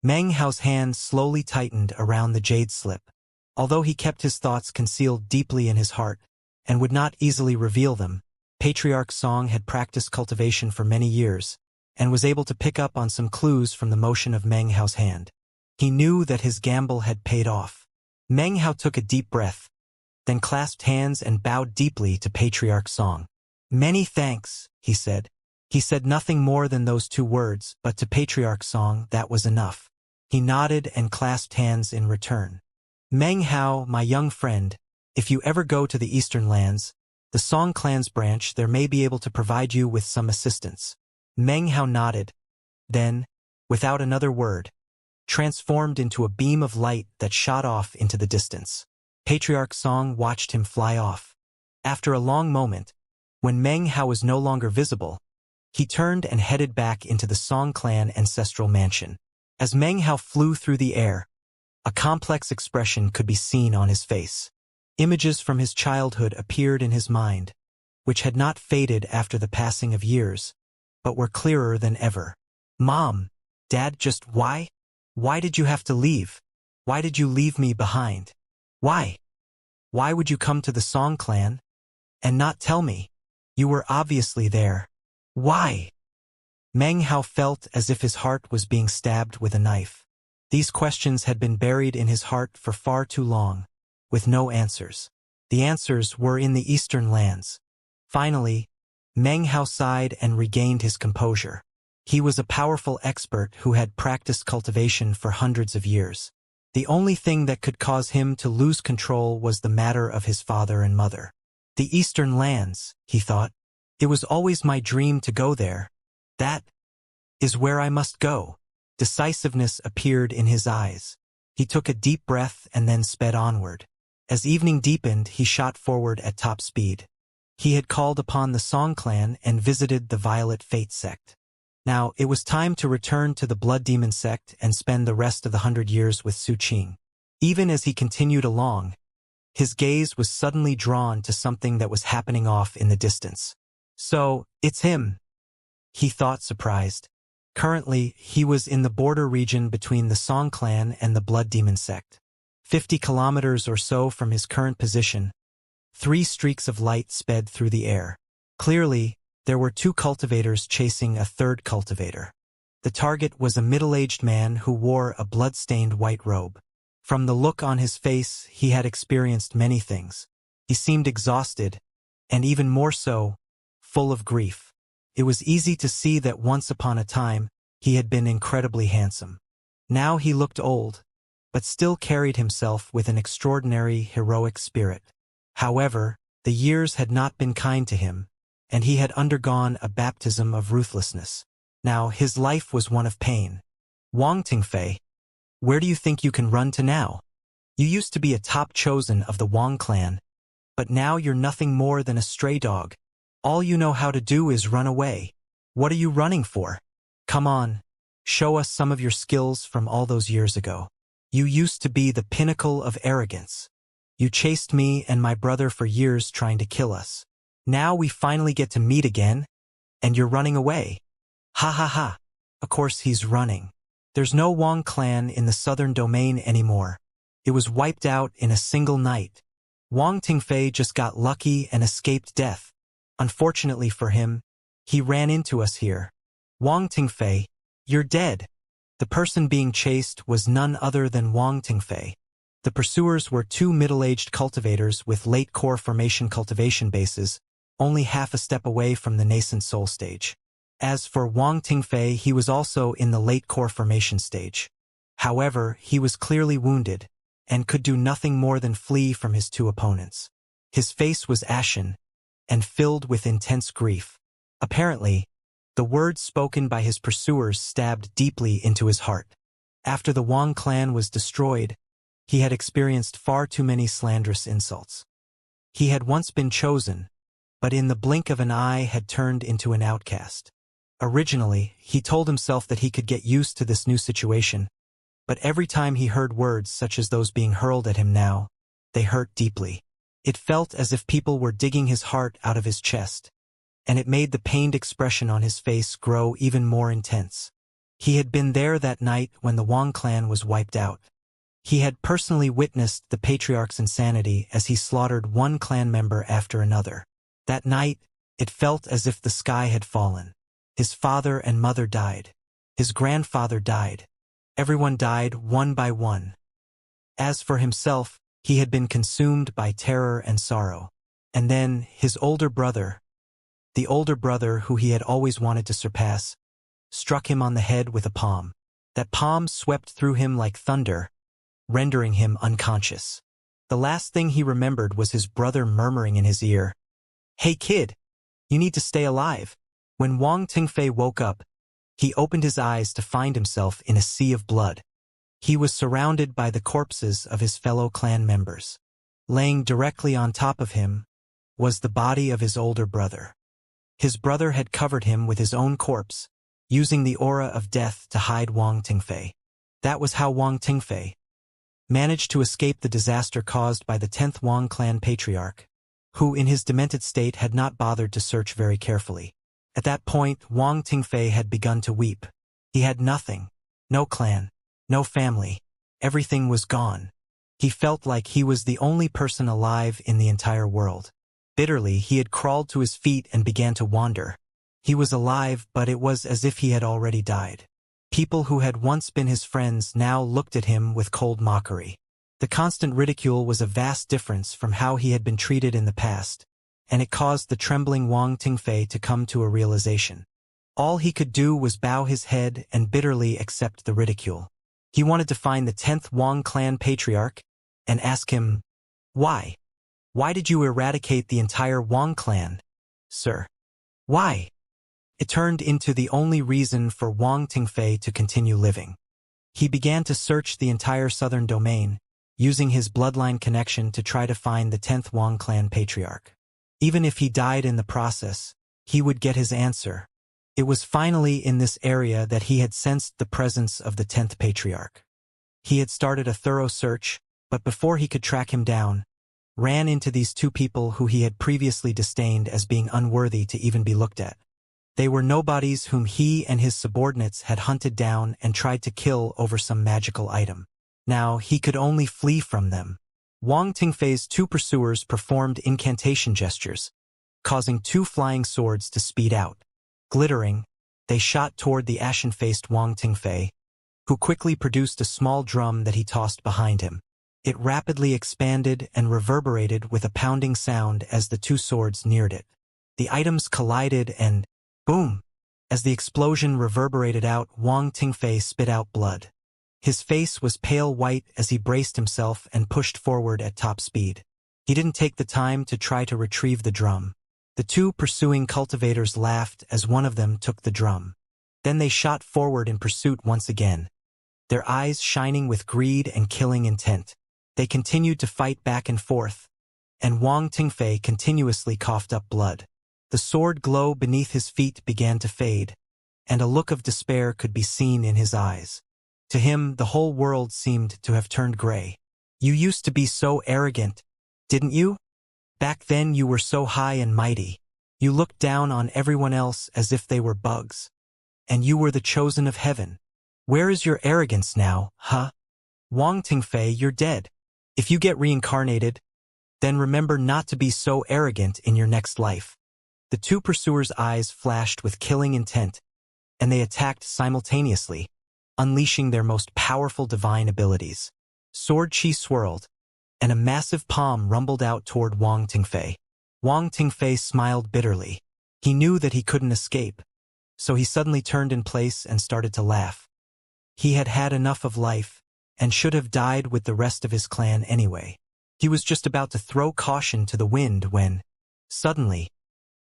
Meng Hao's hand slowly tightened around the jade slip. Although he kept his thoughts concealed deeply in his heart, and would not easily reveal them, Patriarch Song had practiced cultivation for many years, and was able to pick up on some clues from the motion of Meng Hao's hand. He knew that his gamble had paid off. Meng Hao took a deep breath, then clasped hands and bowed deeply to Patriarch Song. "Many thanks," he said. He said nothing more than those 2 words, but to Patriarch Song that was enough. He nodded and clasped hands in return. "Meng Hao, my young friend, if you ever go to the Eastern lands, the Song clan's branch there may be able to provide you with some assistance." Meng Hao nodded, then, without another word, transformed into a beam of light that shot off into the distance. Patriarch Song watched him fly off. After a long moment, when Meng Hao was no longer visible, he turned and headed back into the Song clan ancestral mansion. As Meng Hao flew through the air, a complex expression could be seen on his face. Images from his childhood appeared in his mind, which had not faded after the passing of years, but were clearer than ever. "Mom, Dad, just why? Why did you have to leave? Why did you leave me behind? Why? Why would you come to the Song clan and not tell me? You were obviously there. Why?" Meng Hao felt as if his heart was being stabbed with a knife. These questions had been buried in his heart for far too long, with no answers. The answers were in the Eastern lands. Finally, Meng Hao sighed and regained his composure. He was a powerful expert who had practiced cultivation for hundreds of years. The only thing that could cause him to lose control was the matter of his father and mother. "The Eastern lands," he thought. "It was always my dream to go there. That is where I must go." Decisiveness appeared in his eyes. He took a deep breath and then sped onward. As evening deepened, he shot forward at top speed. He had called upon the Song clan and visited the Violet Fate sect. Now, it was time to return to the Blood Demon sect and spend the rest of the 100 years with Su Qing. Even as he continued along, his gaze was suddenly drawn to something that was happening off in the distance. "So, it's him," he thought, surprised. Currently, he was in the border region between the Song clan and the Blood Demon sect. 50 kilometers or so from his current position, 3 streaks of light sped through the air. Clearly, there were 2 cultivators chasing a 3rd cultivator. The target was a middle-aged man who wore a blood-stained white robe. From the look on his face, he had experienced many things. He seemed exhausted, and even more so, full of grief. It was easy to see that once upon a time, he had been incredibly handsome. Now he looked old, but still carried himself with an extraordinary, heroic spirit. However, the years had not been kind to him, and he had undergone a baptism of ruthlessness. Now his life was one of pain. "Wang Tingfei, where do you think you can run to now? You used to be a top chosen of the Wang clan, but now you're nothing more than a stray dog. All you know how to do is run away. What are you running for? Come on, show us some of your skills from all those years ago. You used to be the pinnacle of arrogance. You chased me and my brother for years trying to kill us. Now we finally get to meet again, and you're running away. Ha ha ha." Of course he's running. There's no Wang clan in the southern domain anymore. It was wiped out in a single night. Wang Tingfei just got lucky and escaped death. Unfortunately for him, he ran into us here. Wang Tingfei, you're dead. The person being chased was none other than Wang Tingfei. The pursuers were 2 middle-aged cultivators with late core formation cultivation bases, only half a step away from the nascent soul stage. As for Wang Tingfei, he was also in the late core formation stage. However, he was clearly wounded, and could do nothing more than flee from his 2 opponents. His face was ashen, and filled with intense grief. Apparently, the words spoken by his pursuers stabbed deeply into his heart. After the Wang clan was destroyed, he had experienced far too many slanderous insults. He had once been chosen, but in the blink of an eye had turned into an outcast. Originally, he told himself that he could get used to this new situation, but every time he heard words such as those being hurled at him now, they hurt deeply. It felt as if people were digging his heart out of his chest, and it made the pained expression on his face grow even more intense. He had been there that night when the Wang clan was wiped out. He had personally witnessed the patriarch's insanity as he slaughtered one clan member after another. That night, it felt as if the sky had fallen. His father and mother died. His grandfather died. Everyone died one by one. As for himself, he had been consumed by terror and sorrow. And then, his older brother, the older brother who he had always wanted to surpass, struck him on the head with a palm. That palm swept through him like thunder, rendering him unconscious. The last thing he remembered was his brother murmuring in his ear, "Hey kid, you need to stay alive." When Wang Tingfei woke up, he opened his eyes to find himself in a sea of blood. He was surrounded by the corpses of his fellow clan members. Laying directly on top of him was the body of his older brother. His brother had covered him with his own corpse, using the aura of death to hide Wang Tingfei. That was how Wang Tingfei managed to escape the disaster caused by the 10th Wang clan patriarch, who in his demented state had not bothered to search very carefully. At that point, Wang Tingfei had begun to weep. He had nothing, no clan, no family, everything was gone. He felt like he was the only person alive in the entire world. Bitterly, he had crawled to his feet and began to wander. He was alive, but it was as if he had already died. People who had once been his friends now looked at him with cold mockery. The constant ridicule was a vast difference from how he had been treated in the past, and it caused the trembling Wang Tingfei to come to a realization. All he could do was bow his head and bitterly accept the ridicule. He wanted to find the 10th Wang clan patriarch and ask him, "Why? Why did you eradicate the entire Wang clan, sir? Why?" It turned into the only reason for Wang Tingfei to continue living. He began to search the entire southern domain, using his bloodline connection to try to find the 10th Wang clan patriarch. Even if he died in the process, he would get his answer. It was finally in this area that he had sensed the presence of the 10th patriarch. He had started a thorough search, but before he could track him down, ran into these two people who he had previously disdained as being unworthy to even be looked at. They were nobodies whom he and his subordinates had hunted down and tried to kill over some magical item. Now he could only flee from them. Wang Tingfei's two pursuers performed incantation gestures, causing two flying swords to speed out. Glittering, they shot toward the ashen-faced Wang Tingfei, who quickly produced a small drum that he tossed behind him. It rapidly expanded and reverberated with a pounding sound as the two swords neared it. The items collided and, boom! As the explosion reverberated out, Wang Tingfei spit out blood. His face was pale white as he braced himself and pushed forward at top speed. He didn't take the time to try to retrieve the drum. The two pursuing cultivators laughed as one of them took the drum. Then they shot forward in pursuit once again, their eyes shining with greed and killing intent. They continued to fight back and forth, and Wang Tingfei continuously coughed up blood. The sword glow beneath his feet began to fade, and a look of despair could be seen in his eyes. To him, the whole world seemed to have turned gray. "You used to be so arrogant, didn't you? Back then you were so high and mighty. You looked down on everyone else as if they were bugs. And you were the chosen of heaven. Where is your arrogance now, huh? Wang Tingfei, you're dead. If you get reincarnated, then remember not to be so arrogant in your next life." The two pursuers' eyes flashed with killing intent, and they attacked simultaneously, unleashing their most powerful divine abilities. Sword chi swirled, and a massive palm rumbled out toward Wang Tingfei. Wang Tingfei smiled bitterly. He knew that he couldn't escape, so he suddenly turned in place and started to laugh. He had had enough of life, and should have died with the rest of his clan anyway. He was just about to throw caution to the wind when, suddenly,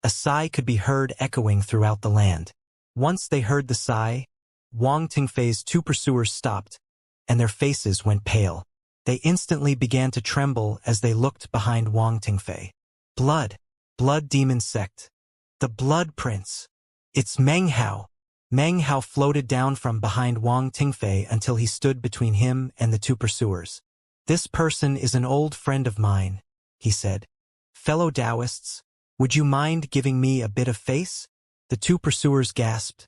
a sigh could be heard echoing throughout the land. Once they heard the sigh, Wang Tingfei's two pursuers stopped, and their faces went pale. They instantly began to tremble as they looked behind Wang Tingfei. Blood. Blood demon sect. The Blood Prince. It's Meng Hao. Meng Hao floated down from behind Wang Tingfei until he stood between him and the two pursuers. "This person is an old friend of mine," he said. "Fellow Taoists, would you mind giving me a bit of face?" The two pursuers gasped,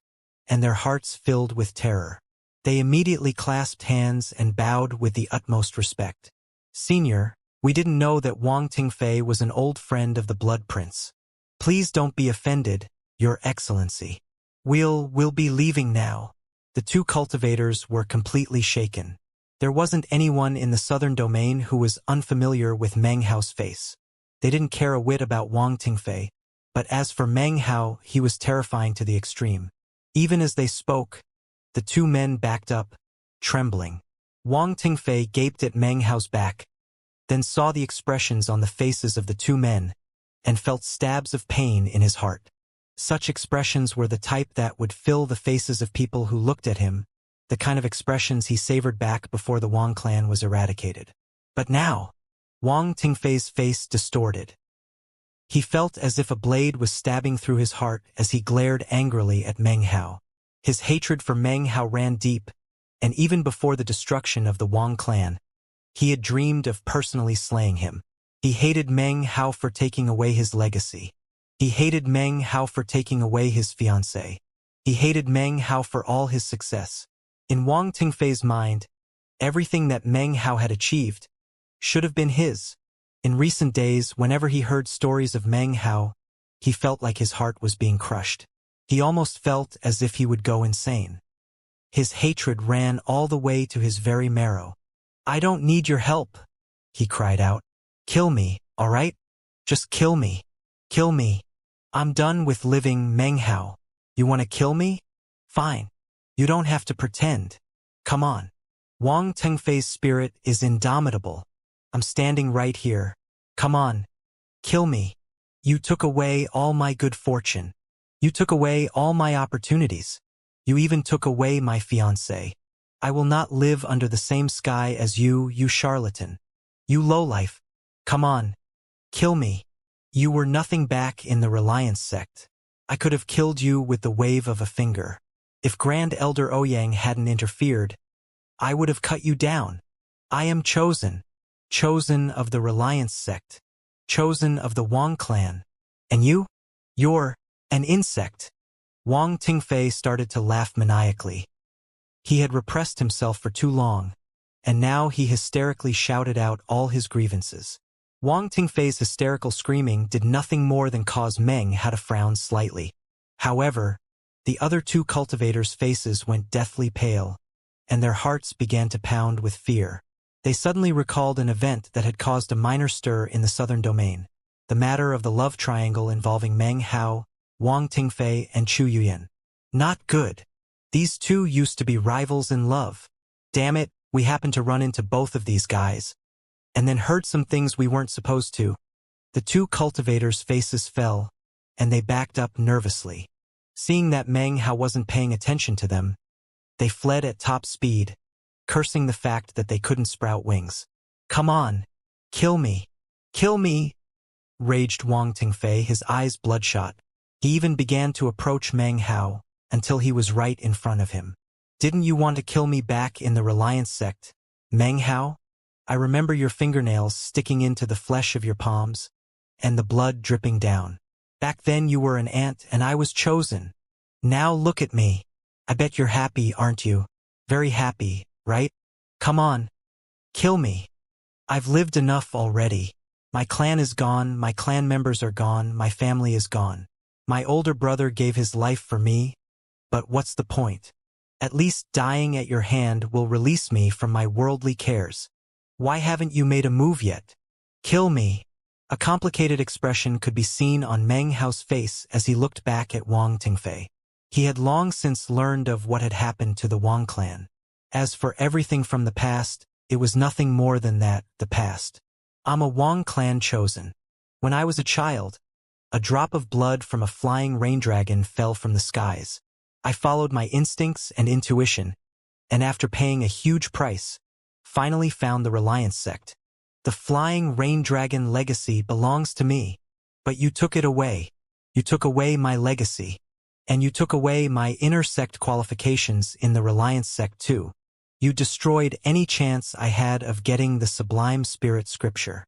and their hearts filled with terror. They immediately clasped hands and bowed with the utmost respect. "Senior, we didn't know that Wang Tingfei was an old friend of the Blood Prince. Please don't be offended, Your Excellency. We'll be leaving now." The two cultivators were completely shaken. There wasn't anyone in the southern domain who was unfamiliar with Meng Hao's face. They didn't care a whit about Wang Tingfei, but as for Meng Hao, he was terrifying to the extreme. Even as they spoke, the two men backed up, trembling. Wang Tingfei gaped at Meng Hao's back, then saw the expressions on the faces of the two men, and felt stabs of pain in his heart. Such expressions were the type that would fill the faces of people who looked at him, the kind of expressions he savored back before the Wang clan was eradicated. But now, Wang Tingfei's face distorted. He felt as if a blade was stabbing through his heart as he glared angrily at Meng Hao. His hatred for Meng Hao ran deep, and even before the destruction of the Wang clan, he had dreamed of personally slaying him. He hated Meng Hao for taking away his legacy. He hated Meng Hao for taking away his fiancée. He hated Meng Hao for all his success. In Wang Tingfei's mind, everything that Meng Hao had achieved should have been his. In recent days, whenever he heard stories of Meng Hao, he felt like his heart was being crushed. He almost felt as if he would go insane. His hatred ran all the way to his very marrow. "I don't need your help," he cried out. "Kill me, all right? Just kill me. Kill me. I'm done with living, Meng Hao. You want to kill me? Fine. You don't have to pretend. Come on." Wang Tingfei's spirit is indomitable. "I'm standing right here. Come on. Kill me. You took away all my good fortune. You took away all my opportunities. You even took away my fiancé. I will not live under the same sky as you, you charlatan. You lowlife. Come on. Kill me. You were nothing back in the Reliance sect. I could have killed you with the wave of a finger. If Grand Elder Ouyang hadn't interfered, I would have cut you down. I am chosen. Chosen of the Reliance sect. Chosen of the Wang clan. And you? You're an insect." Wang Tingfei started to laugh maniacally. He had repressed himself for too long, and now he hysterically shouted out all his grievances. Wang Tingfei's hysterical screaming did nothing more than cause Meng Hao to frown slightly. However, the other two cultivators' faces went deathly pale, and their hearts began to pound with fear. They suddenly recalled an event that had caused a minor stir in the southern domain, the matter of the love triangle involving Meng Hao, Wang Tingfei, and Chu Yuyan. Not good. These two used to be rivals in love. Damn it, we happened to run into both of these guys, and then heard some things we weren't supposed to. The two cultivators' faces fell, and they backed up nervously. Seeing that Meng Hao wasn't paying attention to them, they fled at top speed, cursing the fact that they couldn't sprout wings. "Come on. Kill me. Kill me," raged Wang Tingfei, his eyes bloodshot. He even began to approach Meng Hao, until he was right in front of him. "Didn't you want to kill me back in the Reliance sect, Meng Hao? I remember your fingernails sticking into the flesh of your palms, and the blood dripping down. Back then you were an ant and I was chosen. Now look at me. I bet you're happy, aren't you? Very happy, right? Come on. Kill me. I've lived enough already. My clan is gone, my clan members are gone, my family is gone. My older brother gave his life for me, but what's the point? At least dying at your hand will release me from my worldly cares. Why haven't you made a move yet? Kill me." A complicated expression could be seen on Meng Hao's face as he looked back at Wang Tingfei. He had long since learned of what had happened to the Wang clan. As for everything from the past, it was nothing more than that, the past. "I'm a Wang clan chosen. When I was a child, a drop of blood from a flying rain dragon fell from the skies. I followed my instincts and intuition, and after paying a huge price, finally found the Reliance sect. The flying rain dragon legacy belongs to me, but you took it away. You took away my legacy, and you took away my inner sect qualifications in the Reliance sect too. You destroyed any chance I had of getting the sublime spirit scripture.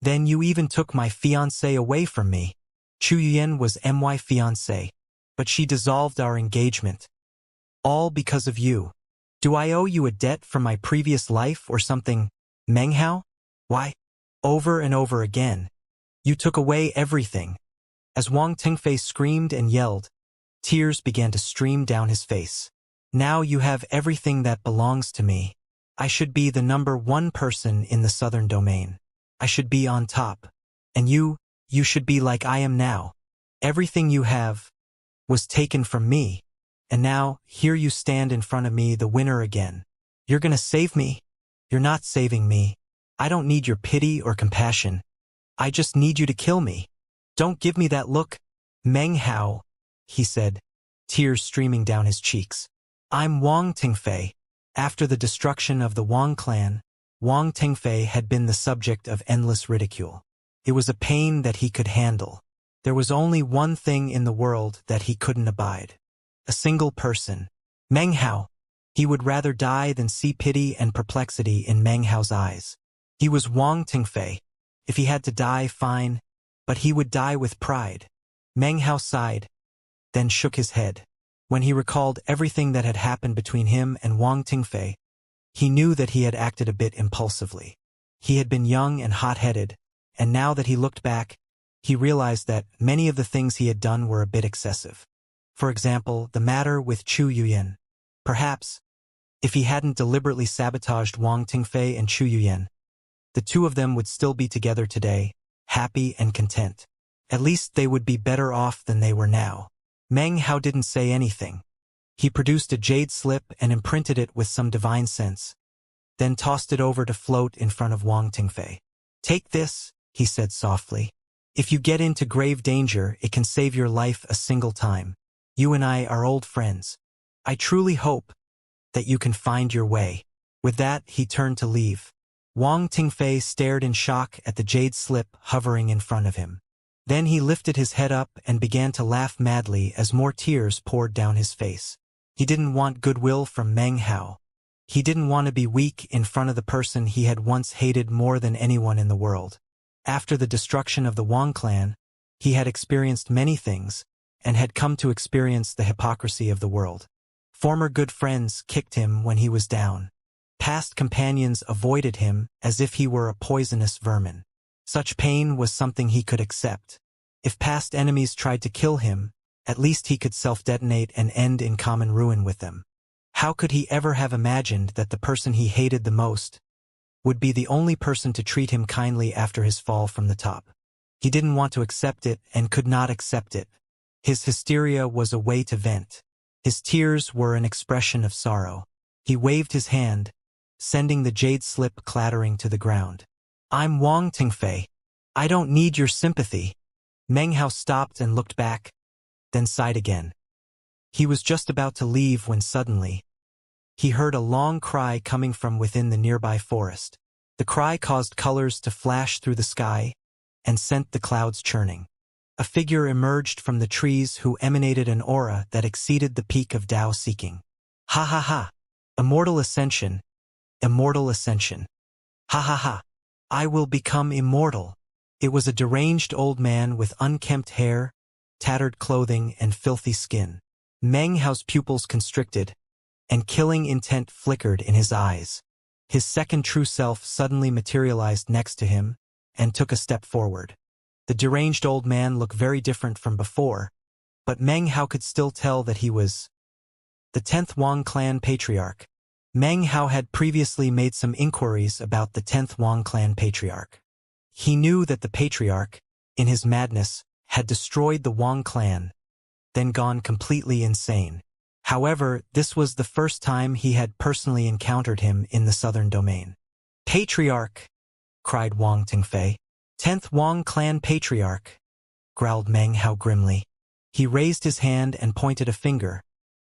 Then you even took my fiancé away from me. Chu Yuyan was my fiancé, but she dissolved our engagement. All because of you. Do I owe you a debt from my previous life or something, Meng Hao? Why? Over and over again. You took away everything. As Wang Tingfei screamed and yelled, tears began to stream down his face. Now you have everything that belongs to me. I should be the #1 person in the southern domain. I should be on top. And you should be like I am now. Everything you have was taken from me. And now, here you stand in front of me, the winner again. You're gonna save me? You're not saving me. I don't need your pity or compassion. I just need you to kill me. Don't give me that look, Meng Hao, he said, tears streaming down his cheeks. I'm Wang Tingfei. After the destruction of the Wang clan, Wang Tingfei had been the subject of endless ridicule. It was a pain that he could handle. There was only one thing in the world that he couldn't abide. A single person. Meng Hao. He would rather die than see pity and perplexity in Meng Hao's eyes. He was Wang Tingfei. If he had to die, fine, but he would die with pride. Meng Hao sighed, then shook his head. When he recalled everything that had happened between him and Wang Tingfei, he knew that he had acted a bit impulsively. He had been young and hot-headed, and now that he looked back, he realized that many of the things he had done were a bit excessive. For example, the matter with Chu Yuyan. Perhaps, if he hadn't deliberately sabotaged Wang Tingfei and Chu Yuyan, the two of them would still be together today, happy and content. At least they would be better off than they were now. Meng Hao didn't say anything. He produced a jade slip and imprinted it with some divine sense, then tossed it over to float in front of Wang Tingfei. Take this, he said softly. If you get into grave danger, it can save your life a single time. You and I are old friends. I truly hope that you can find your way. With that, he turned to leave. Wang Tingfei stared in shock at the jade slip hovering in front of him. Then he lifted his head up and began to laugh madly as more tears poured down his face. He didn't want goodwill from Meng Hao. He didn't want to be weak in front of the person he had once hated more than anyone in the world. After the destruction of the Wang clan, he had experienced many things, and had come to experience the hypocrisy of the world. Former good friends kicked him when he was down. Past companions avoided him as if he were a poisonous vermin. Such pain was something he could accept. If past enemies tried to kill him, at least he could self-detonate and end in common ruin with them. How could he ever have imagined that the person he hated the most would be the only person to treat him kindly after his fall from the top? He didn't want to accept it and could not accept it. His hysteria was a way to vent. His tears were an expression of sorrow. He waved his hand, sending the jade slip clattering to the ground. I'm Wang Tingfei. I don't need your sympathy. Meng Hao stopped and looked back, then sighed again. He was just about to leave when suddenly, he heard a long cry coming from within the nearby forest. The cry caused colors to flash through the sky and sent the clouds churning. A figure emerged from the trees who emanated an aura that exceeded the peak of Tao seeking. Ha ha ha! Immortal Ascension! Immortal Ascension! Ha ha ha! I will become immortal! It was a deranged old man with unkempt hair, tattered clothing, and filthy skin. Meng Hao's pupils constricted, and killing intent flickered in his eyes. His second true self suddenly materialized next to him and took a step forward. The deranged old man looked very different from before, but Meng Hao could still tell that he was the 10th Wang clan patriarch. Meng Hao had previously made some inquiries about the 10th Wang clan patriarch. He knew that the patriarch, in his madness, had destroyed the Wang clan, then gone completely insane. However, this was the first time he had personally encountered him in the southern domain. Patriarch! Cried Wang Tingfei. 10th Wang clan patriarch! Growled Meng Hao grimly. He raised his hand and pointed a finger,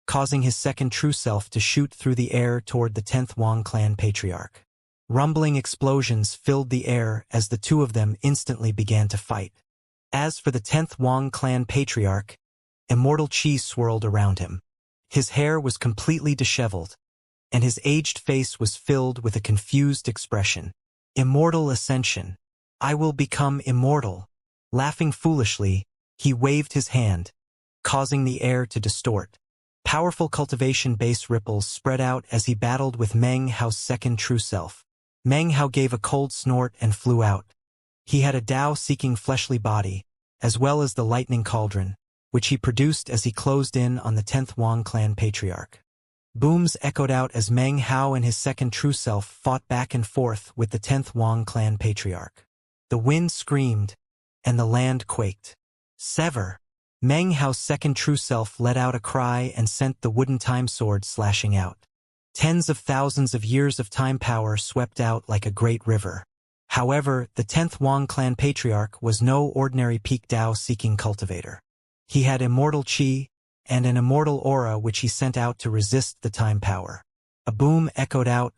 causing his second true self to shoot through the air toward the 10th Wang clan patriarch. Rumbling explosions filled the air as the two of them instantly began to fight. As for the 10th Wang clan patriarch, immortal chi swirled around him. His hair was completely disheveled, and his aged face was filled with a confused expression. Immortal Ascension. I will become immortal. Laughing foolishly, he waved his hand, causing the air to distort. Powerful cultivation-based ripples spread out as he battled with Meng Hao's second true self. Meng Hao gave a cold snort and flew out. He had a Tao-seeking fleshly body, as well as the lightning cauldron, which he produced as he closed in on the 10th Wang clan patriarch. Booms echoed out as Meng Hao and his second true self fought back and forth with the 10th Wang clan patriarch. The wind screamed, and the land quaked. Sever! Meng Hao's second true self let out a cry and sent the wooden time sword slashing out. Tens of thousands of years of time power swept out like a great river. However, the 10th Wang clan patriarch was no ordinary peak Tao-seeking cultivator. He had immortal chi and an immortal aura which he sent out to resist the time power. A boom echoed out,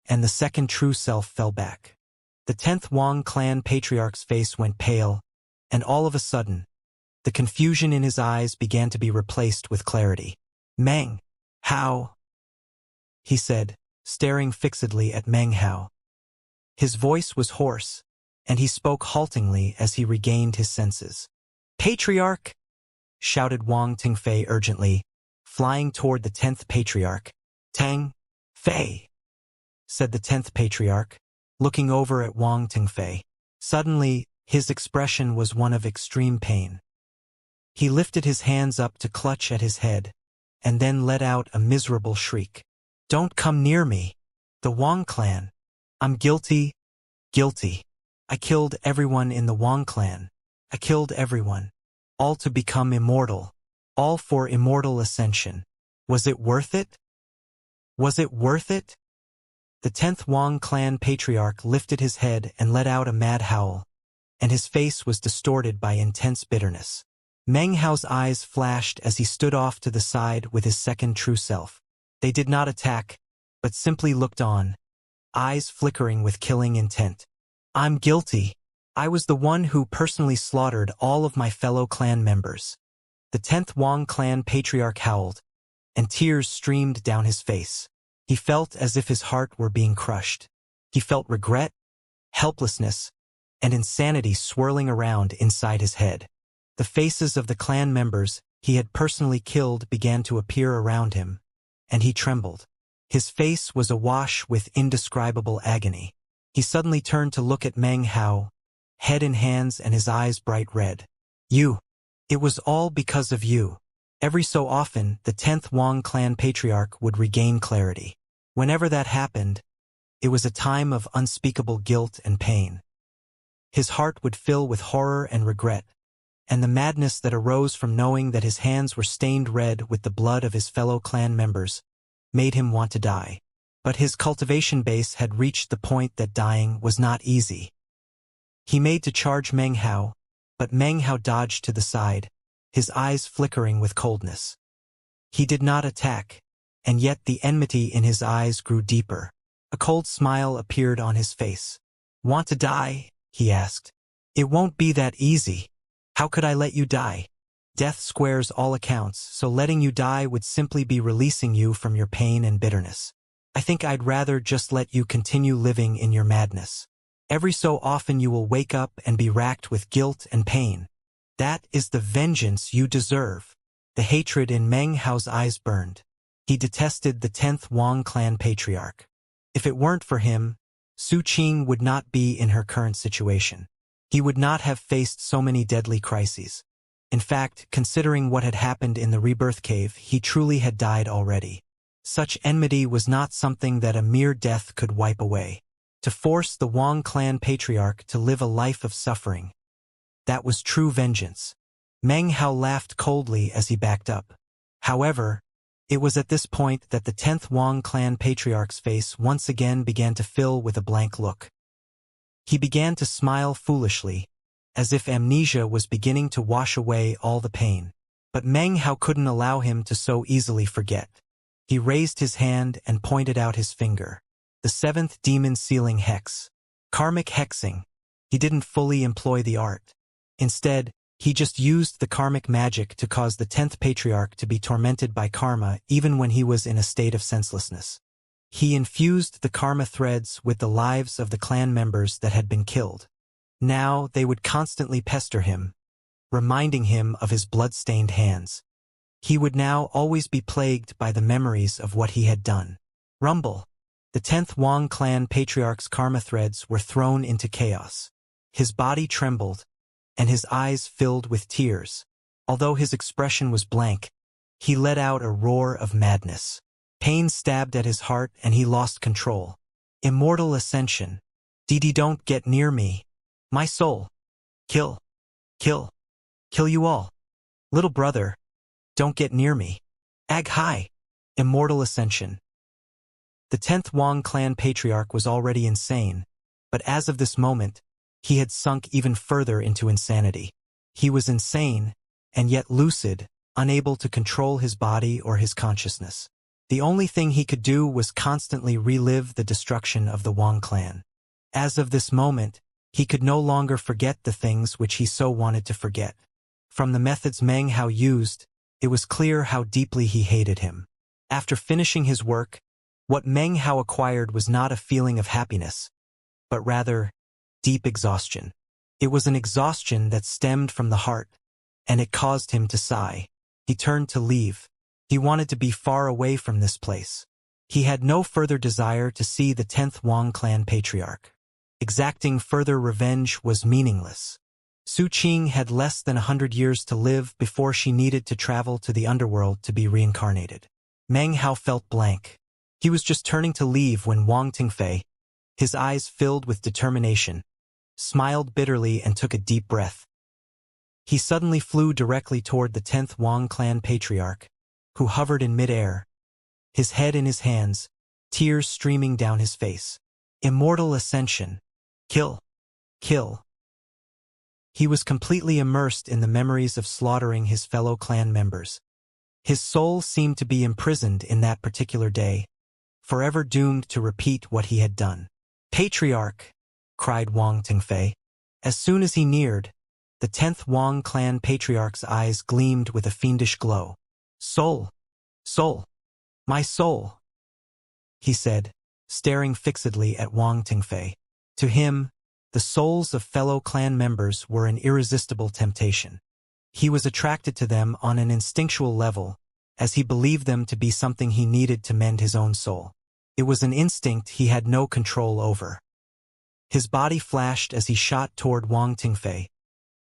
and the second true self fell back. The 10th Wang clan patriarch's face went pale, and all of a sudden, the confusion in his eyes began to be replaced with clarity. Meng Hao, he said, staring fixedly at Meng Hao. His voice was hoarse, and he spoke haltingly as he regained his senses. Patriarch! Shouted Wang Tingfei urgently, flying toward the 10th patriarch. Tang Fei, said the 10th patriarch, looking over at Wang Tingfei. Suddenly, his expression was one of extreme pain. He lifted his hands up to clutch at his head, and then let out a miserable shriek. Don't come near me! The Wang clan! I'm guilty, guilty. I killed everyone in the Wang clan. I killed everyone. All to become immortal. All for immortal ascension. Was it worth it? Was it worth it? The 10th Wang clan patriarch lifted his head and let out a mad howl, and his face was distorted by intense bitterness. Meng Hao's eyes flashed as he stood off to the side with his second true self. They did not attack, but simply looked on, eyes flickering with killing intent. I'm guilty. I was the one who personally slaughtered all of my fellow clan members. The 10th Wang clan patriarch howled, and tears streamed down his face. He felt as if his heart were being crushed. He felt regret, helplessness, and insanity swirling around inside his head. The faces of the clan members he had personally killed began to appear around him, and he trembled. His face was awash with indescribable agony. He suddenly turned to look at Meng Hao, head in hands and his eyes bright red. You! It was all because of you. Every so often, the 10th Wang clan patriarch would regain clarity. Whenever that happened, it was a time of unspeakable guilt and pain. His heart would fill with horror and regret, and the madness that arose from knowing that his hands were stained red with the blood of his fellow clan members made him want to die. But his cultivation base had reached the point that dying was not easy. He made to charge Meng Hao, but Meng Hao dodged to the side, his eyes flickering with coldness. He did not attack, and yet the enmity in his eyes grew deeper. A cold smile appeared on his face. Want to die? He asked. It won't be that easy. How could I let you die? Death squares all accounts, so letting you die would simply be releasing you from your pain and bitterness. I think I'd rather just let you continue living in your madness. Every so often you will wake up and be racked with guilt and pain. That is the vengeance you deserve. The hatred in Meng Hao's eyes burned. He detested the 10th Wang clan patriarch. If it weren't for him, Su Qing would not be in her current situation. He would not have faced so many deadly crises. In fact, considering what had happened in the rebirth cave, he truly had died already. Such enmity was not something that a mere death could wipe away. To force the Wang clan patriarch to live a life of suffering, that was true vengeance. Meng Hao laughed coldly as he backed up. However, it was at this point that the 10th Wang clan patriarch's face once again began to fill with a blank look. He began to smile foolishly, as if amnesia was beginning to wash away all the pain. But Meng Hao couldn't allow him to so easily forget. He raised his hand and pointed out his finger. The 7th demon sealing hex. Karmic hexing. He didn't fully employ the art. Instead, he just used the karmic magic to cause the 10th patriarch to be tormented by karma even when he was in a state of senselessness. He infused the karma threads with the lives of the clan members that had been killed. Now they would constantly pester him, reminding him of his blood-stained hands. He would now always be plagued by the memories of what he had done. Rumble. The 10th Wang clan patriarch's karma threads were thrown into chaos. His body trembled, and his eyes filled with tears. Although his expression was blank, he let out a roar of madness. Pain stabbed at his heart and he lost control. Immortal Ascension. Didi, don't get near me. My soul. Kill. Kill. Kill you all. Little brother. Don't get near me. Ag Hai. Immortal Ascension. The 10th Wang clan patriarch was already insane, but as of this moment, he had sunk even further into insanity. He was insane, and yet lucid, unable to control his body or his consciousness. The only thing he could do was constantly relive the destruction of the Wang clan. As of this moment, he could no longer forget the things which he so wanted to forget. From the methods Meng Hao used, it was clear how deeply he hated him. After finishing his work, what Meng Hao acquired was not a feeling of happiness, but rather deep exhaustion. It was an exhaustion that stemmed from the heart, and it caused him to sigh. He turned to leave. He wanted to be far away from this place. He had no further desire to see the 10th Wang clan patriarch. Exacting further revenge was meaningless. Su Qing had less than 100 years to live before she needed to travel to the underworld to be reincarnated. Meng Hao felt blank. He was just turning to leave when Wang Tingfei, his eyes filled with determination, smiled bitterly and took a deep breath. He suddenly flew directly toward the 10th Wang clan patriarch, who hovered in midair, his head in his hands, tears streaming down his face. Immortal Ascension. Kill. Kill. He was completely immersed in the memories of slaughtering his fellow clan members. His soul seemed to be imprisoned in that particular day, forever doomed to repeat what he had done. Patriarch, cried Wang Tingfei. As soon as he neared, the 10th Wang clan patriarch's eyes gleamed with a fiendish glow. Soul! Soul! My soul! He said, staring fixedly at Wang Tingfei. To him, the souls of fellow clan members were an irresistible temptation. He was attracted to them on an instinctual level, as he believed them to be something he needed to mend his own soul. It was an instinct he had no control over. His body flashed as he shot toward Wang Tingfei,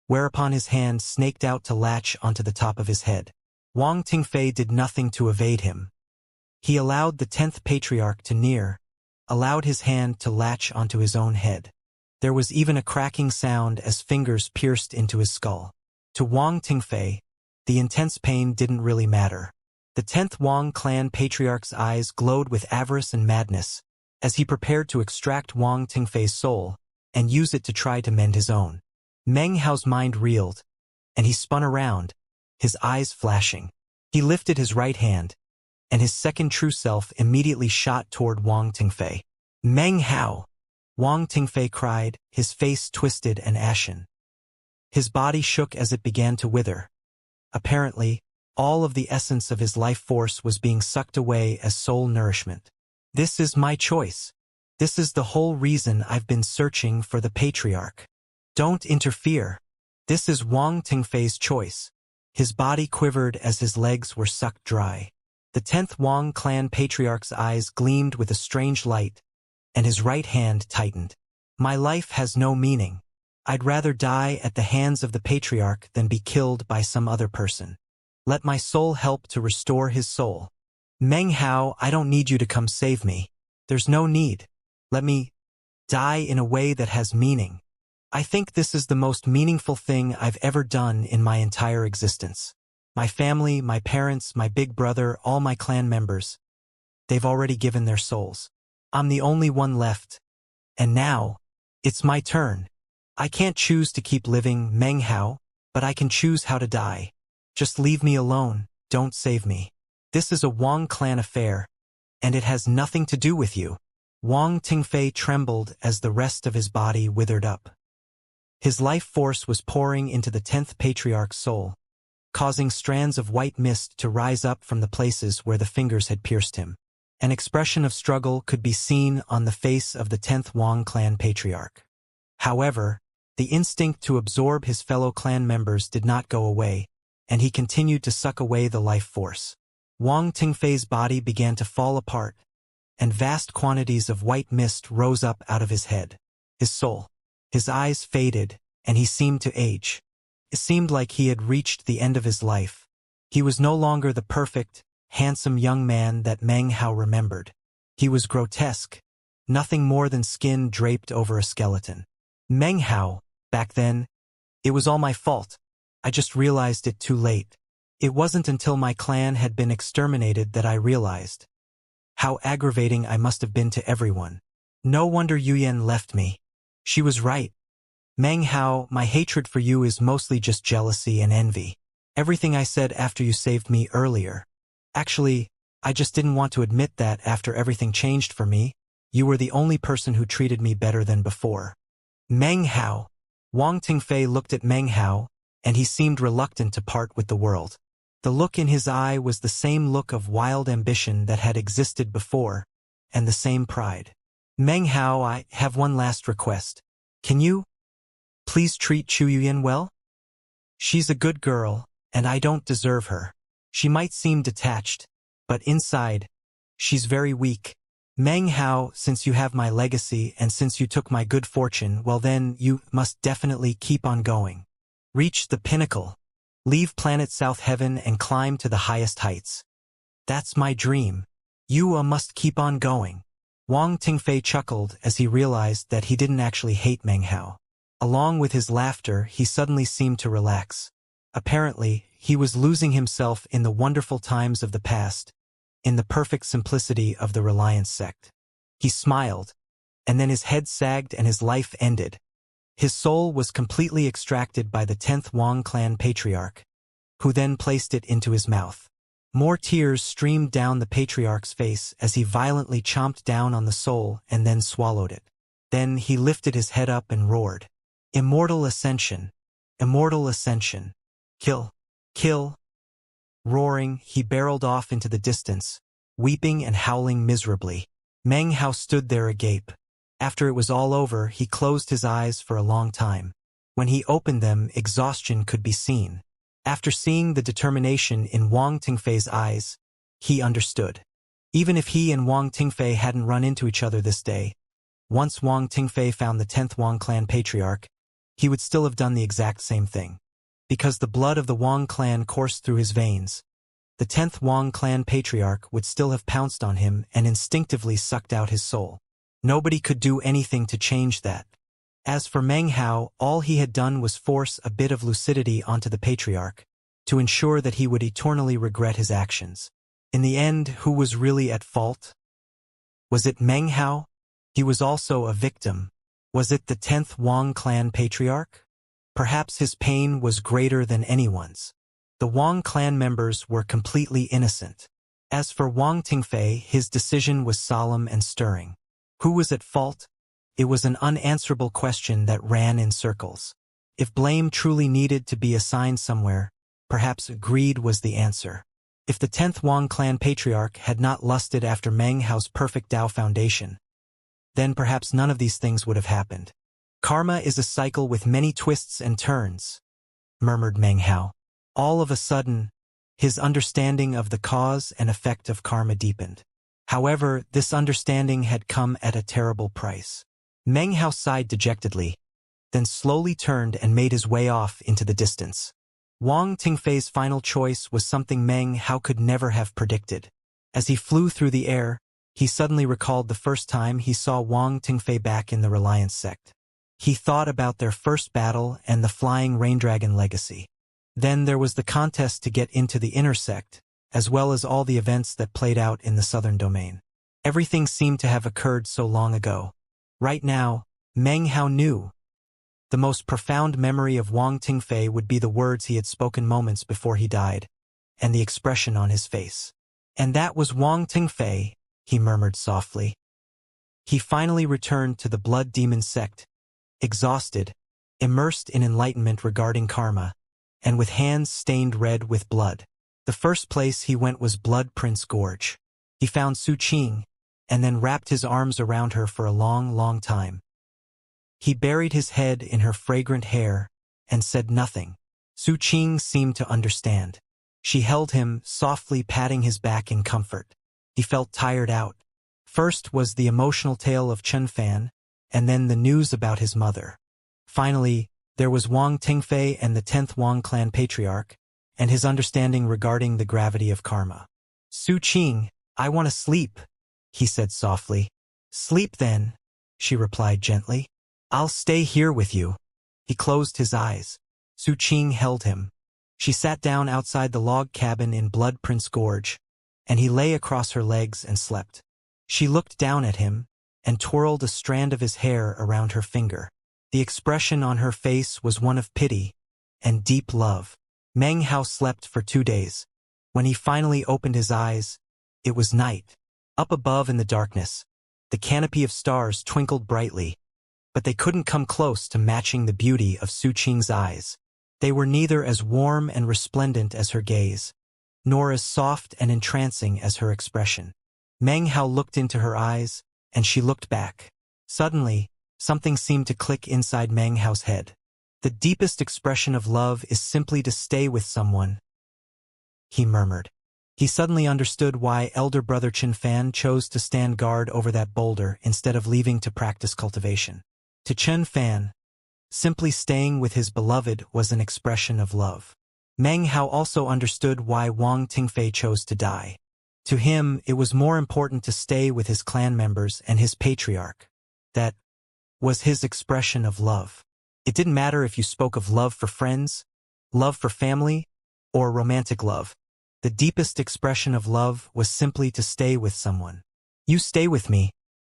whereupon his hand snaked out to latch onto the top of his head. Wang Tingfei did nothing to evade him. He allowed the 10th patriarch to near, allowed his hand to latch onto his own head. There was even a cracking sound as fingers pierced into his skull. To Wang Tingfei, the intense pain didn't really matter. The 10th Wang clan patriarch's eyes glowed with avarice and madness, as he prepared to extract Wang Tingfei's soul and use it to try to mend his own. Meng Hao's mind reeled, and he spun around, his eyes flashing. He lifted his right hand, and his second true self immediately shot toward Wang Tingfei. Meng Hao! Wang Tingfei cried, his face twisted and ashen. His body shook as it began to wither. Apparently, all of the essence of his life force was being sucked away as soul nourishment. This is my choice. This is the whole reason I've been searching for the patriarch. Don't interfere. This is Wang Tingfei's choice. His body quivered as his legs were sucked dry. The 10th Wang clan patriarch's eyes gleamed with a strange light, and his right hand tightened. My life has no meaning. I'd rather die at the hands of the patriarch than be killed by some other person. Let my soul help to restore his soul. Meng Hao, I don't need you to come save me. There's no need. Let me die in a way that has meaning. I think this is the most meaningful thing I've ever done in my entire existence. My family, my parents, my big brother, all my clan members, they've already given their souls. I'm the only one left. And now, it's my turn. I can't choose to keep living, Meng Hao, but I can choose how to die. Just leave me alone, don't save me. This is a Wang clan affair, and it has nothing to do with you. Wang Tingfei trembled as the rest of his body withered up. His life force was pouring into the 10th patriarch's soul, causing strands of white mist to rise up from the places where the fingers had pierced him. An expression of struggle could be seen on the face of the 10th Wang clan patriarch. However, the instinct to absorb his fellow clan members did not go away. and he continued to suck away the life force. Wang Tingfei's body began to fall apart, and vast quantities of white mist rose up out of his head. His soul. His eyes faded, and he seemed to age. It seemed like he had reached the end of his life. He was no longer the perfect, handsome young man that Meng Hao remembered. He was grotesque, nothing more than skin draped over a skeleton. Meng Hao, back then, it was all my fault. I just realized it too late. It wasn't until my clan had been exterminated that I realized how aggravating I must have been to everyone. No wonder Yuyan left me. She was right. Meng Hao, my hatred for you is mostly just jealousy and envy. Everything I said after you saved me earlier. Actually, I just didn't want to admit that after everything changed for me, you were the only person who treated me better than before. Meng Hao. Wang Tingfei looked at Meng Hao, and he seemed reluctant to part with the world. The look in his eye was the same look of wild ambition that had existed before, and the same pride. Meng Hao, I have one last request. Can you please treat Chu Yuyan well? She's a good girl, and I don't deserve her. She might seem detached, but inside, she's very weak. Meng Hao, since you have my legacy and since you took my good fortune, well then, you must definitely keep on going. Reach the pinnacle. Leave planet South Heaven and climb to the highest heights. That's my dream. You must keep on going. Wang Tingfei chuckled as he realized that he didn't actually hate Meng Hao. Along with his laughter, he suddenly seemed to relax. Apparently, he was losing himself in the wonderful times of the past, in the perfect simplicity of the Reliance sect. He smiled, and then his head sagged and his life ended. His soul was completely extracted by the 10th Wang clan patriarch, who then placed it into his mouth. More tears streamed down the patriarch's face as he violently chomped down on the soul and then swallowed it. Then he lifted his head up and roared. Immortal Ascension! Immortal Ascension! Kill! Kill! Roaring, he barreled off into the distance, weeping and howling miserably. Meng Hao stood there agape. After it was all over, he closed his eyes for a long time. When he opened them, exhaustion could be seen. After seeing the determination in Wang Tingfei's eyes, he understood. Even if he and Wang Tingfei hadn't run into each other this day, once Wang Tingfei found the 10th Wang clan patriarch, he would still have done the exact same thing. Because the blood of the Wang clan coursed through his veins, the 10th Wang clan patriarch would still have pounced on him and instinctively sucked out his soul. Nobody could do anything to change that. As for Meng Hao, all he had done was force a bit of lucidity onto the patriarch, to ensure that he would eternally regret his actions. In the end, who was really at fault? Was it Meng Hao? He was also a victim. Was it the 10th Wang clan patriarch? Perhaps his pain was greater than anyone's. The Wang clan members were completely innocent. As for Wang Tingfei, his decision was solemn and stirring. Who was at fault? It was an unanswerable question that ran in circles. If blame truly needed to be assigned somewhere, perhaps greed was the answer. If the 10th Wang clan patriarch had not lusted after Meng Hao's perfect Tao foundation, then perhaps none of these things would have happened. Karma is a cycle with many twists and turns, murmured Meng Hao. All of a sudden, his understanding of the cause and effect of karma deepened. However, this understanding had come at a terrible price. Meng Hao sighed dejectedly, then slowly turned and made his way off into the distance. Wang Tingfei's final choice was something Meng Hao could never have predicted. As he flew through the air, he suddenly recalled the first time he saw Wang Tingfei back in the Reliance sect. He thought about their first battle and the flying raindragon legacy. Then there was the contest to get into the inner sect, as well as all the events that played out in the southern domain. Everything seemed to have occurred so long ago. Right now, Meng Hao knew. The most profound memory of Wang Tingfei would be the words he had spoken moments before he died, and the expression on his face. And that was Wang Tingfei, he murmured softly. He finally returned to the Blood Demon sect, exhausted, immersed in enlightenment regarding karma, and with hands stained red with blood. The first place he went was Blood Prince Gorge. He found Su Qing, and then wrapped his arms around her for a long, long time. He buried his head in her fragrant hair, and said nothing. Su Qing seemed to understand. She held him, softly patting his back in comfort. He felt tired out. First was the emotional tale of Chen Fan, and then the news about his mother. Finally, there was Wang Tingfei and the 10th Wang clan patriarch, and his understanding regarding the gravity of karma. Su Qing, I want to sleep, he said softly. Sleep then, she replied gently. I'll stay here with you. He closed his eyes. Su Qing held him. She sat down outside the log cabin in Blood Prince Gorge, and he lay across her legs and slept. She looked down at him and twirled a strand of his hair around her finger. The expression on her face was one of pity and deep love. Meng Hao slept for 2 days. When he finally opened his eyes, it was night. Up above in the darkness, the canopy of stars twinkled brightly, but they couldn't come close to matching the beauty of Su Qing's eyes. They were neither as warm and resplendent as her gaze, nor as soft and entrancing as her expression. Meng Hao looked into her eyes, and she looked back. Suddenly, something seemed to click inside Meng Hao's head. The deepest expression of love is simply to stay with someone, he murmured. He suddenly understood why elder brother Chen Fan chose to stand guard over that boulder instead of leaving to practice cultivation. To Chen Fan, simply staying with his beloved was an expression of love. Meng Hao also understood why Wang Tingfei chose to die. To him, it was more important to stay with his clan members and his patriarch. That was his expression of love. It didn't matter if you spoke of love for friends, love for family, or romantic love. The deepest expression of love was simply to stay with someone. You stay with me,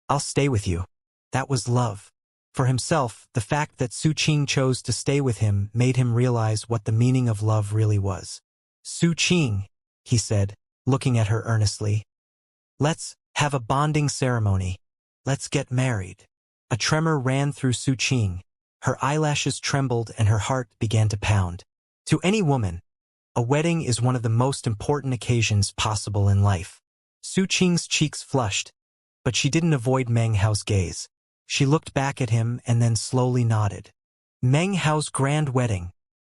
I'll stay with you. That was love. For himself, the fact that Su Qing chose to stay with him made him realize what the meaning of love really was. Su Qing, he said, looking at her earnestly. Let's have a bonding ceremony. Let's get married. A tremor ran through Su Qing. Her eyelashes trembled and her heart began to pound. To any woman, a wedding is one of the most important occasions possible in life. Su Qing's cheeks flushed, but she didn't avoid Meng Hao's gaze. She looked back at him and then slowly nodded. Meng Hao's grand wedding.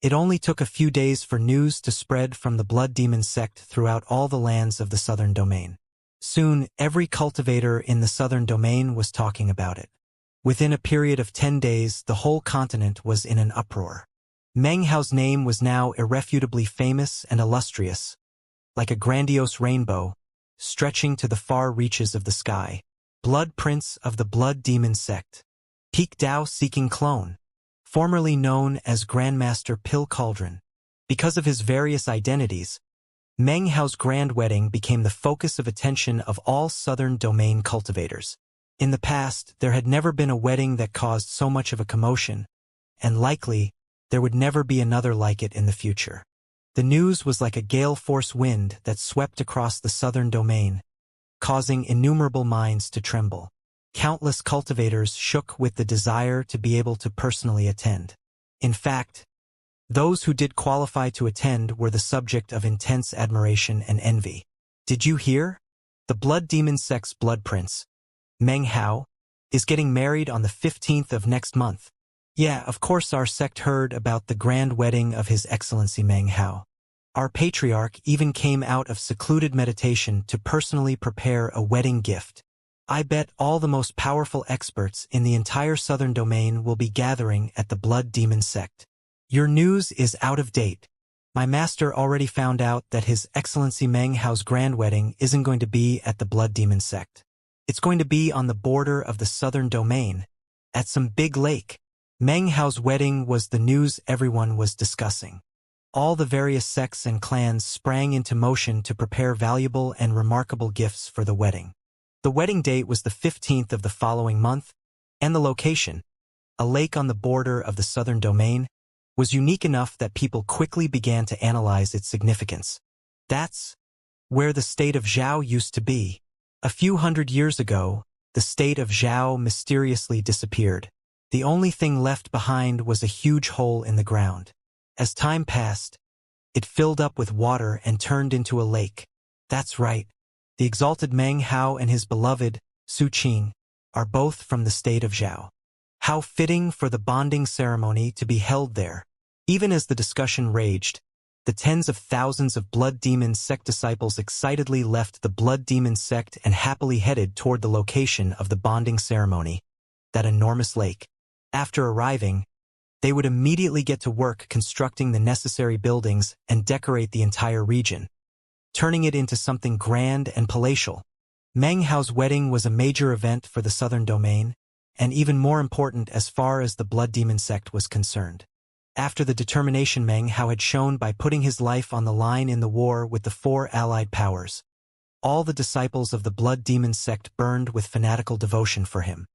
It only took a few days for news to spread from the Blood Demon sect throughout all the lands of the Southern Domain. Soon, every cultivator in the Southern Domain was talking about it. Within a period of 10 days, the whole continent was in an uproar. Meng Hao's name was now irrefutably famous and illustrious, like a grandiose rainbow, stretching to the far reaches of the sky. Blood Prince of the Blood Demon sect. Peak Dao-seeking clone. Formerly known as Grandmaster Pill Cauldron. Because of his various identities, Meng Hao's grand wedding became the focus of attention of all Southern Domain cultivators. In the past, there had never been a wedding that caused so much of a commotion, and likely, there would never be another like it in the future. The news was like a gale-force wind that swept across the Southern Domain, causing innumerable minds to tremble. Countless cultivators shook with the desire to be able to personally attend. In fact, those who did qualify to attend were the subject of intense admiration and envy. Did you hear? The Blood Demon sect's Blood Prince, Meng Hao, is getting married on the 15th of next month. Yeah, of course our sect heard about the grand wedding of His Excellency Meng Hao. Our patriarch even came out of secluded meditation to personally prepare a wedding gift. I bet all the most powerful experts in the entire Southern Domain will be gathering at the Blood Demon sect. Your news is out of date. My master already found out that His Excellency Meng Hao's grand wedding isn't going to be at the Blood Demon sect. It's going to be on the border of the Southern Domain, at some big lake. Meng Hao's wedding was the news everyone was discussing. All the various sects and clans sprang into motion to prepare valuable and remarkable gifts for the wedding. The wedding date was the 15th of the following month, and the location, a lake on the border of the Southern Domain, was unique enough that people quickly began to analyze its significance. That's where the state of Zhao used to be. A few hundred years ago, the state of Zhao mysteriously disappeared. The only thing left behind was a huge hole in the ground. As time passed, it filled up with water and turned into a lake. That's right. The exalted Meng Hao and his beloved, Su Qing, are both from the state of Zhao. How fitting for the bonding ceremony to be held there. Even as the discussion raged, the tens of thousands of Blood Demon sect disciples excitedly left the Blood Demon sect and happily headed toward the location of the bonding ceremony, that enormous lake. After arriving, they would immediately get to work constructing the necessary buildings and decorate the entire region, turning it into something grand and palatial. Meng Hao's wedding was a major event for the Southern Domain, and even more important as far as the Blood Demon sect was concerned. After the determination Meng Hao had shown by putting his life on the line in the war with the 4 allied powers, all the disciples of the Blood Demon sect burned with fanatical devotion for him.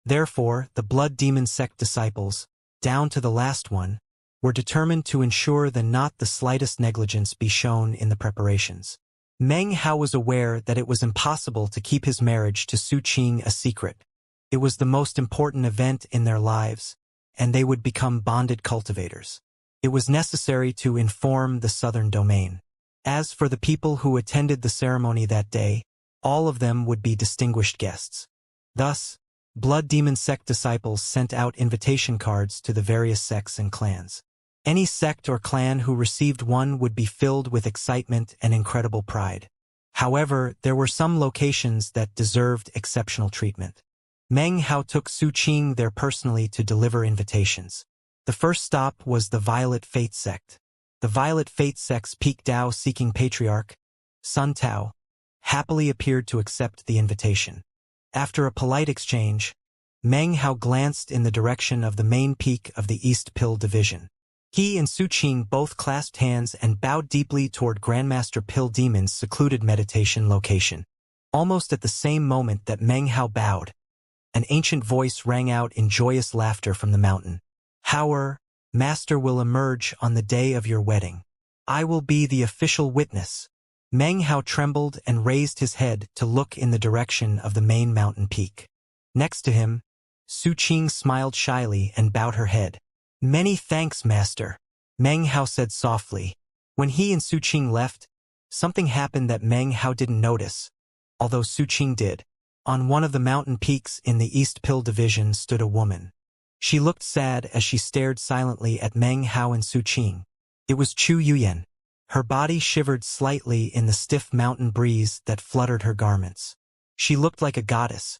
Therefore, the Blood Demon sect disciples, down to the last one, were determined to ensure that not the slightest negligence be shown in the preparations. Meng Hao was aware that it was impossible to keep his marriage to Su Qing a secret. It was the most important event in their lives, and they would become bonded cultivators. It was necessary to inform the Southern Domain. As for the people who attended the ceremony that day, all of them would be distinguished guests. Thus, Blood Demon sect disciples sent out invitation cards to the various sects and clans. Any sect or clan who received one would be filled with excitement and incredible pride. However, there were some locations that deserved exceptional treatment. Meng Hao took Su Qing there personally to deliver invitations. The first stop was the Violet Fate sect. The Violet Fate sect's Peak Dao-seeking patriarch, Sun Tao, happily appeared to accept the invitation. After a polite exchange, Meng Hao glanced in the direction of the main peak of the East Pill Division. He and Su Qing both clasped hands and bowed deeply toward Grandmaster Pill Demon's secluded meditation location. Almost at the same moment that Meng Hao bowed, an ancient voice rang out in joyous laughter from the mountain. Hao, Master will emerge on the day of your wedding. I will be the official witness. Meng Hao trembled and raised his head to look in the direction of the main mountain peak. Next to him, Su Qing smiled shyly and bowed her head. Many thanks, Master, Meng Hao said softly. When he and Su Qing left, something happened that Meng Hao didn't notice, although Su Qing did. On one of the mountain peaks in the East Pill Division stood a woman. She looked sad as she stared silently at Meng Hao and Su Qing. It was Chu Yuyan. Her body shivered slightly in the stiff mountain breeze that fluttered her garments. She looked like a goddess,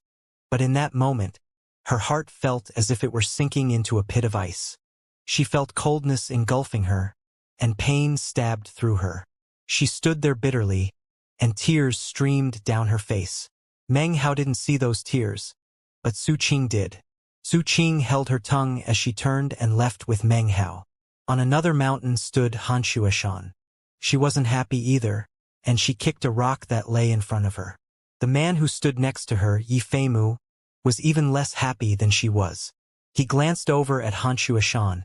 but in that moment, her heart felt as if it were sinking into a pit of ice. She felt coldness engulfing her, and pain stabbed through her. She stood there bitterly, and tears streamed down her face. Meng Hao didn't see those tears, but Su Qing did. Su Qing held her tongue as she turned and left with Meng Hao. On another mountain stood Han Shuashan. She wasn't happy either, and she kicked a rock that lay in front of her. The man who stood next to her, Yi Feimu, was even less happy than she was. He glanced over at Han Shuashan,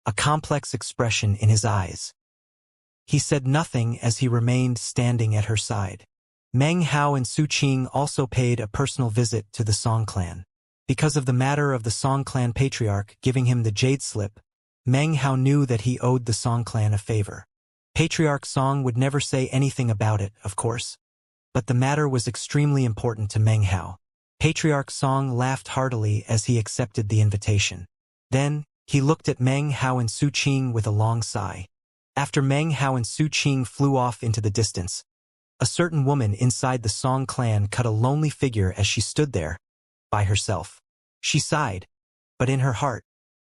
a complex expression in his eyes. He said nothing as he remained standing at her side. Meng Hao and Su Qing also paid a personal visit to the Song clan. Because of the matter of the Song clan patriarch giving him the jade slip, Meng Hao knew that he owed the Song clan a favor. Patriarch Song would never say anything about it, of course, but the matter was extremely important to Meng Hao. Patriarch Song laughed heartily as he accepted the invitation. Then, he looked at Meng Hao and Su Qing with a long sigh. After Meng Hao and Su Qing flew off into the distance, a certain woman inside the Song clan cut a lonely figure as she stood there, by herself. She sighed, but in her heart,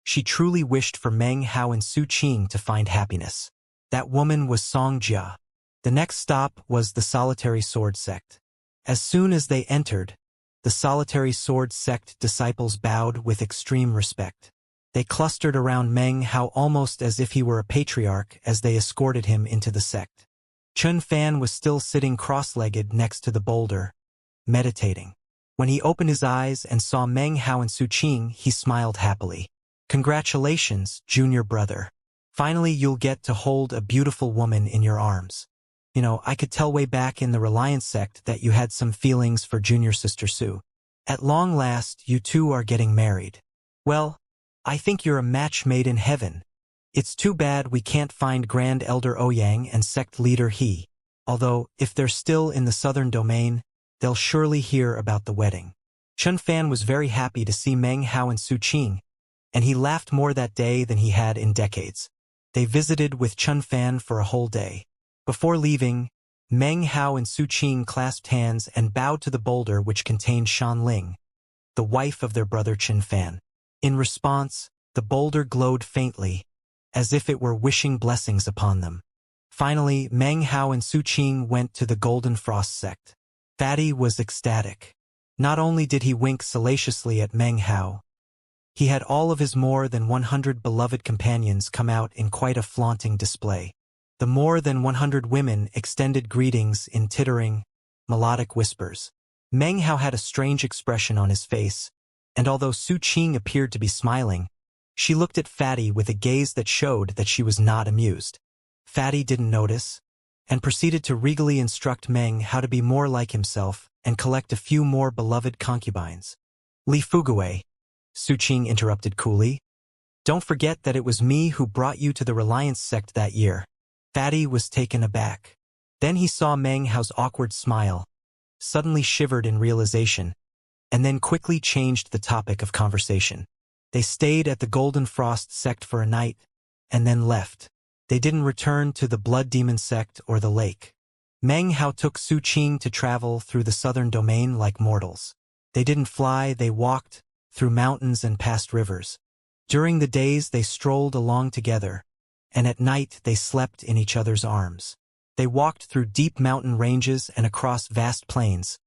she truly wished for Meng Hao and Su Qing to find happiness. That woman was Song Jia. The next stop was the Solitary Sword sect. As soon as they entered, the Solitary Sword sect disciples bowed with extreme respect. They clustered around Meng Hao almost as if he were a patriarch as they escorted him into the sect. Chun Fan was still sitting cross-legged next to the boulder, meditating. When he opened his eyes and saw Meng Hao and Su Qing, he smiled happily. Congratulations, junior brother. Finally you'll get to hold a beautiful woman in your arms. I could tell way back in the Reliance sect that you had some feelings for junior sister Su. At long last, you two are getting married. Well, I think you're a match made in heaven. It's too bad we can't find Grand Elder Ouyang and sect leader He. Although, if they're still in the Southern Domain, they'll surely hear about the wedding. Chun Fan was very happy to see Meng Hao and Su Qing, and he laughed more that day than he had in decades. They visited with Chun Fan for a whole day. Before leaving, Meng Hao and Su Qing clasped hands and bowed to the boulder which contained Shan Ling, the wife of their brother Chin Fan. In response, the boulder glowed faintly, as if it were wishing blessings upon them. Finally, Meng Hao and Su Qing went to the Golden Frost sect. Fatty was ecstatic. Not only did he wink salaciously at Meng Hao, he had all of his more than 100 beloved companions come out in quite a flaunting display. The more than 100 women extended greetings in tittering, melodic whispers. Meng Hao had a strange expression on his face, and although Su Qing appeared to be smiling, she looked at Fatty with a gaze that showed that she was not amused. Fatty didn't notice, and proceeded to regally instruct Meng how to be more like himself and collect a few more beloved concubines. Li Fugawei, Su Qing interrupted coolly. Don't forget that it was me who brought you to the Reliance sect that year. Fatty was taken aback. Then he saw Meng Hao's awkward smile, suddenly shivered in realization, and then quickly changed the topic of conversation. They stayed at the Golden Frost sect for a night, and then left. They didn't return to the Blood Demon sect or the lake. Meng Hao took Su Qing to travel through the southern domain like mortals. They didn't fly, they walked, through mountains and past rivers. During the days they strolled along together, and at night they slept in each other's arms. They walked through deep mountain ranges and across vast plains,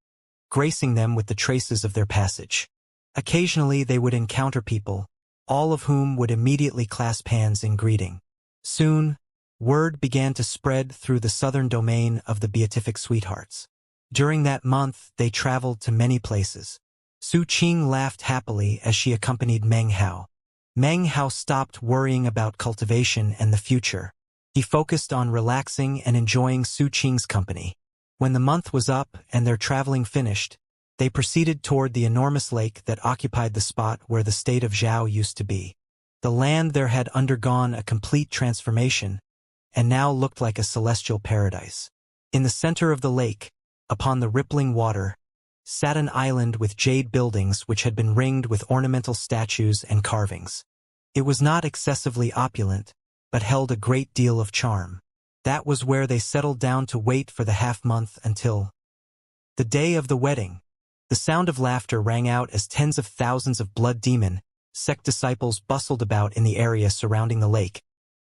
gracing them with the traces of their passage. Occasionally they would encounter people, all of whom would immediately clasp hands in greeting. Soon, word began to spread through the southern domain of the beatific sweethearts. During that month they traveled to many places. Su Qing laughed happily as she accompanied Meng Hao. Meng Hao stopped worrying about cultivation and the future. He focused on relaxing and enjoying Su Qing's company. When the month was up and their traveling finished, they proceeded toward the enormous lake that occupied the spot where the state of Zhao used to be. The land there had undergone a complete transformation, and now looked like a celestial paradise. In the center of the lake, upon the rippling water, sat an island with jade buildings which had been ringed with ornamental statues and carvings. It was not excessively opulent, but held a great deal of charm. That was where they settled down to wait for the half-month until the day of the wedding. The sound of laughter rang out as tens of thousands of Blood Demon sect disciples bustled about in the area surrounding the lake,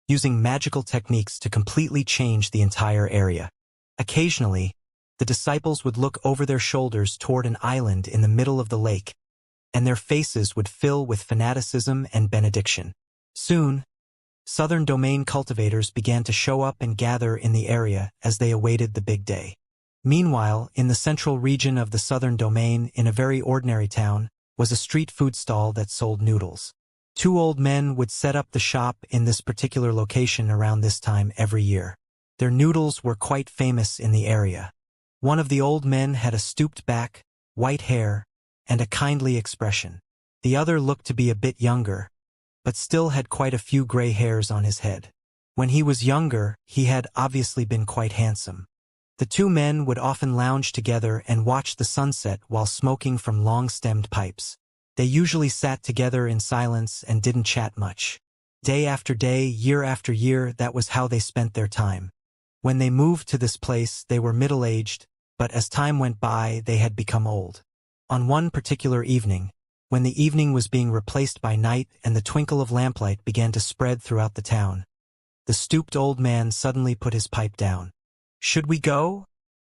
using magical techniques to completely change the entire area. Occasionally, the disciples would look over their shoulders toward an island in the middle of the lake, and their faces would fill with fanaticism and benediction. Soon, southern domain cultivators began to show up and gather in the area as they awaited the big day. Meanwhile, in the central region of the southern domain, in a very ordinary town, was a street food stall that sold noodles. Two old men would set up the shop in this particular location around this time every year. Their noodles were quite famous in the area. One of the old men had a stooped back, white hair, and a kindly expression. The other looked to be a bit younger, but still had quite a few gray hairs on his head. When he was younger, he had obviously been quite handsome. The two men would often lounge together and watch the sunset while smoking from long-stemmed pipes. They usually sat together in silence and didn't chat much. Day after day, year after year, that was how they spent their time. When they moved to this place, they were middle-aged, but as time went by, they had become old. On one particular evening, when the evening was being replaced by night and the twinkle of lamplight began to spread throughout the town, the stooped old man suddenly put his pipe down. "Should we go?"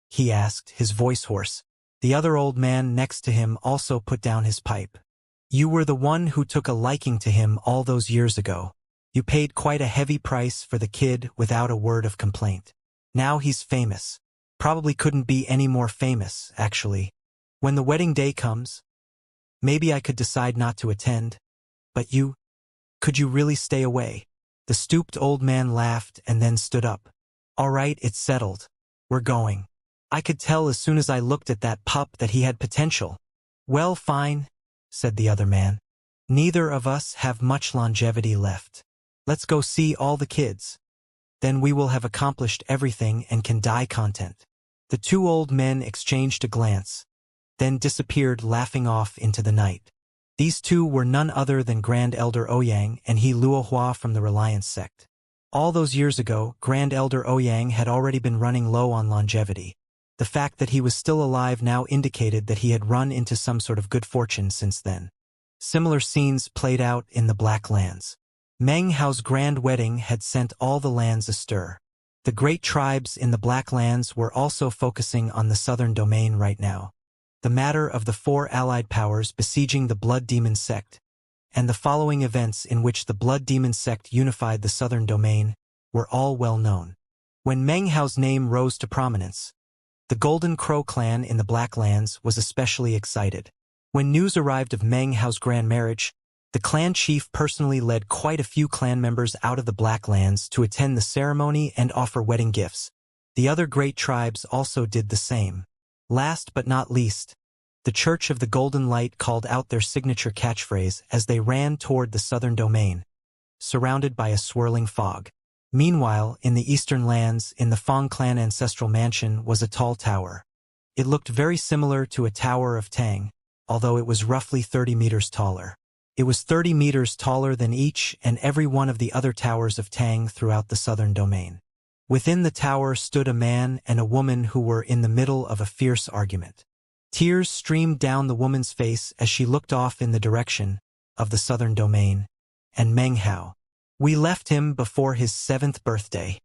he asked, his voice hoarse. The other old man next to him also put down his pipe. "You were the one who took a liking to him all those years ago. You paid quite a heavy price for the kid without a word of complaint. Now he's famous. Probably couldn't be any more famous, actually. When the wedding day comes, maybe I could decide not to attend. But could you really stay away?" The stooped old man laughed and then stood up. "All right, it's settled. We're going. I could tell as soon as I looked at that pup that he had potential." "Well, fine," said the other man. "Neither of us have much longevity left. Let's go see all the kids. Then we will have accomplished everything and can die content." The two old men exchanged a glance, then disappeared laughing off into the night. These two were none other than Grand Elder Ouyang and he Luohua from the Reliance sect. All those years ago, Grand Elder Ouyang had already been running low on longevity. The fact that he was still alive now indicated that he had run into some sort of good fortune since then. Similar scenes played out in the Black Lands. Meng Hao's grand wedding had sent all the lands astir. The great tribes in the Black Lands were also focusing on the southern domain right now. The matter of the 4 allied powers besieging the Blood Demon sect, and the following events in which the Blood Demon sect unified the southern domain, were all well known. When Meng Hao's name rose to prominence, the Golden Crow clan in the Black Lands was especially excited. When news arrived of Meng Hao's grand marriage, the clan chief personally led quite a few clan members out of the Black Lands to attend the ceremony and offer wedding gifts. The other great tribes also did the same. Last but not least, the Church of the Golden Light called out their signature catchphrase as they ran toward the southern domain, surrounded by a swirling fog. Meanwhile, in the eastern lands, in the Fong clan ancestral mansion was a tall tower. It looked very similar to a Tower of Tang, although it was roughly 30 meters taller. It was 30 meters taller than each and every one of the other towers of Tang throughout the southern domain. Within the tower stood a man and a woman who were in the middle of a fierce argument. Tears streamed down the woman's face as she looked off in the direction of the southern domain. And Meng Hao. We left him before his 7th birthday.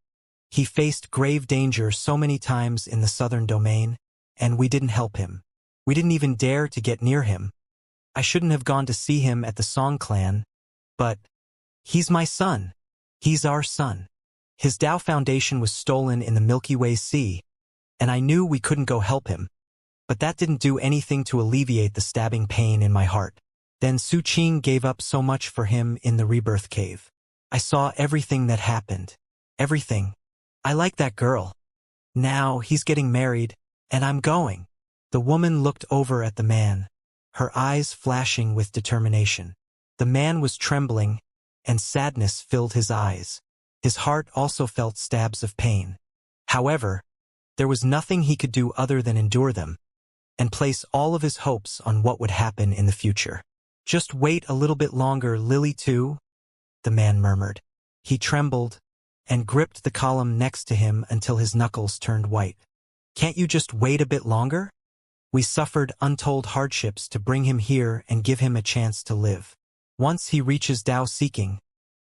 He faced grave danger so many times in the southern domain, and we didn't help him. We didn't even dare to get near him. I shouldn't have gone to see him at the Song clan, but he's my son. He's our son. His Dao Foundation was stolen in the Milky Way Sea, and I knew we couldn't go help him. But that didn't do anything to alleviate the stabbing pain in my heart. Then Su Qing gave up so much for him in the rebirth cave. I saw everything that happened. Everything. I like that girl. Now he's getting married, and I'm going. The woman looked over at the man, her eyes flashing with determination. The man was trembling, and sadness filled his eyes. His heart also felt stabs of pain. However, there was nothing he could do other than endure them, and place all of his hopes on what would happen in the future. Just wait a little bit longer, Lily too, the man murmured. He trembled, and gripped the column next to him until his knuckles turned white. Can't you just wait a bit longer? We suffered untold hardships to bring him here and give him a chance to live. Once he reaches Dao Seeking,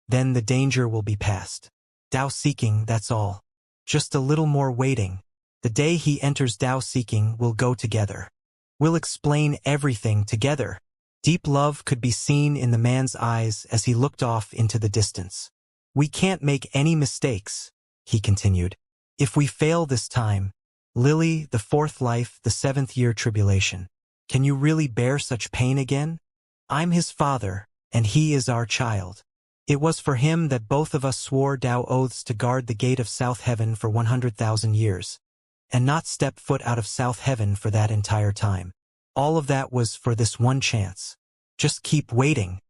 then the danger will be past. Dao Seeking, that's all. Just a little more waiting. The day he enters Dao Seeking, we'll go together. We'll explain everything together. Deep love could be seen in the man's eyes as he looked off into the distance. We can't make any mistakes, he continued. If we fail this time, Lily, the 4th life, the 7th year tribulation. Can you really bear such pain again? I'm his father, and he is our child. It was for him that both of us swore Dao oaths to guard the gate of South Heaven for 100,000 years, and not step foot out of South Heaven for that entire time. All of that was for this one chance. Just keep waiting.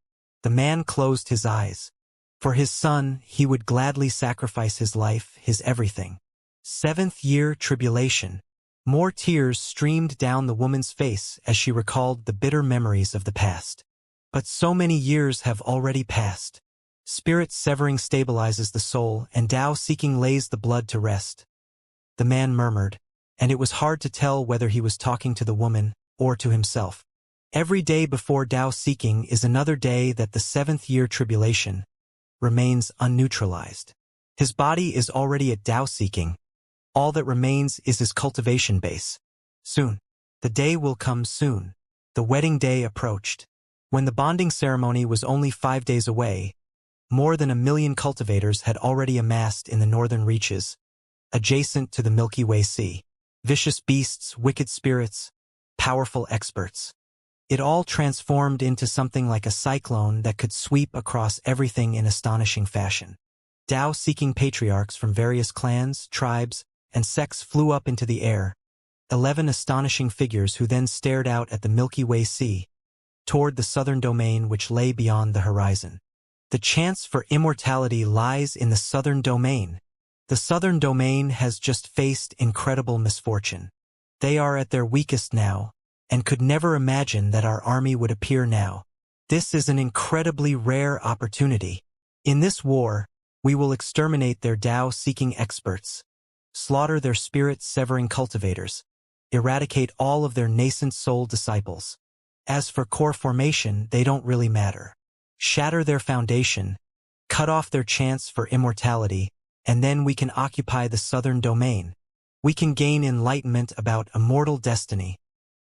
The man closed his eyes. For his son, he would gladly sacrifice his life, his everything. 7th year tribulation. More tears streamed down the woman's face as she recalled the bitter memories of the past. But so many years have already passed. Spirit severing stabilizes the soul, and Dao Seeking lays the blood to rest. The man murmured, and it was hard to tell whether he was talking to the woman or to himself. Every day before Dao Seeking is another day that the 7th year tribulation remains unneutralized. His body is already at Dao Seeking. All that remains is his cultivation base. Soon. The day will come soon. The wedding day approached. When the bonding ceremony was only 5 days away, more than 1 million cultivators had already amassed in the northern reaches, adjacent to the Milky Way Sea. Vicious beasts, wicked spirits, powerful experts. It all transformed into something like a cyclone that could sweep across everything in astonishing fashion. Dao-seeking patriarchs from various clans, tribes, and sects flew up into the air, 11 astonishing figures who then stared out at the Milky Way Sea, toward the southern domain which lay beyond the horizon. The chance for immortality lies in the southern domain. The southern domain has just faced incredible misfortune. They are at their weakest now, and could never imagine that our army would appear now. This is an incredibly rare opportunity. In this war, We will exterminate their Tao-seeking experts, slaughter their spirit-severing cultivators, eradicate all of their nascent soul disciples. As for core formation, they don't really matter. Shatter their foundation, cut off their chance for immortality, and then we can occupy the southern domain. We can gain enlightenment about immortal destiny,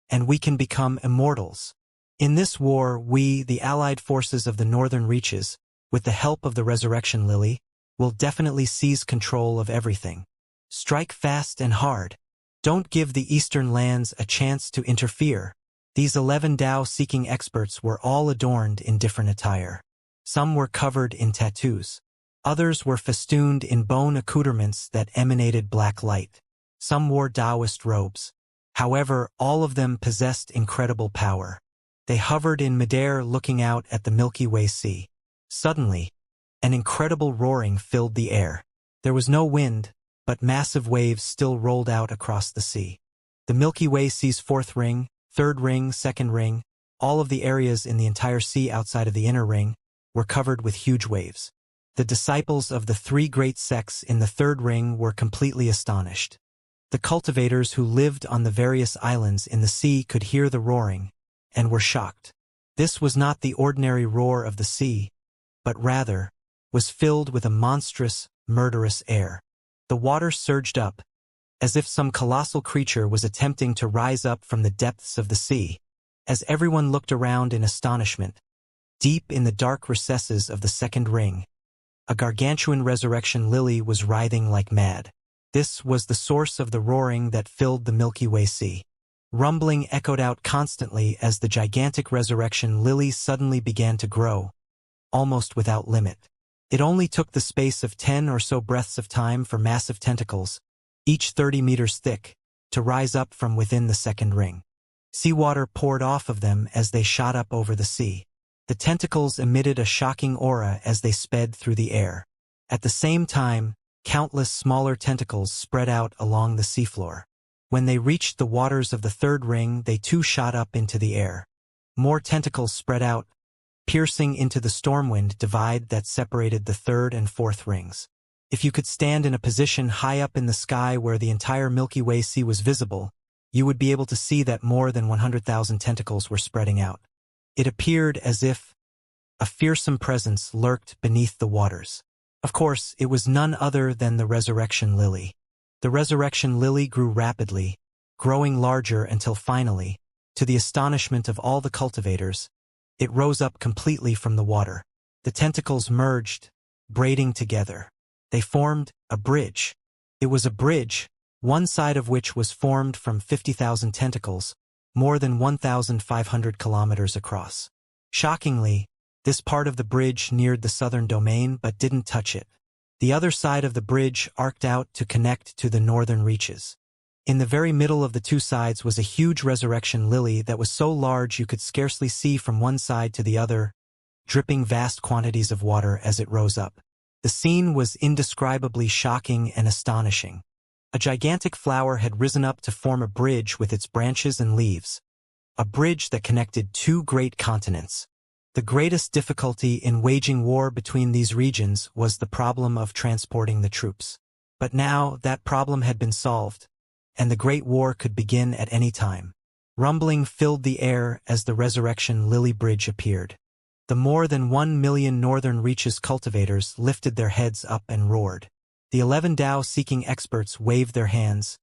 and we can become immortals. In this war, we, the allied forces of the northern reaches, with the help of the Resurrection Lily, will definitely seize control of everything. Strike fast and hard. Don't give the eastern lands a chance to interfere. These 11 Tao-seeking experts were all adorned in different attire. Some were covered in tattoos. Others were festooned in bone accoutrements that emanated black light. Some wore Taoist robes. However, all of them possessed incredible power. They hovered in midair looking out at the Milky Way Sea. Suddenly, an incredible roaring filled the air. There was no wind, but massive waves still rolled out across the sea. The Milky Way Sea's fourth ring, third ring, second ring, all of the areas in the entire sea outside of the inner ring, were covered with huge waves. The disciples of the three great sects in the third ring were completely astonished. The cultivators who lived on the various islands in the sea could hear the roaring, and were shocked. This was not the ordinary roar of the sea, but rather, was filled with a monstrous, murderous air. The water surged up, as if some colossal creature was attempting to rise up from the depths of the sea. As everyone looked around in astonishment, deep in the dark recesses of the second ring, a gargantuan resurrection lily was writhing like mad. This was the source of the roaring that filled the Milky Way Sea. Rumbling echoed out constantly as the gigantic resurrection lily suddenly began to grow, almost without limit. It only took the space of 10 or so breaths of time for massive tentacles, each 30 meters thick, to rise up from within the second ring. Seawater poured off of them as they shot up over the sea. The tentacles emitted a shocking aura as they sped through the air. At the same time, countless smaller tentacles spread out along the seafloor. When they reached the waters of the third ring, they too shot up into the air. More tentacles spread out, piercing into the stormwind divide that separated the third and fourth rings. If you could stand in a position high up in the sky where the entire Milky Way Sea was visible, you would be able to see that more than 100,000 tentacles were spreading out. It appeared as if a fearsome presence lurked beneath the waters. Of course, it was none other than the Resurrection Lily. The Resurrection Lily grew rapidly, growing larger until finally, to the astonishment of all the cultivators, it rose up completely from the water. The tentacles merged, braiding together. They formed a bridge. It was a bridge, one side of which was formed from 50,000 tentacles, more than 1,500 kilometers across. Shockingly, this part of the bridge neared the southern domain but didn't touch it. The other side of the bridge arced out to connect to the northern reaches. In the very middle of the two sides was a huge resurrection lily that was so large you could scarcely see from one side to the other, dripping vast quantities of water as it rose up. The scene was indescribably shocking and astonishing. A gigantic flower had risen up to form a bridge with its branches and leaves, a bridge that connected two great continents. The greatest difficulty in waging war between these regions was the problem of transporting the troops. But now that problem had been solved, and the Great War could begin at any time. Rumbling filled the air as the Resurrection Lily Bridge appeared. The more than 1 million northern reaches cultivators lifted their heads up and roared. The 11 Tao-seeking experts waved their hands,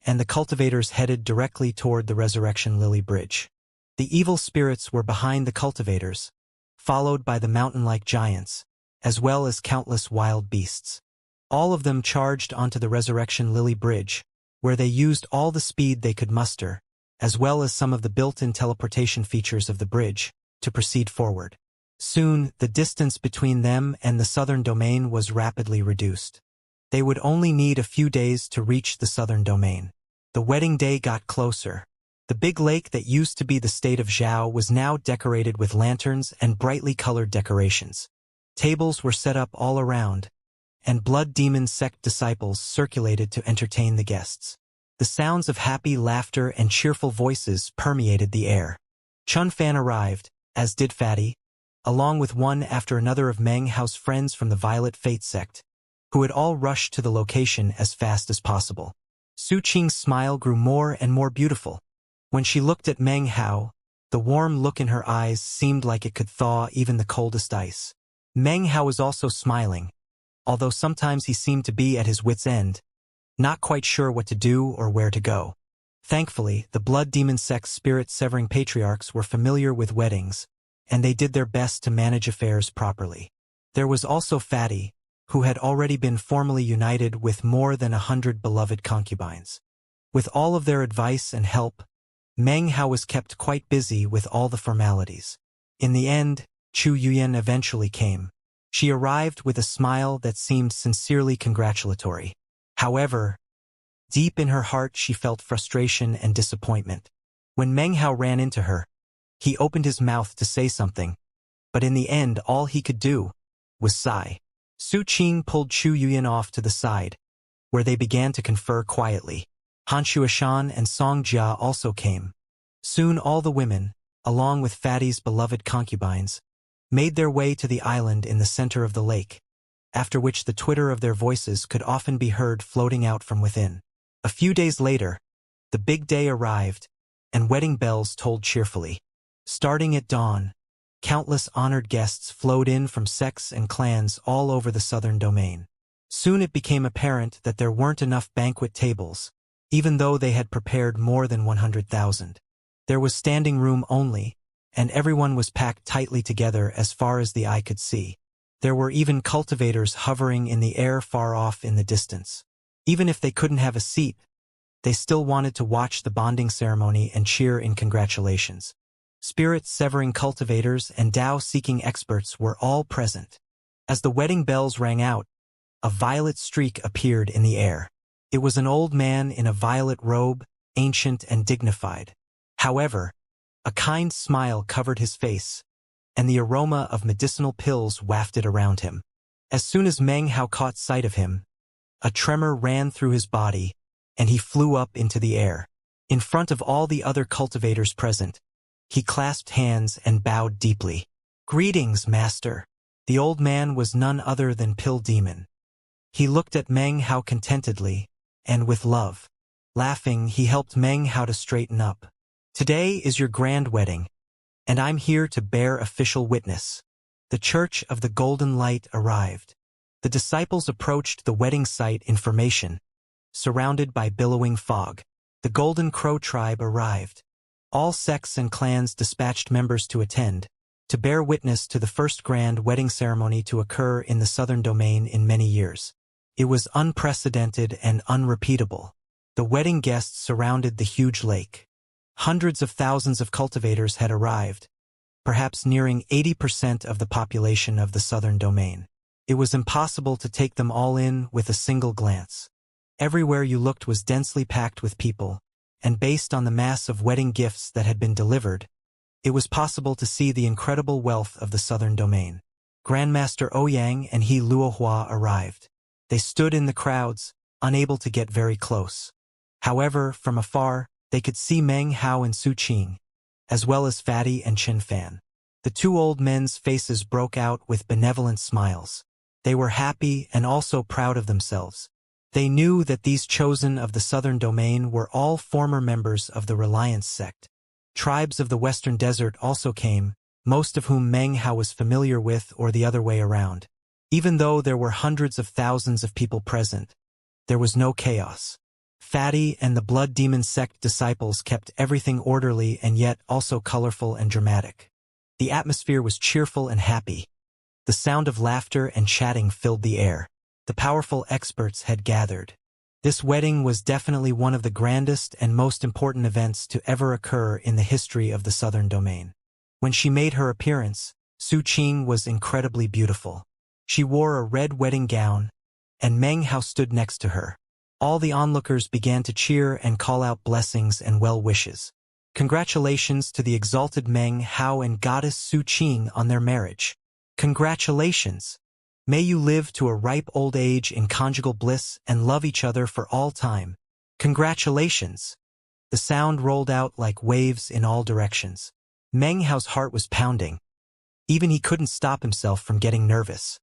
and the cultivators headed directly toward the Resurrection Lily Bridge. The evil spirits were behind the cultivators, followed by the mountain-like giants, as well as countless wild beasts. All of them charged onto the Resurrection Lily Bridge, where they used all the speed they could muster, as well as some of the built-in teleportation features of the bridge, to proceed forward. Soon, the distance between them and the southern domain was rapidly reduced. They would only need a few days to reach the southern domain. The wedding day got closer. The big lake that used to be the state of Zhao was now decorated with lanterns and brightly colored decorations. Tables were set up all around, and blood demon sect disciples circulated to entertain the guests. The sounds of happy laughter and cheerful voices permeated the air. Chun Fan arrived, as did Fatty, along with one after another of Meng Hao's friends from the Violet Fate sect, who had all rushed to the location as fast as possible. Su Qing's smile grew more and more beautiful. When she looked at Meng Hao, the warm look in her eyes seemed like it could thaw even the coldest ice. Meng Hao was also smiling, although sometimes he seemed to be at his wit's end, not quite sure what to do or where to go. Thankfully, the Blood Demon sect's spirit-severing patriarchs were familiar with weddings, and they did their best to manage affairs properly. There was also Fatty, who had already been formally united with more than 100 beloved concubines. With all of their advice and help, Meng Hao was kept quite busy with all the formalities. In the end, Chu Yuyan eventually came. She arrived with a smile that seemed sincerely congratulatory. However, deep in her heart she felt frustration and disappointment. When Meng Hao ran into her, he opened his mouth to say something, but in the end all he could do was sigh. Su Qing pulled Chu Yuyan off to the side, where they began to confer quietly. Han Shuashan and Song Jia also came. Soon all the women, along with Fatty's beloved concubines, made their way to the island in the center of the lake, after which the twitter of their voices could often be heard floating out from within. A few days later, the big day arrived, and wedding bells tolled cheerfully. Starting at dawn, countless honored guests flowed in from sects and clans all over the southern domain. Soon it became apparent that there weren't enough banquet tables, even though they had prepared more than 100,000. There was standing room only, and everyone was packed tightly together as far as the eye could see. There were even cultivators hovering in the air far off in the distance. Even if they couldn't have a seat, they still wanted to watch the bonding ceremony and cheer in congratulations. Spirit-severing cultivators and Tao-seeking experts were all present. As the wedding bells rang out, a violet streak appeared in the air. It was an old man in a violet robe, ancient and dignified. However, a kind smile covered his face, and the aroma of medicinal pills wafted around him. As soon as Meng Hao caught sight of him, a tremor ran through his body, and he flew up into the air. In front of all the other cultivators present, he clasped hands and bowed deeply. "Greetings, master." The old man was none other than Pill Demon. He looked at Meng Hao contentedly, and with love. Laughing, he helped Meng Hao to straighten up. "Today is your grand wedding, and I'm here to bear official witness." The Church of the Golden Light arrived. The disciples approached the wedding site in formation, surrounded by billowing fog. The Golden Crow tribe arrived. All sects and clans dispatched members to attend, to bear witness to the first grand wedding ceremony to occur in the southern domain in many years. It was unprecedented and unrepeatable. The wedding guests surrounded the huge lake. Hundreds of thousands of cultivators had arrived, perhaps nearing 80% of the population of the southern domain. It was impossible to take them all in with a single glance. Everywhere you looked was densely packed with people, and based on the mass of wedding gifts that had been delivered, it was possible to see the incredible wealth of the southern domain. Grandmaster Ouyang and He Luohua arrived. They stood in the crowds, unable to get very close. However, from afar, they could see Meng Hao and Su Qing, as well as Fatty and Qin Fan. The two old men's faces broke out with benevolent smiles. They were happy and also proud of themselves. They knew that these chosen of the southern domain were all former members of the Reliance sect. Tribes of the western desert also came, most of whom Meng Hao was familiar with or the other way around. Even though there were hundreds of thousands of people present, there was no chaos. Fatty and the Blood Demon sect disciples kept everything orderly and yet also colorful and dramatic. The atmosphere was cheerful and happy. The sound of laughter and chatting filled the air. The powerful experts had gathered. This wedding was definitely one of the grandest and most important events to ever occur in the history of the southern domain. When she made her appearance, Su Qing was incredibly beautiful. She wore a red wedding gown, and Meng Hao stood next to her. All the onlookers began to cheer and call out blessings and well wishes. Congratulations to the exalted Meng Hao and goddess Su Qing on their marriage. Congratulations! May you live to a ripe old age in conjugal bliss and love each other for all time. Congratulations! The sound rolled out like waves in all directions. Meng Hao's heart was pounding. Even he couldn't stop himself from getting nervous.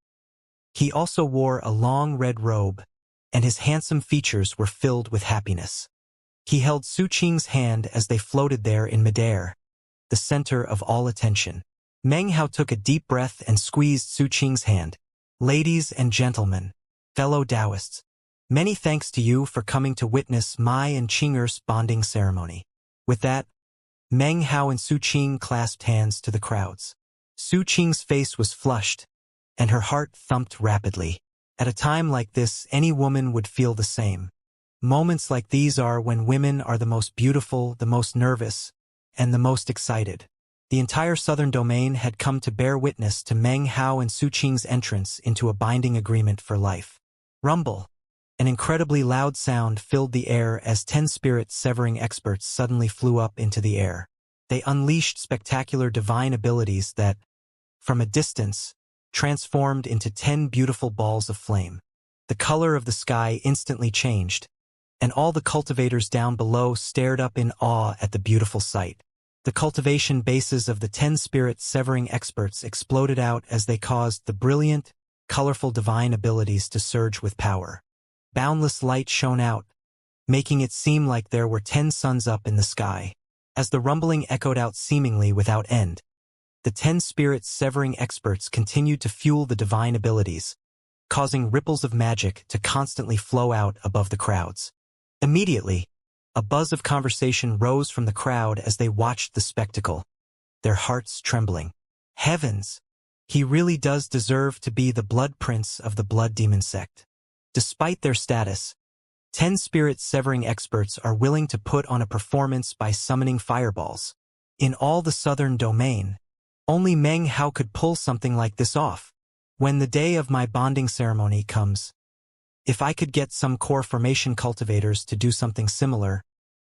He also wore a long red robe, and his handsome features were filled with happiness. He held Su Qing's hand as they floated there in midair, the center of all attention. Meng Hao took a deep breath and squeezed Su Qing's hand. Ladies and gentlemen, fellow Taoists, many thanks to you for coming to witness my and Qing'er's bonding ceremony. With that, Meng Hao and Su Qing clasped hands to the crowds. Su Qing's face was flushed, and her heart thumped rapidly. At a time like this, any woman would feel the same. Moments like these are when women are the most beautiful, the most nervous, and the most excited. The entire southern domain had come to bear witness to Meng Hao and Su Qing's entrance into a binding agreement for life. Rumble. An incredibly loud sound filled the air as 10 spirit-severing experts suddenly flew up into the air. They unleashed spectacular divine abilities that, from a distance, transformed into 10 beautiful balls of flame. The color of the sky instantly changed, and all the cultivators down below stared up in awe at the beautiful sight. The cultivation bases of the 10 spirit-severing experts exploded out as they caused the brilliant, colorful divine abilities to surge with power. Boundless light shone out, making it seem like there were 10 suns up in the sky. As the rumbling echoed out seemingly without end, the 10 spirit-severing experts continued to fuel the divine abilities, causing ripples of magic to constantly flow out above the crowds. Immediately, a buzz of conversation rose from the crowd as they watched the spectacle, their hearts trembling. Heavens! He really does deserve to be the blood prince of the blood demon sect. Despite their status, 10 spirit-severing experts are willing to put on a performance by summoning fireballs. In all the southern domain, only Meng Hao could pull something like this off. When the day of my bonding ceremony comes, if I could get some core formation cultivators to do something similar,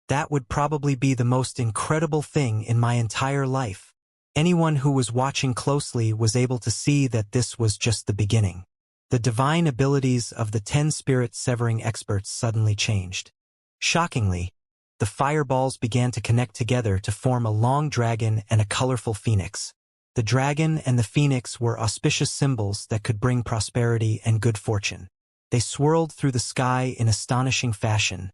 that would probably be the most incredible thing in my entire life. Anyone who was watching closely was able to see that this was just the beginning. The divine abilities of the 10 spirit-severing experts suddenly changed. Shockingly, the fireballs began to connect together to form a long dragon and a colorful phoenix. The dragon and the phoenix were auspicious symbols that could bring prosperity and good fortune. They swirled through the sky in astonishing fashion,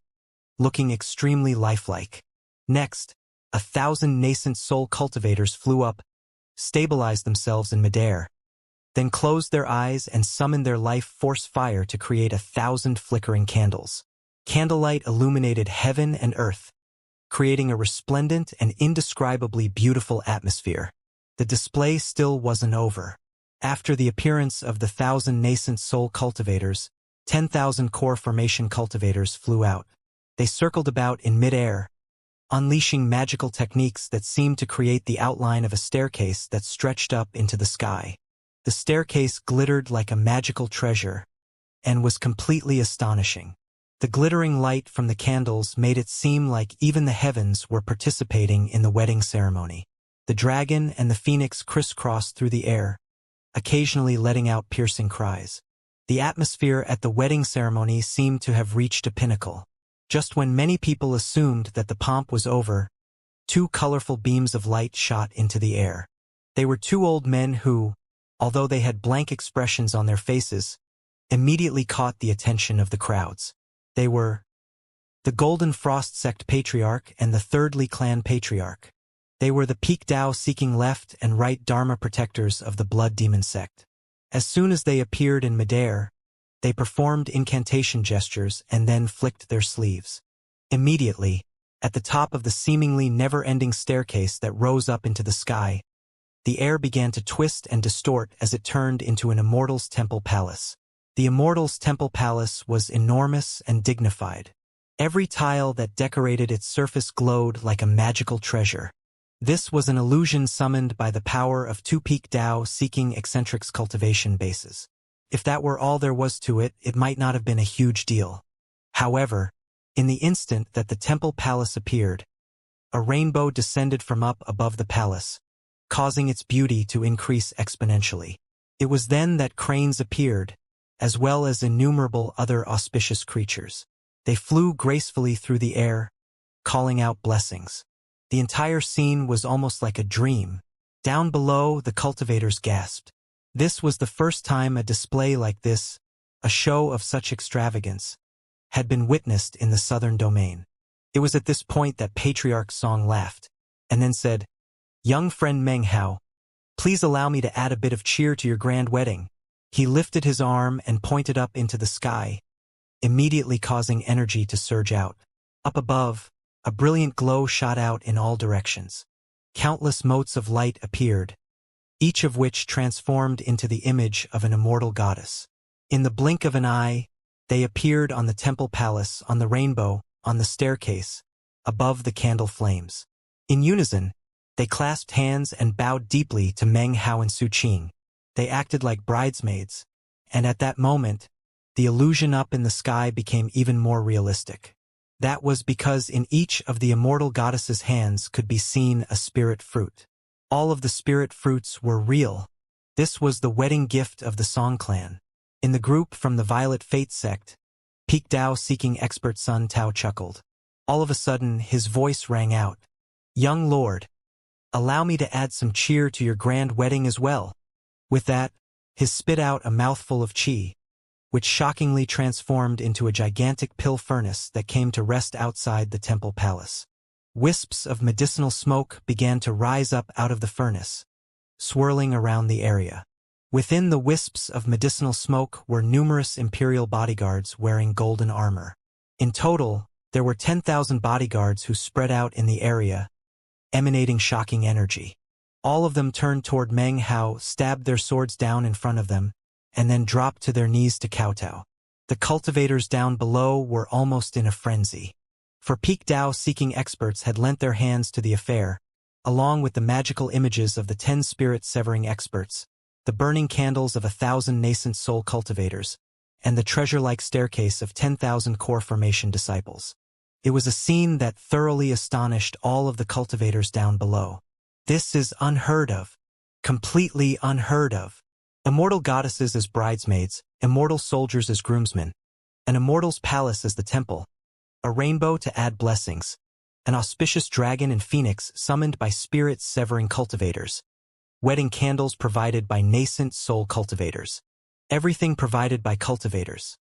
looking extremely lifelike. Next, 1,000 nascent soul cultivators flew up, stabilized themselves in midair, then closed their eyes and summoned their life force fire to create 1,000 flickering candles. Candlelight illuminated heaven and earth, creating a resplendent and indescribably beautiful atmosphere. The display still wasn't over. After the appearance of the 1,000 nascent soul cultivators, 10,000 core formation cultivators flew out. They circled about in midair, unleashing magical techniques that seemed to create the outline of a staircase that stretched up into the sky. The staircase glittered like a magical treasure and was completely astonishing. The glittering light from the candles made it seem like even the heavens were participating in the wedding ceremony. The dragon and the phoenix crisscrossed through the air, occasionally letting out piercing cries. The atmosphere at the wedding ceremony seemed to have reached a pinnacle. Just when many people assumed that the pomp was over, 2 colorful beams of light shot into the air. They were 2 old men who, although they had blank expressions on their faces, immediately caught the attention of the crowds. They were the Golden Frost Sect Patriarch and the Thirdly Clan Patriarch. They were the peak Tao seeking left and right Dharma protectors of the Blood Demon Sect. As soon as they appeared in midair, they performed incantation gestures and then flicked their sleeves. Immediately, at the top of the seemingly never-ending staircase that rose up into the sky, the air began to twist and distort as it turned into an Immortal's temple palace. The Immortal's temple palace was enormous and dignified. Every tile that decorated its surface glowed like a magical treasure. This was an illusion summoned by the power of 2 peak Tao seeking eccentrics cultivation bases. If that were all there was to it, it might not have been a huge deal. However, in the instant that the temple palace appeared, a rainbow descended from up above the palace, causing its beauty to increase exponentially. It was then that cranes appeared, as well as innumerable other auspicious creatures. They flew gracefully through the air, calling out blessings. The entire scene was almost like a dream, Down below, the cultivators gasped. This was the first time a display like this, a show of such extravagance, had been witnessed in the southern domain. It was at this point that Patriarch Song laughed, and then said, "Young friend Meng Hao, please allow me to add a bit of cheer to your grand wedding." He lifted his arm and pointed up into the sky, immediately causing energy to surge out. Up above, a brilliant glow shot out in all directions. Countless motes of light appeared, each of which transformed into the image of an immortal goddess. In the blink of an eye, they appeared on the temple palace, on the rainbow, on the staircase, above the candle flames. In unison, they clasped hands and bowed deeply to Meng Hao and Su Qing. They acted like bridesmaids, and at that moment, the illusion up in the sky became even more realistic. That was because in each of the immortal goddess's hands could be seen a spirit fruit. All of the spirit fruits were real. This was the wedding gift of the Song clan. In the group from the Violet Fate sect, Peak Dao-seeking expert Sun Tao chuckled. All of a sudden, his voice rang out. "Young lord, allow me to add some cheer to your grand wedding as well." With that, he spit out a mouthful of qi, which shockingly transformed into a gigantic pill furnace that came to rest outside the temple palace. Wisps of medicinal smoke began to rise up out of the furnace, swirling around the area. Within the wisps of medicinal smoke were numerous imperial bodyguards wearing golden armor. In total, there were 10,000 bodyguards who spread out in the area, emanating shocking energy. All of them turned toward Meng Hao, stabbed their swords down in front of them, and then dropped to their knees to kowtow. The cultivators down below were almost in a frenzy. For Peak Dao-seeking experts had lent their hands to the affair, along with the magical images of the 10 spirit-severing experts, the burning candles of 1,000 nascent soul cultivators, and the treasure-like staircase of 10,000 core formation disciples. It was a scene that thoroughly astonished all of the cultivators down below. This is unheard of. Completely unheard of. Immortal goddesses as bridesmaids, immortal soldiers as groomsmen, an immortal's palace as the temple, a rainbow to add blessings, an auspicious dragon and phoenix summoned by spirit-severing cultivators, wedding candles provided by nascent soul cultivators, everything provided by cultivators.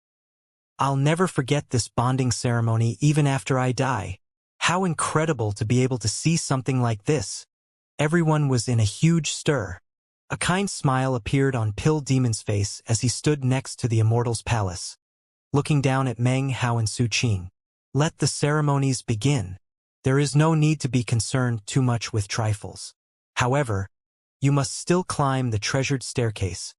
I'll never forget this bonding ceremony even after I die. How incredible to be able to see something like this. Everyone was in a huge stir. A kind smile appeared on Pill Demon's face as he stood next to the Immortal's palace, looking down at Meng Hao and Su Qing. Let the ceremonies begin. There is no need to be concerned too much with trifles. However, you must still climb the treasured staircase,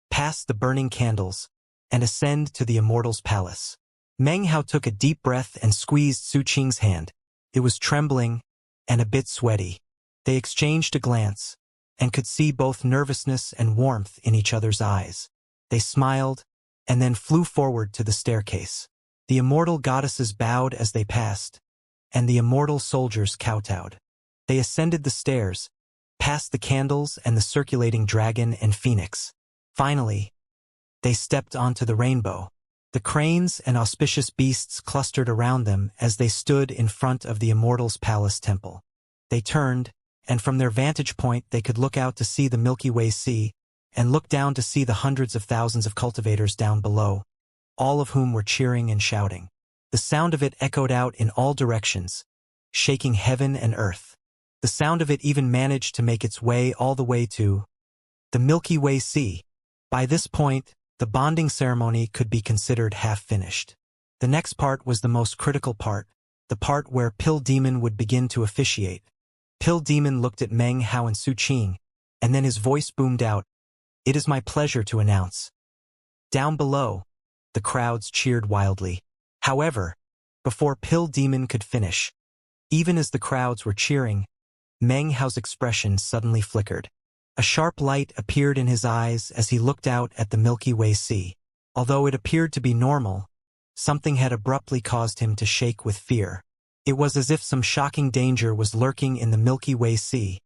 pass the burning candles, and ascend to the Immortal's palace. Meng Hao took a deep breath and squeezed Su Qing's hand. It was trembling and a bit sweaty. They exchanged a glance, and could see both nervousness and warmth in each other's eyes. They smiled, and then flew forward to the staircase. The immortal goddesses bowed as they passed, and the immortal soldiers kowtowed. They ascended the stairs, past the candles and the circulating dragon and phoenix. Finally, they stepped onto the rainbow. The cranes and auspicious beasts clustered around them as they stood in front of the Immortal's palace temple. They turned, and from their vantage point they could look out to see the Milky Way Sea, and look down to see the hundreds of thousands of cultivators down below, all of whom were cheering and shouting. The sound of it echoed out in all directions, shaking heaven and earth. The sound of it even managed to make its way all the way to the Milky Way Sea. By this point, the bonding ceremony could be considered half-finished. The next part was the most critical part, the part where Pill Demon would begin to officiate. Pill Demon looked at Meng Hao and Su Qing, and then his voice boomed out, "It is my pleasure to announce." Down below, the crowds cheered wildly. However, before Pill Demon could finish, even as the crowds were cheering, Meng Hao's expression suddenly flickered. A sharp light appeared in his eyes as he looked out at the Milky Way Sea. Although it appeared to be normal, something had abruptly caused him to shake with fear. It was as if some shocking danger was lurking in the Milky Way Sea,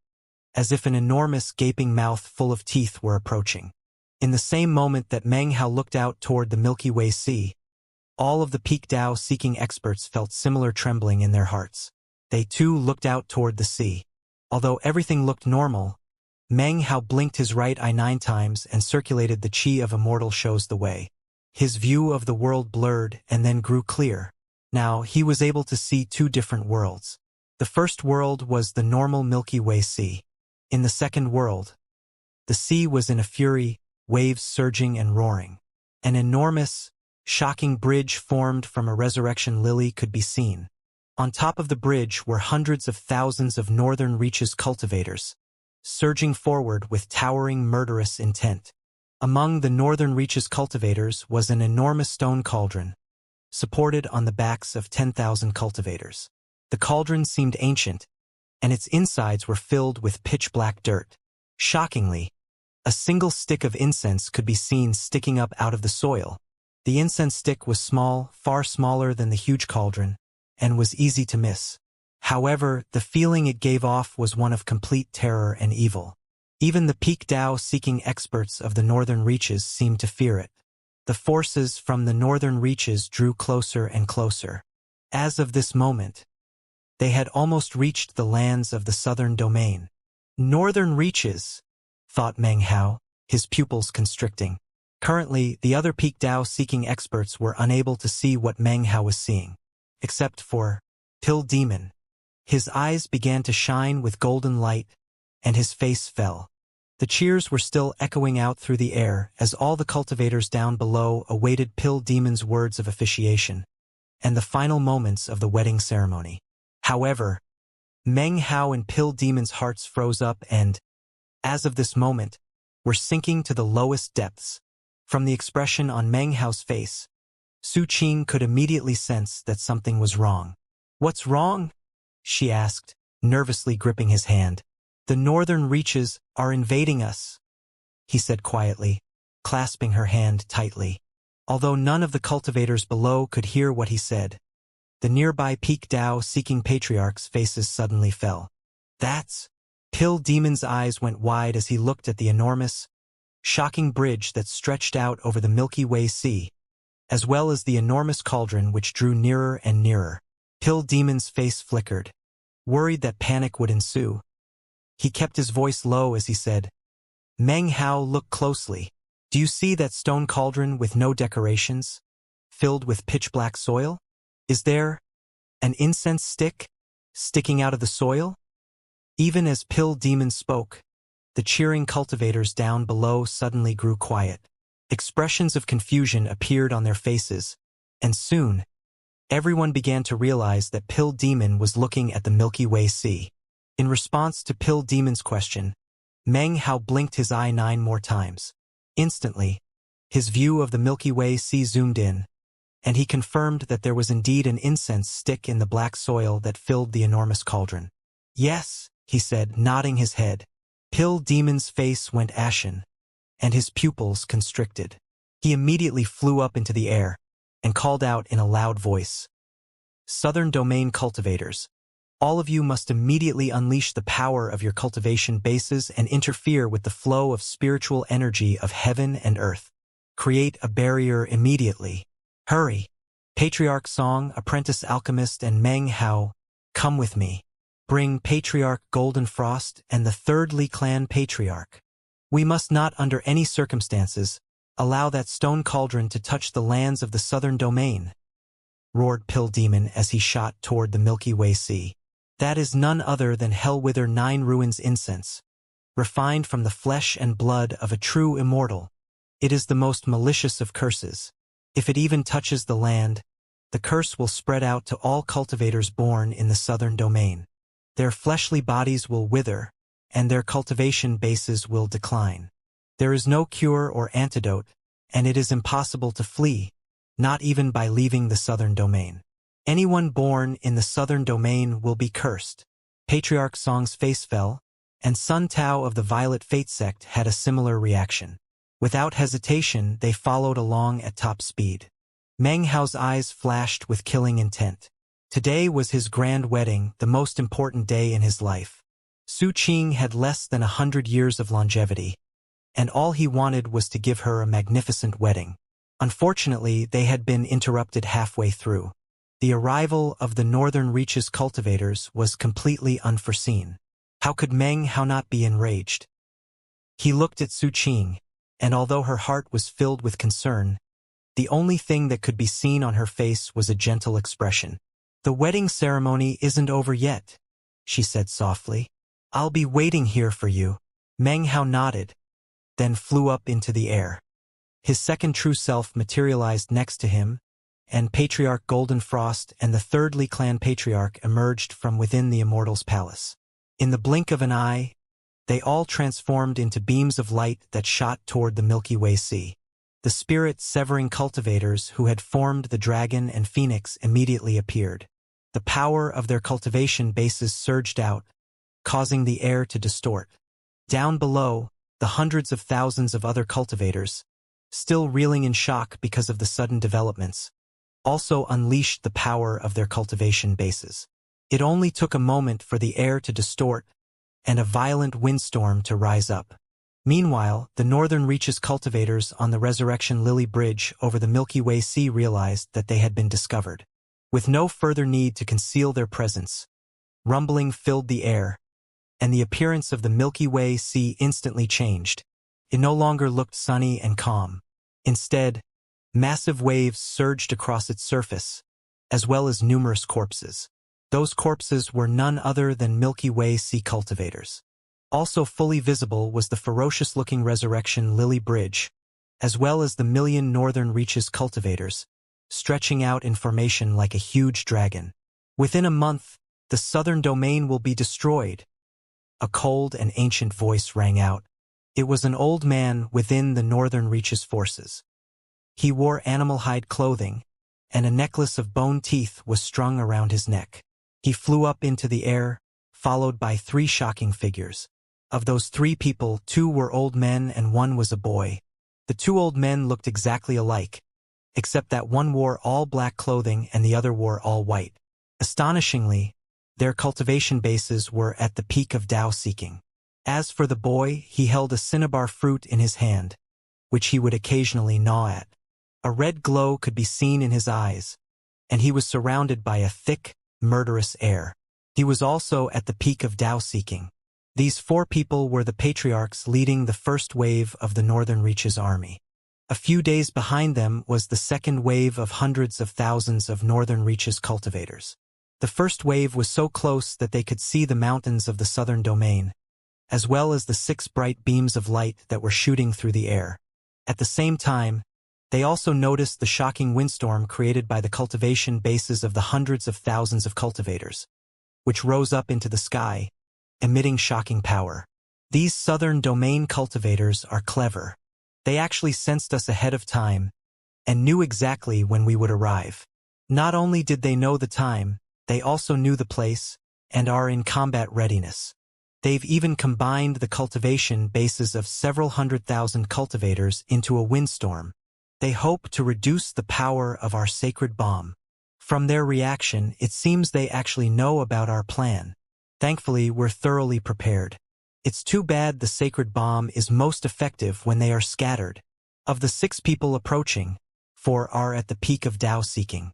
as if an enormous gaping mouth full of teeth were approaching. In the same moment that Meng Hao looked out toward the Milky Way Sea, all of the Peak Dao-seeking experts felt similar trembling in their hearts. They too looked out toward the sea. Although everything looked normal, Meng Hao blinked his right eye 9 times and circulated the chi of Immortal shows the way. His view of the world blurred and then grew clear. Now he was able to see 2 different worlds. The first world was the normal Milky Way Sea. In the second world, the sea was in a fury, waves surging and roaring. An enormous, shocking bridge formed from a resurrection lily could be seen. On top of the bridge were hundreds of thousands of Northern Reaches cultivators, surging forward with towering murderous intent. Among the Northern Reaches cultivators was an enormous stone cauldron, supported on the backs of 10,000 cultivators. The cauldron seemed ancient, and its insides were filled with pitch-black dirt. Shockingly, a single stick of incense could be seen sticking up out of the soil. The incense stick was small, far smaller than the huge cauldron, and was easy to miss. However, the feeling it gave off was one of complete terror and evil. Even the peak Tao-seeking experts of the Northern Reaches seemed to fear it. The forces from the Northern Reaches drew closer and closer. As of this moment, they had almost reached the lands of the Southern Domain. Northern Reaches, thought Meng Hao, his pupils constricting. Currently, the other peak Tao-seeking experts were unable to see what Meng Hao was seeing. Except for Pill Demon. His eyes began to shine with golden light, and his face fell. The cheers were still echoing out through the air as all the cultivators down below awaited Pill Demon's words of officiation and the final moments of the wedding ceremony. However, Meng Hao and Pill Demon's hearts froze up and, as of this moment, were sinking to the lowest depths. From the expression on Meng Hao's face, Su Qing could immediately sense that something was wrong. "What's wrong?" she asked, nervously gripping his hand. "The Northern Reaches are invading us," he said quietly, clasping her hand tightly. Although none of the cultivators below could hear what he said, the nearby peak Tao-seeking patriarchs' faces suddenly fell. "That's—" Pill Demon's eyes went wide as he looked at the enormous, shocking bridge that stretched out over the Milky Way Sea, as well as the enormous cauldron which drew nearer and nearer. Pill Demon's face flickered, worried that panic would ensue. He kept his voice low as he said, "Meng Hao, look closely. Do you see that stone cauldron with no decorations, filled with pitch-black soil? Is there an incense stick sticking out of the soil?" Even as Pill Demon spoke, the cheering cultivators down below suddenly grew quiet. Expressions of confusion appeared on their faces, and soon, everyone began to realize that Pill Demon was looking at the Milky Way Sea. In response to Pill Demon's question, Meng Hao blinked his eye 9 more times. Instantly, his view of the Milky Way Sea zoomed in, and he confirmed that there was indeed an incense stick in the black soil that filled the enormous cauldron. "Yes," he said, nodding his head. Pill Demon's face went ashen, and his pupils constricted. He immediately flew up into the air and called out in a loud voice, "Southern Domain cultivators, all of you must immediately unleash the power of your cultivation bases and interfere with the flow of spiritual energy of heaven and earth. Create a barrier immediately. Hurry! Patriarch Song, Apprentice Alchemist, and Meng Hao, come with me. Bring Patriarch Golden Frost and the Third Li Clan Patriarch. We must not under any circumstances allow that stone cauldron to touch the lands of the Southern Domain," roared Pill Demon as he shot toward the Milky Way Sea. "That is none other than Hellwither 9 Ruins incense, refined from the flesh and blood of a true immortal. It is the most malicious of curses. If it even touches the land, the curse will spread out to all cultivators born in the Southern Domain. Their fleshly bodies will wither, and their cultivation bases will decline. There is no cure or antidote, and it is impossible to flee, not even by leaving the Southern Domain. Anyone born in the Southern Domain will be cursed." Patriarch Song's face fell, and Sun Tao of the Violet Fate sect had a similar reaction. Without hesitation, they followed along at top speed. Meng Hao's eyes flashed with killing intent. Today was his grand wedding, the most important day in his life. Su Qing had less than 100 years of longevity, and all he wanted was to give her a magnificent wedding. Unfortunately, they had been interrupted halfway through. The arrival of the Northern Reaches cultivators was completely unforeseen. How could Meng Hao not be enraged? He looked at Su Qing, and although her heart was filled with concern, the only thing that could be seen on her face was a gentle expression. "The wedding ceremony isn't over yet," she said softly. "I'll be waiting here for you." Meng Hao nodded, then flew up into the air. His second true self materialized next to him, and Patriarch Golden Frost and the third Li clan patriarch emerged from within the Immortal's palace. In the blink of an eye, they all transformed into beams of light that shot toward the Milky Way Sea. The spirit-severing cultivators who had formed the dragon and phoenix immediately appeared. The power of their cultivation bases surged out, causing the air to distort. Down below, the hundreds of thousands of other cultivators, still reeling in shock because of the sudden developments, also unleashed the power of their cultivation bases. It only took a moment for the air to distort and a violent windstorm to rise up. Meanwhile, the Northern Reaches cultivators on the Resurrection Lily Bridge over the Milky Way Sea realized that they had been discovered. With no further need to conceal their presence, rumbling filled the air, and the appearance of the Milky Way Sea instantly changed. It no longer looked sunny and calm. Instead, massive waves surged across its surface, as well as numerous corpses. Those corpses were none other than Milky Way Sea cultivators. Also fully visible was the ferocious-looking Resurrection Lily Bridge, as well as the million Northern Reaches cultivators, stretching out in formation like a huge dragon. "Within a month, the southern domain will be destroyed," a cold and ancient voice rang out. It was an old man within the Northern Reaches forces. He wore animal hide clothing, and a necklace of bone teeth was strung around his neck. He flew up into the air, followed by 3 shocking figures. Of those 3 people, 2 were old men and 1 was a boy. The 2 old men looked exactly alike, except that one wore all black clothing and the other wore all white. Astonishingly, their cultivation bases were at the peak of Tao seeking. As for the boy, he held a cinnabar fruit in his hand, which he would occasionally gnaw at. A red glow could be seen in his eyes, and he was surrounded by a thick, murderous air. He was also at the peak of Tao seeking. These 4 people were the patriarchs leading the first wave of the Northern Reaches army. A few days behind them was the second wave of hundreds of thousands of Northern Reaches cultivators. The first wave was so close that they could see the mountains of the southern domain, as well as the 6 bright beams of light that were shooting through the air. At the same time, they also noticed the shocking windstorm created by the cultivation bases of the hundreds of thousands of cultivators, which rose up into the sky, emitting shocking power. These southern domain cultivators are clever. They actually sensed us ahead of time and knew exactly when we would arrive. Not only did they know the time, they also knew the place and are in combat readiness. They've even combined the cultivation bases of several 100,000 cultivators into a windstorm. They hope to reduce the power of our sacred bomb. From their reaction, it seems they actually know about our plan. Thankfully, we're thoroughly prepared. It's too bad the sacred bomb is most effective when they are scattered. Of the 6 people approaching, 4 are at the peak of Tao seeking.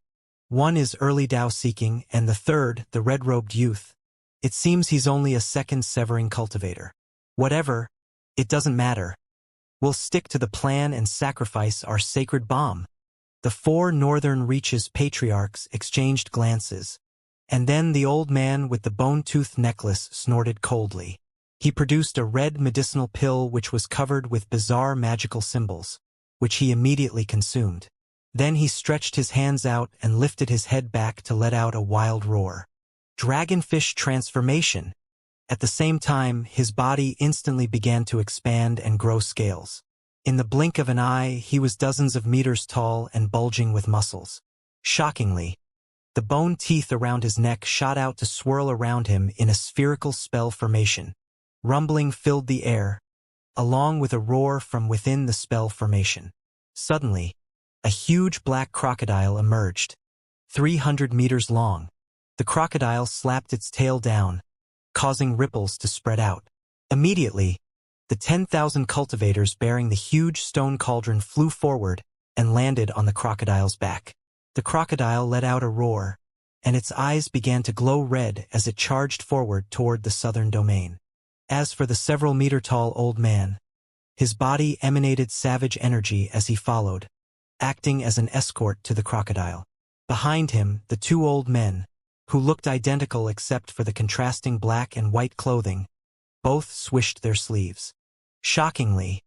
1 is early Tao seeking, and the third, the red-robed youth. It seems he's only a second severing cultivator. Whatever, it doesn't matter. We'll stick to the plan and sacrifice our sacred bomb. The 4 Northern Reaches patriarchs exchanged glances, and then the old man with the bone-toothed necklace snorted coldly. He produced a red medicinal pill which was covered with bizarre magical symbols, which he immediately consumed. Then he stretched his hands out and lifted his head back to let out a wild roar. Dragonfish transformation! At the same time, his body instantly began to expand and grow scales. In the blink of an eye, he was dozens of meters tall and bulging with muscles. Shockingly, the bone teeth around his neck shot out to swirl around him in a spherical spell formation. Rumbling filled the air, along with a roar from within the spell formation. Suddenly, a huge black crocodile emerged, 300 meters long. The crocodile slapped its tail down, causing ripples to spread out. Immediately, the 10,000 cultivators bearing the huge stone cauldron flew forward and landed on the crocodile's back. The crocodile let out a roar, and its eyes began to glow red as it charged forward toward the southern domain. As for the several-meter-tall old man, His body emanated savage energy as he followed, acting as an escort to the crocodile. Behind him, the two old men, who looked identical except for the contrasting black and white clothing, both swished their sleeves. Shockingly,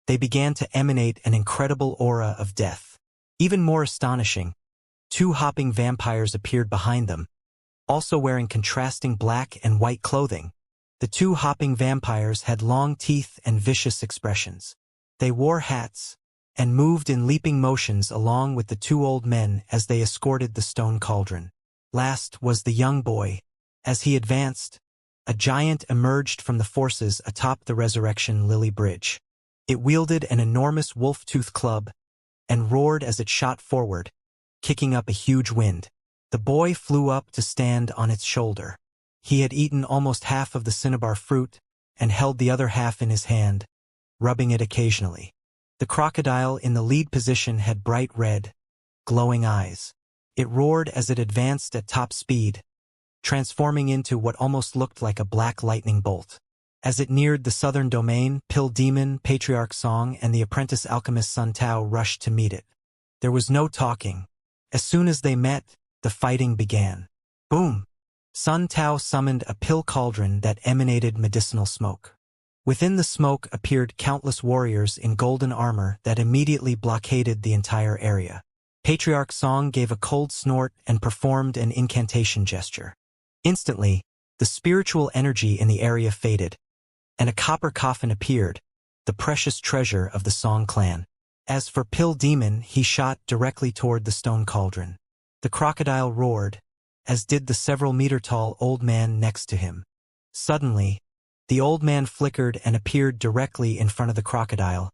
they began to emanate an incredible aura of death. Even more astonishing, two hopping vampires appeared behind them, also wearing contrasting black and white clothing. The two hopping vampires had long teeth and vicious expressions. They wore hats and moved in leaping motions along with the two old men as they escorted the stone cauldron. Last was the young boy. As he advanced, a giant emerged from the forces atop the Resurrection Lily Bridge. It wielded an enormous wolf-tooth club and roared as it shot forward, kicking up a huge wind. The boy flew up to stand on its shoulder. He had eaten almost half of the cinnabar fruit and held the other half in his hand, rubbing it occasionally. The crocodile in the lead position had bright red, glowing eyes. It roared as it advanced at top speed, transforming into what almost looked like a black lightning bolt. As it neared the southern domain, Pill Demon, Patriarch Song, and the apprentice alchemist Sun Tao rushed to meet it. There was no talking. As soon as they met, the fighting began. Boom! Sun Tao summoned a pill cauldron that emanated medicinal smoke. Within the smoke appeared countless warriors in golden armor that immediately blockaded the entire area. Patriarch Song gave a cold snort and performed an incantation gesture. Instantly, the spiritual energy in the area faded, and a copper coffin appeared, the precious treasure of the Song clan. As for Pill Demon, he shot directly toward the stone cauldron. The crocodile roared, as did the several-meter-tall old man next to him. Suddenly, the old man flickered and appeared directly in front of the crocodile,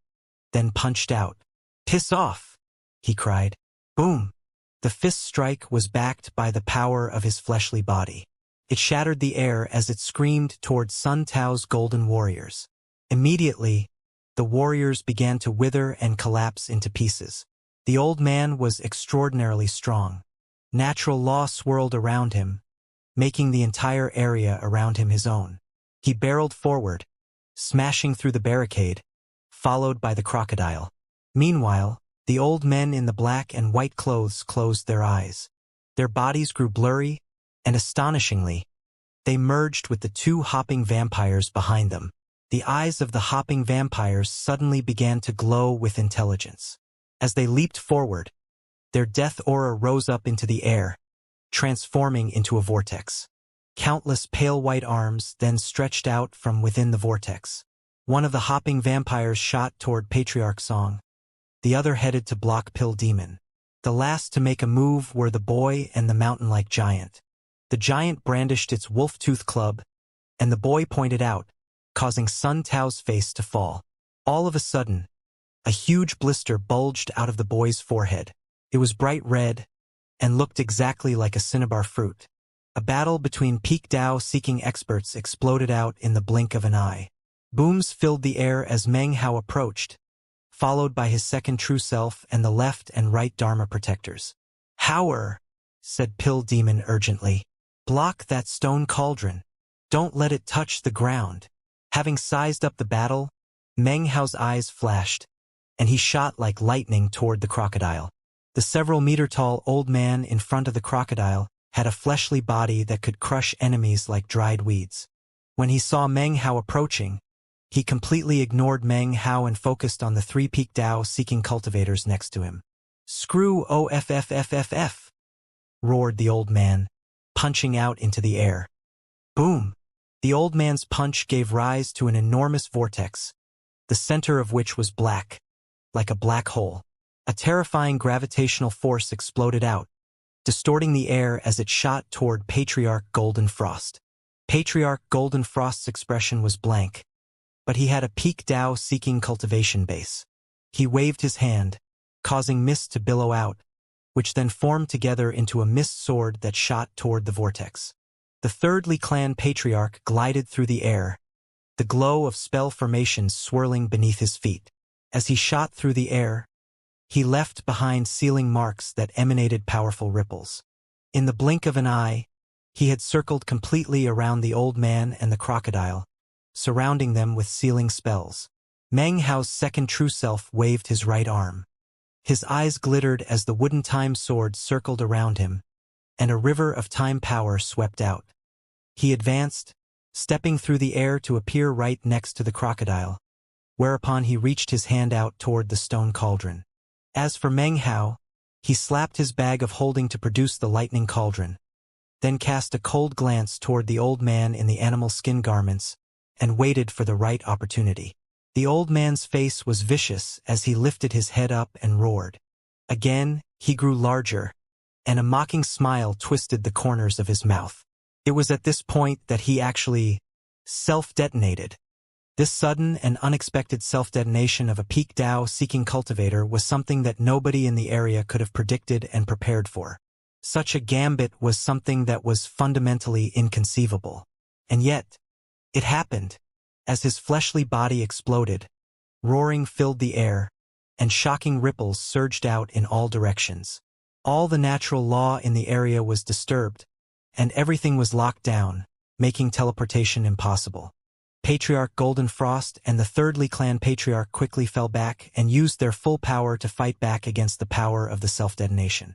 then punched out. "Piss off!" he cried. Boom! The fist strike was backed by the power of his fleshly body. It shattered the air as it screamed toward Sun Tao's golden warriors. Immediately, the warriors began to wither and collapse into pieces. The old man was extraordinarily strong. Natural law swirled around him, making the entire area around him his own. He barreled forward, smashing through the barricade, followed by the crocodile. Meanwhile, the old men in the black and white clothes closed their eyes. Their bodies grew blurry, and astonishingly, they merged with the two hopping vampires behind them. The eyes of the hopping vampires suddenly began to glow with intelligence. As they leaped forward, their death aura rose up into the air, transforming into a vortex. Countless pale white arms then stretched out from within the vortex. One of the hopping vampires shot toward Patriarch Song. The other headed to block Pill Demon. The last to make a move were the boy and the mountain-like giant. The giant brandished its wolf-tooth club, and the boy pointed out, causing Sun Tao's face to fall. All of a sudden, a huge blister bulged out of the boy's forehead. It was bright red and looked exactly like a cinnabar fruit. A battle between peak Dao-seeking experts exploded out in the blink of an eye. Booms filled the air as Meng Hao approached, followed by his second true self and the left and right Dharma protectors. "Hower," said Pill Demon urgently. "Block that stone cauldron. Don't let it touch the ground." Having sized up the battle, Meng Hao's eyes flashed, and he shot like lightning toward the crocodile. The several-meter-tall old man in front of the crocodile had a fleshly body that could crush enemies like dried weeds. When he saw Meng Hao approaching, he completely ignored Meng Hao and focused on the three peak Dao-seeking cultivators next to him. "Screw OFFFFF!" roared the old man, punching out into the air. Boom! The old man's punch gave rise to an enormous vortex, the center of which was black, like a black hole. A terrifying gravitational force exploded out, distorting the air as it shot toward Patriarch Golden Frost. Patriarch Golden Frost's expression was blank, but he had a peak Dao-seeking cultivation base. He waved his hand, causing mist to billow out, which then formed together into a mist sword that shot toward the vortex. The Thirdly Clan Patriarch glided through the air, the glow of spell formations swirling beneath his feet. As he shot through the air, he left behind sealing marks that emanated powerful ripples. In the blink of an eye, he had circled completely around the old man and the crocodile, surrounding them with sealing spells. Meng Hao's second true self waved his right arm. His eyes glittered as the wooden time sword circled around him, and a river of time power swept out. He advanced, stepping through the air to appear right next to the crocodile, whereupon he reached his hand out toward the stone cauldron. As for Meng Hao, he slapped his bag of holding to produce the lightning cauldron, then cast a cold glance toward the old man in the animal skin garments, and waited for the right opportunity. The old man's face was vicious as he lifted his head up and roared. Again, he grew larger, and a mocking smile twisted the corners of his mouth. It was at this point that he actually self-detonated. This sudden and unexpected self-detonation of a peak Dao-seeking cultivator was something that nobody in the area could have predicted and prepared for. Such a gambit was something that was fundamentally inconceivable. And yet, it happened. As his fleshly body exploded, roaring filled the air, and shocking ripples surged out in all directions. All the natural law in the area was disturbed, and everything was locked down, making teleportation impossible. Patriarch Golden Frost and the Thirdly Clan Patriarch quickly fell back and used their full power to fight back against the power of the self-detonation.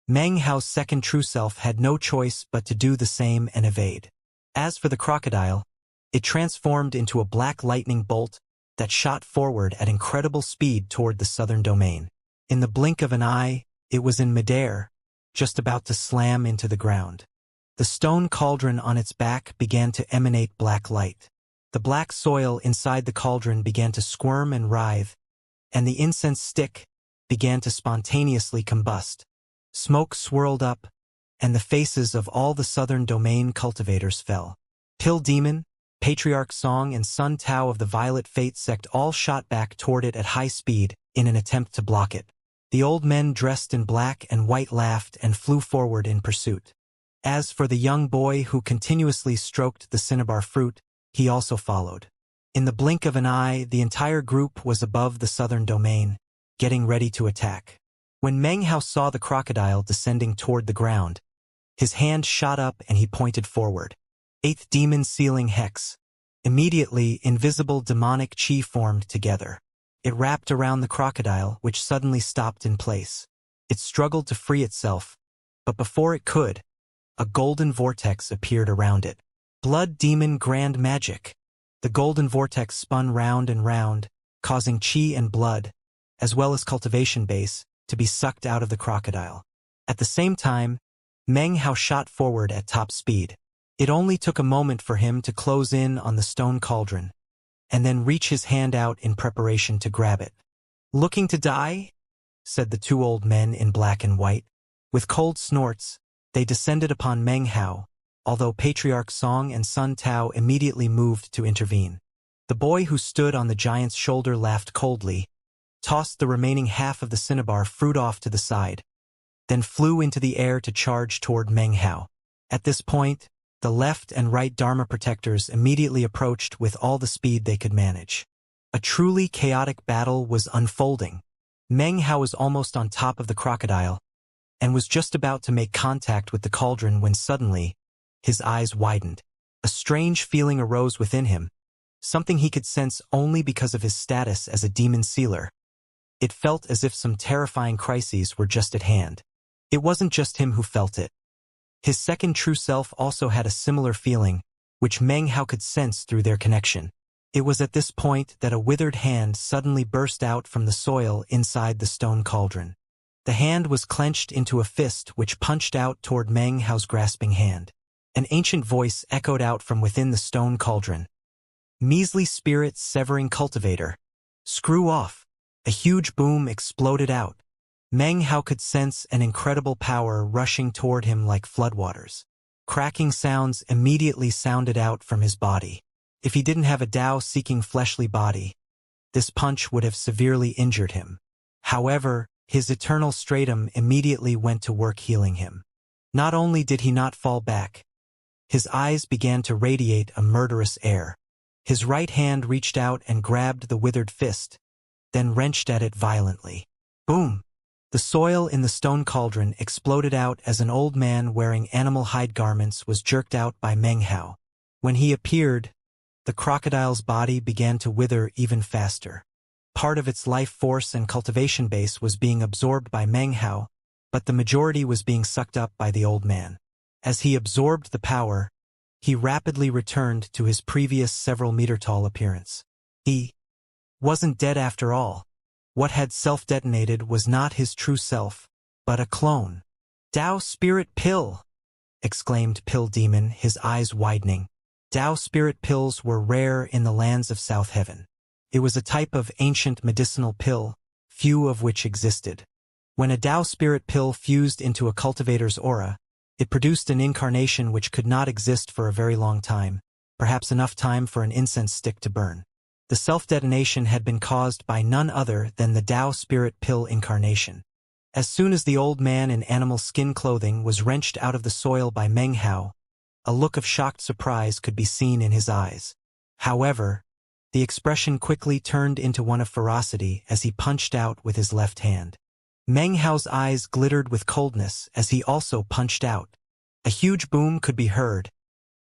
Meng Hao's second true self had no choice but to do the same and evade. As for the crocodile, it transformed into a black lightning bolt that shot forward at incredible speed toward the southern domain. In the blink of an eye, it was in midair, just about to slam into the ground. The stone cauldron on its back began to emanate black light. The black soil inside the cauldron began to squirm and writhe, and the incense stick began to spontaneously combust. Smoke swirled up, and the faces of all the southern domain cultivators fell. Pill Demon, Patriarch Song and Sun Tao of the Violet Fate sect all shot back toward it at high speed in an attempt to block it. The old men dressed in black and white laughed and flew forward in pursuit. As for the young boy who continuously stroked the cinnabar fruit, he also followed. In the blink of an eye, the entire group was above the southern domain, getting ready to attack. When Meng Hao saw the crocodile descending toward the ground, his hand shot up and he pointed forward. Eighth Demon Sealing Hex. Immediately, invisible demonic chi formed together. It wrapped around the crocodile, which suddenly stopped in place. It struggled to free itself, but before it could, a golden vortex appeared around it. Blood Demon Grand Magic. The golden vortex spun round and round, causing chi and blood, as well as cultivation base, to be sucked out of the crocodile. At the same time, Meng Hao shot forward at top speed. It only took a moment for him to close in on the stone cauldron, and then reach his hand out in preparation to grab it. "Looking to die?" said the two old men in black and white. With cold snorts, they descended upon Meng Hao, although Patriarch Song and Sun Tao immediately moved to intervene. The boy who stood on the giant's shoulder laughed coldly, tossed the remaining half of the cinnabar fruit off to the side, then flew into the air to charge toward Meng Hao. At this point, the left and right Dharma protectors immediately approached with all the speed they could manage. A truly chaotic battle was unfolding. Meng Hao was almost on top of the crocodile, and was just about to make contact with the cauldron when suddenly, his eyes widened. A strange feeling arose within him, something he could sense only because of his status as a demon sealer. It felt as if some terrifying crises were just at hand. It wasn't just him who felt it. His second true self also had a similar feeling, which Meng Hao could sense through their connection. It was at this point that a withered hand suddenly burst out from the soil inside the stone cauldron. The hand was clenched into a fist which punched out toward Meng Hao's grasping hand. An ancient voice echoed out from within the stone cauldron. "Measly spirit severing cultivator. Screw off." A huge boom exploded out. Meng Hao could sense an incredible power rushing toward him like floodwaters. Cracking sounds immediately sounded out from his body. If he didn't have a Dao-seeking fleshly body, this punch would have severely injured him. However, his eternal stratum immediately went to work healing him. Not only did he not fall back, his eyes began to radiate a murderous air. His right hand reached out and grabbed the withered fist, then wrenched at it violently. Boom! The soil in the stone cauldron exploded out as an old man wearing animal hide garments was jerked out by Meng Hao. When he appeared, the crocodile's body began to wither even faster. Part of its life force and cultivation base was being absorbed by Meng Hao, but the majority was being sucked up by the old man. As he absorbed the power, he rapidly returned to his previous several-meter-tall appearance. He wasn't dead after all. What had self-detonated was not his true self, but a clone. "Dao Spirit Pill!" exclaimed Pill Demon, his eyes widening. Dao Spirit Pills were rare in the lands of South Heaven. It was a type of ancient medicinal pill, few of which existed. When a Dao Spirit Pill fused into a cultivator's aura, it produced an incarnation which could not exist for a very long time, perhaps enough time for an incense stick to burn. The self-detonation had been caused by none other than the Dao Spirit Pill incarnation. As soon as the old man in animal skin clothing was wrenched out of the soil by Meng Hao, a look of shocked surprise could be seen in his eyes. However, the expression quickly turned into one of ferocity as he punched out with his left hand. Meng Hao's eyes glittered with coldness as he also punched out. A huge boom could be heard,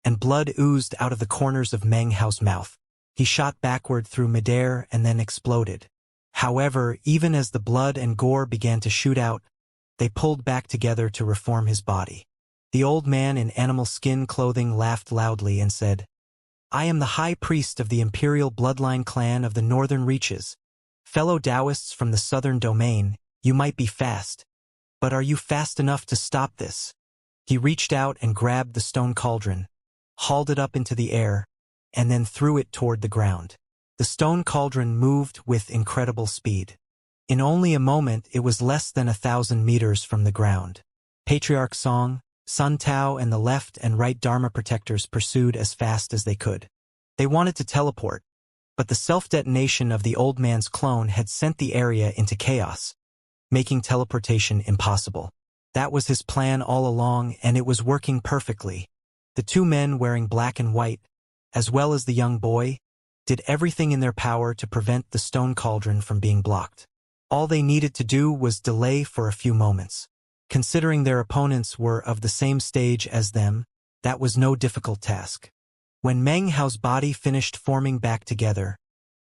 and blood oozed out of the corners of Meng Hao's mouth. He shot backward through midair and then exploded. However, even as the blood and gore began to shoot out, they pulled back together to reform his body. The old man in animal skin clothing laughed loudly and said, "I am the high priest of the imperial bloodline clan of the northern reaches. Fellow Taoists from the southern domain, you might be fast, but are you fast enough to stop this?" He reached out and grabbed the stone cauldron, hauled it up into the air, and then threw it toward the ground. The stone cauldron moved with incredible speed. In only a moment it was less than 1,000 meters from the ground. Patriarch Song, Sun Tao and the left and right Dharma protectors pursued as fast as they could. They wanted to teleport, but the self-detonation of the old man's clone had sent the area into chaos, making teleportation impossible. That was his plan all along, and it was working perfectly. The two men wearing black and white, as well as the young boy, did everything in their power to prevent the stone cauldron from being blocked. All they needed to do was delay for a few moments. Considering their opponents were of the same stage as them, that was no difficult task. When Meng Hao's body finished forming back together,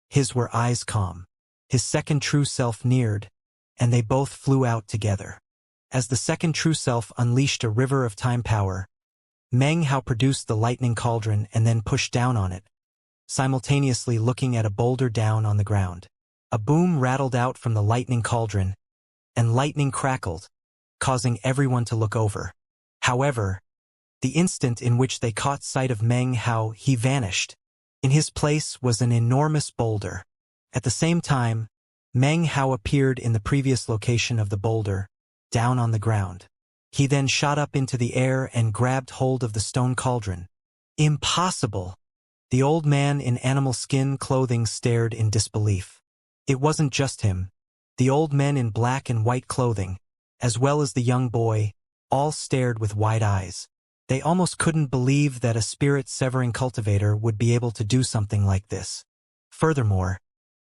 his were eyes calm. His second true self neared, and they both flew out together. As the second true self unleashed a river of time power, Meng Hao produced the lightning cauldron and then pushed down on it, simultaneously looking at a boulder down on the ground. A boom rattled out from the lightning cauldron, and lightning crackled, causing everyone to look over. However, the instant in which they caught sight of Meng Hao, he vanished. In his place was an enormous boulder. At the same time, Meng Hao appeared in the previous location of the boulder, down on the ground. He then shot up into the air and grabbed hold of the stone cauldron. Impossible! The old man in animal skin clothing stared in disbelief. It wasn't just him. The old men in black and white clothing, as well as the young boy, all stared with wide eyes. They almost couldn't believe that a spirit-severing cultivator would be able to do something like this. Furthermore,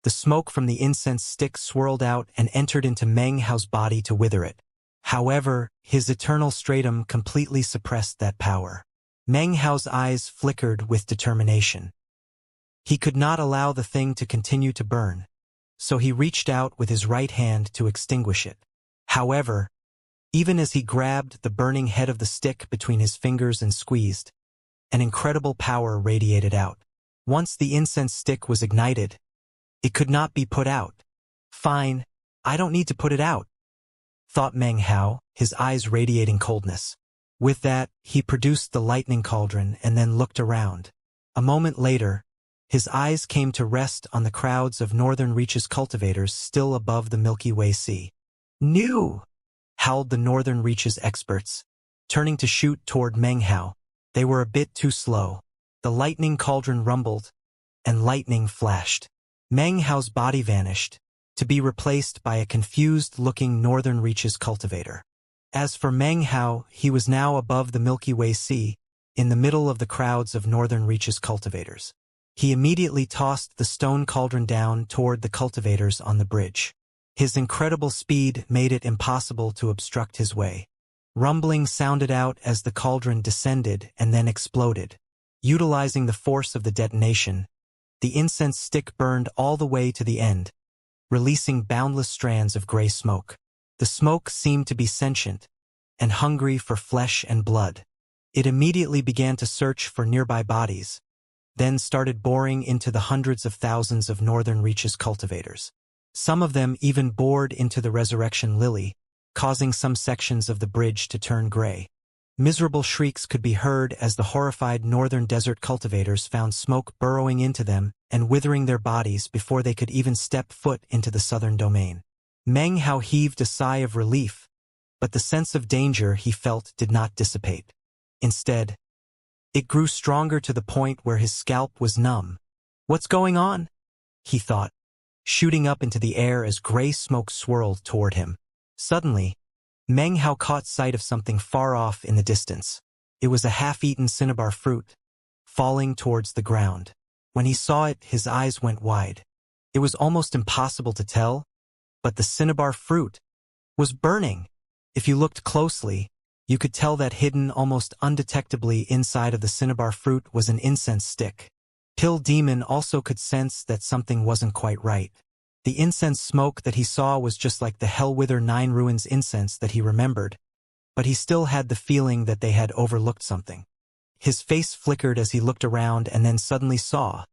the smoke from the incense stick swirled out and entered into Meng Hao's body to wither it. However, his eternal stratum completely suppressed that power. Meng Hao's eyes flickered with determination. He could not allow the thing to continue to burn, so he reached out with his right hand to extinguish it. However, even as he grabbed the burning head of the stick between his fingers and squeezed, an incredible power radiated out. Once the incense stick was ignited, it could not be put out. "Fine, I don't need to put it out," thought Meng Hao, his eyes radiating coldness. With that, he produced the lightning cauldron and then looked around. A moment later, his eyes came to rest on the crowds of northern reaches cultivators still above the Milky Way Sea. "New!" howled the northern reaches experts, turning to shoot toward Meng Hao. They were a bit too slow. The lightning cauldron rumbled, and lightning flashed. Meng Hao's body vanished, to be replaced by a confused-looking northern reaches cultivator. As for Meng Hao, he was now above the Milky Way Sea, in the middle of the crowds of northern reaches cultivators. He immediately tossed the stone cauldron down toward the cultivators on the bridge. His incredible speed made it impossible to obstruct his way. Rumbling sounded out as the cauldron descended and then exploded. Utilizing the force of the detonation, the incense stick burned all the way to the end, releasing boundless strands of gray smoke. The smoke seemed to be sentient and hungry for flesh and blood. It immediately began to search for nearby bodies, then started boring into the hundreds of thousands of Northern Reaches cultivators. Some of them even bored into the resurrection lily, causing some sections of the bridge to turn gray. Miserable shrieks could be heard as the horrified northern desert cultivators found smoke burrowing into them and withering their bodies before they could even step foot into the southern domain. Meng Hao heaved a sigh of relief, but the sense of danger he felt did not dissipate. Instead, it grew stronger to the point where his scalp was numb. "What's going on?" he thought, shooting up into the air as gray smoke swirled toward him. Suddenly, Meng Hao caught sight of something far off in the distance. It was a half-eaten cinnabar fruit, falling towards the ground. When he saw it, his eyes went wide. It was almost impossible to tell, but the cinnabar fruit was burning. If you looked closely, you could tell that hidden almost undetectably inside of the cinnabar fruit was an incense stick. Pill Demon also could sense that something wasn't quite right. The incense smoke that he saw was just like the Hellwither 9 Ruins incense that he remembered, but he still had the feeling that they had overlooked something. His face flickered as he looked around and then suddenly saw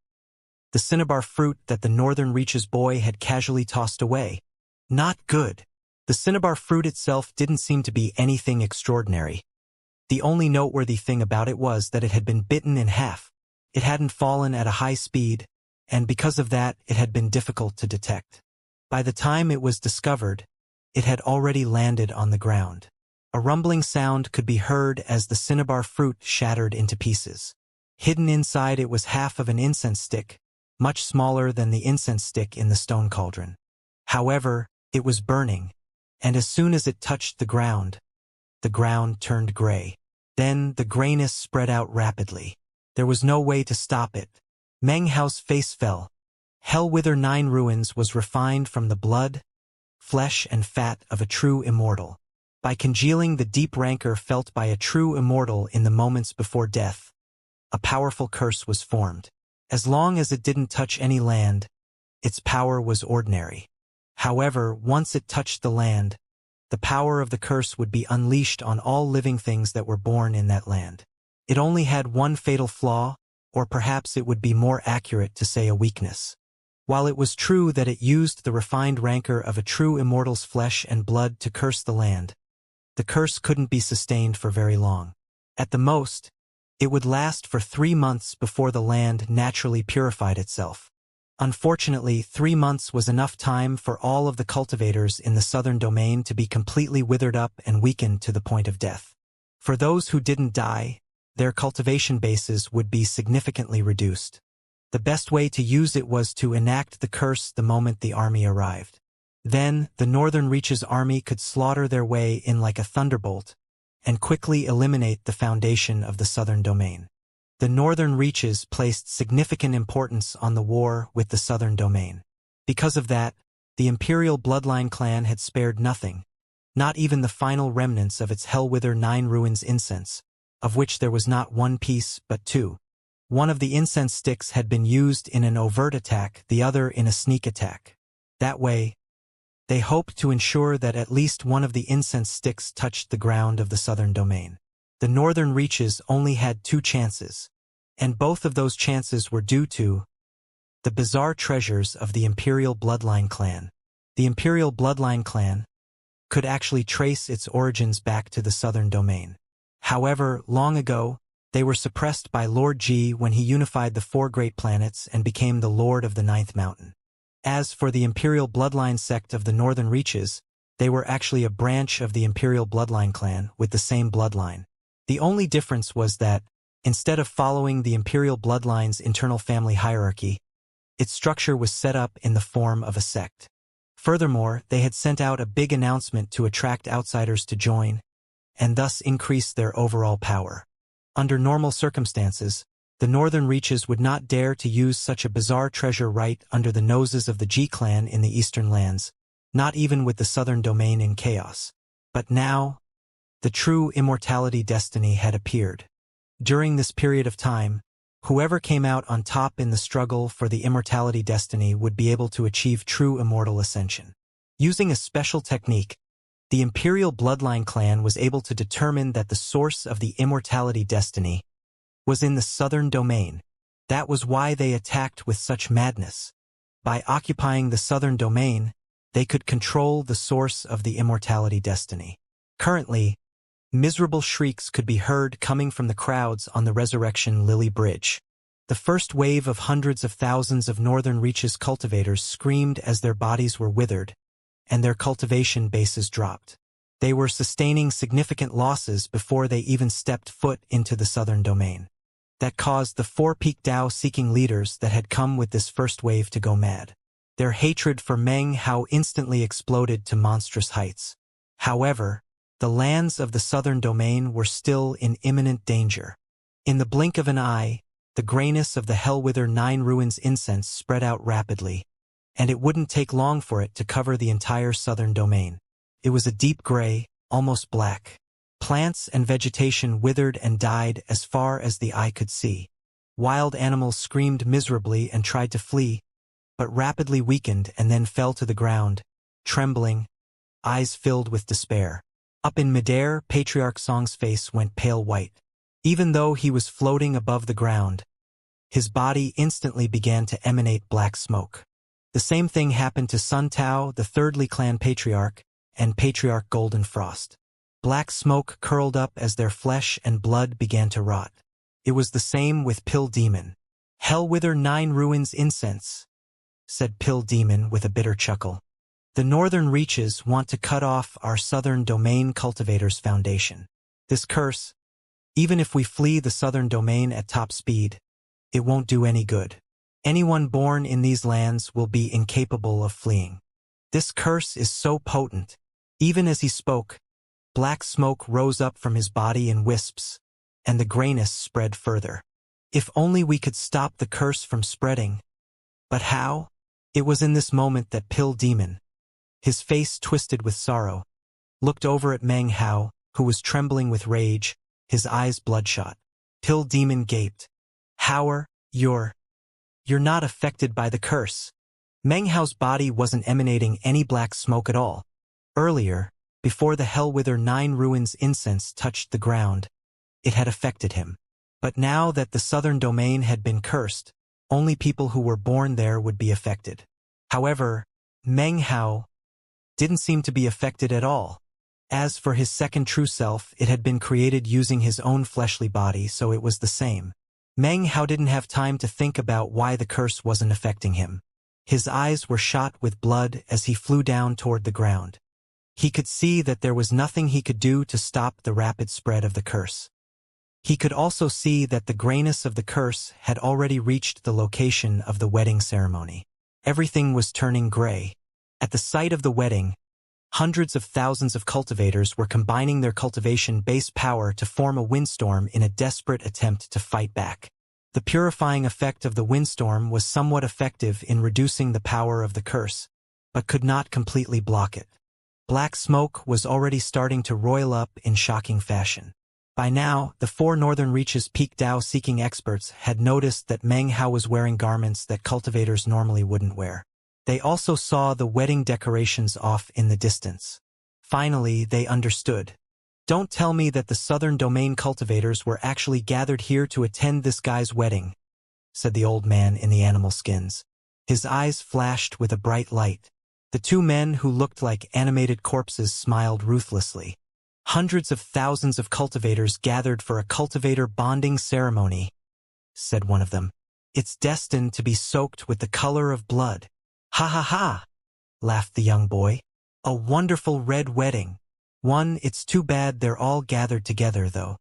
the cinnabar fruit that the Northern Reaches boy had casually tossed away. Not good. The cinnabar fruit itself didn't seem to be anything extraordinary. The only noteworthy thing about it was that it had been bitten in half. It hadn't fallen at a high speed, and because of that, it had been difficult to detect. By the time it was discovered, it had already landed on the ground. A rumbling sound could be heard as the cinnabar fruit shattered into pieces. Hidden inside it was half of an incense stick, much smaller than the incense stick in the stone cauldron. However, it was burning, and as soon as it touched the ground turned gray. Then the grayness spread out rapidly. There was no way to stop it. Meng Hao's face fell. Hellwither 9 Ruins was refined from the blood, flesh and fat of a true immortal. By congealing the deep rancor felt by a true immortal in the moments before death, a powerful curse was formed. As long as it didn't touch any land, its power was ordinary. However, once it touched the land, the power of the curse would be unleashed on all living things that were born in that land. It only had one fatal flaw, or perhaps it would be more accurate to say a weakness. While it was true that it used the refined rancor of a true immortal's flesh and blood to curse the land, the curse couldn't be sustained for very long. At the most, it would last for 3 months before the land naturally purified itself. Unfortunately, 3 months was enough time for all of the cultivators in the southern domain to be completely withered up and weakened to the point of death. For those who didn't die, their cultivation bases would be significantly reduced. The best way to use it was to enact the curse the moment the army arrived. Then, the Northern Reaches army could slaughter their way in like a thunderbolt and quickly eliminate the foundation of the southern domain. The Northern Reaches placed significant importance on the war with the southern domain. Because of that, the Imperial Bloodline clan had spared nothing, not even the final remnants of its Hellwither 9 Ruins incense, of which there was not one piece but two. One of the incense sticks had been used in an overt attack, the other in a sneak attack. That way, they hoped to ensure that at least one of the incense sticks touched the ground of the southern domain. The Northern Reaches only had 2 chances, and both of those chances were due to the bizarre treasures of the Imperial Bloodline clan. The Imperial Bloodline clan could actually trace its origins back to the southern domain. However, long ago, they were suppressed by Lord Ji when he unified the 4 great planets and became the Lord of the 9th Mountain. As for the Imperial Bloodline sect of the Northern Reaches, they were actually a branch of the Imperial Bloodline clan with the same bloodline. The only difference was that, instead of following the Imperial Bloodline's internal family hierarchy, its structure was set up in the form of a sect. Furthermore, they had sent out a big announcement to attract outsiders to join, and thus increase their overall power. Under normal circumstances, the Northern Reaches would not dare to use such a bizarre treasure right under the noses of the Ji clan in the eastern lands, not even with the southern domain in chaos. But now, the true immortality destiny had appeared. During this period of time, Whoever came out on top in the struggle for the immortality destiny would be able to achieve true immortal ascension. Using a special technique, the Imperial Bloodline clan was able to determine that the source of the immortality destiny was in the southern domain. That was why they attacked with such madness. By occupying the southern domain, they could control the source of the immortality destiny. Currently, miserable shrieks could be heard coming from the crowds on the Resurrection Lily Bridge. The first wave of hundreds of thousands of Northern Reaches cultivators screamed as their bodies were withered, and their cultivation bases dropped. They were sustaining significant losses before they even stepped foot into the southern domain. That caused the 4 Peak Dao-seeking leaders that had come with this first wave to go mad. Their hatred for Meng Hao instantly exploded to monstrous heights. However, the lands of the southern domain were still in imminent danger. In the blink of an eye, the grayness of the Hellwither 9 Ruins incense spread out rapidly, and it wouldn't take long for it to cover the entire southern domain. It was a deep gray, almost black. Plants and vegetation withered and died as far as the eye could see. Wild animals screamed miserably and tried to flee, but rapidly weakened and then fell to the ground, trembling, eyes filled with despair. Up in midair, Patriarch Song's face went pale white. Even though he was floating above the ground, his body instantly began to emanate black smoke. The same thing happened to Sun Tao, the Thirdly Clan Patriarch, and Patriarch Golden Frost. Black smoke curled up as their flesh and blood began to rot. It was the same with Pill Demon. Hellwither 9 Ruins incense, said Pill Demon with a bitter chuckle. The Northern Reaches want to cut off our southern domain cultivators' foundation. This curse, even if we flee the southern domain at top speed, it won't do any good. Anyone born in these lands will be incapable of fleeing. This curse is so potent. Even as he spoke, black smoke rose up from his body in wisps, and the grayness spread further. If only we could stop the curse from spreading. But how? It was in this moment that Pill Demon, his face twisted with sorrow, looked over at Meng Hao, who was trembling with rage, his eyes bloodshot. Pill Demon gaped. Hauer, you're not affected by the curse. Meng Hao's body wasn't emanating any black smoke at all. Earlier, before the Hellwither 9 Ruins incense touched the ground, it had affected him. But now that the southern domain had been cursed, only people who were born there would be affected. However, Meng Hao didn't seem to be affected at all. As for his second true self, it had been created using his own fleshly body, so it was the same. Meng Hao didn't have time to think about why the curse wasn't affecting him. His eyes were shot with blood as he flew down toward the ground. He could see that there was nothing he could do to stop the rapid spread of the curse. He could also see that the grayness of the curse had already reached the location of the wedding ceremony. Everything was turning gray. At the site of the wedding, hundreds of thousands of cultivators were combining their cultivation base power to form a windstorm in a desperate attempt to fight back. The purifying effect of the windstorm was somewhat effective in reducing the power of the curse, but could not completely block it. Black smoke was already starting to roil up in shocking fashion. By now, the 4 Northern Reaches Peak Dao-seeking experts had noticed that Meng Hao was wearing garments that cultivators normally wouldn't wear. They also saw the wedding decorations off in the distance. Finally, they understood. Don't tell me that the southern domain cultivators were actually gathered here to attend this guy's wedding, said the old man in the animal skins. His eyes flashed with a bright light. The 2 men who looked like animated corpses smiled ruthlessly. Hundreds of thousands of cultivators gathered for a cultivator bonding ceremony, said one of them. It's destined to be soaked with the color of blood. Ha ha ha, laughed the young boy. A wonderful red wedding. It's too bad they're all gathered together, though.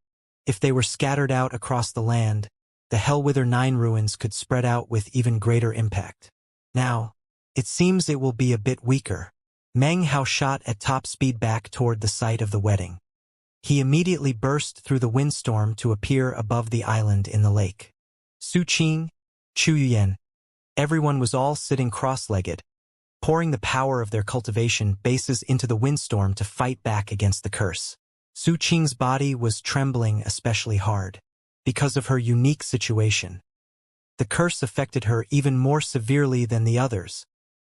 If they were scattered out across the land, the Hellwither 9 ruins could spread out with even greater impact. Now, it seems it will be a bit weaker. Meng Hao shot at top speed back toward the site of the wedding. He immediately burst through the windstorm to appear above the island in the lake. Su Qing, Chu Yuyan, everyone was all sitting cross-legged, pouring the power of their cultivation bases into the windstorm to fight back against the curse. Su Qing's body was trembling especially hard. Because of her unique situation, the curse affected her even more severely than the others.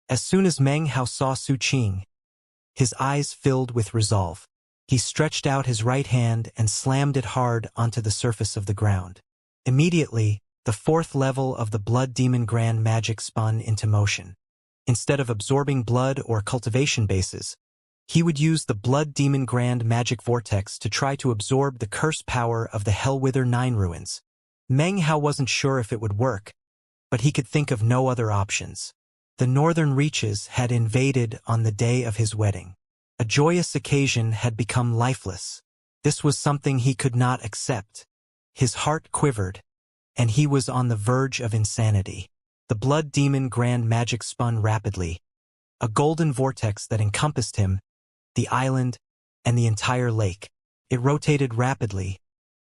As soon as Meng Hao saw Su Qing, his eyes filled with resolve. He stretched out his right hand and slammed it hard onto the surface of the ground. Immediately, the fourth level of the Blood Demon Grand Magic spun into motion. Instead of absorbing blood or cultivation bases, he would use the Blood Demon Grand Magic Vortex to try to absorb the curse power of the Hellwither Nine Ruins. Meng Hao wasn't sure if it would work, but he could think of no other options. The northern reaches had invaded on the day of his wedding. A joyous occasion had become lifeless. This was something he could not accept. His heart quivered, and he was on the verge of insanity. The Blood Demon Grand Magic spun rapidly, a golden vortex that encompassed him, the island, and the entire lake. It rotated rapidly,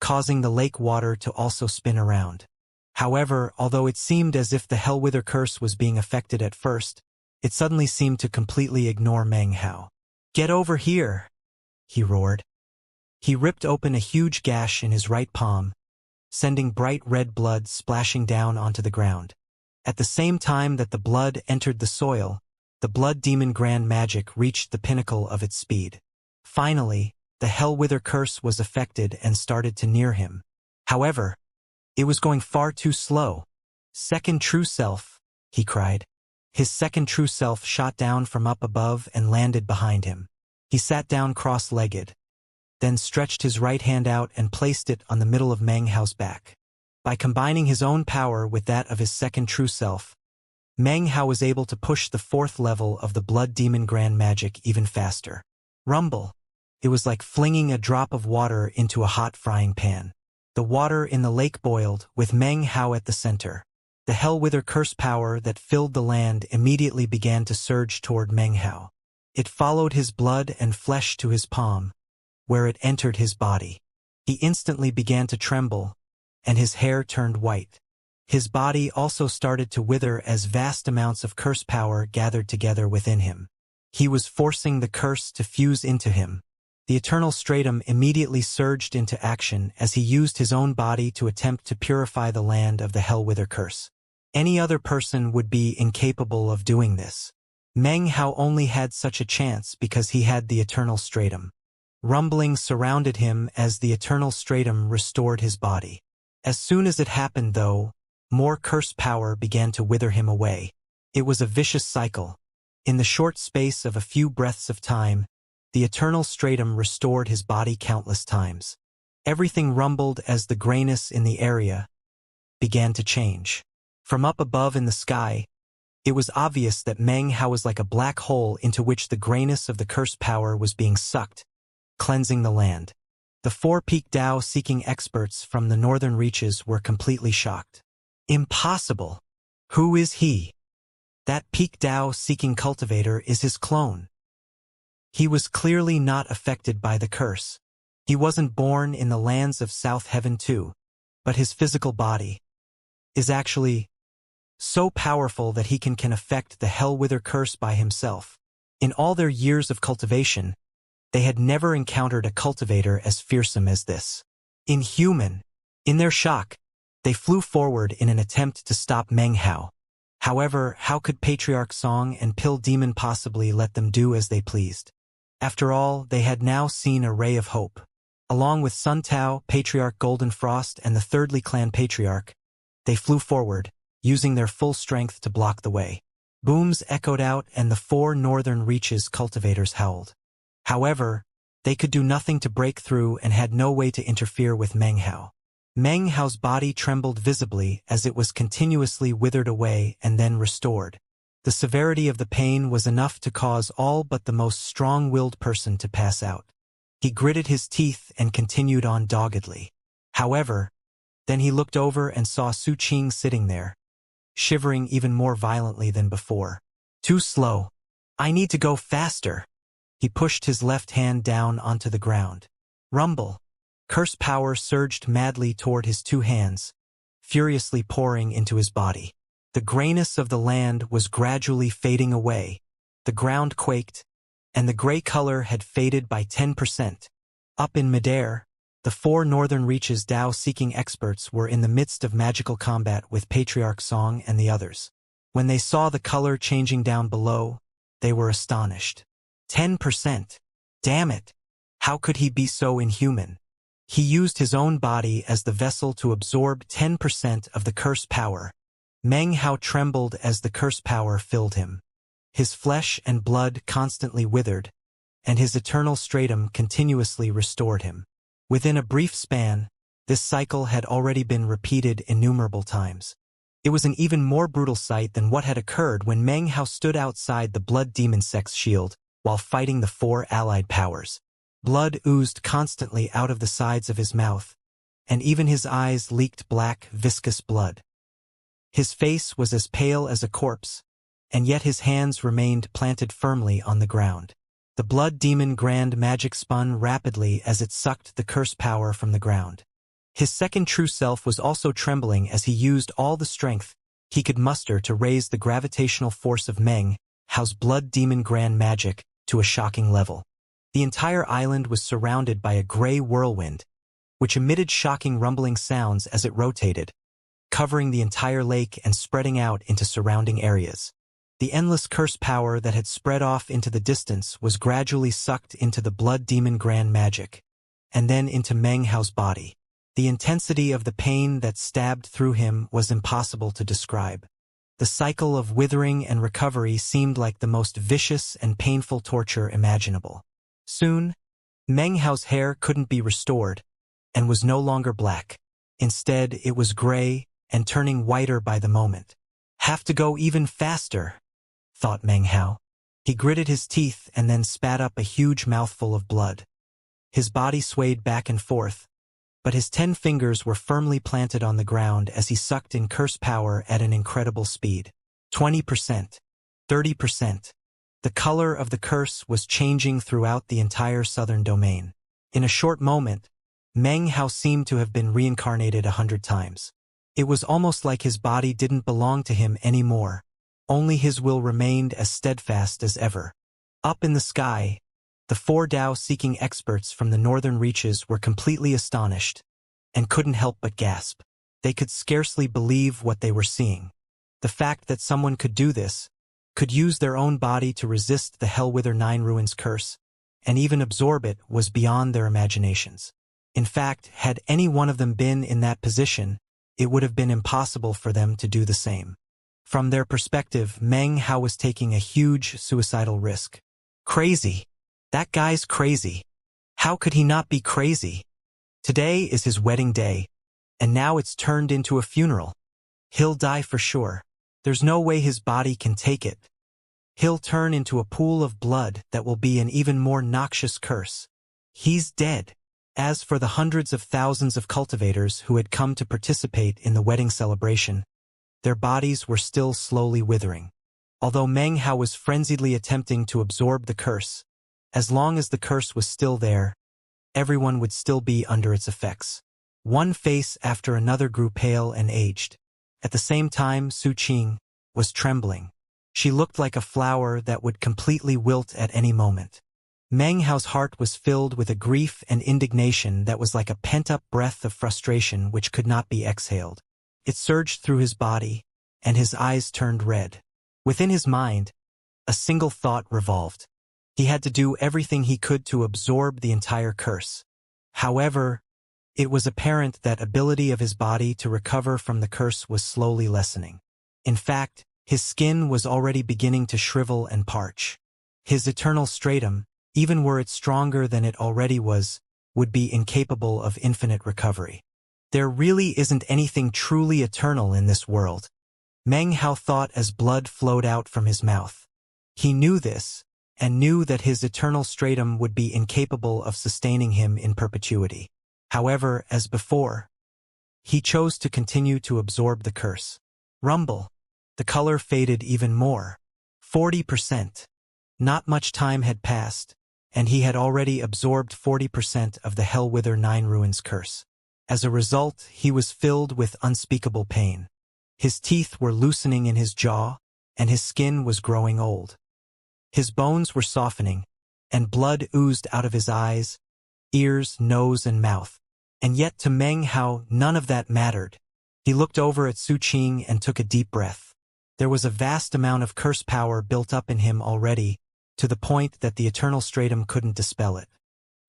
causing the lake water to also spin around. However, although it seemed as if the Hellwither curse was being affected at first, it suddenly seemed to completely ignore Meng Hao. "Get over here!" he roared. He ripped open a huge gash in his right palm, sending bright red blood splashing down onto the ground. At the same time that the blood entered the soil, the Blood Demon Grand Magic reached the pinnacle of its speed. Finally, the Hellwither curse was affected and started to near him. However, it was going far too slow. "Second true self," he cried. His second true self shot down from up above and landed behind him. He sat down cross-legged, then stretched his right hand out and placed it on the middle of Meng Hao's back. By combining his own power with that of his second true self, Meng Hao was able to push the fourth level of the Blood Demon Grand Magic even faster. Rumble! It was like flinging a drop of water into a hot frying pan. The water in the lake boiled, with Meng Hao at the center. The Hellwither curse power that filled the land immediately began to surge toward Meng Hao. It followed his blood and flesh to his palm, where it entered his body. He instantly began to tremble, and his hair turned white. His body also started to wither as vast amounts of curse power gathered together within him. He was forcing the curse to fuse into him. The Eternal Stratum immediately surged into action as he used his own body to attempt to purify the land of the Hellwither curse. Any other person would be incapable of doing this. Meng Hao only had such a chance because he had the Eternal Stratum. Rumbling surrounded him as the Eternal Stratum restored his body. As soon as it happened, though, more curse power began to wither him away. It was a vicious cycle. In the short space of a few breaths of time, the Eternal Stratum restored his body countless times. Everything rumbled as the grayness in the area began to change. From up above in the sky, it was obvious that Meng Hao was like a black hole into which the grayness of the curse power was being sucked, cleansing the land. The four Peak Dao-seeking experts from the northern reaches were completely shocked. "Impossible! Who is he? That Peak Dao-seeking cultivator is his clone. He was clearly not affected by the curse. He wasn't born in the lands of South Heaven too, but his physical body is actually so powerful that he can affect the Hellwither curse by himself." In all their years of cultivation, they had never encountered a cultivator as fearsome as this. Inhuman! In their shock, they flew forward in an attempt to stop Meng Hao. However, how could Patriarch Song and Pill Demon possibly let them do as they pleased? After all, they had now seen a ray of hope. Along with Sun Tao, Patriarch Golden Frost, and the Thirdly Clan Patriarch, they flew forward, using their full strength to block the way. Booms echoed out and the four northern reaches cultivators howled. However, they could do nothing to break through and had no way to interfere with Meng Hao. Meng Hao's body trembled visibly as it was continuously withered away and then restored. The severity of the pain was enough to cause all but the most strong-willed person to pass out. He gritted his teeth and continued on doggedly. However, then he looked over and saw Su Qing sitting there, shivering even more violently than before. "Too slow. I need to go faster." He pushed his left hand down onto the ground. Rumble! Curse power surged madly toward his two hands, furiously pouring into his body. The grayness of the land was gradually fading away. The ground quaked, and the gray color had faded by 10%. Up in midair, The 4 Northern Reaches Dao-seeking experts were in the midst of magical combat with Patriarch Song and the others. When they saw the color changing down below, they were astonished. 10%. Damn it! How could he be so inhuman? He used his own body as the vessel to absorb 10% of the curse power. Meng Hao trembled as the curse power filled him. His flesh and blood constantly withered, and his eternal stratum continuously restored him. Within a brief span, this cycle had already been repeated innumerable times. It was an even more brutal sight than what had occurred when Meng Hao stood outside the Blood Demon Sect's shield while fighting the 4 allied powers. Blood oozed constantly out of the sides of his mouth, and even his eyes leaked black, viscous blood. His face was as pale as a corpse, and yet his hands remained planted firmly on the ground. The blood demon grand magic spun rapidly as it sucked the curse power from the ground. His second true self was also trembling as he used all the strength he could muster to raise the gravitational force of Meng Hao's blood demon grand magic to a shocking level. The entire island was surrounded by a gray whirlwind, which emitted shocking rumbling sounds as it rotated, covering the entire lake and spreading out into surrounding areas. The endless curse power that had spread off into the distance was gradually sucked into the blood demon grand magic, and then into Meng Hao's body. The intensity of the pain that stabbed through him was impossible to describe. The cycle of withering and recovery seemed like the most vicious and painful torture imaginable. Soon, Meng Hao's hair couldn't be restored, and was no longer black. Instead, it was gray and turning whiter by the moment. Have to go even faster, thought Meng Hao. He gritted his teeth and then spat up a huge mouthful of blood. His body swayed back and forth, but his 10 fingers were firmly planted on the ground as he sucked in curse power at an incredible speed. 20%. 30%. The color of the curse was changing throughout the entire southern domain. In a short moment, Meng Hao seemed to have been reincarnated 100 times. It was almost like his body didn't belong to him anymore. Only his will remained as steadfast as ever. Up in the sky, the 4 Dao-seeking experts from the northern reaches were completely astonished and couldn't help but gasp. They could scarcely believe what they were seeing. The fact that someone could do this, could use their own body to resist the Hellwither 9 Ruins curse, and even absorb it, was beyond their imaginations. In fact, had any one of them been in that position, it would have been impossible for them to do the same. From their perspective, Meng Hao was taking a huge suicidal risk. Crazy. That guy's crazy. How could he not be crazy? Today is his wedding day, and now it's turned into a funeral. He'll die for sure. There's no way his body can take it. He'll turn into a pool of blood that will be an even more noxious curse. He's dead. As for the hundreds of thousands of cultivators who had come to participate in the wedding celebration, their bodies were still slowly withering. Although Meng Hao was frenziedly attempting to absorb the curse, as long as the curse was still there, everyone would still be under its effects. One face after another grew pale and aged. At the same time, Su Qing was trembling. She looked like a flower that would completely wilt at any moment. Meng Hao's heart was filled with a grief and indignation that was like a pent-up breath of frustration which could not be exhaled. It surged through his body, and his eyes turned red. Within his mind, a single thought revolved. He had to do everything he could to absorb the entire curse. However, it was apparent that ability of his body to recover from the curse was slowly lessening. In fact, his skin was already beginning to shrivel and parch. His eternal stratum, even were it stronger than it already was, would be incapable of infinite recovery. There really isn't anything truly eternal in this world, Meng Hao thought as blood flowed out from his mouth. He knew this, and knew that his eternal stratum would be incapable of sustaining him in perpetuity. However, as before, he chose to continue to absorb the curse. Rumble. The color faded even more. 40%. Not much time had passed, and he had already absorbed 40% of the Hellwither 9 Ruins curse. As a result, he was filled with unspeakable pain. His teeth were loosening in his jaw, and his skin was growing old. His bones were softening, and blood oozed out of his eyes, ears, nose, and mouth. And yet to Meng Hao none of that mattered. He looked over at Su Qing and took a deep breath. There was a vast amount of curse power built up in him already, to the point that the eternal stratum couldn't dispel it.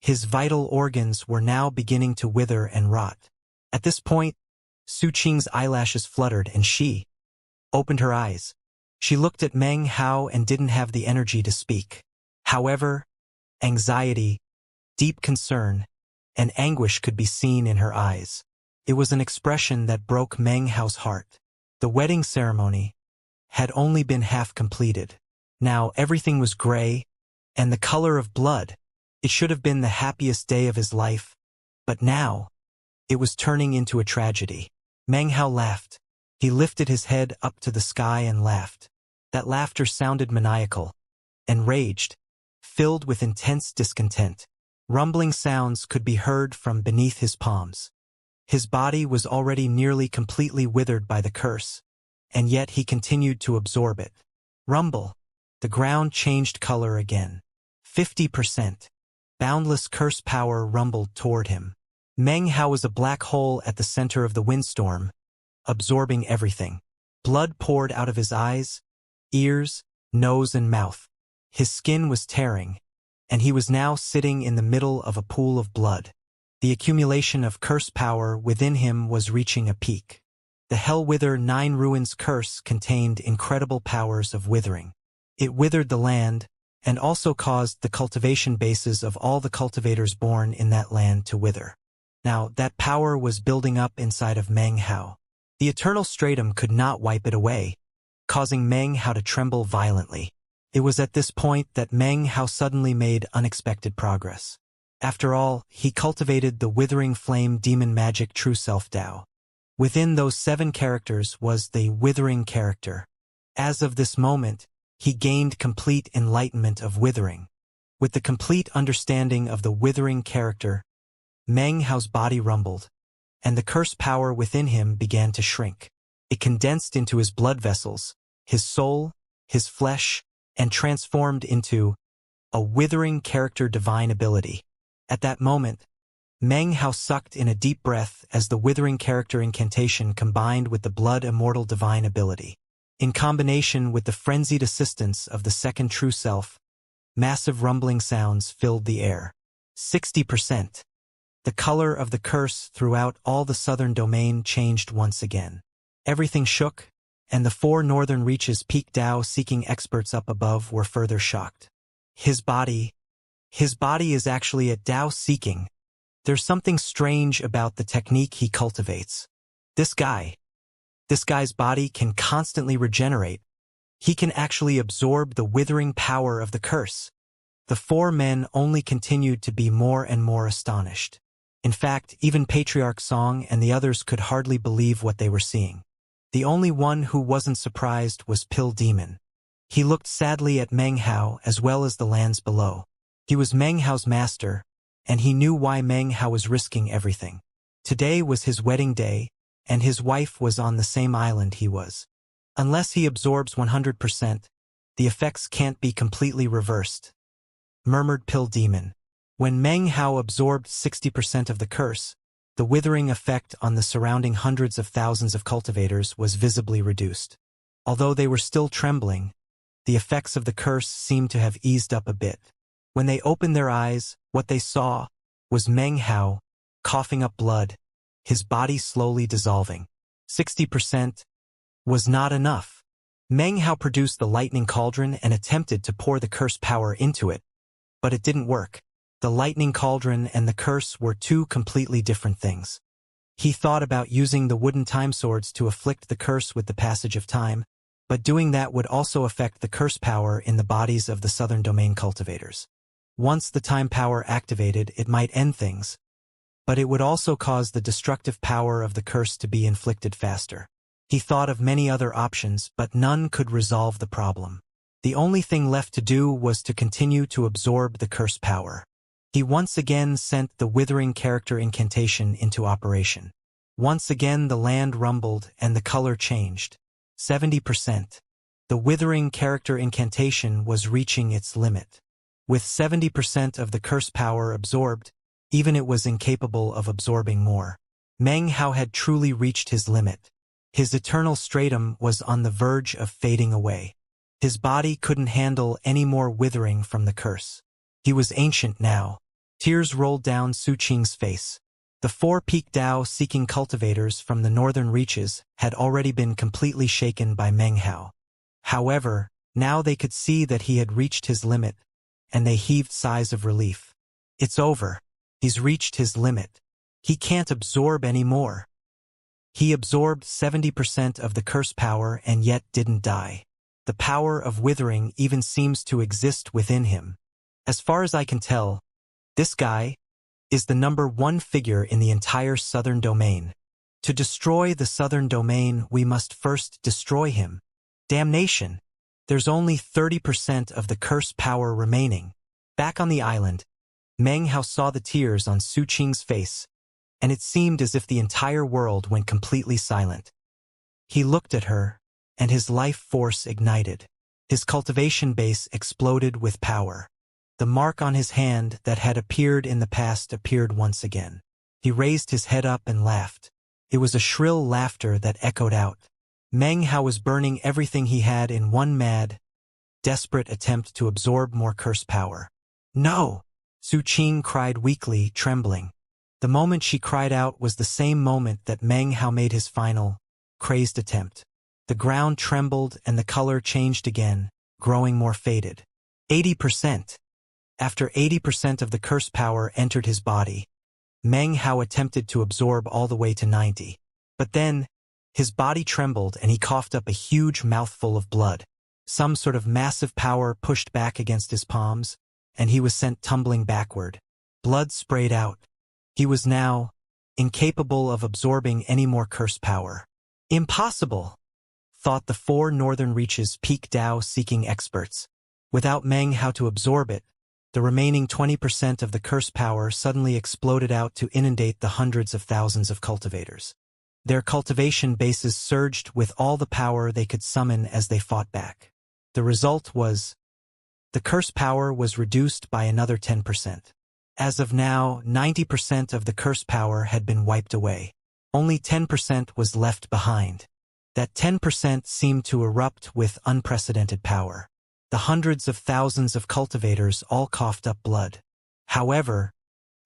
His vital organs were now beginning to wither and rot. At this point, Su Qing's eyelashes fluttered and she opened her eyes. She looked at Meng Hao and didn't have the energy to speak. However, anxiety, deep concern, and anguish could be seen in her eyes. It was an expression that broke Meng Hao's heart. The wedding ceremony had only been half completed. Now everything was gray, and the color of blood. It should have been the happiest day of his life, but now it was turning into a tragedy. Meng Hao laughed. He lifted his head up to the sky and laughed. That laughter sounded maniacal, enraged, filled with intense discontent. Rumbling sounds could be heard from beneath his palms. His body was already nearly completely withered by the curse, and yet he continued to absorb it. Rumble. The ground changed color again. 50%. Boundless curse power rumbled toward him. Meng Hao was a black hole at the center of the windstorm, absorbing everything. Blood poured out of his eyes, ears, nose and mouth. His skin was tearing, and he was now sitting in the middle of a pool of blood. The accumulation of curse power within him was reaching a peak. The Hellwither 9 Ruins curse contained incredible powers of withering. It withered the land, and also caused the cultivation bases of all the cultivators born in that land to wither. Now, that power was building up inside of Meng Hao. The eternal stratum could not wipe it away, causing Meng Hao to tremble violently. It was at this point that Meng Hao suddenly made unexpected progress. After all, he cultivated the withering flame demon magic true self Tao. Within those 7 characters was the withering character. As of this moment, he gained complete enlightenment of withering. With the complete understanding of the withering character, Meng Hao's body rumbled, and the curse power within him began to shrink. It condensed into his blood vessels, his soul, his flesh, and transformed into a withering character divine ability. At that moment, Meng Hao sucked in a deep breath as the withering character incantation combined with the blood immortal divine ability. In combination with the frenzied assistance of the second true self, massive rumbling sounds filled the air. 60%. The color of the curse throughout all the southern domain changed once again. Everything shook, and the 4 northern reaches peak Tao-seeking experts up above were further shocked. His body is actually at Tao-seeking. There's something strange about the technique he cultivates. This guy's body can constantly regenerate. He can actually absorb the withering power of the curse. The 4 men only continued to be more and more astonished. In fact, even Patriarch Song and the others could hardly believe what they were seeing. The only one who wasn't surprised was Pill Demon. He looked sadly at Meng Hao as well as the lands below. He was Meng Hao's master, and he knew why Meng Hao was risking everything. Today was his wedding day, and his wife was on the same island he was. Unless he absorbs 100%, the effects can't be completely reversed, murmured Pill Demon. When Meng Hao absorbed 60% of the curse, the withering effect on the surrounding hundreds of thousands of cultivators was visibly reduced. Although they were still trembling, the effects of the curse seemed to have eased up a bit. When they opened their eyes, what they saw was Meng Hao, coughing up blood, his body slowly dissolving. 60% was not enough. Meng Hao produced the lightning cauldron and attempted to pour the curse power into it, but it didn't work. The lightning cauldron and the curse were 2 completely different things. He thought about using the wooden time swords to afflict the curse with the passage of time, but doing that would also affect the curse power in the bodies of the southern domain cultivators. Once the time power activated, it might end things, but it would also cause the destructive power of the curse to be inflicted faster. He thought of many other options, but none could resolve the problem. The only thing left to do was to continue to absorb the curse power. He once again sent the withering character incantation into operation. Once again the land rumbled and the color changed. 70%. The withering character incantation was reaching its limit. With 70% of the curse power absorbed, even it was incapable of absorbing more. Meng Hao had truly reached his limit. His eternal stratum was on the verge of fading away. His body couldn't handle any more withering from the curse. He was ancient now. Tears rolled down Su Qing's face. The 4-peak Dao-seeking cultivators from the northern reaches had already been completely shaken by Meng Hao. However, now they could see that he had reached his limit, and they heaved sighs of relief. It's over. He's reached his limit. He can't absorb any more. He absorbed 70% of the curse power and yet didn't die. The power of withering even seems to exist within him. As far as I can tell, this guy is the #1 figure in the entire southern domain. To destroy the southern domain, we must first destroy him. Damnation! There's only 30% of the curse power remaining. Back on the island, Meng Hao saw the tears on Su Qing's face, and it seemed as if the entire world went completely silent. He looked at her, and his life force ignited. His cultivation base exploded with power. The mark on his hand that had appeared in the past appeared once again. He raised his head up and laughed. It was a shrill laughter that echoed out. Meng Hao was burning everything he had in one mad, desperate attempt to absorb more curse power. No! Su Qing cried weakly, trembling. The moment she cried out was the same moment that Meng Hao made his final, crazed attempt. The ground trembled and the color changed again, growing more faded. 80%. After 80% of the curse power entered his body, Meng Hao attempted to absorb all the way to 90. But then, his body trembled and he coughed up a huge mouthful of blood. Some sort of massive power pushed back against his palms, and he was sent tumbling backward. Blood sprayed out. He was now incapable of absorbing any more curse power. Impossible, thought the 4 northern reaches peak Dao-seeking experts. Without Meng Hao to absorb it, the remaining 20% of the curse power suddenly exploded out to inundate the hundreds of thousands of cultivators. Their cultivation bases surged with all the power they could summon as they fought back. The result was, the curse power was reduced by another 10%. As of now, 90% of the curse power had been wiped away. Only 10% was left behind. That 10% seemed to erupt with unprecedented power. The hundreds of thousands of cultivators all coughed up blood. However,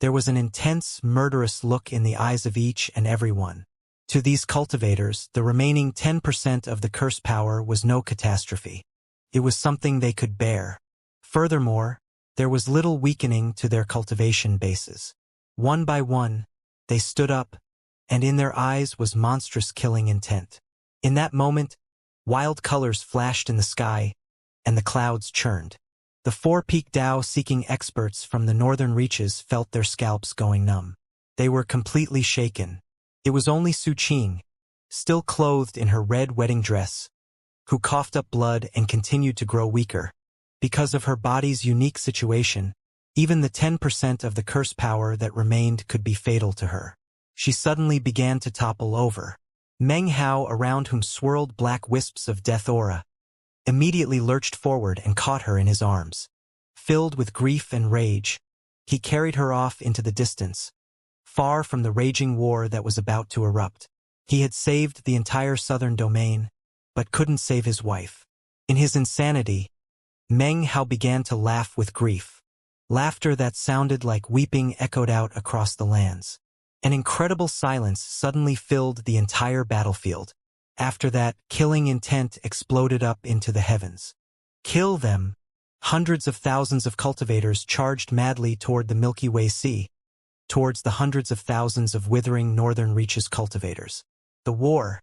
there was an intense, murderous look in the eyes of each and every one. To these cultivators, the remaining 10% of the curse power was no catastrophe. It was something they could bear. Furthermore, there was little weakening to their cultivation bases. One by one, they stood up, and in their eyes was monstrous killing intent. In that moment, wild colors flashed in the sky, and the clouds churned. The 4-peak Dao-seeking experts from the northern reaches felt their scalps going numb. They were completely shaken. It was only Su Qing, still clothed in her red wedding dress, who coughed up blood and continued to grow weaker. Because of her body's unique situation, even the 10% of the curse power that remained could be fatal to her. She suddenly began to topple over. Meng Hao, around whom swirled black wisps of death aura, immediately lurched forward and caught her in his arms. Filled with grief and rage, he carried her off into the distance, far from the raging war that was about to erupt. He had saved the entire southern domain, but couldn't save his wife. In his insanity, Meng Hao began to laugh with grief. Laughter that sounded like weeping echoed out across the lands. An incredible silence suddenly filled the entire battlefield. After that, killing intent exploded up into the heavens. Kill them! Hundreds of thousands of cultivators charged madly toward the Milky Way Sea, towards the hundreds of thousands of withering northern reaches cultivators. The war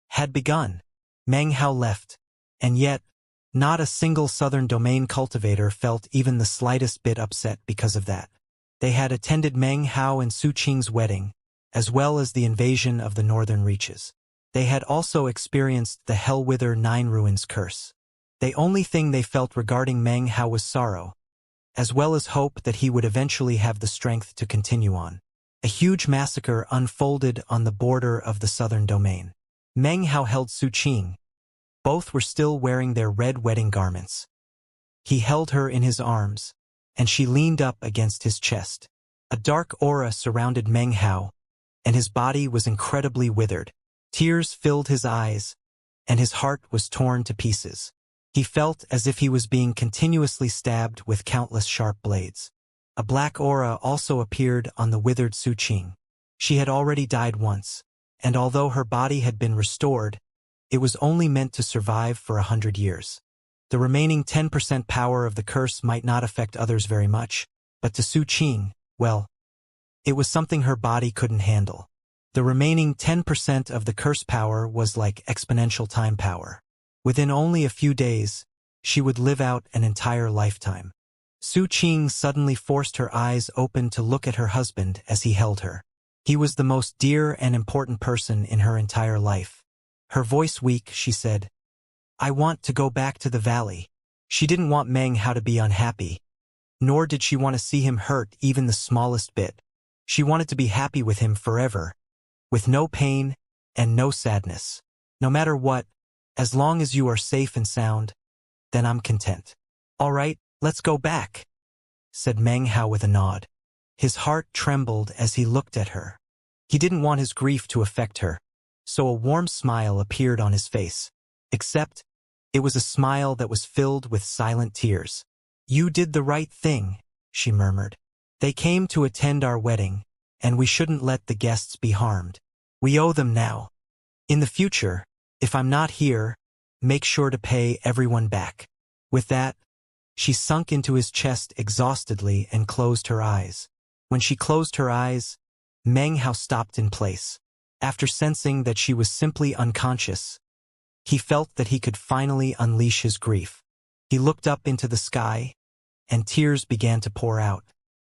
had begun. Meng Hao left, and yet, not a single southern domain cultivator felt even the slightest bit upset because of that. They had attended Meng Hao and Su Qing's wedding, as well as the invasion of the northern reaches. They had also experienced the Hellwither 9 Ruins curse. The only thing they felt regarding Meng Hao was sorrow, as well as hope that he would eventually have the strength to continue on. A huge massacre unfolded on the border of the southern domain. Meng Hao held Su Qing. Both were still wearing their red wedding garments. He held her in his arms, and she leaned up against his chest. A dark aura surrounded Meng Hao, and his body was incredibly withered. Tears filled his eyes, and his heart was torn to pieces. He felt as if he was being continuously stabbed with countless sharp blades. A black aura also appeared on the withered Su Qing. She had already died once, and although her body had been restored, it was only meant to survive for 100 years. The remaining 10% power of the curse might not affect others very much, but to Su Qing, well, it was something her body couldn't handle. The remaining 10% of the curse power was like exponential time power. Within only a few days, she would live out an entire lifetime. Su Qing suddenly forced her eyes open to look at her husband as he held her. He was the most dear and important person in her entire life. Her voice weak, she said, "I want to go back to the valley." She didn't want Meng Hao to be unhappy, nor did she want to see him hurt even the smallest bit. She wanted to be happy with him forever, with no pain and no sadness. No matter what, as long as you are safe and sound, then I'm content. "All right, let's go back," said Meng Hao with a nod. His heart trembled as he looked at her. He didn't want his grief to affect her, so a warm smile appeared on his face. Except, it was a smile that was filled with silent tears. "You did the right thing," she murmured. "They came to attend our wedding, and we shouldn't let the guests be harmed. We owe them now. In the future, if I'm not here, make sure to pay everyone back." With that, she sunk into his chest exhaustedly and closed her eyes. When she closed her eyes, Meng Hao stopped in place. After sensing that she was simply unconscious, he felt that he could finally unleash his grief. He looked up into the sky, and tears began to pour out.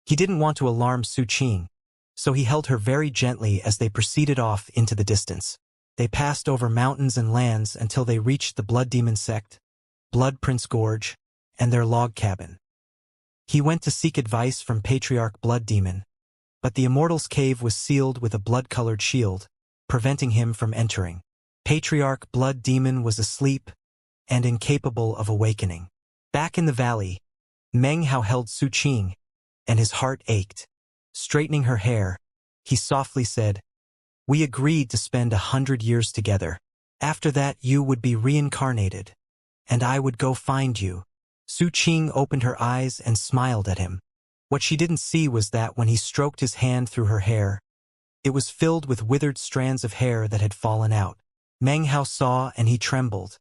He didn't want to alarm Su Qing, so he held her very gently as they proceeded off into the distance. They passed over mountains and lands until they reached the Blood Demon sect, Blood Prince Gorge, and their log cabin. He went to seek advice from Patriarch Blood Demon, but the Immortal's cave was sealed with a blood-colored shield, preventing him from entering. Patriarch Blood Demon was asleep and incapable of awakening. Back in the valley, Meng Hao held Su Qing, and his heart ached. Straightening her hair, he softly said, "We agreed to spend 100 years together. After that you would be reincarnated, and I would go find you." Su Qing opened her eyes and smiled at him. What she didn't see was that when he stroked his hand through her hair, it was filled with withered strands of hair that had fallen out. Meng Hao saw and he trembled.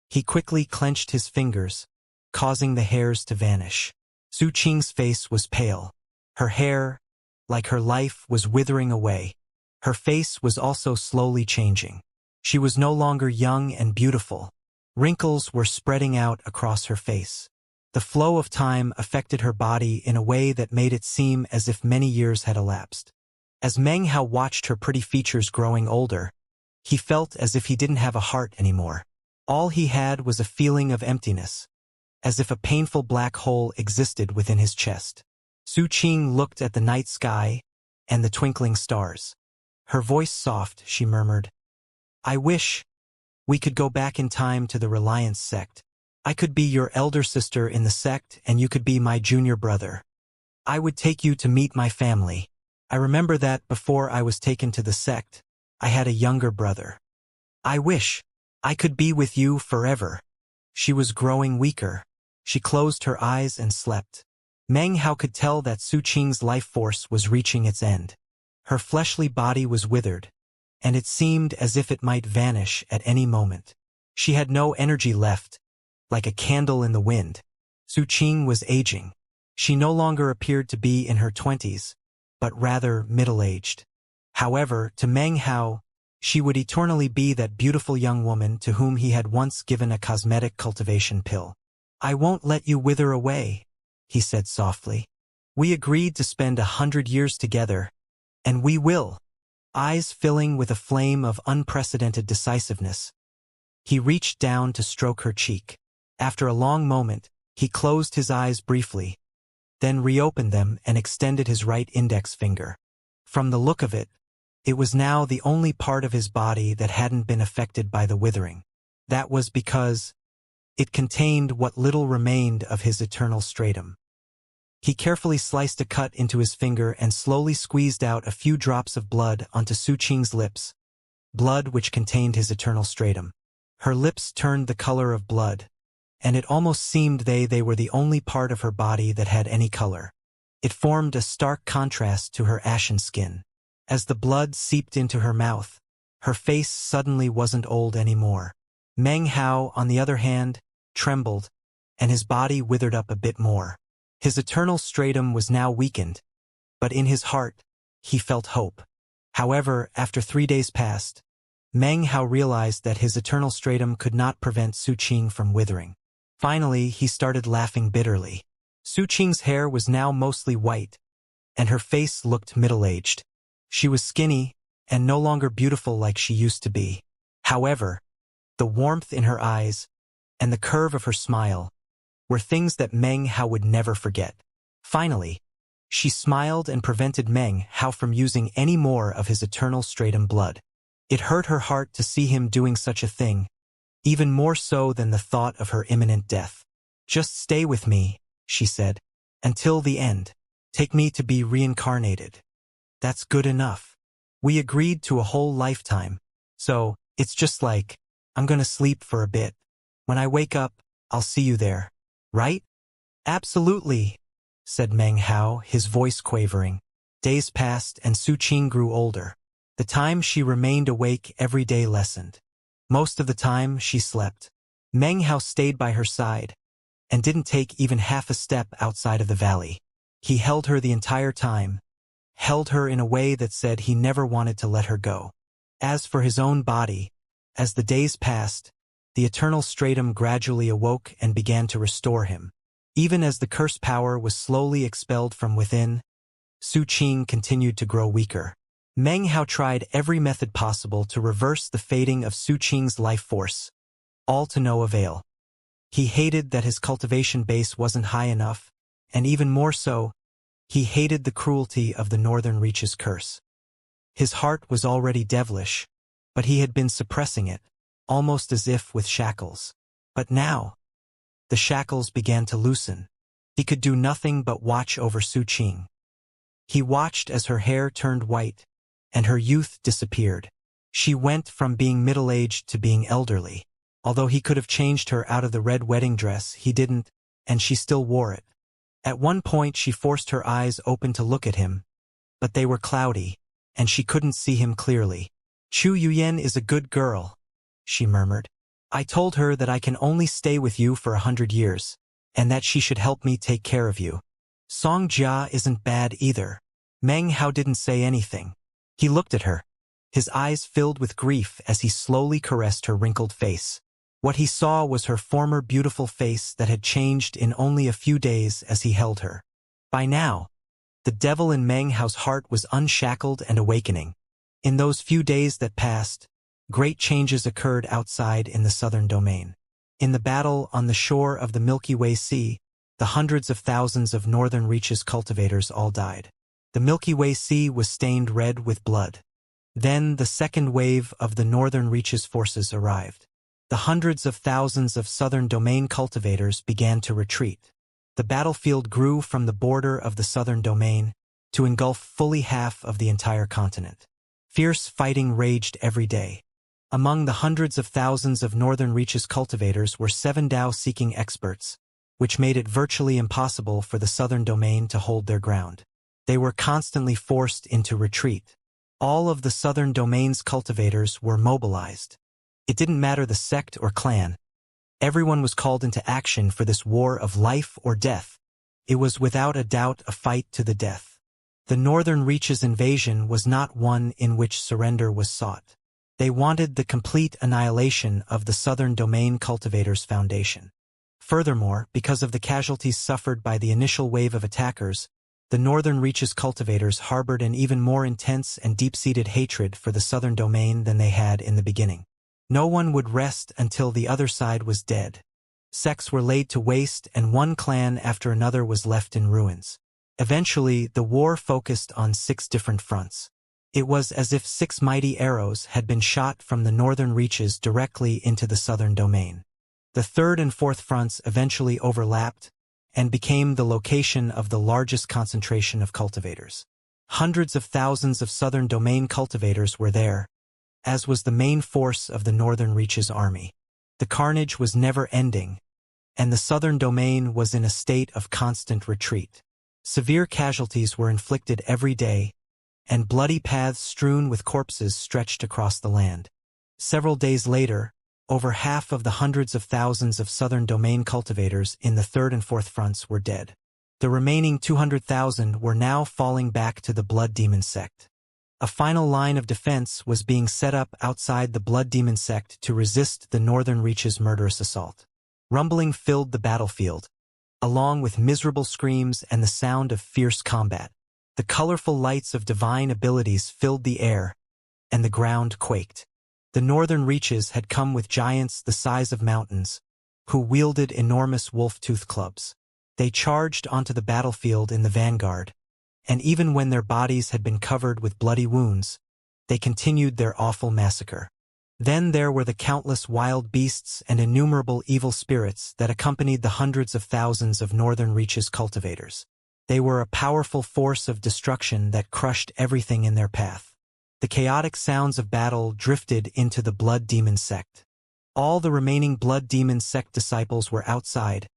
He quickly clenched his fingers, causing the hairs to vanish. Su Qing's face was pale. Her hair, like her life, was withering away. Her face was also slowly changing. She was no longer young and beautiful. Wrinkles were spreading out across her face. The flow of time affected her body in a way that made it seem as if many years had elapsed. As Meng Hao watched her pretty features growing older, he felt as if he didn't have a heart anymore. All he had was a feeling of emptiness, as if a painful black hole existed within his chest. Su Qing looked at the night sky and the twinkling stars. Her voice soft, she murmured, "I wish we could go back in time to the Reliance sect. I could be your elder sister in the sect and you could be my junior brother. I would take you to meet my family. I remember that before I was taken to the sect, I had a younger brother. I wish I could be with you forever." She was growing weaker. She closed her eyes and slept. Meng Hao could tell that Su Qing's life force was reaching its end. Her fleshly body was withered, and it seemed as if it might vanish at any moment. She had no energy left, like a candle in the wind. Su Qing was aging. She no longer appeared to be in her 20s, but rather middle-aged. However, to Meng Hao, she would eternally be that beautiful young woman to whom he had once given a cosmetic cultivation pill. "I won't let you wither away," he said softly. "We agreed to spend 100 years together, and we will." Eyes filling with a flame of unprecedented decisiveness, he reached down to stroke her cheek. After a long moment, he closed his eyes briefly, then reopened them and extended his right index finger. From the look of it, it was now the only part of his body that hadn't been affected by the withering. That was because it contained what little remained of his eternal stratum. He carefully sliced a cut into his finger and slowly squeezed out a few drops of blood onto Su Qing's lips, blood which contained his eternal stratum. Her lips turned the color of blood, and it almost seemed they were the only part of her body that had any color. It formed a stark contrast to her ashen skin. As the blood seeped into her mouth, her face suddenly wasn't old anymore. Meng Hao, on the other hand, trembled, and his body withered up a bit more. His eternal stratum was now weakened, but in his heart, he felt hope. However, after 3 days passed, Meng Hao realized that his eternal stratum could not prevent Su Qing from withering. Finally, he started laughing bitterly. Su Qing's hair was now mostly white, and her face looked middle-aged. She was skinny, and no longer beautiful like she used to be. However, the warmth in her eyes, and the curve of her smile, were things that Meng Hao would never forget. Finally, she smiled and prevented Meng Hao from using any more of his eternal stratum blood. It hurt her heart to see him doing such a thing, even more so than the thought of her imminent death. "Just stay with me," she said, "until the end. Take me to be reincarnated. That's good enough. We agreed to a whole lifetime, so it's just like, I'm gonna sleep for a bit. When I wake up, I'll see you there. Right?" "Absolutely," said Meng Hao, his voice quavering. Days passed and Su Qing grew older. The time she remained awake every day lessened. Most of the time, she slept. Meng Hao stayed by her side, and didn't take even half a step outside of the valley. He held her the entire time, held her in a way that said he never wanted to let her go. As for his own body, as the days passed, the eternal stratum gradually awoke and began to restore him. Even as the curse power was slowly expelled from within, Su Qing continued to grow weaker. Meng Hao tried every method possible to reverse the fading of Su Qing's life force, all to no avail. He hated that his cultivation base wasn't high enough, and even more so, he hated the cruelty of the Northern Reaches curse. His heart was already devilish, but he had been suppressing it, almost as if with shackles. But now, the shackles began to loosen. He could do nothing but watch over Su Qing. He watched as her hair turned white, and her youth disappeared. She went from being middle-aged to being elderly. Although he could have changed her out of the red wedding dress, he didn't, and she still wore it. At one point she forced her eyes open to look at him, but they were cloudy, and she couldn't see him clearly. "Chu Yuyen is a good girl," she murmured. "I told her that I can only stay with you for 100 years, and that she should help me take care of you. Song Jia isn't bad either." Meng Hao didn't say anything. He looked at her, his eyes filled with grief as he slowly caressed her wrinkled face. What he saw was her former beautiful face that had changed in only a few days as he held her. By now, the devil in Meng Hao's heart was unshackled and awakening. In those few days that passed, great changes occurred outside in the southern domain. In the battle on the shore of the Milky Way Sea, the hundreds of thousands of Northern Reaches cultivators all died. The Milky Way Sea was stained red with blood. Then the second wave of the Northern Reaches forces arrived. The hundreds of thousands of southern domain cultivators began to retreat. The battlefield grew from the border of the southern domain to engulf fully half of the entire continent. Fierce fighting raged every day. Among the hundreds of thousands of Northern Reaches cultivators were 7 Dao-seeking experts, which made it virtually impossible for the southern domain to hold their ground. They were constantly forced into retreat. All of the southern domain's cultivators were mobilized. It didn't matter the sect or clan. Everyone was called into action for this war of life or death. It was without a doubt a fight to the death. The Northern Reaches invasion was not one in which surrender was sought. They wanted the complete annihilation of the Southern Domain Cultivators Foundation. Furthermore, because of the casualties suffered by the initial wave of attackers, the Northern Reaches cultivators harbored an even more intense and deep-seated hatred for the Southern Domain than they had in the beginning. No one would rest until the other side was dead. Sects were laid to waste, and one clan after another was left in ruins. Eventually, the war focused on 6 different fronts. It was as if 6 mighty arrows had been shot from the Northern Reaches directly into the Southern Domain. The third and fourth fronts eventually overlapped, and became the location of the largest concentration of cultivators. Hundreds of thousands of southern domain cultivators were there, as was the main force of the Northern Reaches army. The carnage was never ending, and the southern domain was in a state of constant retreat. Severe casualties were inflicted every day, and bloody paths strewn with corpses stretched across the land. Several days later, over half of the hundreds of thousands of southern domain cultivators in the 3rd and 4th fronts were dead. The remaining 200,000 were now falling back to the Blood Demon sect. A final line of defense was being set up outside the Blood Demon sect to resist the Northern Reaches' murderous assault. Rumbling filled the battlefield, along with miserable screams and the sound of fierce combat. The colorful lights of divine abilities filled the air, and the ground quaked. The Northern Reaches had come with giants the size of mountains, who wielded enormous wolf-tooth clubs. They charged onto the battlefield in the vanguard, and even when their bodies had been covered with bloody wounds, they continued their awful massacre. Then there were the countless wild beasts and innumerable evil spirits that accompanied the hundreds of thousands of Northern Reaches cultivators. They were a powerful force of destruction that crushed everything in their path. The chaotic sounds of battle drifted into the Blood Demon sect. All the remaining Blood Demon sect disciples were outside,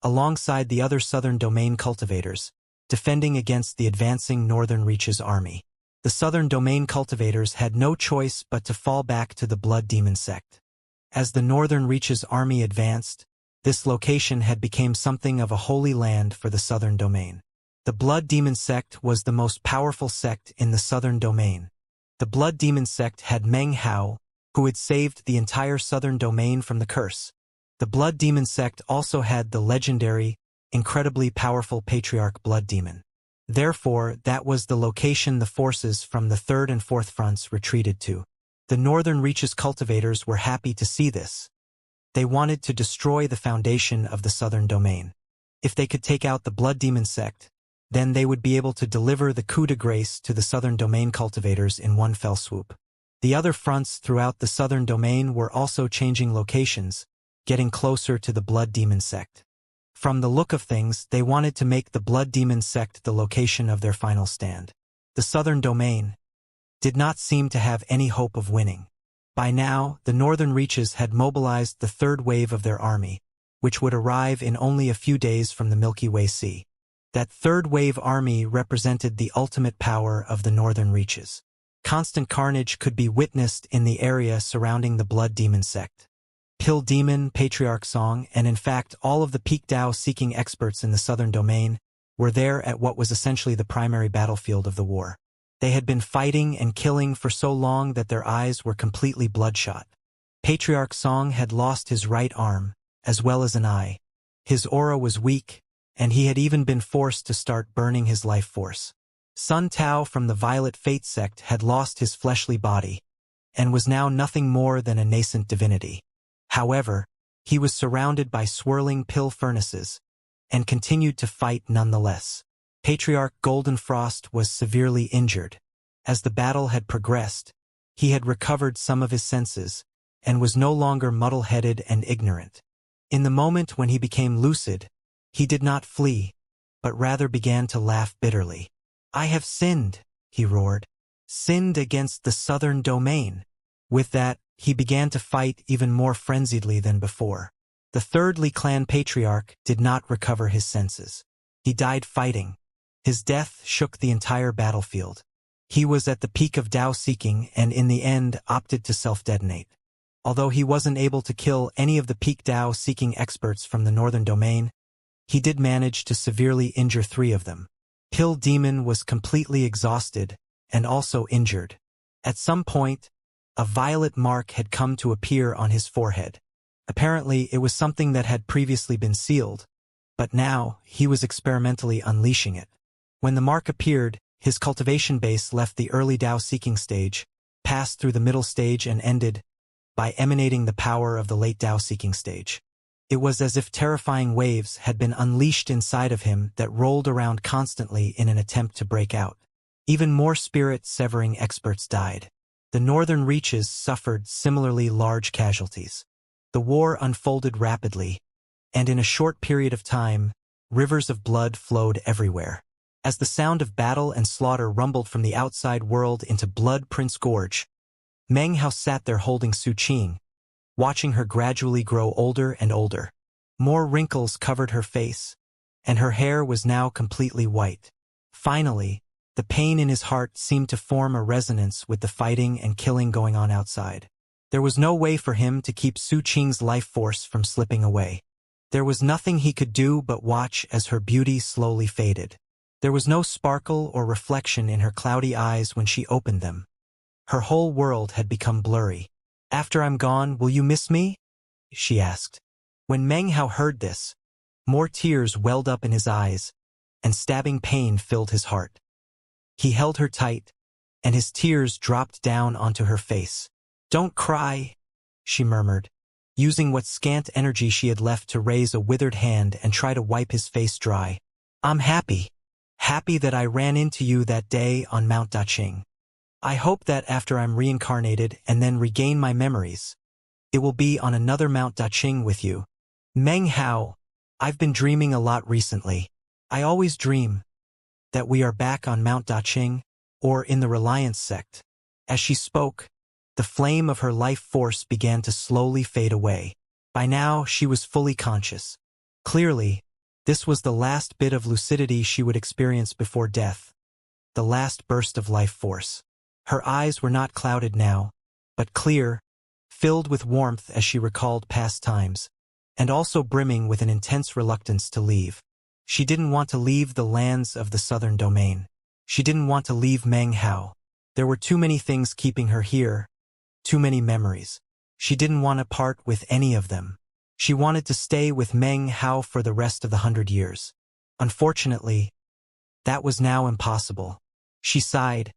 alongside the other southern domain cultivators, defending against the advancing Northern Reaches army. The southern domain cultivators had no choice but to fall back to the Blood Demon sect. As the Northern Reaches army advanced, this location had become something of a holy land for the southern domain. The Blood Demon sect was the most powerful sect in the southern domain. The Blood Demon sect had Meng Hao, who had saved the entire southern domain from the curse. The Blood Demon sect also had the legendary, incredibly powerful Patriarch Blood Demon. Therefore, that was the location the forces from the 3rd and 4th fronts retreated to. The Northern Reaches cultivators were happy to see this. They wanted to destroy the foundation of the southern domain. If they could take out the Blood Demon sect, then they would be able to deliver the coup de grace to the southern domain cultivators in one fell swoop. The other fronts throughout the southern domain were also changing locations, getting closer to the Blood Demon sect. From the look of things, they wanted to make the Blood Demon sect the location of their final stand. The southern domain did not seem to have any hope of winning. By now, the Northern Reaches had mobilized the 3rd wave of their army, which would arrive in only a few days from the Milky Way Sea. That 3rd wave army represented the ultimate power of the Northern Reaches. Constant carnage could be witnessed in the area surrounding the Blood Demon sect. Pill Demon, Patriarch Song, and in fact all of the peak Dao-seeking experts in the southern domain were there at what was essentially the primary battlefield of the war. They had been fighting and killing for so long that their eyes were completely bloodshot. Patriarch Song had lost his right arm, as well as an eye. His aura was weak, and he had even been forced to start burning his life force. Sun Tao from the Violet Fate sect had lost his fleshly body, and was now nothing more than a nascent divinity. However, he was surrounded by swirling pill furnaces, and continued to fight nonetheless. Patriarch Golden Frost was severely injured. As the battle had progressed, he had recovered some of his senses, and was no longer muddle-headed and ignorant. In the moment when he became lucid, he did not flee, but rather began to laugh bitterly. "I have sinned," he roared. "Sinned against the southern domain." With that, he began to fight even more frenziedly than before. The 3rd Li clan patriarch did not recover his senses. He died fighting. His death shook the entire battlefield. He was at the peak of Dao-seeking and in the end opted to self-detonate. Although he wasn't able to kill any of the peak Dao-seeking experts from the northern domain, he did manage to severely injure 3 of them. Pill Demon was completely exhausted and also injured. At some point, a violet mark had come to appear on his forehead. Apparently, it was something that had previously been sealed, but now he was experimentally unleashing it. When the mark appeared, his cultivation base left the early Dao-seeking stage, passed through the middle stage and ended by emanating the power of the late Dao-seeking stage. It was as if terrifying waves had been unleashed inside of him that rolled around constantly in an attempt to break out. Even more spirit-severing experts died. The northern reaches suffered similarly large casualties. The war unfolded rapidly, and in a short period of time, rivers of blood flowed everywhere. As the sound of battle and slaughter rumbled from the outside world into Blood Prince Gorge, Meng Hao sat there holding Su Qing, watching her gradually grow older and older. More wrinkles covered her face, and her hair was now completely white. Finally, the pain in his heart seemed to form a resonance with the fighting and killing going on outside. There was no way for him to keep Su Qing's life force from slipping away. There was nothing he could do but watch as her beauty slowly faded. There was no sparkle or reflection in her cloudy eyes when she opened them. Her whole world had become blurry. "After I'm gone, will you miss me?" she asked. When Meng Hao heard this, more tears welled up in his eyes, and stabbing pain filled his heart. He held her tight, and his tears dropped down onto her face. "Don't cry," she murmured, using what scant energy she had left to raise a withered hand and try to wipe his face dry. "I'm happy. Happy that I ran into you that day on Mount Daqing. I hope that after I'm reincarnated and then regain my memories, it will be on another Mount Daqing with you." "Meng Hao, I've been dreaming a lot recently. I always dream that we are back on Mount Daqing or in the Reliance sect." As she spoke, the flame of her life force began to slowly fade away. By now, she was fully conscious. Clearly, this was the last bit of lucidity she would experience before death, the last burst of life force. Her eyes were not clouded now, but clear, filled with warmth as she recalled past times, and also brimming with an intense reluctance to leave. She didn't want to leave the lands of the Southern Domain. She didn't want to leave Meng Hao. There were too many things keeping her here, too many memories. She didn't want to part with any of them. She wanted to stay with Meng Hao for the rest of the 100 years. Unfortunately, that was now impossible. She sighed,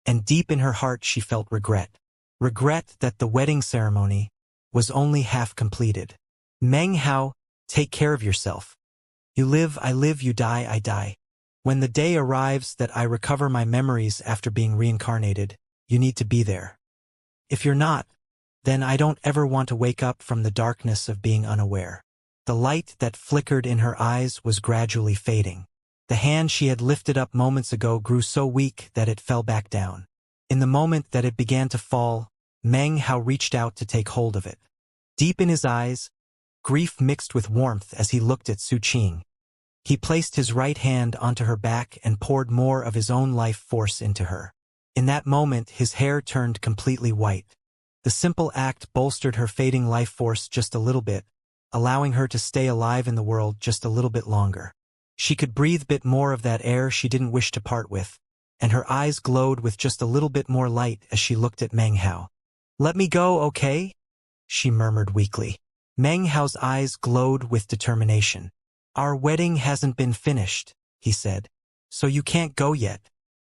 and deep in her heart she felt regret. Regret that the wedding ceremony was only half completed. "Meng Hao, take care of yourself. You live, I live, you die, I die. When the day arrives that I recover my memories after being reincarnated, you need to be there. If you're not, then I don't ever want to wake up from the darkness of being unaware." The light that flickered in her eyes was gradually fading. The hand she had lifted up moments ago grew so weak that it fell back down. In the moment that it began to fall, Meng Hao reached out to take hold of it. Deep in his eyes, grief mixed with warmth as he looked at Su Qing. He placed his right hand onto her back and poured more of his own life force into her. In that moment, his hair turned completely white. The simple act bolstered her fading life force just a little bit, allowing her to stay alive in the world just a little bit longer. She could breathe a bit more of that air she didn't wish to part with, and her eyes glowed with just a little bit more light as she looked at Meng Hao. "Let me go, okay?" she murmured weakly. Meng Hao's eyes glowed with determination. "Our wedding hasn't been finished," he said, "so you can't go yet.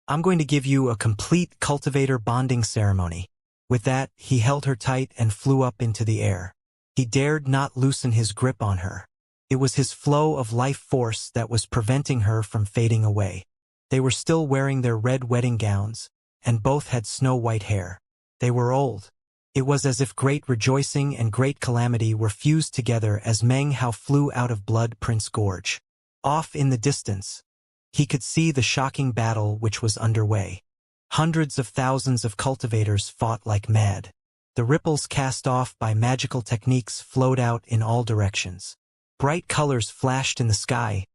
I'm going to give you a complete cultivator bonding ceremony." With that, he held her tight and flew up into the air. He dared not loosen his grip on her. It was his flow of life force that was preventing her from fading away. They were still wearing their red wedding gowns, and both had snow-white hair. They were old. It was as if great rejoicing and great calamity were fused together as Meng Hao flew out of Blood Prince Gorge. Off in the distance, he could see the shocking battle which was underway. Hundreds of thousands of cultivators fought like mad. The ripples cast off by magical techniques flowed out in all directions. Bright colors flashed in the sky,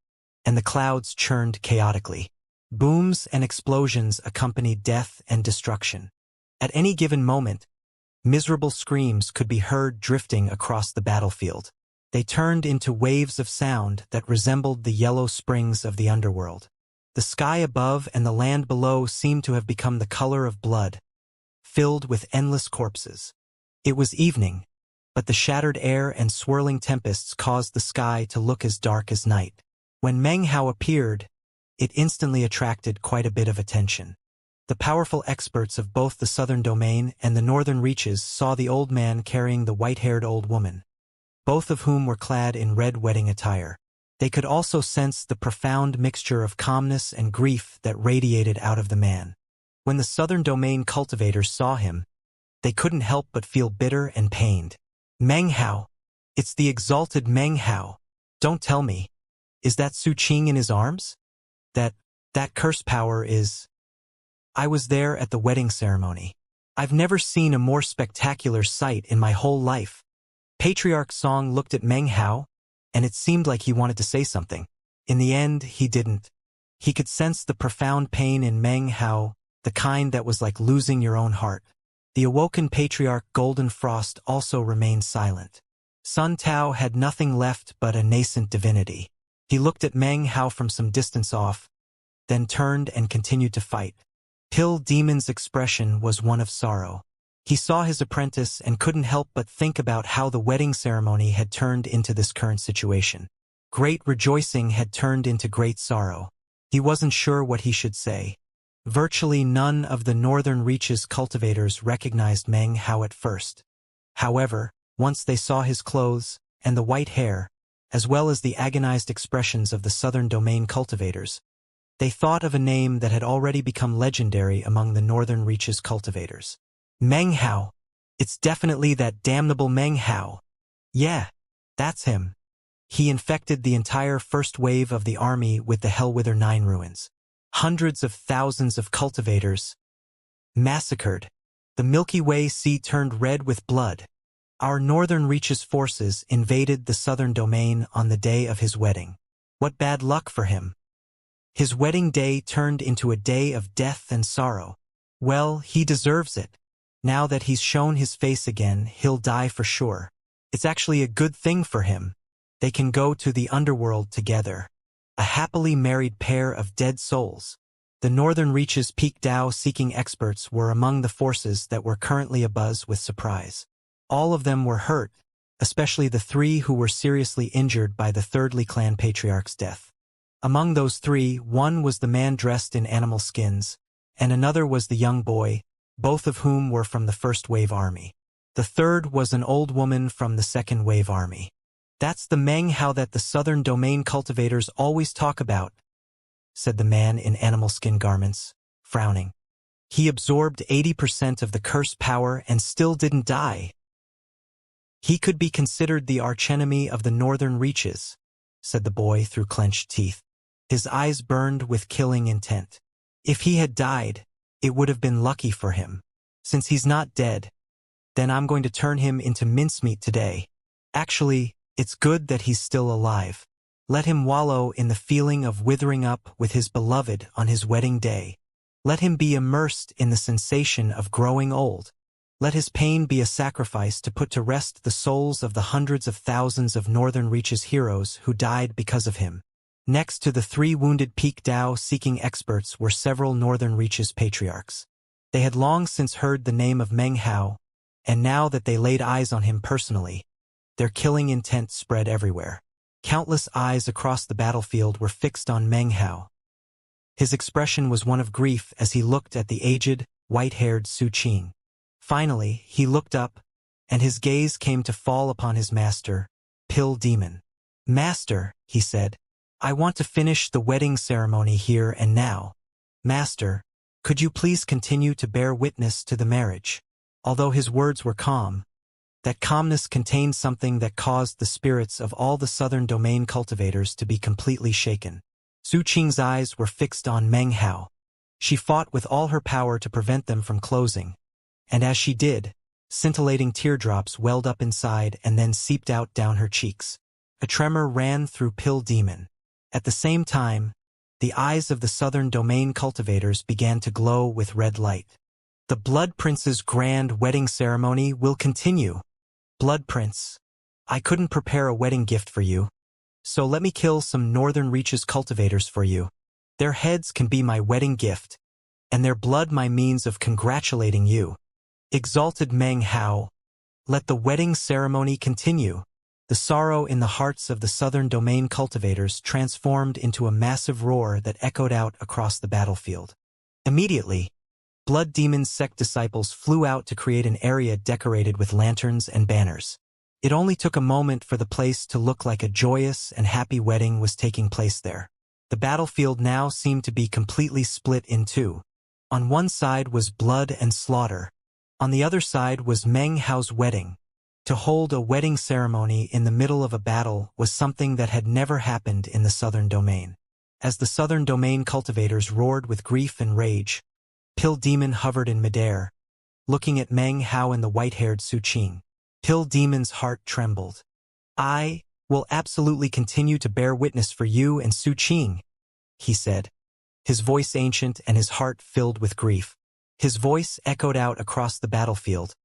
and the clouds churned chaotically. Booms and explosions accompanied death and destruction. At any given moment, miserable screams could be heard drifting across the battlefield. They turned into waves of sound that resembled the yellow springs of the underworld. The sky above and the land below seemed to have become the color of blood, filled with endless corpses. It was evening, but the shattered air and swirling tempests caused the sky to look as dark as night. When Meng Hao appeared, it instantly attracted quite a bit of attention. The powerful experts of both the Southern Domain and the Northern Reaches saw the old man carrying the white-haired old woman, both of whom were clad in red wedding attire. They could also sense the profound mixture of calmness and grief that radiated out of the man. When the Southern Domain cultivators saw him, they couldn't help but feel bitter and pained. "Meng Hao! It's the exalted Meng Hao! Don't tell me. Is that Su Qing in his arms? That curse power is... I was there at the wedding ceremony. I've never seen a more spectacular sight in my whole life. Patriarch Song looked at Meng Hao, and it seemed like he wanted to say something. In the end, he didn't. He could sense the profound pain in Meng Hao, the kind that was like losing your own heart. The awoken patriarch Golden Frost also remained silent. Sun Tao had nothing left but a nascent divinity. He looked at Meng Hao from some distance off, then turned and continued to fight. Pill Demon's expression was one of sorrow. He saw his apprentice and couldn't help but think about how the wedding ceremony had turned into this current situation. Great rejoicing had turned into great sorrow. He wasn't sure what he should say. Virtually none of the Northern Reaches cultivators recognized Meng Hao at first. However, once they saw his clothes and the white hair, as well as the agonized expressions of the Southern Domain cultivators, they thought of a name that had already become legendary among the Northern Reaches cultivators. Meng Hao. It's definitely that damnable Meng Hao. Yeah, that's him. He infected the entire first wave of the army with the Hellwither 9 ruins. Hundreds of thousands of cultivators massacred. The Milky Way Sea turned red with blood. Our Northern Reaches forces invaded the Southern Domain on the day of his wedding. What bad luck for him. His wedding day turned into a day of death and sorrow. Well, he deserves it. Now that he's shown his face again, he'll die for sure. It's actually a good thing for him. They can go to the underworld together. A happily married pair of dead souls. The Northern Reaches Peak Dao-seeking experts were among the forces that were currently abuzz with surprise. All of them were hurt, especially the 3 who were seriously injured by the Thirdly Clan Patriarch's death. Among those 3, one was the man dressed in animal skins, and another was the young boy, both of whom were from the First Wave Army. The third was an old woman from the Second Wave Army. That's the Meng Hao that the Southern Domain cultivators always talk about, said the man in animal skin garments, frowning. He absorbed 80% of the curse power and still didn't die. He could be considered the archenemy of the Northern Reaches, said the boy through clenched teeth. His eyes burned with killing intent. If he had died, it would have been lucky for him. Since he's not dead, then I'm going to turn him into mincemeat today. Actually, it's good that he's still alive. Let him wallow in the feeling of withering up with his beloved on his wedding day. Let him be immersed in the sensation of growing old. Let his pain be a sacrifice to put to rest the souls of the hundreds of thousands of Northern Reaches heroes who died because of him. Next to the 3 wounded Peak Dao-seeking experts were several Northern Reaches patriarchs. They had long since heard the name of Meng Hao, and now that they laid eyes on him personally, their killing intent spread everywhere. Countless eyes across the battlefield were fixed on Meng Hao. His expression was one of grief as he looked at the aged, white-haired Su Qing. Finally, he looked up, and his gaze came to fall upon his master, Pill Demon. Master, he said, I want to finish the wedding ceremony here and now. Master, could you please continue to bear witness to the marriage? Although his words were calm, that calmness contained something that caused the spirits of all the Southern Domain cultivators to be completely shaken. Su Qing's eyes were fixed on Meng Hao. She fought with all her power to prevent them from closing, and as she did, scintillating teardrops welled up inside and then seeped out down her cheeks. A tremor ran through Pill Demon. At the same time, the eyes of the Southern Domain cultivators began to glow with red light. The Blood Prince's grand wedding ceremony will continue. Blood Prince, I couldn't prepare a wedding gift for you, so let me kill some Northern Reaches cultivators for you. Their heads can be my wedding gift, and their blood my means of congratulating you. Exalted Meng Hao, let the wedding ceremony continue. The sorrow in the hearts of the Southern Domain cultivators transformed into a massive roar that echoed out across the battlefield. Immediately, Blood Demon's sect disciples flew out to create an area decorated with lanterns and banners. It only took a moment for the place to look like a joyous and happy wedding was taking place there. The battlefield now seemed to be completely split in two. On one side was blood and slaughter. On the other side was Meng Hao's wedding. To hold a wedding ceremony in the middle of a battle was something that had never happened in the Southern Domain. As the Southern Domain cultivators roared with grief and rage, Pill Demon hovered in midair, looking at Meng Hao and the white-haired Su Qing. Pill Demon's heart trembled. "I will absolutely continue to bear witness for you and Su Qing," he said, his voice ancient and his heart filled with grief. His voice echoed out across the battlefield,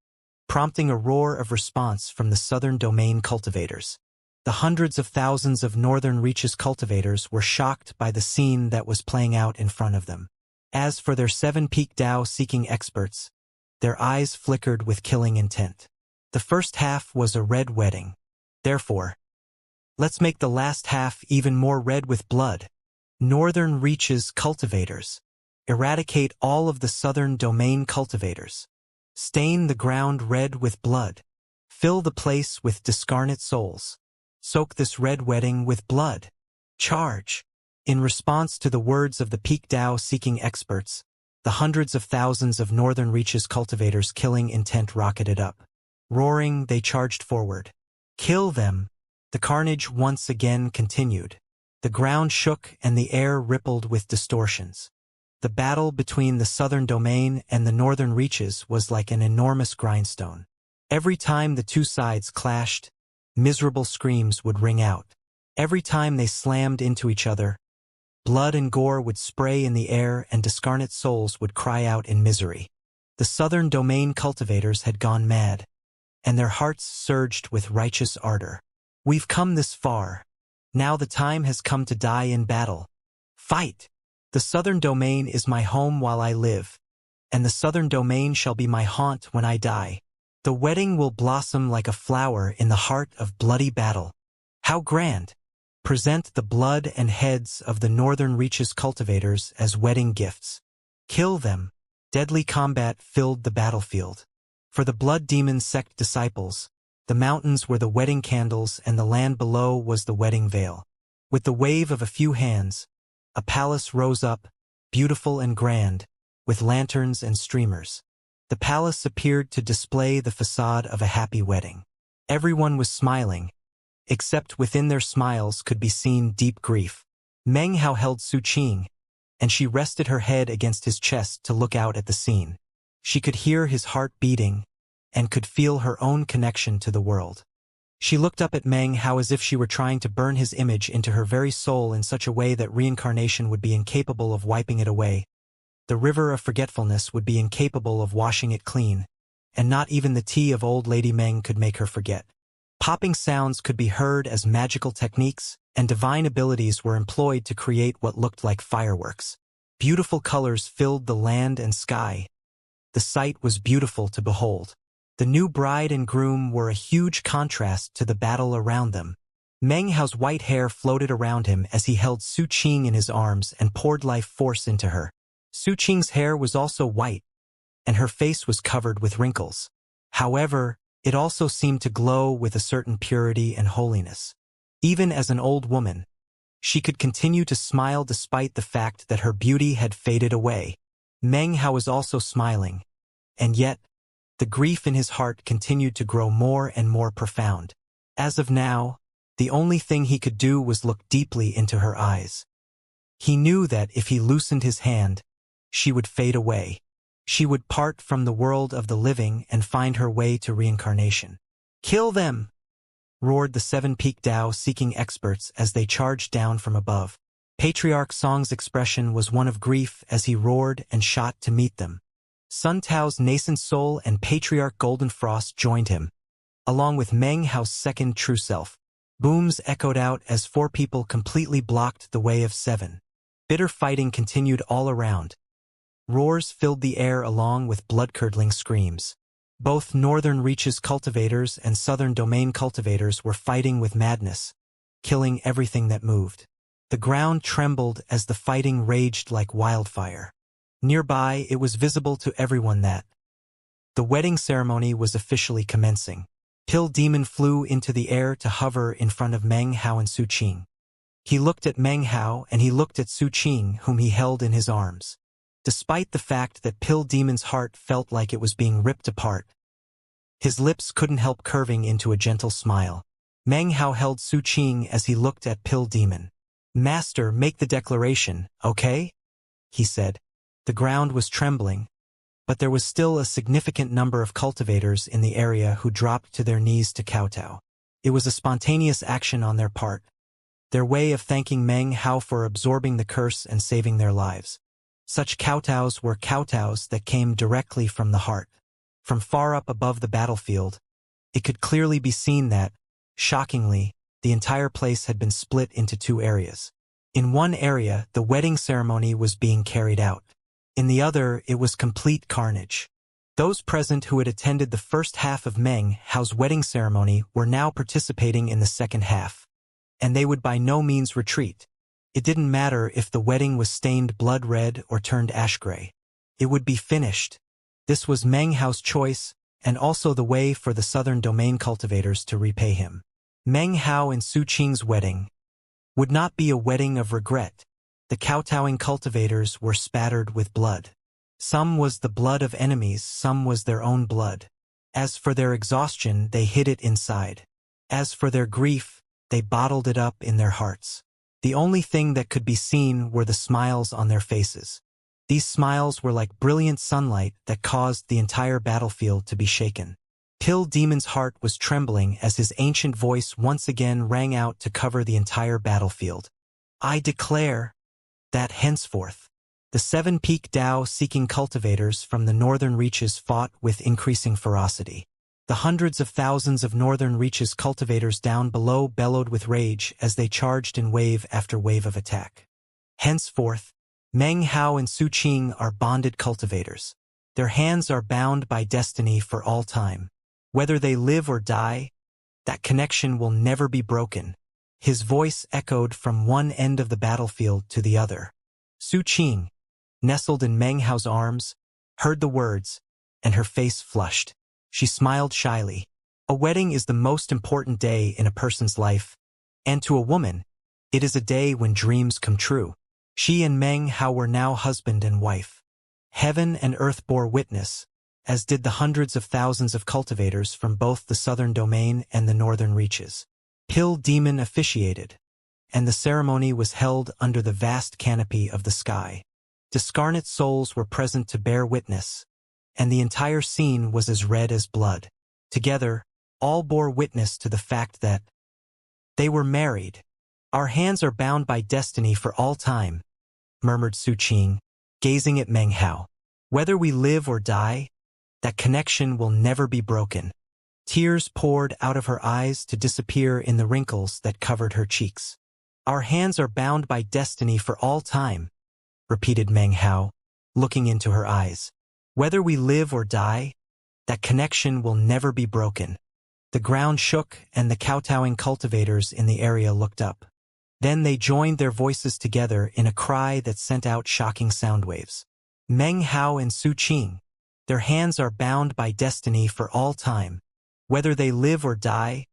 prompting a roar of response from the Southern Domain cultivators. The hundreds of thousands of Northern Reaches cultivators were shocked by the scene that was playing out in front of them. As for their 7-peak Dao-seeking experts, their eyes flickered with killing intent. The first half was a red wedding. Therefore, let's make the last half even more red with blood. Northern Reaches cultivators. Eradicate all of the Southern Domain cultivators. Stain the ground red with blood. Fill the place with discarnate souls. Soak this red wedding with blood. Charge. In response to the words of the peak Dao-seeking experts, the hundreds of thousands of Northern Reaches cultivators' killing intent rocketed up. Roaring, they charged forward. Kill them! The carnage once again continued. The ground shook and the air rippled with distortions. The battle between the Southern Domain and the Northern Reaches was like an enormous grindstone. Every time the two sides clashed, miserable screams would ring out. Every time they slammed into each other, blood and gore would spray in the air and discarnate souls would cry out in misery. The Southern Domain cultivators had gone mad, and their hearts surged with righteous ardor. We've come this far. Now the time has come to die in battle. Fight! The Southern Domain is my home while I live, and the Southern Domain shall be my haunt when I die. The wedding will blossom like a flower in the heart of bloody battle. How grand! Present the blood and heads of the Northern Reaches cultivators as wedding gifts. Kill them. Deadly combat filled the battlefield. For the Blood Demon sect disciples, the mountains were the wedding candles and the land below was the wedding veil. With the wave of a few hands, a palace rose up, beautiful and grand, with lanterns and streamers. The palace appeared to display the facade of a happy wedding. Everyone was smiling, except within their smiles could be seen deep grief. Meng Hao held Su Qing, and she rested her head against his chest to look out at the scene. She could hear his heart beating, and could feel her own connection to the world. She looked up at Meng Hao as if she were trying to burn his image into her very soul in such a way that reincarnation would be incapable of wiping it away. The river of forgetfulness would be incapable of washing it clean, and not even the tea of old Lady Meng could make her forget. Popping sounds could be heard as magical techniques, and divine abilities were employed to create what looked like fireworks. Beautiful colors filled the land and sky. The sight was beautiful to behold. The new bride and groom were a huge contrast to the battle around them. Meng Hao's white hair floated around him as he held Su Qing in his arms and poured life force into her. Su Qing's hair was also white, and her face was covered with wrinkles. However, it also seemed to glow with a certain purity and holiness. Even as an old woman, she could continue to smile despite the fact that her beauty had faded away. Meng Hao was also smiling, and yet, the grief in his heart continued to grow more and more profound. As of now, the only thing he could do was look deeply into her eyes. He knew that if he loosened his hand, she would fade away. She would part from the world of the living and find her way to reincarnation. "Kill them!" roared the 7-peak Dao-seeking experts as they charged down from above. Patriarch Song's expression was one of grief as he roared and shot to meet them. Sun Tao's nascent soul and Patriarch Golden Frost joined him, along with Meng Hao's second true self. Booms echoed out as 4 people completely blocked the way of 7. Bitter fighting continued all around. Roars filled the air along with blood-curdling screams. Both Northern Reaches cultivators and Southern Domain cultivators were fighting with madness, killing everything that moved. The ground trembled as the fighting raged like wildfire. Nearby, it was visible to everyone that the wedding ceremony was officially commencing. Pill Demon flew into the air to hover in front of Meng Hao and Su Qing. He looked at Meng Hao and he looked at Su Qing, whom he held in his arms. Despite the fact that Pill Demon's heart felt like it was being ripped apart, His lips couldn't help curving into a gentle smile. Meng Hao held Su Qing as he looked at Pill Demon. "Master, make the declaration, okay?" he said. The ground was trembling, but there was still a significant number of cultivators in the area who dropped to their knees to kowtow. It was a spontaneous action on their part, their way of thanking Meng Hao for absorbing the curse and saving their lives. Such kowtows were kowtows that came directly from the heart. From far up above the battlefield, it could clearly be seen that, shockingly, the entire place had been split into two areas. In one area, the wedding ceremony was being carried out. In the other, it was complete carnage. Those present who had attended the first half of Meng Hao's wedding ceremony were now participating in the second half, and they would by no means retreat. It didn't matter if the wedding was stained blood red or turned ash gray. It would be finished. This was Meng Hao's choice, and also the way for the southern domain cultivators to repay him. Meng Hao and Su Qing's wedding would not be a wedding of regret. The kowtowing cultivators were spattered with blood. Some was the blood of enemies, some was their own blood. As for their exhaustion, they hid it inside. As for their grief, they bottled it up in their hearts. The only thing that could be seen were the smiles on their faces. These smiles were like brilliant sunlight that caused the entire battlefield to be shaken. Pill Demon's heart was trembling as his ancient voice once again rang out to cover the entire battlefield. "I declare that henceforth, the 7-peak Dao-seeking cultivators from the northern reaches fought with increasing ferocity. The hundreds of thousands of northern reaches cultivators down below bellowed with rage as they charged in wave after wave of attack. Henceforth, Meng Hao and Su Qing are bonded cultivators. Their hands are bound by destiny for all time. Whether they live or die, that connection will never be broken." His voice echoed from one end of the battlefield to the other. Su Qing, nestled in Meng Hao's arms, heard the words, and her face flushed. She smiled shyly. A wedding is the most important day in a person's life, and to a woman, it is a day when dreams come true. She and Meng Hao were now husband and wife. Heaven and earth bore witness, as did the hundreds of thousands of cultivators from both the southern domain and the northern reaches. Pill Demon officiated, and the ceremony was held under the vast canopy of the sky. Discarnate souls were present to bear witness, and the entire scene was as red as blood. Together, all bore witness to the fact that they were married. "Our hands are bound by destiny for all time," murmured Su Qing, gazing at Meng Hao. "Whether we live or die, that connection will never be broken." Tears poured out of her eyes to disappear in the wrinkles that covered her cheeks. "Our hands are bound by destiny for all time," repeated Meng Hao, looking into her eyes. "Whether we live or die, that connection will never be broken." The ground shook and the kowtowing cultivators in the area looked up. Then they joined their voices together in a cry that sent out shocking sound waves. "Meng Hao and Su Qing, their hands are bound by destiny for all time. Whether they live or die,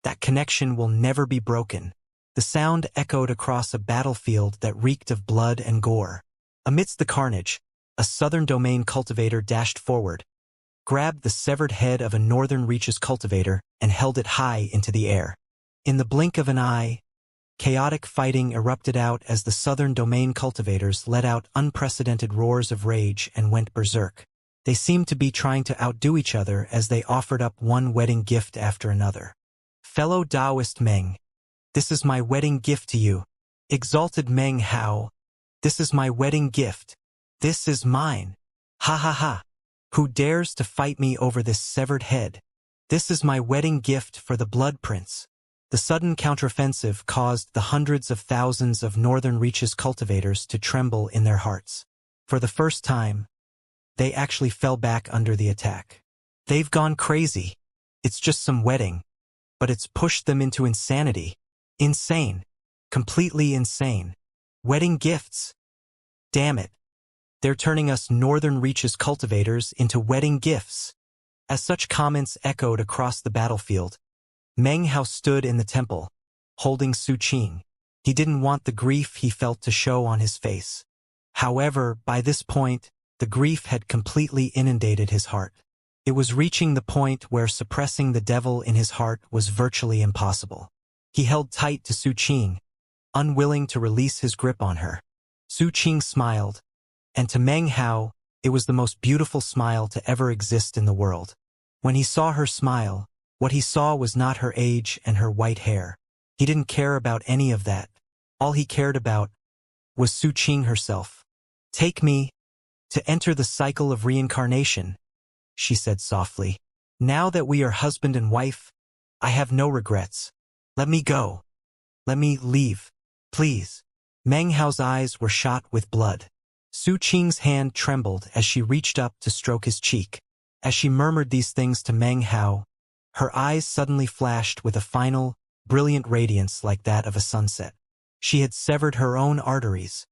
that connection will never be broken." The sound echoed across a battlefield that reeked of blood and gore. Amidst the carnage, a southern domain cultivator dashed forward, grabbed the severed head of a northern reaches cultivator, and held it high into the air. In the blink of an eye, chaotic fighting erupted out as the southern domain cultivators let out unprecedented roars of rage and went berserk. They seemed to be trying to outdo each other as they offered up one wedding gift after another. "Fellow Taoist Meng, this is my wedding gift to you." Exalted Meng Hao, "This is my wedding gift. This is mine. Ha ha ha. Who dares to fight me over this severed head? This is my wedding gift for the Blood Prince." The sudden counteroffensive caused the hundreds of thousands of northern reaches cultivators to tremble in their hearts. For the first time, they actually fell back under the attack. They've gone crazy. It's just some wedding, but it's pushed them into insanity. Insane. Completely insane. Wedding gifts. Damn it. They're turning us northern reaches cultivators into wedding gifts. As such comments echoed across the battlefield, Meng Hao stood in the temple, holding Su Qing. He didn't want the grief he felt to show on his face. However, by this point, the grief had completely inundated his heart. It was reaching the point where suppressing the devil in his heart was virtually impossible. He held tight to Su Qing, unwilling to release his grip on her. Su Qing smiled, and to Meng Hao, it was the most beautiful smile to ever exist in the world. When he saw her smile, what he saw was not her age and her white hair. He didn't care about any of that. All he cared about was Su Qing herself. "Take me to enter the cycle of reincarnation," she said softly. "Now that we are husband and wife, I have no regrets. Let me go. Let me leave, please." Meng Hao's eyes were shot with blood. Su Qing's hand trembled as she reached up to stroke his cheek. As she murmured these things to Meng Hao, her eyes suddenly flashed with a final, brilliant radiance like that of a sunset. She had severed her own arteries.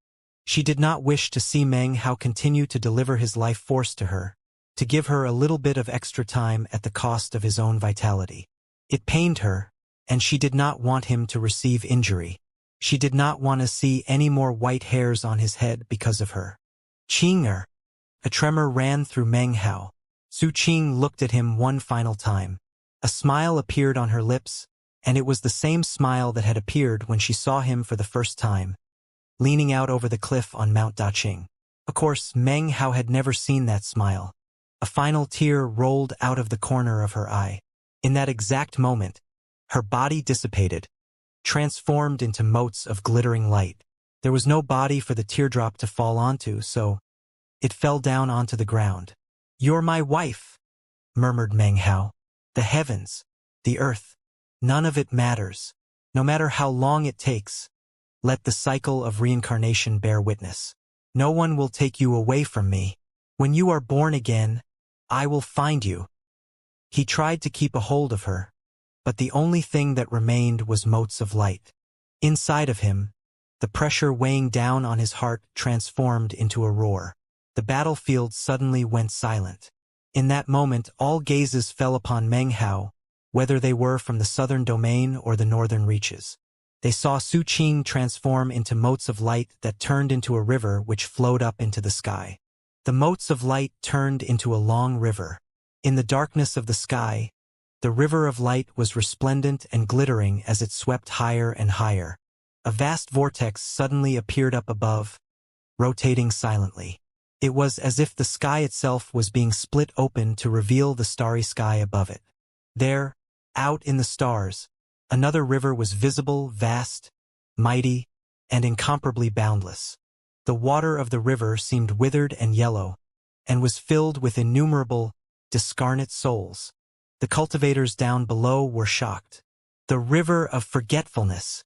She did not wish to see Meng Hao continue to deliver his life force to her, to give her a little bit of extra time at the cost of his own vitality. It pained her, and she did not want him to receive injury. She did not want to see any more white hairs on his head because of her. "Qing-er." A tremor ran through Meng Hao. Su Qing looked at him one final time. A smile appeared on her lips, and it was the same smile that had appeared when she saw him for the first time, leaning out over the cliff on Mount Daqing. Of course, Meng Hao had never seen that smile. A final tear rolled out of the corner of her eye. In that exact moment, her body dissipated, transformed into motes of glittering light. There was no body for the teardrop to fall onto, so it fell down onto the ground. "You're my wife," murmured Meng Hao. "The heavens, the earth, none of it matters. No matter how long it takes, let the cycle of reincarnation bear witness. No one will take you away from me. When you are born again, I will find you." He tried to keep a hold of her, but the only thing that remained was motes of light. Inside of him, the pressure weighing down on his heart transformed into a roar. The battlefield suddenly went silent. In that moment, all gazes fell upon Meng Hao, whether they were from the southern domain or the northern reaches. They saw Su Qing transform into motes of light that turned into a river which flowed up into the sky. The motes of light turned into a long river. In the darkness of the sky, the river of light was resplendent and glittering as it swept higher and higher. A vast vortex suddenly appeared up above, rotating silently. It was as if the sky itself was being split open to reveal the starry sky above it. There, out in the stars, another river was visible, vast, mighty, and incomparably boundless. The water of the river seemed withered and yellow, and was filled with innumerable, discarnate souls. The cultivators down below were shocked. "The river of forgetfulness.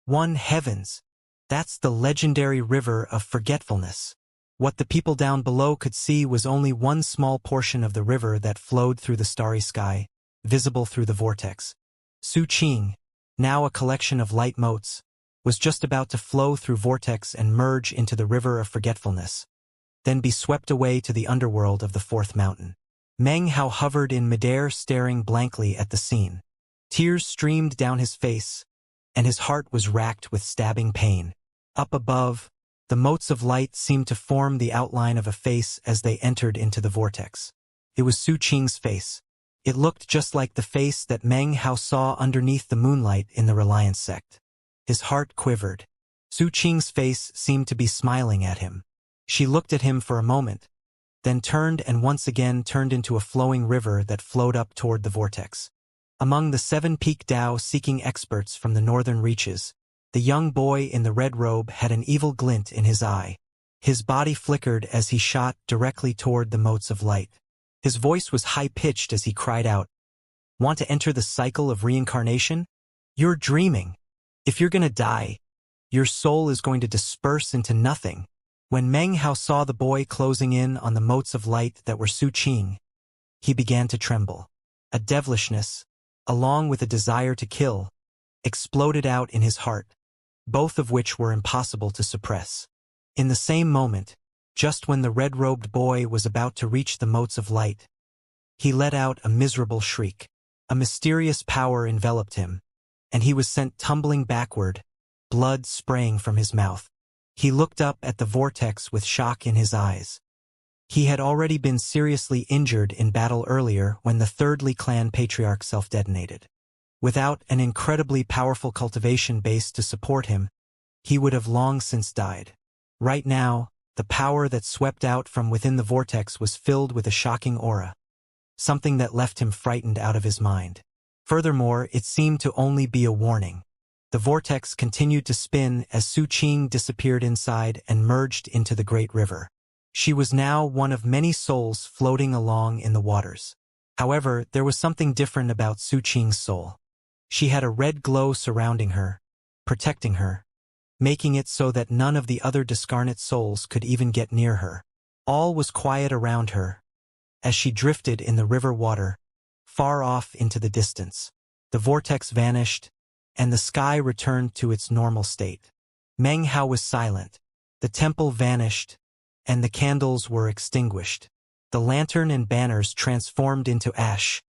One heavens, that's the legendary river of forgetfulness." What the people down below could see was only one small portion of the river that flowed through the starry sky, visible through the vortex. Su Qing, now a collection of light motes, was just about to flow through vortex and merge into the river of forgetfulness, then be swept away to the underworld of the fourth mountain. Meng Hao hovered in midair, staring blankly at the scene. Tears streamed down his face, and his heart was racked with stabbing pain. Up above, the motes of light seemed to form the outline of a face as they entered into the vortex. It was Su Qing's face. It looked just like the face that Meng Hao saw underneath the moonlight in the Reliance sect. His heart quivered. Su Qing's face seemed to be smiling at him. She looked at him for a moment, then turned and once again turned into a flowing river that flowed up toward the vortex. Among the 7-peak Dao seeking experts from the northern reaches, the young boy in the red robe had an evil glint in his eye. His body flickered as he shot directly toward the motes of light. His voice was high-pitched as he cried out, "Want to enter the cycle of reincarnation? You're dreaming. If you're gonna die, your soul is going to disperse into nothing." When Meng Hao saw the boy closing in on the motes of light that were Su Qing, he began to tremble. A devilishness, along with a desire to kill, exploded out in his heart, both of which were impossible to suppress. In the same moment, just when the red-robed boy was about to reach the motes of light, he let out a miserable shriek. A mysterious power enveloped him, and he was sent tumbling backward, blood spraying from his mouth. He looked up at the vortex with shock in his eyes. He had already been seriously injured in battle earlier when the Third Li clan patriarch self-detonated. Without an incredibly powerful cultivation base to support him, he would have long since died. Right now, the power that swept out from within the vortex was filled with a shocking aura, something that left him frightened out of his mind. Furthermore, it seemed to only be a warning. The vortex continued to spin as Su Qing disappeared inside and merged into the great river. She was now one of many souls floating along in the waters. However, there was something different about Su Qing's soul. She had a red glow surrounding her, protecting her, making it so that none of the other discarnate souls could even get near her. All was quiet around her, as she drifted in the river water, far off into the distance. The vortex vanished, and the sky returned to its normal state. Meng Hao was silent. The temple vanished, and the candles were extinguished. The lantern and banners transformed into ash,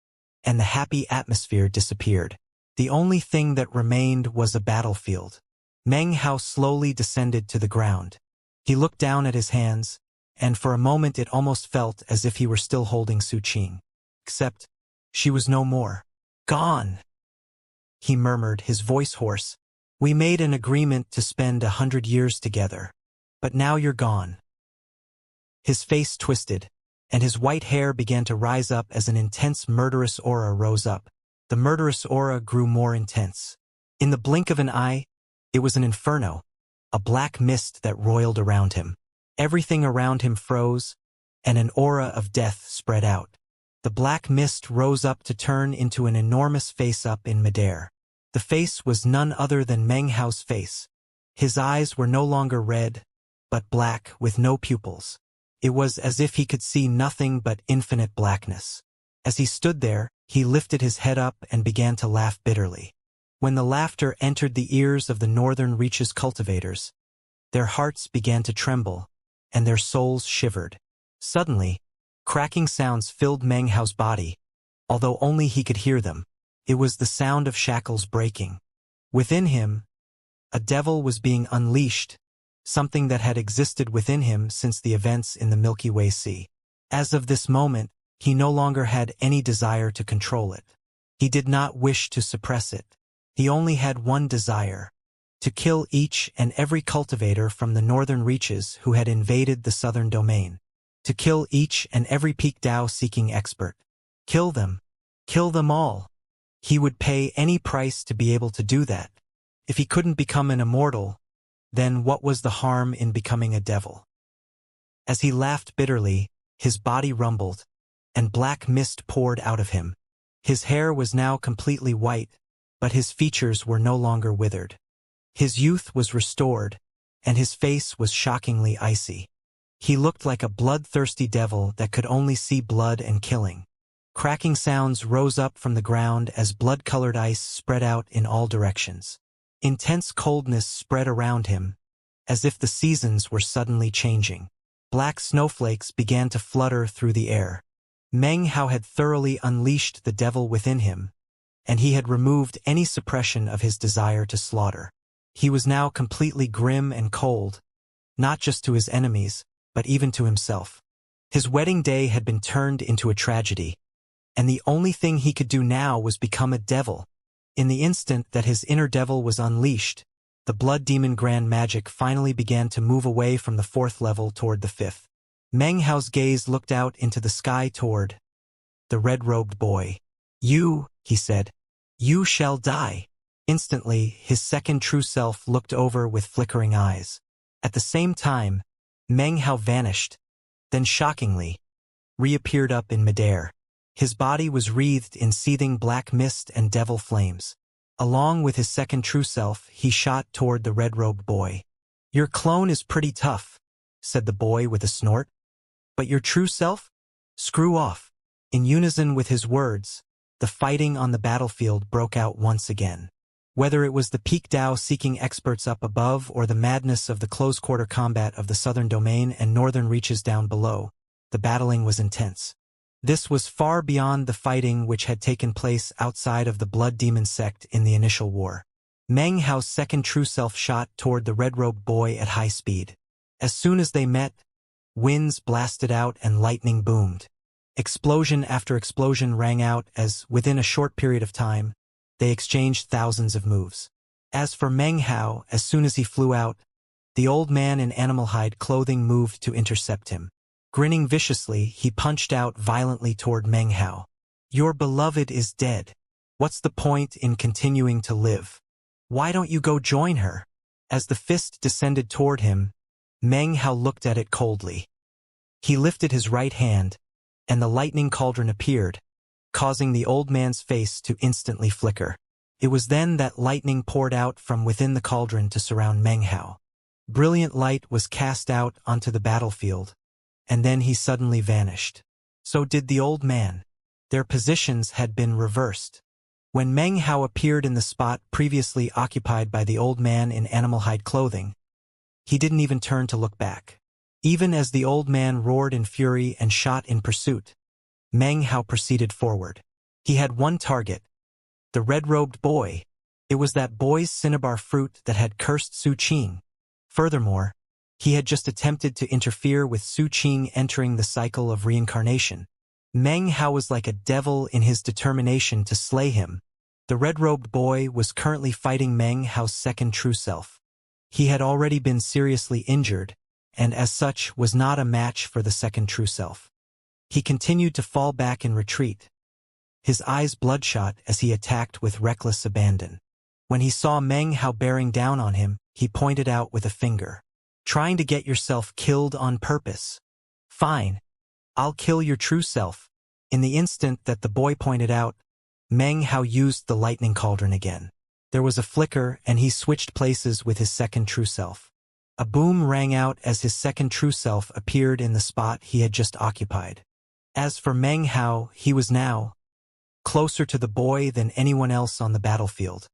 and the happy atmosphere disappeared. The only thing that remained was a battlefield. Meng Hao slowly descended to the ground. He looked down at his hands, and for a moment it almost felt as if he were still holding Su Qing. Except, she was no more. Gone, he murmured, his voice hoarse. We made an agreement to spend 100 years together. But now you're gone. His face twisted, and his white hair began to rise up as an intense murderous aura rose up. The murderous aura grew more intense. In the blink of an eye, it was an inferno, a black mist that roiled around him. Everything around him froze, and an aura of death spread out. The black mist rose up to turn into an enormous face up in midair. The face was none other than Meng Hao's face. His eyes were no longer red, but black with no pupils. It was as if he could see nothing but infinite blackness. As he stood there, he lifted his head up and began to laugh bitterly. When the laughter entered the ears of the Northern Reaches cultivators, their hearts began to tremble, and their souls shivered. Suddenly, cracking sounds filled Meng Hao's body, although only he could hear them. It was the sound of shackles breaking. Within him, a devil was being unleashed, something that had existed within him since the events in the Milky Way Sea. As of this moment, he no longer had any desire to control it. He did not wish to suppress it. He only had one desire: to kill each and every cultivator from the northern reaches who had invaded the southern domain. To kill each and every peak Dao-seeking expert. Kill them. Kill them all. He would pay any price to be able to do that. If he couldn't become an immortal, then what was the harm in becoming a devil? As he laughed bitterly, his body rumbled, and black mist poured out of him. His hair was now completely white, but his features were no longer withered. His youth was restored, and his face was shockingly icy. He looked like a bloodthirsty devil that could only see blood and killing. Cracking sounds rose up from the ground as blood-colored ice spread out in all directions. Intense coldness spread around him, as if the seasons were suddenly changing. Black snowflakes began to flutter through the air. Meng Hao had thoroughly unleashed the devil within him, and he had removed any suppression of his desire to slaughter. He was now completely grim and cold, not just to his enemies, but even to himself. His wedding day had been turned into a tragedy, and the only thing he could do now was become a devil. In the instant that his inner devil was unleashed, the blood demon grand magic finally began to move away from the 4th level toward the 5th. Meng Hao's gaze looked out into the sky toward the red-robed boy. You, he said, you shall die. Instantly, his second true self looked over with flickering eyes. At the same time, Meng Hao vanished, then shockingly, reappeared up in midair. His body was wreathed in seething black mist and devil flames. Along with his second true self, he shot toward the red-robed boy. Your clone is pretty tough, said the boy with a snort. But your true self? Screw off. In unison with his words, the fighting on the battlefield broke out once again. Whether it was the peak Dao seeking experts up above or the madness of the close-quarter combat of the southern domain and northern reaches down below, the battling was intense. This was far beyond the fighting which had taken place outside of the Blood Demon sect in the initial war. Meng Hao's second true self shot toward the red-robed boy at high speed. As soon as they met, Winds blasted out and lightning boomed. Explosion after explosion rang out as, within a short period of time, they exchanged thousands of moves. As for Meng Hao, as soon as he flew out, the old man in animal hide clothing moved to intercept him. Grinning viciously, he punched out violently toward Meng Hao. "Your beloved is dead. What's the point in continuing to live? Why don't you go join her?" As the fist descended toward him, Meng Hao looked at it coldly. He lifted his right hand, and the lightning cauldron appeared, causing the old man's face to instantly flicker. It was then that lightning poured out from within the cauldron to surround Meng Hao. Brilliant light was cast out onto the battlefield, and then he suddenly vanished. So did the old man. Their positions had been reversed. When Meng Hao appeared in the spot previously occupied by the old man in animal hide clothing, he didn't even turn to look back. Even as the old man roared in fury and shot in pursuit, Meng Hao proceeded forward. He had one target: the red-robed boy. It was that boy's cinnabar fruit that had cursed Su Qing. Furthermore, he had just attempted to interfere with Su Qing entering the cycle of reincarnation. Meng Hao was like a devil in his determination to slay him. The red-robed boy was currently fighting Meng Hao's second true self. He had already been seriously injured, and as such was not a match for the second true self. He continued to fall back in retreat, his eyes bloodshot as he attacked with reckless abandon. When he saw Meng Hao bearing down on him, he pointed out with a finger. "Trying to get yourself killed on purpose. Fine. I'll kill your true self." In the instant that the boy pointed out, Meng Hao used the lightning cauldron again. There was a flicker and he switched places with his second true self. A boom rang out as his second true self appeared in the spot he had just occupied. As for Meng Hao, he was now closer to the boy than anyone else on the battlefield.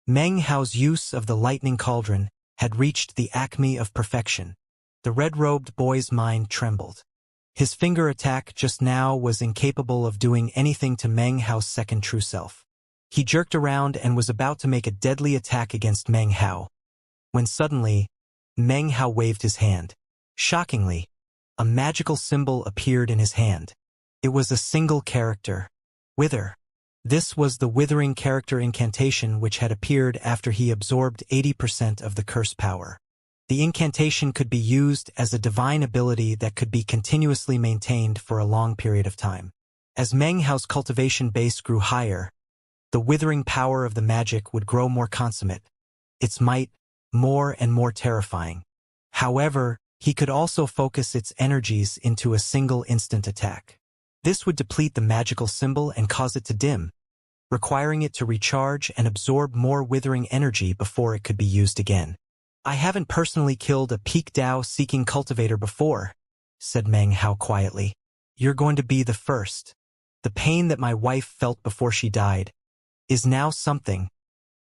Meng Hao's use of the lightning cauldron had reached the acme of perfection. The red-robed boy's mind trembled. His finger attack just now was incapable of doing anything to Meng Hao's second true self. He jerked around and was about to make a deadly attack against Meng Hao, when suddenly, Meng Hao waved his hand. Shockingly, a magical symbol appeared in his hand. It was a single character: Wither. This was the withering character incantation which had appeared after he absorbed 80% of the curse power. The incantation could be used as a divine ability that could be continuously maintained for a long period of time. As Meng Hao's cultivation base grew higher, the withering power of the magic would grow more consummate, its might more and more terrifying. However, he could also focus its energies into a single instant attack. This would deplete the magical symbol and cause it to dim, requiring it to recharge and absorb more withering energy before it could be used again. "I haven't personally killed a peak Dao-seeking cultivator before," said Meng Hao quietly. "You're going to be the first. The pain that my wife felt before she died is now something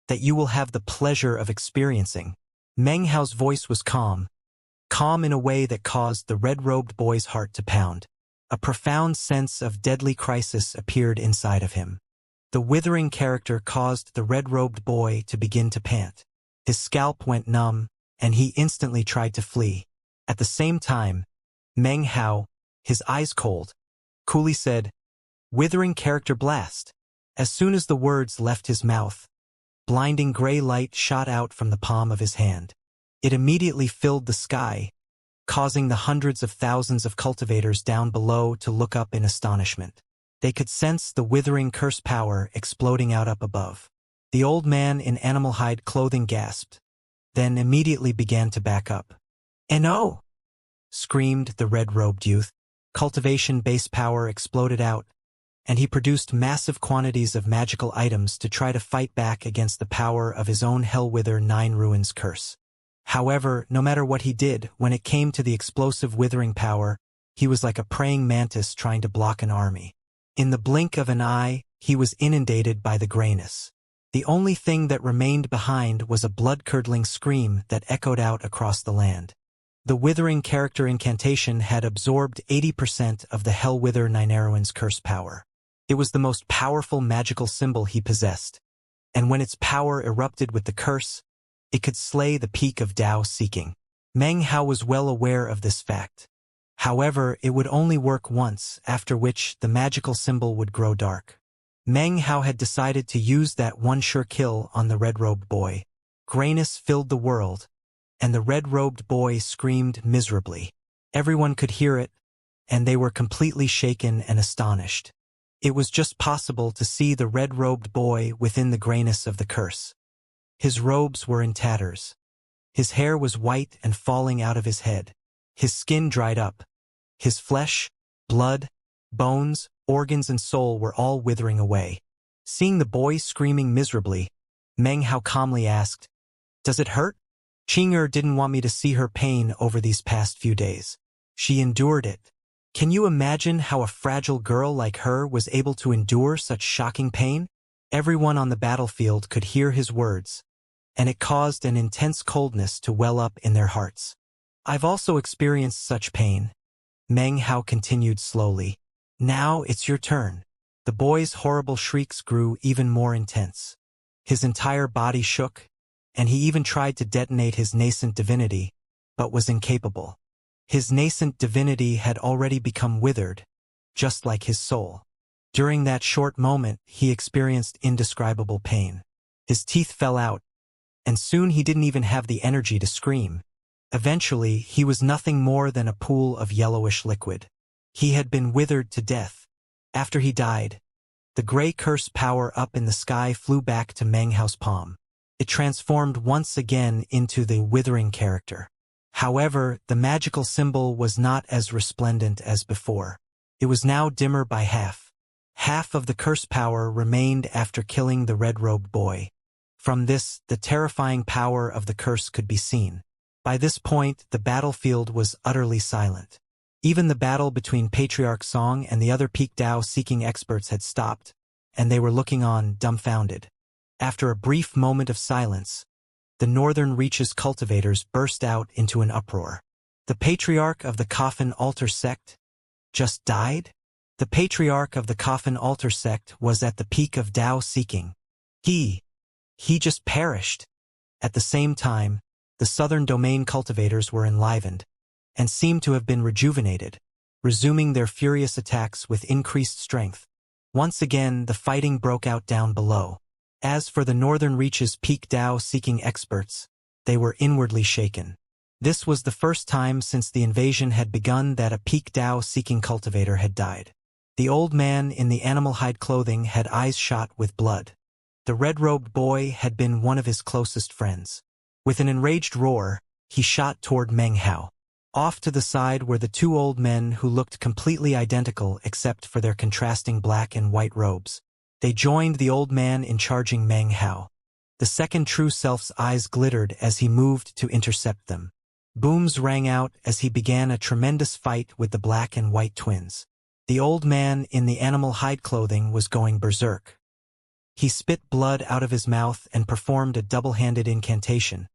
that you will have the pleasure of experiencing." Meng Hao's voice was calm in a way that caused the red-robed boy's heart to pound. A profound sense of deadly crisis appeared inside of him. The withering character caused the red-robed boy to begin to pant. His scalp went numb, and he instantly tried to flee. At the same time, Meng Hao, his eyes cold, coolly said, "Withering character blast." As soon as the words left his mouth, blinding gray light shot out from the palm of his hand. It immediately filled the sky, causing the hundreds of thousands of cultivators down below to look up in astonishment. They could sense the withering curse power exploding out up above. The old man in animal hide clothing gasped, then immediately began to back up. "No!" screamed the red-robed youth. Cultivation base power exploded out, and he produced massive quantities of magical items to try to fight back against the power of his own Hellwither 9 Ruins curse. However, no matter what he did, when it came to the explosive withering power, he was like a praying mantis trying to block an army. In the blink of an eye, he was inundated by the grayness. The only thing that remained behind was a blood-curdling scream that echoed out across the land. The withering character incantation had absorbed 80% of the Hellwither 9 Ruins curse power. It was the most powerful magical symbol he possessed, and when its power erupted with the curse, it could slay the peak of Dao seeking. Meng Hao was well aware of this fact. However, it would only work once, after which the magical symbol would grow dark. Meng Hao had decided to use that one sure kill on the red-robed boy. Grayness filled the world, and the red-robed boy screamed miserably. Everyone could hear it, and they were completely shaken and astonished. It was just possible to see the red-robed boy within the grayness of the curse. His robes were in tatters. His hair was white and falling out of his head. His skin dried up. His flesh, blood, bones, organs and soul were all withering away. Seeing the boy screaming miserably, Meng Hao calmly asked, "Does it hurt?" Qing'er didn't want me to see her pain over these past few days. She endured it. Can you imagine how a fragile girl like her was able to endure such shocking pain? Everyone on the battlefield could hear his words, and it caused an intense coldness to well up in their hearts. I've also experienced such pain. Meng Hao continued slowly. Now it's your turn. The boy's horrible shrieks grew even more intense. His entire body shook, and he even tried to detonate his nascent divinity, but was incapable. His nascent divinity had already become withered, just like his soul. During that short moment, he experienced indescribable pain. His teeth fell out, and soon he didn't even have the energy to scream. Eventually, he was nothing more than a pool of yellowish liquid. He had been withered to death. After he died, the gray curse power up in the sky flew back to Meng Hao's palm. It transformed once again into the withering character. However, the magical symbol was not as resplendent as before. It was now dimmer by half. Half of the curse power remained after killing the red-robed boy. From this, the terrifying power of the curse could be seen. By this point, the battlefield was utterly silent. Even the battle between Patriarch Song and the other Peak Dao-seeking experts had stopped, and they were looking on, dumbfounded. After a brief moment of silence, the Northern Reaches cultivators burst out into an uproar. The Patriarch of the Coffin Altar Sect just died? The Patriarch of the Coffin Altar Sect was at the peak of Dao-seeking. He just perished. At the same time, the Southern Domain cultivators were enlivened, and seemed to have been rejuvenated, resuming their furious attacks with increased strength. Once again, the fighting broke out down below. As for the Northern Reaches Peak Dao-seeking experts, they were inwardly shaken. This was the first time since the invasion had begun that a Peak Dao-seeking cultivator had died. The old man in the animal hide clothing had eyes shot with blood. The red-robed boy had been one of his closest friends. With an enraged roar, he shot toward Meng Hao. Off to the side were the two old men who looked completely identical except for their contrasting black and white robes. They joined the old man in charging Meng Hao. The second true self's eyes glittered as he moved to intercept them. Booms rang out as he began a tremendous fight with the black and white twins. The old man in the animal hide clothing was going berserk. He spit blood out of his mouth and performed a double-handed incantation,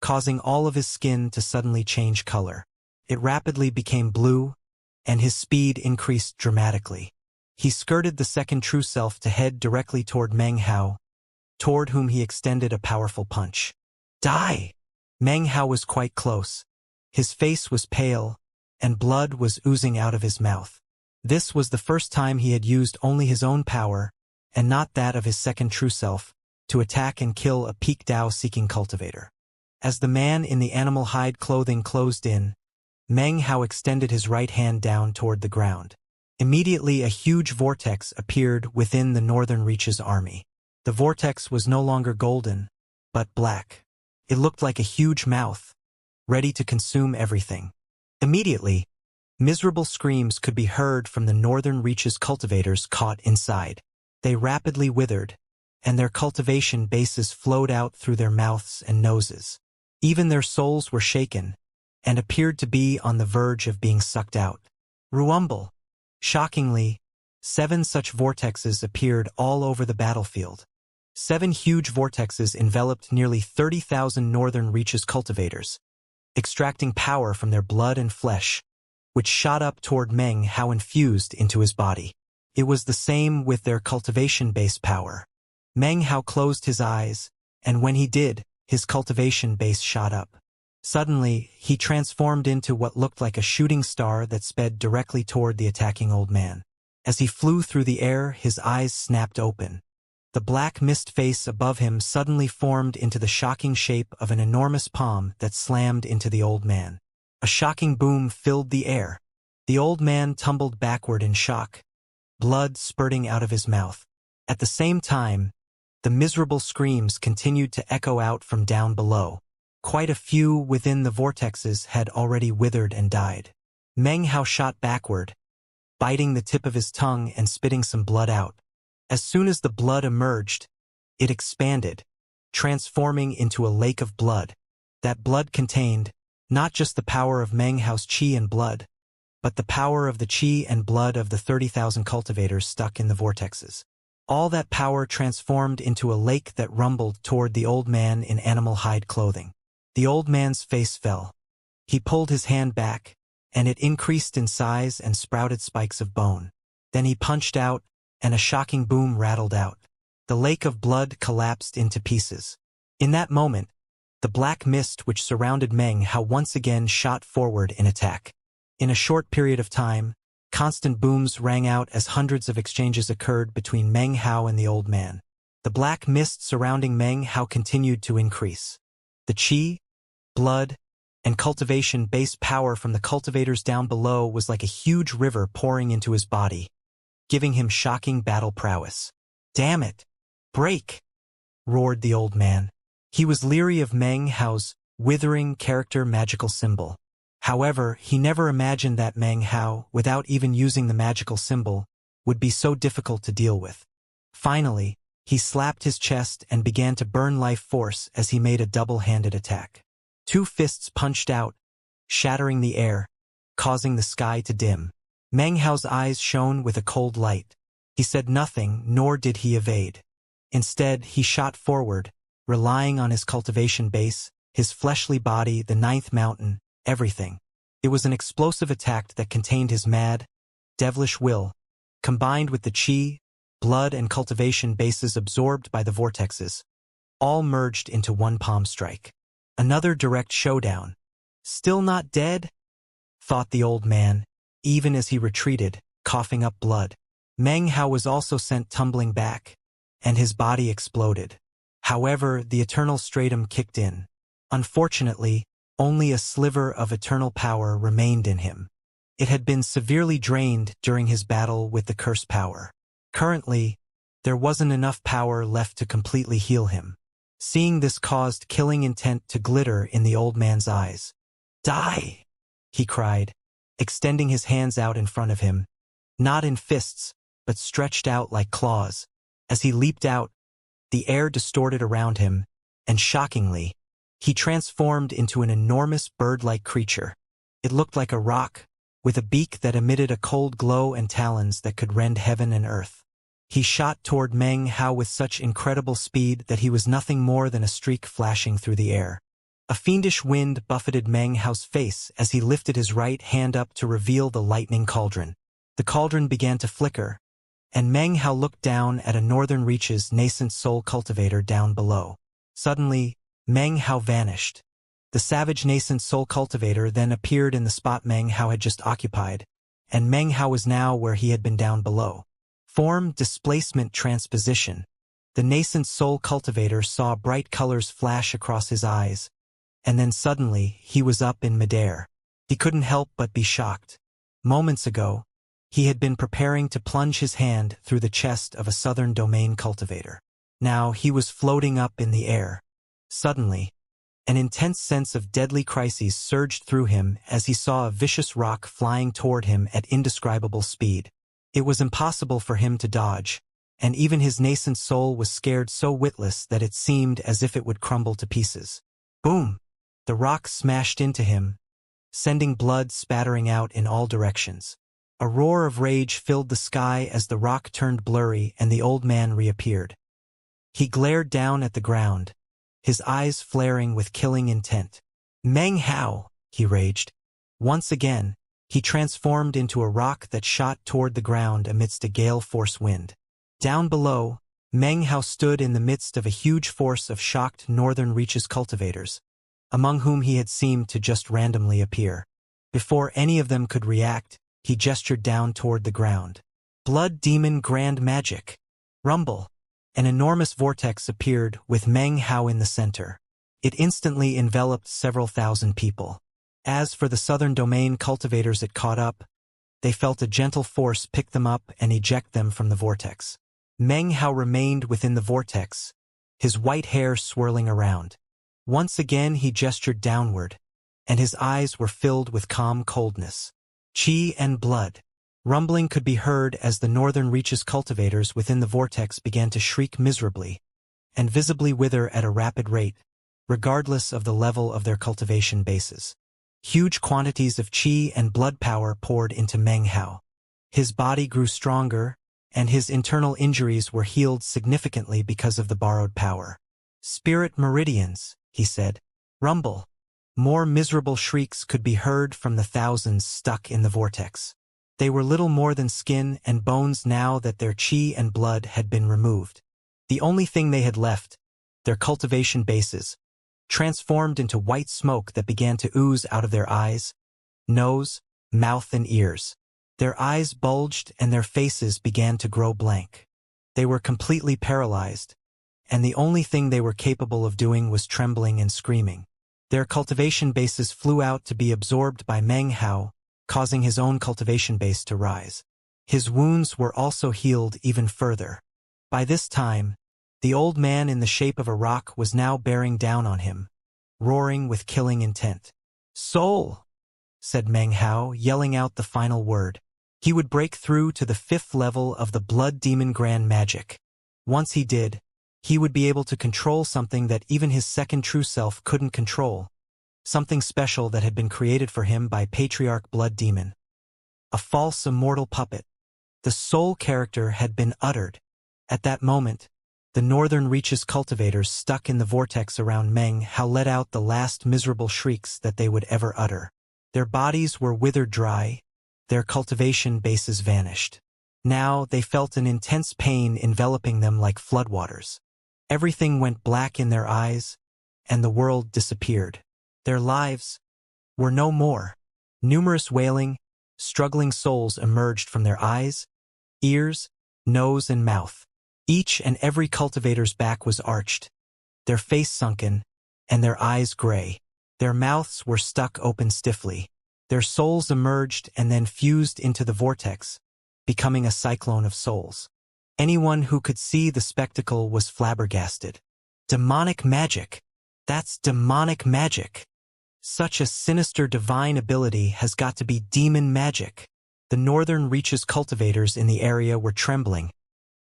causing all of his skin to suddenly change color. It rapidly became blue, and his speed increased dramatically. He skirted the second true self to head directly toward Meng Hao, toward whom he extended a powerful punch. Die! Meng Hao was quite close. His face was pale, and blood was oozing out of his mouth. This was the first time he had used only his own power, and not that of his second true self, to attack and kill a Peak Dao-seeking cultivator. As the man in the animal hide clothing closed in, Meng Hao extended his right hand down toward the ground. Immediately a huge vortex appeared within the Northern Reaches army. The vortex was no longer golden, but black. It looked like a huge mouth, ready to consume everything. Immediately, miserable screams could be heard from the Northern Reaches cultivators caught inside. They rapidly withered, and their cultivation bases flowed out through their mouths and noses. Even their souls were shaken, and appeared to be on the verge of being sucked out. Rumble! Shockingly, 7 such vortexes appeared all over the battlefield. 7 huge vortexes enveloped nearly 30,000 Northern Reaches cultivators, extracting power from their blood and flesh, which shot up toward Meng Hao infused into his body. It was the same with their cultivation-based power. Meng Hao closed his eyes, and when he did, his cultivation base shot up. Suddenly, he transformed into what looked like a shooting star that sped directly toward the attacking old man. As he flew through the air, his eyes snapped open. The black mist face above him suddenly formed into the shocking shape of an enormous palm that slammed into the old man. A shocking boom filled the air. The old man tumbled backward in shock, blood spurting out of his mouth. At the same time, the miserable screams continued to echo out from down below. Quite a few within the vortexes had already withered and died. Meng Hao shot backward, biting the tip of his tongue and spitting some blood out. As soon as the blood emerged, it expanded, transforming into a lake of blood. That blood contained not just the power of Meng Hao's qi and blood, but the power of the qi and blood of the 30,000 cultivators stuck in the vortexes. All that power transformed into a lake that rumbled toward the old man in animal hide clothing. The old man's face fell. He pulled his hand back, and it increased in size and sprouted spikes of bone. Then he punched out, and a shocking boom rattled out. The lake of blood collapsed into pieces. In that moment, the black mist which surrounded Meng Hao once again shot forward in attack. In a short period of time, constant booms rang out as hundreds of exchanges occurred between Meng Hao and the old man. The black mist surrounding Meng Hao continued to increase. The qi, blood, and cultivation-based power from the cultivators down below was like a huge river pouring into his body, giving him shocking battle prowess. "Damn it! Break!" roared the old man. He was leery of Meng Hao's withering character magical symbol. However, he never imagined that Meng Hao, without even using the magical symbol, would be so difficult to deal with. Finally, he slapped his chest and began to burn life force as he made a double-handed attack. Two fists punched out, shattering the air, causing the sky to dim. Meng Hao's eyes shone with a cold light. He said nothing, nor did he evade. Instead, he shot forward, relying on his cultivation base, his fleshly body, the ninth mountain, everything. It was an explosive attack that contained his mad, devilish will, combined with the qi, blood and cultivation bases absorbed by the vortexes, all merged into one palm strike. Another direct showdown. "Still not dead?" thought the old man, even as he retreated, coughing up blood. Meng Hao was also sent tumbling back, and his body exploded. However, the eternal stratum kicked in. Unfortunately, only a sliver of eternal power remained in him. It had been severely drained during his battle with the cursed power. Currently, there wasn't enough power left to completely heal him. Seeing this caused killing intent to glitter in the old man's eyes. "Die!" he cried, extending his hands out in front of him, not in fists, but stretched out like claws. As he leaped out, the air distorted around him, and shockingly, he transformed into an enormous bird-like creature. It looked like a rock, with a beak that emitted a cold glow and talons that could rend heaven and earth. He shot toward Meng Hao with such incredible speed that he was nothing more than a streak flashing through the air. A fiendish wind buffeted Meng Hao's face as he lifted his right hand up to reveal the lightning cauldron. The cauldron began to flicker, and Meng Hao looked down at a Northern Reach's nascent soul cultivator down below. Suddenly, Meng Hao vanished. The savage nascent soul cultivator then appeared in the spot Meng Hao had just occupied, and Meng Hao was now where he had been down below. Form displacement transposition. The nascent soul cultivator saw bright colors flash across his eyes, and then suddenly he was up in midair. He couldn't help but be shocked. Moments ago, he had been preparing to plunge his hand through the chest of a southern domain cultivator. Now he was floating up in the air. Suddenly, an intense sense of deadly crises surged through him as he saw a vicious rock flying toward him at indescribable speed. It was impossible for him to dodge, and even his nascent soul was scared so witless that it seemed as if it would crumble to pieces. Boom! The rock smashed into him, sending blood spattering out in all directions. A roar of rage filled the sky as the rock turned blurry and the old man reappeared. He glared down at the ground, his eyes flaring with killing intent. "Meng Hao!" he raged. Once again, he transformed into a rock that shot toward the ground amidst a gale-force wind. Down below, Meng Hao stood in the midst of a huge force of shocked Northern Reaches cultivators. among whom he had seemed to just randomly appear. Before any of them could react, he gestured down toward the ground. Blood Demon Grand Magic. Rumble. An enormous vortex appeared with Meng Hao in the center. It instantly enveloped several thousand people. As for the southern domain cultivators it caught up, they felt a gentle force pick them up and eject them from the vortex. Meng Hao remained within the vortex, his white hair swirling around. Once again he gestured downward, and his eyes were filled with calm coldness. Qi and blood. Rumbling could be heard as the northern reaches cultivators within the vortex began to shriek miserably, and visibly wither at a rapid rate, regardless of the level of their cultivation bases. Huge quantities of qi and blood power poured into Meng Hao. His body grew stronger, and his internal injuries were healed significantly because of the borrowed power. Spirit meridians, he said. Rumble. More miserable shrieks could be heard from the thousands stuck in the vortex. They were little more than skin and bones now that their qi and blood had been removed. The only thing they had left, their cultivation bases, transformed into white smoke that began to ooze out of their eyes, nose, mouth and ears. Their eyes bulged and their faces began to grow blank. They were completely paralyzed, and the only thing they were capable of doing was trembling and screaming. Their cultivation bases flew out to be absorbed by Meng Hao, causing his own cultivation base to rise. His wounds were also healed even further. By this time, the old man in the shape of a rock was now bearing down on him, roaring with killing intent. Soul, said Meng Hao, yelling out the final word. He would break through to the 5th level of the Blood Demon Grand Magic. Once he did, he would be able to control something that even his second true self couldn't control, something special that had been created for him by Patriarch Blood Demon. A false immortal puppet. The soul character had been uttered. At that moment, the northern reaches cultivators stuck in the vortex around Meng Hao let out the last miserable shrieks that they would ever utter. Their bodies were withered dry, their cultivation bases vanished. Now they felt an intense pain enveloping them like floodwaters. Everything went black in their eyes, and the world disappeared. Their lives were no more. Numerous wailing, struggling souls emerged from their eyes, ears, nose, and mouth. Each and every cultivator's back was arched, their face sunken, and their eyes gray. Their mouths were stuck open stiffly. Their souls emerged and then fused into the vortex, becoming a cyclone of souls. Anyone who could see the spectacle was flabbergasted. Demonic magic. That's demonic magic. Such a sinister divine ability has got to be demon magic. The northern reaches cultivators in the area were trembling,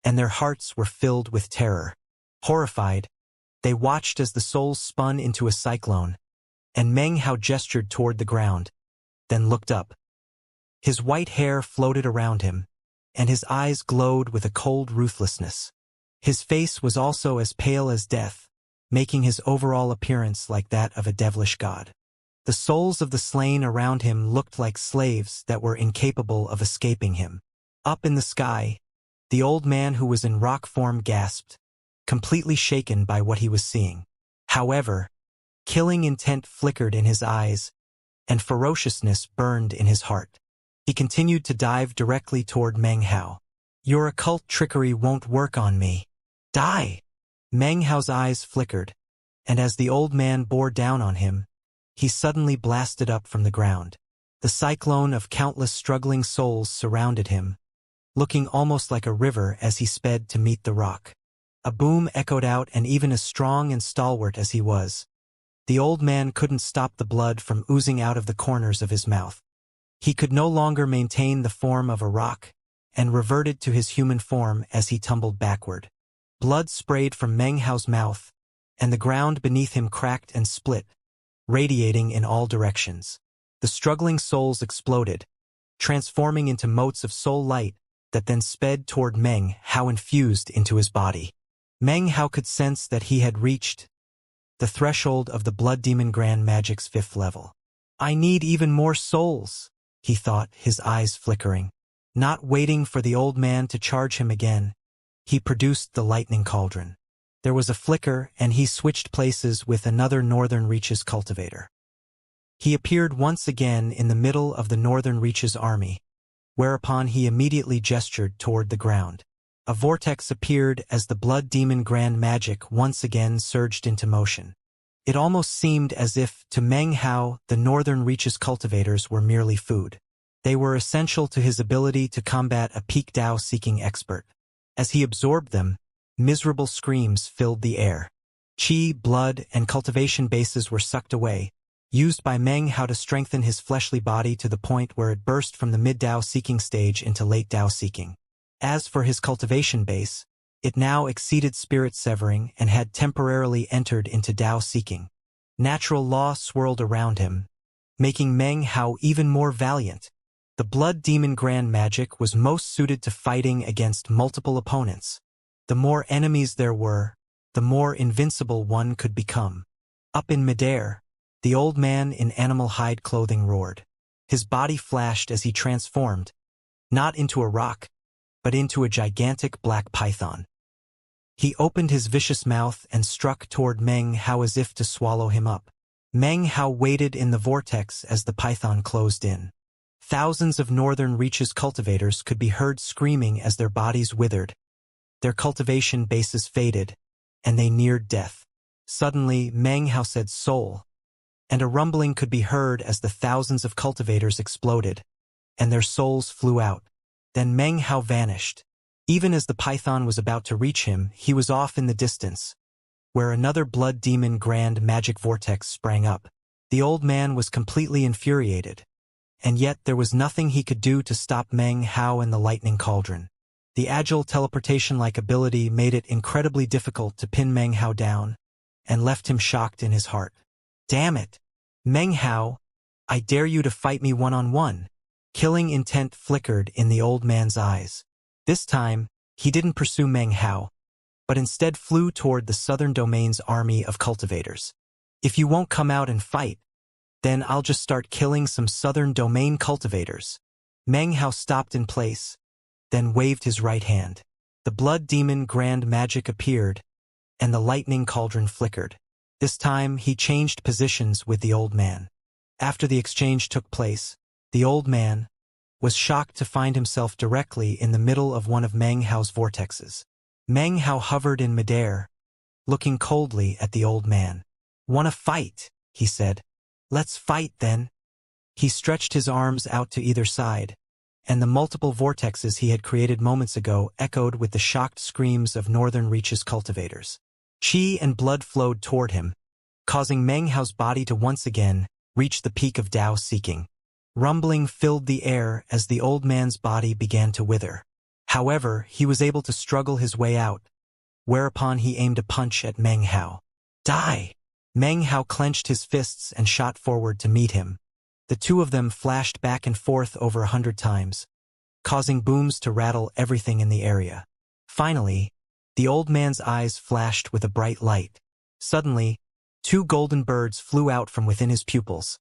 and their hearts were filled with terror. Horrified, they watched as the souls spun into a cyclone, and Meng Hao gestured toward the ground, then looked up. His white hair floated around him, and his eyes glowed with a cold ruthlessness. His face was also as pale as death, making his overall appearance like that of a devilish god. The souls of the slain around him looked like slaves that were incapable of escaping him. Up in the sky, the old man who was in rock form gasped, completely shaken by what he was seeing. However, killing intent flickered in his eyes, and ferociousness burned in his heart. He continued to dive directly toward Meng Hao. Your occult trickery won't work on me. Die! Meng Hao's eyes flickered, and as the old man bore down on him, he suddenly blasted up from the ground. The cyclone of countless struggling souls surrounded him, looking almost like a river as he sped to meet the rock. A boom echoed out, and even as strong and stalwart as he was, the old man couldn't stop the blood from oozing out of the corners of his mouth. He could no longer maintain the form of a rock, and reverted to his human form as he tumbled backward. Blood sprayed from Meng Hao's mouth, and the ground beneath him cracked and split, radiating in all directions. The struggling souls exploded, transforming into motes of soul light that then sped toward Meng Hao infused into his body. Meng Hao could sense that he had reached the threshold of the Blood Demon Grand Magic's 5th level. I need even more souls, he thought, his eyes flickering. Not waiting for the old man to charge him again, he produced the lightning cauldron. There was a flicker, and he switched places with another Northern Reaches cultivator. He appeared once again in the middle of the Northern Reaches army, whereupon he immediately gestured toward the ground. A vortex appeared as the blood demon grand magic once again surged into motion. It almost seemed as if, to Meng Hao, the Northern Reaches cultivators were merely food. They were essential to his ability to combat a peak Dao-seeking expert. As he absorbed them, miserable screams filled the air. Qi, blood, and cultivation bases were sucked away, used by Meng Hao to strengthen his fleshly body to the point where it burst from the mid-Dao seeking stage into late Dao seeking. As for his cultivation base, it now exceeded spirit severing and had temporarily entered into Dao seeking. Natural law swirled around him, making Meng Hao even more valiant. The blood demon grand magic was most suited to fighting against multiple opponents. The more enemies there were, the more invincible one could become. Up in midair, the old man in animal hide clothing roared. His body flashed as he transformed, not into a rock, but into a gigantic black python. He opened his vicious mouth and struck toward Meng Hao as if to swallow him up. Meng Hao waited in the vortex as the python closed in. Thousands of Northern Reaches cultivators could be heard screaming as their bodies withered. Their cultivation bases faded, and they neared death. Suddenly, Meng Hao said soul, and a rumbling could be heard as the thousands of cultivators exploded, and their souls flew out. Then Meng Hao vanished. Even as the python was about to reach him, he was off in the distance, where another blood demon grand magic vortex sprang up. The old man was completely infuriated, and yet there was nothing he could do to stop Meng Hao and the lightning cauldron. The agile teleportation-like ability made it incredibly difficult to pin Meng Hao down, and left him shocked in his heart. Damn it! Meng Hao, I dare you to fight me one-on-one. Killing intent flickered in the old man's eyes. This time, he didn't pursue Meng Hao, but instead flew toward the Southern Domain's army of cultivators. If you won't come out and fight, then I'll just start killing some Southern Domain cultivators. Meng Hao stopped in place, then waved his right hand. The blood demon grand magic appeared, and the lightning cauldron flickered. This time, he changed positions with the old man. After the exchange took place, the old man was shocked to find himself directly in the middle of one of Meng Hao's vortexes. Meng Hao hovered in midair, looking coldly at the old man. "Wanna fight?" he said. "Let's fight, then." He stretched his arms out to either side, and the multiple vortexes he had created moments ago echoed with the shocked screams of Northern Reaches cultivators. Qi and blood flowed toward him, causing Meng Hao's body to once again reach the peak of Dao seeking. Rumbling filled the air as the old man's body began to wither. However, he was able to struggle his way out, whereupon he aimed a punch at Meng Hao. "Die!" Meng Hao clenched his fists and shot forward to meet him. The two of them flashed back and forth over 100 times, causing booms to rattle everything in the area. Finally, the old man's eyes flashed with a bright light. Suddenly, two golden birds flew out from within his pupils,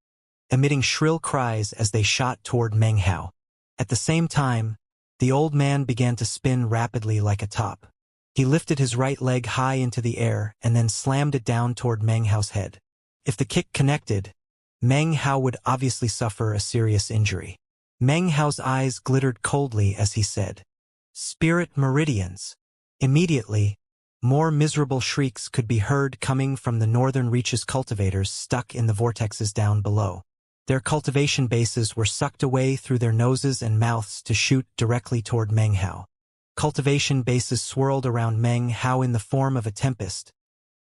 emitting shrill cries as they shot toward Meng Hao. At the same time, the old man began to spin rapidly like a top. He lifted his right leg high into the air and then slammed it down toward Meng Hao's head. If the kick connected, Meng Hao would obviously suffer a serious injury. Meng Hao's eyes glittered coldly as he said, "Spirit meridians." Immediately, more miserable shrieks could be heard coming from the Northern Reaches cultivators stuck in the vortexes down below. Their cultivation bases were sucked away through their noses and mouths to shoot directly toward Meng Hao. Cultivation bases swirled around Meng Hao in the form of a tempest,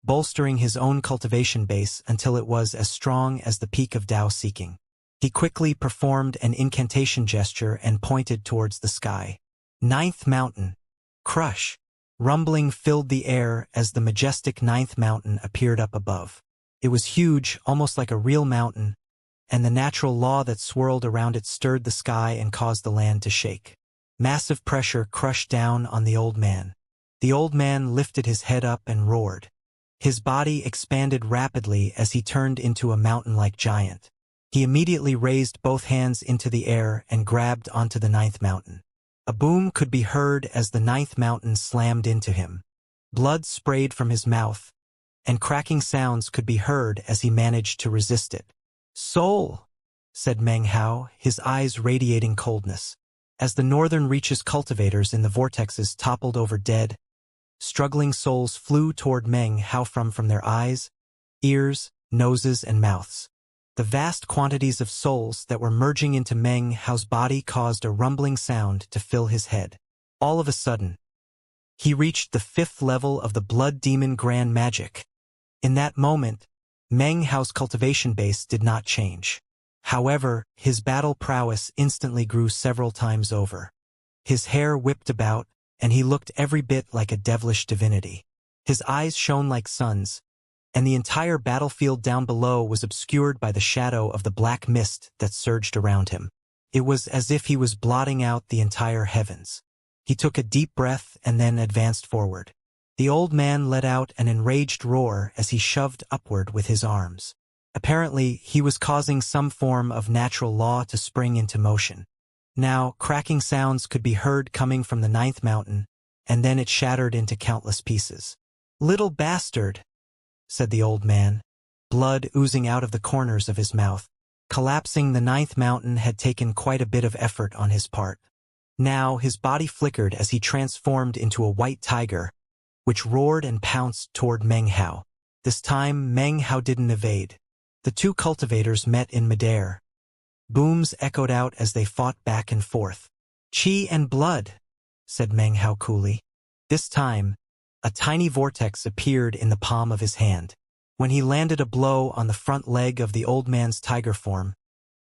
bolstering his own cultivation base until it was as strong as the peak of Dao seeking. He quickly performed an incantation gesture and pointed towards the sky. "Ninth Mountain, crush!" Rumbling filled the air as the majestic Ninth Mountain appeared up above. It was huge, almost like a real mountain, and the natural law that swirled around it stirred the sky and caused the land to shake. Massive pressure crushed down on the old man. The old man lifted his head up and roared. His body expanded rapidly as he turned into a mountain-like giant. He immediately raised both hands into the air and grabbed onto the Ninth Mountain. A boom could be heard as the Ninth Mountain slammed into him. Blood sprayed from his mouth, and cracking sounds could be heard as he managed to resist it. "Soul!" said Meng Hao, his eyes radiating coldness. As the northern reaches cultivators in the vortexes toppled over dead, struggling souls flew toward Meng Hao from their eyes, ears, noses, and mouths. The vast quantities of souls that were merging into Meng Hao's body caused a rumbling sound to fill his head. All of a sudden, he reached the 5th level of the Blood Demon Grand Magic. In that moment, Meng Hao's cultivation base did not change. However, his battle prowess instantly grew several times over. His hair whipped about, and he looked every bit like a devilish divinity. His eyes shone like suns, and the entire battlefield down below was obscured by the shadow of the black mist that surged around him. It was as if he was blotting out the entire heavens. He took a deep breath and then advanced forward. The old man let out an enraged roar as he shoved upward with his arms. Apparently, he was causing some form of natural law to spring into motion. Now, cracking sounds could be heard coming from the 9th mountain, and then it shattered into countless pieces. "Little bastard," said the old man, blood oozing out of the corners of his mouth. Collapsing the 9th mountain had taken quite a bit of effort on his part. Now, his body flickered as he transformed into a white tiger, which roared and pounced toward Meng Hao. This time, Meng Hao didn't evade. The two cultivators met in midair. Booms echoed out as they fought back and forth. "Qi and blood," said Meng Hao coolly. This time, a tiny vortex appeared in the palm of his hand. When he landed a blow on the front leg of the old man's tiger form,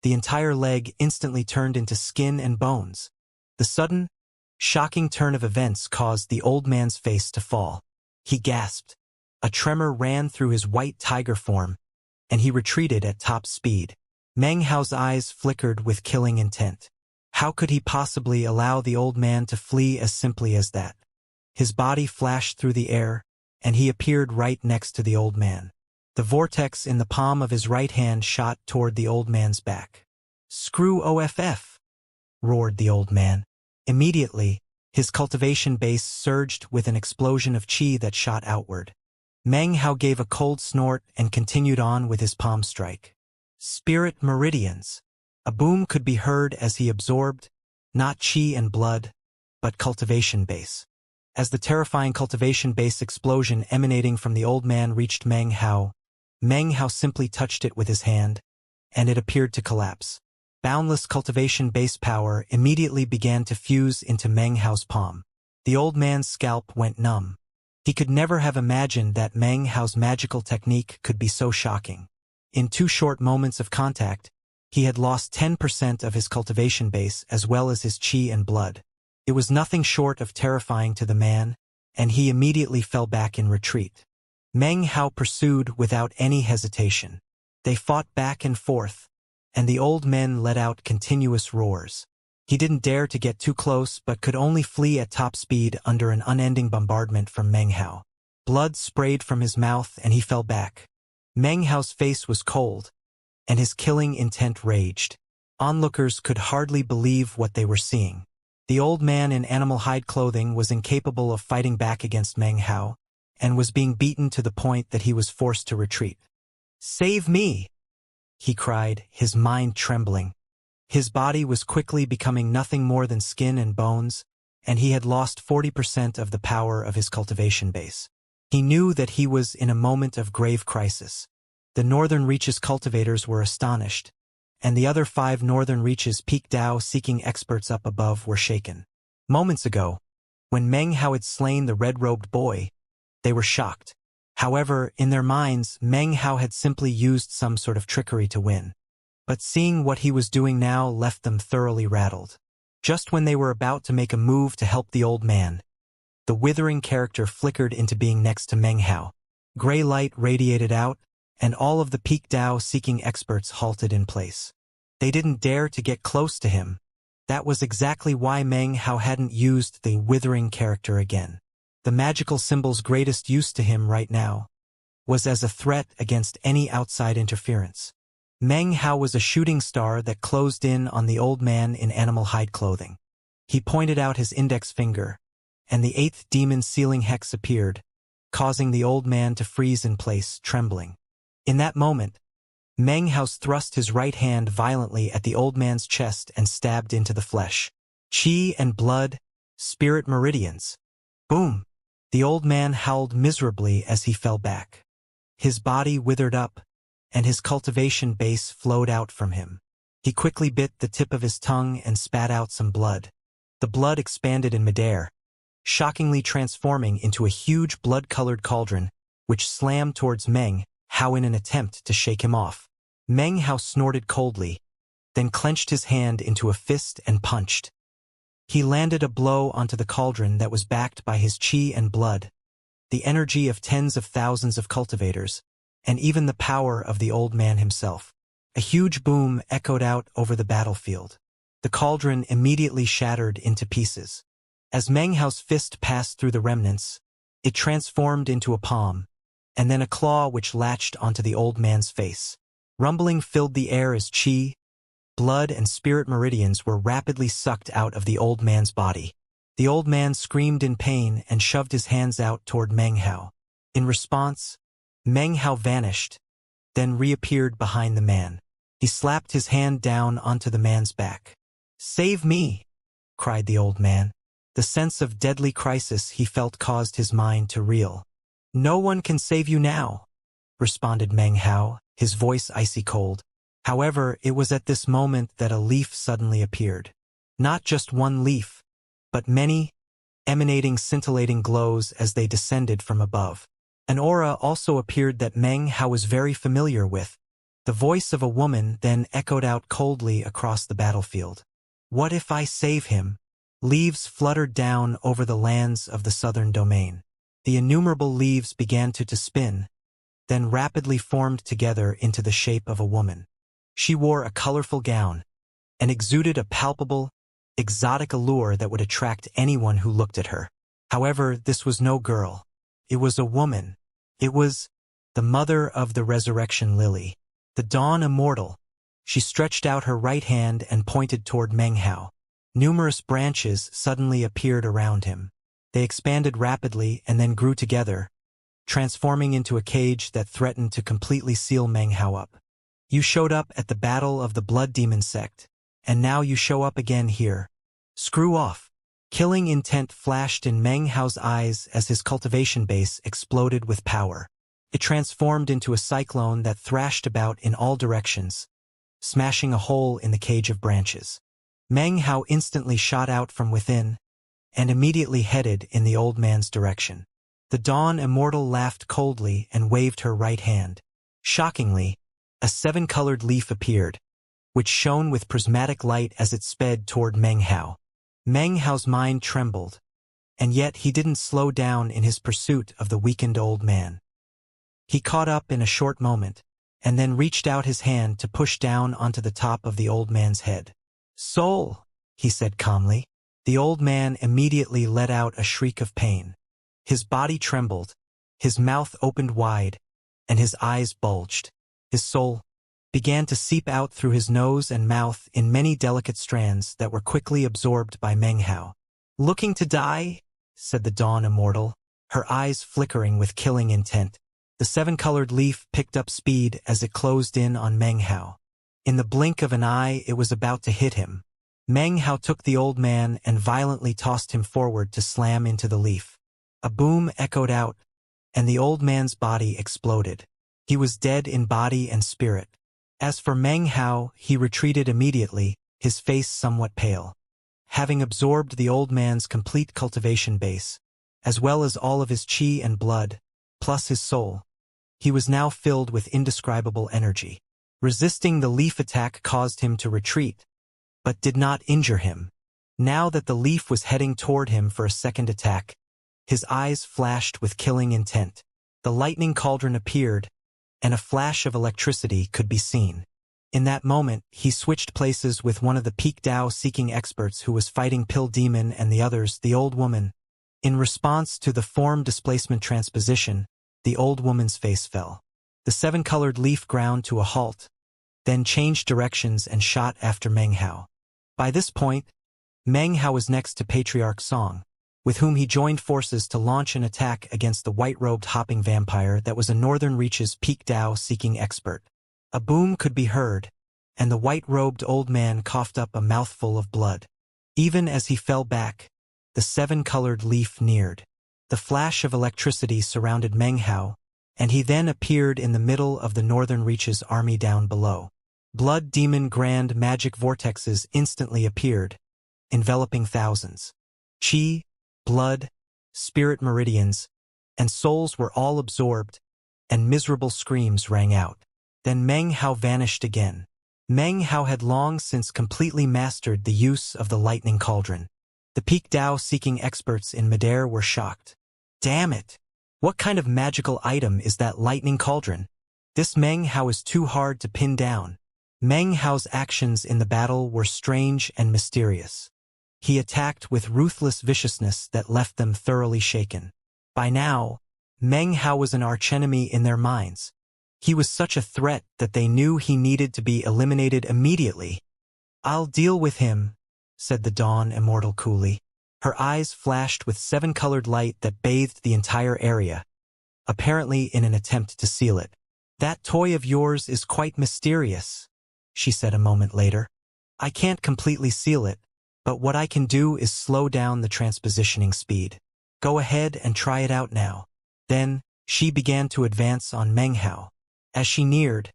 the entire leg instantly turned into skin and bones. The sudden, shocking turn of events caused the old man's face to fall. He gasped. A tremor ran through his white tiger form, and he retreated at top speed. Meng Hao's eyes flickered with killing intent. How could he possibly allow the old man to flee as simply as that? His body flashed through the air, and he appeared right next to the old man. The vortex in the palm of his right hand shot toward the old man's back. "Screw OFF!" roared the old man. Immediately, his cultivation base surged with an explosion of qi that shot outward. Meng Hao gave a cold snort and continued on with his palm strike. "Spirit meridians." A boom could be heard as he absorbed, not qi and blood, but cultivation base. As the terrifying cultivation base explosion emanating from the old man reached Meng Hao simply touched it with his hand, and it appeared to collapse. Boundless cultivation base power immediately began to fuse into Meng Hao's palm. The old man's scalp went numb. He could never have imagined that Meng Hao's magical technique could be so shocking. In 2 short moments of contact, he had lost 10% of his cultivation base as well as his qi and blood. It was nothing short of terrifying to the man, and he immediately fell back in retreat. Meng Hao pursued without any hesitation. They fought back and forth, and the old men let out continuous roars. He didn't dare to get too close but could only flee at top speed under an unending bombardment from Meng Hao. Blood sprayed from his mouth and he fell back. Meng Hao's face was cold, and his killing intent raged. Onlookers could hardly believe what they were seeing. The old man in animal hide clothing was incapable of fighting back against Meng Hao, and was being beaten to the point that he was forced to retreat. "Save me!" he cried, his mind trembling. His body was quickly becoming nothing more than skin and bones, and he had lost 40% of the power of his cultivation base. He knew that he was in a moment of grave crisis. The Northern Reaches cultivators were astonished, and the other 5 Northern Reaches peak Dao seeking experts up above were shaken. Moments ago, when Meng Hao had slain the red-robed boy, they were shocked. However, in their minds, Meng Hao had simply used some sort of trickery to win. But seeing what he was doing now left them thoroughly rattled. Just when they were about to make a move to help the old man, the withering character flickered into being next to Meng Hao. Gray light radiated out, and all of the peak Dao seeking experts halted in place. They didn't dare to get close to him. That was exactly why Meng Hao hadn't used the withering character again. The magical symbol's greatest use to him right now was as a threat against any outside interference. Meng Hao was a shooting star that closed in on the old man in animal hide clothing. He pointed out his index finger, and the 8th demon sealing hex appeared, causing the old man to freeze in place, trembling. In that moment, Meng Hao thrust his right hand violently at the old man's chest and stabbed into the flesh. Qi and blood, spirit meridians. Boom! The old man howled miserably as he fell back. His body withered up, and his cultivation base flowed out from him. He quickly bit the tip of his tongue and spat out some blood. The blood expanded in midair, shockingly transforming into a huge blood-colored cauldron, which slammed towards Meng Hao in an attempt to shake him off. Meng Hao snorted coldly, then clenched his hand into a fist and punched. He landed a blow onto the cauldron that was backed by his qi and blood, the energy of tens of thousands of cultivators, and even the power of the old man himself. A huge boom echoed out over the battlefield. The cauldron immediately shattered into pieces. As Meng Hao's fist passed through the remnants, it transformed into a palm, and then a claw which latched onto the old man's face. Rumbling filled the air as qi, blood, and spirit meridians were rapidly sucked out of the old man's body. The old man screamed in pain and shoved his hands out toward Meng Hao. In response, Meng Hao vanished, then reappeared behind the man. He slapped his hand down onto the man's back. "Save me!" cried the old man. The sense of deadly crisis he felt caused his mind to reel. "No one can save you now," responded Meng Hao, his voice icy cold. However, it was at this moment that a leaf suddenly appeared. Not just one leaf, but many, emanating scintillating glows as they descended from above. An aura also appeared that Meng Hao was very familiar with. The voice of a woman then echoed out coldly across the battlefield. "What if I save him?" Leaves fluttered down over the lands of the southern domain. The innumerable leaves began to spin, then rapidly formed together into the shape of a woman. She wore a colorful gown and exuded a palpable, exotic allure that would attract anyone who looked at her. However, this was no girl. It was a woman. It was the mother of the resurrection lily, the dawn immortal. She stretched out her right hand and pointed toward Meng Hao. Numerous branches suddenly appeared around him. They expanded rapidly and then grew together, transforming into a cage that threatened to completely seal Meng Hao up. "You showed up at the battle of the Blood Demon sect, and now you show up again here. Screw off." Killing intent flashed in Meng Hao's eyes as his cultivation base exploded with power. It transformed into a cyclone that thrashed about in all directions, smashing a hole in the cage of branches. Meng Hao instantly shot out from within, and immediately headed in the old man's direction. The Dawn Immortal laughed coldly and waved her right hand. Shockingly, a seven-colored leaf appeared, which shone with prismatic light as it sped toward Meng Hao. Meng Hao's mind trembled, and yet he didn't slow down in his pursuit of the weakened old man. He caught up in a short moment, and then reached out his hand to push down onto the top of the old man's head. "Soul," he said calmly. The old man immediately let out a shriek of pain. His body trembled, his mouth opened wide, and his eyes bulged. His soul began to seep out through his nose and mouth in many delicate strands that were quickly absorbed by Meng Hao. "Looking to die?" said the Dawn Immortal, her eyes flickering with killing intent. The seven-colored leaf picked up speed as it closed in on Meng Hao. In the blink of an eye, it was about to hit him. Meng Hao took the old man and violently tossed him forward to slam into the leaf. A boom echoed out, and the old man's body exploded. He was dead in body and spirit. As for Meng Hao, he retreated immediately, his face somewhat pale. Having absorbed the old man's complete cultivation base, as well as all of his qi and blood, plus his soul, he was now filled with indescribable energy. Resisting the leaf attack caused him to retreat, but did not injure him. Now that the leaf was heading toward him for a second attack, his eyes flashed with killing intent. The lightning cauldron appeared, and a flash of electricity could be seen. In that moment, he switched places with one of the Peak Dao-seeking experts who was fighting Pill Demon and the others, the old woman. In response to the form displacement transposition, the old woman's face fell. The seven-colored leaf ground to a halt, then changed directions and shot after Meng Hao. By this point, Meng Hao was next to Patriarch Song. with whom he joined forces to launch an attack against the white-robed hopping vampire that was a Northern Reaches peak Dao-seeking expert. A boom could be heard, and the white-robed old man coughed up a mouthful of blood. Even as he fell back, the seven-colored leaf neared. The flash of electricity surrounded Meng Hao, and he then appeared in the middle of the Northern Reaches army down below. Blood demon grand magic vortexes instantly appeared, enveloping thousands. Qi, blood, spirit meridians, and souls were all absorbed, and miserable screams rang out. Then Meng Hao vanished again. Meng Hao had long since completely mastered the use of the lightning cauldron. The peak Dao-seeking experts in Midair were shocked. Damn it! What kind of magical item is that lightning cauldron? This Meng Hao is too hard to pin down. Meng Hao's actions in the battle were strange and mysterious. He attacked with ruthless viciousness that left them thoroughly shaken. By now, Meng Hao was an archenemy in their minds. He was such a threat that they knew he needed to be eliminated immediately. "I'll deal with him," said the Dawn Immortal coolly. Her eyes flashed with seven-colored light that bathed the entire area, apparently in an attempt to seal it. "That toy of yours is quite mysterious," she said a moment later. "I can't completely seal it, but what I can do is slow down the transpositioning speed. Go ahead and try it out now." Then, she began to advance on Meng Hao. As she neared,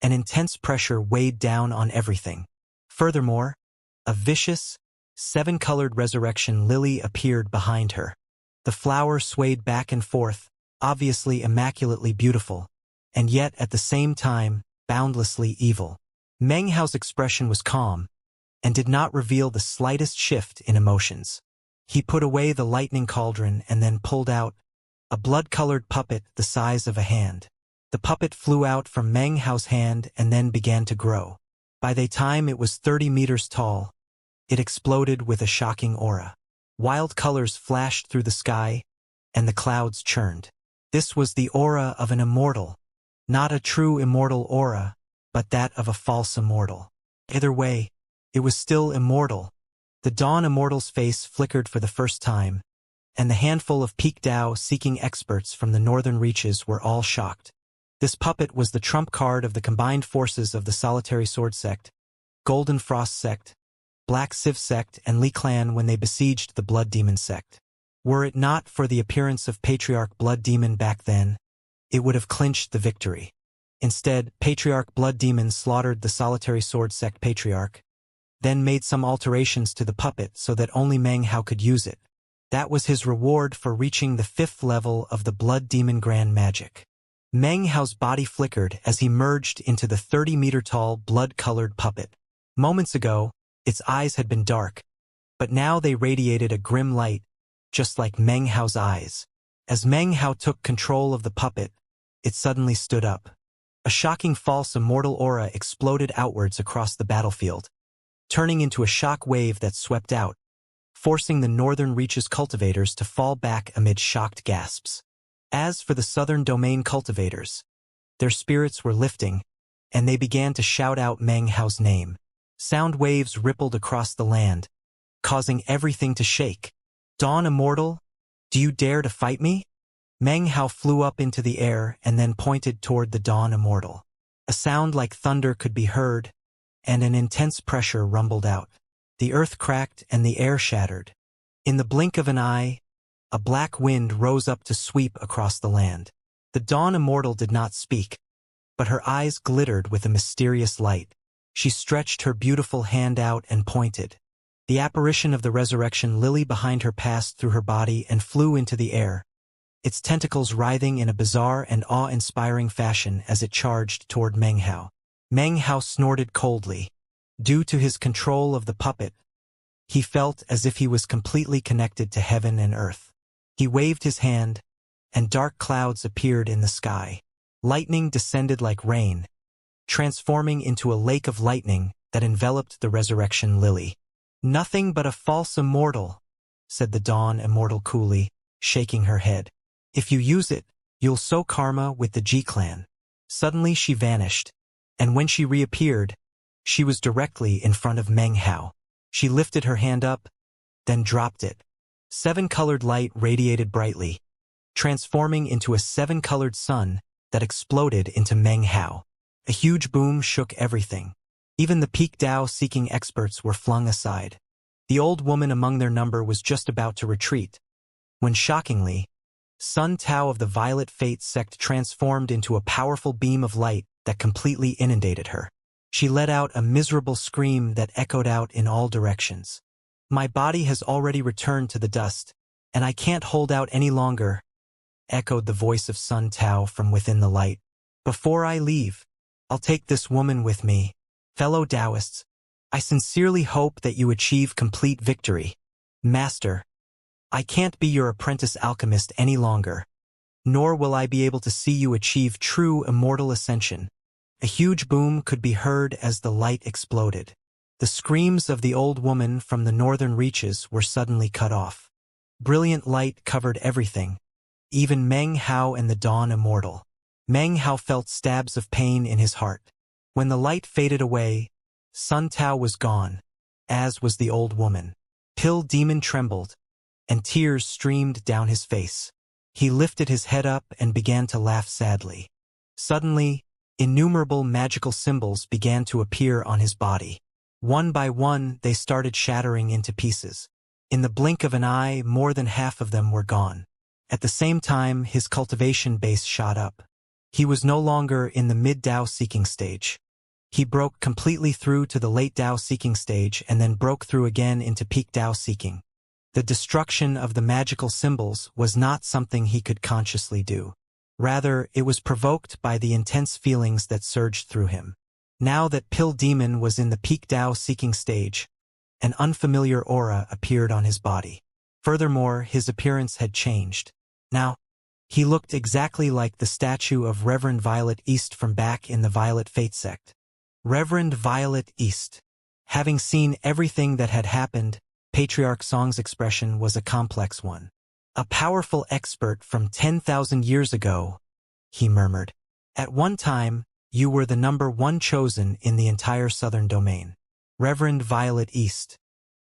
an intense pressure weighed down on everything. Furthermore, a vicious, seven-colored resurrection lily appeared behind her. The flower swayed back and forth, obviously immaculately beautiful, and yet at the same time, boundlessly evil. Meng Hao's expression was calm, and did not reveal the slightest shift in emotions. He put away the lightning cauldron and then pulled out a blood-colored puppet the size of a hand. The puppet flew out from Meng Hao's hand and then began to grow. By the time it was 30 meters tall, it exploded with a shocking aura. Wild colors flashed through the sky, and the clouds churned. This was the aura of an immortal. Not a true immortal aura, but that of a false immortal. Either way, it was still immortal. The Dawn Immortal's face flickered for the first time, and the handful of peak Dao-seeking experts from the Northern Reaches were all shocked. This puppet was the trump card of the combined forces of the Solitary Sword Sect, Golden Frost Sect, Black Civ Sect, and Li Clan when they besieged the Blood Demon Sect. Were it not for the appearance of Patriarch Blood Demon back then, it would have clinched the victory. Instead, Patriarch Blood Demon slaughtered the Solitary Sword Sect Patriarch, then made some alterations to the puppet so that only Meng Hao could use it. That was his reward for reaching the 5th level of the Blood Demon Grand Magic. Meng Hao's body flickered as he merged into the 30-meter-tall blood-colored puppet. Moments ago, its eyes had been dark, but now they radiated a grim light, just like Meng Hao's eyes. As Meng Hao took control of the puppet, it suddenly stood up. A shocking false immortal aura exploded outwards across the battlefield, turning into a shock wave that swept out, forcing the Northern Reaches cultivators to fall back amid shocked gasps. As for the Southern Domain cultivators, their spirits were lifting, and they began to shout out Meng Hao's name. Sound waves rippled across the land, causing everything to shake. "Dawn Immortal, do you dare to fight me?" Meng Hao flew up into the air and then pointed toward the Dawn Immortal. A sound like thunder could be heard, and an intense pressure rumbled out. The earth cracked and the air shattered. In the blink of an eye, a black wind rose up to sweep across the land. The Dawn Immortal did not speak, but her eyes glittered with a mysterious light. She stretched her beautiful hand out and pointed. The apparition of the resurrection lily behind her passed through her body and flew into the air, its tentacles writhing in a bizarre and awe-inspiring fashion as it charged toward Meng Hao. Meng Hao snorted coldly. Due to his control of the puppet, he felt as if he was completely connected to heaven and earth. He waved his hand, and dark clouds appeared in the sky. Lightning descended like rain, transforming into a lake of lightning that enveloped the resurrection lily. "Nothing but a false immortal," said the Dawn Immortal coolly, shaking her head. "If you use it, you'll sow karma with the G-Clan." Suddenly she vanished, and when she reappeared, she was directly in front of Meng Hao. She lifted her hand up, then dropped it. Seven-colored light radiated brightly, transforming into a seven-colored sun that exploded into Meng Hao. A huge boom shook everything. Even the peak Tao-seeking experts were flung aside. The old woman among their number was just about to retreat, when shockingly, Sun Tao of the Violet Fate sect transformed into a powerful beam of light that completely inundated her. She let out a miserable scream that echoed out in all directions. "My body has already returned to the dust, and I can't hold out any longer," echoed the voice of Sun Tao from within the light. "Before I leave, I'll take this woman with me. Fellow Taoists, I sincerely hope that you achieve complete victory. Master, I can't be your apprentice alchemist any longer, nor will I be able to see you achieve true immortal ascension." A huge boom could be heard as the light exploded. The screams of the old woman from the northern reaches were suddenly cut off. Brilliant light covered everything, even Meng Hao and the Dawn Immortal. Meng Hao felt stabs of pain in his heart. When the light faded away, Sun Tao was gone, as was the old woman. Pill Demon trembled, and tears streamed down his face. He lifted his head up and began to laugh sadly. Suddenly, innumerable magical symbols began to appear on his body. One by one, they started shattering into pieces. In the blink of an eye, more than half of them were gone. At the same time, his cultivation base shot up. He was no longer in the mid-Dao seeking stage. He broke completely through to the late Dao seeking stage and then broke through again into peak Dao seeking. The destruction of the magical symbols was not something he could consciously do. Rather, it was provoked by the intense feelings that surged through him. Now that Pill Demon was in the peak Dao seeking stage, an unfamiliar aura appeared on his body. Furthermore, his appearance had changed. Now, he looked exactly like the statue of Reverend Violet East from back in the Violet Fate sect. Reverend Violet East. Having seen everything that had happened, Patriarch Song's expression was a complex one. "A powerful expert from 10,000 years ago," he murmured. "At one time, you were the number one chosen in the entire southern domain. Reverend Violet East.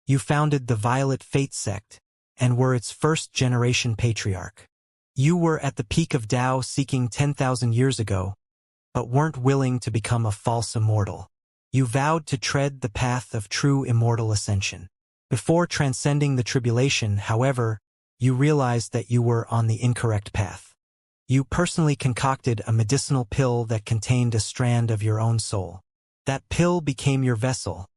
You founded the Violet Fate sect, and were its first-generation patriarch. You were at the peak of Tao seeking 10,000 years ago, but weren't willing to become a false immortal. You vowed to tread the path of true immortal ascension. Before transcending the tribulation, however, you realized that you were on the incorrect path. You personally concocted a medicinal pill that contained a strand of your own soul. That pill became your vessel,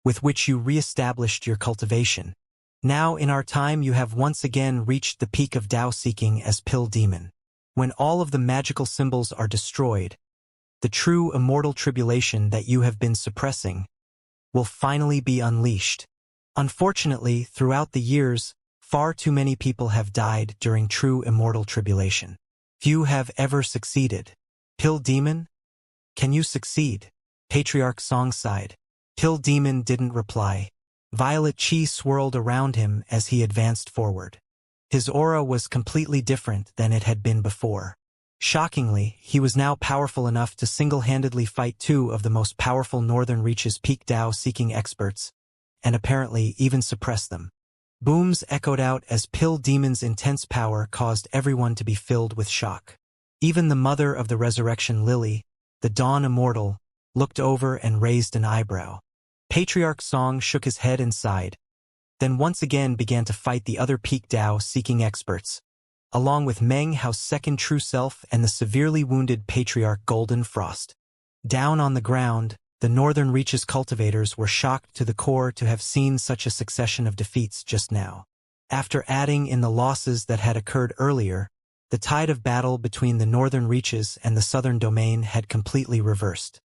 with which you re-established your cultivation. Now in our time you have once again reached the peak of Tao seeking as Pill Demon. When all of the magical symbols are destroyed, the true immortal tribulation that you have been suppressing will finally be unleashed. Unfortunately, throughout the years, far too many people have died during true immortal tribulation. Few have ever succeeded. Pill Demon? Can you succeed?" Patriarch Song sighed. Pill Demon didn't reply. Violet Chi swirled around him as he advanced forward. His aura was completely different than it had been before. Shockingly, he was now powerful enough to single-handedly fight two of the most powerful Northern Reaches peak Tao-seeking experts, and apparently even suppress them. Booms echoed out as Pill Demon's intense power caused everyone to be filled with shock. Even the mother of the Resurrection Lily, the Dawn Immortal, looked over and raised an eyebrow. Patriarch Song shook his head and sighed, then once again began to fight the other peak Tao-seeking experts, along with Meng Hao's second true self and the severely wounded Patriarch Golden Frost. Down on the ground, the Northern Reaches cultivators were shocked to the core to have seen such a succession of defeats just now. After adding in the losses that had occurred earlier, the tide of battle between the Northern Reaches and the Southern Domain had completely reversed.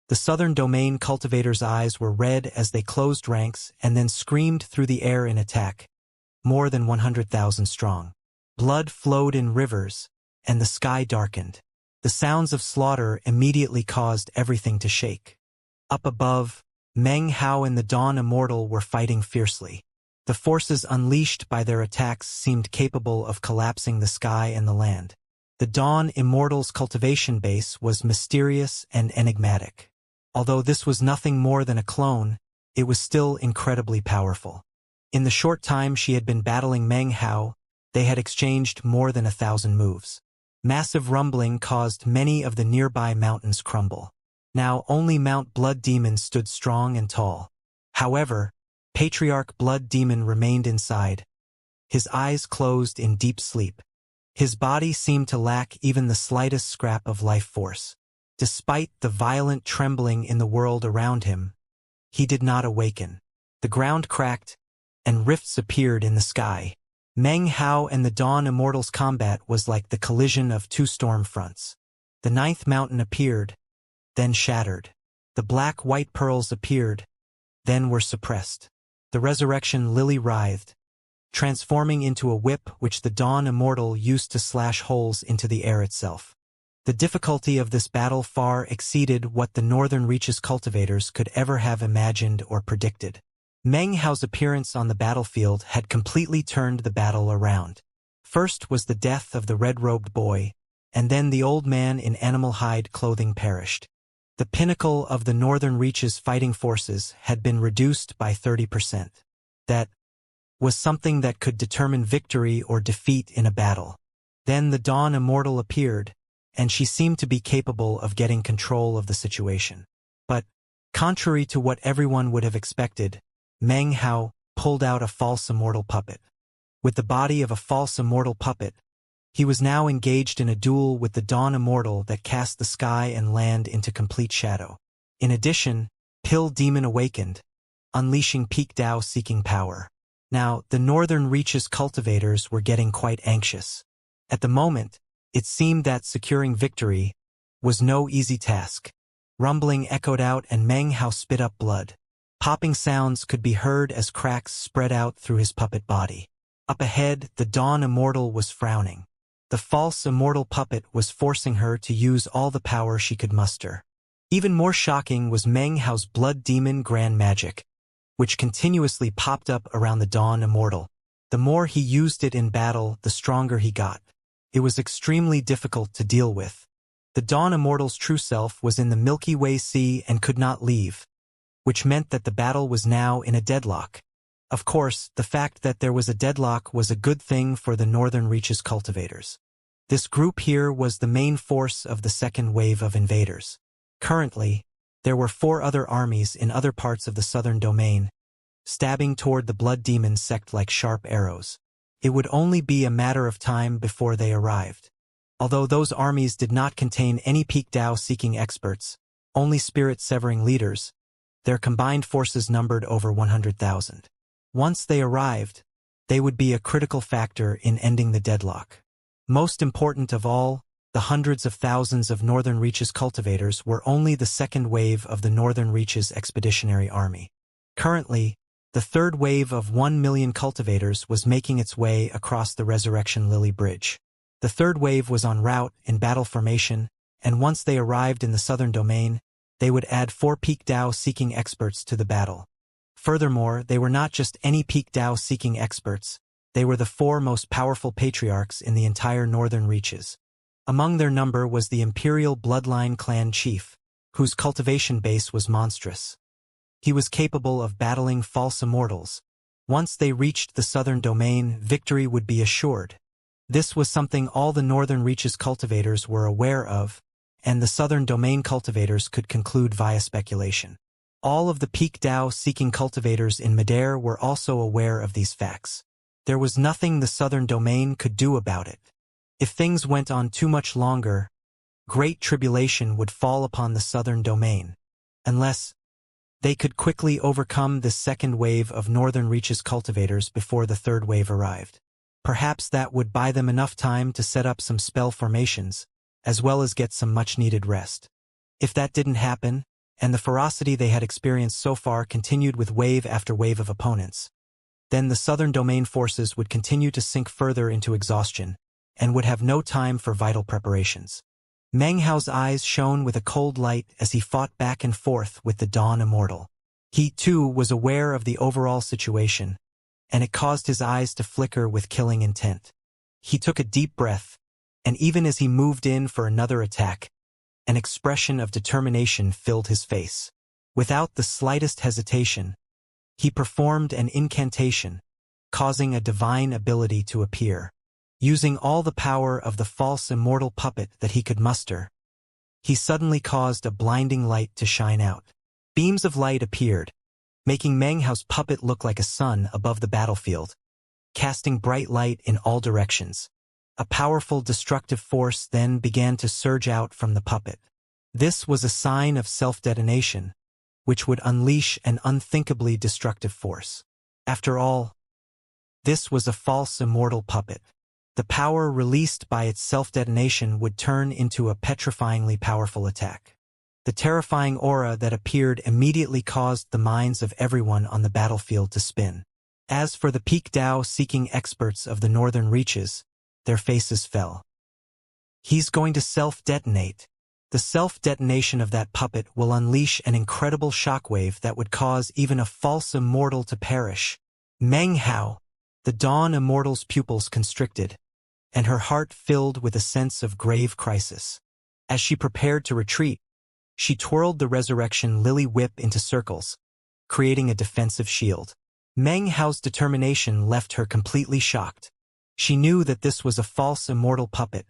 The Southern Domain cultivators' eyes were red as they closed ranks and then screamed through the air in attack, more than 100,000 strong. Blood flowed in rivers, and the sky darkened. The sounds of slaughter immediately caused everything to shake. Up above, Meng Hao and the Dawn Immortal were fighting fiercely. The forces unleashed by their attacks seemed capable of collapsing the sky and the land. The Dawn Immortal's cultivation base was mysterious and enigmatic. Although this was nothing more than a clone, it was still incredibly powerful. In the short time she had been battling Meng Hao, they had exchanged more than 1,000 moves. Massive rumbling caused many of the nearby mountains crumble. Now only Mount Blood Demon stood strong and tall. However, Patriarch Blood Demon remained inside, his eyes closed in deep sleep. His body seemed to lack even the slightest scrap of life force. Despite the violent trembling in the world around him, he did not awaken. The ground cracked, and rifts appeared in the sky. Meng Hao and the Dawn Immortals' combat was like the collision of two storm fronts. The ninth mountain appeared, then shattered. The black-white pearls appeared, then were suppressed. The resurrection lily writhed, transforming into a whip which the Dawn Immortal used to slash holes into the air itself. The difficulty of this battle far exceeded what the Northern Reaches cultivators could ever have imagined or predicted. Meng Hao's appearance on the battlefield had completely turned the battle around. First was the death of the red-robed boy, and then the old man in animal hide clothing perished. The pinnacle of the Northern Reaches fighting forces had been reduced by 30%. That was something that could determine victory or defeat in a battle. Then the Dawn Immortal appeared, and she seemed to be capable of getting control of the situation. But, contrary to what everyone would have expected, Meng Hao pulled out a false immortal puppet. With the body of a false immortal puppet, he was now engaged in a duel with the Dawn Immortal that cast the sky and land into complete shadow. In addition, Pill Demon awakened, unleashing peak Tao-seeking power. Now, the Northern Reaches cultivators were getting quite anxious. At the moment, it seemed that securing victory was no easy task. Rumbling echoed out and Meng Hao spit up blood. Popping sounds could be heard as cracks spread out through his puppet body. Up ahead, the Dawn Immortal was frowning. The false immortal puppet was forcing her to use all the power she could muster. Even more shocking was Meng Hao's Blood Demon Grand Magic, which continuously popped up around the Dawn Immortal. The more he used it in battle, the stronger he got. It was extremely difficult to deal with. The Dawn Immortal's true self was in the Milky Way Sea and could not leave, which meant that the battle was now in a deadlock. Of course, the fact that there was a deadlock was a good thing for the Northern Reaches cultivators. This group here was the main force of the second wave of invaders. Currently, there were 4 other armies in other parts of the southern domain, stabbing toward the Blood Demon sect like sharp arrows. It would only be a matter of time before they arrived. Although those armies did not contain any peak Tao-seeking experts, only spirit-severing leaders, their combined forces numbered over 100,000. Once they arrived, they would be a critical factor in ending the deadlock. Most important of all, the hundreds of thousands of Northern Reaches cultivators were only the second wave of the Northern Reaches Expeditionary Army. Currently, the third wave of 1 million cultivators was making its way across the Resurrection Lily Bridge. The third wave was en route in battle formation, and once they arrived in the southern domain, they would add 4 peak Tao-seeking experts to the battle. Furthermore, they were not just any peak Tao-seeking experts, they were the 4 most powerful patriarchs in the entire Northern Reaches. Among their number was the Imperial Bloodline Clan Chief, whose cultivation base was monstrous. He was capable of battling false immortals. Once they reached the southern domain, victory would be assured. This was something all the Northern Reaches cultivators were aware of, and the southern domain cultivators could conclude via speculation. All of the peak Tao-seeking cultivators in Midair were also aware of these facts. There was nothing the southern domain could do about it. If things went on too much longer, great tribulation would fall upon the southern domain, unless they could quickly overcome this second wave of Northern Reaches cultivators before the third wave arrived. Perhaps that would buy them enough time to set up some spell formations, as well as get some much-needed rest. If that didn't happen, and the ferocity they had experienced so far continued with wave after wave of opponents, then the southern domain forces would continue to sink further into exhaustion, and would have no time for vital preparations. Meng Hao's eyes shone with a cold light as he fought back and forth with the Dawn Immortal. He, too, was aware of the overall situation, and it caused his eyes to flicker with killing intent. He took a deep breath, and even as he moved in for another attack, an expression of determination filled his face. Without the slightest hesitation, he performed an incantation, causing a divine ability to appear. Using all the power of the false immortal puppet that he could muster, he suddenly caused a blinding light to shine out. Beams of light appeared, making Meng Hao's puppet look like a sun above the battlefield, casting bright light in all directions. A powerful destructive force then began to surge out from the puppet. This was a sign of self-detonation, which would unleash an unthinkably destructive force. After all, this was a false immortal puppet. The power released by its self-detonation would turn into a petrifyingly powerful attack. The terrifying aura that appeared immediately caused the minds of everyone on the battlefield to spin. As for the peak Dao-seeking experts of the northern reaches, their faces fell. He's going to self-detonate. The self-detonation of that puppet will unleash an incredible shockwave that would cause even a false immortal to perish. Meng Hao, the Dawn Immortal's pupils constricted, and her heart filled with a sense of grave crisis. As she prepared to retreat, she twirled the resurrection lily whip into circles, creating a defensive shield. Meng Hao's determination left her completely shocked. She knew that this was a false immortal puppet,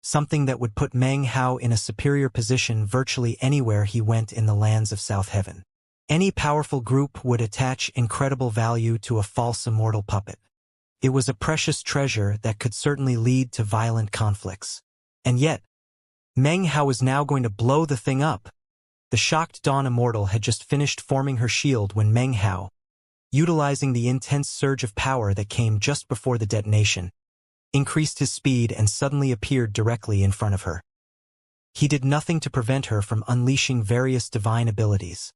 something that would put Meng Hao in a superior position virtually anywhere he went in the lands of South Heaven. Any powerful group would attach incredible value to a false immortal puppet. It was a precious treasure that could certainly lead to violent conflicts. And yet, Meng Hao was now going to blow the thing up. The shocked Dawn Immortal had just finished forming her shield when Meng Hao, utilizing the intense surge of power that came just before the detonation, increased his speed and suddenly appeared directly in front of her. He did nothing to prevent her from unleashing various divine abilities.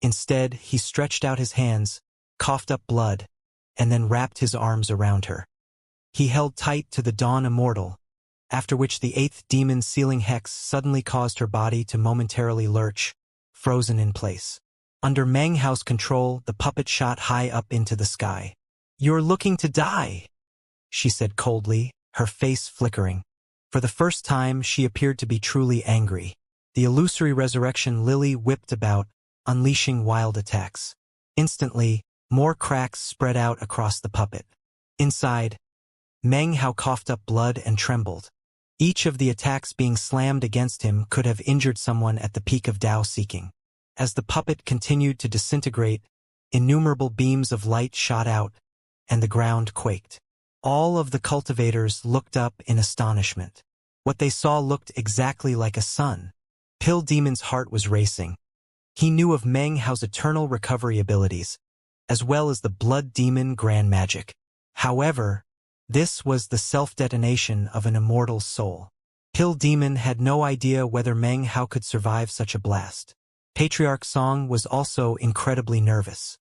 Instead, he stretched out his hands, coughed up blood, and then wrapped his arms around her. He held tight to the Dawn Immortal, after which the 8th demon sealing hex suddenly caused her body to momentarily lurch, frozen in place. Under Meng Hao's control, the puppet shot high up into the sky. "You're looking to die," she said coldly, her face flickering. For the first time, she appeared to be truly angry. The illusory resurrection lily whipped about, unleashing wild attacks. Instantly, more cracks spread out across the puppet. Inside, Meng Hao coughed up blood and trembled. Each of the attacks being slammed against him could have injured someone at the peak of Dao seeking. As the puppet continued to disintegrate, innumerable beams of light shot out, and the ground quaked. All of the cultivators looked up in astonishment. What they saw looked exactly like a sun. Pill Demon's heart was racing. He knew of Meng Hao's eternal recovery abilities, as well as the Blood Demon Grand Magic. However, this was the self-detonation of an immortal soul. Pill Demon had no idea whether Meng Hao could survive such a blast. Patriarch Song was also incredibly nervous.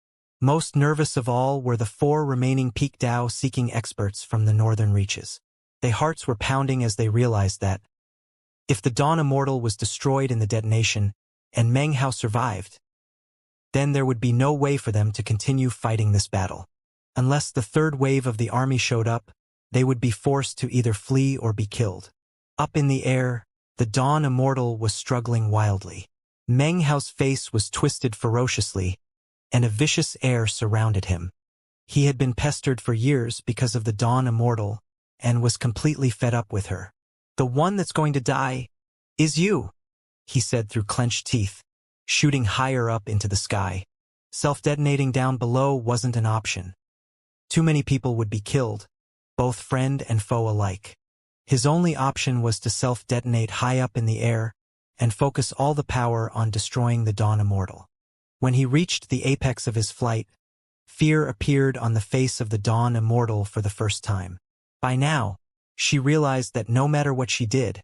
Most nervous of all were the 4 remaining peak Dao-seeking experts from the northern reaches. Their hearts were pounding as they realized that, if the Dawn Immortal was destroyed in the detonation and Meng Hao survived, then there would be no way for them to continue fighting this battle. Unless the 3rd wave of the army showed up, they would be forced to either flee or be killed. Up in the air, the Dawn Immortal was struggling wildly. Meng Hao's face was twisted ferociously, and a vicious air surrounded him. He had been pestered for years because of the Dawn Immortal, and was completely fed up with her. "The one that's going to die is you," he said through clenched teeth, shooting higher up into the sky. Self-detonating down below wasn't an option. Too many people would be killed, both friend and foe alike. His only option was to self-detonate high up in the air and focus all the power on destroying the Dawn Immortal. When he reached the apex of his flight, fear appeared on the face of the Dawn Immortal for the first time. By now, she realized that no matter what she did,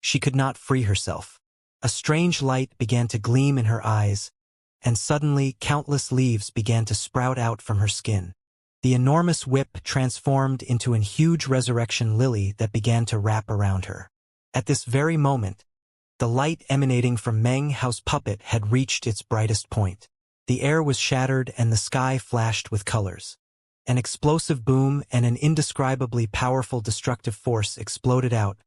she could not free herself. A strange light began to gleam in her eyes, and suddenly countless leaves began to sprout out from her skin. The enormous whip transformed into a huge resurrection lily that began to wrap around her. At this very moment, the light emanating from Meng Hao's puppet had reached its brightest point. The air was shattered and the sky flashed with colors. An explosive boom and an indescribably powerful destructive force exploded out,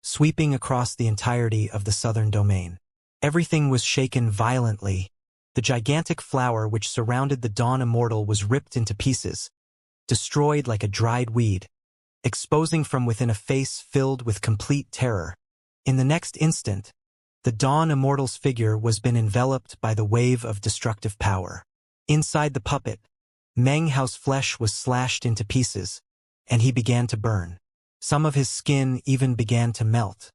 sweeping across the entirety of the southern domain. Everything was shaken violently. The gigantic flower which surrounded the Dawn Immortal was ripped into pieces, destroyed like a dried weed, exposing from within a face filled with complete terror. In the next instant, the Dawn Immortal's figure was been enveloped by the wave of destructive power. Inside the puppet, Meng Hao's flesh was slashed into pieces, and he began to burn. Some of his skin even began to melt.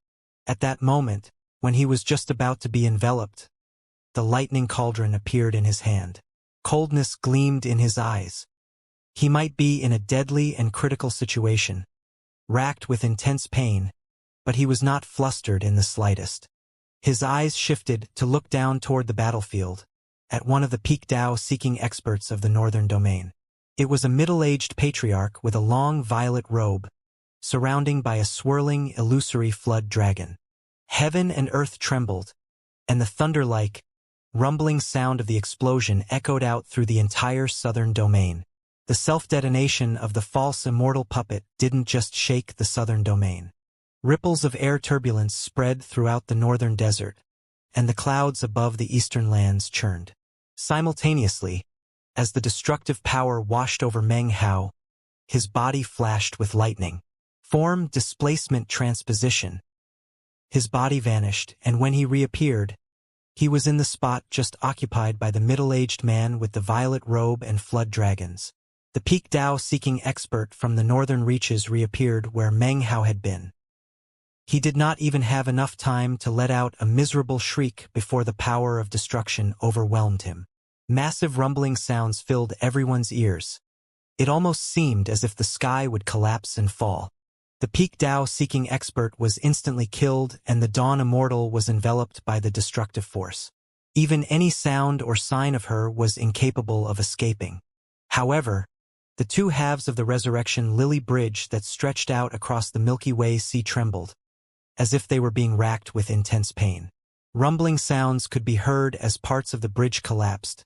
At that moment, when he was just about to be enveloped, the lightning cauldron appeared in his hand. Coldness gleamed in his eyes. He might be in a deadly and critical situation, racked with intense pain, but he was not flustered in the slightest. His eyes shifted to look down toward the battlefield, at one of the peak Dao-seeking experts of the northern domain. It was a middle-aged patriarch with a long violet robe, surrounding by a swirling, illusory flood dragon. Heaven and earth trembled, and the thunder-like, rumbling sound of the explosion echoed out through the entire southern domain. The self-detonation of the false immortal puppet didn't just shake the southern domain. Ripples of air turbulence spread throughout the northern desert, and the clouds above the eastern lands churned. Simultaneously, as the destructive power washed over Meng Hao, his body flashed with lightning. Form displacement transposition. His body vanished, and when he reappeared, he was in the spot just occupied by the middle-aged man with the violet robe and flood dragons. The peak Dao-seeking expert from the northern reaches reappeared where Meng Hao had been. He did not even have enough time to let out a miserable shriek before the power of destruction overwhelmed him. Massive rumbling sounds filled everyone's ears. It almost seemed as if the sky would collapse and fall. The peak Dao-seeking expert was instantly killed, and the Dawn Immortal was enveloped by the destructive force. Even any sound or sign of her was incapable of escaping. However, the two halves of the resurrection lily bridge that stretched out across the Milky Way sea trembled, as if they were being racked with intense pain. Rumbling sounds could be heard as parts of the bridge collapsed.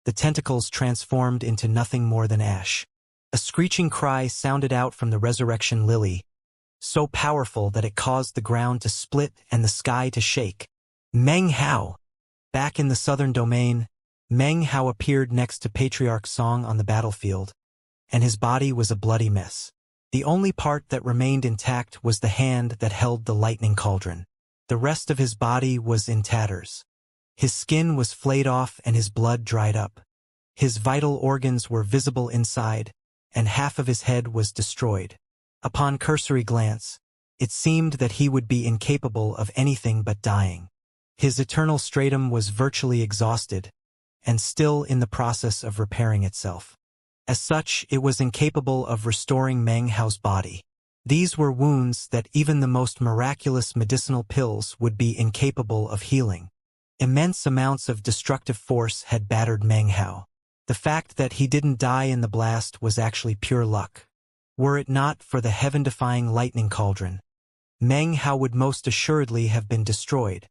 The tentacles transformed into nothing more than ash. A screeching cry sounded out from the resurrection lily, so powerful that it caused the ground to split and the sky to shake. Meng Hao! Back in the southern domain, Meng Hao appeared next to Patriarch Song on the battlefield, and his body was a bloody mess. The only part that remained intact was the hand that held the lightning cauldron. The rest of his body was in tatters. His skin was flayed off and his blood dried up. His vital organs were visible inside, and half of his head was destroyed. Upon cursory glance, it seemed that he would be incapable of anything but dying. His eternal stratum was virtually exhausted, and still in the process of repairing itself. As such, it was incapable of restoring Meng Hao's body. These were wounds that even the most miraculous medicinal pills would be incapable of healing. Immense amounts of destructive force had battered Meng Hao. The fact that he didn't die in the blast was actually pure luck. Were it not for the heaven-defying lightning cauldron, Meng Hao would most assuredly have been destroyed.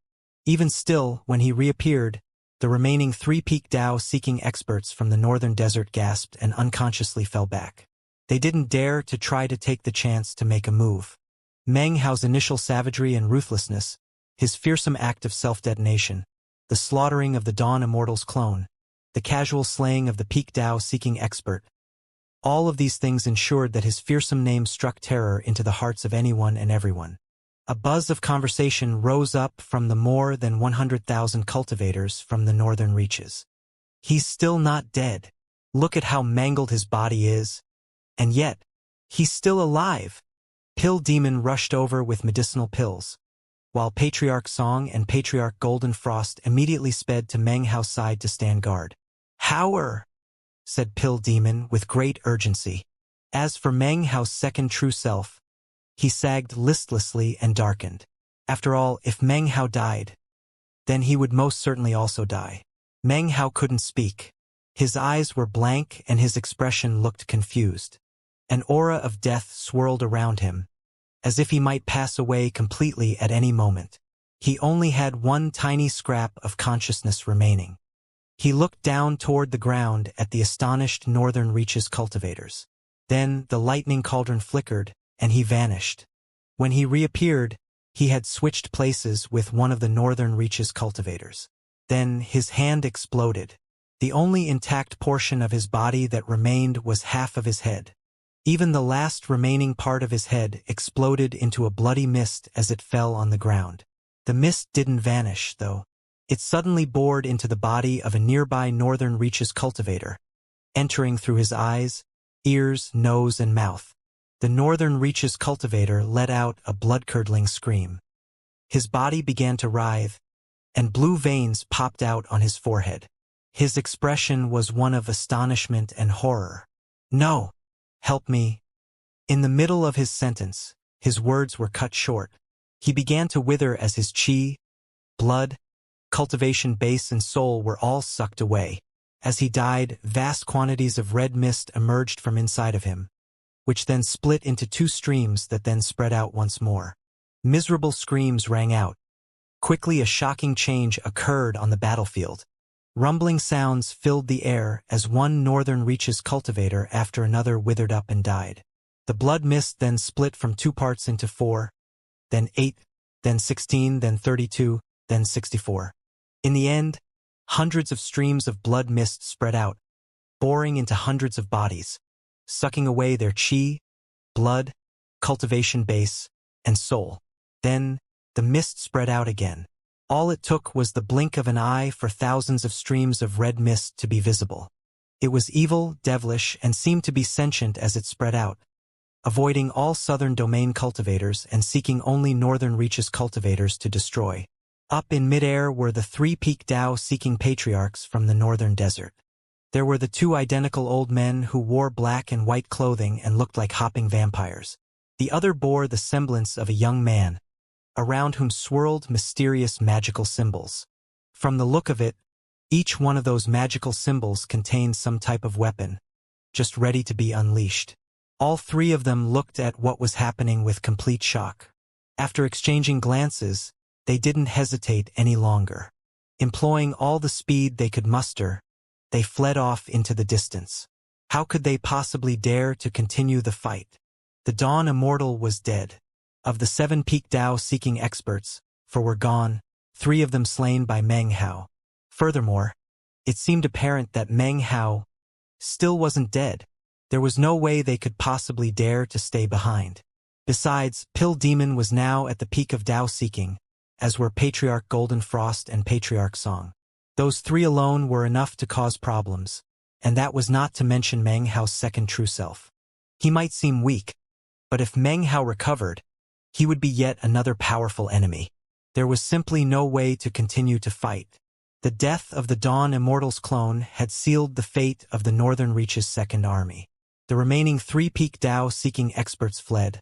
Even still, when he reappeared, the remaining three peak Dao-seeking experts from the northern desert gasped and unconsciously fell back. They didn't dare to try to take the chance to make a move. Meng Hao's initial savagery and ruthlessness, his fearsome act of self-detonation, the slaughtering of the Dawn Immortal's clone, the casual slaying of the peak Dao-seeking expert, all of these things ensured that his fearsome name struck terror into the hearts of anyone and everyone. A buzz of conversation rose up from the more than 100,000 cultivators from the northern reaches. He's still not dead. Look at how mangled his body is. And yet, he's still alive. Pill Demon rushed over with medicinal pills, while Patriarch Song and Patriarch Golden Frost immediately sped to Meng Hao's side to stand guard. "Hower," said Pill Demon with great urgency. As for Meng Hao's second true self, he sagged listlessly and darkened. After all, if Meng Hao died, then he would most certainly also die. Meng Hao couldn't speak. His eyes were blank and his expression looked confused. An aura of death swirled around him, as if he might pass away completely at any moment. He only had one tiny scrap of consciousness remaining. He looked down toward the ground at the astonished northern reaches cultivators. Then the lightning cauldron flickered, and he vanished. When he reappeared, he had switched places with one of the northern reaches cultivators. Then his hand exploded. The only intact portion of his body that remained was half of his head. Even the last remaining part of his head exploded into a bloody mist as it fell on the ground. The mist didn't vanish, though. It suddenly bored into the body of a nearby Northern Reaches cultivator, entering through his eyes, ears, nose, and mouth. The Northern Reaches cultivator let out a blood-curdling scream. His body began to writhe, and blue veins popped out on his forehead. His expression was one of astonishment and horror. "No! Help me!" In the middle of his sentence, his words were cut short. He began to wither as his chi, blood, cultivation base and soul were all sucked away. As he died, vast quantities of red mist emerged from inside of him, which then split into two streams that then spread out once more. Miserable screams rang out. Quickly a shocking change occurred on the battlefield. Rumbling sounds filled the air as one Northern Reaches cultivator after another withered up and died. The blood mist then split from 2 parts into 4, then 8, then 16, then 32, then 64. In the end, hundreds of streams of blood mist spread out, boring into hundreds of bodies, sucking away their chi, blood, cultivation base, and soul. Then, the mist spread out again. All it took was the blink of an eye for thousands of streams of red mist to be visible. It was evil, devilish, and seemed to be sentient as it spread out, avoiding all southern domain cultivators and seeking only northern reaches cultivators to destroy. Up in midair were the 3 peak Tao-seeking patriarchs from the northern desert. There were the 2 identical old men who wore black and white clothing and looked like hopping vampires. The other bore the semblance of a young man, around whom swirled mysterious magical symbols. From the look of it, each one of those magical symbols contained some type of weapon, just ready to be unleashed. All 3 of them looked at what was happening with complete shock. After exchanging glances, they didn't hesitate any longer. Employing all the speed they could muster, they fled off into the distance. How could they possibly dare to continue the fight? The Dawn Immortal was dead. Of the 7 peak Tao-seeking experts, 4 were gone, 3 of them slain by Meng Hao. Furthermore, it seemed apparent that Meng Hao still wasn't dead. There was no way they could possibly dare to stay behind. Besides, Pill Demon was now at the peak of Tao-seeking, as were Patriarch Golden Frost and Patriarch Song. Those 3 alone were enough to cause problems, and that was not to mention Meng Hao's second true self. He might seem weak, but if Meng Hao recovered, he would be yet another powerful enemy. There was simply no way to continue to fight. The death of the Dawn Immortal's clone had sealed the fate of the Northern Reaches' second army. The remaining 3 peak Tao-seeking experts fled,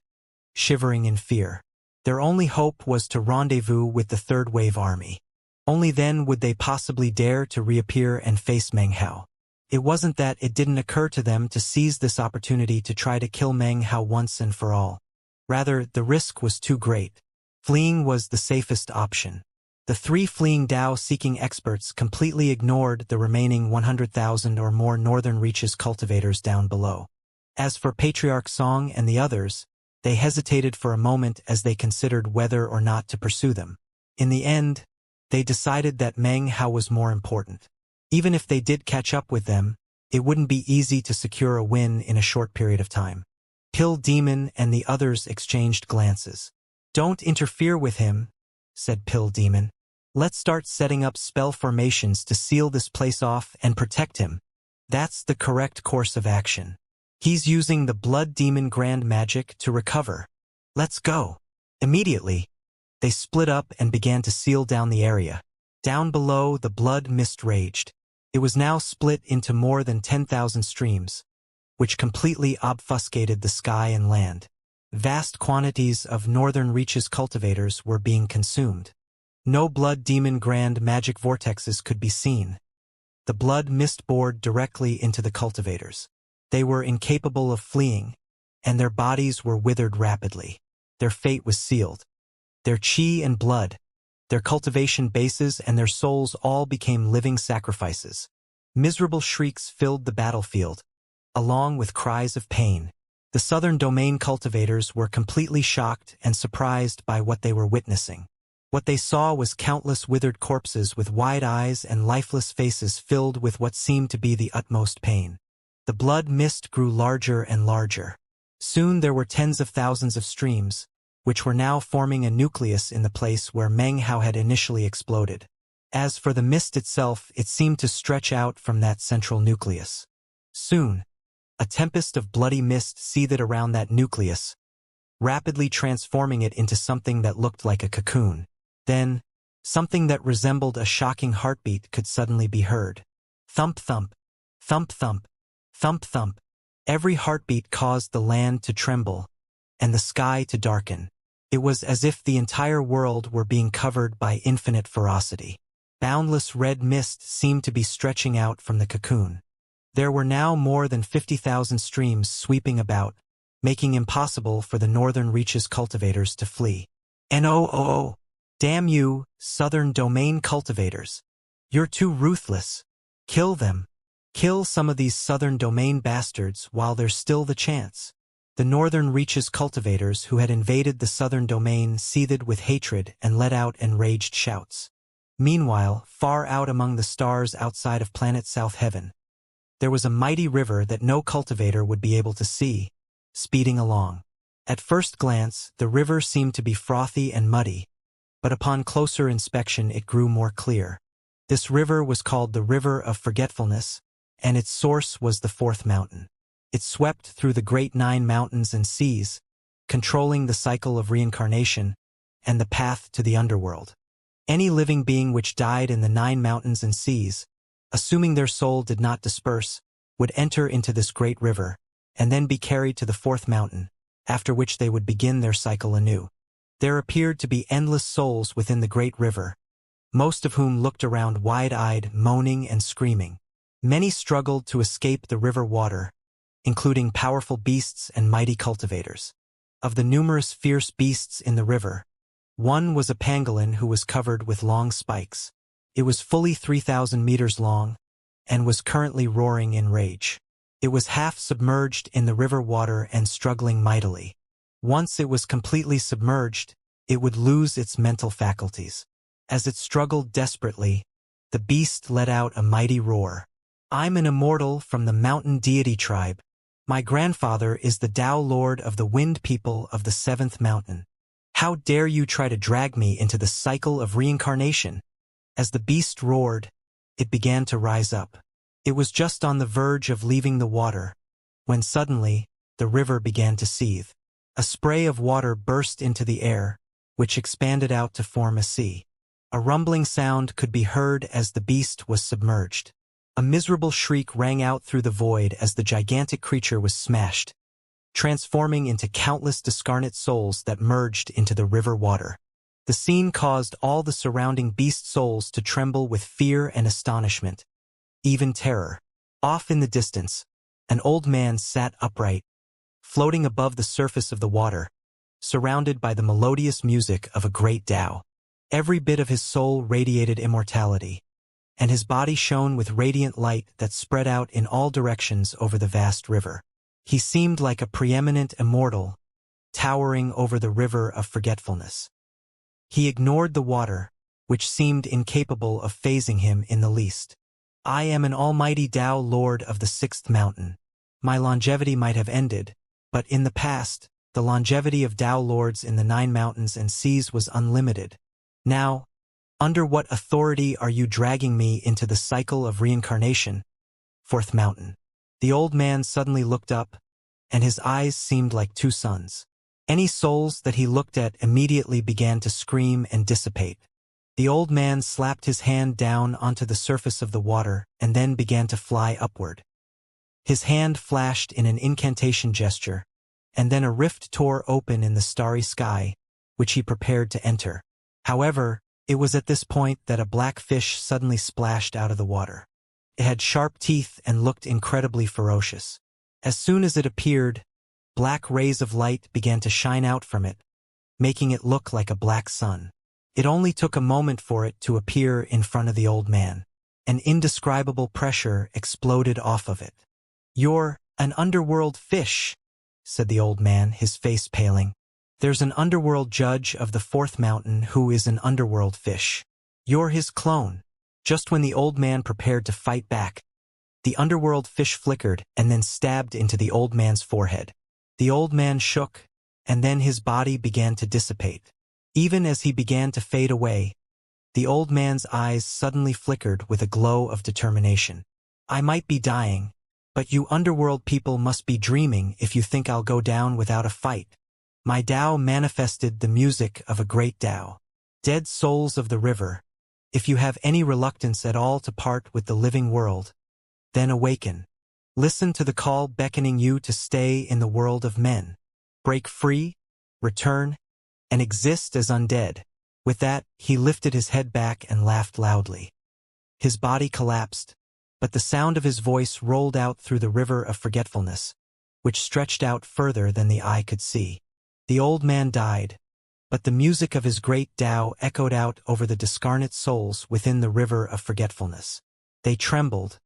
shivering in fear. Their only hope was to rendezvous with the Third Wave Army. Only then would they possibly dare to reappear and face Meng Hao. It wasn't that it didn't occur to them to seize this opportunity to try to kill Meng Hao once and for all. Rather, the risk was too great. Fleeing was the safest option. The 3 fleeing Tao-seeking experts completely ignored the remaining 100,000 or more Northern Reaches cultivators down below. As for Patriarch Song and the others, they hesitated for a moment as they considered whether or not to pursue them. In the end, they decided that Meng Hao was more important. Even if they did catch up with them, it wouldn't be easy to secure a win in a short period of time. Pill Demon and the others exchanged glances. "Don't interfere with him," said Pill Demon. "Let's start setting up spell formations to seal this place off and protect him. That's the correct course of action. He's using the Blood Demon Grand Magic to recover. Let's go." Immediately, they split up and began to seal down the area. Down below, the blood mist raged. It was now split into more than 10,000 streams, which completely obfuscated the sky and land. Vast quantities of Northern Reaches cultivators were being consumed. No Blood Demon Grand Magic vortexes could be seen. The blood mist bored directly into the cultivators. They were incapable of fleeing, and their bodies were withered rapidly. Their fate was sealed. Their chi and blood, their cultivation bases and their souls all became living sacrifices. Miserable shrieks filled the battlefield, along with cries of pain. The southern domain cultivators were completely shocked and surprised by what they were witnessing. What they saw was countless withered corpses with wide eyes and lifeless faces filled with what seemed to be the utmost pain. The blood mist grew larger and larger. Soon there were tens of thousands of streams, which were now forming a nucleus in the place where Meng Hao had initially exploded. As for the mist itself, it seemed to stretch out from that central nucleus. Soon, a tempest of bloody mist seethed around that nucleus, rapidly transforming it into something that looked like a cocoon. Then, something that resembled a shocking heartbeat could suddenly be heard. Thump thump, thump thump, thump thump. Every heartbeat caused the land to tremble, and the sky to darken. It was as if the entire world were being covered by infinite ferocity. Boundless red mist seemed to be stretching out from the cocoon. There were now more than 50,000 streams sweeping about, making impossible for the northern reaches cultivators to flee. No! Damn you, southern domain cultivators! You're too ruthless. Kill them. Kill some of these southern domain bastards while there's still the chance. The northern reaches cultivators who had invaded the southern domain seethed with hatred and let out enraged shouts. Meanwhile, far out among the stars outside of planet South Heaven, there was a mighty river that no cultivator would be able to see, speeding along. At first glance, the river seemed to be frothy and muddy, but upon closer inspection it grew more clear. This river was called the River of Forgetfulness, and its source was the fourth mountain. It swept through the great 9 mountains and seas, controlling the cycle of reincarnation and the path to the underworld. Any living being which died in the 9 mountains and seas, assuming their soul did not disperse, would enter into this great river, and then be carried to the fourth mountain, after which they would begin their cycle anew. There appeared to be endless souls within the great river, most of whom looked around wide-eyed, moaning and screaming. Many struggled to escape the river water, including powerful beasts and mighty cultivators. Of the numerous fierce beasts in the river, one was a pangolin who was covered with long spikes. It was fully 3,000 meters long, and was currently roaring in rage. It was half submerged in the river water and struggling mightily. Once it was completely submerged, it would lose its mental faculties. As it struggled desperately, the beast let out a mighty roar. I'm an immortal from the mountain deity tribe. My grandfather is the Tao Lord of the Wind People of the 7th mountain. How dare you try to drag me into the cycle of reincarnation? As the beast roared, it began to rise up. It was just on the verge of leaving the water, when suddenly, the river began to seethe. A spray of water burst into the air, which expanded out to form a sea. A rumbling sound could be heard as the beast was submerged. A miserable shriek rang out through the void as the gigantic creature was smashed, transforming into countless discarnate souls that merged into the river water. The scene caused all the surrounding beast souls to tremble with fear and astonishment, even terror. Off in the distance, an old man sat upright, floating above the surface of the water, surrounded by the melodious music of a great Tao. Every bit of his soul radiated immortality, and his body shone with radiant light that spread out in all directions over the vast river. He seemed like a preeminent immortal, towering over the river of forgetfulness. He ignored the water, which seemed incapable of fazing him in the least. I am an almighty Tao Lord of the 6th mountain. My longevity might have ended, but in the past, the longevity of Tao Lords in the 9 mountains and seas was unlimited. Now, under what authority are you dragging me into the cycle of reincarnation? 4th mountain. The old man suddenly looked up, and his eyes seemed like 2 suns. Any souls that he looked at immediately began to scream and dissipate. The old man slapped his hand down onto the surface of the water and then began to fly upward. His hand flashed in an incantation gesture, and then a rift tore open in the starry sky, which he prepared to enter. However, it was at this point that a black fish suddenly splashed out of the water. It had sharp teeth and looked incredibly ferocious. As soon as it appeared, black rays of light began to shine out from it, making it look like a black sun. It only took a moment for it to appear in front of the old man. An indescribable pressure exploded off of it. You're an underworld fish, said the old man, his face paling. There's an underworld judge of the 4th mountain who is an underworld fish. You're his clone. Just when the old man prepared to fight back, the underworld fish flickered and then stabbed into the old man's forehead. The old man shook, and then his body began to dissipate. Even as he began to fade away, the old man's eyes suddenly flickered with a glow of determination. I might be dying, but you underworld people must be dreaming if you think I'll go down without a fight. My Tao manifested the music of a great Tao. Dead souls of the river, if you have any reluctance at all to part with the living world, then awaken. Listen to the call beckoning you to stay in the world of men. Break free, return, and exist as undead. With that, he lifted his head back and laughed loudly. His body collapsed, but the sound of his voice rolled out through the river of forgetfulness, which stretched out further than the eye could see. The old man died, but the music of his great Tao echoed out over the discarnate souls within the river of forgetfulness. They trembled,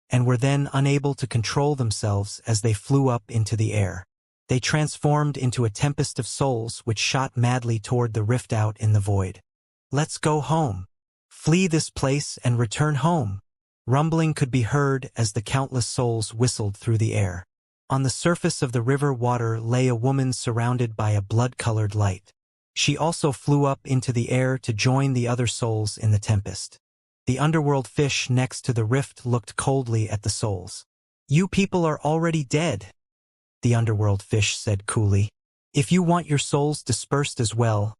and were then unable to control themselves as they flew up into the air. They transformed into a tempest of souls which shot madly toward the rift out in the void. Let's go home. Flee this place and return home. Rumbling could be heard as the countless souls whistled through the air. On the surface of the river water lay a woman surrounded by a blood-colored light. She also flew up into the air to join the other souls in the tempest. The underworld fish next to the rift looked coldly at the souls. You people are already dead, the underworld fish said coolly. If you want your souls dispersed as well,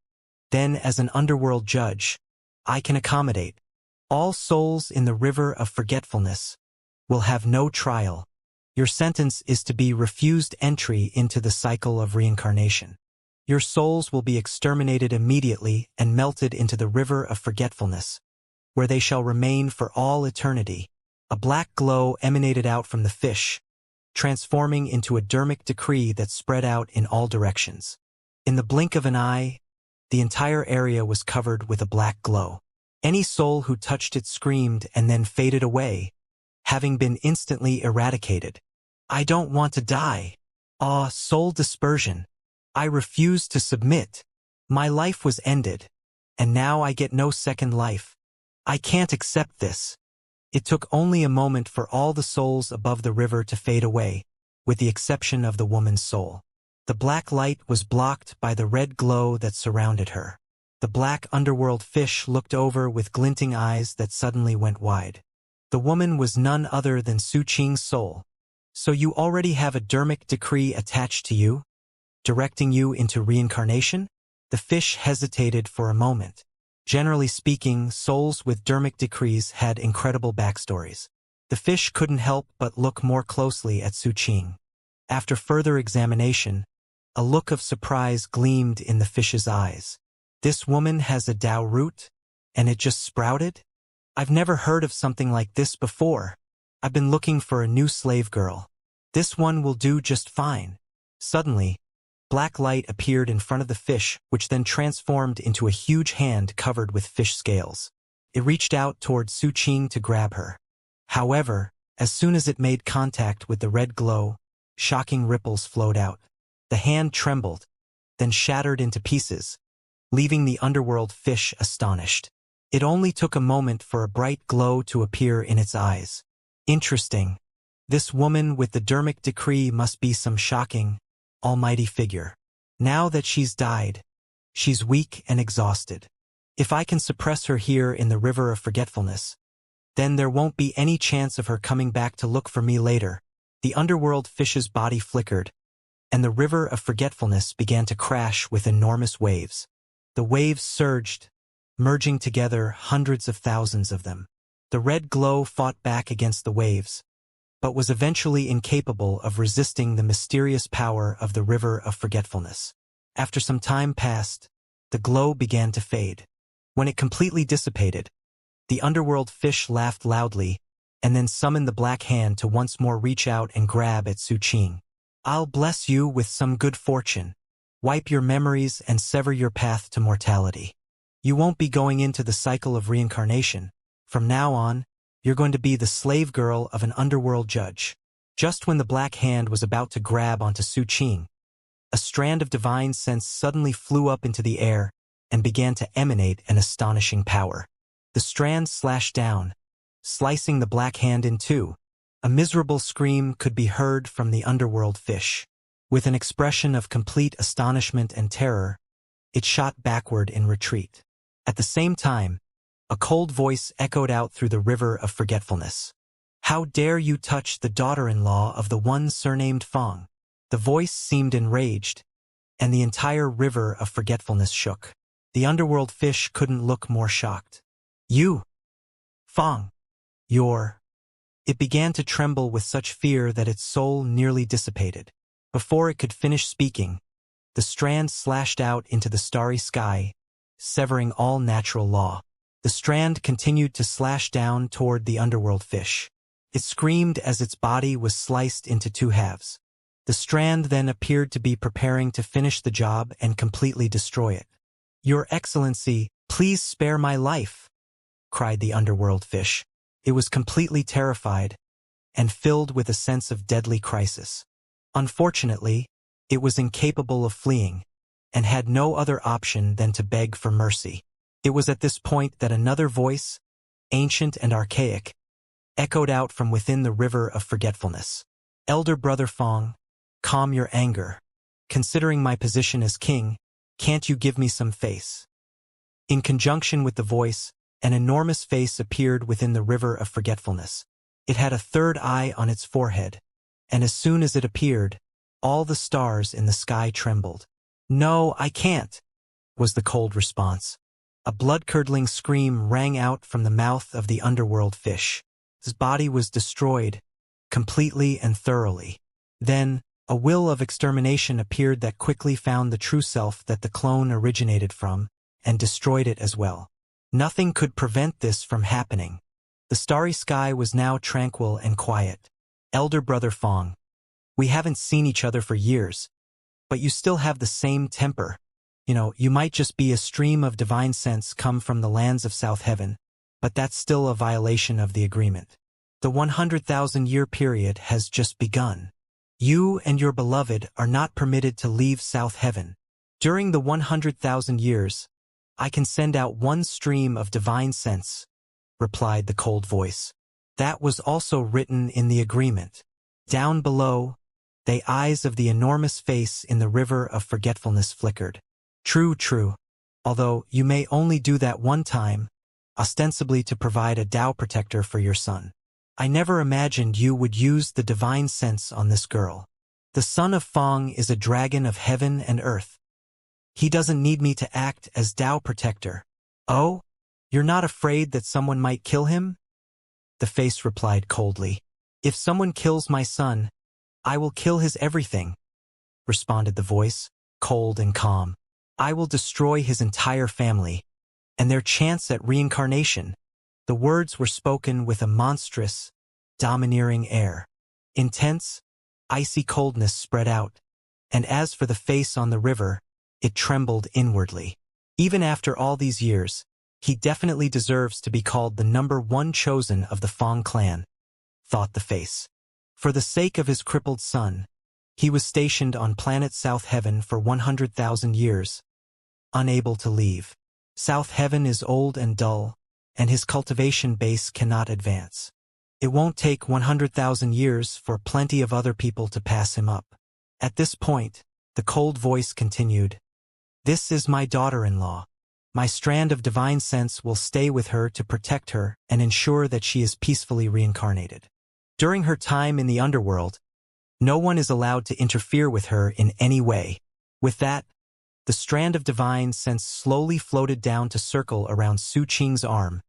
then as an underworld judge, I can accommodate. All souls in the river of forgetfulness will have no trial. Your sentence is to be refused entry into the cycle of reincarnation. Your souls will be exterminated immediately and melted into the river of forgetfulness, where they shall remain for all eternity. A black glow emanated out from the fish, transforming into a dermic decree that spread out in all directions. In the blink of an eye, the entire area was covered with a black glow. Any soul who touched it screamed and then faded away, having been instantly eradicated. I don't want to die. Ah, soul dispersion. I refuse to submit. My life was ended, and now I get no second life. I can't accept this. It took only a moment for all the souls above the river to fade away, with the exception of the woman's soul. The black light was blocked by the red glow that surrounded her. The black underworld fish looked over with glinting eyes that suddenly went wide. The woman was none other than Su Qing's soul. So you already have a dermic decree attached to you, directing you into reincarnation? The fish hesitated for a moment. Generally speaking, souls with dermic decrees had incredible backstories. The fish couldn't help but look more closely at Su Qing. After further examination, a look of surprise gleamed in the fish's eyes. This woman has a Tao root, and it just sprouted? I've never heard of something like this before. I've been looking for a new slave girl. This one will do just fine. Suddenly, black light appeared in front of the fish, which then transformed into a huge hand covered with fish scales. It reached out toward Su Qing to grab her. However, as soon as it made contact with the red glow, shocking ripples flowed out. The hand trembled, then shattered into pieces, leaving the underworld fish astonished. It only took a moment for a bright glow to appear in its eyes. Interesting. This woman with the dermic decree must be some shocking, almighty figure. Now that she's died, she's weak and exhausted. If I can suppress her here in the river of forgetfulness, then there won't be any chance of her coming back to look for me later. The underworld fish's body flickered, and the river of forgetfulness began to crash with enormous waves. The waves surged, merging together hundreds of thousands of them. The red glow fought back against the waves, but was eventually incapable of resisting the mysterious power of the river of forgetfulness. After some time passed, the glow began to fade. When it completely dissipated, the underworld fish laughed loudly and then summoned the black hand to once more reach out and grab at Su Qing. I'll bless you with some good fortune. Wipe your memories and sever your path to mortality. You won't be going into the cycle of reincarnation. From now on, you're going to be the slave girl of an underworld judge. Just when the black hand was about to grab onto Su Qing, a strand of divine sense suddenly flew up into the air and began to emanate an astonishing power. The strand slashed down, slicing the black hand in two. A miserable scream could be heard from the underworld fish. With an expression of complete astonishment and terror, it shot backward in retreat. At the same time, a cold voice echoed out through the river of forgetfulness. "How dare you touch the daughter-in-law of the one surnamed Fong?" The voice seemed enraged, and the entire river of forgetfulness shook. The underworld fish couldn't look more shocked. "You, Fong, you're—" It began to tremble with such fear that its soul nearly dissipated. Before it could finish speaking, the strand slashed out into the starry sky, severing all natural law. The strand continued to slash down toward the underworld fish. It screamed as its body was sliced into two halves. The strand then appeared to be preparing to finish the job and completely destroy it. "Your Excellency, please spare my life," cried the underworld fish. It was completely terrified and filled with a sense of deadly crisis. Unfortunately, it was incapable of fleeing and had no other option than to beg for mercy. It was at this point that another voice, ancient and archaic, echoed out from within the river of forgetfulness. "Elder Brother Fong, calm your anger. Considering my position as king, can't you give me some face?" In conjunction with the voice, an enormous face appeared within the river of forgetfulness. It had a third eye on its forehead, and as soon as it appeared, all the stars in the sky trembled. "No, I can't," was the cold response. A blood-curdling scream rang out from the mouth of the underworld fish. His body was destroyed, completely and thoroughly. Then, a will of extermination appeared that quickly found the true self that the clone originated from, and destroyed it as well. Nothing could prevent this from happening. The starry sky was now tranquil and quiet. "Elder Brother Fong, we haven't seen each other for years, but you still have the same temper. You might just be a stream of divine sense come from the lands of South Heaven, but that's still a violation of the agreement. The 100,000-year period has just begun. You and your beloved are not permitted to leave South Heaven. During the 100,000 years, I can send out one stream of divine sense," replied the cold voice. "That was also written in the agreement." Down below, the eyes of the enormous face in the river of forgetfulness flickered. True. Although you may only do that one time, ostensibly to provide a Tao protector for your son. I never imagined you would use the divine sense on this girl. The son of Fong is a dragon of heaven and earth. He doesn't need me to act as Tao protector. Oh? You're not afraid that someone might kill him? The face replied coldly. "If someone kills my son, I will kill his everything," responded the voice, cold and calm. "I will destroy his entire family, and their chance at reincarnation." The words were spoken with a monstrous, domineering air. Intense, icy coldness spread out, and as for the face on the river, it trembled inwardly. Even after all these years, he definitely deserves to be called the #1 chosen of the Fong clan, thought the face. For the sake of his crippled son, he was stationed on planet South Heaven for 100,000 years, unable to leave. South Heaven is old and dull, and his cultivation base cannot advance. It won't take 100,000 years for plenty of other people to pass him up. At this point, the cold voice continued, "This is my daughter-in-law. My strand of divine sense will stay with her to protect her and ensure that she is peacefully reincarnated. During her time in the underworld, no one is allowed to interfere with her in any way." With that, the strand of divine sense slowly floated down to circle around Su Qing's arm,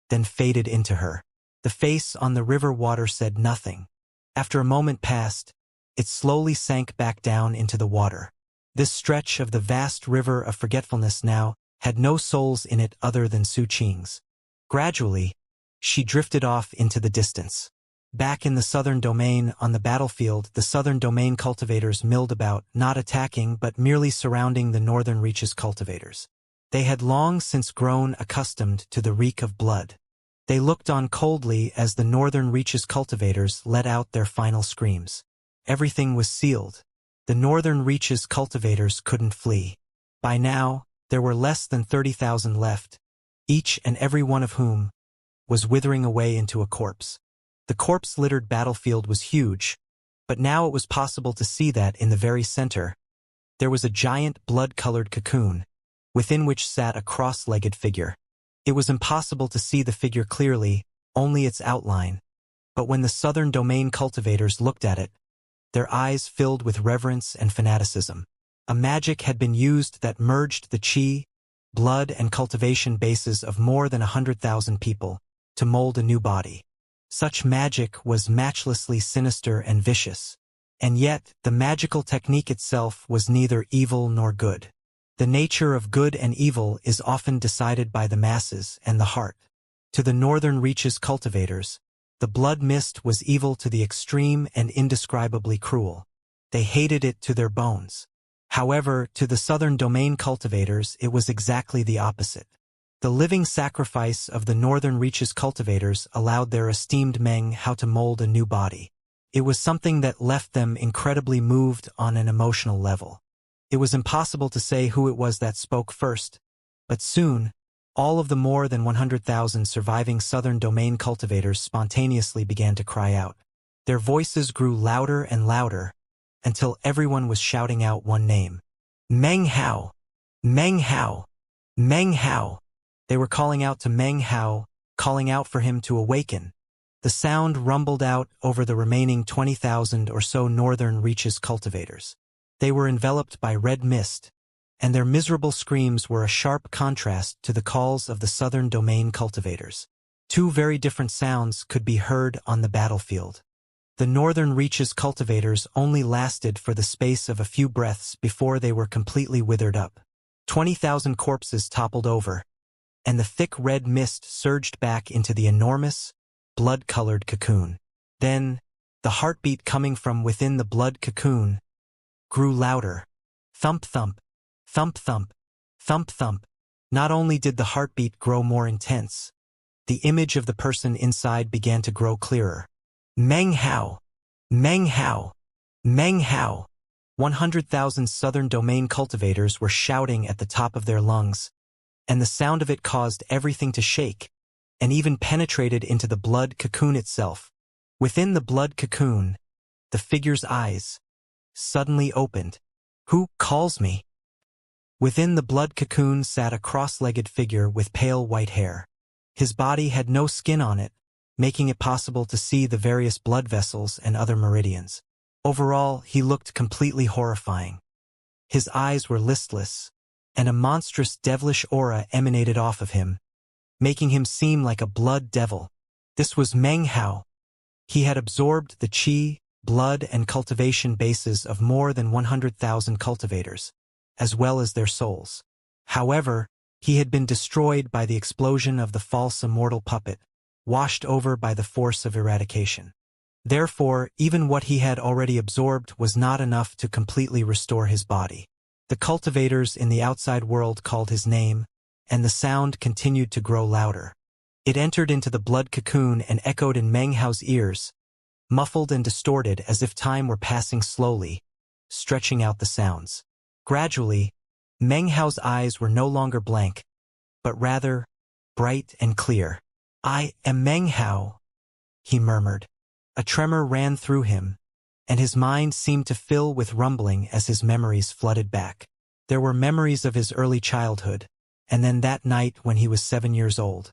then faded into her. The face on the river water said nothing. After a moment passed, it slowly sank back down into the water. This stretch of the vast river of forgetfulness now had no souls in it other than Su Qing's. Gradually, she drifted off into the distance. Back in the southern domain on the battlefield, the southern domain cultivators milled about, not attacking but merely surrounding the northern reaches cultivators. They had long since grown accustomed to the reek of blood. They looked on coldly as the northern reaches cultivators let out their final screams. Everything was sealed. The northern reaches cultivators couldn't flee. By now, there were less than 30,000 left, each and every one of whom was withering away into a corpse. The corpse-littered battlefield was huge, But now it was possible to see that in the very center, there was a giant blood-colored cocoon, within which sat a cross-legged figure. It was impossible to see the figure clearly, only its outline. But when the southern domain cultivators looked at it, their eyes filled with reverence and fanaticism. A magic had been used that merged the chi, blood, and cultivation bases of more than 100,000 people to mold a new body. Such magic was matchlessly sinister and vicious. And yet, the magical technique itself was neither evil nor good. The nature of good and evil is often decided by the masses and the heart. To the northern reaches cultivators, the blood mist was evil to the extreme and indescribably cruel. They hated it to their bones. However, to the southern domain cultivators it was exactly the opposite. The living sacrifice of the northern reaches cultivators allowed their esteemed Meng how to mold a new body. It was something that left them incredibly moved on an emotional level. It was impossible to say who it was that spoke first, but soon, all of the more than 100,000 surviving southern domain cultivators spontaneously began to cry out. Their voices grew louder and louder, until everyone was shouting out one name. Meng Hao! Meng Hao! Meng Hao! They were calling out to Meng Hao, calling out for him to awaken. The sound rumbled out over the remaining 20,000 or so northern reaches cultivators. They were enveloped by red mist, and their miserable screams were a sharp contrast to the calls of the southern domain cultivators. Two very different sounds could be heard on the battlefield. The northern reaches cultivators only lasted for the space of a few breaths before they were completely withered up. 20,000 corpses toppled over, and the thick red mist surged back into the enormous, blood-colored cocoon. Then, the heartbeat coming from within the blood cocoon grew louder. Thump-thump, thump-thump, thump-thump. Not only did the heartbeat grow more intense, the image of the person inside began to grow clearer. Meng Hao! Meng Hao! Meng Hao! 100,000 southern domain cultivators were shouting at the top of their lungs, and the sound of it caused everything to shake, and even penetrated into the blood cocoon itself. Within the blood cocoon, the figure's eyes suddenly opened. Who calls me? Within the blood cocoon sat a cross-legged figure with pale white hair. His body had no skin on it, making it possible to see the various blood vessels and other meridians. Overall, he looked completely horrifying. His eyes were listless, and a monstrous devilish aura emanated off of him, making him seem like a blood devil. This was Meng Hao. He had absorbed the chi, blood, and cultivation bases of more than 100,000 cultivators, as well as their souls. However, he had been destroyed by the explosion of the false immortal puppet, washed over by the force of eradication. Therefore, even what he had already absorbed was not enough to completely restore his body. The cultivators in the outside world called his name, and the sound continued to grow louder. It entered into the blood cocoon and echoed in Meng Hao's ears, muffled and distorted as if time were passing slowly, stretching out the sounds. Gradually, Meng Hao's eyes were no longer blank, but rather bright and clear. "I am Meng Hao," he murmured. A tremor ran through him, and his mind seemed to fill with rumbling as his memories flooded back. There were memories of his early childhood, and then that night when he was 7 years old.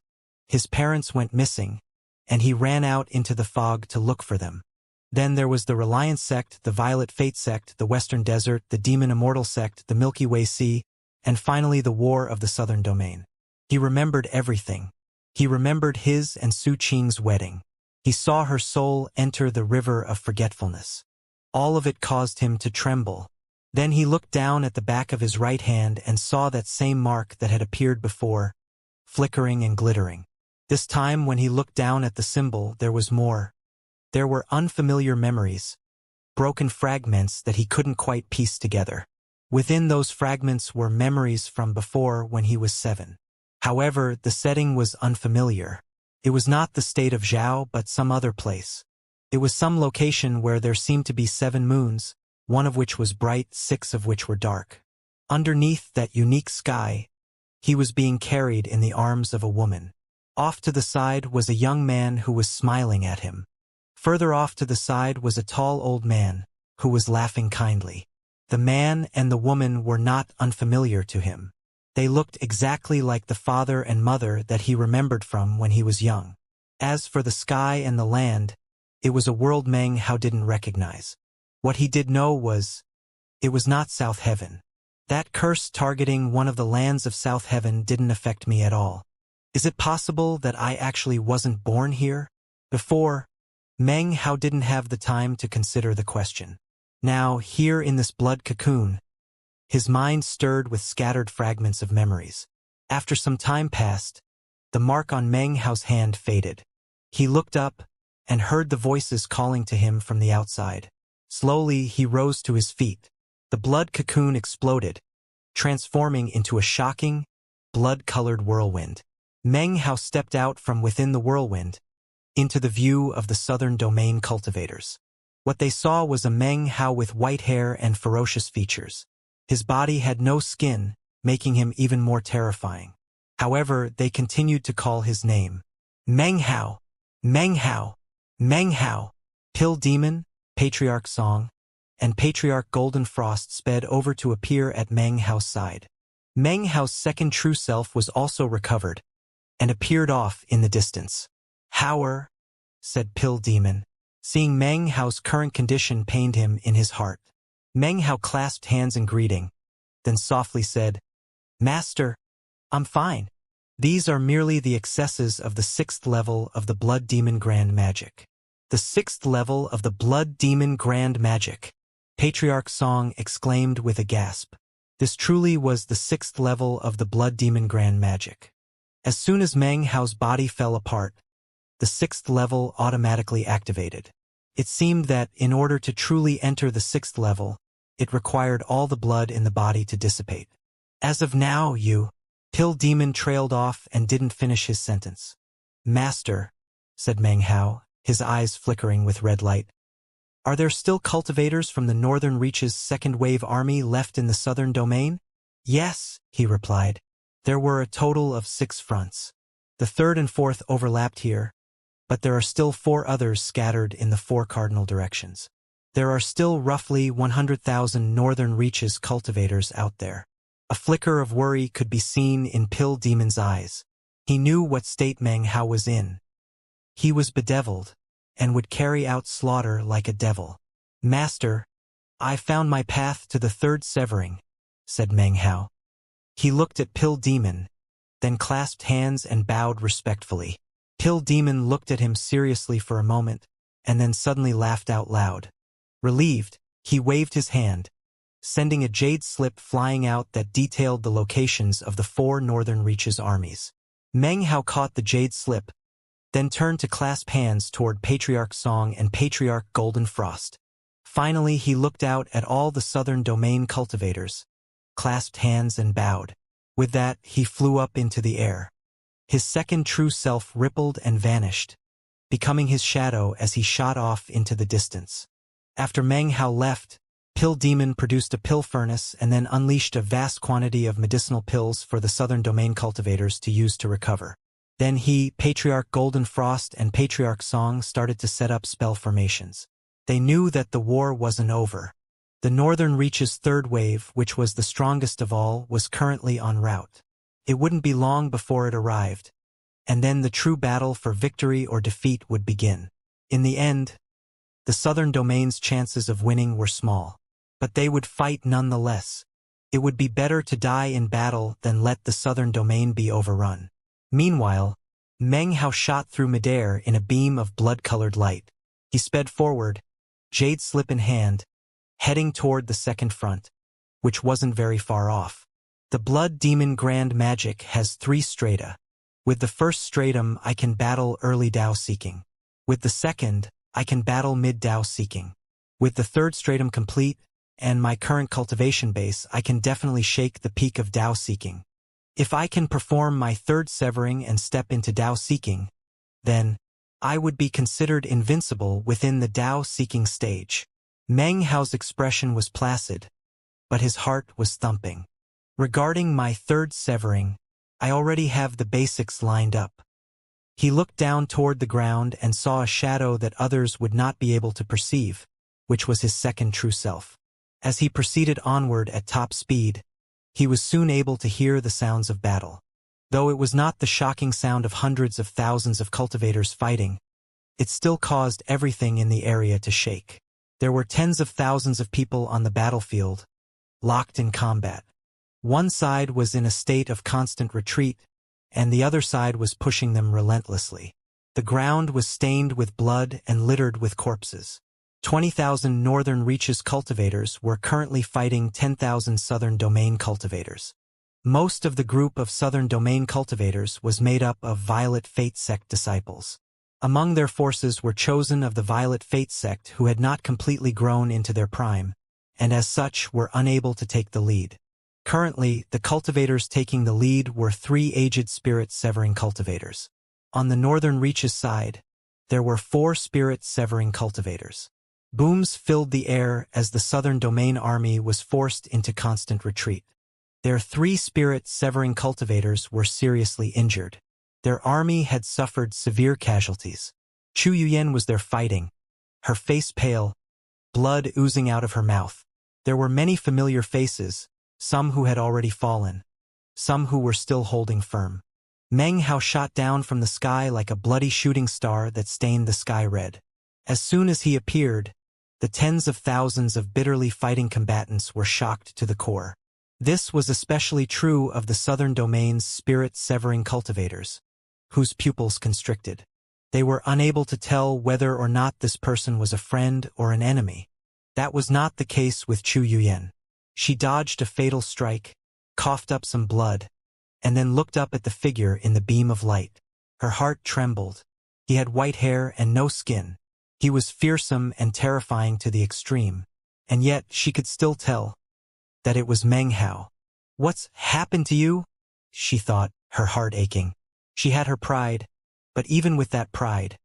His parents went missing, and he ran out into the fog to look for them. Then there was the Reliance sect, the Violet Fate sect, the Western Desert, the Demon Immortal sect, the Milky Way Sea, and finally the War of the Southern Domain. He remembered everything. He remembered his and Su Qing's wedding. He saw her soul enter the river of forgetfulness. All of it caused him to tremble. Then he looked down at the back of his right hand and saw that same mark that had appeared before, flickering and glittering. This time when he looked down at the symbol, there was more. There were unfamiliar memories, broken fragments that he couldn't quite piece together. Within those fragments were memories from before when he was 7. However, the setting was unfamiliar. It was not the state of Zhao but some other place. It was some location where there seemed to be 7 moons, one of which was bright, 6 of which were dark. Underneath that unique sky, he was being carried in the arms of a woman. Off to the side was a young man who was smiling at him. Further off to the side was a tall old man, who was laughing kindly. The man and the woman were not unfamiliar to him. They looked exactly like the father and mother that he remembered from when he was young. As for the sky and the land, it was a world Meng Hao didn't recognize. What he did know was, it was not South Heaven. That curse targeting one of the lands of South Heaven didn't affect me at all. Is it possible that I actually wasn't born here? Before, Meng Hao didn't have the time to consider the question. Now, here in this blood cocoon, his mind stirred with scattered fragments of memories. After some time passed, the mark on Meng Hao's hand faded. He looked up and heard the voices calling to him from the outside. Slowly, he rose to his feet. The blood cocoon exploded, transforming into a shocking, blood-colored whirlwind. Meng Hao stepped out from within the whirlwind, into the view of the southern domain cultivators. What they saw was a Meng Hao with white hair and ferocious features. His body had no skin, making him even more terrifying. However, they continued to call his name. Meng Hao! Meng Hao! Meng Hao! Pill Demon, Patriarch Song, and Patriarch Golden Frost sped over to appear at Meng Hao's side. Meng Hao's second true self was also recovered, and appeared off in the distance. Hower, said Pill Demon. Seeing Meng Hao's current condition pained him in his heart. Meng Hao clasped hands in greeting, then softly said, Master, I'm fine. These are merely the excesses of the 6th level of the Blood Demon Grand Magic. The 6th level of the Blood Demon Grand Magic, Patriarch Song exclaimed with a gasp. This truly was the 6th level of the Blood Demon Grand Magic. As soon as Meng Hao's body fell apart, the 6th level automatically activated. It seemed that, in order to truly enter the 6th level, it required all the blood in the body to dissipate. As of now, Pill Demon trailed off and didn't finish his sentence. Master, said Meng Hao, his eyes flickering with red light. Are there still cultivators from the Northern Reach's second wave army left in the southern domain? Yes, he replied. There were a total of 6 fronts. The 3rd and 4th overlapped here, but there are still 4 others scattered in the 4 cardinal directions. There are still roughly 100,000 Northern Reaches cultivators out there. A flicker of worry could be seen in Pill Demon's eyes. He knew what state Meng Hao was in. He was bedeviled, and would carry out slaughter like a devil. Master, I found my path to the 3rd severing, said Meng Hao. He looked at Pill Demon, then clasped hands and bowed respectfully. Pill Demon looked at him seriously for a moment, and then suddenly laughed out loud. Relieved, he waved his hand, sending a jade slip flying out that detailed the locations of the 4 Northern Reaches armies. Meng Hao caught the jade slip, then turned to clasp hands toward Patriarch Song and Patriarch Golden Frost. Finally, he looked out at all the southern domain cultivators, clasped hands and bowed. With that, he flew up into the air. His second true self rippled and vanished, becoming his shadow as he shot off into the distance. After Meng Hao left, Pill Demon produced a pill furnace and then unleashed a vast quantity of medicinal pills for the southern domain cultivators to use to recover. Then he, Patriarch Golden Frost, and Patriarch Song started to set up spell formations. They knew that the war wasn't over. The Northern Reach's 3rd wave, which was the strongest of all, was currently en route. It wouldn't be long before it arrived, and then the true battle for victory or defeat would begin. In the end, the southern domain's chances of winning were small, but they would fight nonetheless. It would be better to die in battle than let the southern domain be overrun. Meanwhile, Meng Hao shot through midair in a beam of blood-colored light. He sped forward, jade slip in hand, heading toward the 2nd front, which wasn't very far off. The Blood Demon Grand Magic has 3 strata. With the 1st stratum, I can battle early Dao Seeking. With the 2nd, I can battle mid Dao Seeking. With the 3rd stratum complete, and my current cultivation base, I can definitely shake the peak of Dao Seeking. If I can perform my 3rd severing and step into Dao Seeking, then I would be considered invincible within the Dao Seeking stage. Meng Hao's expression was placid, but his heart was thumping. Regarding my 3rd severing, I already have the basics lined up. He looked down toward the ground and saw a shadow that others would not be able to perceive, which was his second true self. As he proceeded onward at top speed, he was soon able to hear the sounds of battle. Though it was not the shocking sound of hundreds of thousands of cultivators fighting, it still caused everything in the area to shake. There were tens of thousands of people on the battlefield, locked in combat. One side was in a state of constant retreat, and the other side was pushing them relentlessly. The ground was stained with blood and littered with corpses. 20,000 Northern Reaches cultivators were currently fighting 10,000 Southern Domain cultivators. Most of the group of Southern Domain cultivators was made up of Violet Fate sect disciples. Among their forces were chosen of the Violet Fate sect who had not completely grown into their prime, and as such were unable to take the lead. Currently, the cultivators taking the lead were 3 aged spirit-severing cultivators. On the Northern Reaches side, there were 4 spirit-severing cultivators. Booms filled the air as the Southern Domain army was forced into constant retreat. Their 3 spirit-severing cultivators were seriously injured. Their army had suffered severe casualties. Chu Yuyen was there fighting, her face pale, blood oozing out of her mouth. There were many familiar faces, some who had already fallen, some who were still holding firm. Meng Hao shot down from the sky like a bloody shooting star that stained the sky red. As soon as he appeared, the tens of thousands of bitterly fighting combatants were shocked to the core. This was especially true of the Southern Domain's spirit-severing cultivators, whose pupils constricted. They were unable to tell whether or not this person was a friend or an enemy. That was not the case with Chu Yuyen. She dodged a fatal strike, coughed up some blood, and then looked up at the figure in the beam of light. Her heart trembled. He had white hair and no skin. He was fearsome and terrifying to the extreme, and yet she could still tell that it was Meng Hao. "What's happened to you?" she thought, her heart aching. She had her pride, but even with that pride,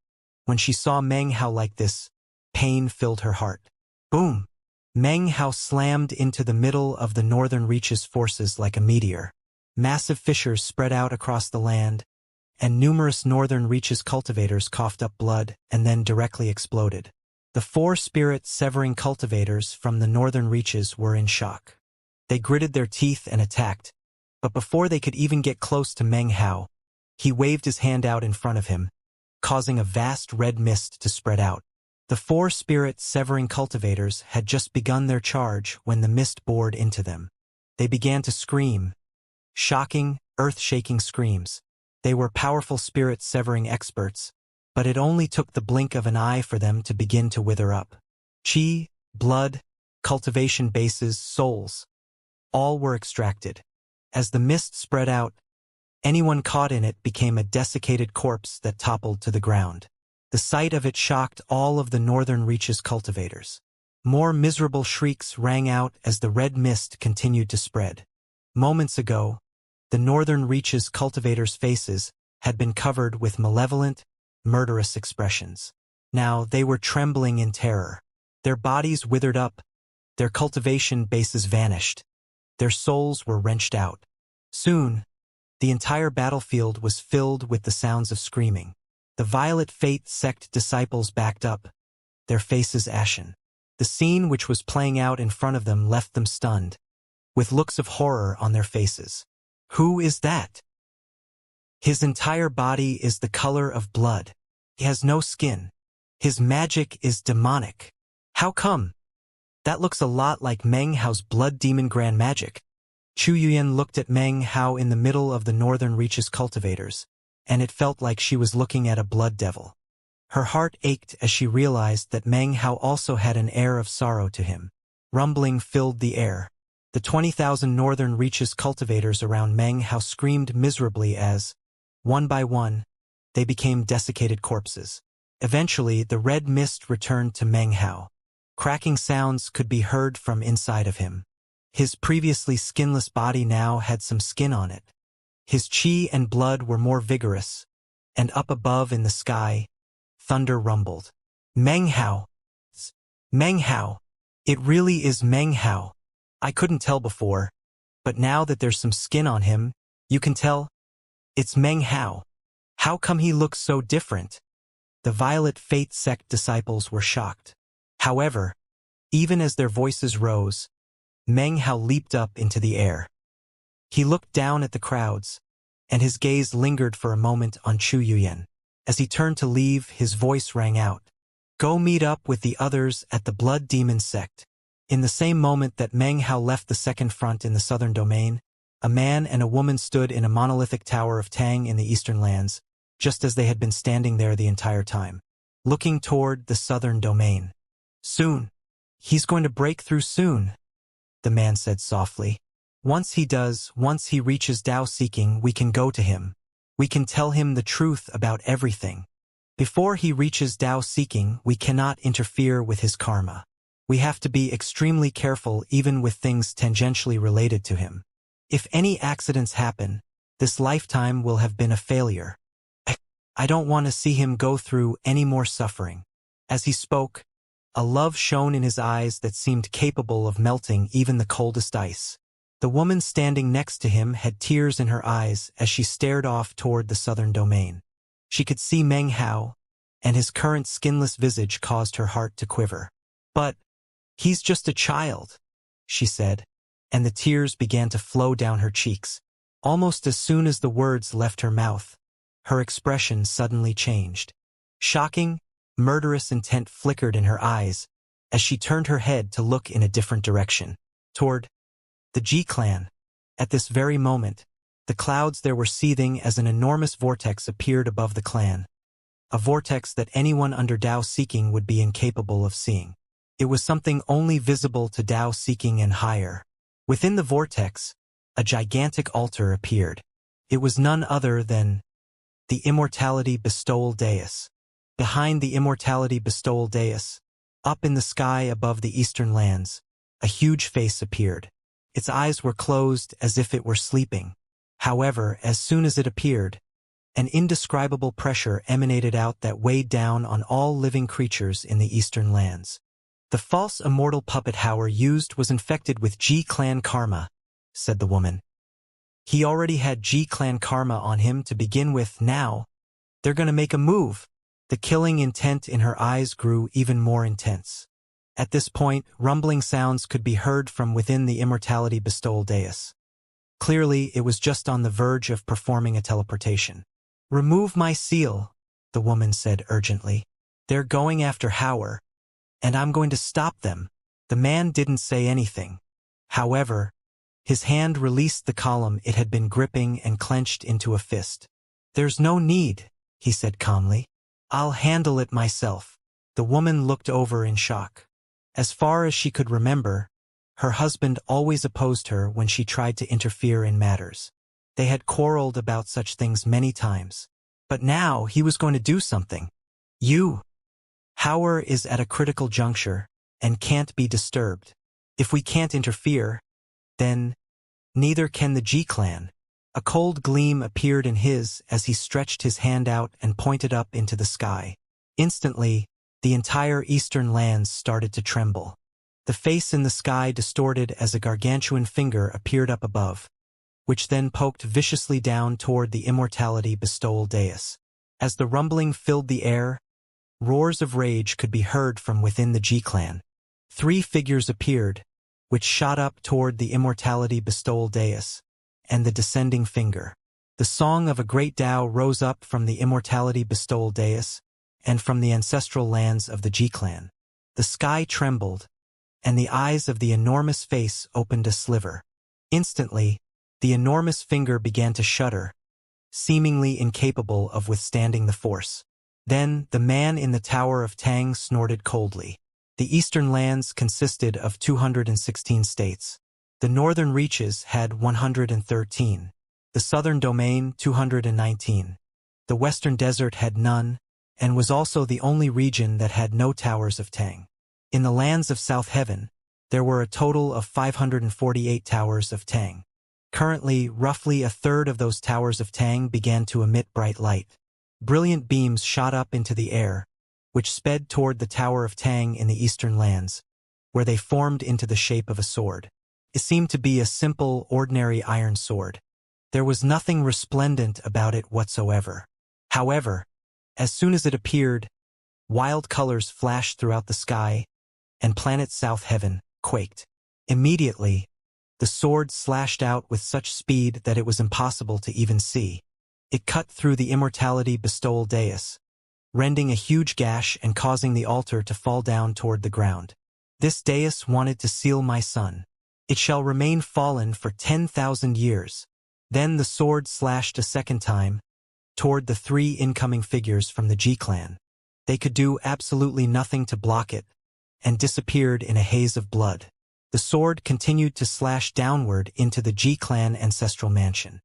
when she saw Meng Hao like this, pain filled her heart. Boom! Meng Hao slammed into the middle of the Northern Reaches forces like a meteor. Massive fissures spread out across the land, and numerous Northern Reaches cultivators coughed up blood and then directly exploded. The 4 spirit-severing cultivators from the Northern Reaches were in shock. They gritted their teeth and attacked, but before they could even get close to Meng Hao, he waved his hand out in front of him, causing a vast red mist to spread out. The 4 spirit-severing cultivators had just begun their charge when the mist bored into them. They began to scream, shocking, earth-shaking screams. They were powerful spirit-severing experts, but it only took the blink of an eye for them to begin to wither up. Qi, blood, cultivation bases, souls, all were extracted. As the mist spread out, anyone caught in it became a desiccated corpse that toppled to the ground. The sight of it shocked all of the Northern Reaches cultivators. More miserable shrieks rang out as the red mist continued to spread. Moments ago, the Northern Reaches cultivators' faces had been covered with malevolent, murderous expressions. Now they were trembling in terror. Their bodies withered up, their cultivation bases vanished, their souls were wrenched out. Soon, the entire battlefield was filled with the sounds of screaming. The Violet Fate sect disciples backed up, their faces ashen. The scene which was playing out in front of them left them stunned, with looks of horror on their faces. Who is that? His entire body is the color of blood. He has no skin. His magic is demonic. How come? That looks a lot like Meng Hao's blood demon grand magic. Chu Yuyen looked at Meng Hao in the middle of the Northern Reaches cultivators, and it felt like she was looking at a blood devil. Her heart ached as she realized that Meng Hao also had an air of sorrow to him. Rumbling filled the air. The 20,000 Northern Reaches cultivators around Meng Hao screamed miserably as, one by one, they became desiccated corpses. Eventually, the red mist returned to Meng Hao. Cracking sounds could be heard from inside of him. His previously skinless body now had some skin on it. His qi and blood were more vigorous, and up above in the sky, thunder rumbled. Meng Hao! Meng Hao! It really is Meng Hao! I couldn't tell before, but now that there's some skin on him, you can tell? It's Meng Hao. How come he looks so different? The Violet Faith sect disciples were shocked. However, even as their voices rose, Meng Hao leaped up into the air. He looked down at the crowds, and his gaze lingered for a moment on Chu Yuyan. As he turned to leave, his voice rang out. Go meet up with the others at the Blood Demon sect. In the same moment that Meng Hao left the second front in the southern domain, a man and a woman stood in a monolithic tower of Tang in the eastern lands, just as they had been standing there the entire time, looking toward the southern domain. Soon. He's going to break through soon, the man said softly. Once he does, once he reaches Dao seeking, we can go to him. We can tell him the truth about everything. Before he reaches Dao seeking, we cannot interfere with his karma. We have to be extremely careful even with things tangentially related to him. If any accidents happen, this lifetime will have been a failure. I don't want to see him go through any more suffering. As he spoke, a love shone in his eyes that seemed capable of melting even the coldest ice. The woman standing next to him had tears in her eyes as she stared off toward the southern domain. She could see Meng Hao, and his current skinless visage caused her heart to quiver. But he's just a child, she said, and the tears began to flow down her cheeks. Almost as soon as the words left her mouth, her expression suddenly changed. Shocking, murderous intent flickered in her eyes as she turned her head to look in a different direction, toward the Ji clan. At this very moment, the clouds there were seething as an enormous vortex appeared above the clan, a vortex that anyone under Dao seeking would be incapable of seeing. It was something only visible to Dao seeking and higher. Within the vortex, a gigantic altar appeared. It was none other than the Immortality Bestowal Dais. Behind the Immortality Bestowal Dais, up in the sky above the eastern lands, a huge face appeared. Its eyes were closed as if it were sleeping. However, as soon as it appeared, an indescribable pressure emanated out that weighed down on all living creatures in the eastern lands. The false immortal puppet Hauer used was infected with Ji clan karma, said the woman. He already had Ji clan karma on him to begin with. Now, they're gonna make a move. The killing intent in her eyes grew even more intense. At this point, rumbling sounds could be heard from within the Immortality Bestowal Dais. Clearly, it was just on the verge of performing a teleportation. Remove my seal, the woman said urgently. They're going after Hauer, and I'm going to stop them. The man didn't say anything. However, his hand released the column it had been gripping and clenched into a fist. There's no need, he said calmly. I'll handle it myself. The woman looked over in shock. As far as she could remember, her husband always opposed her when she tried to interfere in matters. They had quarreled about such things many times. But now he was going to do something. Hauer is at a critical juncture and can't be disturbed. If we can't interfere, then neither can the Ji clan. A cold gleam appeared in his as he stretched his hand out and pointed up into the sky. Instantly, the entire eastern lands started to tremble. The face in the sky distorted as a gargantuan finger appeared up above, which then poked viciously down toward the Immortality Bestowal Dais. As the rumbling filled the air, roars of rage could be heard from within the Ji clan. 3 figures appeared, which shot up toward the Immortality Bestowal Dais and the descending finger. The song of a great Tao rose up from the Immortality Bestowal Dais and from the ancestral lands of the Ji clan. The sky trembled, and the eyes of the enormous face opened a sliver. Instantly, the enormous finger began to shudder, seemingly incapable of withstanding the force. Then, the man in the Tower of Tang snorted coldly. The eastern lands consisted of 216 states. The northern reaches had 113. The southern domain 219. The western desert had none, and was also the only region that had no towers of Tang. In the lands of South Heaven, there were a total of 548 towers of Tang. Currently, roughly a third of those towers of Tang began to emit bright light. Brilliant beams shot up into the air, which sped toward the Tower of Tang in the eastern lands, where they formed into the shape of a sword. It seemed to be a simple, ordinary iron sword. There was nothing resplendent about it whatsoever. However, as soon as it appeared, wild colors flashed throughout the sky, and planet South Heaven quaked. Immediately, the sword slashed out with such speed that it was impossible to even see. It cut through the immortality bestowal dais, rending a huge gash and causing the altar to fall down toward the ground. This dais wanted to seal my son. It shall remain fallen for 10,000 years. Then the sword slashed a second time, toward the 3 incoming figures from the G-clan. They could do absolutely nothing to block it, and disappeared in a haze of blood. The sword continued to slash downward into the G-clan ancestral mansion.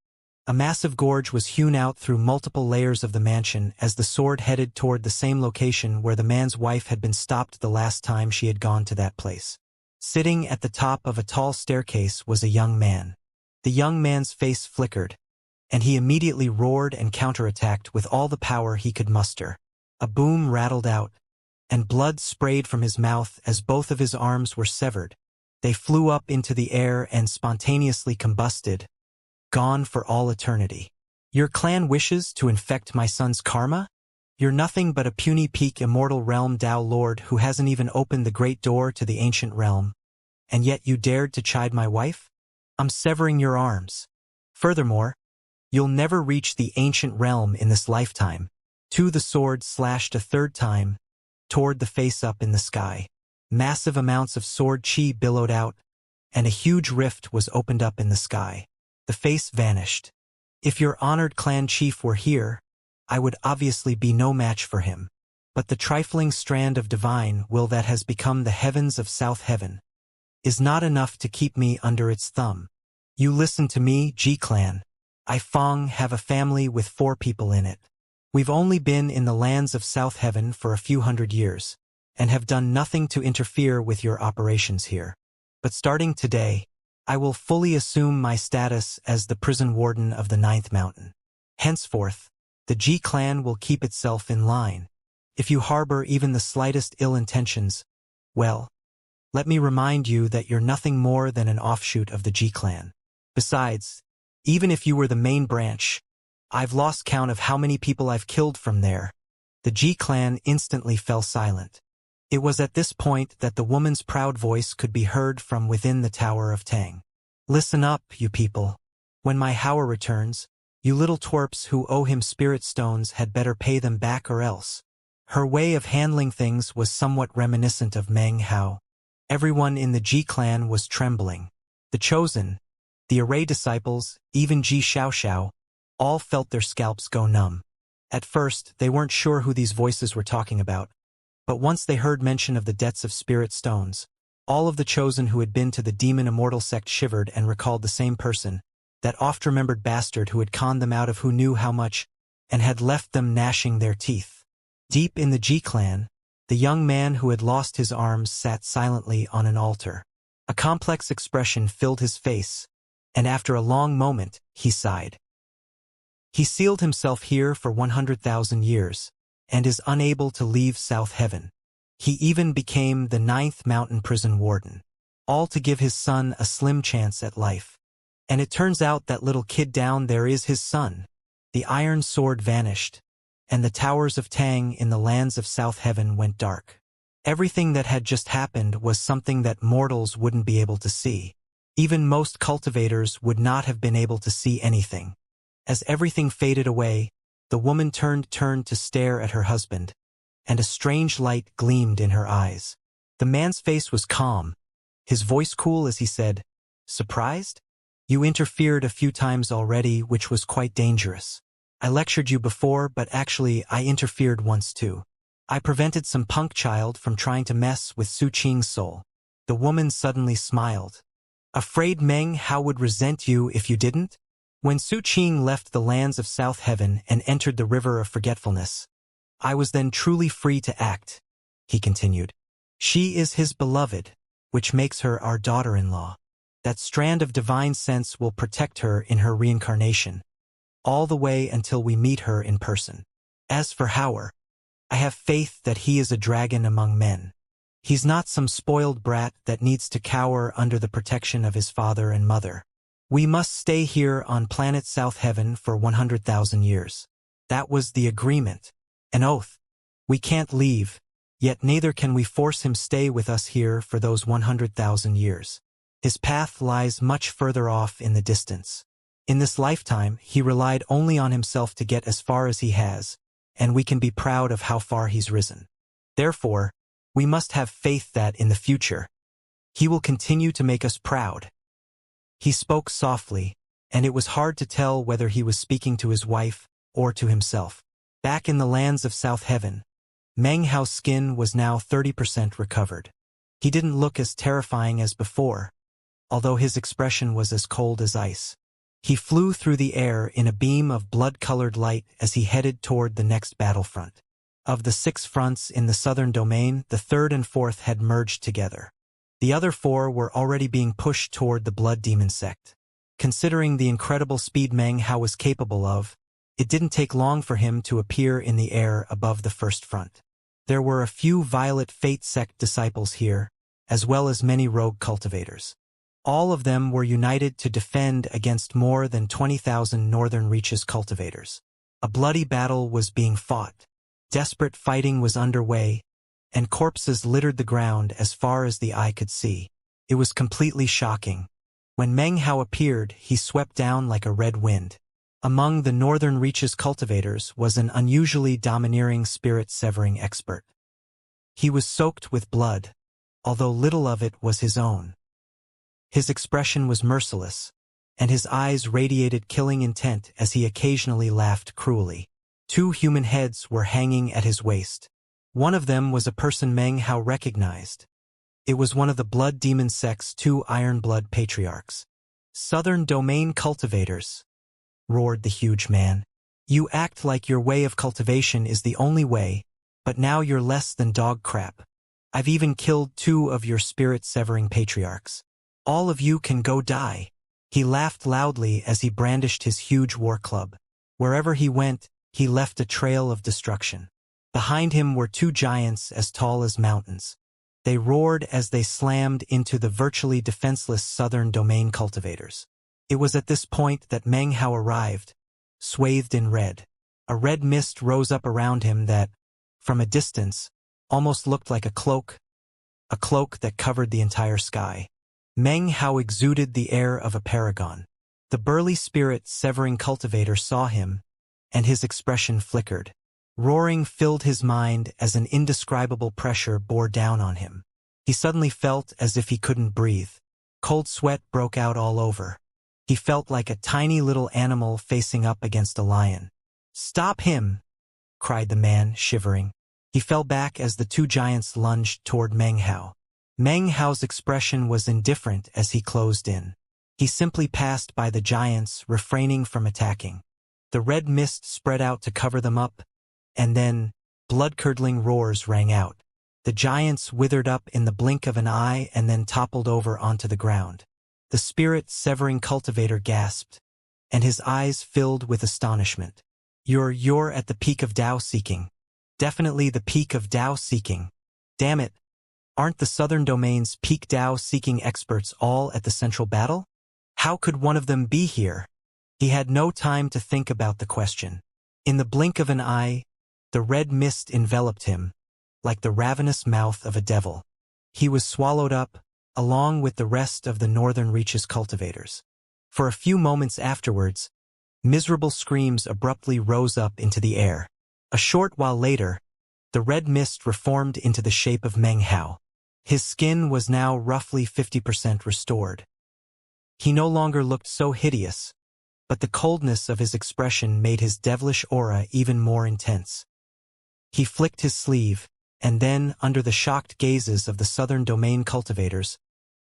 A massive gorge was hewn out through multiple layers of the mansion as the sword headed toward the same location where the man's wife had been stopped the last time she had gone to that place. Sitting at the top of a tall staircase was a young man. The young man's face flickered, and he immediately roared and counterattacked with all the power he could muster. A boom rattled out, and blood sprayed from his mouth as both of his arms were severed. They flew up into the air and spontaneously combusted, gone for all eternity. Your clan wishes to infect my son's karma? You're nothing but a puny peak immortal realm Tao Lord who hasn't even opened the great door to the ancient realm, and yet you dared to chide my wife? I'm severing your arms. Furthermore, you'll never reach the ancient realm in this lifetime. The sword slashed a third time, toward the face up in the sky. Massive amounts of sword chi billowed out, and a huge rift was opened up in the sky. The face vanished. If your honored clan chief were here, I would obviously be no match for him. But the trifling strand of divine will that has become the heavens of South Heaven is not enough to keep me under its thumb. You listen to me, G-clan. I Fong have a family with 4 people in it. We've only been in the lands of South Heaven for a few hundred years, and have done nothing to interfere with your operations here. But starting today, I will fully assume my status as the prison warden of the 9th mountain. Henceforth, the G-clan will keep itself in line. If you harbor even the slightest ill intentions, well, let me remind you that you're nothing more than an offshoot of the G-clan. Besides, even if you were the main branch, I've lost count of how many people I've killed from there. The G-clan instantly fell silent. It was at this point that the woman's proud voice could be heard from within the Tower of Tang. Listen up, you people. When my Hauer returns, you little twerps who owe him spirit stones had better pay them back or else. Her way of handling things was somewhat reminiscent of Meng Hao. Everyone in the G-clan was trembling. The chosen, the array disciples, even Ji Xiaoxiao, all felt their scalps go numb. At first, they weren't sure who these voices were talking about, but once they heard mention of the debts of spirit stones, all of the chosen who had been to the demon immortal sect shivered and recalled the same person, that oft-remembered bastard who had conned them out of who knew how much, and had left them gnashing their teeth. Deep in the G-clan, the young man who had lost his arms sat silently on an altar. A complex expression filled his face, and after a long moment, he sighed. He sealed himself here for 100,000 years, and is unable to leave South Heaven. He even became the 9th mountain prison warden, all to give his son a slim chance at life. And it turns out that little kid down there is his son. The iron sword vanished, and the towers of Tang in the lands of South Heaven went dark. Everything that had just happened was something that mortals wouldn't be able to see. Even most cultivators would not have been able to see anything. As everything faded away, the woman turned to stare at her husband, and a strange light gleamed in her eyes. The man's face was calm, his voice cool as he said, "Surprised? You interfered a few times already, which was quite dangerous. I lectured you before, but actually I interfered once too. I prevented some punk child from trying to mess with Su Qing's soul." The woman suddenly smiled. "Afraid Meng Hao would resent you if you didn't? When Su Qing left the lands of South Heaven and entered the river of forgetfulness, I was then truly free to act," he continued. "She is his beloved, which makes her our daughter-in-law. That strand of divine sense will protect her in her reincarnation, all the way until we meet her in person. As for Hauer, I have faith that he is a dragon among men. He's not some spoiled brat that needs to cower under the protection of his father and mother. We must stay here on planet South Heaven for 100,000 years. That was the agreement. An oath. We can't leave, yet neither can we force him stay with us here for those 100,000 years. His path lies much further off in the distance. In this lifetime, he relied only on himself to get as far as he has, and we can be proud of how far he's risen. Therefore, we must have faith that in the future, he will continue to make us proud. He spoke softly, and it was hard to tell whether he was speaking to his wife or to himself. Back in the lands of South Heaven, Meng Hao's skin was now 30% recovered. He didn't look as terrifying as before, although his expression was as cold as ice. He flew through the air in a beam of blood-colored light as he headed toward the next battlefront. Of the 6 fronts in the southern domain, the 3rd and 4th had merged together. The other 4 were already being pushed toward the Blood Demon sect. Considering the incredible speed Meng Hao was capable of, it didn't take long for him to appear in the air above the 1st front. There were a few Violet Fate sect disciples here, as well as many rogue cultivators. All of them were united to defend against more than 20,000 Northern Reaches cultivators. A bloody battle was being fought. Desperate fighting was underway, and corpses littered the ground as far as the eye could see. It was completely shocking. When Meng Hao appeared, he swept down like a red wind. Among the Northern Reaches cultivators was an unusually domineering spirit-severing expert. He was soaked with blood, although little of it was his own. His expression was merciless, and his eyes radiated killing intent as he occasionally laughed cruelly. 2 human heads were hanging at his waist. One of them was a person Meng Hao recognized. It was one of the Blood Demon sect's 2 Iron-Blood patriarchs. "Southern Domain cultivators," roared the huge man. "You act like your way of cultivation is the only way, but now you're less than dog crap. I've even killed 2 of your spirit-severing patriarchs. All of you can go die." He laughed loudly as he brandished his huge war club. Wherever he went, he left a trail of destruction. Behind him were 2 giants as tall as mountains. They roared as they slammed into the virtually defenseless Southern Domain cultivators. It was at this point that Meng Hao arrived, swathed in red. A red mist rose up around him that, from a distance, almost looked like a cloak that covered the entire sky. Meng Hao exuded the air of a paragon. The burly spirit-severing cultivator saw him, and his expression flickered. Roaring filled his mind as an indescribable pressure bore down on him. He suddenly felt as if he couldn't breathe. Cold sweat broke out all over. He felt like a tiny little animal facing up against a lion. "Stop him!" cried the man, shivering. He fell back as the 2 giants lunged toward Meng Hao. Meng Hao's expression was indifferent as he closed in. He simply passed by the giants, refraining from attacking. The red mist spread out to cover them up, and then, blood-curdling roars rang out. The giants withered up in the blink of an eye and then toppled over onto the ground. The spirit-severing cultivator gasped, and his eyes filled with astonishment. You're at the peak of Dao seeking. Definitely the peak of Dao seeking. Damn it. Aren't the Southern Domain's peak Dao seeking experts all at the central battle? How could one of them be here? He had no time to think about the question. In the blink of an eye, the red mist enveloped him, like the ravenous mouth of a devil. He was swallowed up, along with the rest of the Northern Reaches cultivators. For a few moments afterwards, miserable screams abruptly rose up into the air. A short while later, the red mist reformed into the shape of Meng Hao. His skin was now roughly 50% restored. He no longer looked so hideous, but the coldness of his expression made his devilish aura even more intense. He flicked his sleeve, and then, under the shocked gazes of the Southern Domain cultivators,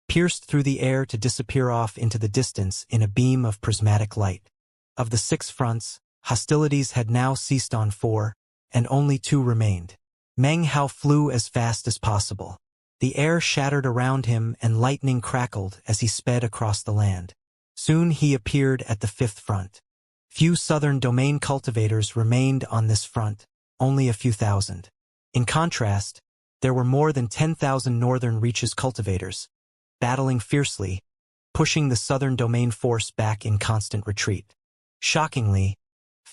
pierced through the air to disappear off into the distance in a beam of prismatic light. Of the 6 fronts, hostilities had now ceased on 4, and only 2 remained. Meng Hao flew as fast as possible. The air shattered around him and lightning crackled as he sped across the land. Soon he appeared at the 5th front. Few Southern Domain cultivators remained on this front, only a few thousand. In contrast, there were more than 10,000 Northern Reaches cultivators, battling fiercely, pushing the Southern Domain force back in constant retreat. Shockingly,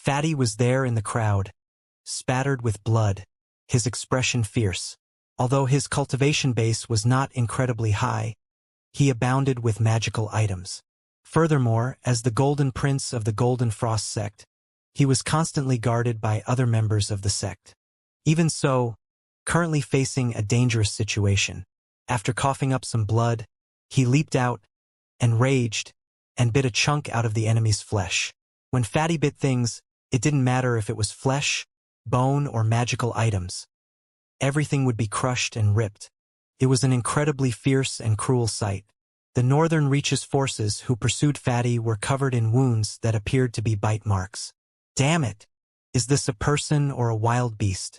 Fatty was there in the crowd, spattered with blood, his expression fierce. Although his cultivation base was not incredibly high, he abounded with magical items. Furthermore, as the Golden Prince of the Golden Frost sect, he was constantly guarded by other members of the sect. Even so, currently facing a dangerous situation, after coughing up some blood, he leaped out, and raged, and bit a chunk out of the enemy's flesh. When Fatty bit things, it didn't matter if it was flesh, bone, or magical items. Everything would be crushed and ripped. It was an incredibly fierce and cruel sight. The Northern Reach's forces who pursued Fatty were covered in wounds that appeared to be bite marks. Damn it! Is this a person or a wild beast?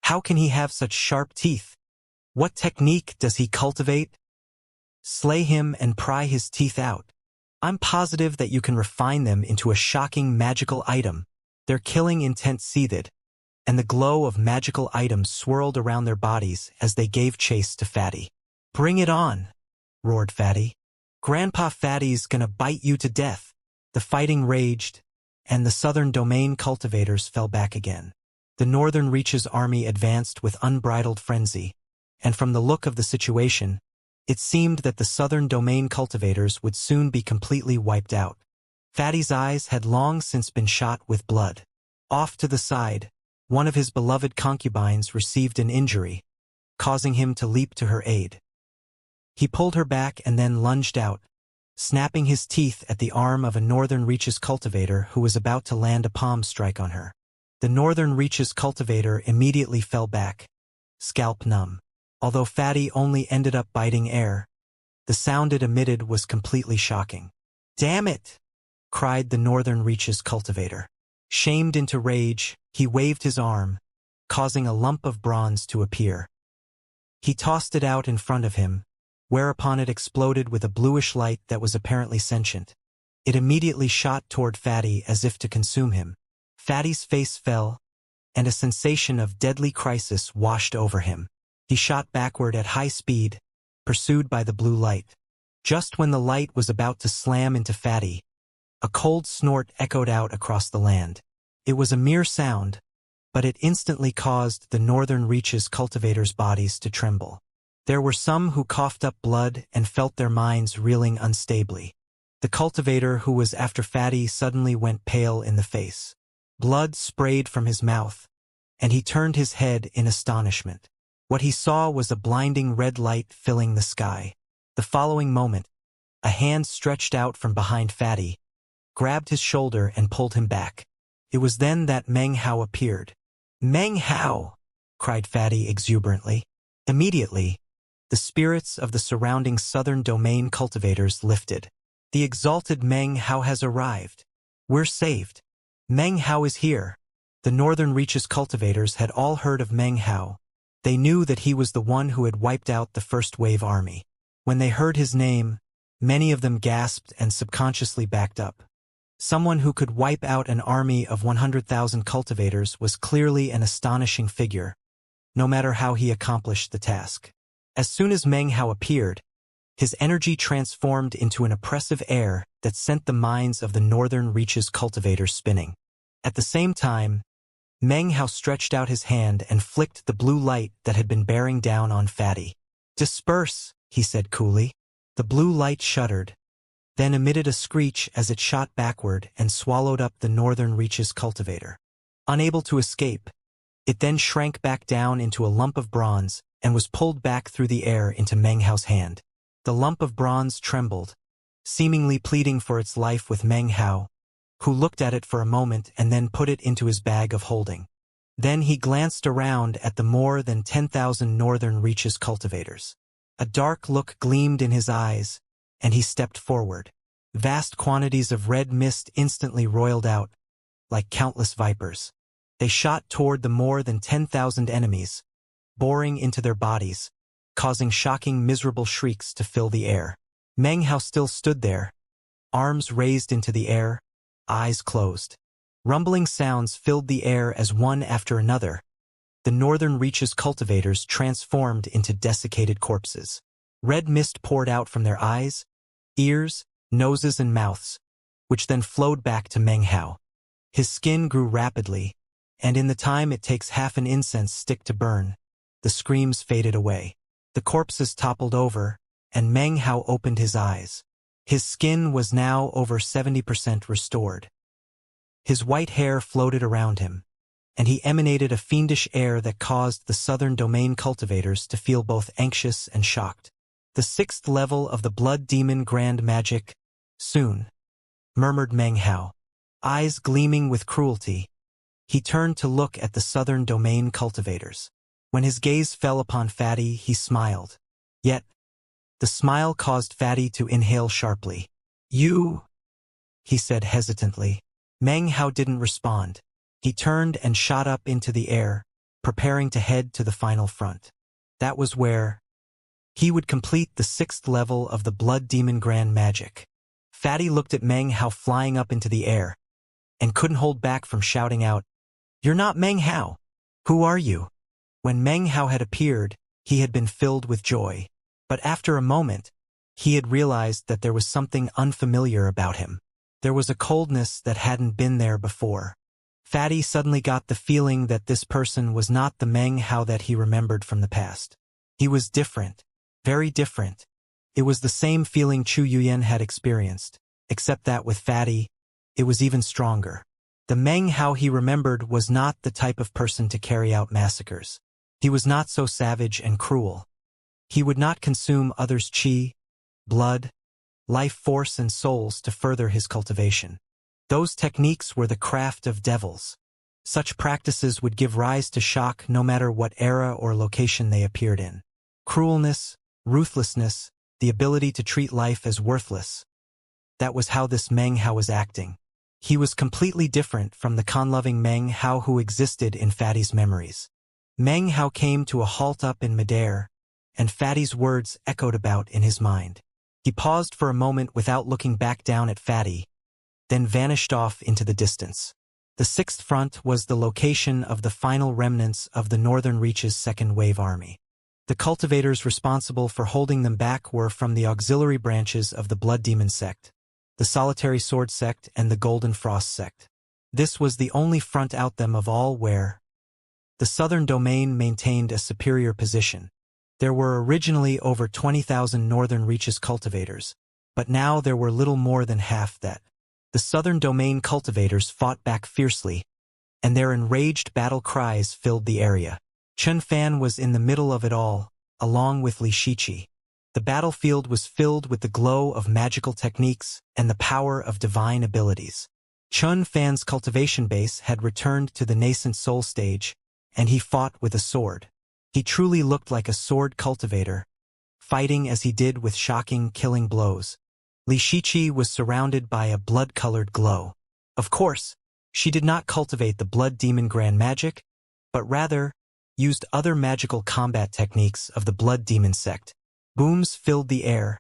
How can he have such sharp teeth? What technique does he cultivate? Slay him and pry his teeth out. I'm positive that you can refine them into a shocking magical item. Their killing intent seethed, and the glow of magical items swirled around their bodies as they gave chase to Fatty. Bring it on, roared Fatty. Grandpa Fatty's gonna bite you to death. The fighting raged, and the southern domain cultivators fell back again. The Northern Reach's army advanced with unbridled frenzy, and from the look of the situation, it seemed that the southern domain cultivators would soon be completely wiped out. Fatty's eyes had long since been shot with blood. Off to the side, one of his beloved concubines received an injury, causing him to leap to her aid. He pulled her back and then lunged out, snapping his teeth at the arm of a Northern Reach's cultivator who was about to land a palm strike on her. The Northern Reach's cultivator immediately fell back, scalp numb. Although Fatty only ended up biting air, the sound it emitted was completely shocking. Damn it! Cried the Northern Reach's cultivator. Shamed into rage, he waved his arm, causing a lump of bronze to appear. He tossed it out in front of him, whereupon it exploded with a bluish light that was apparently sentient. It immediately shot toward Fatty as if to consume him. Fatty's face fell, and a sensation of deadly crisis washed over him. He shot backward at high speed, pursued by the blue light. Just when the light was about to slam into Fatty, a cold snort echoed out across the land. It was a mere sound, but it instantly caused the Northern Reach's cultivators' bodies to tremble. There were some who coughed up blood and felt their minds reeling unstably. The cultivator who was after Fatty suddenly went pale in the face. Blood sprayed from his mouth, and he turned his head in astonishment. What he saw was a blinding red light filling the sky. The following moment, a hand stretched out from behind Fatty, grabbed his shoulder and pulled him back. It was then that Meng Hao appeared. Meng Hao! Cried Fatty exuberantly. Immediately, the spirits of the surrounding southern domain cultivators lifted. The exalted Meng Hao has arrived. We're saved. Meng Hao is here. The Northern Reach's cultivators had all heard of Meng Hao. They knew that he was the one who had wiped out the first wave army. When they heard his name, many of them gasped and subconsciously backed up. Someone who could wipe out an army of 100,000 cultivators was clearly an astonishing figure, no matter how he accomplished the task. As soon as Meng Hao appeared, his energy transformed into an oppressive air that sent the minds of the Northern Reach's cultivators spinning. At the same time, Meng Hao stretched out his hand and flicked the blue light that had been bearing down on Fatty. Disperse, he said coolly. The blue light shuddered, then emitted a screech as it shot backward and swallowed up the Northern Reach's cultivator. Unable to escape, it then shrank back down into a lump of bronze and was pulled back through the air into Meng Hao's hand. The lump of bronze trembled, seemingly pleading for its life with Meng Hao, who looked at it for a moment and then put it into his bag of holding. Then he glanced around at the more than 10,000 Northern Reach's cultivators. A dark look gleamed in his eyes, and he stepped forward. Vast quantities of red mist instantly roiled out, like countless vipers. They shot toward the more than 10,000 enemies, boring into their bodies, causing shocking, miserable shrieks to fill the air. Meng Hao still stood there, arms raised into the air, eyes closed. Rumbling sounds filled the air as one after another, the Northern Reach's cultivators transformed into desiccated corpses. Red mist poured out from their eyes, ears, noses, and mouths, which then flowed back to Meng Hao. His skin grew rapidly, and in the time it takes half an incense stick to burn, the screams faded away. The corpses toppled over, and Meng Hao opened his eyes. His skin was now over 70% restored. His white hair floated around him, and he emanated a fiendish air that caused the southern domain cultivators to feel both anxious and shocked. The 6th level of the blood demon grand magic, soon, murmured Meng Hao. Eyes gleaming with cruelty, he turned to look at the southern domain cultivators. When his gaze fell upon Fatty, he smiled. Yet, the smile caused Fatty to inhale sharply. "You," he said hesitantly. Meng Hao didn't respond. He turned and shot up into the air, preparing to head to the final front. That was where he would complete the 6th level of the blood demon grand magic. Fatty looked at Meng Hao flying up into the air, and couldn't hold back from shouting out, "You're not Meng Hao! Who are you?" When Meng Hao had appeared, he had been filled with joy. But after a moment, he had realized that there was something unfamiliar about him. There was a coldness that hadn't been there before. Fatty suddenly got the feeling that this person was not the Meng Hao that he remembered from the past. He was different, very different. It was the same feeling Chu Yuyan had experienced, except that with Fatty, it was even stronger. The Meng Hao he remembered was not the type of person to carry out massacres. He was not so savage and cruel. He would not consume others' chi, blood, life force and souls to further his cultivation. Those techniques were the craft of devils. Such practices would give rise to shock no matter what era or location they appeared in. Cruelness, ruthlessness, the ability to treat life as worthless. That was how this Meng Hao was acting. He was completely different from the con-loving Meng Hao who existed in Fatty's memories. Meng Hao came to a halt up in midair, and Fatty's words echoed about in his mind. He paused for a moment without looking back down at Fatty, then vanished off into the distance. The 6th front was the location of the final remnants of the Northern Reach's second wave army. The cultivators responsible for holding them back were from the auxiliary branches of the Blood Demon sect, the Solitary Sword sect and the Golden Frost sect. This was the only front out them of all where the southern domain maintained a superior position. There were originally over 20,000 Northern Reaches cultivators, but now there were little more than half that. The southern domain cultivators fought back fiercely, and their enraged battle cries filled the area. Chen Fan was in the middle of it all, along with Li Shiqi. The battlefield was filled with the glow of magical techniques and the power of divine abilities. Chen Fan's cultivation base had returned to the nascent soul stage, and he fought with a sword. He truly looked like a sword cultivator, fighting as he did with shocking, killing blows. Li Shiqi was surrounded by a blood-colored glow. Of course, she did not cultivate the blood demon grand magic, but rather used other magical combat techniques of the blood demon sect. Booms filled the air,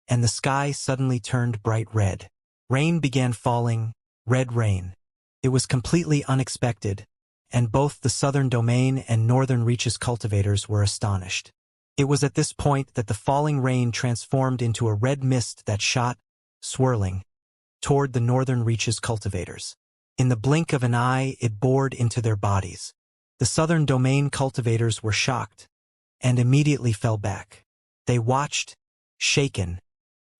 and the sky suddenly turned bright red. Rain began falling, red rain. It was completely unexpected, and both the southern domain and northern reaches cultivators were astonished. It was at this point that the falling rain transformed into a red mist that shot, swirling, toward the northern reaches cultivators. In the blink of an eye, it bored into their bodies. The southern domain cultivators were shocked, and immediately fell back. They watched, shaken,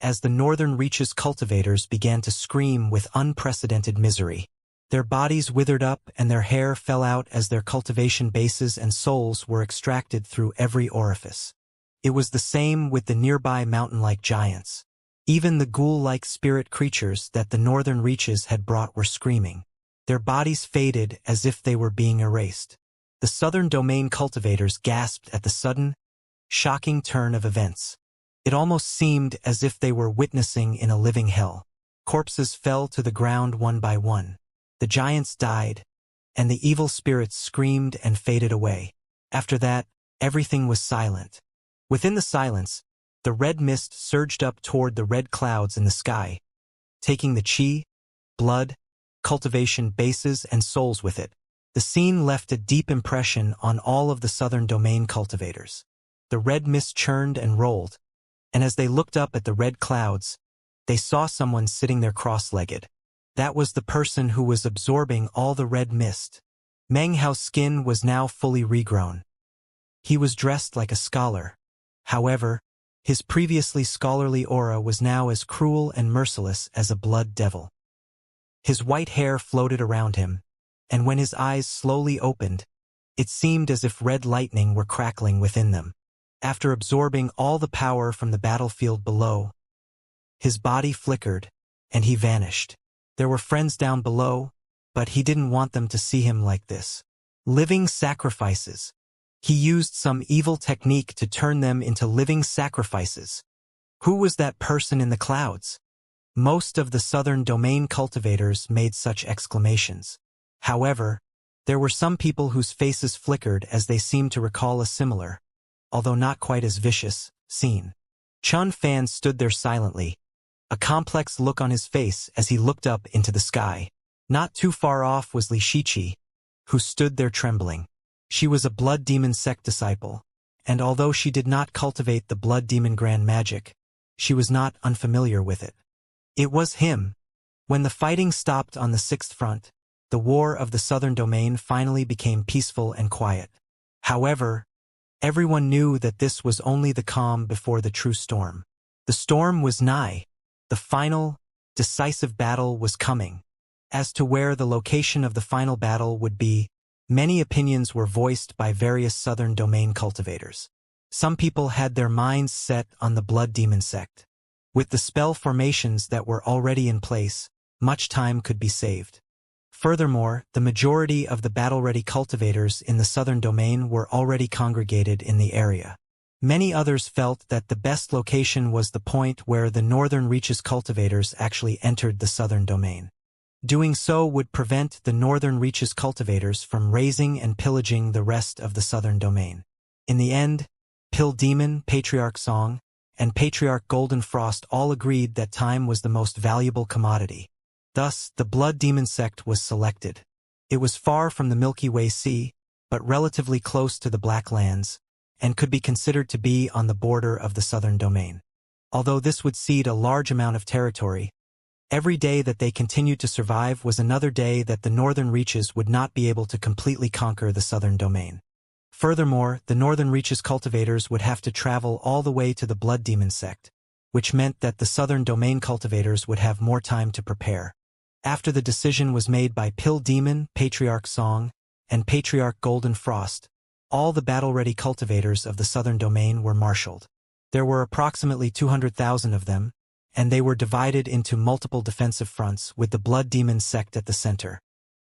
as the northern reaches cultivators began to scream with unprecedented misery. Their bodies withered up and their hair fell out as their cultivation bases and souls were extracted through every orifice. It was the same with the nearby mountain-like giants. Even the ghoul-like spirit creatures that the northern reaches had brought were screaming. Their bodies faded as if they were being erased. The southern domain cultivators gasped at the sudden, shocking turn of events. It almost seemed as if they were witnessing in a living hell. Corpses fell to the ground one by one. The giants died, and the evil spirits screamed and faded away. After that, everything was silent. Within the silence, the red mist surged up toward the red clouds in the sky, taking the chi, blood, cultivation bases and souls with it. The scene left a deep impression on all of the southern domain cultivators. The red mist churned and rolled, and as they looked up at the red clouds, they saw someone sitting there cross-legged. That was the person who was absorbing all the red mist. Meng Hao's skin was now fully regrown. He was dressed like a scholar. However, his previously scholarly aura was now as cruel and merciless as a blood devil. His white hair floated around him, and when his eyes slowly opened, it seemed as if red lightning were crackling within them. After absorbing all the power from the battlefield below, his body flickered, and he vanished. There were friends down below, but he didn't want them to see him like this. Living sacrifices. He used some evil technique to turn them into living sacrifices. Who was that person in the clouds? Most of the southern domain cultivators made such exclamations. However, there were some people whose faces flickered as they seemed to recall a similar, although not quite as vicious, scene. Chun Fan stood there silently, a complex look on his face as he looked up into the sky. Not too far off was Li Shiqi, who stood there trembling. She was a blood demon sect disciple, and although she did not cultivate the blood demon grand magic, she was not unfamiliar with it. It was him. When the fighting stopped on the sixth front, the war of the southern domain finally became peaceful and quiet. However, everyone knew that this was only the calm before the true storm. The storm was nigh. The final, decisive battle was coming. As to where the location of the final battle would be, many opinions were voiced by various southern domain cultivators. Some people had their minds set on the blood demon sect. With the spell formations that were already in place, much time could be saved. Furthermore, the majority of the battle-ready cultivators in the southern domain were already congregated in the area. Many others felt that the best location was the point where the northern reaches cultivators actually entered the southern domain. Doing so would prevent the northern reaches cultivators from raising and pillaging the rest of the southern domain. In the end, Pill Demon, Patriarch Song, and Patriarch Golden Frost all agreed that time was the most valuable commodity. Thus, the Blood Demon sect was selected. It was far from the Milky Way Sea, but relatively close to the Black Lands, and could be considered to be on the border of the southern domain. Although this would cede a large amount of territory, every day that they continued to survive was another day that the northern reaches would not be able to completely conquer the southern domain. Furthermore, the northern reaches cultivators would have to travel all the way to the Blood Demon sect, which meant that the southern domain cultivators would have more time to prepare. After the decision was made by Pill Demon, Patriarch Song, and Patriarch Golden Frost, all the battle-ready cultivators of the southern domain were marshaled. There were approximately 200,000 of them, and they were divided into multiple defensive fronts with the Blood Demon sect at the center.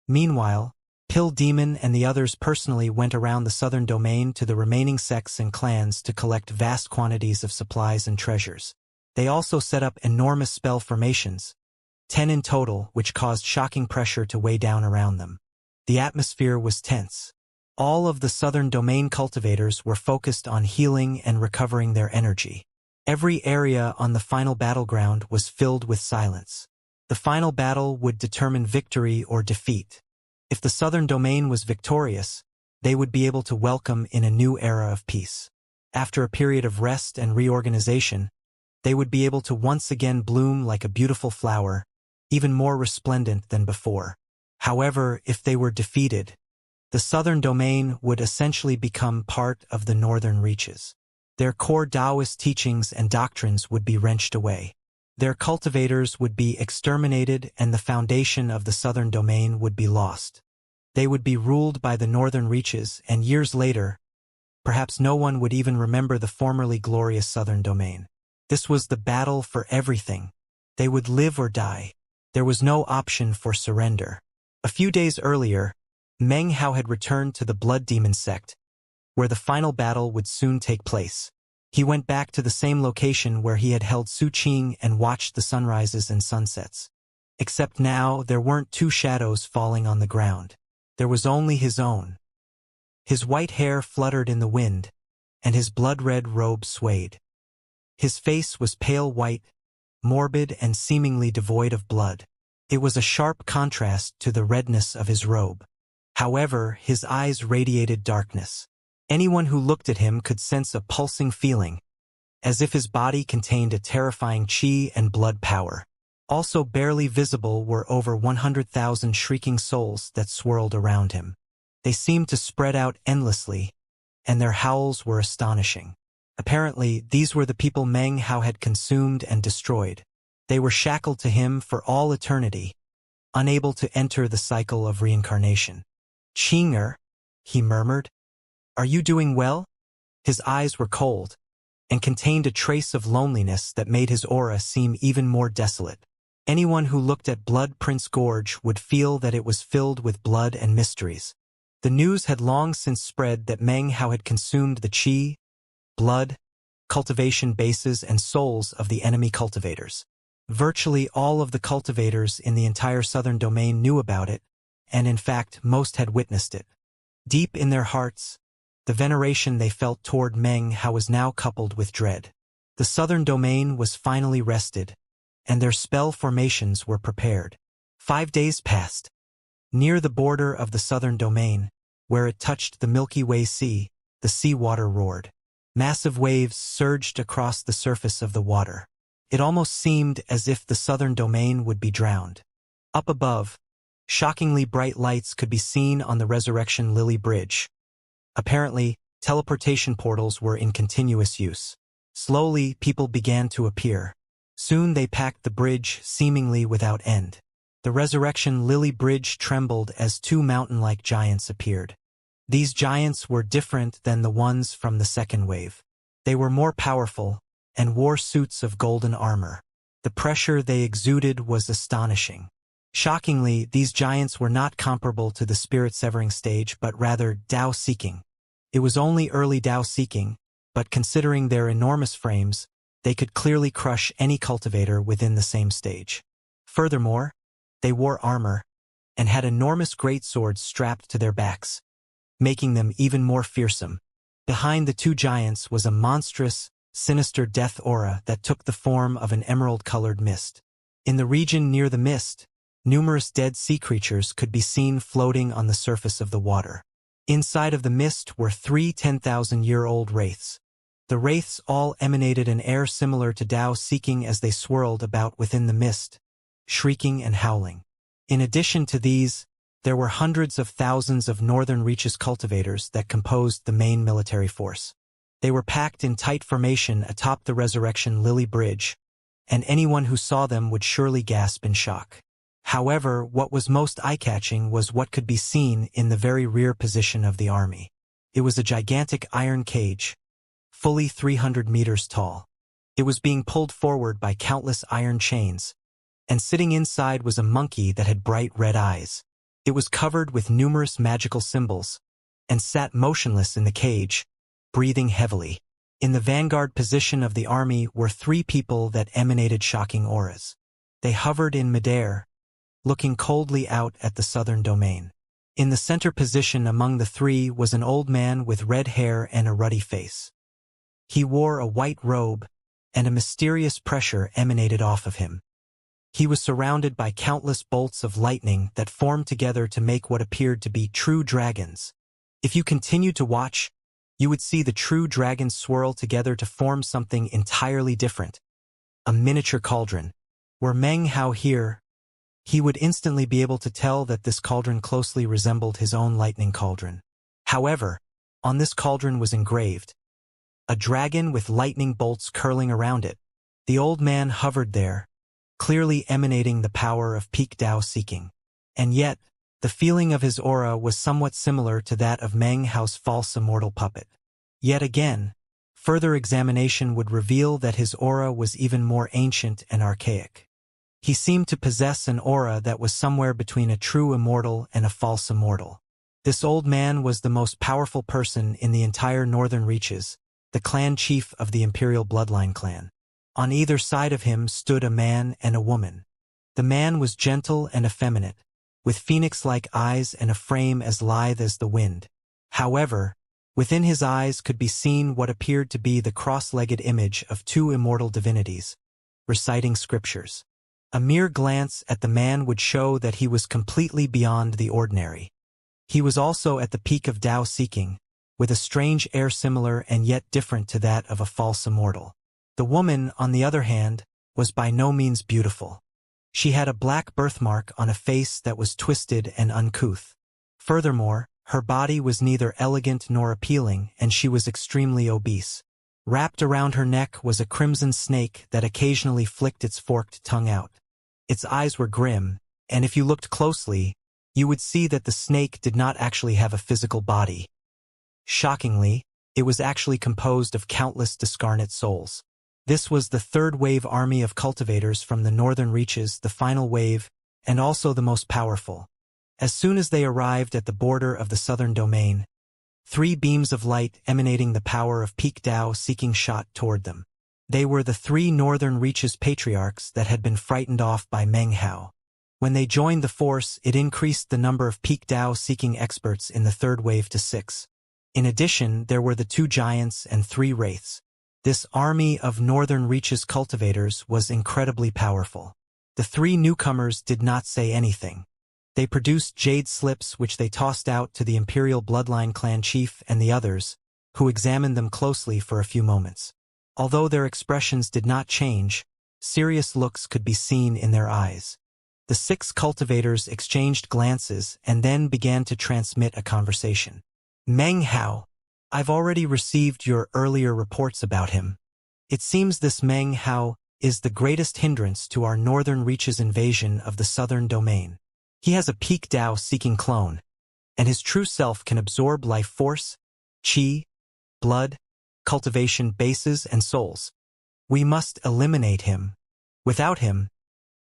Meanwhile, Pill Demon and the others personally went around the southern domain to the remaining sects and clans to collect vast quantities of supplies and treasures. They also set up enormous spell formations, 10 in total, which caused shocking pressure to weigh down around them. The atmosphere was tense. All of the southern domain cultivators were focused on healing and recovering their energy. Every area on the final battleground was filled with silence. The final battle would determine victory or defeat. If the southern domain was victorious, they would be able to welcome in a new era of peace. After a period of rest and reorganization, they would be able to once again bloom like a beautiful flower, even more resplendent than before. However, if they were defeated, the southern domain would essentially become part of the northern reaches. Their core Taoist teachings and doctrines would be wrenched away. Their cultivators would be exterminated and the foundation of the southern domain would be lost. They would be ruled by the northern reaches, and years later, perhaps no one would even remember the formerly glorious southern domain. This was the battle for everything. They would live or die. There was no option for surrender. A few days earlier, Meng Hao had returned to the Blood Demon sect, where the final battle would soon take place. He went back to the same location where he had held Su Qing and watched the sunrises and sunsets. Except now there weren't two shadows falling on the ground. There was only his own. His white hair fluttered in the wind, and his blood-red robe swayed. His face was pale white, morbid and seemingly devoid of blood. It was a sharp contrast to the redness of his robe. However, his eyes radiated darkness. Anyone who looked at him could sense a pulsing feeling, as if his body contained a terrifying qi and blood power. Also barely visible were over 100,000 shrieking souls that swirled around him. They seemed to spread out endlessly, and their howls were astonishing. Apparently, these were the people Meng Hao had consumed and destroyed. They were shackled to him for all eternity, unable to enter the cycle of reincarnation. "Qing'er," he murmured, "are you doing well?" His eyes were cold, and contained a trace of loneliness that made his aura seem even more desolate. Anyone who looked at Blood Prince Gorge would feel that it was filled with blood and mysteries. The news had long since spread that Meng Hao had consumed the qi, blood, cultivation bases and souls of the enemy cultivators. Virtually all of the cultivators in the entire southern domain knew about it, and in fact most had witnessed it. Deep in their hearts, the veneration they felt toward Meng Hao was now coupled with dread. The southern domain was finally rested, and their spell formations were prepared. 5 days passed. Near the border of the southern domain, where it touched the Milky Way Sea, the seawater roared. Massive waves surged across the surface of the water. It almost seemed as if the southern domain would be drowned. Up above, shockingly bright lights could be seen on the Resurrection Lily Bridge. Apparently, teleportation portals were in continuous use. Slowly, people began to appear. Soon they packed the bridge, seemingly without end. The Resurrection Lily Bridge trembled as 2 mountain-like giants appeared. These giants were different than the ones from the second wave. They were more powerful, and wore suits of golden armor. The pressure they exuded was astonishing. Shockingly, these giants were not comparable to the spirit-severing stage but rather Tao-seeking. It was only early Tao-seeking, but considering their enormous frames, they could clearly crush any cultivator within the same stage. Furthermore, they wore armor, and had enormous greatswords strapped to their backs, making them even more fearsome. Behind the 2 giants was a monstrous, sinister death aura that took the form of an emerald-colored mist. In the region near the mist, numerous dead sea creatures could be seen floating on the surface of the water. Inside of the mist were 3 10,000-year-old wraiths. The wraiths all emanated an air similar to Tao-seeking as they swirled about within the mist, shrieking and howling. In addition to these, there were hundreds of thousands of Northern Reaches cultivators that composed the main military force. They were packed in tight formation atop the Resurrection Lily Bridge, and anyone who saw them would surely gasp in shock. However, what was most eye-catching was what could be seen in the very rear position of the army. It was a gigantic iron cage, fully 300 meters tall. It was being pulled forward by countless iron chains, and sitting inside was a monkey that had bright red eyes. It was covered with numerous magical symbols, and sat motionless in the cage, breathing heavily. In the vanguard position of the army were 3 people that emanated shocking auras. They hovered in midair, looking coldly out at the southern domain. In the center position among the 3 was an old man with red hair and a ruddy face. He wore a white robe, and a mysterious pressure emanated off of him. He was surrounded by countless bolts of lightning that formed together to make what appeared to be true dragons. If you continued to watch, you would see the true dragons swirl together to form something entirely different. A miniature cauldron. Were Meng Hao here, he would instantly be able to tell that this cauldron closely resembled his own lightning cauldron. However, on this cauldron was engraved a dragon with lightning bolts curling around it. The old man hovered there, clearly emanating the power of peak Tao seeking. And yet, the feeling of his aura was somewhat similar to that of Meng Hao's false immortal puppet. Yet again, further examination would reveal that his aura was even more ancient and archaic. He seemed to possess an aura that was somewhere between a true immortal and a false immortal. This old man was the most powerful person in the entire northern reaches, the clan chief of the Imperial Bloodline clan. On either side of him stood a man and a woman. The man was gentle and effeminate, with phoenix-like eyes and a frame as lithe as the wind. However, within his eyes could be seen what appeared to be the cross-legged image of 2 immortal divinities, reciting scriptures. A mere glance at the man would show that he was completely beyond the ordinary. He was also at the peak of Tao seeking, with a strange air similar and yet different to that of a false immortal. The woman, on the other hand, was by no means beautiful. She had a black birthmark on a face that was twisted and uncouth. Furthermore, her body was neither elegant nor appealing, and she was extremely obese. Wrapped around her neck was a crimson snake that occasionally flicked its forked tongue out. Its eyes were grim, and if you looked closely, you would see that the snake did not actually have a physical body. Shockingly, it was actually composed of countless discarnate souls. This was the third-wave army of cultivators from the northern reaches, the final wave, and also the most powerful. As soon as they arrived at the border of the southern domain, 3 beams of light emanating the power of peak Tao seeking shot toward them. They were the 3 northern reaches patriarchs that had been frightened off by Meng Hao. When they joined the force, it increased the number of peak Tao seeking experts in the third wave to 6. In addition, there were the 2 giants and 3 wraiths. This army of northern reaches cultivators was incredibly powerful. The 3 newcomers did not say anything. They produced jade slips which they tossed out to the Imperial Bloodline clan chief and the others, who examined them closely for a few moments. Although their expressions did not change, serious looks could be seen in their eyes. The 6 cultivators exchanged glances and then began to transmit a conversation. Meng Hao, I've already received your earlier reports about him. It seems this Meng Hao is the greatest hindrance to our northern reaches invasion of the southern domain. He has a peak Tao-seeking clone, and his true self can absorb life force, qi, blood, cultivation bases, and souls. We must eliminate him. Without him,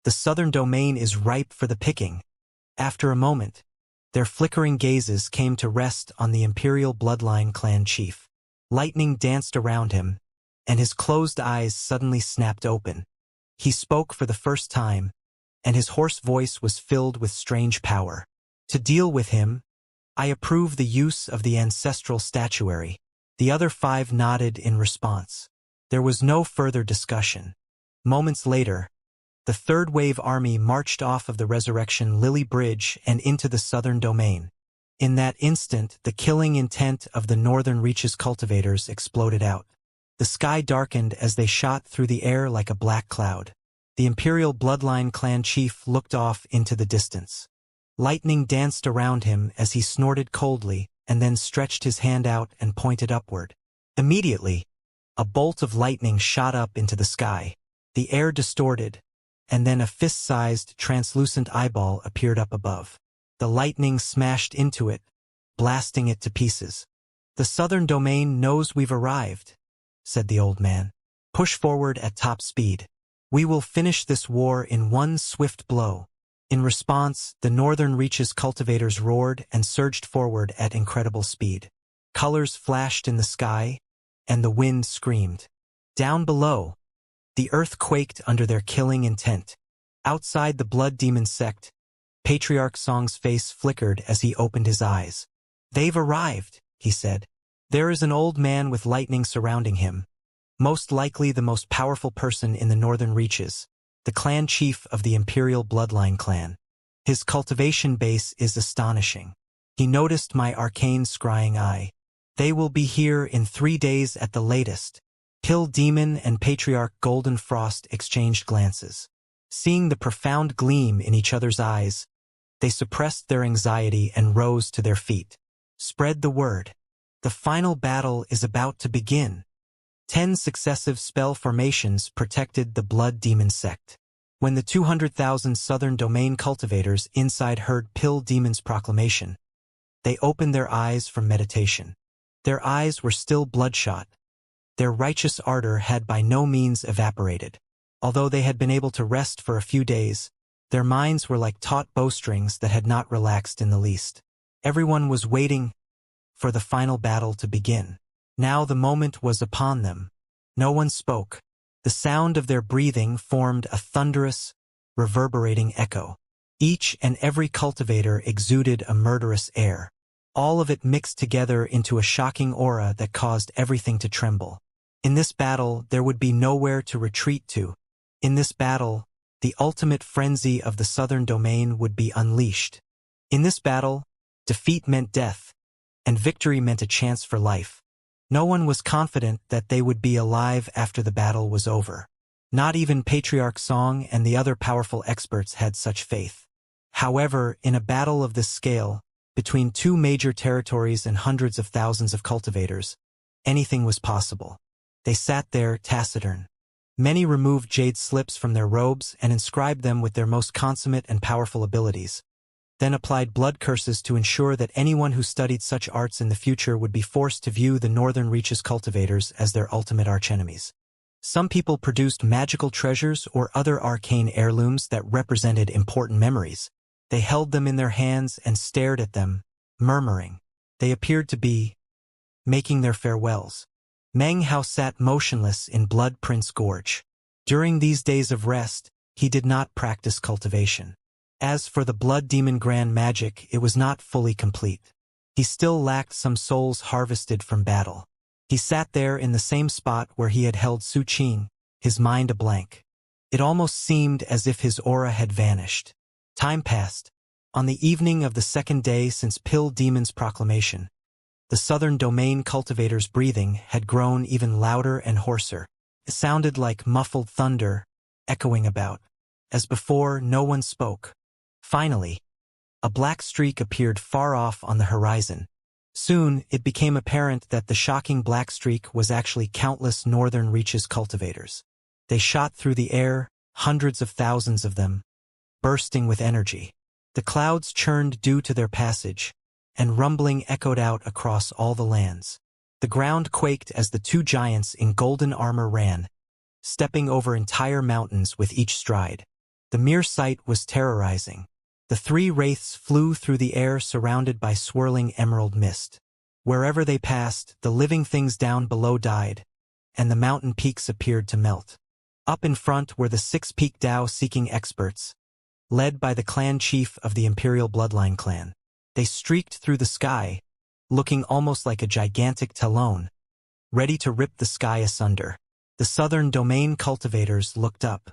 the southern domain is ripe for the picking. After a moment, their flickering gazes came to rest on the Imperial Bloodline clan chief. Lightning danced around him, and his closed eyes suddenly snapped open. He spoke for the first time, and his hoarse voice was filled with strange power. To deal with him, I approve the use of the ancestral statuary. The other 5 nodded in response. There was no further discussion. Moments later, the third wave army marched off of the Resurrection Lily Bridge and into the southern domain. In that instant, the killing intent of the northern reaches cultivators exploded out. The sky darkened as they shot through the air like a black cloud. The Imperial Bloodline clan chief looked off into the distance. Lightning danced around him as he snorted coldly and then stretched his hand out and pointed upward. Immediately, a bolt of lightning shot up into the sky. The air distorted, and then a fist-sized, translucent eyeball appeared up above. The lightning smashed into it, blasting it to pieces. "The southern domain knows we've arrived," said the old man. "Push forward at top speed. We will finish this war in one swift blow." In response, the northern reaches cultivators roared and surged forward at incredible speed. Colors flashed in the sky, and the wind screamed. Down below, the earth quaked under their killing intent. Outside the Blood Demon sect, Patriarch Song's face flickered as he opened his eyes. "They've arrived," he said. "There is an old man with lightning surrounding him, most likely the most powerful person in the northern reaches, the clan chief of the Imperial Bloodline clan. His cultivation base is astonishing. He noticed my arcane scrying eye. They will be here in 3 days at the latest." Kill Demon and Patriarch Golden Frost exchanged glances. Seeing the profound gleam in each other's eyes, they suppressed their anxiety and rose to their feet. "Spread the word. The final battle is about to begin." 10 successive spell formations protected the Blood Demon sect. When the 200,000 southern domain cultivators inside heard Pill Demon's proclamation, they opened their eyes from meditation. Their eyes were still bloodshot. Their righteous ardor had by no means evaporated. Although they had been able to rest for a few days, their minds were like taut bowstrings that had not relaxed in the least. Everyone was waiting for the final battle to begin. Now the moment was upon them. No one spoke. The sound of their breathing formed a thunderous, reverberating echo. Each and every cultivator exuded a murderous air. All of it mixed together into a shocking aura that caused everything to tremble. In this battle, there would be nowhere to retreat to. In this battle, the ultimate frenzy of the southern domain would be unleashed. In this battle, defeat meant death, and victory meant a chance for life. No one was confident that they would be alive after the battle was over. Not even Patriarch Song and the other powerful experts had such faith. However, in a battle of this scale, between two major territories and hundreds of thousands of cultivators, anything was possible. They sat there taciturn. Many removed jade slips from their robes and inscribed them with their most consummate and powerful abilities, then applied blood curses to ensure that anyone who studied such arts in the future would be forced to view the Northern Reaches cultivators as their ultimate archenemies. Some people produced magical treasures or other arcane heirlooms that represented important memories. They held them in their hands and stared at them, murmuring. They appeared to be making their farewells. Meng Hao sat motionless in Blood Prince Gorge. During these days of rest, he did not practice cultivation. As for the Blood Demon Grand Magic, it was not fully complete. He still lacked some souls harvested from battle. He sat there in the same spot where he had held Su Qin, his mind a blank. It almost seemed as if his aura had vanished. Time passed. On the evening of the second day since Pill Demon's proclamation, the southern domain cultivator's breathing had grown even louder and hoarser. It sounded like muffled thunder, echoing about. As before, no one spoke. Finally, a black streak appeared far off on the horizon. Soon, it became apparent that the shocking black streak was actually countless Northern Reaches cultivators. They shot through the air, hundreds of thousands of them, bursting with energy. The clouds churned due to their passage, and rumbling echoed out across all the lands. The ground quaked as the two giants in golden armor ran, stepping over entire mountains with each stride. The mere sight was terrorizing. The three wraiths flew through the air surrounded by swirling emerald mist. Wherever they passed, the living things down below died, and the mountain peaks appeared to melt. Up in front were the six-peak Dao-seeking experts, led by the clan chief of the Imperial Bloodline clan. They streaked through the sky, looking almost like a gigantic talon, ready to rip the sky asunder. The southern domain cultivators looked up.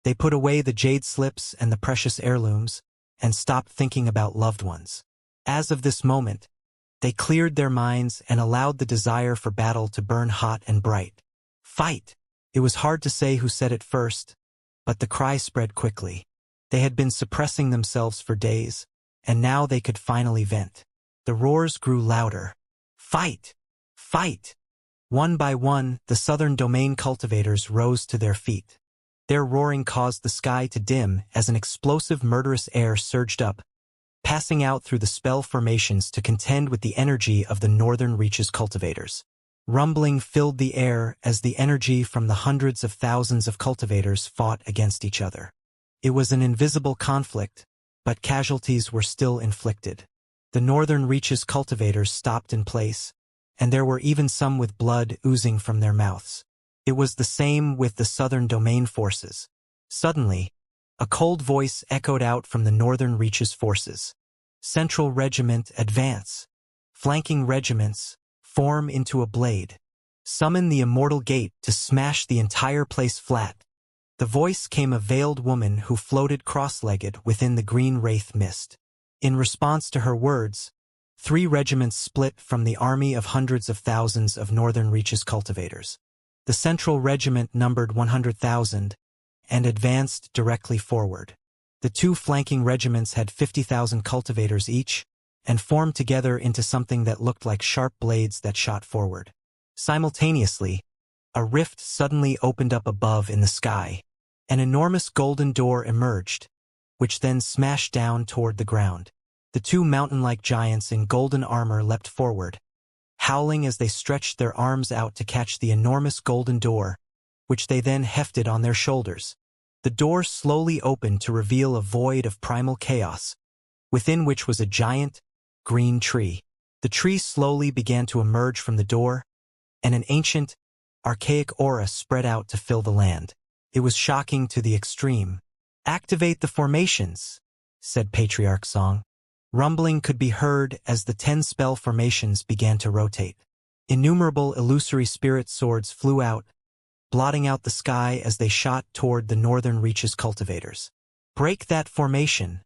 They put away the jade slips and the precious heirlooms, and stopped thinking about loved ones. As of this moment, they cleared their minds and allowed the desire for battle to burn hot and bright. Fight! It was hard to say who said it first, but the cry spread quickly. They had been suppressing themselves for days, and now they could finally vent. The roars grew louder. Fight! Fight! One by one, the southern domain cultivators rose to their feet. Their roaring caused the sky to dim as an explosive murderous air surged up, passing out through the spell formations to contend with the energy of the Northern Reaches cultivators. Rumbling filled the air as the energy from the hundreds of thousands of cultivators fought against each other. It was an invisible conflict, but casualties were still inflicted. The Northern Reaches cultivators stopped in place, and there were even some with blood oozing from their mouths. It was the same with the southern domain forces. Suddenly, a cold voice echoed out from the Northern Reaches forces. Central Regiment, advance. Flanking regiments, form into a blade. Summon the Immortal Gate to smash the entire place flat. The voice came a veiled woman who floated cross-legged within the green wraith mist. In response to her words, 3 regiments split from the army of hundreds of thousands of Northern Reaches cultivators. The Central Regiment numbered 100,000 and advanced directly forward. The 2 flanking regiments had 50,000 cultivators each and formed together into something that looked like sharp blades that shot forward. Simultaneously, a rift suddenly opened up above in the sky. An enormous golden door emerged, which then smashed down toward the ground. The 2 mountain-like giants in golden armor leapt forward, howling as they stretched their arms out to catch the enormous golden door, which they then hefted on their shoulders. The door slowly opened to reveal a void of primal chaos, within which was a giant, green tree. The tree slowly began to emerge from the door, and an ancient, archaic aura spread out to fill the land. It was shocking to the extreme. "Activate the formations," said Patriarch Song. Rumbling could be heard as the 10 spell formations began to rotate. Innumerable illusory spirit swords flew out, blotting out the sky as they shot toward the Northern Reaches cultivators. "Break that formation,"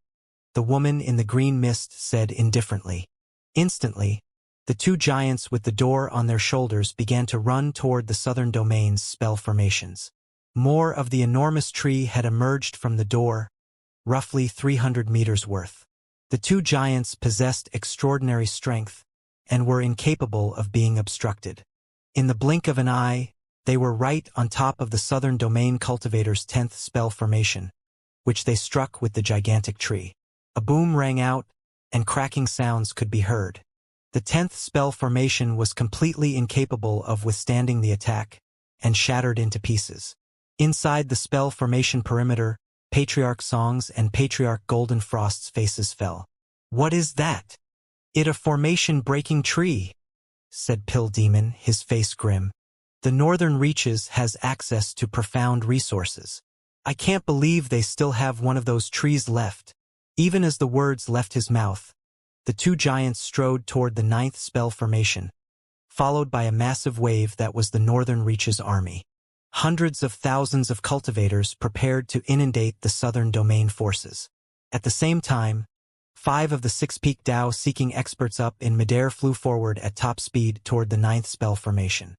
the woman in the green mist said indifferently. Instantly, the 2 giants with the door on their shoulders began to run toward the southern domain's spell formations. More of the enormous tree had emerged from the door, roughly 300 meters worth. The two giants possessed extraordinary strength and were incapable of being obstructed. In the blink of an eye, they were right on top of the Southern Domain Cultivator's 10th spell formation, which they struck with the gigantic tree. A boom rang out, and cracking sounds could be heard. The 10th spell formation was completely incapable of withstanding the attack, and shattered into pieces. Inside the spell formation perimeter, Patriarch Song's and Patriarch Golden Frost's faces fell. "What is that?" "It a formation-breaking tree," said Pill Demon, his face grim. "The Northern Reaches has access to profound resources. I can't believe they still have one of those trees left." Even as the words left his mouth, the two giants strode toward the 9th spell formation, followed by a massive wave that was the Northern Reaches army. Hundreds of thousands of cultivators prepared to inundate the Southern Domain forces. At the same time, 5 of the 6 peak Dao-seeking experts up in midair flew forward at top speed toward the 9th spell formation.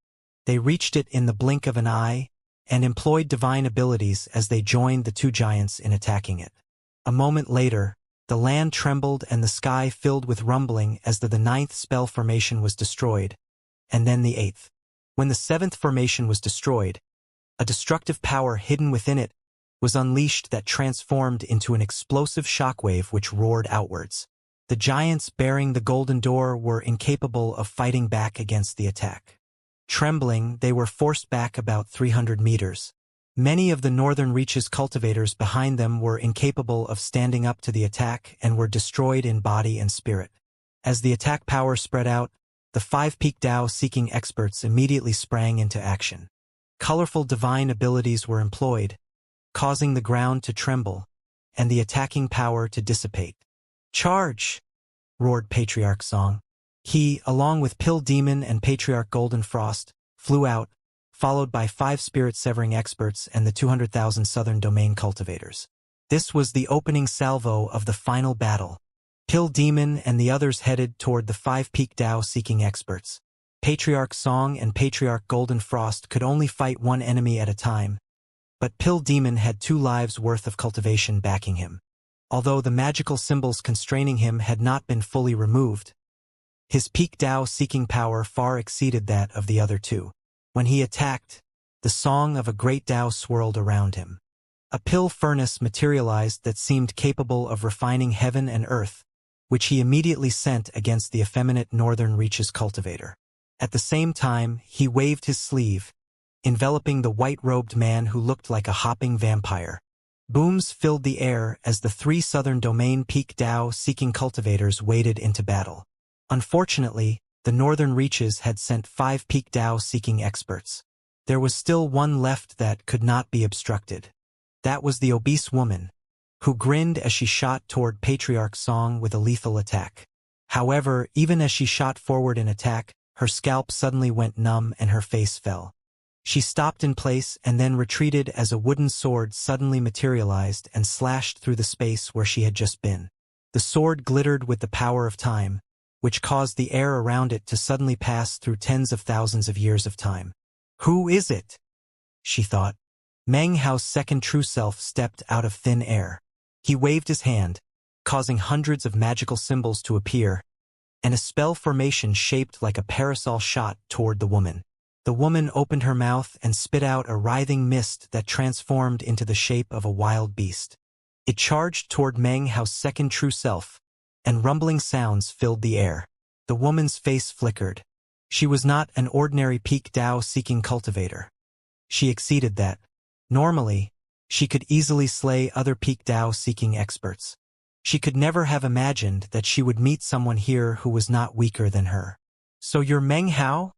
They reached it in the blink of an eye and employed divine abilities as they joined the two giants in attacking it. A moment later, the land trembled and the sky filled with rumbling as the 9th spell formation was destroyed, and then the 8th. When the 7th formation was destroyed, a destructive power hidden within it was unleashed that transformed into an explosive shockwave which roared outwards. The giants bearing the golden door were incapable of fighting back against the attack. Trembling, they were forced back about 300 meters. Many of the Northern Reaches cultivators behind them were incapable of standing up to the attack and were destroyed in body and spirit. As the attack power spread out, the 5 peak Dao-seeking experts immediately sprang into action. Colorful divine abilities were employed, causing the ground to tremble, and the attacking power to dissipate. "Charge!" roared Patriarch Song. He, along with Pill Demon and Patriarch Golden Frost, flew out, followed by 5 spirit-severing experts and the 200,000 Southern Domain cultivators. This was the opening salvo of the final battle. Pill Demon and the others headed toward the 5 peak Dao-seeking experts. Patriarch Song and Patriarch Golden Frost could only fight one enemy at a time, but Pill Demon had 2 lives worth of cultivation backing him. Although the magical symbols constraining him had not been fully removed, his peak Dao-seeking power far exceeded that of the other 2. When he attacked, the song of a great Dao swirled around him. A pill furnace materialized that seemed capable of refining heaven and earth, which he immediately sent against the effeminate Northern Reaches cultivator. At the same time, he waved his sleeve, enveloping the white-robed man who looked like a hopping vampire. Booms filled the air as the 3 Southern Domain peak Dao-seeking cultivators waded into battle. Unfortunately, the Northern Reaches had sent 5 peak Dao-seeking experts. There was still one left that could not be obstructed. That was the obese woman, who grinned as she shot toward Patriarch Song with a lethal attack. However, even as she shot forward in attack, her scalp suddenly went numb and her face fell. She stopped in place and then retreated as a wooden sword suddenly materialized and slashed through the space where she had just been. The sword glittered with the power of time, which caused the air around it to suddenly pass through tens of thousands of years of time. "Who is it?" she thought. Meng Hao's second true self stepped out of thin air. He waved his hand, causing hundreds of magical symbols to appear, and a spell formation shaped like a parasol shot toward the woman. The woman opened her mouth and spit out a writhing mist that transformed into the shape of a wild beast. It charged toward Meng Hao's second true self, and rumbling sounds filled the air. The woman's face flickered. She was not an ordinary peak Dao-seeking cultivator. She exceeded that. Normally, she could easily slay other peak Dao-seeking experts. She could never have imagined that she would meet someone here who was not weaker than her. "So you're Meng Hao?"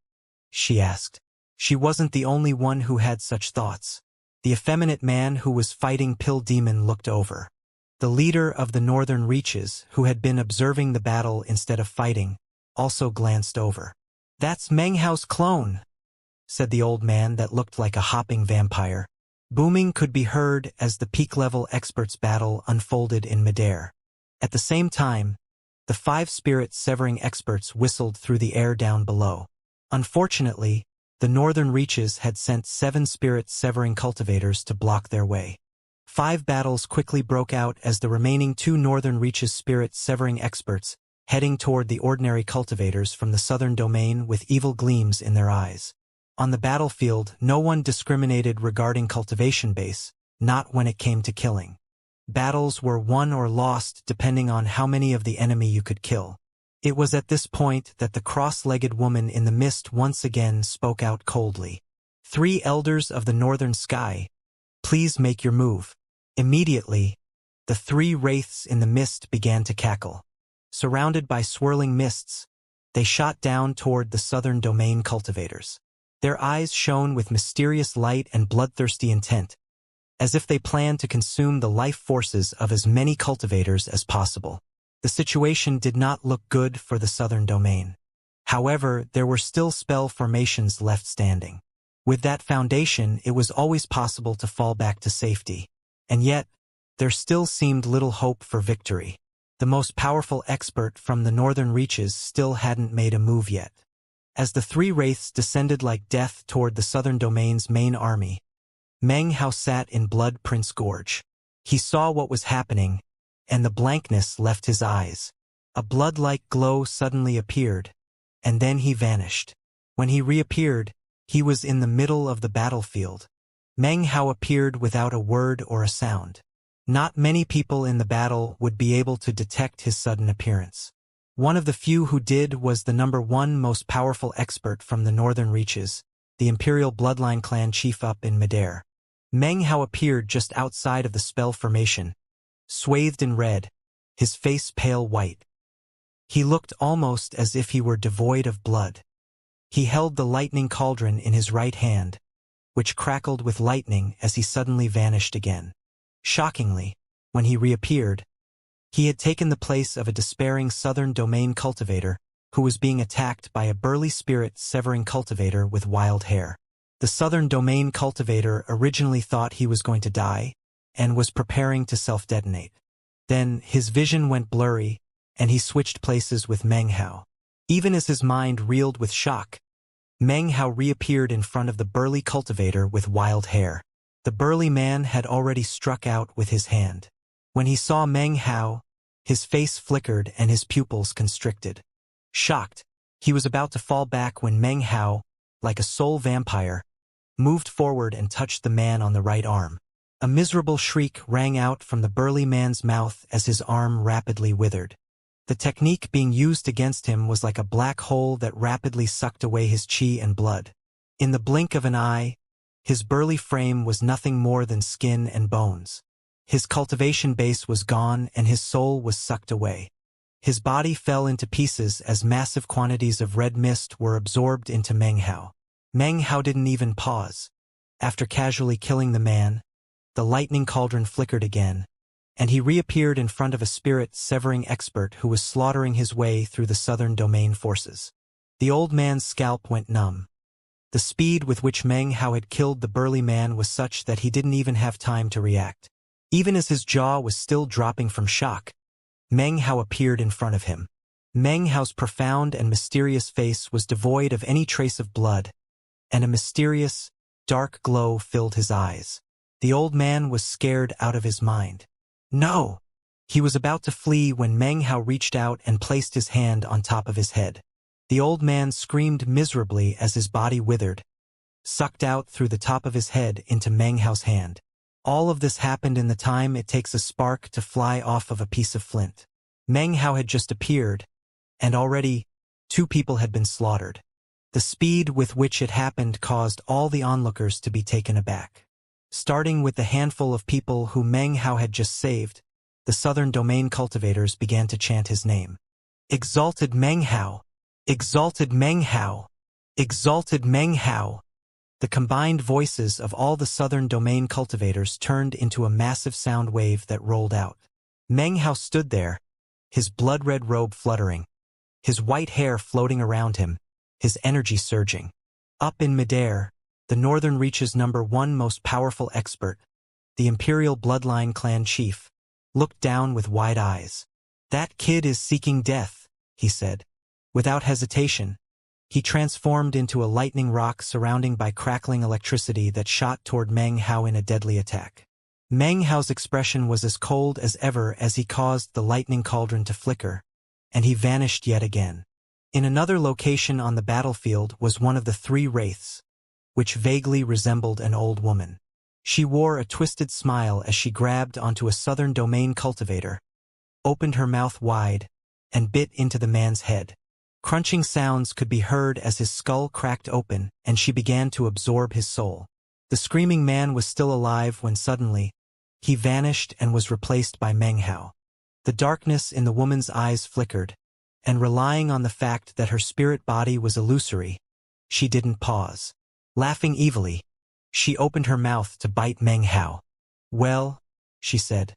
she asked. She wasn't the only one who had such thoughts. The effeminate man who was fighting Pill Demon looked over. The leader of the Northern Reaches, who had been observing the battle instead of fighting, also glanced over. "That's Meng Hao's clone," said the old man that looked like a hopping vampire. Booming could be heard as the peak-level experts' battle unfolded in midair. At the same time, the 5 spirit-severing experts whistled through the air down below. Unfortunately, The northern reaches had sent 7 spirit-severing cultivators to block their way. 5 battles quickly broke out as the remaining 2 northern reaches spirit-severing experts heading toward the ordinary cultivators from the southern domain with evil gleams in their eyes. On the battlefield, no one discriminated regarding cultivation base, not when it came to killing. Battles were won or lost depending on how many of the enemy you could kill. It was at this point that the cross-legged woman in the mist once again spoke out coldly. 3 elders of the northern sky, please make your move. Immediately, the 3 wraiths in the mist began to cackle. Surrounded by swirling mists, they shot down toward the southern domain cultivators. Their eyes shone with mysterious light and bloodthirsty intent, as if they planned to consume the life forces of as many cultivators as possible. The situation did not look good for the southern domain. However, there were still spell formations left standing. With that foundation, it was always possible to fall back to safety. And yet, there still seemed little hope for victory. The most powerful expert from the northern reaches still hadn't made a move yet. As the 3 wraiths descended like death toward the southern domain's main army, Meng Hao sat in Blood Prince Gorge. He saw what was happening, and the blankness left his eyes. A blood-like glow suddenly appeared, and then he vanished. When he reappeared, he was in the middle of the battlefield. Meng Hao appeared without a word or a sound. Not many people in the battle would be able to detect his sudden appearance. One of the few who did was the number 1 most powerful expert from the northern reaches, the Imperial Bloodline clan chief up in midair. Meng Hao appeared just outside of the spell formation, swathed in red, his face pale white. He looked almost as if he were devoid of blood. He held the lightning cauldron in his right hand, which crackled with lightning as he suddenly vanished again. Shockingly, when he reappeared, he had taken the place of a despairing southern domain cultivator who was being attacked by a burly spirit-severing cultivator with wild hair. The southern domain cultivator originally thought he was going to die and was preparing to self-detonate. Then his vision went blurry, and he switched places with Meng Hao. Even as his mind reeled with shock, Meng Hao reappeared in front of the burly cultivator with wild hair. The burly man had already struck out with his hand. When he saw Meng Hao, his face flickered and his pupils constricted. Shocked, he was about to fall back when Meng Hao, like a soul vampire, moved forward and touched the man on the right arm. A miserable shriek rang out from the burly man's mouth as his arm rapidly withered. The technique being used against him was like a black hole that rapidly sucked away his chi and blood. In the blink of an eye, his burly frame was nothing more than skin and bones. His cultivation base was gone and his soul was sucked away. His body fell into pieces as massive quantities of red mist were absorbed into Meng Hao. Meng Hao didn't even pause. After casually killing the man, the lightning cauldron flickered again, and he reappeared in front of a spirit-severing expert who was slaughtering his way through the southern domain forces. The old man's scalp went numb. The speed with which Meng Hao had killed the burly man was such that he didn't even have time to react. Even as his jaw was still dropping from shock, Meng Hao appeared in front of him. Meng Hao's profound and mysterious face was devoid of any trace of blood, and a mysterious, dark glow filled his eyes. The old man was scared out of his mind. No! He was about to flee when Meng Hao reached out and placed his hand on top of his head. The old man screamed miserably as his body withered, sucked out through the top of his head into Meng Hao's hand. All of this happened in the time it takes a spark to fly off of a piece of flint. Meng Hao had just appeared, and already 2 people had been slaughtered. The speed with which it happened caused all the onlookers to be taken aback. Starting with the handful of people who Meng Hao had just saved, the southern domain cultivators began to chant his name. Exalted Meng Hao! Exalted Meng Hao! Exalted Meng Hao! The combined voices of all the southern domain cultivators turned into a massive sound wave that rolled out. Meng Hao stood there, his blood-red robe fluttering, his white hair floating around him, his energy surging. Up in midair, the northern reaches number 1 most powerful expert, the Imperial Bloodline clan chief, looked down with wide eyes. That kid is seeking death, he said. Without hesitation, He transformed into a lightning rock surrounded by crackling electricity that shot toward Meng Hao in a deadly attack. Meng Hao's expression was as cold as ever as he caused the lightning cauldron to flicker, and he vanished yet again. In another location on the battlefield was one of the three wraiths, which vaguely resembled an old woman. She wore a twisted smile as she grabbed onto a southern domain cultivator, opened her mouth wide, and bit into the man's head. Crunching sounds could be heard as his skull cracked open and she began to absorb his soul. The screaming man was still alive when suddenly, he vanished and was replaced by Meng Hao. The darkness in the woman's eyes flickered, and relying on the fact that her spirit body was illusory, she didn't pause. Laughing evilly, she opened her mouth to bite Meng Hao. "Well," she said,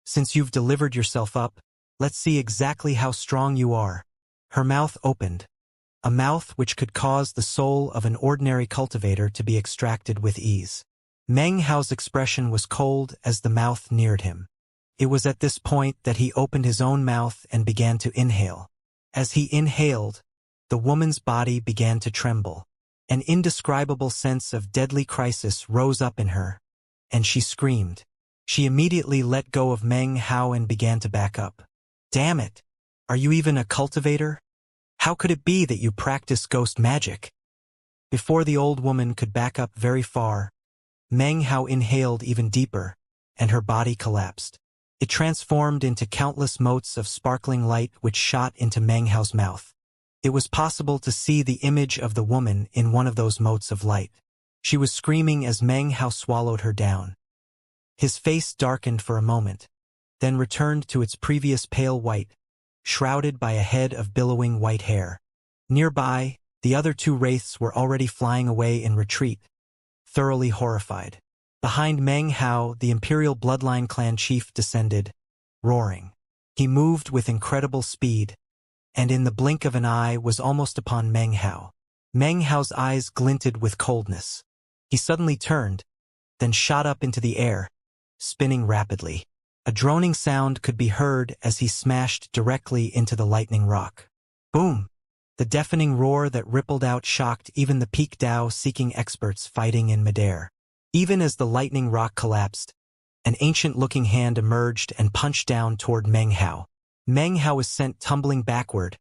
"since you've delivered yourself up, let's see exactly how strong you are." Her mouth opened, a mouth which could cause the soul of an ordinary cultivator to be extracted with ease. Meng Hao's expression was cold as the mouth neared him. It was at this point that he opened his own mouth and began to inhale. As he inhaled, the woman's body began to tremble. An indescribable sense of deadly crisis rose up in her, and she screamed. She immediately let go of Meng Hao and began to back up. "Damn it! Are you even a cultivator? How could it be that you practice ghost magic?" Before the old woman could back up very far, Meng Hao inhaled even deeper, and her body collapsed. It transformed into countless motes of sparkling light which shot into Meng Hao's mouth. It was possible to see the image of the woman in one of those motes of light. She was screaming as Meng Hao swallowed her down. His face darkened for a moment, then returned to its previous pale white, shrouded by a head of billowing white hair. Nearby, the other two wraiths were already flying away in retreat, thoroughly horrified. Behind Meng Hao, the Imperial Bloodline clan chief descended, roaring. He moved with incredible speed, and in the blink of an eye was almost upon Meng Hao. Meng Hao's eyes glinted with coldness. He suddenly turned, then shot up into the air, spinning rapidly. A droning sound could be heard as he smashed directly into the lightning rock. Boom! The deafening roar that rippled out shocked even the peak Dao-seeking experts fighting in midair. Even as the lightning rock collapsed, an ancient-looking hand emerged and punched down toward Meng Hao. Meng Hao was sent tumbling backward,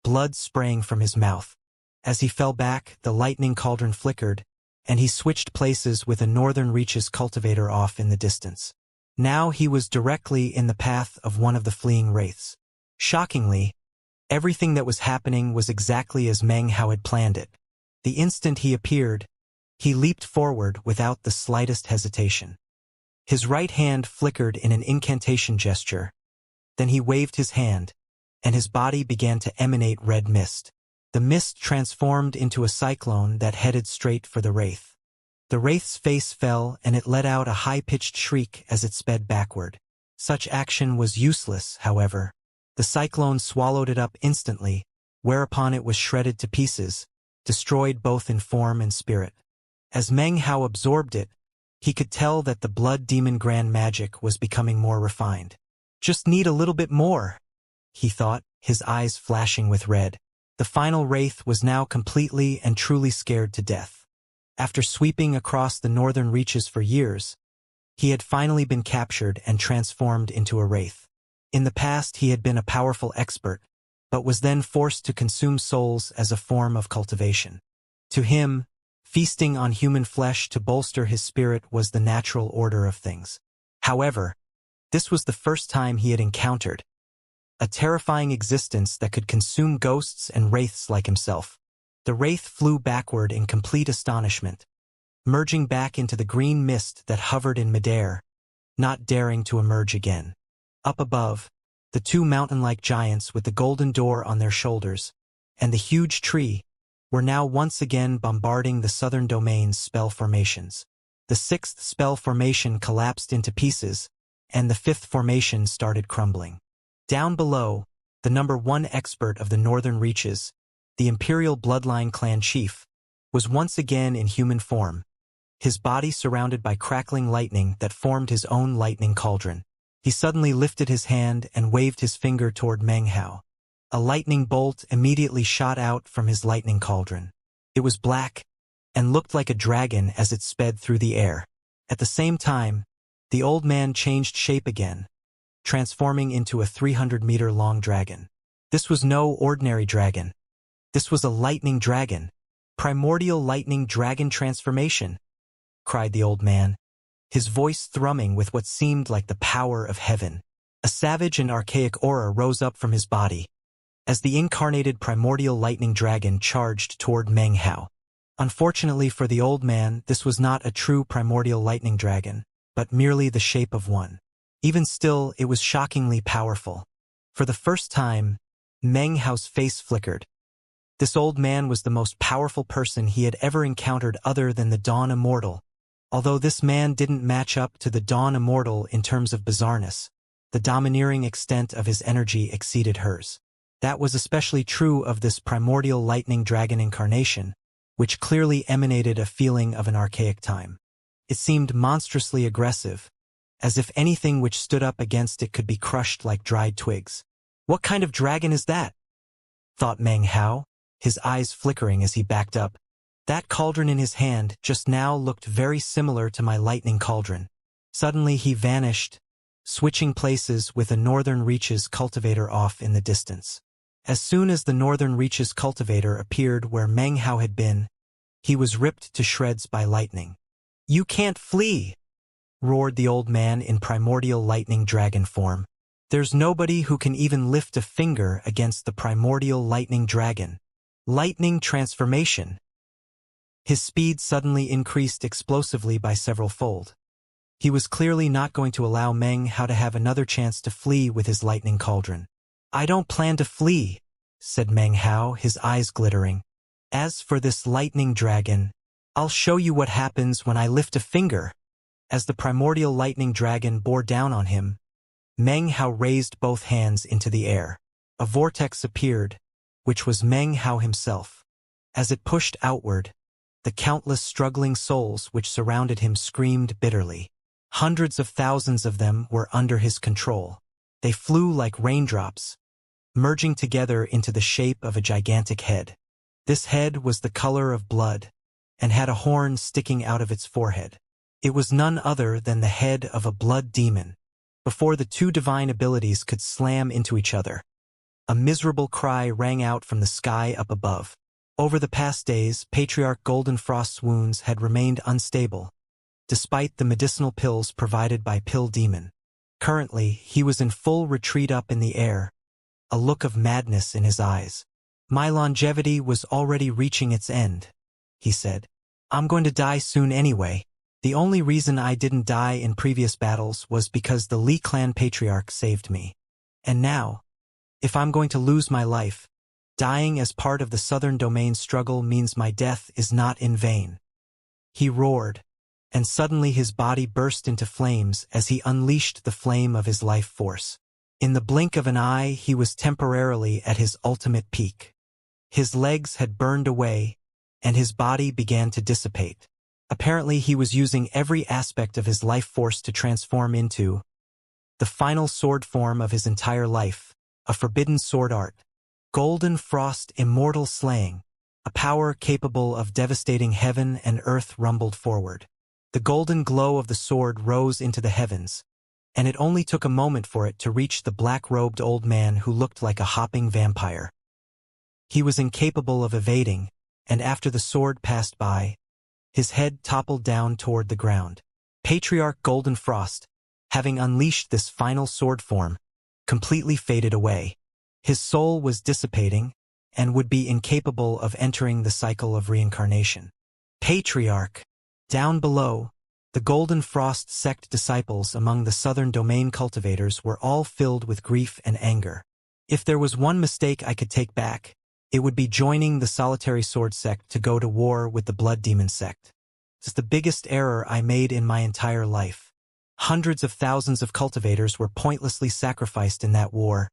blood spraying from his mouth. As he fell back, the lightning cauldron flickered, and he switched places with a Northern Reaches cultivator off in the distance. Now he was directly in the path of one of the fleeing wraiths. Shockingly, everything that was happening was exactly as Meng Hao had planned it. The instant he appeared, he leaped forward without the slightest hesitation. His right hand flickered in an incantation gesture. Then he waved his hand, and his body began to emanate red mist. The mist transformed into a cyclone that headed straight for the wraith. The wraith's face fell and it let out a high-pitched shriek as it sped backward. Such action was useless, however. The cyclone swallowed it up instantly, whereupon it was shredded to pieces, destroyed both in form and spirit. As Meng Hao absorbed it, he could tell that the blood demon grand magic was becoming more refined. "Just need a little bit more," he thought, his eyes flashing with red. The final wraith was now completely and truly scared to death. After sweeping across the Northern Reaches for years, he had finally been captured and transformed into a wraith. In the past he had been a powerful expert, but was then forced to consume souls as a form of cultivation. To him, feasting on human flesh to bolster his spirit was the natural order of things. However, this was the first time he had encountered a terrifying existence that could consume ghosts and wraiths like himself. The wraith flew backward in complete astonishment, merging back into the green mist that hovered in midair, not daring to emerge again. Up above, the two mountain-like giants with the golden door on their shoulders, and the huge tree, were now once again bombarding the southern domain's spell formations. The sixth spell formation collapsed into pieces, and the fifth formation started crumbling. Down below, the number one expert of the Northern Reaches, the Imperial Bloodline clan chief, was once again in human form, his body surrounded by crackling lightning that formed his own lightning cauldron. He suddenly lifted his hand and waved his finger toward Meng Hao. A lightning bolt immediately shot out from his lightning cauldron. It was black and looked like a dragon as it sped through the air. At the same time, the old man changed shape again, transforming into a 300-meter-long dragon. This was no ordinary dragon. This was a lightning dragon. Primordial lightning dragon transformation, cried the old man, his voice thrumming with what seemed like the power of heaven. A savage and archaic aura rose up from his body as the incarnated primordial lightning dragon charged toward Meng Hao. Unfortunately for the old man, this was not a true primordial lightning dragon, but merely the shape of one. Even still, it was shockingly powerful. For the first time, Meng Hao's face flickered. This old man was the most powerful person he had ever encountered other than the Dawn Immortal. Although this man didn't match up to the Dawn Immortal in terms of bizarreness, the domineering extent of his energy exceeded hers. That was especially true of this primordial lightning dragon incarnation, which clearly emanated a feeling of an archaic time. It seemed monstrously aggressive, as if anything which stood up against it could be crushed like dried twigs. What kind of dragon is that? Thought Meng Hao, his eyes flickering as he backed up. That cauldron in his hand just now looked very similar to my lightning cauldron. Suddenly he vanished, switching places with a Northern Reaches cultivator off in the distance. As soon as the Northern Reaches cultivator appeared where Meng Hao had been, he was ripped to shreds by lightning. "You can't flee!" roared the old man in primordial lightning dragon form. "There's nobody who can even lift a finger against the primordial lightning dragon." Lightning transformation. His speed suddenly increased explosively by several fold. He was clearly not going to allow Meng Hao to have another chance to flee with his lightning cauldron. "I don't plan to flee," said Meng Hao, his eyes glittering. "As for this lightning dragon, I'll show you what happens when I lift a finger." As the primordial lightning dragon bore down on him, Meng Hao raised both hands into the air. A vortex appeared, which was Meng Hao himself. As it pushed outward, the countless struggling souls which surrounded him screamed bitterly. Hundreds of thousands of them were under his control. They flew like raindrops, merging together into the shape of a gigantic head. This head was the color of blood, and had a horn sticking out of its forehead. It was none other than the head of a blood demon. Before the two divine abilities could slam into each other, a miserable cry rang out from the sky up above. Over the past days, Patriarch Golden Frost's wounds had remained unstable, despite the medicinal pills provided by Pill Demon. Currently, he was in full retreat up in the air, a look of madness in his eyes. "My longevity was already reaching its end," he said. "I'm going to die soon anyway. The only reason I didn't die in previous battles was because the Li Clan Patriarch saved me. And now, if I'm going to lose my life, dying as part of the Southern Domain struggle means my death is not in vain." He roared, and suddenly his body burst into flames as he unleashed the flame of his life force. In the blink of an eye, he was temporarily at his ultimate peak. His legs had burned away, and his body began to dissipate. Apparently, he was using every aspect of his life force to transform into the final sword form of his entire life, a forbidden sword art. Golden Frost Immortal Slaying, a power capable of devastating heaven and earth rumbled forward. The golden glow of the sword rose into the heavens, and it only took a moment for it to reach the black-robed old man who looked like a hopping vampire. He was incapable of evading, and after the sword passed by, his head toppled down toward the ground. Patriarch Golden Frost, having unleashed this final sword form, completely faded away. His soul was dissipating, and would be incapable of entering the cycle of reincarnation. Patriarch! Down below, the Golden Frost sect disciples among the Southern Domain cultivators were all filled with grief and anger. If there was one mistake I could take back, it would be joining the Solitary Sword sect to go to war with the Blood Demon sect. It's the biggest error I made in my entire life. Hundreds of thousands of cultivators were pointlessly sacrificed in that war,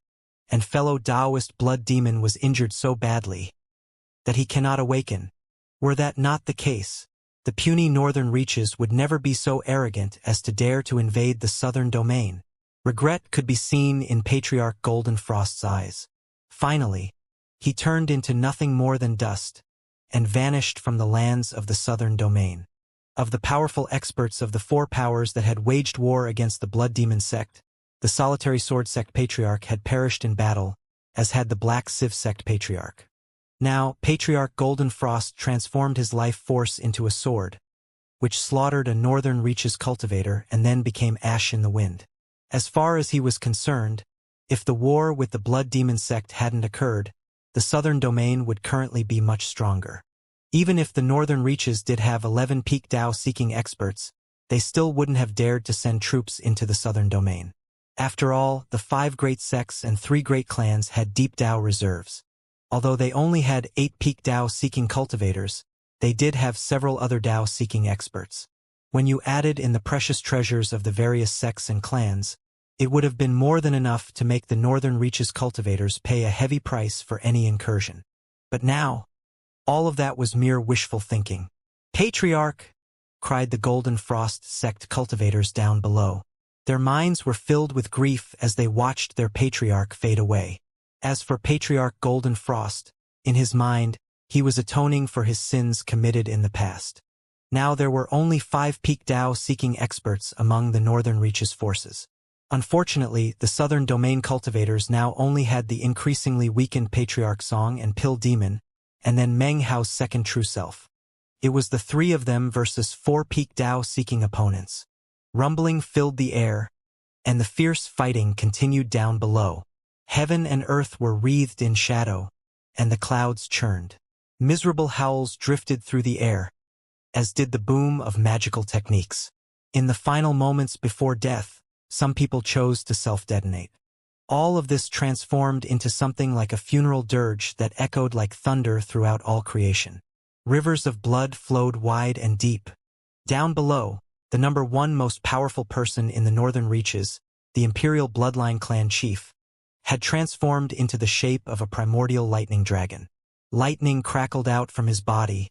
and fellow Taoist Blood Demon was injured so badly that he cannot awaken. Were that not the case, the puny Northern Reaches would never be so arrogant as to dare to invade the Southern Domain. Regret could be seen in Patriarch Golden Frost's eyes. Finally, he turned into nothing more than dust, and vanished from the lands of the southern domain. Of the powerful experts of the four powers that had waged war against the Blood Demon sect, the Solitary Sword sect Patriarch had perished in battle, as had the Black Civ sect Patriarch. Now, Patriarch Golden Frost transformed his life force into a sword, which slaughtered a northern reaches cultivator and then became ash in the wind. As far as he was concerned, if the war with the Blood Demon sect hadn't occurred, the southern domain would currently be much stronger. Even if the northern reaches did have 11 peak Dao-seeking experts, they still wouldn't have dared to send troops into the southern domain. After all, the 5 great sects and 3 great clans had deep Dao reserves. Although they only had 8 peak Dao-seeking cultivators, they did have several other Dao-seeking experts. When you added in the precious treasures of the various sects and clans, it would have been more than enough to make the northern reaches cultivators pay a heavy price for any incursion. But now, all of that was mere wishful thinking. "Patriarch!" cried the Golden Frost sect cultivators down below. Their minds were filled with grief as they watched their Patriarch fade away. As for Patriarch Golden Frost, in his mind, he was atoning for his sins committed in the past. Now there were only 5 peak Dao-seeking experts among the northern reaches forces. Unfortunately, the southern domain cultivators now only had the increasingly weakened Patriarch Song and Pill Demon, and then Meng Hao's second true self. It was the 3 of them versus 4 peak Dao-seeking opponents. Rumbling filled the air, and the fierce fighting continued down below. Heaven and earth were wreathed in shadow, and the clouds churned. Miserable howls drifted through the air, as did the boom of magical techniques. In the final moments before death, some people chose to self-detonate. All of this transformed into something like a funeral dirge that echoed like thunder throughout all creation. Rivers of blood flowed wide and deep. Down below, the number 1 most powerful person in the northern reaches, the Imperial Bloodline clan chief, had transformed into the shape of a primordial lightning dragon. Lightning crackled out from his body,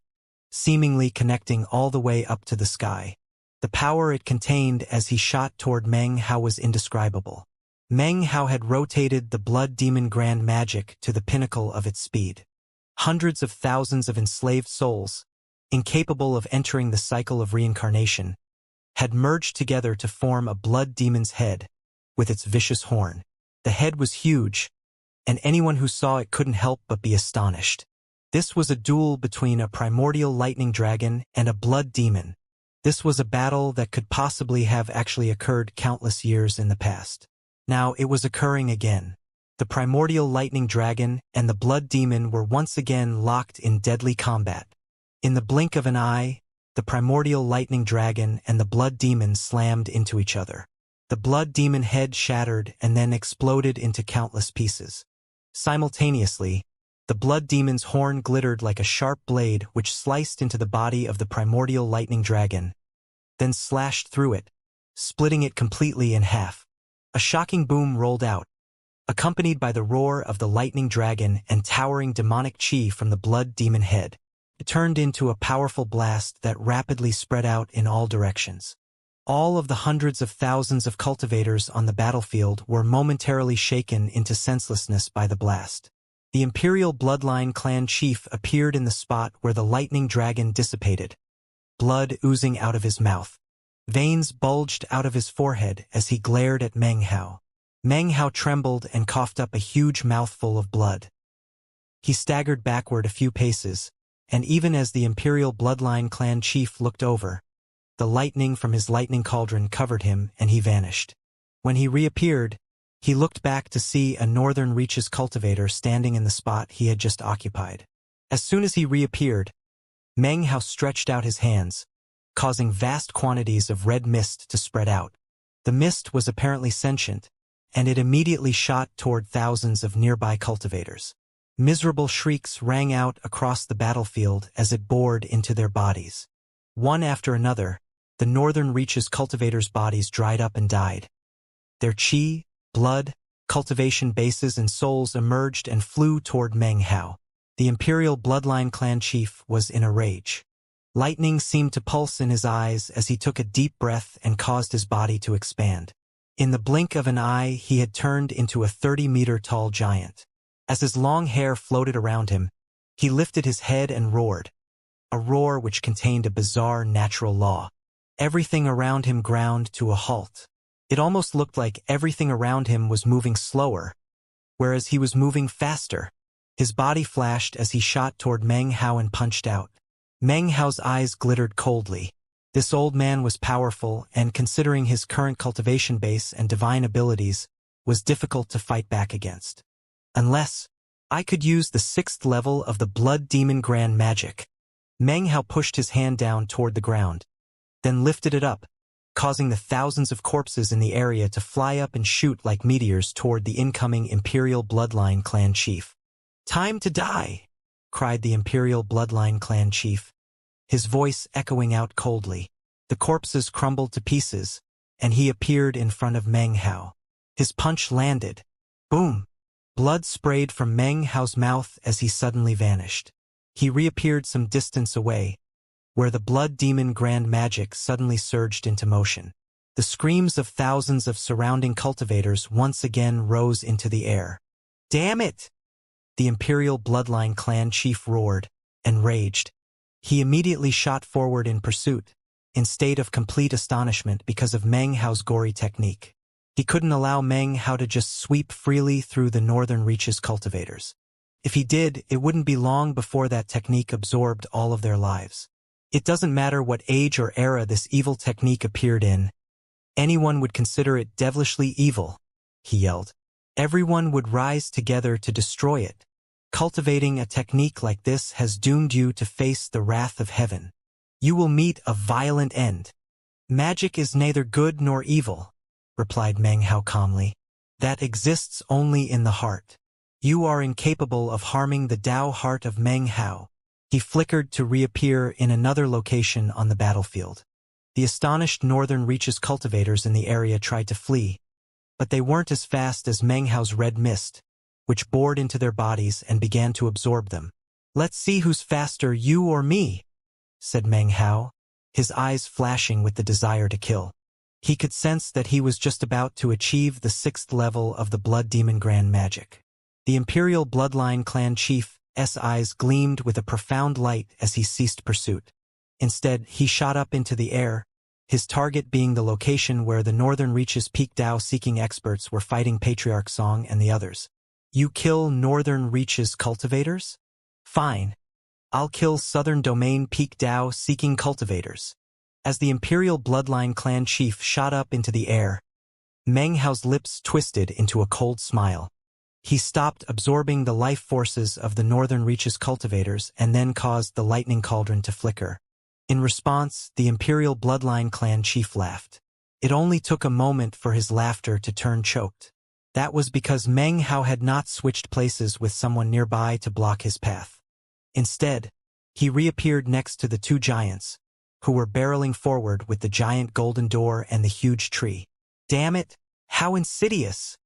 seemingly connecting all the way up to the sky. The power it contained as he shot toward Meng Hao was indescribable. Meng Hao had rotated the Blood Demon Grand Magic to the pinnacle of its speed. Hundreds of thousands of enslaved souls, incapable of entering the cycle of reincarnation, had merged together to form a blood demon's head, with its vicious horn. The head was huge, and anyone who saw it couldn't help but be astonished. This was a duel between a primordial lightning dragon and a blood demon. This was a battle that could possibly have actually occurred countless years in the past. Now it was occurring again. The primordial lightning dragon and the blood demon were once again locked in deadly combat. In the blink of an eye, the primordial lightning dragon and the blood demon slammed into each other. The blood demon head shattered and then exploded into countless pieces. Simultaneously, the blood demon's horn glittered like a sharp blade which sliced into the body of the primordial lightning dragon, then slashed through it, splitting it completely in half. A shocking boom rolled out, accompanied by the roar of the lightning dragon and towering demonic chi from the blood demon head. It turned into a powerful blast that rapidly spread out in all directions. All of the hundreds of thousands of cultivators on the battlefield were momentarily shaken into senselessness by the blast. The Imperial Bloodline clan chief appeared in the spot where the lightning dragon dissipated, blood oozing out of his mouth. Veins bulged out of his forehead as he glared at Meng Hao. Meng Hao trembled and coughed up a huge mouthful of blood. He staggered backward a few paces, and even as the Imperial Bloodline clan chief looked over, the lightning from his lightning cauldron covered him and he vanished. When he reappeared, he looked back to see a northern reaches cultivator standing in the spot he had just occupied. As soon as he reappeared, Meng Hao stretched out his hands, causing vast quantities of red mist to spread out. The mist was apparently sentient, and it immediately shot toward thousands of nearby cultivators. Miserable shrieks rang out across the battlefield as it bored into their bodies. One after another, the northern reaches cultivators' bodies dried up and died. Their chi, blood, cultivation bases and souls emerged and flew toward Meng Hao. The Imperial Bloodline clan chief was in a rage. Lightning seemed to pulse in his eyes as he took a deep breath and caused his body to expand. In the blink of an eye, he had turned into a 30-meter-tall giant. As his long hair floated around him, he lifted his head and roared, a roar which contained a bizarre natural law. Everything around him ground to a halt. It almost looked like everything around him was moving slower, whereas he was moving faster. His body flashed as he shot toward Meng Hao and punched out. Meng Hao's eyes glittered coldly. This old man was powerful, and considering his current cultivation base and divine abilities, was difficult to fight back against. Unless I could use the 6th level of the Blood Demon Grand Magic. Meng Hao pushed his hand down toward the ground, then lifted it up, causing the thousands of corpses in the area to fly up and shoot like meteors toward the incoming Imperial Bloodline Clan Chief. "Time to die!" cried the Imperial Bloodline Clan Chief, his voice echoing out coldly. The corpses crumbled to pieces, and he appeared in front of Meng Hao. His punch landed. Boom! Blood sprayed from Meng Hao's mouth as he suddenly vanished. He reappeared some distance away, where the Blood Demon Grand Magic suddenly surged into motion. The screams of thousands of surrounding cultivators once again rose into the air. "Damn it!" the Imperial Bloodline Clan Chief roared and raged. He immediately shot forward in pursuit, in state of complete astonishment because of Meng Hao's gory technique. He couldn't allow Meng Hao to just sweep freely through the Northern Reaches cultivators. If he did, it wouldn't be long before that technique absorbed all of their lives. It doesn't matter what age or era this evil technique appeared in. Anyone would consider it devilishly evil, he yelled. Everyone would rise together to destroy it. Cultivating a technique like this has doomed you to face the wrath of heaven. You will meet a violent end. Magic is neither good nor evil, replied Meng Hao calmly. That exists only in the heart. You are incapable of harming the Tao heart of Meng Hao. He flickered to reappear in another location on the battlefield. The astonished Northern Reaches cultivators in the area tried to flee, but they weren't as fast as Meng Hao's red mist, which bored into their bodies and began to absorb them. "Let's see who's faster, you or me," said Meng Hao, his eyes flashing with the desire to kill. He could sense that he was just about to achieve the 6th level of the Blood Demon Grand Magic. The Imperial Bloodline Clan Chief's eyes gleamed with a profound light as he ceased pursuit. Instead, he shot up into the air, his target being the location where the Northern Reaches Peak Tao-seeking experts were fighting Patriarch Song and the others. "You kill Northern Reaches cultivators? Fine. I'll kill Southern Domain Peak Tao-seeking cultivators." As the Imperial Bloodline Clan Chief shot up into the air, Meng Hao's lips twisted into a cold smile. He stopped absorbing the life forces of the Northern Reaches cultivators and then caused the lightning cauldron to flicker. In response, the Imperial Bloodline Clan Chief laughed. It only took a moment for his laughter to turn choked. That was because Meng Hao had not switched places with someone nearby to block his path. Instead, he reappeared next to the two giants, who were barreling forward with the giant golden door and the huge tree. "Damn it, how insidious!"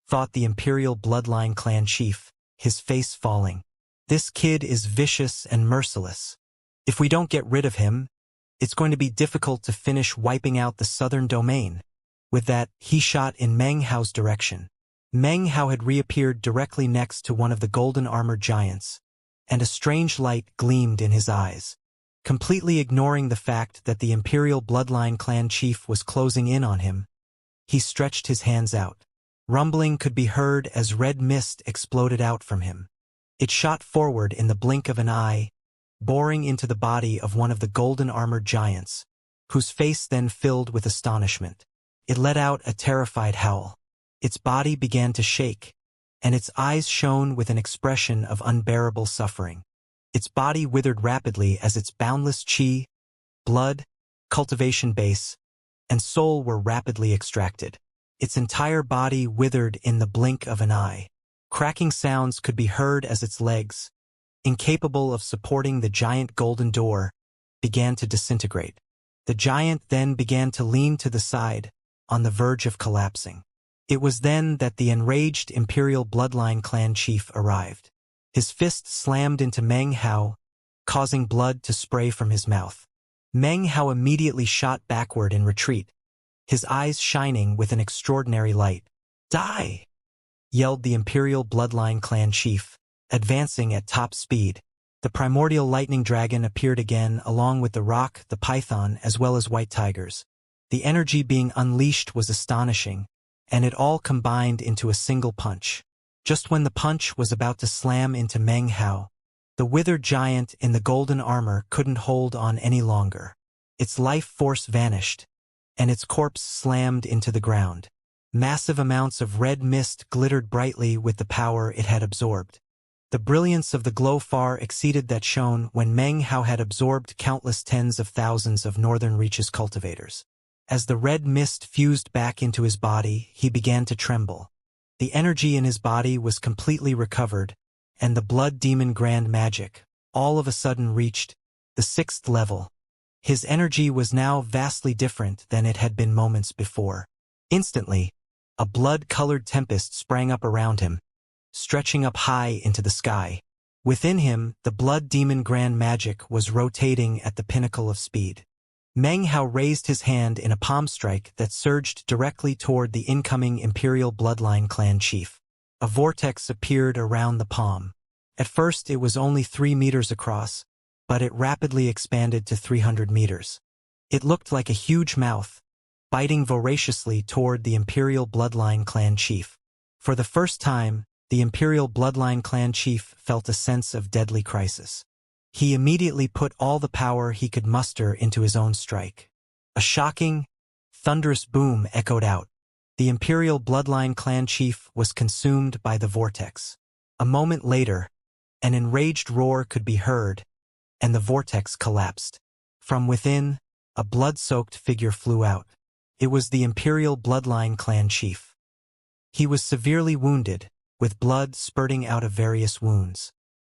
thought the Imperial Bloodline Clan Chief, his face falling. "This kid is vicious and merciless. If we don't get rid of him, it's going to be difficult to finish wiping out the Southern Domain." With that, he shot in Meng Hao's direction. Meng Hao had reappeared directly next to one of the golden armored giants, and a strange light gleamed in his eyes. Completely ignoring the fact that the Imperial Bloodline Clan Chief was closing in on him, he stretched his hands out. Rumbling could be heard as red mist exploded out from him. It shot forward in the blink of an eye, boring into the body of one of the golden armored giants, whose face then filled with astonishment. It let out a terrified howl. Its body began to shake, and its eyes shone with an expression of unbearable suffering. Its body withered rapidly as its boundless chi, blood, cultivation base, and soul were rapidly extracted. Its entire body withered in the blink of an eye. Cracking sounds could be heard as its legs, incapable of supporting the giant golden door, began to disintegrate. The giant then began to lean to the side, on the verge of collapsing. It was then that the enraged Imperial Bloodline Clan Chief arrived. His fist slammed into Meng Hao, causing blood to spray from his mouth. Meng Hao immediately shot backward in retreat, his eyes shining with an extraordinary light. "Die!" yelled the Imperial Bloodline clan chief, advancing at top speed. The primordial lightning dragon appeared again along with the roc, the python, as well as white tigers. The energy being unleashed was astonishing, and it all combined into a single punch. Just when the punch was about to slam into Meng Hao, the withered giant in the golden armor couldn't hold on any longer. Its life force vanished, and its corpse slammed into the ground. Massive amounts of red mist glittered brightly with the power it had absorbed. The brilliance of the glow far exceeded that shown when Meng Hao had absorbed countless tens of thousands of Northern Reaches cultivators. As the red mist fused back into his body, he began to tremble. The energy in his body was completely recovered, and the blood demon grand magic, all of a sudden reached the 6th level. His energy was now vastly different than it had been moments before. Instantly, a blood-colored tempest sprang up around him, stretching up high into the sky. Within him, the blood demon grand magic was rotating at the pinnacle of speed. Meng Hao raised his hand in a palm strike that surged directly toward the incoming Imperial Bloodline clan chief. A vortex appeared around the palm. At first it was only 3 meters across, but it rapidly expanded to 300 meters. It looked like a huge mouth, biting voraciously toward the Imperial Bloodline clan chief. For the first time, the Imperial Bloodline clan chief felt a sense of deadly crisis. He immediately put all the power he could muster into his own strike. A shocking, thunderous boom echoed out. The Imperial Bloodline clan chief was consumed by the vortex. A moment later, an enraged roar could be heard, and the vortex collapsed. From within, a blood-soaked figure flew out. It was the Imperial Bloodline clan chief. He was severely wounded, with blood spurting out of various wounds.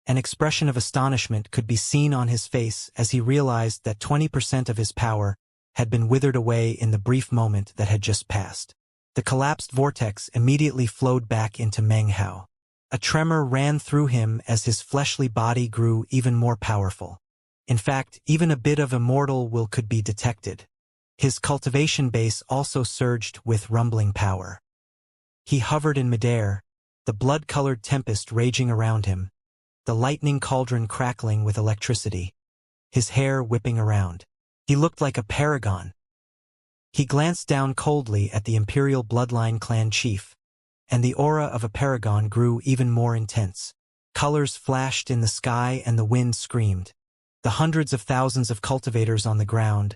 An expression of astonishment could be seen on his face as he realized that 20% of his power had been withered away in the brief moment that had just passed. The collapsed vortex immediately flowed back into Meng Hao. A tremor ran through him as his fleshly body grew even more powerful. In fact, even a bit of immortal will could be detected. His cultivation base also surged with rumbling power. He hovered in midair, the blood-colored tempest raging around him, the lightning cauldron crackling with electricity, his hair whipping around. He looked like a paragon. He glanced down coldly at the Imperial Bloodline clan chief, and the aura of a paragon grew even more intense. Colors flashed in the sky and the wind screamed. The hundreds of thousands of cultivators on the ground,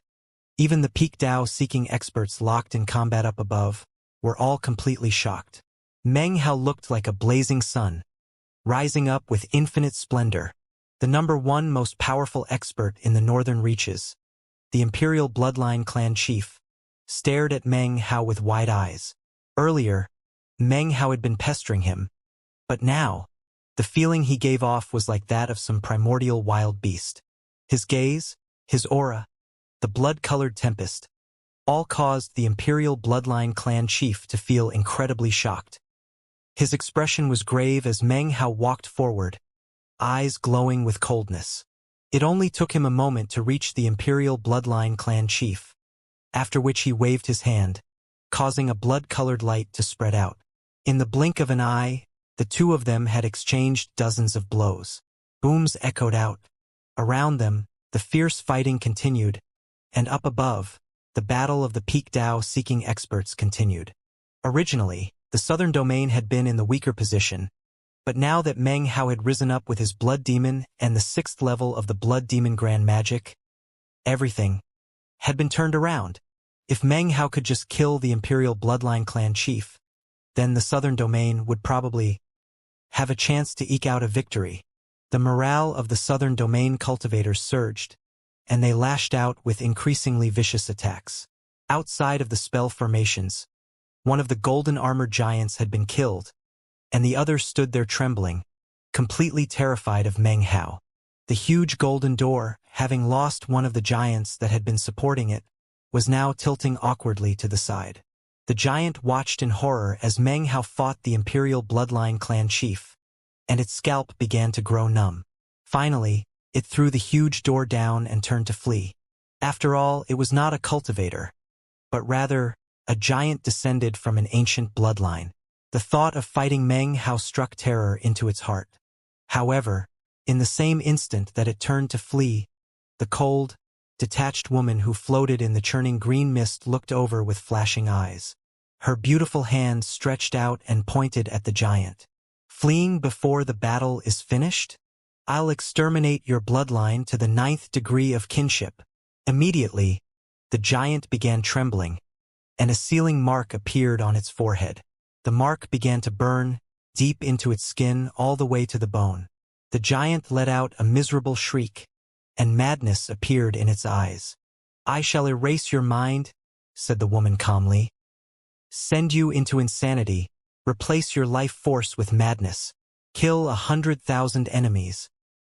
even the peak Dao-seeking experts locked in combat up above, were all completely shocked. Meng Hao looked like a blazing sun, rising up with infinite splendor. The #1 most powerful expert in the Northern Reaches, the Imperial Bloodline clan chief, stared at Meng Hao with wide eyes. Earlier, Meng Hao had been pestering him, but now, the feeling he gave off was like that of some primordial wild beast. His gaze, his aura, the blood-colored tempest, all caused the Imperial Bloodline clan chief to feel incredibly shocked. His expression was grave as Meng Hao walked forward, eyes glowing with coldness. It only took him a moment to reach the Imperial Bloodline clan chief, after which he waved his hand, causing a blood-colored light to spread out. In the blink of an eye, the two of them had exchanged dozens of blows. Booms echoed out. Around them, the fierce fighting continued, and up above, the battle of the peak Dao-seeking experts continued. Originally, the southern domain had been in the weaker position, but now that Meng Hao had risen up with his blood demon and the 6th level of the blood demon grand magic, everything had been turned around. If Meng Hao could just kill the Imperial Bloodline clan chief, then the southern domain would probably have a chance to eke out a victory. The morale of the southern domain cultivators surged, and they lashed out with increasingly vicious attacks. Outside of the spell formations, one of the golden armored giants had been killed, and the other stood there trembling, completely terrified of Meng Hao. The huge golden door, having lost one of the giants that had been supporting it, was now tilting awkwardly to the side. The giant watched in horror as Meng Hao fought the Imperial Bloodline clan chief, and its scalp began to grow numb. Finally, it threw the huge door down and turned to flee. After all, it was not a cultivator, but rather a giant descended from an ancient bloodline. The thought of fighting Meng Hao struck terror into its heart. However, in the same instant that it turned to flee, the cold, detached woman who floated in the churning green mist looked over with flashing eyes. Her beautiful hand stretched out and pointed at the giant. Fleeing before the battle is finished? I'll exterminate your bloodline to the 9th degree of kinship. Immediately, the giant began trembling, and a sealing mark appeared on its forehead. The mark began to burn, deep into its skin all the way to the bone. The giant let out a miserable shriek, and madness appeared in its eyes. I shall erase your mind, said the woman calmly. Send you into insanity, replace your life force with madness, kill 100,000 enemies,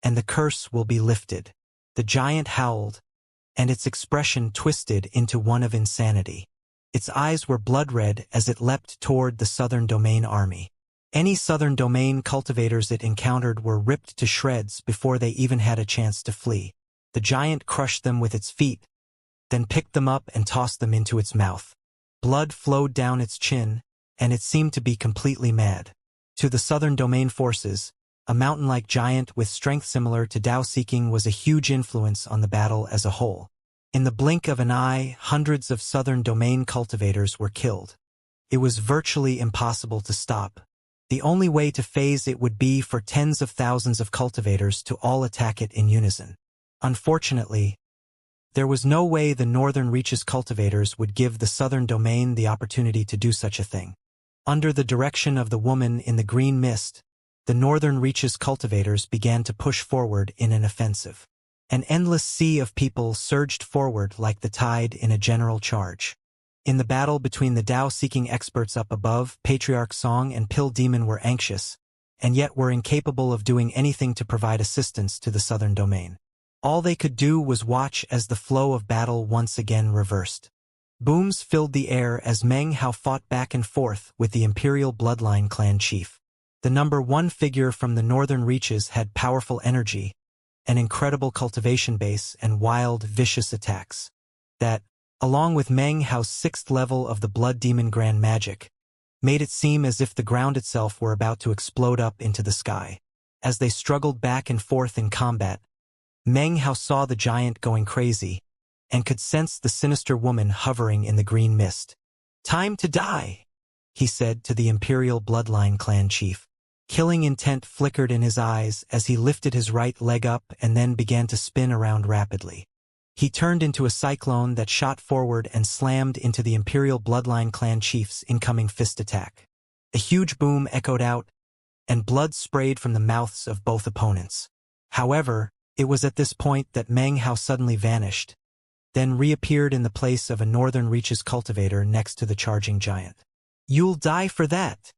and the curse will be lifted. The giant howled, and its expression twisted into one of insanity. Its eyes were blood-red as it leapt toward the Southern Domain army. Any Southern Domain cultivators it encountered were ripped to shreds before they even had a chance to flee. The giant crushed them with its feet, then picked them up and tossed them into its mouth. Blood flowed down its chin, and it seemed to be completely mad. To the Southern Domain forces, a mountain-like giant with strength similar to Dao-seeking was a huge influence on the battle as a whole. In the blink of an eye, hundreds of Southern Domain cultivators were killed. It was virtually impossible to stop. The only way to phase it would be for tens of thousands of cultivators to all attack it in unison. Unfortunately, there was no way the Northern Reaches cultivators would give the Southern Domain the opportunity to do such a thing. Under the direction of the woman in the green mist, the Northern Reaches cultivators began to push forward in an offensive. An endless sea of people surged forward like the tide in a general charge. In the battle between the Dao-seeking experts up above, Patriarch Song and Pill Demon were anxious, and yet were incapable of doing anything to provide assistance to the Southern Domain. All they could do was watch as the flow of battle once again reversed. Booms filled the air as Meng Hao fought back and forth with the Imperial Bloodline clan chief. The number 1 figure from the Northern Reaches had powerful energy, an incredible cultivation base, and wild, vicious attacks. That, along with Meng Hao's 6th level of the Blood Demon Grand Magic, made it seem as if the ground itself were about to explode up into the sky. As they struggled back and forth in combat, Meng Hao saw the giant going crazy, and could sense the sinister woman hovering in the green mist. Time to die, he said to the Imperial Bloodline clan chief. Killing intent flickered in his eyes as he lifted his right leg up and then began to spin around rapidly. He turned into a cyclone that shot forward and slammed into the Imperial Bloodline clan chief's incoming fist attack. A huge boom echoed out, and blood sprayed from the mouths of both opponents. However, it was at this point that Meng Hao suddenly vanished, then reappeared in the place of a Northern Reaches cultivator next to the charging giant. You'll die for that,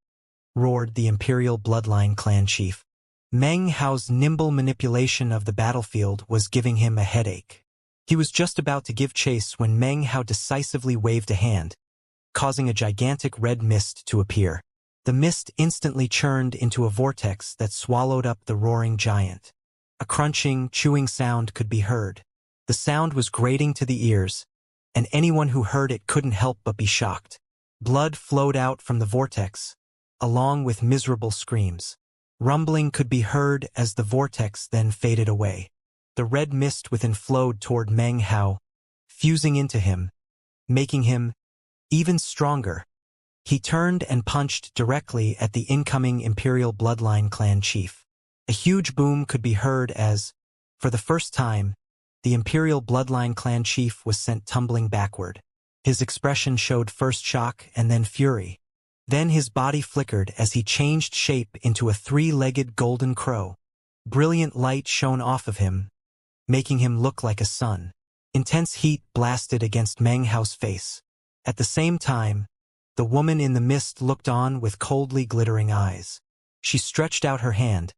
roared the Imperial Bloodline clan chief. Meng Hao's nimble manipulation of the battlefield was giving him a headache. He was just about to give chase when Meng Hao decisively waved a hand, causing a gigantic red mist to appear. The mist instantly churned into a vortex that swallowed up the roaring giant. A crunching, chewing sound could be heard. The sound was grating to the ears, and anyone who heard it couldn't help but be shocked. Blood flowed out from the vortex, along with miserable screams. Rumbling could be heard as the vortex then faded away. The red mist within flowed toward Meng Hao, fusing into him, making him even stronger. He turned and punched directly at the incoming Imperial Bloodline clan chief. A huge boom could be heard as, for the first time, the Imperial Bloodline clan chief was sent tumbling backward. His expression showed first shock and then fury. Then his body flickered as he changed shape into a 3-legged golden crow. Brilliant light shone off of him, making him look like a sun. Intense heat blasted against Meng Hao's face. At the same time, the woman in the mist looked on with coldly glittering eyes. She stretched out her hand,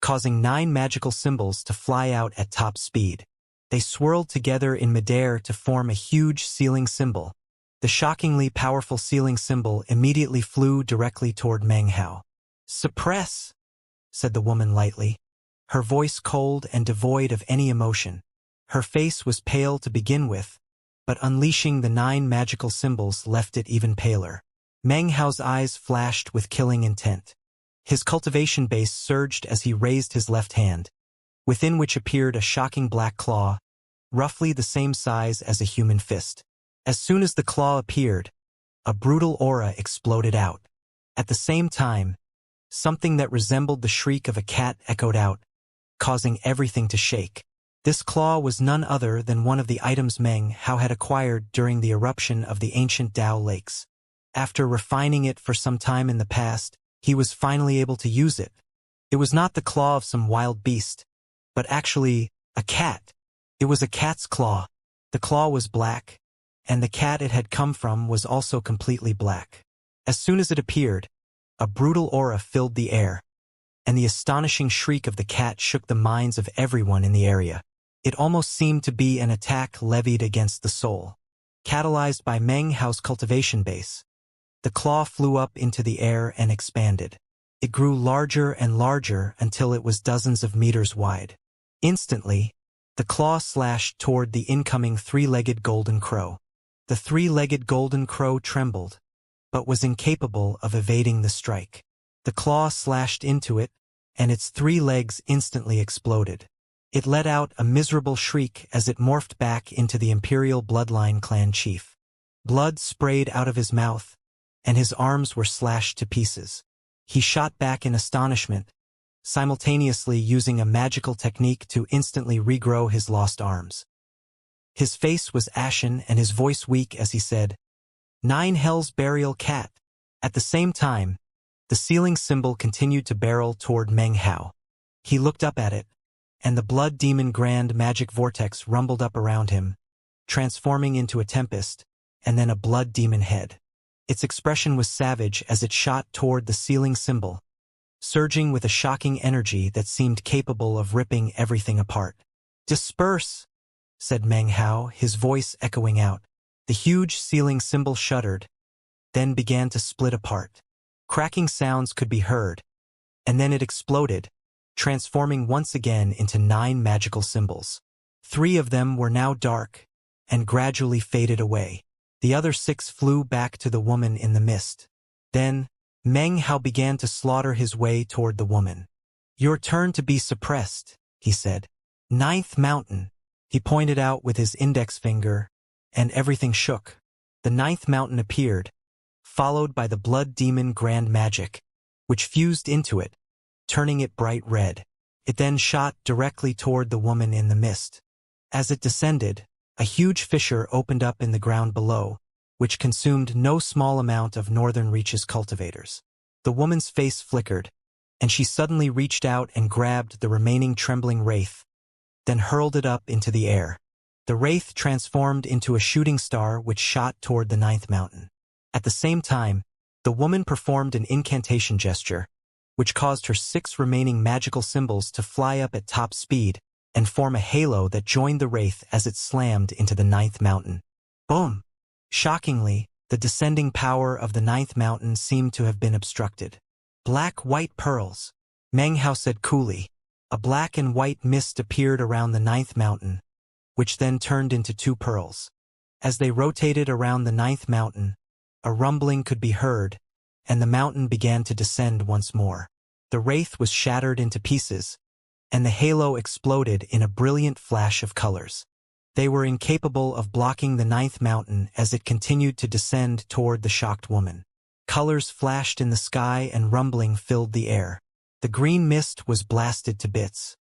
causing 9 magical symbols to fly out at top speed. They swirled together in midair to form a huge sealing symbol. The shockingly powerful sealing symbol immediately flew directly toward Meng Hao. "Suppress," said the woman lightly, her voice cold and devoid of any emotion. Her face was pale to begin with, but unleashing the 9 magical symbols left it even paler. Meng Hao's eyes flashed with killing intent. His cultivation base surged as he raised his left hand, within which appeared a shocking black claw, roughly the same size as a human fist. As soon as the claw appeared, a brutal aura exploded out. At the same time, something that resembled the shriek of a cat echoed out, causing everything to shake. This claw was none other than one of the items Meng Hao had acquired during the eruption of the ancient Dao lakes. After refining it for some time in the past, he was finally able to use it. It was not the claw of some wild beast, but actually a cat. It was a cat's claw. The claw was black, and the cat it had come from was also completely black. As soon as it appeared, a brutal aura filled the air, and the astonishing shriek of the cat shook the minds of everyone in the area. It almost seemed to be an attack levied against the soul. Catalyzed by Meng Hao's cultivation base, the claw flew up into the air and expanded. It grew larger and larger until it was dozens of meters wide. Instantly, the claw slashed toward the incoming three-legged golden crow. The three-legged golden crow trembled, but was incapable of evading the strike. The claw slashed into it, and its 3 legs instantly exploded. It let out a miserable shriek as it morphed back into the Imperial Bloodline clan chief. Blood sprayed out of his mouth, and his arms were slashed to pieces. He shot back in astonishment, simultaneously using a magical technique to instantly regrow his lost arms. His face was ashen and his voice weak as he said, "Nine Hells Burial Cat." At the same time, the ceiling symbol continued to barrel toward Meng Hao. He looked up at it, and the blood demon grand magic vortex rumbled up around him, transforming into a tempest, and then a blood demon head. Its expression was savage as it shot toward the ceiling symbol, surging with a shocking energy that seemed capable of ripping everything apart. "Disperse," said Meng Hao, his voice echoing out. The huge ceiling symbol shuddered, then began to split apart. Cracking sounds could be heard, and then it exploded, transforming once again into 9 magical symbols. 3 of them were now dark, and gradually faded away. The other 6 flew back to the woman in the mist. Then, Meng Hao began to slaughter his way toward the woman. "Your turn to be suppressed," he said. "Ninth mountain," he pointed out with his index finger, and everything shook. The 9th mountain appeared, followed by the blood demon grand magic, which fused into it, turning it bright red. It then shot directly toward the woman in the mist. As it descended, a huge fissure opened up in the ground below, which consumed no small amount of Northern Reach's cultivators. The woman's face flickered, and she suddenly reached out and grabbed the remaining trembling wraith, then hurled it up into the air. The wraith transformed into a shooting star which shot toward the 9th mountain. At the same time, the woman performed an incantation gesture, which caused her 6 remaining magical symbols to fly up at top speed and form a halo that joined the wraith as it slammed into the 9th mountain. Boom! Shockingly, the descending power of the 9th mountain seemed to have been obstructed. "Black-white pearls," Meng Hao said coolly. A black and white mist appeared around the 9th mountain, which then turned into 2 pearls. As they rotated around the 9th mountain, a rumbling could be heard, and the mountain began to descend once more. The wraith was shattered into pieces, and the halo exploded in a brilliant flash of colors. They were incapable of blocking the 9th mountain as it continued to descend toward the shocked woman. Colors flashed in the sky and rumbling filled the air. The green mist was blasted to bits.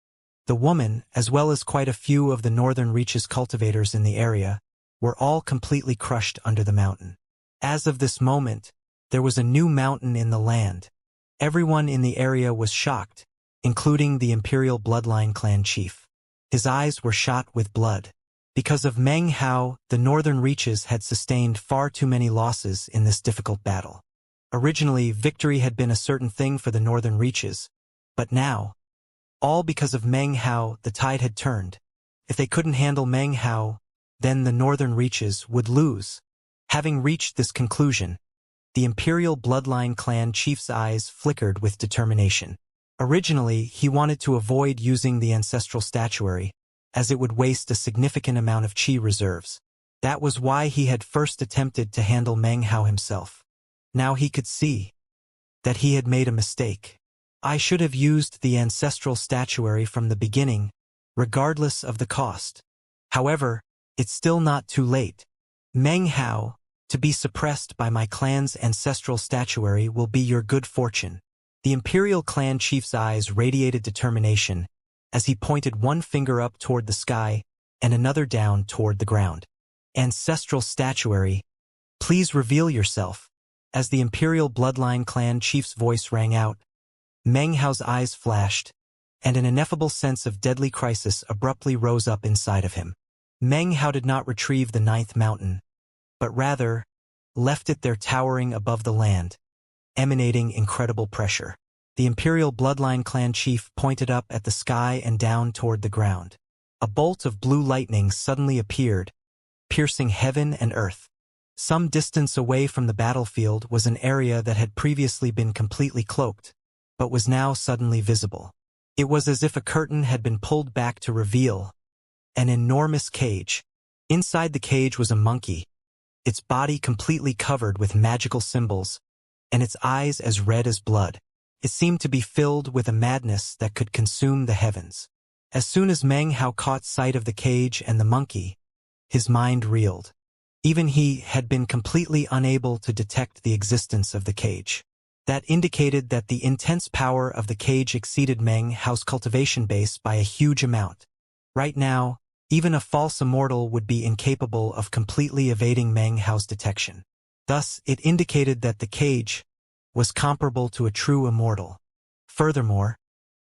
The woman, as well as quite a few of the Northern Reach's cultivators in the area, were all completely crushed under the mountain. As of this moment, there was a new mountain in the land. Everyone in the area was shocked, including the Imperial Bloodline clan chief. His eyes were shot with blood. Because of Meng Hao, the Northern Reaches had sustained far too many losses in this difficult battle. Originally, victory had been a certain thing for the Northern Reaches, but now, all because of Meng Hao, the tide had turned. If they couldn't handle Meng Hao, then the Northern Reaches would lose. Having reached this conclusion, the Imperial Bloodline clan chief's eyes flickered with determination. Originally, he wanted to avoid using the ancestral statuary, as it would waste a significant amount of chi reserves. That was why he had first attempted to handle Meng Hao himself. Now he could see that he had made a mistake. I should have used the ancestral statuary from the beginning, regardless of the cost. However, it's still not too late. Meng Hao, to be suppressed by my clan's ancestral statuary will be your good fortune. The imperial clan chief's eyes radiated determination as he pointed one finger up toward the sky and another down toward the ground. Ancestral statuary, please reveal yourself. As the imperial bloodline clan chief's voice rang out, Meng Hao's eyes flashed, and an ineffable sense of deadly crisis abruptly rose up inside of him. Meng Hao did not retrieve the ninth mountain, but rather left it there towering above the land, emanating incredible pressure. The imperial bloodline clan chief pointed up at the sky and down toward the ground. A bolt of blue lightning suddenly appeared, piercing heaven and earth. Some distance away from the battlefield was an area that had previously been completely cloaked, but was now suddenly visible. It was as if a curtain had been pulled back to reveal an enormous cage. Inside the cage was a monkey, its body completely covered with magical symbols, and its eyes as red as blood. It seemed to be filled with a madness that could consume the heavens. As soon as Meng Hao caught sight of the cage and the monkey, his mind reeled. Even he had been completely unable to detect the existence of the cage. That indicated that the intense power of the cage exceeded Meng Hao's cultivation base by a huge amount. Right now, even a false immortal would be incapable of completely evading Meng Hao's detection. Thus, it indicated that the cage was comparable to a true immortal. Furthermore,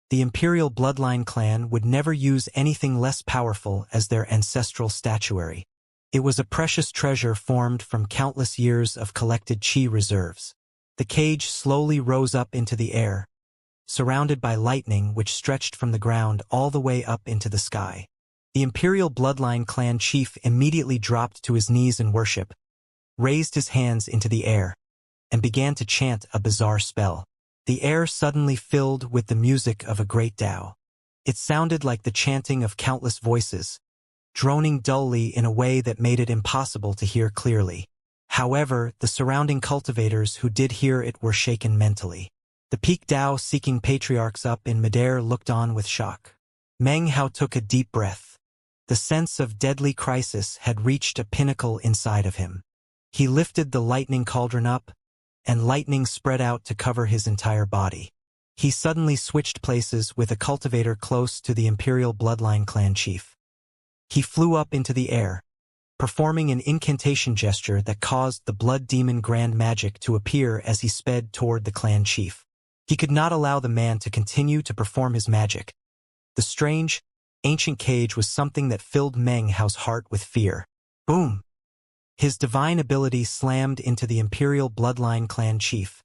the imperial bloodline clan would never use anything less powerful as their ancestral statuary. It was a precious treasure formed from countless years of collected qi reserves. The cage slowly rose up into the air, surrounded by lightning which stretched from the ground all the way up into the sky. The imperial bloodline clan chief immediately dropped to his knees in worship, raised his hands into the air, and began to chant a bizarre spell. The air suddenly filled with the music of a great Tao. It sounded like the chanting of countless voices, droning dully in a way that made it impossible to hear clearly. However, the surrounding cultivators who did hear it were shaken mentally. The peak Tao-seeking patriarchs up in midair looked on with shock. Meng Hao took a deep breath. The sense of deadly crisis had reached a pinnacle inside of him. He lifted the lightning cauldron up, and lightning spread out to cover his entire body. He suddenly switched places with a cultivator close to the imperial bloodline clan chief. He flew up into the air, performing an incantation gesture that caused the blood demon grand magic to appear as he sped toward the clan chief. He could not allow the man to continue to perform his magic. The strange, ancient cage was something that filled Meng Hao's heart with fear. Boom! His divine ability slammed into the imperial bloodline clan chief,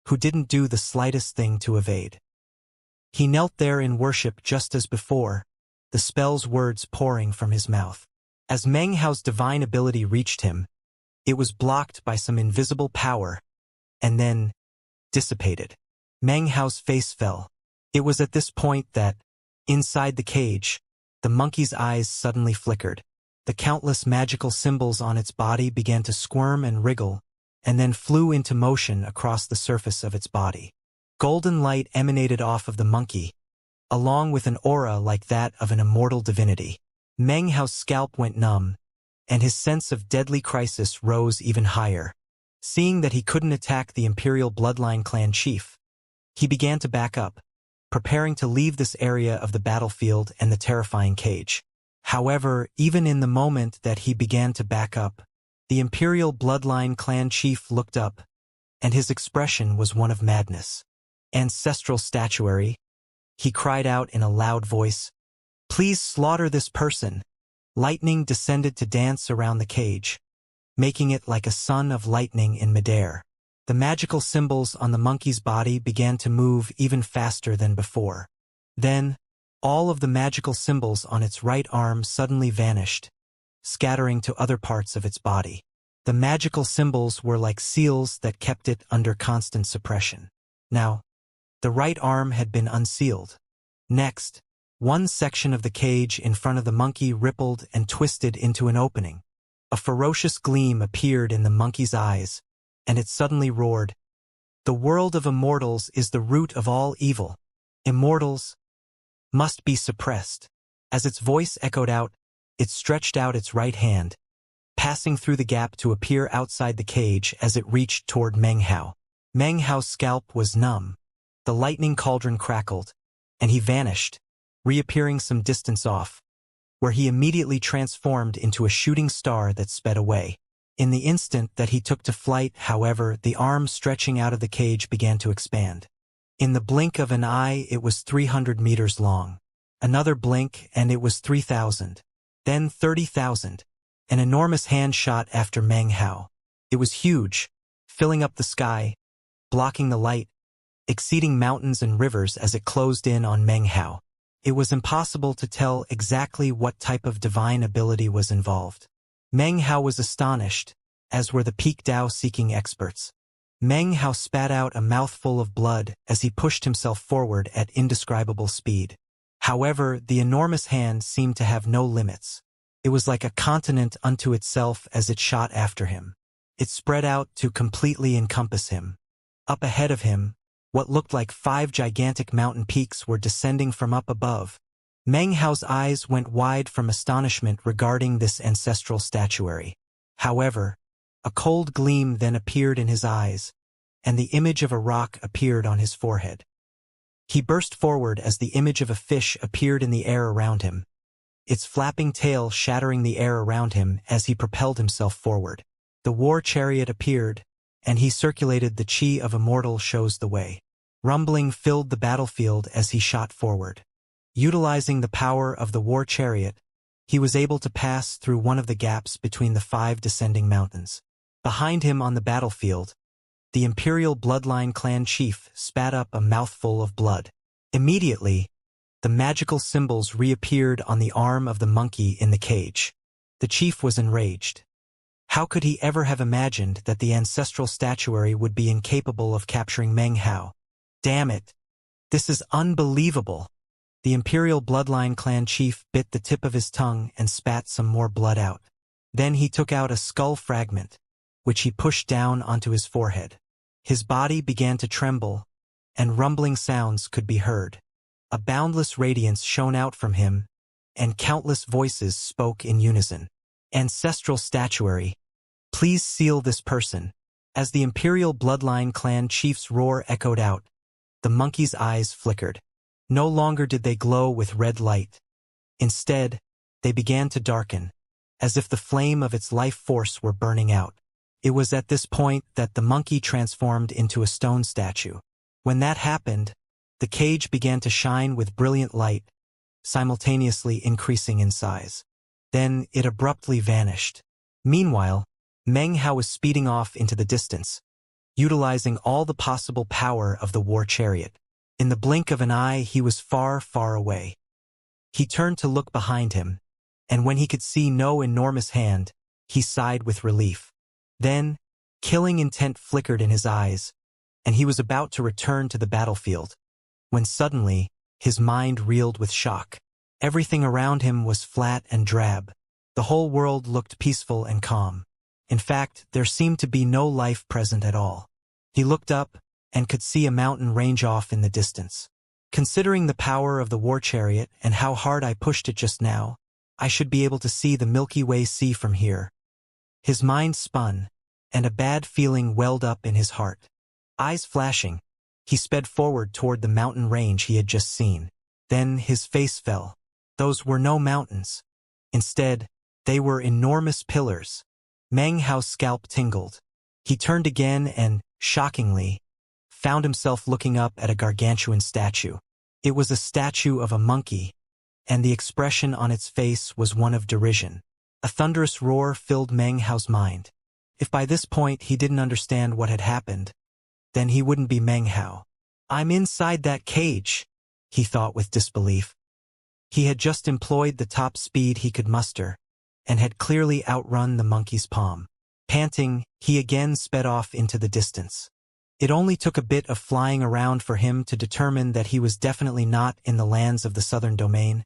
who didn't do the slightest thing to evade. He knelt there in worship just as before, the spell's words pouring from his mouth. As Meng Hao's divine ability reached him, it was blocked by some invisible power, and then dissipated. Meng Hao's face fell. It was at this point that, inside the cage, the monkey's eyes suddenly flickered. The countless magical symbols on its body began to squirm and wriggle, and then flew into motion across the surface of its body. Golden light emanated off of the monkey, along with an aura like that of an immortal divinity. Meng Hao's scalp went numb, and his sense of deadly crisis rose even higher. Seeing that he couldn't attack the imperial bloodline clan chief, he began to back up, preparing to leave this area of the battlefield and the terrifying cage. However, even in the moment that he began to back up, the imperial bloodline clan chief looked up, and his expression was one of madness. Ancestral statuary, he cried out in a loud voice, "Please slaughter this person." Lightning descended to dance around the cage, making it like a sun of lightning in midair. The magical symbols on the monkey's body began to move even faster than before. Then, all of the magical symbols on its right arm suddenly vanished, scattering to other parts of its body. The magical symbols were like seals that kept it under constant suppression. Now, the right arm had been unsealed. Next, one section of the cage in front of the monkey rippled and twisted into an opening. A ferocious gleam appeared in the monkey's eyes, and it suddenly roared. The world of immortals is the root of all evil. Immortals must be suppressed. As its voice echoed out, it stretched out its right hand, passing through the gap to appear outside the cage as it reached toward Meng Hao. Meng Hao's scalp was numb. The lightning cauldron crackled, and he vanished, reappearing some distance off, where he immediately transformed into a shooting star that sped away. In the instant that he took to flight, however, the arm stretching out of the cage began to expand. In the blink of an eye, it was 300 meters long. Another blink, and it was 3,000. Then 30,000. An enormous hand shot after Meng Hao. It was huge, filling up the sky, blocking the light, exceeding mountains and rivers as it closed in on Meng Hao. It was impossible to tell exactly what type of divine ability was involved. Meng Hao was astonished, as were the peak Dao-seeking experts. Meng Hao spat out a mouthful of blood as he pushed himself forward at indescribable speed. However, the enormous hand seemed to have no limits. It was like a continent unto itself as it shot after him. It spread out to completely encompass him. Up ahead of him, what looked like 5 gigantic mountain peaks were descending from up above. Meng Hao's eyes went wide from astonishment regarding this ancestral statuary. However, a cold gleam then appeared in his eyes, and the image of a rock appeared on his forehead. He burst forward as the image of a fish appeared in the air around him, its flapping tail shattering the air around him as he propelled himself forward. The war chariot appeared, and he circulated the chi of Immortal shows the way. Rumbling filled the battlefield as he shot forward. Utilizing the power of the war chariot, he was able to pass through one of the gaps between the 5 descending mountains. Behind him on the battlefield, the Imperial Bloodline clan chief spat up a mouthful of blood. Immediately, the magical symbols reappeared on the arm of the monkey in the cage. The chief was enraged. How could he ever have imagined that the ancestral statuary would be incapable of capturing Meng Hao? Damn it! This is unbelievable! The Imperial Bloodline clan chief bit the tip of his tongue and spat some more blood out. Then he took out a skull fragment, which he pushed down onto his forehead. His body began to tremble, and rumbling sounds could be heard. A boundless radiance shone out from him, and countless voices spoke in unison. Ancestral statuary, please seal this person. As the Imperial Bloodline clan chief's roar echoed out, the monkey's eyes flickered. No longer did they glow with red light. Instead, they began to darken, as if the flame of its life force were burning out. It was at this point that the monkey transformed into a stone statue. When that happened, the cage began to shine with brilliant light, simultaneously increasing in size. Then it abruptly vanished. Meanwhile, Meng Hao was speeding off into the distance, utilizing all the possible power of the war chariot. In the blink of an eye, he was far, far away. He turned to look behind him, and when he could see no enormous hand, he sighed with relief. Then, killing intent flickered in his eyes, and he was about to return to the battlefield, when suddenly, his mind reeled with shock. Everything around him was flat and drab. The whole world looked peaceful and calm. In fact, there seemed to be no life present at all. He looked up, and could see a mountain range off in the distance. Considering the power of the war chariot and how hard I pushed it just now, I should be able to see the Milky Way sea from here. His mind spun, and a bad feeling welled up in his heart. Eyes flashing, he sped forward toward the mountain range he had just seen. Then his face fell. Those were no mountains. Instead, they were enormous pillars. Meng Hao's scalp tingled. He turned again and, shockingly, found himself looking up at a gargantuan statue. It was a statue of a monkey, and the expression on its face was one of derision. A thunderous roar filled Meng Hao's mind. If by this point he didn't understand what had happened, then he wouldn't be Meng Hao. I'm inside that cage, he thought with disbelief. He had just employed the top speed he could muster, and had clearly outrun the monkey's palm. Panting, he again sped off into the distance. It only took a bit of flying around for him to determine that he was definitely not in the lands of the southern domain,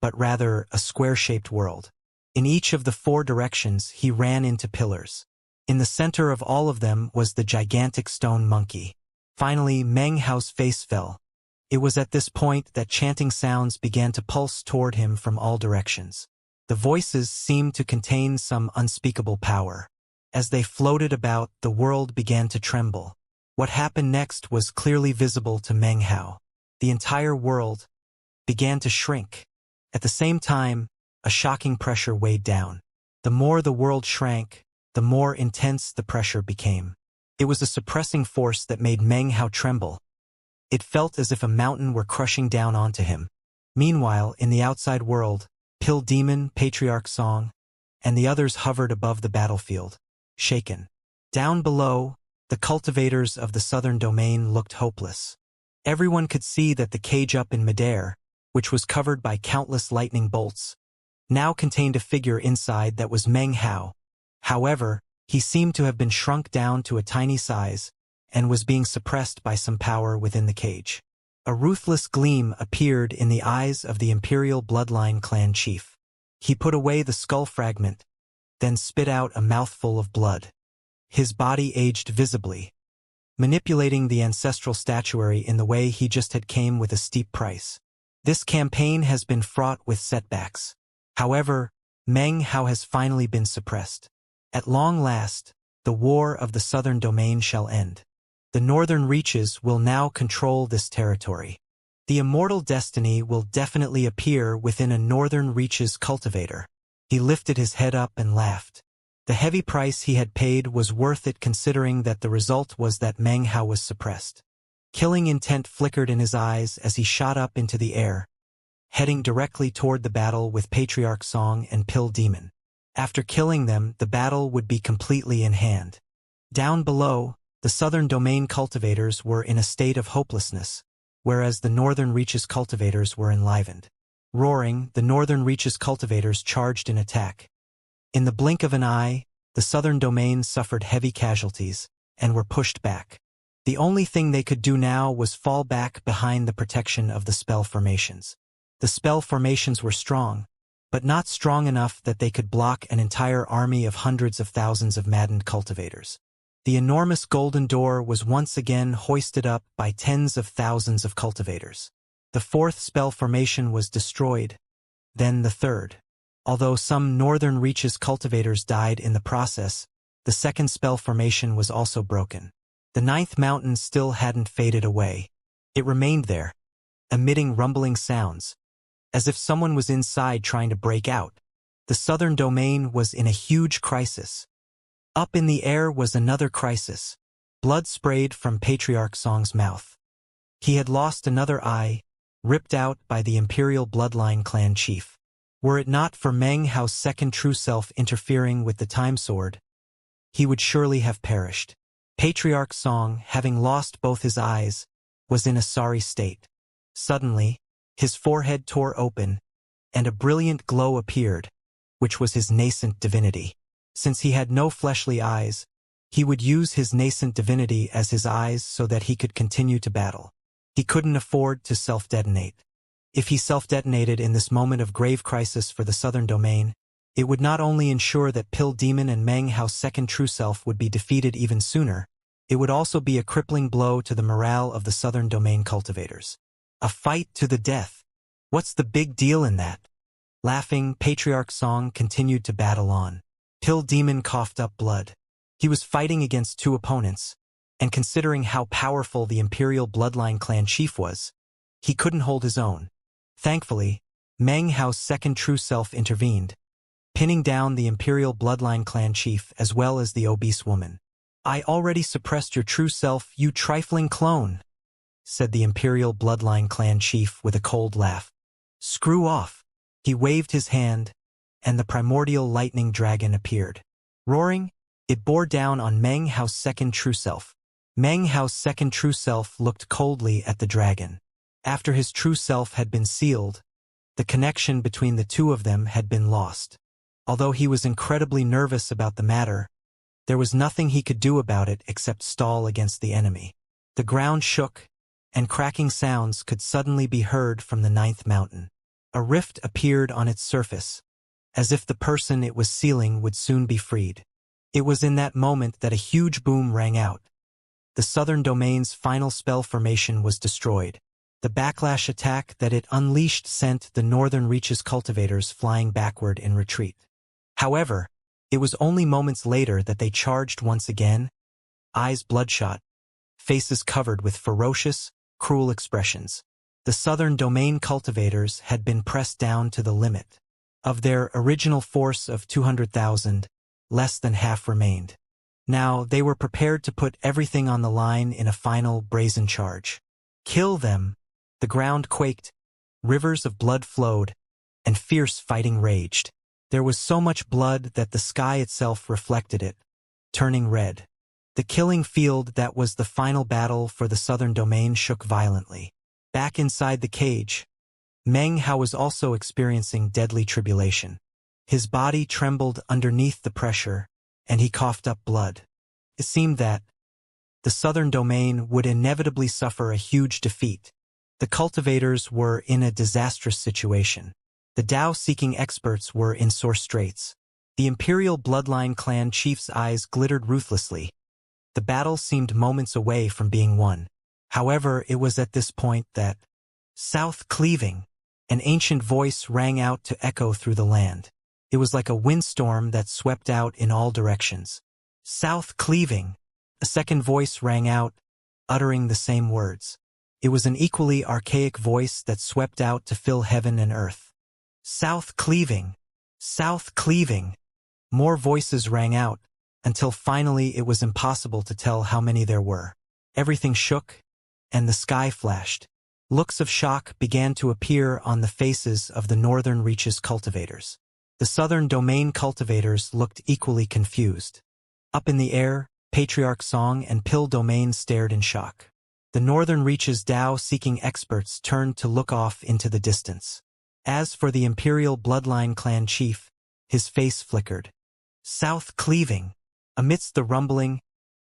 but rather a square-shaped world. In each of the 4 directions he ran into pillars. In the center of all of them was the gigantic stone monkey. Finally, Meng Hao's face fell. It was at this point that chanting sounds began to pulse toward him from all directions. The voices seemed to contain some unspeakable power. As they floated about, the world began to tremble. What happened next was clearly visible to Meng Hao. The entire world began to shrink. At the same time, a shocking pressure weighed down. The more the world shrank, the more intense the pressure became. It was a suppressing force that made Meng Hao tremble. It felt as if a mountain were crushing down onto him. Meanwhile, in the outside world, Pill Demon, Patriarch Song, and the others hovered above the battlefield, shaken. Down below, the cultivators of the southern domain looked hopeless. Everyone could see that the cage up in midair, which was covered by countless lightning bolts, now contained a figure inside that was Meng Hao. However, he seemed to have been shrunk down to a tiny size, and was being suppressed by some power within the cage. A ruthless gleam appeared in the eyes of the Imperial Bloodline clan chief. He put away the skull fragment, then spit out a mouthful of blood. His body aged visibly. Manipulating the ancestral statuary in the way he just had came with a steep price. This campaign has been fraught with setbacks. However, Meng Hao has finally been suppressed. At long last, the war of the southern domain shall end. The northern reaches will now control this territory. The immortal destiny will definitely appear within a northern reaches cultivator. He lifted his head up and laughed. The heavy price he had paid was worth it, considering that the result was that Meng Hao was suppressed. Killing intent flickered in his eyes as he shot up into the air, heading directly toward the battle with Patriarch Song and Pill Demon. After killing them, the battle would be completely in hand. Down below, the southern domain cultivators were in a state of hopelessness, whereas the northern reaches cultivators were enlivened. Roaring, the northern reaches cultivators charged in attack. In the blink of an eye, the southern domain suffered heavy casualties, and were pushed back. The only thing they could do now was fall back behind the protection of the spell formations. The spell formations were strong, but not strong enough that they could block an entire army of hundreds of thousands of maddened cultivators. The enormous golden door was once again hoisted up by tens of thousands of cultivators. The fourth spell formation was destroyed, then the third. Although some northern reaches cultivators died in the process, the second spell formation was also broken. The ninth mountain still hadn't faded away. It remained there, emitting rumbling sounds, as if someone was inside trying to break out. The southern domain was in a huge crisis. Up in the air was another crisis. Blood sprayed from Patriarch Song's mouth. He had lost another eye, ripped out by the Imperial Bloodline clan chief. Were it not for Meng Hao's second true self interfering with the time sword, he would surely have perished. Patriarch Song, having lost both his eyes, was in a sorry state. Suddenly, his forehead tore open, and a brilliant glow appeared, which was his nascent divinity. Since he had no fleshly eyes, he would use his nascent divinity as his eyes so that he could continue to battle. He couldn't afford to self-detonate. If he self-detonated in this moment of grave crisis for the southern domain, it would not only ensure that Pill Demon and Meng Hao's second true self would be defeated even sooner, it would also be a crippling blow to the morale of the southern domain cultivators. A fight to the death. What's the big deal in that? Laughing, Patriarch Song continued to battle on. Pill Demon coughed up blood. He was fighting against two opponents, and considering how powerful the Imperial Bloodline clan chief was, he couldn't hold his own. Thankfully, Meng Hao's second true self intervened, pinning down the Imperial Bloodline clan chief as well as the obese woman. "I already suppressed your true self, you trifling clone," said the Imperial Bloodline clan chief with a cold laugh. "Screw off." He waved his hand, and the primordial lightning dragon appeared. Roaring, it bore down on Meng Hao's second true self. Meng Hao's second true self looked coldly at the dragon. After his true self had been sealed, the connection between the two of them had been lost. Although he was incredibly nervous about the matter, there was nothing he could do about it except stall against the enemy. The ground shook, and cracking sounds could suddenly be heard from the ninth mountain. A rift appeared on its surface, as if the person it was sealing would soon be freed. It was in that moment that a huge boom rang out. The southern domain's final spell formation was destroyed. The backlash attack that it unleashed sent the northern reaches cultivators flying backward in retreat. However, it was only moments later that they charged once again, eyes bloodshot, faces covered with ferocious, cruel expressions. The southern domain cultivators had been pressed down to the limit. Of their original force of 200,000, less than half remained. Now they were prepared to put everything on the line in a final brazen charge. Kill them! The ground quaked, rivers of blood flowed, and fierce fighting raged. There was so much blood that the sky itself reflected it, turning red. The killing field that was the final battle for the southern domain shook violently. Back inside the cage, Meng Hao was also experiencing deadly tribulation. His body trembled underneath the pressure, and he coughed up blood. It seemed that the southern domain would inevitably suffer a huge defeat. The cultivators were in a disastrous situation. The Tao-seeking experts were in sore straits. The imperial bloodline clan chief's eyes glittered ruthlessly. The battle seemed moments away from being won. However, it was at this point that South Cleaving, an ancient voice rang out to echo through the land. It was like a windstorm that swept out in all directions. South Cleaving, a second voice rang out, uttering the same words. It was an equally archaic voice that swept out to fill heaven and earth. South Cleaving, South Cleaving. More voices rang out, until finally it was impossible to tell how many there were. Everything shook, and the sky flashed. Looks of shock began to appear on the faces of the northern reaches cultivators. The southern domain cultivators looked equally confused. Up in the air, Patriarch Song and Pill Domain stared in shock. The northern reaches Tao-seeking experts turned to look off into the distance. As for the imperial bloodline clan chief, his face flickered. South Cleaving. Amidst the rumbling,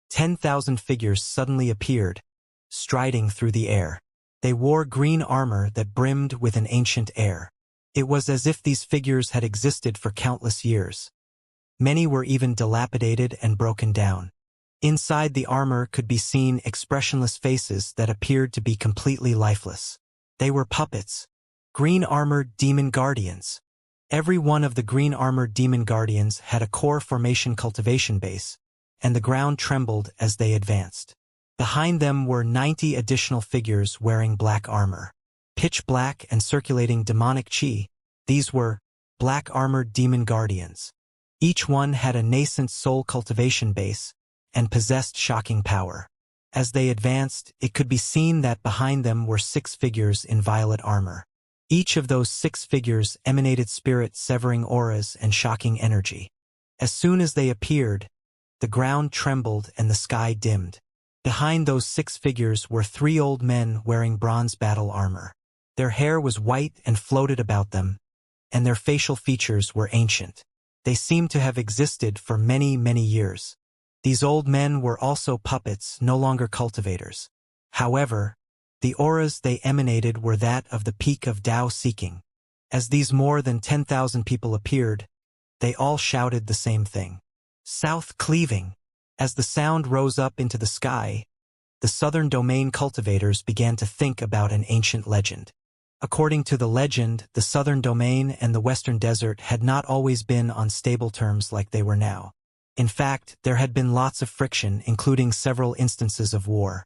10,000 figures suddenly appeared, striding through the air. They wore green armor that brimmed with an ancient air. It was as if these figures had existed for countless years. Many were even dilapidated and broken down. Inside the armor could be seen expressionless faces that appeared to be completely lifeless. They were puppets, green-armored demon guardians. Every one of the green-armored demon guardians had a core formation cultivation base, and the ground trembled as they advanced. Behind them were 90 additional figures wearing black armor. Pitch black and circulating demonic chi, these were black-armored demon guardians. Each one had a nascent soul cultivation base, and possessed shocking power. As they advanced, it could be seen that behind them were 6 figures in violet armor. Each of those 6 figures emanated spirit-severing auras and shocking energy. As soon as they appeared, the ground trembled and the sky dimmed. Behind those 6 figures were 3 old men wearing bronze battle armor. Their hair was white and floated about them, and their facial features were ancient. They seemed to have existed for many, many years. These old men were also puppets, no longer cultivators. However, the auras they emanated were that of the peak of Tao seeking. As these more than 10,000 people appeared, they all shouted the same thing. South Cleaving. As the sound rose up into the sky, the southern domain cultivators began to think about an ancient legend. According to the legend, the southern domain and the western desert had not always been on stable terms like they were now. In fact, there had been lots of friction, including several instances of war.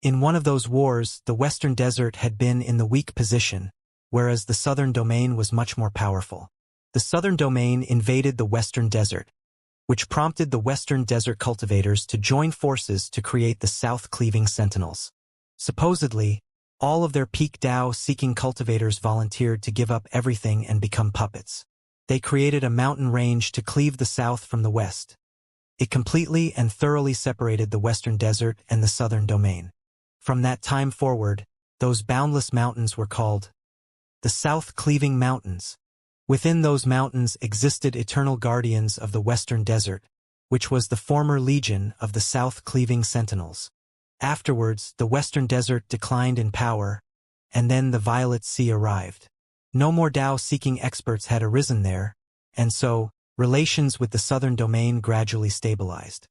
In one of those wars, the western desert had been in the weak position, whereas the southern domain was much more powerful. The southern domain invaded the western desert, which prompted the western desert cultivators to join forces to create the South Cleaving Sentinels. Supposedly, all of their peak Tao-seeking cultivators volunteered to give up everything and become puppets. They created a mountain range to cleave the south from the west. It completely and thoroughly separated the western desert and the southern domain. From that time forward, those boundless mountains were called the South Cleaving Mountains. Within those mountains existed eternal guardians of the western desert, which was the former legion of the South Cleaving Sentinels. Afterwards, the western desert declined in power, and then the Violet Sea arrived. No more Tao-seeking experts had arisen there, and so, Relations with the southern domain gradually stabilized.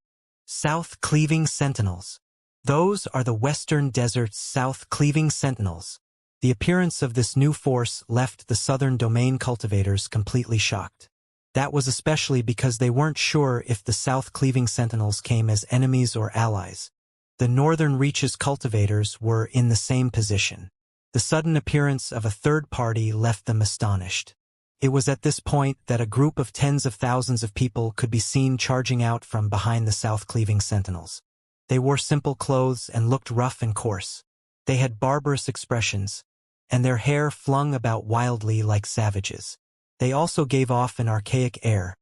South Cleaving Sentinels. Those are the Western Desert's South Cleaving Sentinels. The appearance of this new force left the southern domain cultivators completely shocked. That was especially because they weren't sure if the South Cleaving Sentinels came as enemies or allies. The northern reaches cultivators were in the same position. The sudden appearance of a third party left them astonished. It was at this point that a group of tens of thousands of people could be seen charging out from behind the South Cleaving Sentinels. They wore simple clothes and looked rough and coarse. They had barbarous expressions, and their hair flung about wildly like savages. They also gave off an archaic air,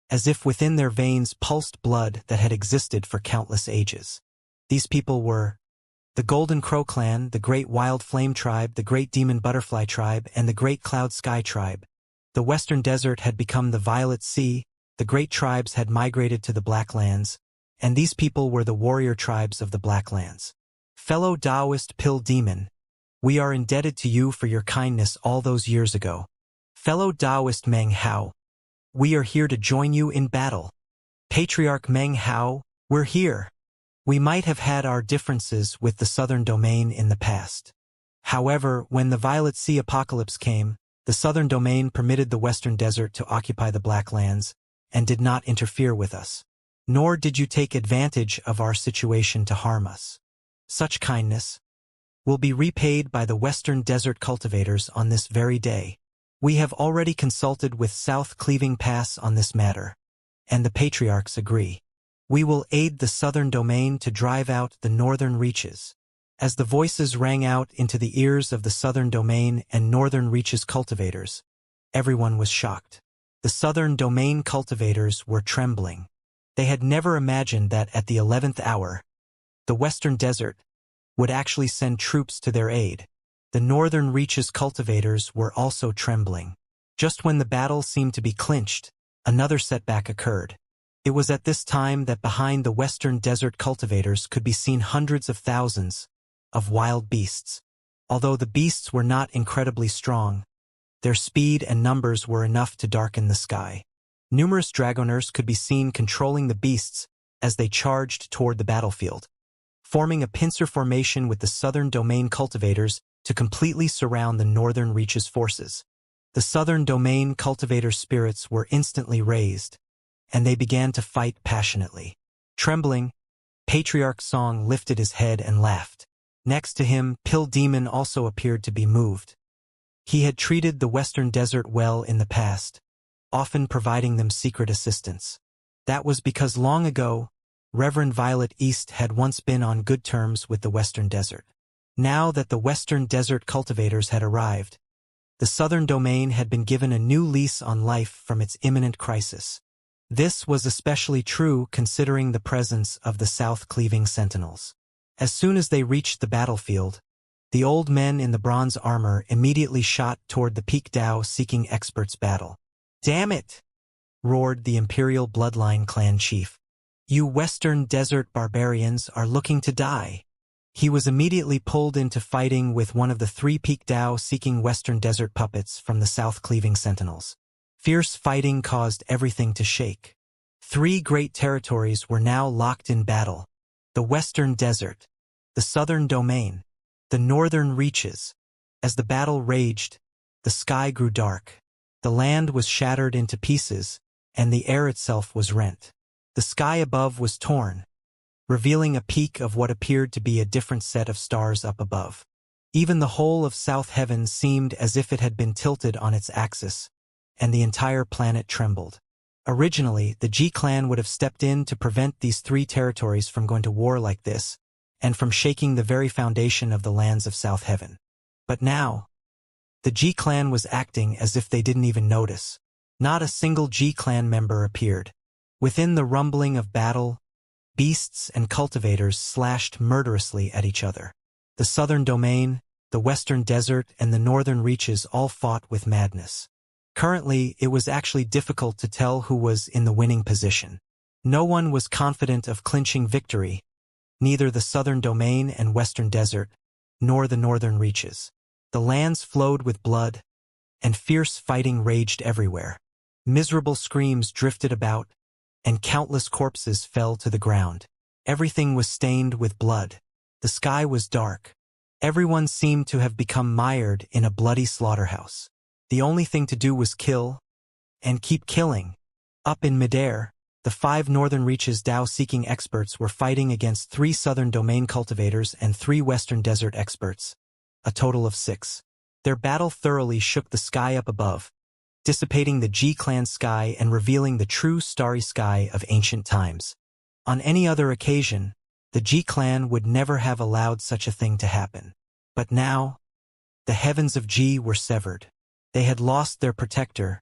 as if within their veins pulsed blood that had existed for countless ages. These people were the Golden Crow Clan, the Great Wild Flame Tribe, the Great Demon Butterfly Tribe, and the Great Cloud Sky Tribe. The Western Desert had become the Violet Sea, the great tribes had migrated to the Black Lands, and these people were the warrior tribes of the Black Lands. Fellow Taoist Pill Demon, we are indebted to you for your kindness all those years ago. Fellow Taoist Meng Hao, we are here to join you in battle. Patriarch Meng Hao, we're here. We might have had our differences with the Southern Domain in the past. However, when the Violet Sea apocalypse came, the Southern Domain permitted the Western Desert to occupy the Black Lands and did not interfere with us. Nor did you take advantage of our situation to harm us. Such kindness will be repaid by the Western Desert cultivators on this very day. We have already consulted with South Cleaving Pass on this matter, and the patriarchs agree. We will aid the Southern Domain to drive out the northern reaches. As the voices rang out into the ears of the Southern Domain and Northern Reaches cultivators, everyone was shocked. The Southern Domain cultivators were trembling. They had never imagined that at the 11th hour, the Western Desert would actually send troops to their aid. The Northern Reaches cultivators were also trembling. Just when the battle seemed to be clinched, another setback occurred. It was at this time that behind the Western Desert cultivators could be seen hundreds of thousands of wild beasts. Although the beasts were not incredibly strong, their speed and numbers were enough to darken the sky. Numerous dragoners could be seen controlling the beasts as they charged toward the battlefield, forming a pincer formation with the Southern Domain cultivators to completely surround the Northern Reaches forces. The Southern Domain cultivators' spirits were instantly raised, and they began to fight passionately. Trembling, Patriarch Song lifted his head and laughed. Next to him, Pill Demon also appeared to be moved. He had treated the Western Desert well in the past, often providing them secret assistance. That was because long ago, Reverend Violet East had once been on good terms with the Western Desert. Now that the Western Desert cultivators had arrived, the Southern Domain had been given a new lease on life from its imminent crisis. This was especially true considering the presence of the South Cleaving Sentinels. As soon as they reached the battlefield, the old men in the bronze armor immediately shot toward the Peak Dao seeking experts battle. "Damn it!" roared the Imperial Bloodline clan chief. "You Western Desert barbarians are looking to die." He was immediately pulled into fighting with one of the three Peak Dao seeking Western Desert puppets from the South Cleaving Sentinels. Fierce fighting caused everything to shake. Three great territories were now locked in battle: the Western Desert, the Southern Domain, the Northern Reaches. As the battle raged, the sky grew dark. The land was shattered into pieces, and the air itself was rent. The sky above was torn, revealing a peak of what appeared to be a different set of stars up above. Even the whole of South Heaven seemed as if it had been tilted on its axis, and the entire planet trembled. Originally, the G-Clan would have stepped in to prevent these three territories from going to war like this, and from shaking the very foundation of the lands of South Heaven. But now, the G-Clan was acting as if they didn't even notice. Not a single G-Clan member appeared. Within the rumbling of battle, beasts and cultivators slashed murderously at each other. The Southern Domain, the Western Desert, and the Northern Reaches all fought with madness. Currently, it was actually difficult to tell who was in the winning position. No one was confident of clinching victory, neither the Southern Domain and Western Desert, nor the Northern Reaches. The lands flowed with blood, and fierce fighting raged everywhere. Miserable screams drifted about, and countless corpses fell to the ground. Everything was stained with blood. The sky was dark. Everyone seemed to have become mired in a bloody slaughterhouse. The only thing to do was kill, and keep killing. Up in midair, the 5 Northern Reaches Dao-seeking experts were fighting against 3 Southern Domain cultivators and 3 Western Desert experts, a total of 6. Their battle thoroughly shook the sky up above, dissipating the G-clan sky and revealing the true starry sky of ancient times. On any other occasion, the G-clan would never have allowed such a thing to happen. But now, the heavens of G were severed. They had lost their protector,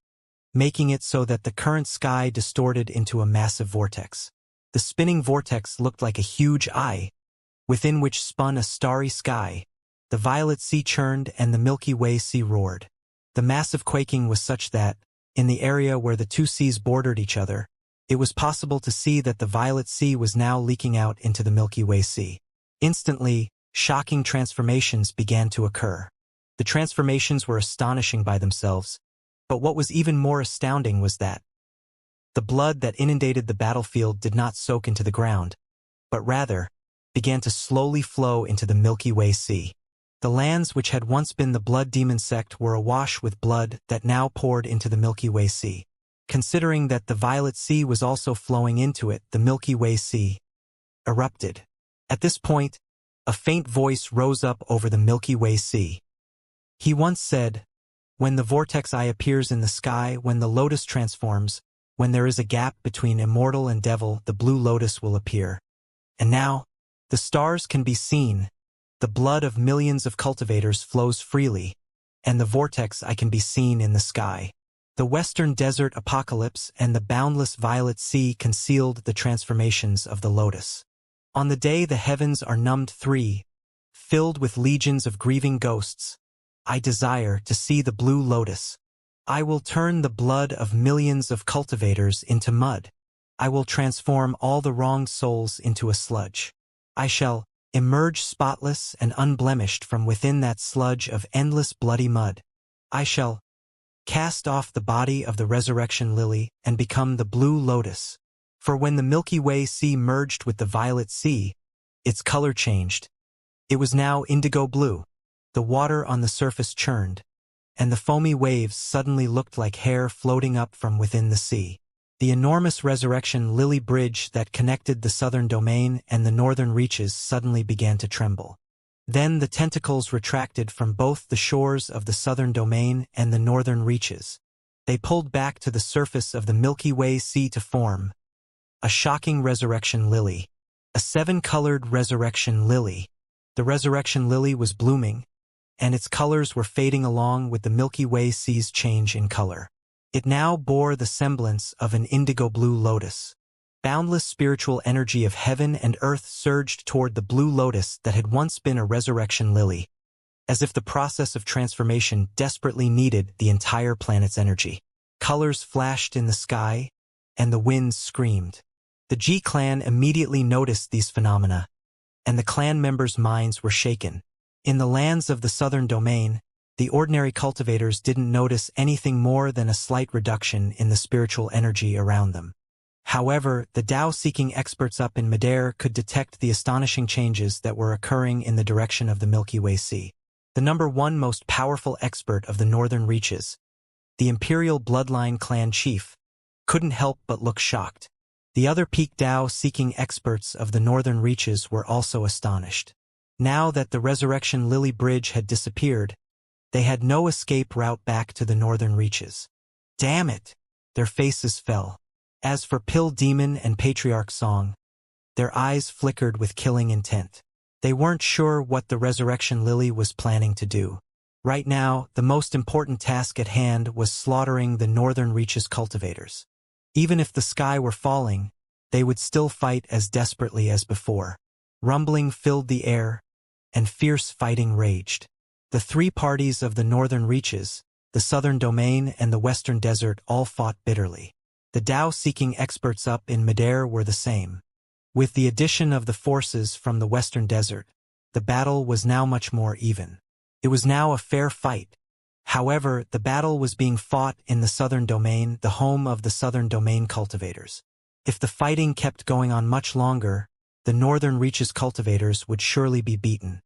making it so that the current sky distorted into a massive vortex. The spinning vortex looked like a huge eye, within which spun a starry sky. The violet sea churned and the Milky Way sea roared. The massive quaking was such that, in the area where the 2 seas bordered each other, it was possible to see that the violet sea was now leaking out into the Milky Way sea. Instantly, shocking transformations began to occur. The transformations were astonishing by themselves, but what was even more astounding was that the blood that inundated the battlefield did not soak into the ground, but rather began to slowly flow into the Milky Way sea. The lands which had once been the blood demon sect were awash with blood that now poured into the Milky Way sea. Considering that the violet sea was also flowing into it, the Milky Way sea erupted. At this point, a faint voice rose up over the Milky Way sea. He once said, "When the vortex eye appears in the sky, when the lotus transforms, when there is a gap between immortal and devil, the blue lotus will appear. And now, the stars can be seen. The blood of millions of cultivators flows freely, and the vortex eye can be seen in the sky." The western desert apocalypse and the boundless violet sea concealed the transformations of the lotus. On the day the heavens are numbed 3, filled with legions of grieving ghosts, I desire to see the blue lotus. I will turn the blood of millions of cultivators into mud. I will transform all the wronged souls into a sludge. I shall emerge spotless and unblemished from within that sludge of endless bloody mud. I shall cast off the body of the resurrection lily and become the blue lotus. For when the Milky Way sea merged with the violet sea, its color changed. It was now indigo blue. The water on the surface churned, and the foamy waves suddenly looked like hair floating up from within the sea. The enormous resurrection lily bridge that connected the southern domain and the northern reaches suddenly began to tremble. Then the tentacles retracted from both the shores of the southern domain and the northern reaches. They pulled back to the surface of the Milky Way sea to form a shocking resurrection lily, a 7-colored resurrection lily. The resurrection lily was blooming, and its colors were fading along with the Milky Way sea's change in color. It now bore the semblance of an indigo blue lotus. Boundless spiritual energy of heaven and earth surged toward the blue lotus that had once been a resurrection lily, as if the process of transformation desperately needed the entire planet's energy. Colors flashed in the sky, and the winds screamed. The G-clan immediately noticed these phenomena, and the clan members' minds were shaken. In the lands of the southern domain, the ordinary cultivators didn't notice anything more than a slight reduction in the spiritual energy around them. However, the Tao-seeking experts up in midair could detect the astonishing changes that were occurring in the direction of the Milky Way Sea. The number 1 most powerful expert of the northern reaches, the Imperial Bloodline clan chief, couldn't help but look shocked. The other peak Tao-seeking experts of the northern reaches were also astonished. Now that the Resurrection Lily Bridge had disappeared, they had no escape route back to the northern reaches. Damn it! Their faces fell. As for Pill Demon and Patriarch Song, their eyes flickered with killing intent. They weren't sure what the Resurrection Lily was planning to do. Right now, the most important task at hand was slaughtering the northern reaches cultivators. Even if the sky were falling, they would still fight as desperately as before. Rumbling filled the air, and fierce fighting raged. The 3 parties of the northern reaches, the southern domain and the western desert all fought bitterly. The Tao-seeking experts up in midair were the same. With the addition of the forces from the western desert, the battle was now much more even. It was now a fair fight. However, the battle was being fought in the southern domain, the home of the southern domain cultivators. If the fighting kept going on much longer, the northern reaches cultivators would surely be beaten.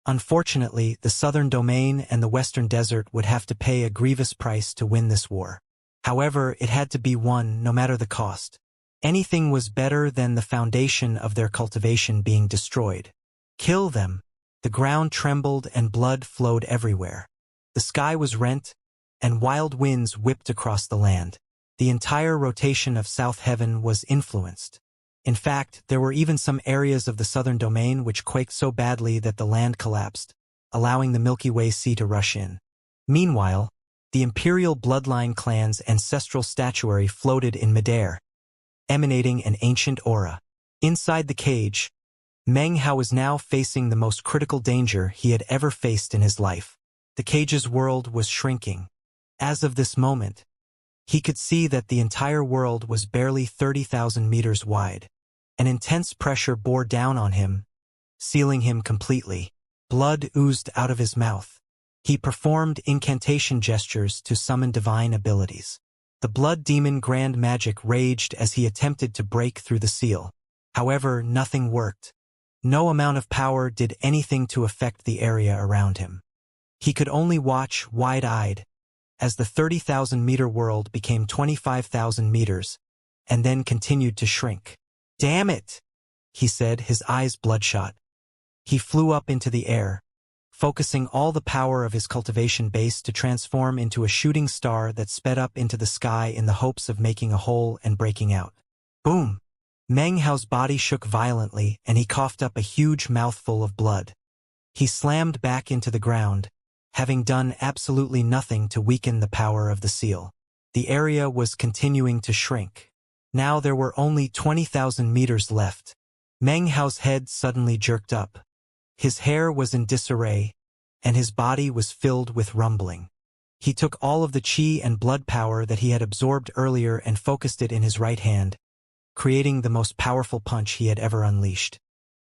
Unfortunately, the southern domain and the western desert would have to pay a grievous price to win this war. However, it had to be won no matter the cost. Anything was better than the foundation of their cultivation being destroyed. Kill them! The ground trembled and blood flowed everywhere. The sky was rent, and wild winds whipped across the land. The entire rotation of South Heaven was influenced. In fact, there were even some areas of the southern domain which quaked so badly that the land collapsed, allowing the Milky Way Sea to rush in. Meanwhile, the imperial bloodline clan's ancestral statuary floated in midair, emanating an ancient aura. Inside the cage, Meng Hao was now facing the most critical danger he had ever faced in his life. The cage's world was shrinking. As of this moment, he could see that the entire world was barely 30,000 meters wide. An intense pressure bore down on him, sealing him completely. Blood oozed out of his mouth. He performed incantation gestures to summon divine abilities. The blood demon grand magic raged as he attempted to break through the seal. However, nothing worked. No amount of power did anything to affect the area around him. He could only watch, wide-eyed, as the 30,000-meter world became 25,000 meters, and then continued to shrink. "Damn it!" he said, his eyes bloodshot. He flew up into the air, focusing all the power of his cultivation base to transform into a shooting star that sped up into the sky in the hopes of making a hole and breaking out. Boom! Meng Hao's body shook violently, and he coughed up a huge mouthful of blood. He slammed back into the ground, having done absolutely nothing to weaken the power of the seal. The area was continuing to shrink. Now there were only 20,000 meters left. Meng Hao's head suddenly jerked up. His hair was in disarray, and his body was filled with rumbling. He took all of the qi and blood power that he had absorbed earlier and focused it in his right hand, creating the most powerful punch he had ever unleashed.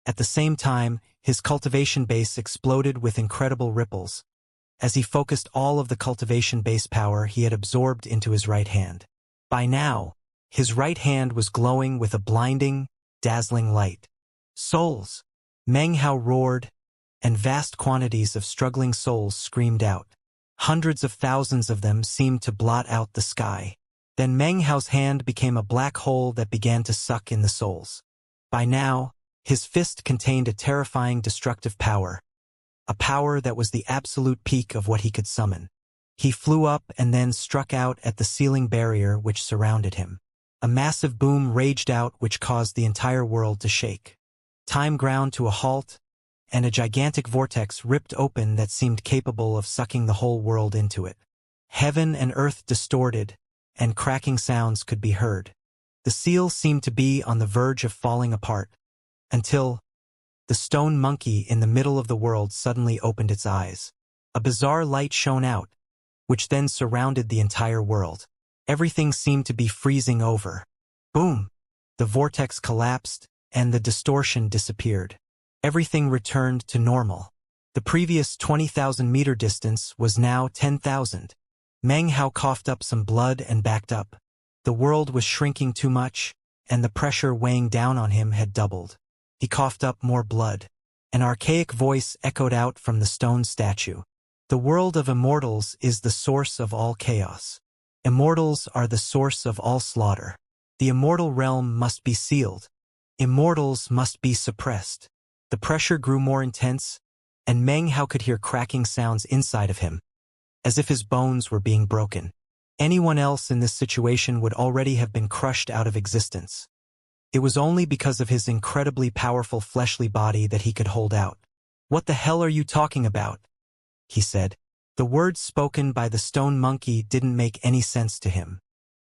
At the same time, his cultivation base exploded with incredible ripples, as he focused all of the cultivation base power he had absorbed into his right hand. By now, his right hand was glowing with a blinding, dazzling light. "Souls!" Meng Hao roared, and vast quantities of struggling souls screamed out. Hundreds of thousands of them seemed to blot out the sky. Then Meng Hao's hand became a black hole that began to suck in the souls. By now, his fist contained a terrifying destructive power, a power that was the absolute peak of what he could summon. He flew up and then struck out at the ceiling barrier which surrounded him. A massive boom raged out which caused the entire world to shake. Time ground to a halt, and a gigantic vortex ripped open that seemed capable of sucking the whole world into it. Heaven and earth distorted, and cracking sounds could be heard. The seal seemed to be on the verge of falling apart, until the stone monkey in the middle of the world suddenly opened its eyes. A bizarre light shone out, which then surrounded the entire world. Everything seemed to be freezing over. Boom! The vortex collapsed, and the distortion disappeared. Everything returned to normal. The previous 20,000-meter distance was now 10,000. Meng Hao coughed up some blood and backed up. The world was shrinking too much, and the pressure weighing down on him had doubled. He coughed up more blood. An archaic voice echoed out from the stone statue. "The world of immortals is the source of all chaos. Immortals are the source of all slaughter. The immortal realm must be sealed. Immortals must be suppressed." The pressure grew more intense, and Meng Hao could hear cracking sounds inside of him, as if his bones were being broken. Anyone else in this situation would already have been crushed out of existence. It was only because of his incredibly powerful fleshly body that he could hold out. "What the hell are you talking about?" he said. The words spoken by the stone monkey didn't make any sense to him.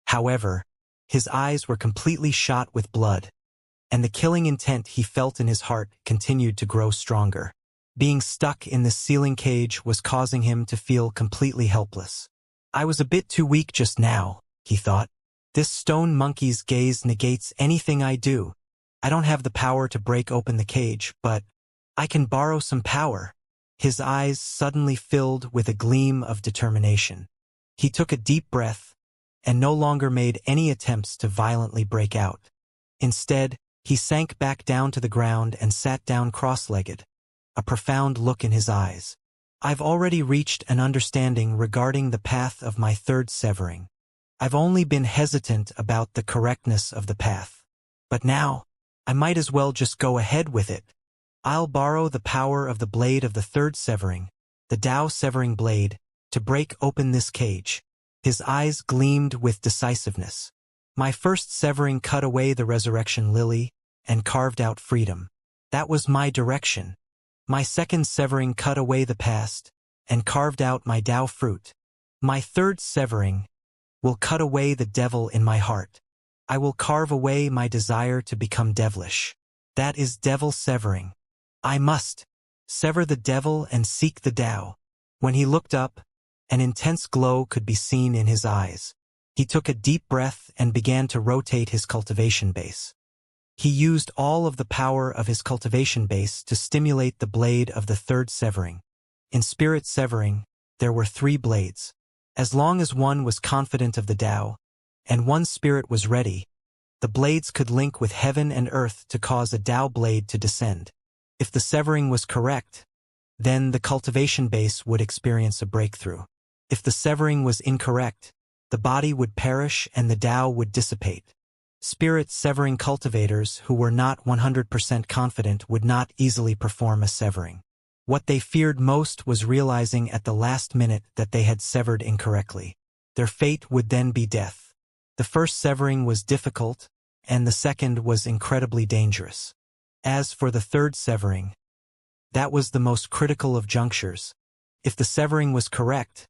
However, his eyes were completely shot with blood, and the killing intent he felt in his heart continued to grow stronger. Being stuck in this ceiling cage was causing him to feel completely helpless. "I was a bit too weak just now," he thought. "This stone monkey's gaze negates anything I do. I don't have the power to break open the cage, but I can borrow some power." His eyes suddenly filled with a gleam of determination. He took a deep breath and no longer made any attempts to violently break out. Instead, he sank back down to the ground and sat down cross-legged, a profound look in his eyes. I've already reached an understanding regarding the path of my third severing. I've only been hesitant about the correctness of the path. But now, I might as well just go ahead with it. I'll borrow the power of the blade of the third severing, the Tao severing blade, to break open this cage. His eyes gleamed with decisiveness. My first severing cut away the resurrection lily and carved out freedom. That was my direction. My second severing cut away the past and carved out my Tao fruit. My third severing will cut away the devil in my heart. I will carve away my desire to become devilish. That is devil severing. I must sever the devil and seek the Tao. When he looked up, an intense glow could be seen in his eyes. He took a deep breath and began to rotate his cultivation base. He used all of the power of his cultivation base to stimulate the blade of the third severing. In spirit severing, there were 3 blades. As long as one was confident of the Tao, and one spirit was ready, the blades could link with heaven and earth to cause a Tao blade to descend. If the severing was correct, then the cultivation base would experience a breakthrough. If the severing was incorrect, the body would perish and the Tao would dissipate. Spirit severing cultivators who were not 100% confident would not easily perform a severing. What they feared most was realizing at the last minute that they had severed incorrectly. Their fate would then be death. The first severing was difficult, and the second was incredibly dangerous. As for the third severing, that was the most critical of junctures. If the severing was correct,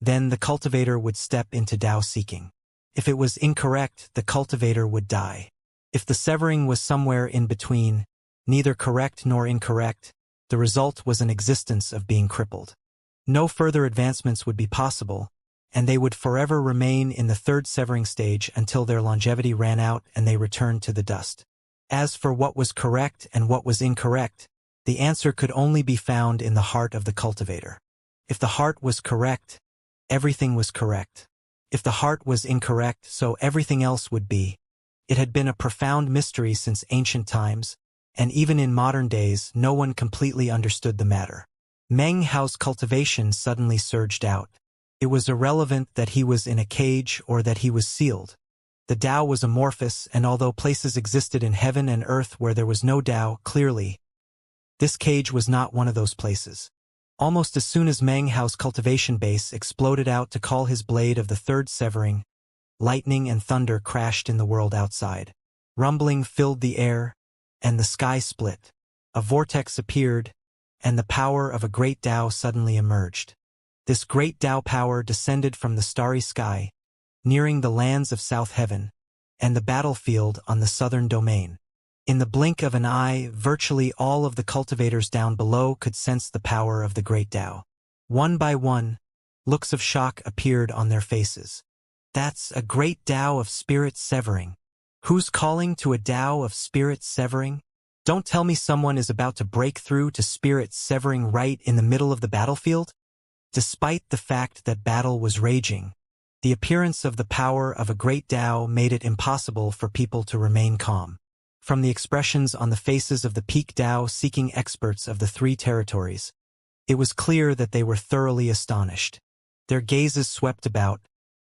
then the cultivator would step into Tao seeking. If it was incorrect, the cultivator would die. If the severing was somewhere in between, neither correct nor incorrect, the result was an existence of being crippled. No further advancements would be possible, and they would forever remain in the third severing stage until their longevity ran out and they returned to the dust. As for what was correct and what was incorrect, the answer could only be found in the heart of the cultivator. If the heart was correct, everything was correct. If the heart was incorrect, so everything else would be. It had been a profound mystery since ancient times, and even in modern days no one completely understood the matter. Meng Hao's cultivation suddenly surged out. It was irrelevant that he was in a cage or that he was sealed. The Tao was amorphous, and although places existed in heaven and earth where there was no Tao, clearly, this cage was not one of those places. Almost as soon as Meng Hao's cultivation base exploded out to call his blade of the third severing, lightning and thunder crashed in the world outside. Rumbling filled the air, and the sky split. A vortex appeared, and the power of a great Tao suddenly emerged. This great Tao power descended from the starry sky, nearing the lands of South Heaven, and the battlefield on the southern domain. In the blink of an eye, virtually all of the cultivators down below could sense the power of the great Tao. One by one, looks of shock appeared on their faces. That's a great Tao of spirit severing. Who's calling to a Tao of spirit severing? Don't tell me someone is about to break through to spirit severing right in the middle of the battlefield? Despite the fact that battle was raging, the appearance of the power of a great Tao made it impossible for people to remain calm. From the expressions on the faces of the peak Tao-seeking experts of the 3 territories, it was clear that they were thoroughly astonished. Their gazes swept about,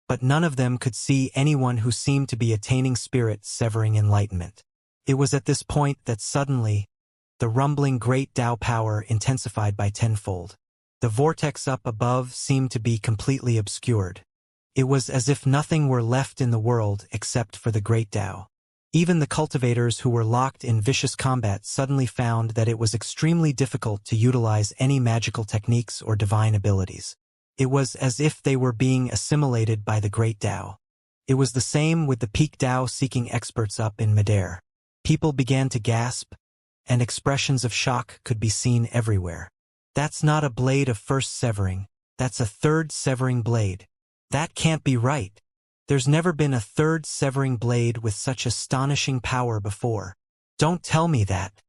but none of them could see anyone who seemed to be attaining spirit-severing enlightenment. It was at this point that suddenly, the rumbling great Tao power intensified by tenfold. The vortex up above seemed to be completely obscured. It was as if nothing were left in the world except for the great Tao. Even the cultivators who were locked in vicious combat suddenly found that it was extremely difficult to utilize any magical techniques or divine abilities. It was as if they were being assimilated by the great Tao. It was the same with the peak Tao-seeking experts up in midair. People began to gasp, and expressions of shock could be seen everywhere. That's not a blade of first severing, that's a third severing blade. That can't be right. There's never been a third severing blade with such astonishing power before. Don't tell me that.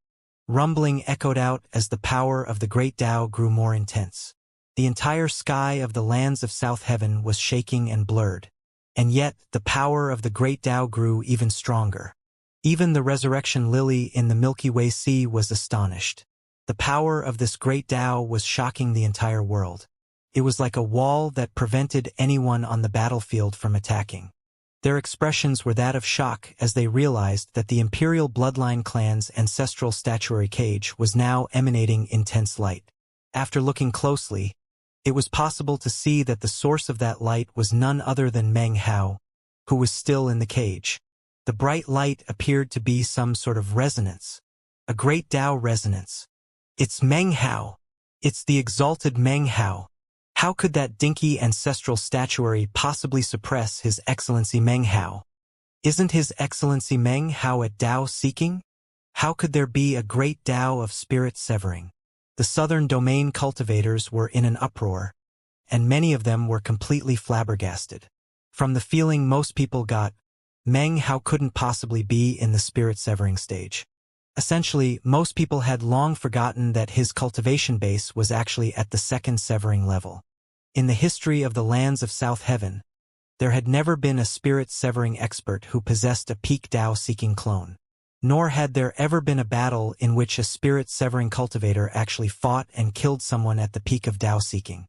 Rumbling echoed out as the power of the great Tao grew more intense. The entire sky of the lands of South Heaven was shaking and blurred. And yet, the power of the great Tao grew even stronger. Even the resurrection lily in the Milky Way Sea was astonished. The power of this great Tao was shocking the entire world. It was like a wall that prevented anyone on the battlefield from attacking. Their expressions were that of shock as they realized that the imperial bloodline clan's ancestral statuary cage was now emanating intense light. After looking closely, it was possible to see that the source of that light was none other than Meng Hao, who was still in the cage. The bright light appeared to be some sort of resonance, a great Tao resonance. It's Meng Hao. It's the exalted Meng Hao. How could that dinky ancestral statuary possibly suppress His Excellency Meng Hao? Isn't His Excellency Meng Hao at Tao seeking? How could there be a great Tao of spirit severing? The southern domain cultivators were in an uproar, and many of them were completely flabbergasted. From the feeling most people got, Meng Hao couldn't possibly be in the spirit severing stage. Essentially, most people had long forgotten that his cultivation base was actually at the second severing level. In the history of the lands of South Heaven, there had never been a spirit-severing expert who possessed a peak Tao-seeking clone. Nor had there ever been a battle in which a spirit-severing cultivator actually fought and killed someone at the peak of Tao-seeking.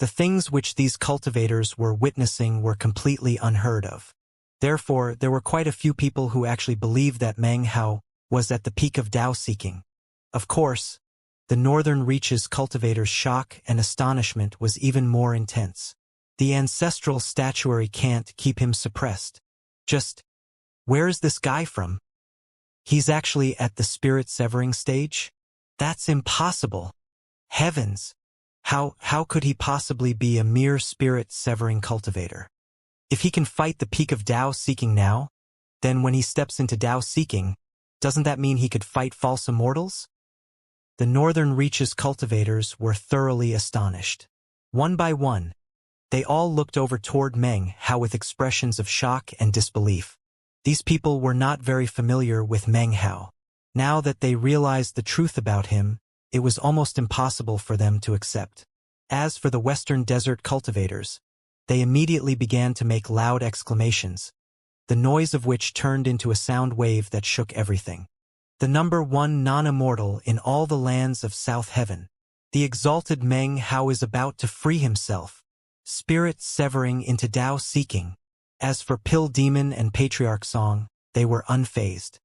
The things which these cultivators were witnessing were completely unheard of. Therefore, there were quite a few people who actually believed that Meng Hao was at the peak of Tao-seeking. Of course, the northern reaches cultivators' shock and astonishment was even more intense. The ancestral statuary can't keep him suppressed. Just, where is this guy from? He's actually at the spirit-severing stage? That's impossible. Heavens! How could he possibly be a mere spirit-severing cultivator? If he can fight the peak of Tao-seeking now, then when he steps into Tao-seeking, doesn't that mean he could fight false immortals? The northern reaches cultivators were thoroughly astonished. One by one, they all looked over toward Meng Hao with expressions of shock and disbelief. These people were not very familiar with Meng Hao. Now that they realized the truth about him, it was almost impossible for them to accept. As for the western desert cultivators, they immediately began to make loud exclamations, the noise of which turned into a sound wave that shook everything. The number one non-immortal in all the lands of South Heaven, the exalted Meng Hao is about to free himself, spirit severing into Tao seeking. As for Pill Demon and Patriarch Song, they were unfazed.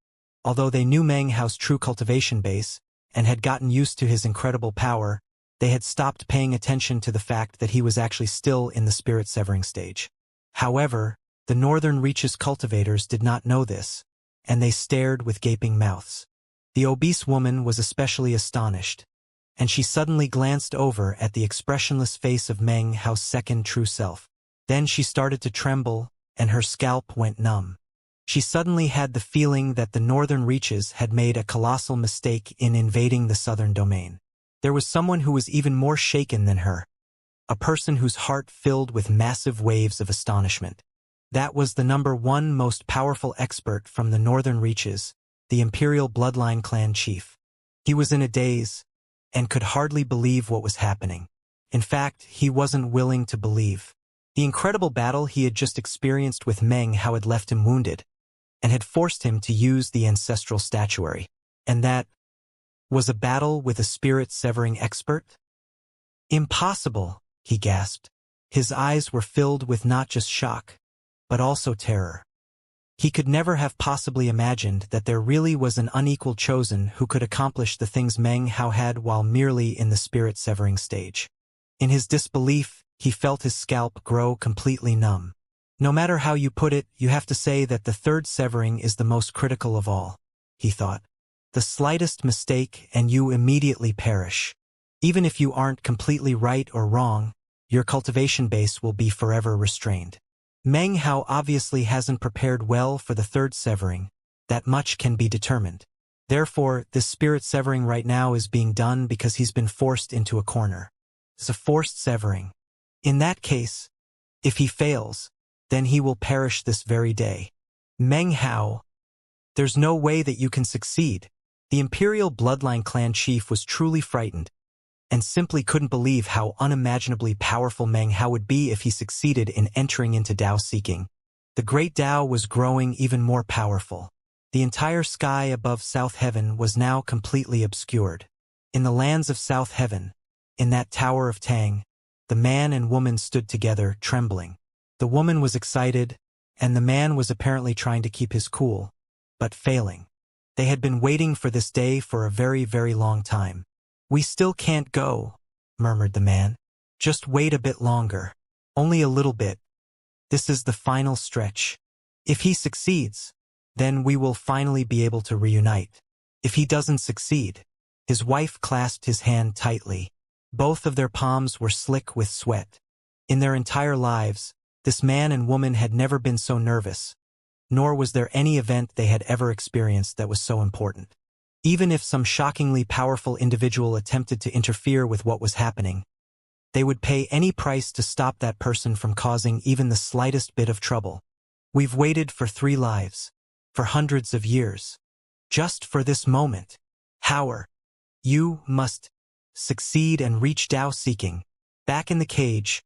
Although they knew Meng Hao's true cultivation base, and had gotten used to his incredible power, they had stopped paying attention to the fact that he was actually still in the spirit-severing stage. However, the northern reaches cultivators did not know this, and they stared with gaping mouths. The obese woman was especially astonished, and she suddenly glanced over at the expressionless face of Meng Hao's second true self. Then she started to tremble, and her scalp went numb. She suddenly had the feeling that the northern reaches had made a colossal mistake in invading the southern domain. There was someone who was even more shaken than her, a person whose heart filled with massive waves of astonishment. That was the number one most powerful expert from the northern reaches, the Imperial Bloodline clan chief. He was in a daze, and could hardly believe what was happening. In fact, he wasn't willing to believe. The incredible battle he had just experienced with Meng Hao had left him wounded, and had forced him to use the ancestral statuary. And that was a battle with a spirit-severing expert? Impossible, he gasped. His eyes were filled with not just shock, but also terror. He could never have possibly imagined that there really was an unequal chosen who could accomplish the things Meng Hao had while merely in the spirit-severing stage. In his disbelief, he felt his scalp grow completely numb. No matter how you put it, you have to say that the third severing is the most critical of all, he thought. The slightest mistake and you immediately perish. Even if you aren't completely right or wrong, your cultivation base will be forever restrained. Meng Hao obviously hasn't prepared well for the third severing. That much can be determined. Therefore, this spirit severing right now is being done because he's been forced into a corner. It's a forced severing. In that case, if he fails, then he will perish this very day. Meng Hao, there's no way that you can succeed. The Imperial Bloodline clan chief was truly frightened, and simply couldn't believe how unimaginably powerful Meng Hao would be if he succeeded in entering into Dao seeking. The great Dao was growing even more powerful. The entire sky above South Heaven was now completely obscured. In the lands of South Heaven, in that Tower of Tang, the man and woman stood together, trembling. The woman was excited, and the man was apparently trying to keep his cool, but failing. They had been waiting for this day for a very, very long time. "We still can't go," murmured the man. "Just wait a bit longer. Only a little bit. This is the final stretch. If he succeeds, then we will finally be able to reunite. If he doesn't succeed." His wife clasped his hand tightly. Both of their palms were slick with sweat. In their entire lives, this man and woman had never been so nervous, nor was there any event they had ever experienced that was so important. Even if some shockingly powerful individual attempted to interfere with what was happening, they would pay any price to stop that person from causing even the slightest bit of trouble. "We've waited for 3 lives, for hundreds of years, just for this moment. Howard, you must succeed and reach Dao seeking." Back in the cage,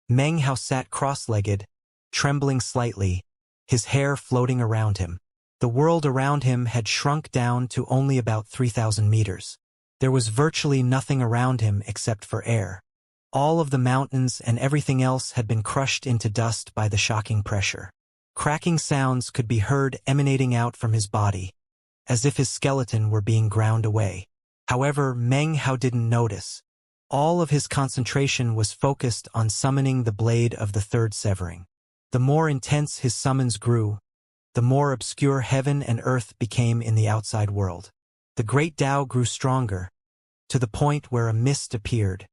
Meng Hao sat cross-legged, trembling slightly, his hair floating around him. The world around him had shrunk down to only about 3,000 meters. There was virtually nothing around him except for air. All of the mountains and everything else had been crushed into dust by the shocking pressure. Cracking sounds could be heard emanating out from his body, as if his skeleton were being ground away. However, Meng Hao didn't notice. All of his concentration was focused on summoning the blade of the third severing. The more intense his summons grew, the more obscure heaven and earth became in the outside world. The great Dao grew stronger, to the point where a mist appeared.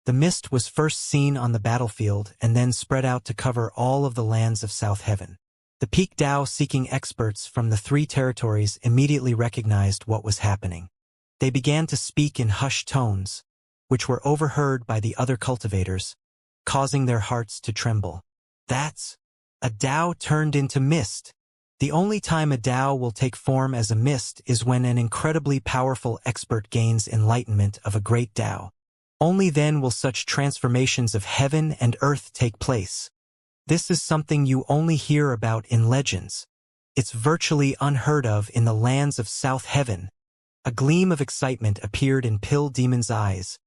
The mist was first seen on the battlefield and then spread out to cover all of the lands of South Heaven. The peak Dao-seeking experts from the 3 territories immediately recognized what was happening. They began to speak in hushed tones, which were overheard by the other cultivators, causing their hearts to tremble. "That's a Dao turned into mist. The only time a Dao will take form as a mist is when an incredibly powerful expert gains enlightenment of a great Dao. Only then will such transformations of heaven and earth take place. This is something you only hear about in legends. It's virtually unheard of in the lands of South Heaven." A gleam of excitement appeared in Pill Demon's eyes,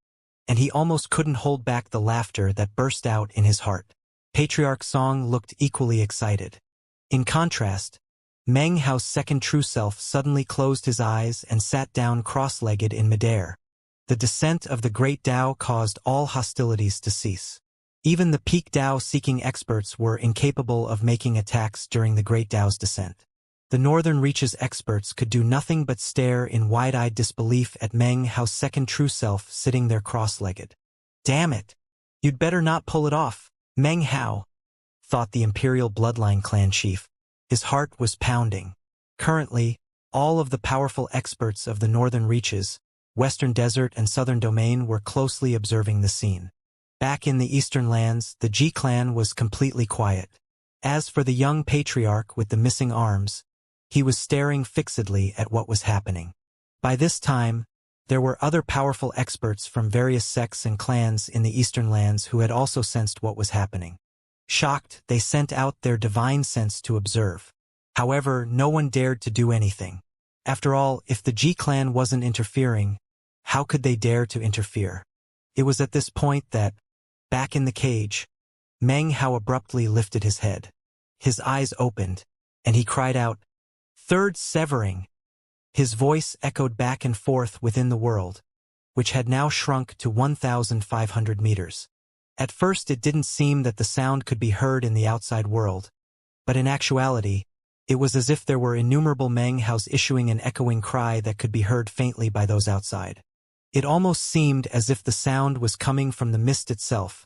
and he almost couldn't hold back the laughter that burst out in his heart. Patriarch Song looked equally excited. In contrast, Meng Hao's second true self suddenly closed his eyes and sat down cross-legged in midair. The descent of the great Dao caused all hostilities to cease. Even the peak Dao-seeking experts were incapable of making attacks during the great Dao's descent. The Northern Reaches experts could do nothing but stare in wide-eyed disbelief at Meng Hao's second true self sitting there cross-legged. "Damn it! You'd better not pull it off, Meng Hao," thought the Imperial Bloodline clan chief. His heart was pounding. Currently, all of the powerful experts of the Northern Reaches, Western Desert and Southern Domain were closely observing the scene. Back in the Eastern Lands, the Ji clan was completely quiet. As for the young patriarch with the missing arms, he was staring fixedly at what was happening. By this time, there were other powerful experts from various sects and clans in the Eastern Lands who had also sensed what was happening. Shocked, they sent out their divine sense to observe. However, no one dared to do anything. After all, if the Ji clan wasn't interfering, how could they dare to interfere? It was at this point that, back in the cage, Meng Hao abruptly lifted his head. His eyes opened, and he cried out, "Third severing!" His voice echoed back and forth within the world, which had now shrunk to 1,500 meters. At first it didn't seem that the sound could be heard in the outside world, but in actuality, it was as if there were innumerable Meng Haos issuing an echoing cry that could be heard faintly by those outside. It almost seemed as if the sound was coming from the mist itself,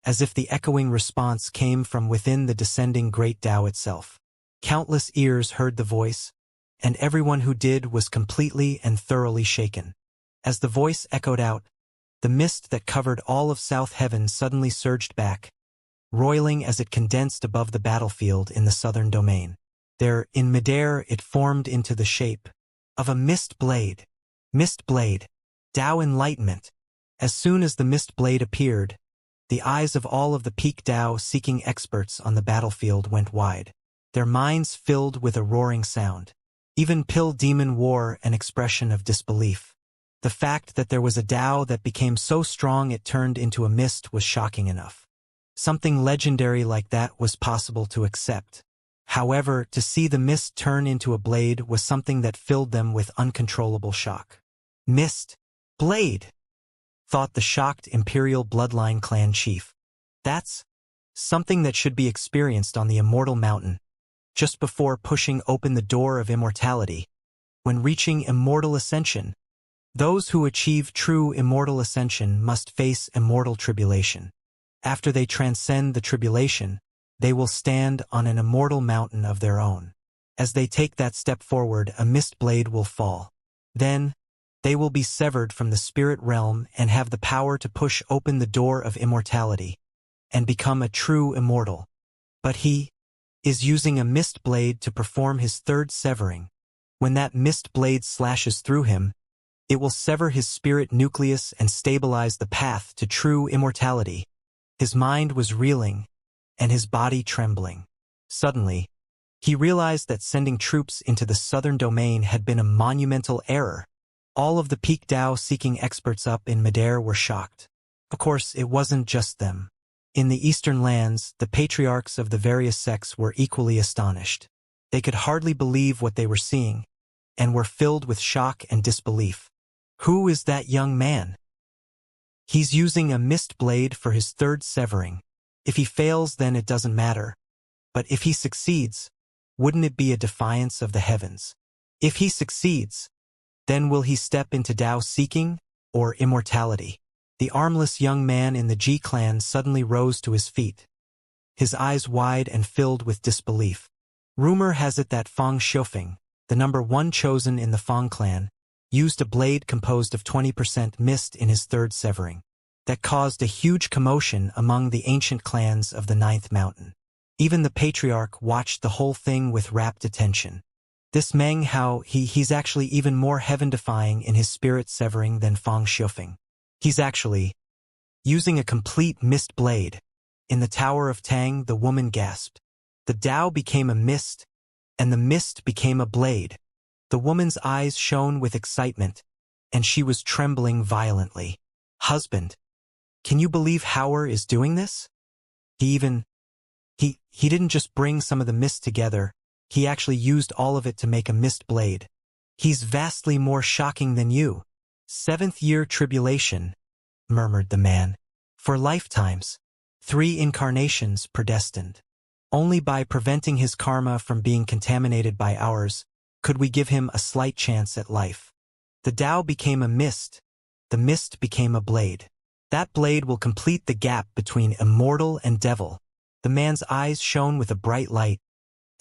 as if the echoing response came from within the descending great Tao itself. Countless ears heard the voice, and everyone who did was completely and thoroughly shaken. As the voice echoed out, the mist that covered all of South Heaven suddenly surged back, roiling as it condensed above the battlefield in the southern domain. There, in midair, it formed into the shape of a mist blade. Mist Blade. Dao Enlightenment. As soon as the Mist Blade appeared, the eyes of all of the peak Dao-seeking experts on the battlefield went wide, their minds filled with a roaring sound. Even Pill Demon wore an expression of disbelief. The fact that there was a Dao that became so strong it turned into a mist was shocking enough. Something legendary like that was possible to accept. However, to see the mist turn into a blade was something that filled them with uncontrollable shock. Mist Blade, thought the shocked Imperial Bloodline clan chief. That's something that should be experienced on the Immortal Mountain, just before pushing open the door of immortality. When reaching Immortal Ascension, those who achieve true Immortal Ascension must face immortal tribulation. After they transcend the tribulation, they will stand on an immortal mountain of their own. As they take that step forward, a mist blade will fall. Then, they will be severed from the spirit realm and have the power to push open the door of immortality and become a true immortal. But he is using a mist blade to perform his third severing. When that mist blade slashes through him, it will sever his spirit nucleus and stabilize the path to true immortality. His mind was reeling, and his body trembling. Suddenly, he realized that sending troops into the southern domain had been a monumental error. All of the peak Dao-seeking experts up in midair were shocked. Of course, it wasn't just them. In the eastern lands, the patriarchs of the various sects were equally astonished. They could hardly believe what they were seeing, and were filled with shock and disbelief. Who is that young man? He's using a mist blade for his third severing. If he fails, then it doesn't matter. But if he succeeds, wouldn't it be a defiance of the heavens? If he succeeds, then will he step into Dao-seeking or immortality? The armless young man in the Ji clan suddenly rose to his feet, his eyes wide and filled with disbelief. Rumor has it that Fang Xiufeng, the number one chosen in the Fang clan, used a blade composed of 20% mist in his third severing. That caused a huge commotion among the ancient clans of the Ninth Mountain. Even the patriarch watched the whole thing with rapt attention. This Meng Hao, he's actually even more heaven-defying in his spirit severing than Fang Xiufeng. He's actually using a complete mist blade. In the Tower of Tang, the woman gasped. The Dao became a mist, and the mist became a blade. The woman's eyes shone with excitement, and she was trembling violently. Husband, can you believe Hauer is doing this? He didn't just bring some of the mist together, he actually used all of it to make a mist blade. He's vastly more shocking than you. Seventh-year tribulation, murmured the man. For lifetimes. 3 incarnations predestined. Only by preventing his karma from being contaminated by ours could we give him a slight chance at life. The Dao became a mist. The mist became a blade. That blade will complete the gap between immortal and devil. The man's eyes shone with a bright light,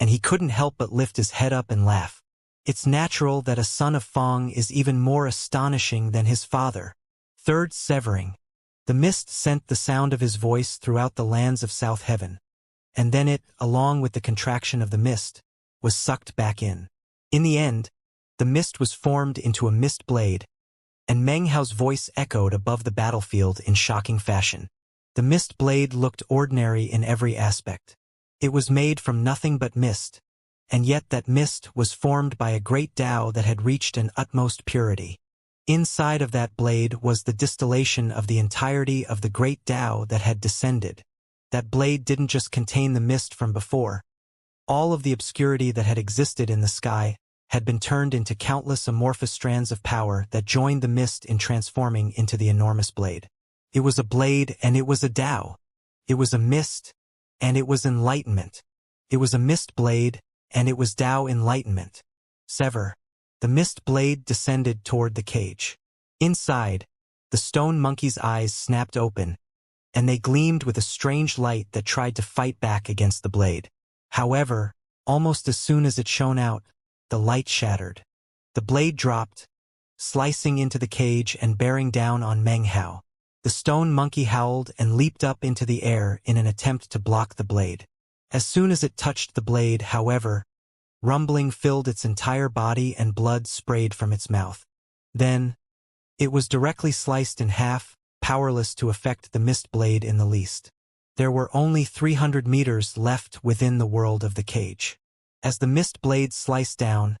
and he couldn't help but lift his head up and laugh. It's natural that a son of Fang is even more astonishing than his father. Third severing. The mist sent the sound of his voice throughout the lands of South Heaven, and then it, along with the contraction of the mist, was sucked back in. In the end, the mist was formed into a mist blade, and Meng Hao's voice echoed above the battlefield in shocking fashion. The mist blade looked ordinary in every aspect. It was made from nothing but mist, and yet that mist was formed by a great Dao that had reached an utmost purity. Inside of that blade was the distillation of the entirety of the great Dao that had descended. That blade didn't just contain the mist from before. All of the obscurity that had existed in the sky had been turned into countless amorphous strands of power that joined the mist in transforming into the enormous blade. It was a blade and it was a Dao. It was a mist and it was enlightenment. It was a mist blade and it was Dao enlightenment. Sever. The mist blade descended toward the cage. Inside, the stone monkey's eyes snapped open, and they gleamed with a strange light that tried to fight back against the blade. However, almost as soon as it shone out, the light shattered. The blade dropped, slicing into the cage and bearing down on Meng Hao. The stone monkey howled and leaped up into the air in an attempt to block the blade. As soon as it touched the blade, however, rumbling filled its entire body and blood sprayed from its mouth. Then, it was directly sliced in half, powerless to affect the mist blade in the least. There were only 300 meters left within the world of the cage. As the mist blade sliced down,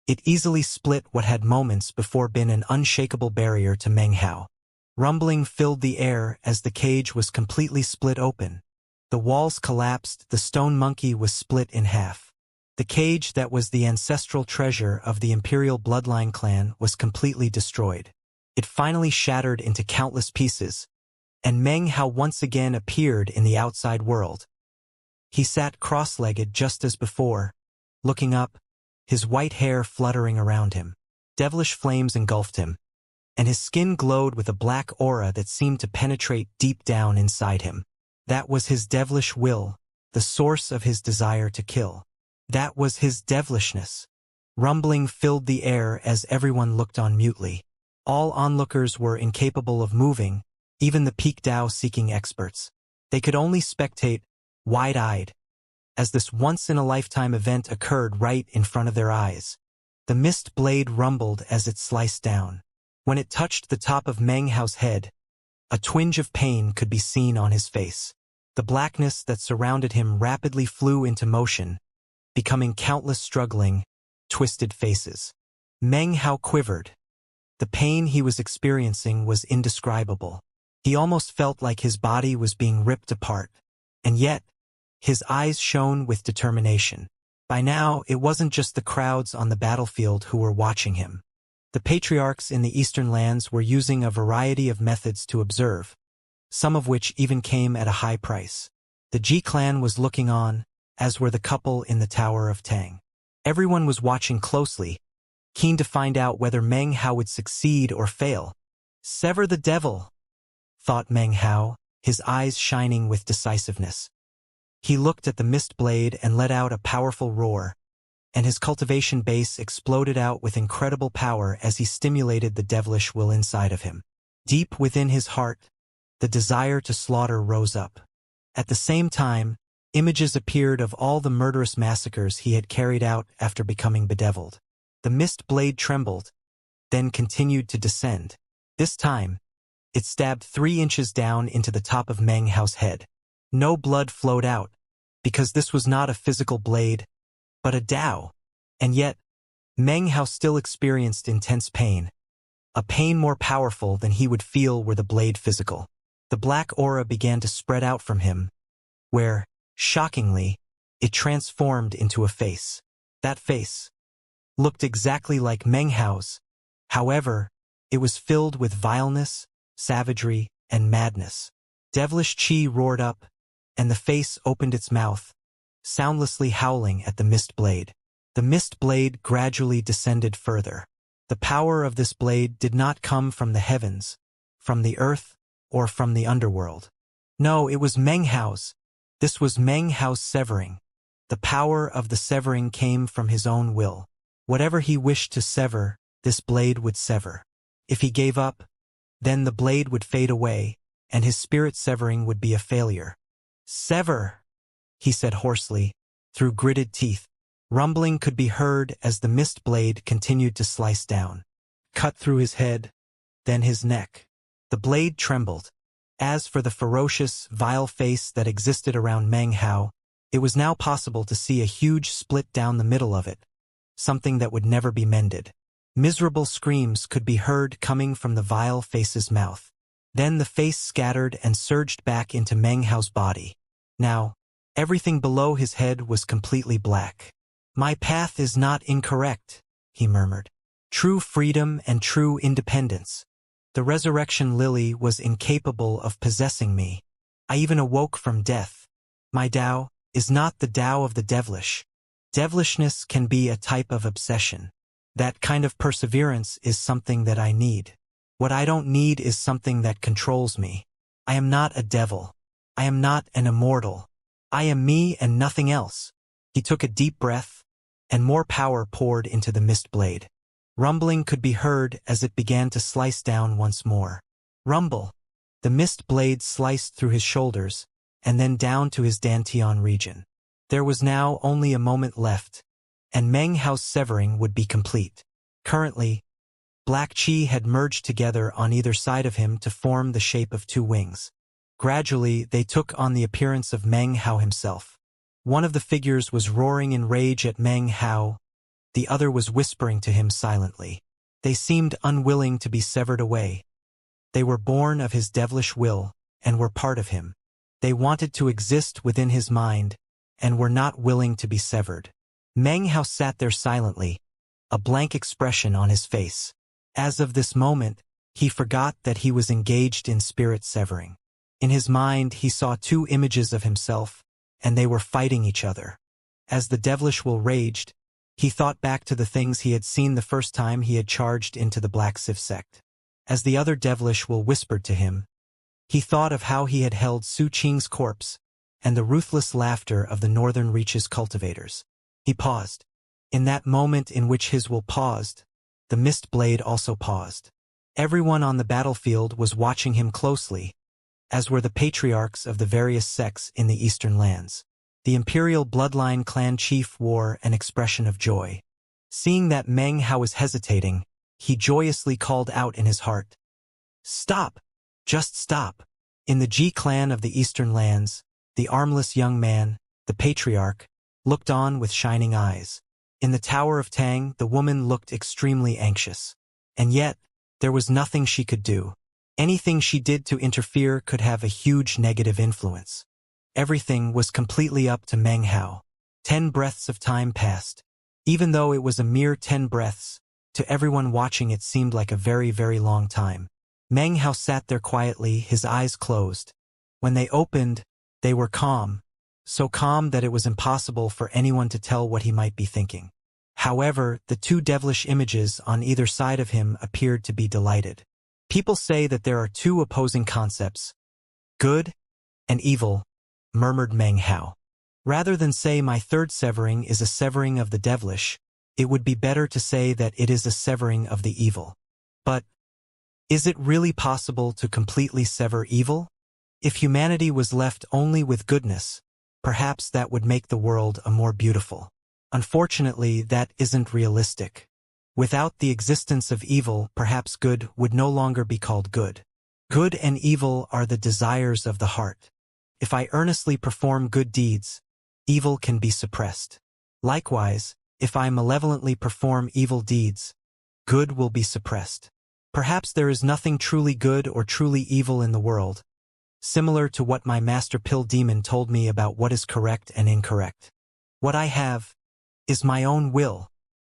it easily split what had moments before been an unshakable barrier to Meng Hao. Rumbling filled the air as the cage was completely split open. The walls collapsed, the stone monkey was split in half. The cage that was the ancestral treasure of the Imperial Bloodline clan was completely destroyed. It finally shattered into countless pieces, and Meng Hao once again appeared in the outside world. He sat cross-legged just as before, looking up, his white hair fluttering around him. Devilish flames engulfed him, and his skin glowed with a black aura that seemed to penetrate deep down inside him. That was his devilish will, the source of his desire to kill. That was his devilishness. Rumbling filled the air as everyone looked on mutely. All onlookers were incapable of moving, even the peak Dao-seeking experts. They could only spectate, wide-eyed, as this once-in-a-lifetime event occurred right in front of their eyes. The mist blade rumbled as it sliced down. When it touched the top of Meng Hao's head, a twinge of pain could be seen on his face. The blackness that surrounded him rapidly flew into motion, becoming countless struggling, twisted faces. Meng Hao quivered. The pain he was experiencing was indescribable. He almost felt like his body was being ripped apart, and yet, his eyes shone with determination. By now, it wasn't just the crowds on the battlefield who were watching him. The patriarchs in the eastern lands were using a variety of methods to observe, some of which even came at a high price. The Ji clan was looking on, as were the couple in the Tower of Tang. Everyone was watching closely, keen to find out whether Meng Hao would succeed or fail. Sever the devil, thought Meng Hao, his eyes shining with decisiveness. He looked at the mist blade and let out a powerful roar, and his cultivation base exploded out with incredible power as he stimulated the devilish will inside of him. Deep within his heart, the desire to slaughter rose up. At the same time, images appeared of all the murderous massacres he had carried out after becoming bedeviled. The mist blade trembled, then continued to descend. This time, it stabbed 3 inches down into the top of Meng Hao's head. No blood flowed out, because this was not a physical blade, but a Dao. And yet, Meng Hao still experienced intense pain, a pain more powerful than he would feel were the blade physical. The black aura began to spread out from him, where, shockingly, it transformed into a face. That face looked exactly like Meng Hao's. However, it was filled with vileness, savagery, and madness. Devilish chi roared up, and the face opened its mouth, soundlessly howling at the mist blade. The mist blade gradually descended further. The power of this blade did not come from the heavens, from the earth, or from the underworld. No, it was Meng Hao's. This was Meng Hao's severing. The power of the severing came from his own will. Whatever he wished to sever, this blade would sever. If he gave up, then the blade would fade away, and his spirit severing would be a failure. "Sever," he said hoarsely, through gritted teeth. Rumbling could be heard as the mist blade continued to slice down. Cut through his head, then his neck. The blade trembled. As for the ferocious, vile face that existed around Meng Hao, it was now possible to see a huge split down the middle of it, something that would never be mended. Miserable screams could be heard coming from the vile face's mouth. Then the face scattered and surged back into Meng Hao's body. Now, everything below his head was completely black. "My path is not incorrect," he murmured. "True freedom and true independence. The resurrection lily was incapable of possessing me. I even awoke from death. My Tao is not the Tao of the devilish. Devilishness can be a type of obsession. That kind of perseverance is something that I need. What I don't need is something that controls me. I am not a devil. I am not an immortal. I am me and nothing else." He took a deep breath, and more power poured into the mist blade. Rumbling could be heard as it began to slice down once more. Rumble! The mist blade sliced through his shoulders, and then down to his dantian region. There was now only a moment left, and Meng Hao's severing would be complete. Currently, Black chi had merged together on either side of him to form the shape of two wings. Gradually, they took on the appearance of Meng Hao himself. One of the figures was roaring in rage at Meng Hao, the other was whispering to him silently. They seemed unwilling to be severed away. They were born of his devilish will, and were part of him. They wanted to exist within his mind, and were not willing to be severed. Meng Hao sat there silently, a blank expression on his face. As of this moment, he forgot that he was engaged in spirit severing. In his mind, he saw two images of himself, and they were fighting each other. As the devilish will raged, he thought back to the things he had seen the first time he had charged into the Black Civ sect. As the other devilish will whispered to him, he thought of how he had held Su Qing's corpse, and the ruthless laughter of the Northern Reaches cultivators. He paused. In that moment in which his will paused, the mist blade also paused. Everyone on the battlefield was watching him closely, as were the patriarchs of the various sects in the eastern lands. The imperial bloodline clan chief wore an expression of joy. Seeing that Meng Hao was hesitating, he joyously called out in his heart, "Stop! Just stop!" In the Ji clan of the eastern lands, the armless young man, the patriarch, looked on with shining eyes. In the Tower of Tang, the woman looked extremely anxious. And yet, there was nothing she could do. Anything she did to interfere could have a huge negative influence. Everything was completely up to Meng Hao. 10 breaths of time passed. Even though it was a mere 10 breaths, to everyone watching it seemed like a very, very long time. Meng Hao sat there quietly, his eyes closed. When they opened, they were calm, so calm that it was impossible for anyone to tell what he might be thinking. However, the two devilish images on either side of him appeared to be delighted. People say that there are two opposing concepts, good and evil, murmured Meng Hao. Rather than say my third severing is a severing of the devilish, it would be better to say that it is a severing of the evil. But, is it really possible to completely sever evil? If humanity was left only with goodness, perhaps that would make the world a more beautiful. Unfortunately, that isn't realistic. Without the existence of evil, perhaps good would no longer be called good. Good and evil are the desires of the heart. If I earnestly perform good deeds, evil can be suppressed. Likewise, if I malevolently perform evil deeds, good will be suppressed. Perhaps there is nothing truly good or truly evil in the world, similar to what my master pill demon told me about what is correct and incorrect. What I have is my own will.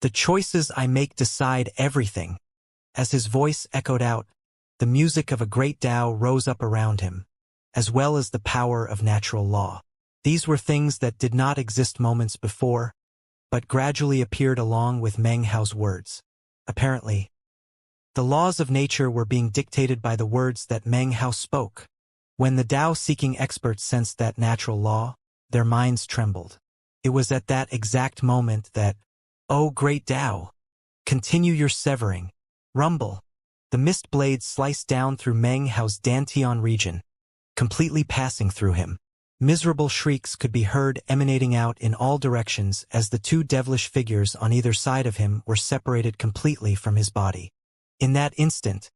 The choices I make decide everything. As his voice echoed out, the music of a great Tao rose up around him, as well as the power of natural law. These were things that did not exist moments before, but gradually appeared along with Meng Hao's words. Apparently, the laws of nature were being dictated by the words that Meng Hao spoke. When the Tao-seeking experts sensed that natural law, their minds trembled. It was at that exact moment that, "O great Tao, continue your severing." Rumble. The mist blade sliced down through Meng Hao's Dantian region, completely passing through him. Miserable shrieks could be heard emanating out in all directions as the two devilish figures on either side of him were separated completely from his body. In that instant,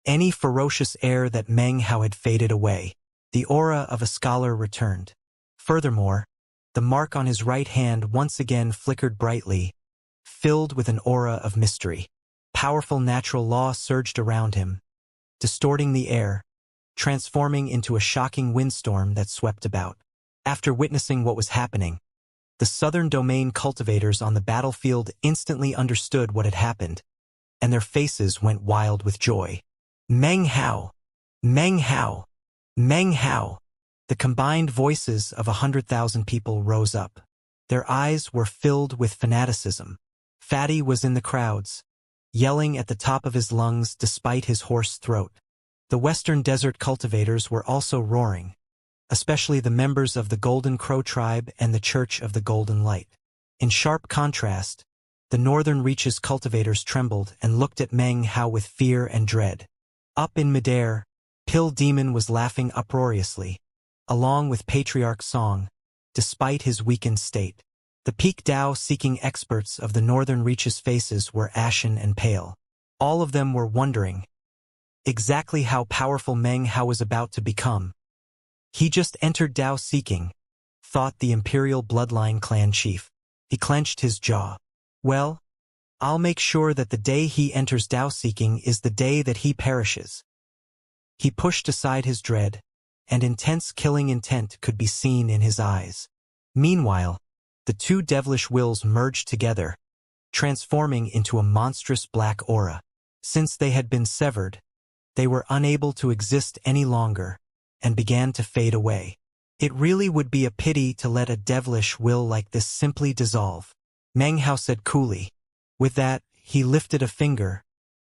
any ferocious air that Meng Hao had faded away. The aura of a scholar returned. Furthermore, the mark on his right hand once again flickered brightly, filled with an aura of mystery. Powerful natural law surged around him, distorting the air, transforming into a shocking windstorm that swept about. After witnessing what was happening, the southern domain cultivators on the battlefield instantly understood what had happened, and their faces went wild with joy. Meng Hao! Meng Hao! Meng Hao! The combined voices of 100,000 people rose up. Their eyes were filled with fanaticism. Fatty was in the crowds, yelling at the top of his lungs despite his hoarse throat. The Western Desert cultivators were also roaring, especially the members of the Golden Crow tribe and the Church of the Golden Light. In sharp contrast, the Northern Reaches cultivators trembled and looked at Meng Hao with fear and dread. Up in midair, Pill Demon was laughing uproariously, along with Patriarch Song, despite his weakened state. The Peak Tao-seeking experts of the Northern Reaches' faces were ashen and pale. All of them were wondering exactly how powerful Meng Hao was about to become. He just entered Dao seeking, thought the Imperial Bloodline clan chief. He clenched his jaw. Well, I'll make sure that the day he enters Dao seeking is the day that he perishes. He pushed aside his dread, and intense killing intent could be seen in his eyes. Meanwhile, the two devilish wills merged together, transforming into a monstrous black aura. Since they had been severed, they were unable to exist any longer, and began to fade away. It really would be a pity to let a devilish will like this simply dissolve, Meng Hao said coolly. With that, he lifted a finger,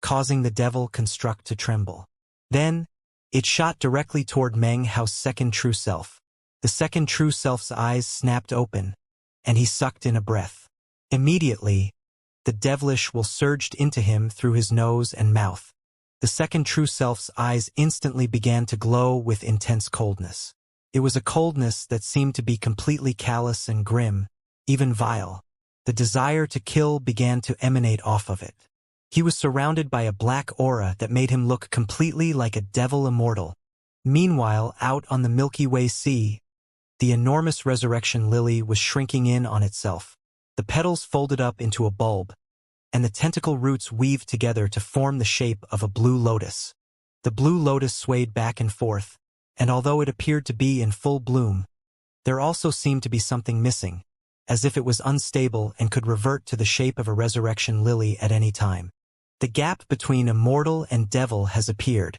causing the devil construct to tremble. Then, it shot directly toward Meng Hao's second true self. The second true self's eyes snapped open, and he sucked in a breath. Immediately, the devilish will surged into him through his nose and mouth. The second true self's eyes instantly began to glow with intense coldness. It was a coldness that seemed to be completely callous and grim, even vile. The desire to kill began to emanate off of it. He was surrounded by a black aura that made him look completely like a devil immortal. Meanwhile, out on the Milky Way Sea, the enormous resurrection lily was shrinking in on itself. The petals folded up into a bulb, and the tentacle roots weaved together to form the shape of a blue lotus. The blue lotus swayed back and forth, and although it appeared to be in full bloom, there also seemed to be something missing, as if it was unstable and could revert to the shape of a resurrection lily at any time. The gap between immortal and devil has appeared.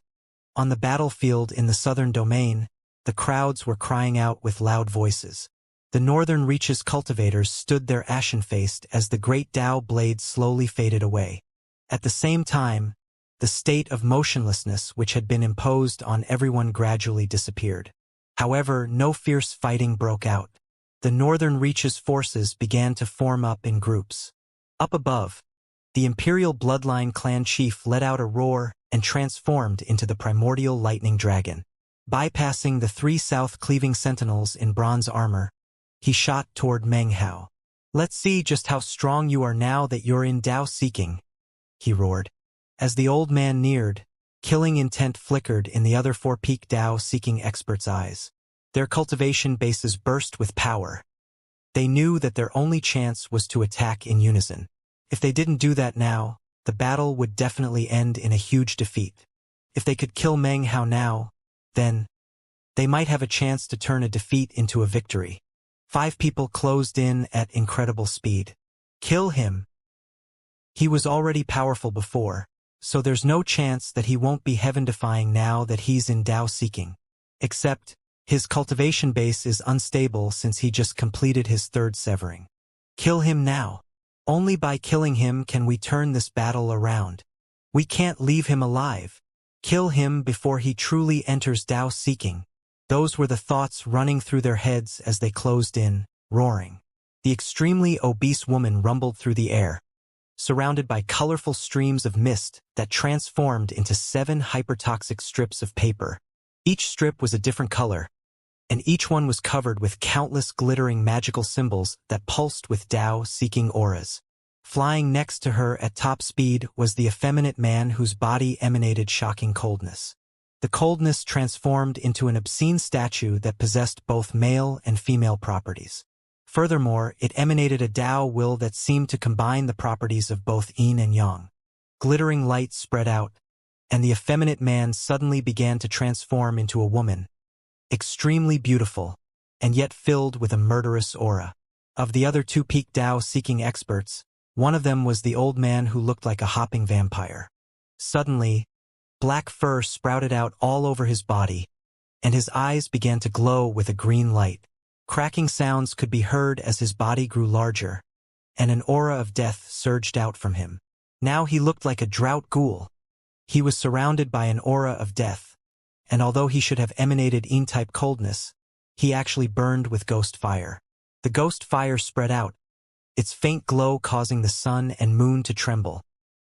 On the battlefield in the southern domain, the crowds were crying out with loud voices. The northern reaches cultivators stood there ashen-faced as the great Tao blade slowly faded away. At the same time, the state of motionlessness which had been imposed on everyone gradually disappeared. However, no fierce fighting broke out. The northern reaches forces began to form up in groups. Up above, the Imperial Bloodline clan chief let out a roar and transformed into the primordial lightning dragon. Bypassing the three south-cleaving sentinels in bronze armor, he shot toward Meng Hao. Let's see just how strong you are now that you're in Dao seeking, he roared. As the old man neared, killing intent flickered in the other four peak Dao seeking experts' eyes. Their cultivation bases burst with power. They knew that their only chance was to attack in unison. If they didn't do that now, the battle would definitely end in a huge defeat. If they could kill Meng Hao now, then they might have a chance to turn a defeat into a victory. 5 people closed in at incredible speed. Kill him. He was already powerful before, so there's no chance that he won't be heaven-defying now that he's in Dao seeking. Except, his cultivation base is unstable since he just completed his third severing. Kill him now. Only by killing him can we turn this battle around. We can't leave him alive. Kill him before he truly enters Dao seeking. Those were the thoughts running through their heads as they closed in, roaring. The extremely obese woman rumbled through the air, surrounded by colorful streams of mist that transformed into 7 hypertoxic strips of paper. Each strip was a different color, and each one was covered with countless glittering magical symbols that pulsed with Dao-seeking auras. Flying next to her at top speed was the effeminate man whose body emanated shocking coldness. The coldness transformed into an obscene statue that possessed both male and female properties. Furthermore, it emanated a Dao will that seemed to combine the properties of both yin and yang. Glittering light spread out, and the effeminate man suddenly began to transform into a woman, extremely beautiful, and yet filled with a murderous aura. Of the other 2 peak Dao-seeking experts, one of them was the old man who looked like a hopping vampire. Suddenly, black fur sprouted out all over his body, and his eyes began to glow with a green light. Cracking sounds could be heard as his body grew larger, and an aura of death surged out from him. Now he looked like a drought ghoul. He was surrounded by an aura of death, and although he should have emanated yin-type coldness, he actually burned with ghost fire. The ghost fire spread out, its faint glow causing the sun and moon to tremble.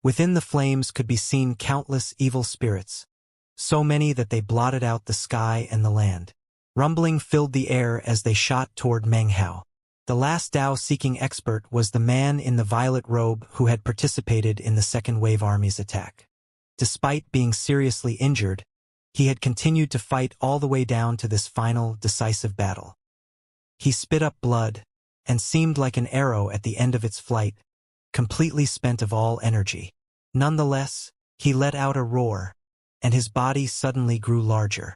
Within the flames could be seen countless evil spirits, so many that they blotted out the sky and the land. Rumbling filled the air as they shot toward Meng Hao. The last Dao-seeking expert was the man in the violet robe who had participated in the Second Wave Army's attack. Despite being seriously injured, he had continued to fight all the way down to this final, decisive battle. He spit up blood, and seemed like an arrow at the end of its flight, completely spent of all energy. Nonetheless, he let out a roar, and his body suddenly grew larger.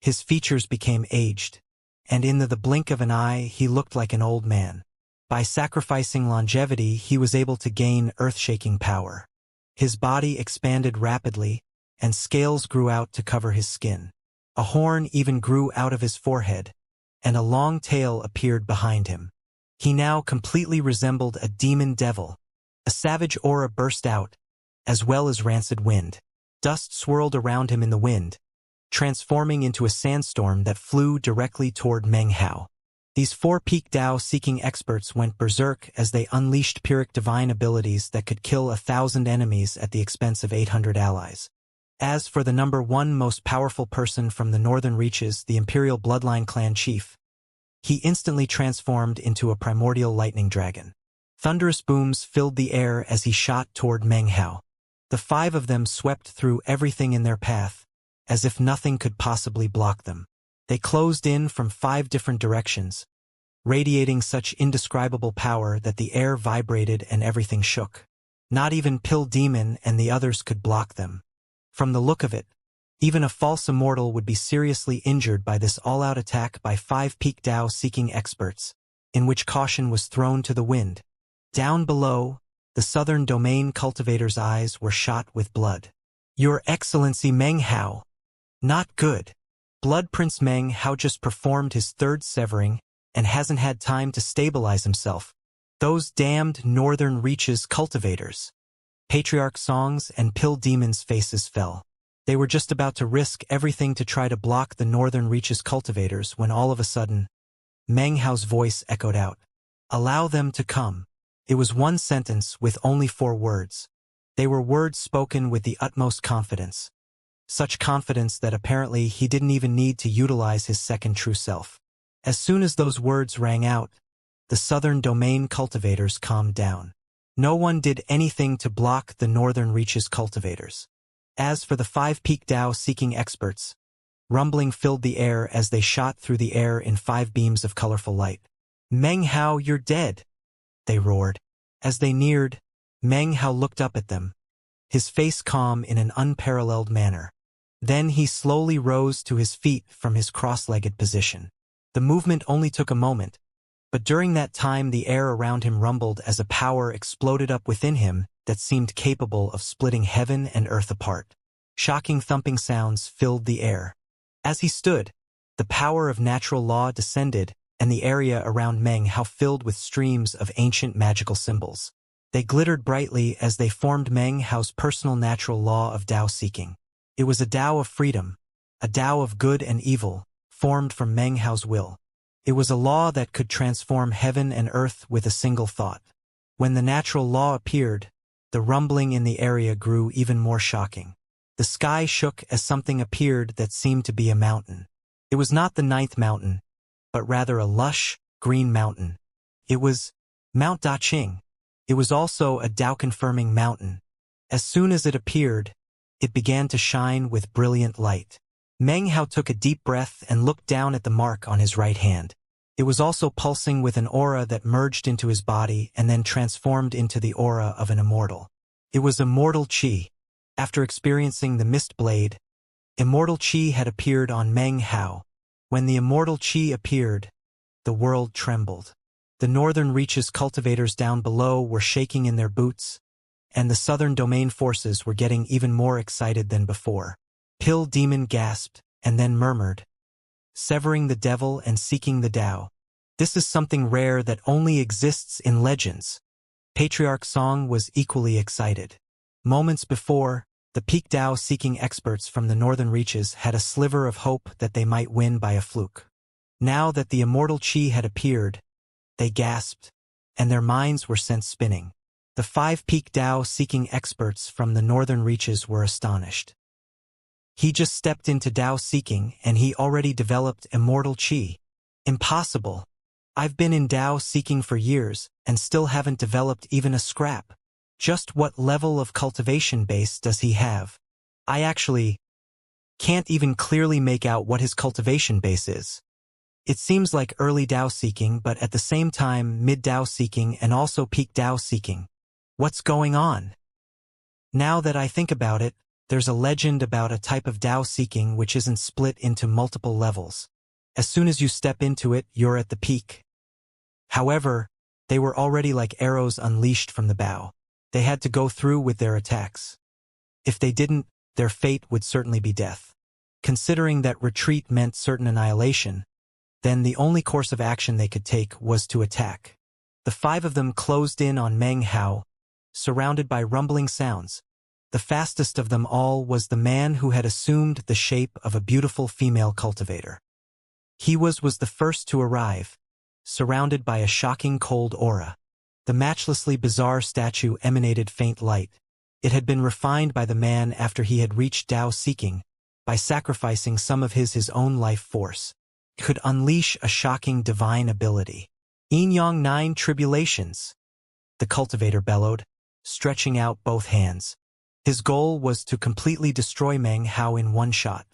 His features became aged, and in the blink of an eye he looked like an old man. By sacrificing longevity, he was able to gain earth-shaking power. His body expanded rapidly, and scales grew out to cover his skin. A horn even grew out of his forehead, and a long tail appeared behind him. He now completely resembled a demon devil. A savage aura burst out, as well as rancid wind. Dust swirled around him in the wind, transforming into a sandstorm that flew directly toward Meng Hao. These four-peak Dao-seeking experts went berserk as they unleashed Pyrrhic divine abilities that could kill 1,000 enemies at the expense of 800 allies. As for the number one most powerful person from the northern reaches, the Imperial Bloodline clan chief, he instantly transformed into a primordial lightning dragon. Thunderous booms filled the air as he shot toward Meng Hao. The five of them swept through everything in their path, as if nothing could possibly block them. They closed in from 5 different directions, radiating such indescribable power that the air vibrated and everything shook. Not even Pill Demon and the others could block them. From the look of it, even a false immortal would be seriously injured by this all-out attack by 5 peak Dao-seeking experts, in which caution was thrown to the wind. Down below, the southern domain cultivator's eyes were shot with blood. "Your Excellency Meng Hao. Not good. Blood Prince Meng Hao just performed his 3rd severing and hasn't had time to stabilize himself. Those damned northern reaches cultivators." Patriarch Song's and Pill Demon's faces fell. They were just about to risk everything to try to block the northern reaches cultivators when all of a sudden, Meng Hao's voice echoed out. "Allow them to come." It was one sentence with only 4 words. They were words spoken with the utmost confidence. Such confidence that apparently he didn't even need to utilize his second true self. As soon as those words rang out, the southern domain cultivators calmed down. No one did anything to block the northern reaches cultivators. As for the 5 peak Dao-seeking experts, rumbling filled the air as they shot through the air in 5 beams of colorful light. "Meng Hao, you're dead!" they roared. As they neared, Meng Hao looked up at them, his face calm in an unparalleled manner. Then he slowly rose to his feet from his cross-legged position. The movement only took a moment, but during that time the air around him rumbled as a power exploded up within him that seemed capable of splitting heaven and earth apart. Shocking thumping sounds filled the air. As he stood, the power of natural law descended, and the area around Meng Hao filled with streams of ancient magical symbols. They glittered brightly as they formed Meng Hao's personal natural law of Dao-seeking. It was a Dao of freedom, a Dao of good and evil, formed from Meng Hao's will. It was a law that could transform heaven and earth with a single thought. When the natural law appeared, the rumbling in the area grew even more shocking. The sky shook as something appeared that seemed to be a mountain. It was not the 9th mountain, but rather a lush, green mountain. It was Mount Daqing. It was also a Dao-confirming mountain. As soon as it appeared, it began to shine with brilliant light. Meng Hao took a deep breath and looked down at the mark on his right hand. It was also pulsing with an aura that merged into his body and then transformed into the aura of an immortal. It was Immortal Qi. After experiencing the mist blade, Immortal Qi had appeared on Meng Hao. When the Immortal Qi appeared, the world trembled. The northern reaches cultivators down below were shaking in their boots, and the southern domain forces were getting even more excited than before. Pill Demon gasped, and then murmured, "Severing the devil and seeking the Tao. This is something rare that only exists in legends." Patriarch Song was equally excited. Moments before, the peak Dao-seeking experts from the northern reaches had a sliver of hope that they might win by a fluke. Now that the Immortal Qi had appeared, they gasped, and their minds were sent spinning. The 5 peak Dao-seeking experts from the northern reaches were astonished. He just stepped into Dao-seeking and he already developed Immortal Qi. Impossible. I've been in Dao seeking for years and still haven't developed even a scrap. Just what level of cultivation base does he have? I actually can't even clearly make out what his cultivation base is. It seems like early Dao seeking, but at the same time mid-Dao seeking and also peak Dao seeking. What's going on? Now that I think about it, there's a legend about a type of Dao seeking which isn't split into multiple levels. As soon as you step into it, you're at the peak. However, they were already like arrows unleashed from the bow. They had to go through with their attacks. If they didn't, their fate would certainly be death. Considering that retreat meant certain annihilation, then the only course of action they could take was to attack. The 5 of them closed in on Meng Hao, surrounded by rumbling sounds. The fastest of them all was the man who had assumed the shape of a beautiful female cultivator. He was the first to arrive, surrounded by a shocking cold aura. The matchlessly bizarre statue emanated faint light. It had been refined by the man after he had reached Dao seeking, by sacrificing some of his own life force. It could unleash a shocking divine ability. Yin Yang 9 tribulations, the cultivator bellowed, stretching out both hands. His goal was to completely destroy Meng Hao in one shot.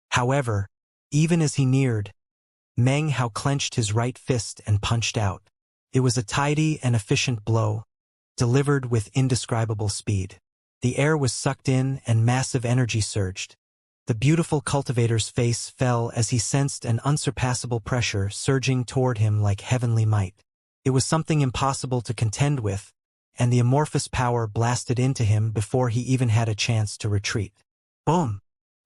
However, even as he neared, Meng Hao clenched his right fist and punched out. It was a tidy and efficient blow, delivered with indescribable speed. The air was sucked in and massive energy surged. The beautiful cultivator's face fell as he sensed an unsurpassable pressure surging toward him like heavenly might. It was something impossible to contend with, and the amorphous power blasted into him before he even had a chance to retreat. Boom!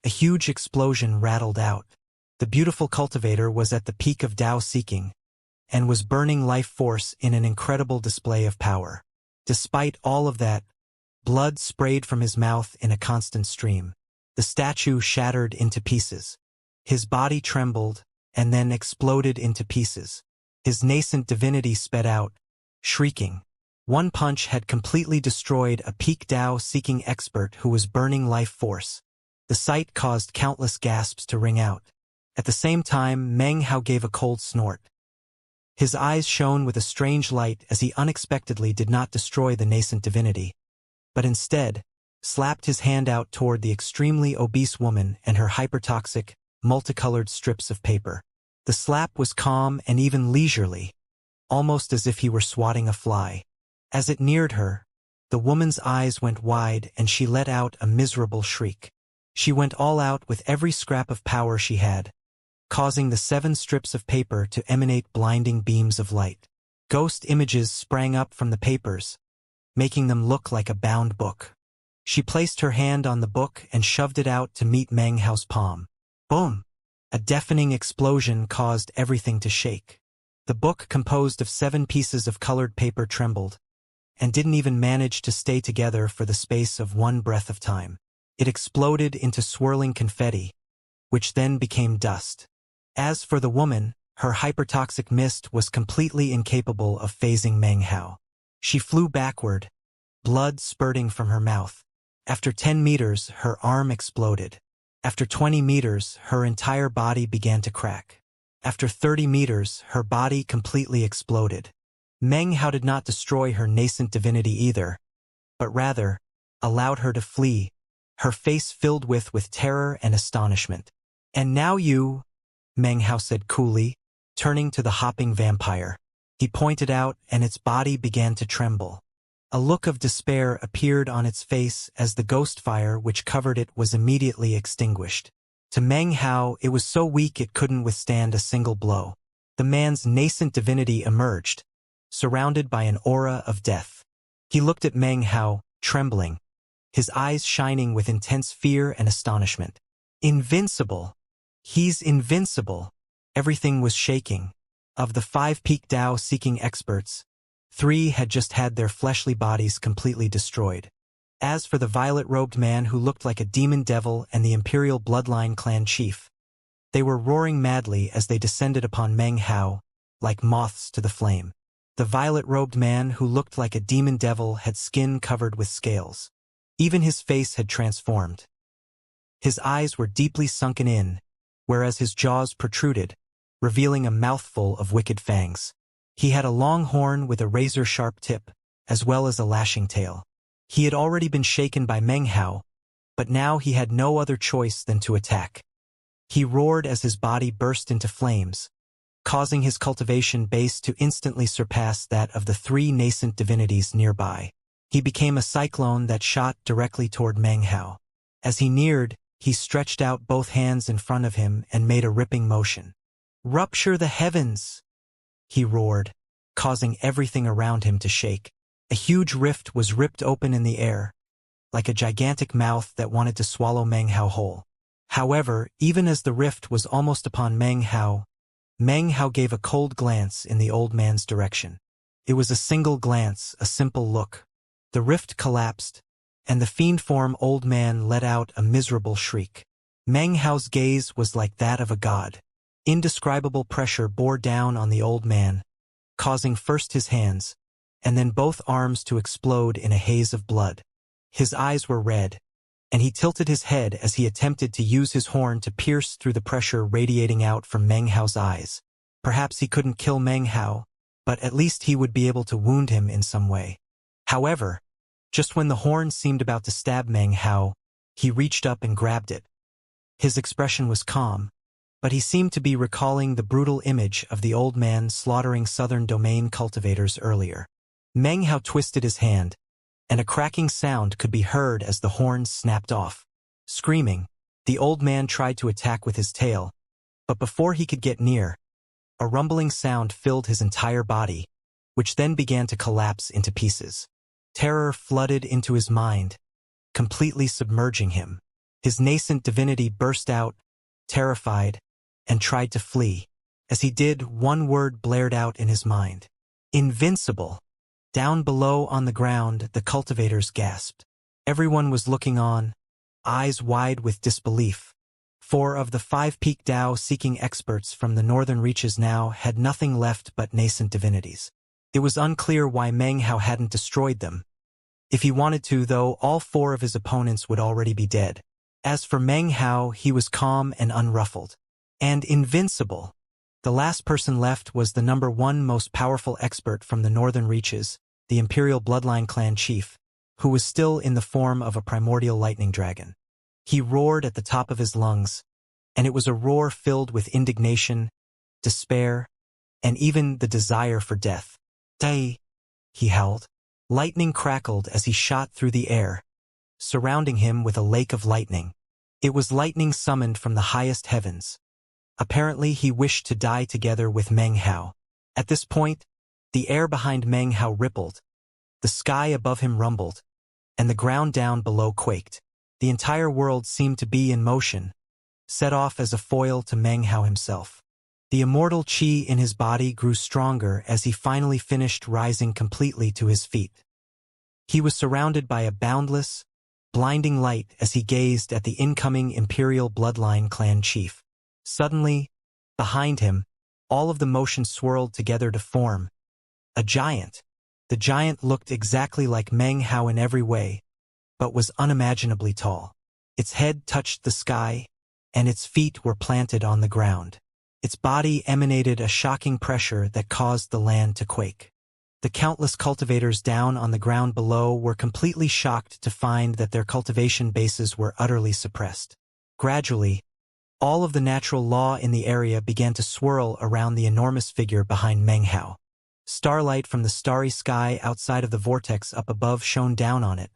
A huge explosion rattled out. The beautiful cultivator was at the peak of Dao seeking, and was burning life force in an incredible display of power. Despite all of that, blood sprayed from his mouth in a constant stream. The statue shattered into pieces. His body trembled, and then exploded into pieces. His nascent divinity sped out, shrieking. One punch had completely destroyed a peak Dao-seeking expert who was burning life force. The sight caused countless gasps to ring out. At the same time, Meng Hao gave a cold snort. His eyes shone with a strange light as he unexpectedly did not destroy the nascent divinity, but instead slapped his hand out toward the extremely obese woman and her hypertoxic, multicolored strips of paper. The slap was calm and even leisurely, almost as if he were swatting a fly. As it neared her, the woman's eyes went wide and she let out a miserable shriek. She went all out with every scrap of power she had, causing the 7 strips of paper to emanate blinding beams of light. Ghost images sprang up from the papers, making them look like a bound book. She placed her hand on the book and shoved it out to meet Meng Hao's palm. Boom! A deafening explosion caused everything to shake. The book, composed of 7 pieces of colored paper, trembled, and didn't even manage to stay together for the space of one breath of time. It exploded into swirling confetti, which then became dust. As for the woman, her hypertoxic mist was completely incapable of phasing Meng Hao. She flew backward, blood spurting from her mouth. After 10 meters, her arm exploded. After 20 meters, her entire body began to crack. After 30 meters, her body completely exploded. Meng Hao did not destroy her nascent divinity either, but rather allowed her to flee, her face filled with terror and astonishment. And now you, Meng Hao said coolly, turning to the hopping vampire. He pointed out, and its body began to tremble. A look of despair appeared on its face as the ghost fire which covered it was immediately extinguished. To Meng Hao, it was so weak it couldn't withstand a single blow. The man's nascent divinity emerged, surrounded by an aura of death. He looked at Meng Hao, trembling, his eyes shining with intense fear and astonishment. Invincible! He's invincible! Everything was shaking. Of the 5 peak Dao-seeking experts, 3 had just had their fleshly bodies completely destroyed. As for the violet-robed man who looked like a demon devil and the Imperial Bloodline clan chief, they were roaring madly as they descended upon Meng Hao, like moths to the flame. The violet-robed man who looked like a demon devil had skin covered with scales. Even his face had transformed. His eyes were deeply sunken in, whereas his jaws protruded, revealing a mouthful of wicked fangs. He had a long horn with a razor-sharp tip, as well as a lashing tail. He had already been shaken by Meng Hao, but now he had no other choice than to attack. He roared as his body burst into flames, causing his cultivation base to instantly surpass that of the 3 nascent divinities nearby. He became a cyclone that shot directly toward Meng Hao. As he neared, he stretched out both hands in front of him and made a ripping motion. "Rupture the heavens!" he roared, causing everything around him to shake. A huge rift was ripped open in the air, like a gigantic mouth that wanted to swallow Meng Hao whole. However, even as the rift was almost upon Meng Hao gave a cold glance in the old man's direction. It was a single glance, a simple look. The rift collapsed, and the fiend-form old man let out a miserable shriek. Meng Hao's gaze was like that of a god. Indescribable pressure bore down on the old man, causing first his hands, and then both arms to explode in a haze of blood. His eyes were red, and he tilted his head as he attempted to use his horn to pierce through the pressure radiating out from Meng Hao's eyes. Perhaps he couldn't kill Meng Hao, but at least he would be able to wound him in some way. However, just when the horn seemed about to stab Meng Hao, he reached up and grabbed it. His expression was calm, but he seemed to be recalling the brutal image of the old man slaughtering southern domain cultivators earlier. Meng Hao twisted his hand, and a cracking sound could be heard as the horn snapped off. Screaming, the old man tried to attack with his tail, but before he could get near, a rumbling sound filled his entire body, which then began to collapse into pieces. Terror flooded into his mind, completely submerging him. His nascent divinity burst out, terrified, and tried to flee. As he did, one word blared out in his mind. "Invincible!" Down below on the ground, the cultivators gasped. Everyone was looking on, eyes wide with disbelief. 4 of the 5 peak Dao-seeking experts from the northern reaches now had nothing left but nascent divinities. It was unclear why Meng Hao hadn't destroyed them. If he wanted to, though, all 4 of his opponents would already be dead. As for Meng Hao, he was calm and unruffled. And invincible. The last person left was the number 1 most powerful expert from the northern reaches, the Imperial Bloodline clan chief, who was still in the form of a primordial lightning dragon. He roared at the top of his lungs, and it was a roar filled with indignation, despair, and even the desire for death. "Die!" he howled. Lightning crackled as he shot through the air, surrounding him with a lake of lightning. It was lightning summoned from the highest heavens. Apparently, he wished to die together with Meng Hao. At this point, the air behind Meng Hao rippled, the sky above him rumbled, and the ground down below quaked. The entire world seemed to be in motion, set off as a foil to Meng Hao himself. The immortal chi in his body grew stronger as he finally finished rising completely to his feet. He was surrounded by a boundless, blinding light as he gazed at the incoming Imperial Bloodline clan chief. Suddenly, behind him, all of the motion swirled together to form a giant. The giant looked exactly like Meng Hao in every way, but was unimaginably tall. Its head touched the sky, and its feet were planted on the ground. Its body emanated a shocking pressure that caused the land to quake. The countless cultivators down on the ground below were completely shocked to find that their cultivation bases were utterly suppressed. Gradually, all of the natural law in the area began to swirl around the enormous figure behind Meng Hao. Starlight from the starry sky outside of the vortex up above shone down on it,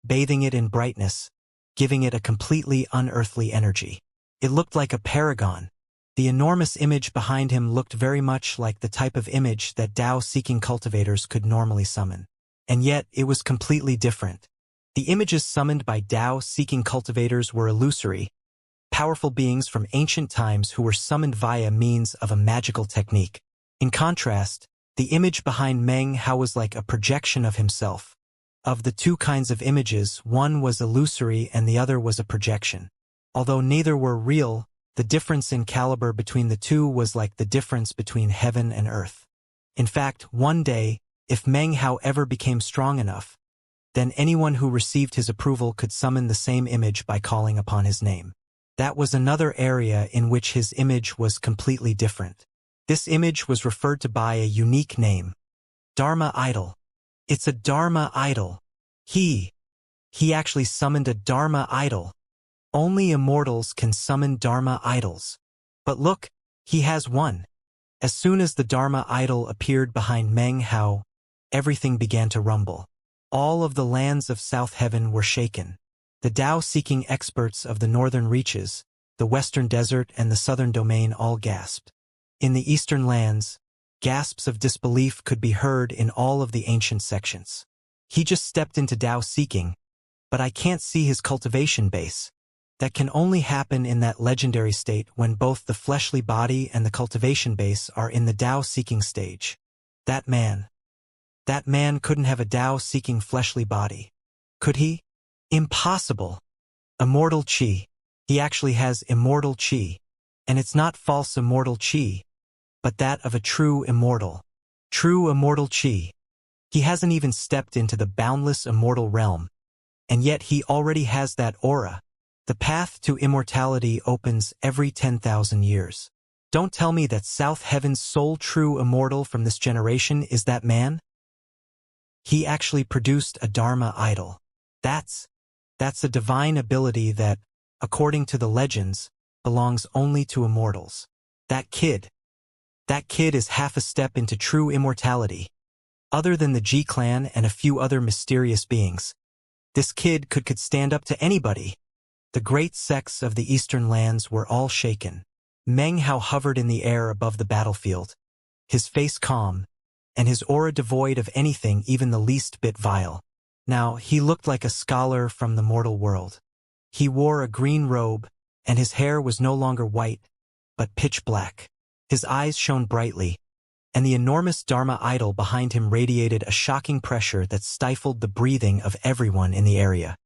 bathing it in brightness, giving it a completely unearthly energy. It looked like a paragon. The enormous image behind him looked very much like the type of image that Dao-seeking cultivators could normally summon. And yet, it was completely different. The images summoned by Dao-seeking cultivators were illusory, powerful beings from ancient times who were summoned via means of a magical technique. In contrast, the image behind Meng Hao was like a projection of himself. Of the 2 kinds of images, one was illusory and the other was a projection. Although neither were real, the difference in caliber between the 2 was like the difference between heaven and earth. In fact, one day, if Meng Hao ever became strong enough, then anyone who received his approval could summon the same image by calling upon his name. That was another area in which his image was completely different. This image was referred to by a unique name. Dharma idol. It's a Dharma idol. He actually summoned a Dharma idol. Only immortals can summon Dharma idols. But look, he has one. As soon as the Dharma idol appeared behind Meng Hao, everything began to rumble. All of the lands of South Heaven were shaken. The Tao-seeking experts of the northern reaches, the western desert and the southern domain all gasped. In the eastern lands, gasps of disbelief could be heard in all of the ancient sections. He just stepped into Tao-seeking, but I can't see his cultivation base. That can only happen in that legendary state when both the fleshly body and the cultivation base are in the Tao-seeking stage. That man couldn't have a Tao-seeking fleshly body. Could he? Impossible. Immortal Qi. He actually has immortal Qi. And it's not false immortal Qi, but that of a true immortal. True immortal Qi. He hasn't even stepped into the boundless immortal realm. And yet he already has that aura. The path to immortality opens every 10,000 years. Don't tell me that South Heaven's sole true immortal from this generation is that man? He actually produced a Dharma idol. That's a divine ability that, according to the legends, belongs only to immortals. That kid is half a step into true immortality. Other than the G-clan and a few other mysterious beings, this kid could stand up to anybody. The great sects of the eastern lands were all shaken. Meng Hao hovered in the air above the battlefield, his face calm, and his aura devoid of anything even the least bit vile. Now, he looked like a scholar from the mortal world. He wore a green robe, and his hair was no longer white, but pitch black. His eyes shone brightly, and the enormous Dharma idol behind him radiated a shocking pressure that stifled the breathing of everyone in the area.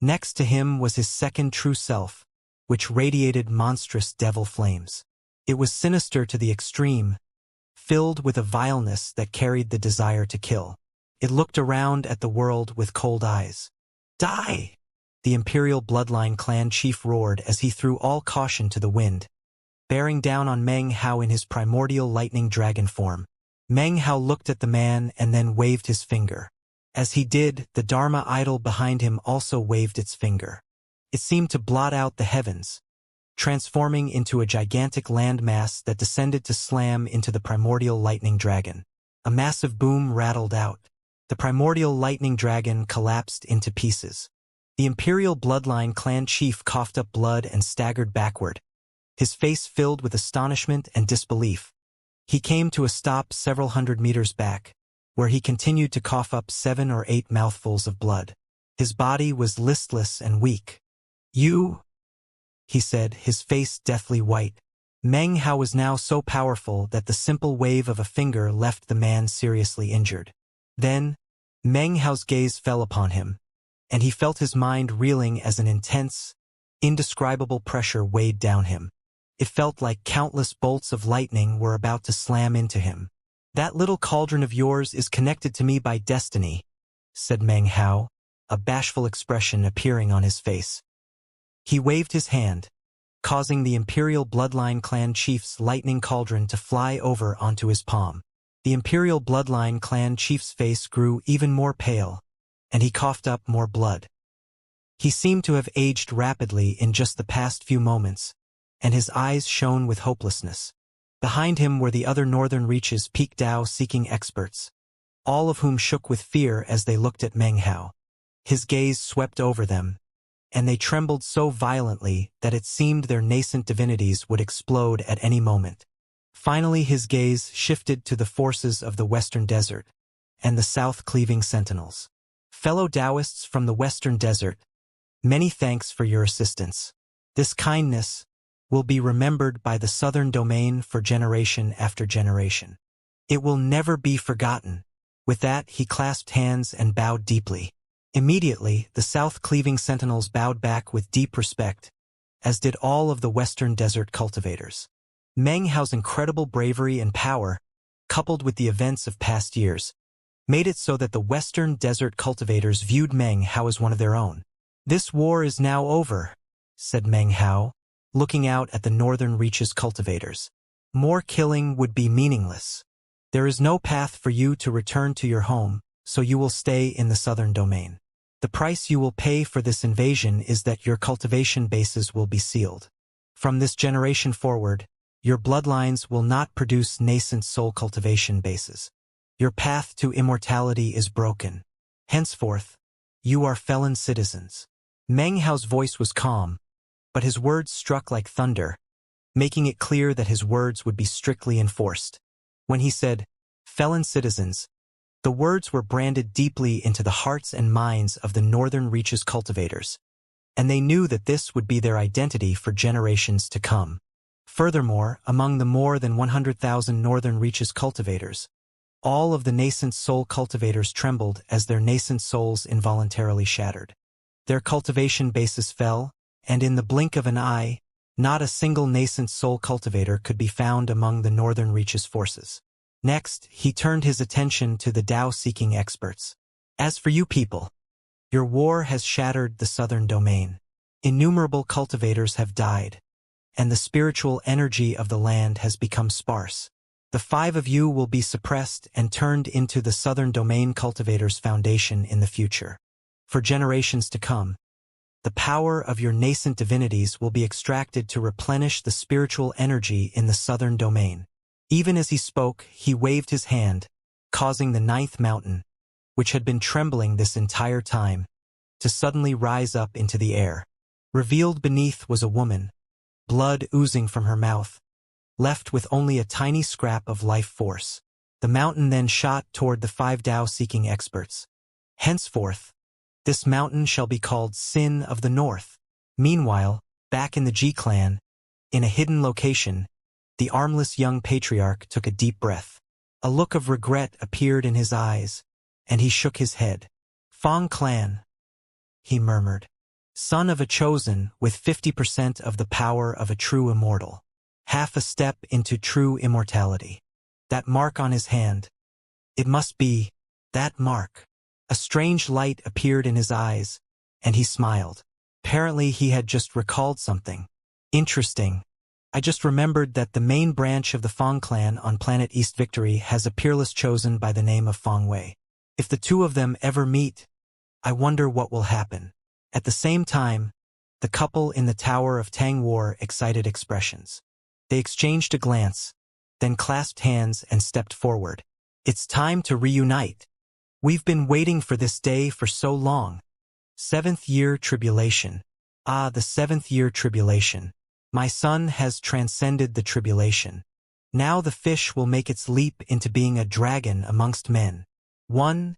Next to him was his second true self, which radiated monstrous devil flames. It was sinister to the extreme, filled with a vileness that carried the desire to kill. It looked around at the world with cold eyes. Die! The Imperial Bloodline clan chief roared as he threw all caution to the wind, bearing down on Meng Hao in his primordial lightning dragon form. Meng Hao looked at the man and then waved his finger. As he did, the Dharma idol behind him also waved its finger. It seemed to blot out the heavens, transforming into a gigantic landmass that descended to slam into the primordial lightning dragon. A massive boom rattled out. The primordial lightning dragon collapsed into pieces. The Imperial Bloodline clan chief coughed up blood and staggered backward, his face filled with astonishment and disbelief. He came to a stop several hundred meters back, where he continued to cough up 7 or 8 mouthfuls of blood. His body was listless and weak. "You?" he said, his face deathly white. Meng Hao was now so powerful that the simple wave of a finger left the man seriously injured. Then, Meng Hao's gaze fell upon him, and he felt his mind reeling as an intense, indescribable pressure weighed down him. It felt like countless bolts of lightning were about to slam into him. "That little cauldron of yours is connected to me by destiny," said Meng Hao, a bashful expression appearing on his face. He waved his hand, causing the Imperial Bloodline clan chief's lightning cauldron to fly over onto his palm. The Imperial Bloodline clan chief's face grew even more pale, and he coughed up more blood. He seemed to have aged rapidly in just the past few moments, and his eyes shone with hopelessness. Behind him were the other northern reaches peak Tao-seeking experts, all of whom shook with fear as they looked at Meng Hao. His gaze swept over them, and they trembled so violently that it seemed their nascent divinities would explode at any moment. Finally his gaze shifted to the forces of the Western Desert and the South-cleaving Sentinels. "Fellow Taoists from the Western Desert, many thanks for your assistance. This kindness will be remembered by the Southern Domain for generation after generation. It will never be forgotten." With that, he clasped hands and bowed deeply. Immediately, the South-cleaving Sentinels bowed back with deep respect, as did all of the Western Desert cultivators. Meng Hao's incredible bravery and power, coupled with the events of past years, made it so that the Western Desert cultivators viewed Meng Hao as one of their own. "This war is now over," said Meng Hao, looking out at the northern reaches cultivators. More killing would be meaningless. There is no path for you to return to your home, so you will stay in the southern domain. The price you will pay for this invasion is that your cultivation bases will be sealed. From this generation forward, your bloodlines will not produce nascent soul cultivation bases. Your path to immortality is broken. Henceforth, you are felon citizens. Meng Hao's voice was calm, but his words struck like thunder, making it clear that his words would be strictly enforced. When he said, felon citizens, the words were branded deeply into the hearts and minds of the Northern Reaches cultivators, and they knew that this would be their identity for generations to come. Furthermore, among the more than 100,000 Northern Reaches cultivators, all of the nascent soul cultivators trembled as their nascent souls involuntarily shattered. Their cultivation bases fell, and in the blink of an eye, not a single nascent soul cultivator could be found among the Northern Reaches forces. Next, he turned his attention to the Tao-seeking experts. As for you people, your war has shattered the southern domain. Innumerable cultivators have died, and the spiritual energy of the land has become sparse. The 5 of you will be suppressed and turned into the Southern Domain Cultivators Foundation in the future. For generations to come, the power of your nascent divinities will be extracted to replenish the spiritual energy in the Southern Domain. Even as he spoke, he waved his hand, causing the 9th mountain, which had been trembling this entire time, to suddenly rise up into the air. Revealed beneath was a woman, blood oozing from her mouth, left with only a tiny scrap of life force. The mountain then shot toward the 5 Tao-seeking experts. Henceforth, this mountain shall be called Sin of the North. Meanwhile, back in the G-clan, in a hidden location, the armless young patriarch took a deep breath. A look of regret appeared in his eyes, and he shook his head. Fong clan, he murmured. Son of a chosen with 50% of the power of a true immortal. Half a step into true immortality. That mark on his hand. It must be that mark. A strange light appeared in his eyes, and he smiled. Apparently he had just recalled something. Interesting. I just remembered that the main branch of the Fong clan on planet East Victory has a peerless chosen by the name of Fong Wei. If the 2 of them ever meet, I wonder what will happen. At the same time, the couple in the Tower of Tang wore excited expressions. They exchanged a glance, then clasped hands and stepped forward. It's time to reunite. We've been waiting for this day for so long. 7th year tribulation. Ah, the 7th year tribulation. My son has transcended the tribulation. Now the fish will make its leap into being a dragon amongst men. 1.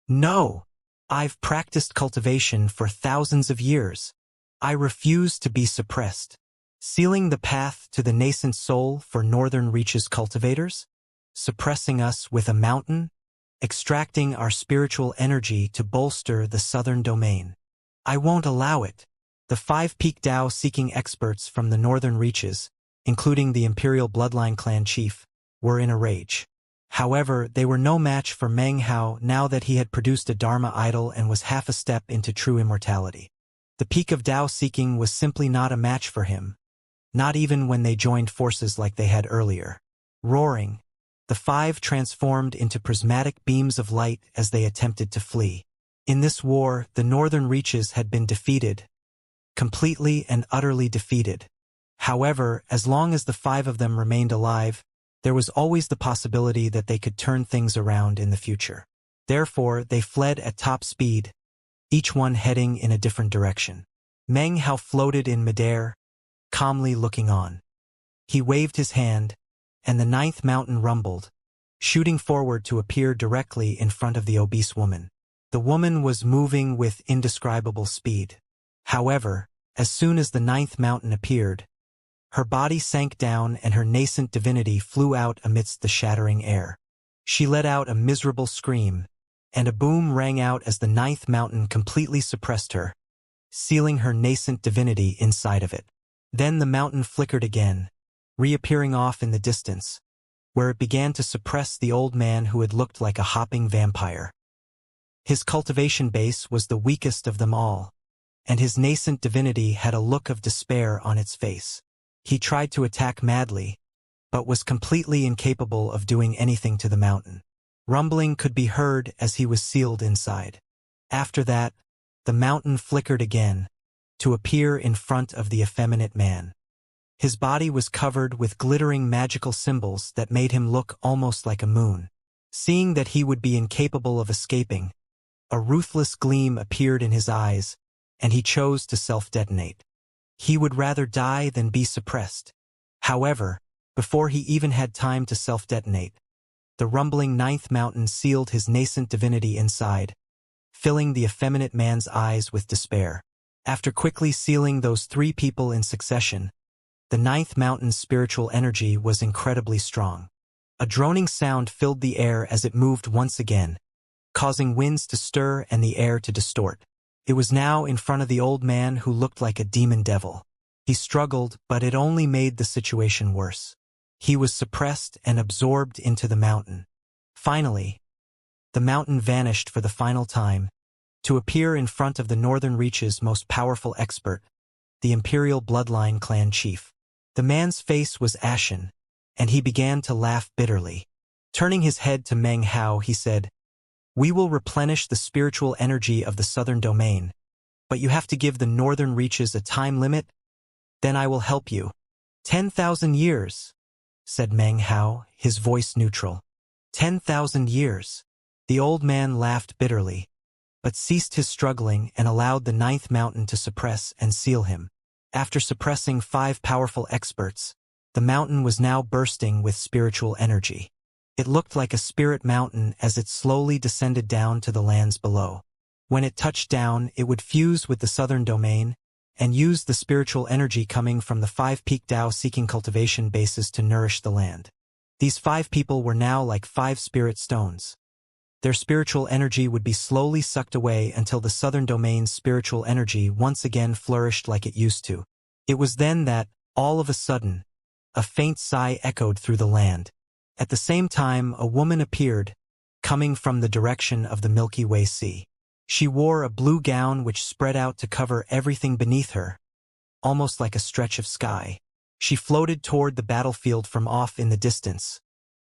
No. I've practiced cultivation for thousands of years. I refuse to be suppressed. Sealing the path to the nascent soul for Northern Reaches cultivators? Suppressing us with a mountain? Extracting our spiritual energy to bolster the southern domain. I won't allow it. The 5 Peak Tao-seeking experts from the Northern Reaches, including the Imperial Bloodline clan chief, were in a rage. However, they were no match for Meng Hao now that he had produced a Dharma idol and was half a step into true immortality. The peak of Tao-seeking was simply not a match for him, not even when they joined forces like they had earlier. Roaring, the 5 transformed into prismatic beams of light as they attempted to flee. In this war, the Northern Reaches had been defeated, completely and utterly defeated. However, as long as the 5 of them remained alive, there was always the possibility that they could turn things around in the future. Therefore, they fled at top speed, each one heading in a different direction. Meng Hao floated in midair, calmly looking on. He waved his hand, and the 9th mountain rumbled, shooting forward to appear directly in front of the obese woman. The woman was moving with indescribable speed. However, as soon as the 9th mountain appeared, her body sank down and her nascent divinity flew out amidst the shattering air. She let out a miserable scream, and a boom rang out as the 9th mountain completely suppressed her, sealing her nascent divinity inside of it. Then the mountain flickered again, reappearing off in the distance, where it began to suppress the old man who had looked like a hopping vampire. His cultivation base was the weakest of them all, and his nascent divinity had a look of despair on its face. He tried to attack madly, but was completely incapable of doing anything to the mountain. Rumbling could be heard as he was sealed inside. After that, the mountain flickered again, to appear in front of the effeminate man. His body was covered with glittering magical symbols that made him look almost like a moon. Seeing that he would be incapable of escaping, a ruthless gleam appeared in his eyes, and he chose to self-detonate. He would rather die than be suppressed. However, before he even had time to self-detonate, the rumbling ninth mountain sealed his nascent divinity inside, filling the effeminate man's eyes with despair. After quickly sealing those three people in succession, the ninth mountain's spiritual energy was incredibly strong. A droning sound filled the air as it moved once again, causing winds to stir and the air to distort. It was now in front of the old man who looked like a demon devil. He struggled, but it only made the situation worse. He was suppressed and absorbed into the mountain. Finally, the mountain vanished for the final time, to appear in front of the Northern Reach's most powerful expert, the Imperial Bloodline clan chief. The man's face was ashen, and he began to laugh bitterly. Turning his head to Meng Hao, he said, "We will replenish the spiritual energy of the Southern Domain, but you have to give the Northern Reaches a time limit? Then I will help you." 10,000 years, said Meng Hao, his voice neutral. 10,000 years. The old man laughed bitterly, but ceased his struggling and allowed the ninth mountain to suppress and seal him. After suppressing 5 powerful experts, the mountain was now bursting with spiritual energy. It looked like a spirit mountain as it slowly descended down to the lands below. When it touched down, it would fuse with the Southern Domain and use the spiritual energy coming from the 5 peak Tao-seeking cultivation bases to nourish the land. These 5 people were now like 5 spirit stones. Their spiritual energy would be slowly sucked away until the Southern Domain's spiritual energy once again flourished like it used to. It was then that, all of a sudden, a faint sigh echoed through the land. At the same time, a woman appeared, coming from the direction of the Milky Way Sea. She wore a blue gown which spread out to cover everything beneath her, almost like a stretch of sky. She floated toward the battlefield from off in the distance,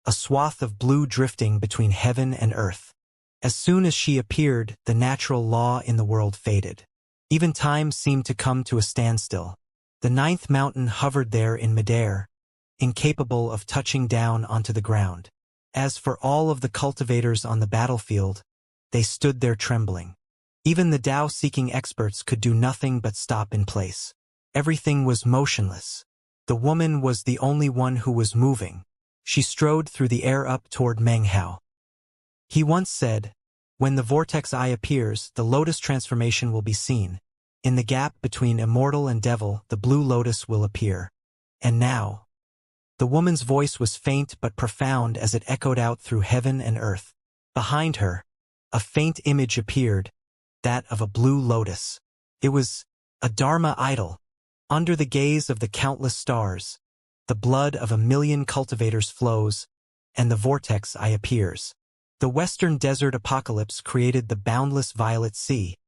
a swath of blue drifting between heaven and earth. As soon as she appeared, the natural law in the world faded. Even time seemed to come to a standstill. The ninth mountain hovered there in midair, incapable of touching down onto the ground. As for all of the cultivators on the battlefield, they stood there trembling. Even the Tao-seeking experts could do nothing but stop in place. Everything was motionless. The woman was the only one who was moving. She strode through the air up toward Meng Hao. He once said, "When the vortex eye appears, the lotus transformation will be seen. In the gap between immortal and devil, the blue lotus will appear." And now, the woman's voice was faint but profound as it echoed out through heaven and earth. Behind her, a faint image appeared, that of a blue lotus. It was a Dharma idol. Under the gaze of the countless stars, the blood of 1,000,000 cultivators flows, and the vortex eye appears. The western desert apocalypse created the boundless violet sea,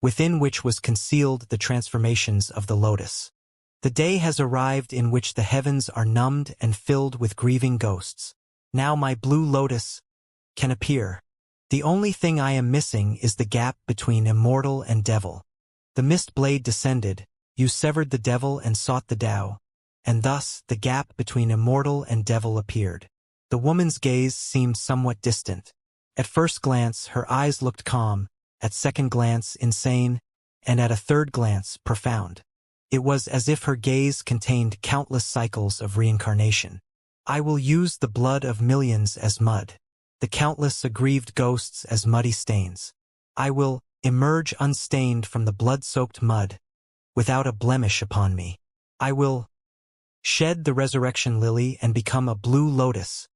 within which was concealed the transformations of the lotus. The day has arrived in which the heavens are numbed and filled with grieving ghosts. Now my blue lotus can appear. The only thing I am missing is the gap between immortal and devil. The mist blade descended, you severed the devil and sought the Tao, and thus the gap between immortal and devil appeared. The woman's gaze seemed somewhat distant. At first glance, her eyes looked calm, at second glance insane, and at a third glance profound. It was as if her gaze contained countless cycles of reincarnation. I will use the blood of millions as mud, the countless aggrieved ghosts as muddy stains. I will emerge unstained from the blood-soaked mud, without a blemish upon me. I will shed the resurrection lily and become a blue lotus.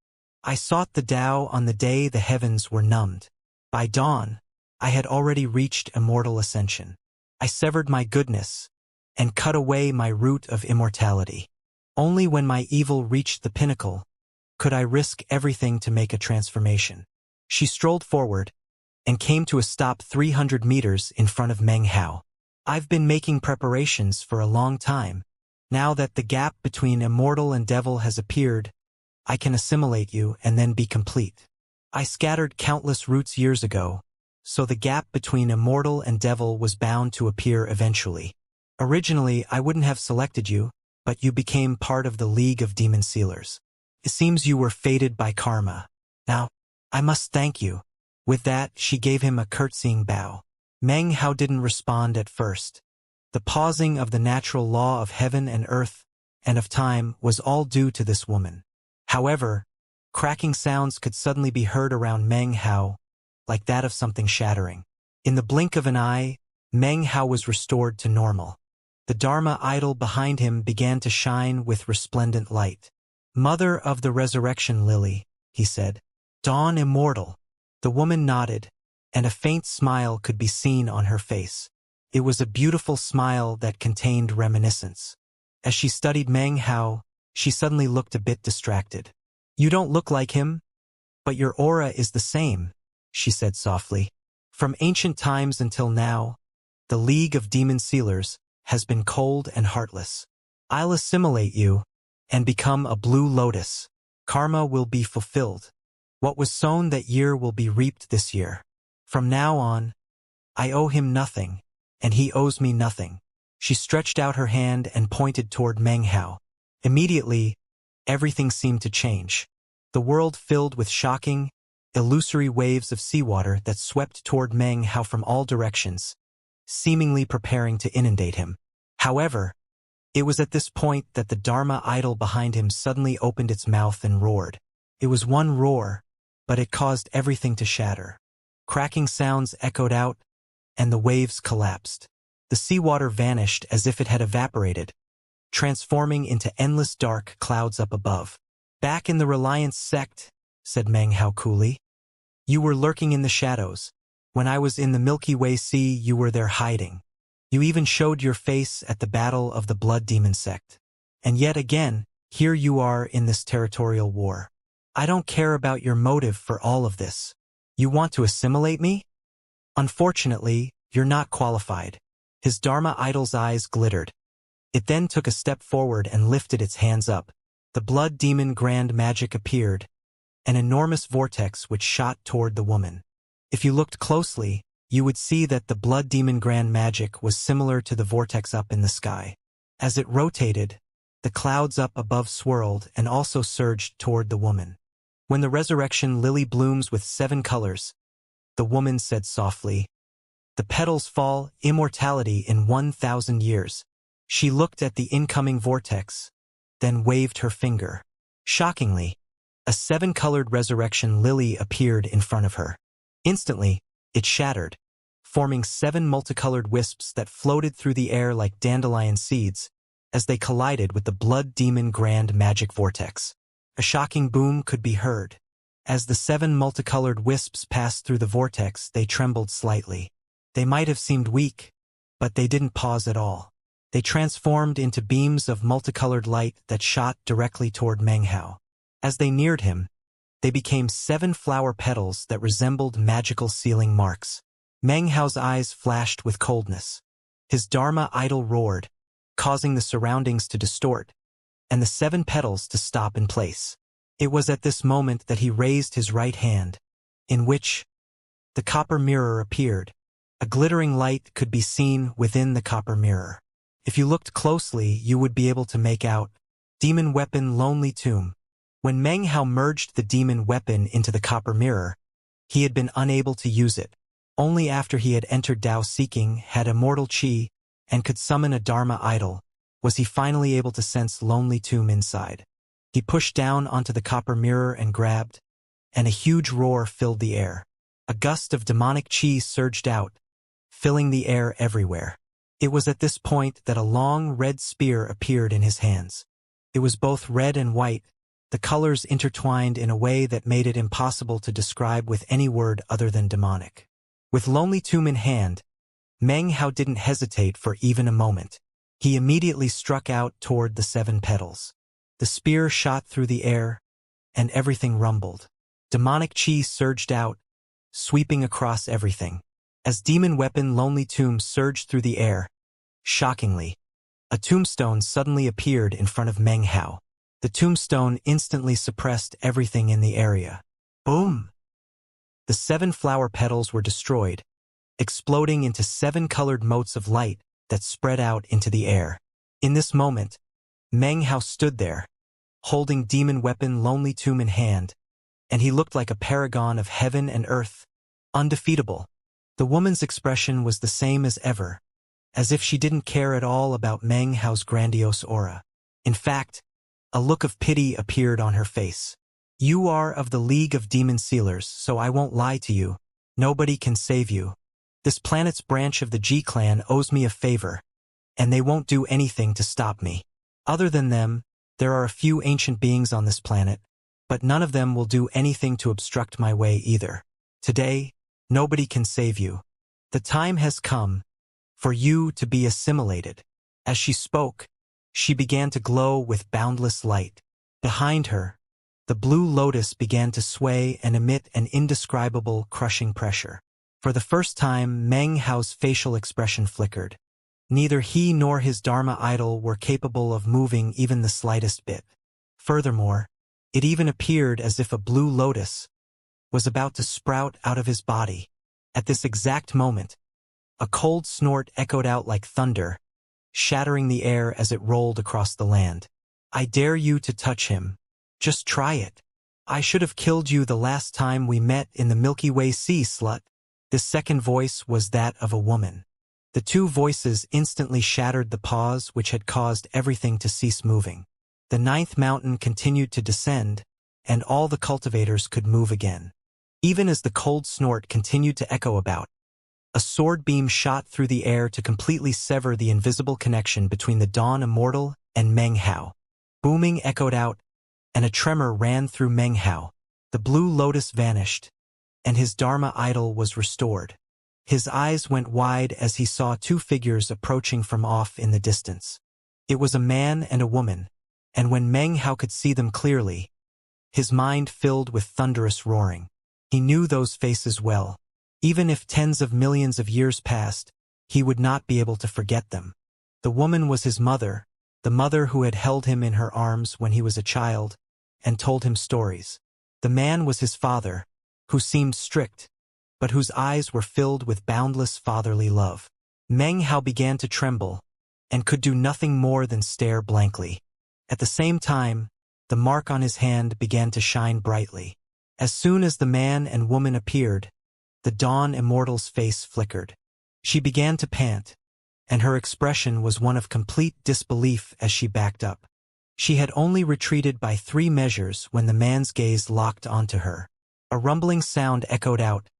I sought the Tao on the day the heavens were numbed. By dawn, I had already reached immortal ascension. I severed my goodness and cut away my root of immortality. Only when my evil reached the pinnacle could I risk everything to make a transformation. She strolled forward and came to a stop 300 meters in front of Meng Hao. I've been making preparations for a long time. Now that the gap between immortal and devil has appeared, I can assimilate you and then be complete. I scattered countless roots years ago, so the gap between immortal and devil was bound to appear eventually. Originally, I wouldn't have selected you, but you became part of the League of Demon Sealers. It seems you were fated by karma. Now, I must thank you. With that, she gave him a curtsying bow. Meng Hao didn't respond at first. The pausing of the natural law of heaven and earth and of time was all due to this woman. However, cracking sounds could suddenly be heard around Meng Hao, like that of something shattering. In the blink of an eye, Meng Hao was restored to normal. The Dharma idol behind him began to shine with resplendent light. Mother of the Resurrection Lily, he said. Dawn immortal. The woman nodded, and a faint smile could be seen on her face. It was a beautiful smile that contained reminiscence. As she studied Meng Hao, she suddenly looked a bit distracted. You don't look like him, but your aura is the same, she said softly. From ancient times until now, the League of Demon Sealers has been cold and heartless. I'll assimilate you and become a blue lotus. Karma will be fulfilled. What was sown that year will be reaped this year. From now on, I owe him nothing, and he owes me nothing. She stretched out her hand and pointed toward Meng Hao. Immediately, everything seemed to change. The world filled with shocking, illusory waves of seawater that swept toward Meng Hao from all directions, seemingly preparing to inundate him. However, it was at this point that the Dharma idol behind him suddenly opened its mouth and roared. It was one roar, but it caused everything to shatter. Cracking sounds echoed out, and the waves collapsed. The seawater vanished as if it had evaporated, transforming into endless dark clouds up above. Back in the Reliance sect, said Meng Hao coolly. You were lurking in the shadows. When I was in the Milky Way Sea, you were there hiding. You even showed your face at the battle of the Blood Demon sect. And yet again, here you are in this territorial war. I don't care about your motive for all of this. You want to assimilate me? Unfortunately, you're not qualified. His Dharma idol's eyes glittered. It then took a step forward and lifted its hands up. The Blood Demon Grand Magic appeared, an enormous vortex which shot toward the woman. If you looked closely, you would see that the Blood Demon Grand Magic was similar to the vortex up in the sky. As it rotated, the clouds up above swirled and also surged toward the woman. When the resurrection lily blooms with 7 colors, the woman said softly, the petals fall immortality in 1,000 years. She looked at the incoming vortex, then waved her finger. Shockingly, a 7-colored resurrection lily appeared in front of her. Instantly, it shattered, forming 7 multicolored wisps that floated through the air like dandelion seeds as they collided with the Blood Demon Grand Magic Vortex. A shocking boom could be heard. As the 7 multicolored wisps passed through the vortex, they trembled slightly. They might have seemed weak, but they didn't pause at all. They transformed into beams of multicolored light that shot directly toward Meng Hao. As they neared him, they became 7 flower petals that resembled magical sealing marks. Meng Hao's eyes flashed with coldness. His Dharma idol roared, causing the surroundings to distort, and the 7 petals to stop in place. It was at this moment that he raised his right hand, in which the copper mirror appeared. A glittering light could be seen within the copper mirror. If you looked closely, you would be able to make out Demon Weapon Lonely Tomb. When Meng Hao merged the demon weapon into the copper mirror, he had been unable to use it. Only after he had entered Dao Seeking, had immortal chi, and could summon a Dharma idol, was he finally able to sense Lonely Tomb inside. He pushed down onto the copper mirror and grabbed, and a huge roar filled the air. A gust of demonic chi surged out, filling the air everywhere. It was at this point that a long red spear appeared in his hands. It was both red and white, the colors intertwined in a way that made it impossible to describe with any word other than demonic. With Lonely Tomb in hand, Meng Hao didn't hesitate for even a moment. He immediately struck out toward the 7 petals. The spear shot through the air, and everything rumbled. Demonic chi surged out, sweeping across everything. As Demon Weapon Lonely Tomb surged through the air, shockingly, a tombstone suddenly appeared in front of Meng Hao. The tombstone instantly suppressed everything in the area. Boom! The 7 flower petals were destroyed, exploding into 7 colored motes of light that spread out into the air. In this moment, Meng Hao stood there, holding demon weapon Lonely Tomb in hand, and he looked like a paragon of heaven and earth, undefeatable. The woman's expression was the same as ever, as if she didn't care at all about Meng Hao's grandiose aura. In fact, a look of pity appeared on her face. You are of the League of Demon Sealers, so I won't lie to you. Nobody can save you. This planet's branch of the G-clan owes me a favor, and they won't do anything to stop me. Other than them, there are a few ancient beings on this planet, but none of them will do anything to obstruct my way either. Today, nobody can save you. The time has come for you to be assimilated. As she spoke, she began to glow with boundless light. Behind her, the blue lotus began to sway and emit an indescribable crushing pressure. For the first time, Meng Hao's facial expression flickered. Neither he nor his Dharma idol were capable of moving even the slightest bit. Furthermore, it even appeared as if a blue lotus was about to sprout out of his body. At this exact moment, a cold snort echoed out like thunder, shattering the air as it rolled across the land. I dare you to touch him. Just try it. I should have killed you the last time we met in the Milky Way Sea, slut. This second voice was that of a woman. The two voices instantly shattered the pause which had caused everything to cease moving. The 9th mountain continued to descend, and all the cultivators could move again. Even as the cold snort continued to echo about, a sword beam shot through the air to completely sever the invisible connection between the Dawn Immortal and Meng Hao. Booming echoed out, and a tremor ran through Meng Hao. The blue lotus vanished, and his Dharma idol was restored. His eyes went wide as he saw 2 figures approaching from off in the distance. It was a man and a woman, and when Meng Hao could see them clearly, his mind filled with thunderous roaring. He knew those faces well. Even if tens of millions of years passed, he would not be able to forget them. The woman was his mother, the mother who had held him in her arms when he was a child and told him stories. The man was his father, who seemed strict, but whose eyes were filled with boundless fatherly love. Meng Hao began to tremble, and could do nothing more than stare blankly. At the same time, the mark on his hand began to shine brightly. As soon as the man and woman appeared, the Dawn Immortal's face flickered. She began to pant, and her expression was one of complete disbelief as she backed up. She had only retreated by 3 measures when the man's gaze locked onto her. A rumbling sound echoed out,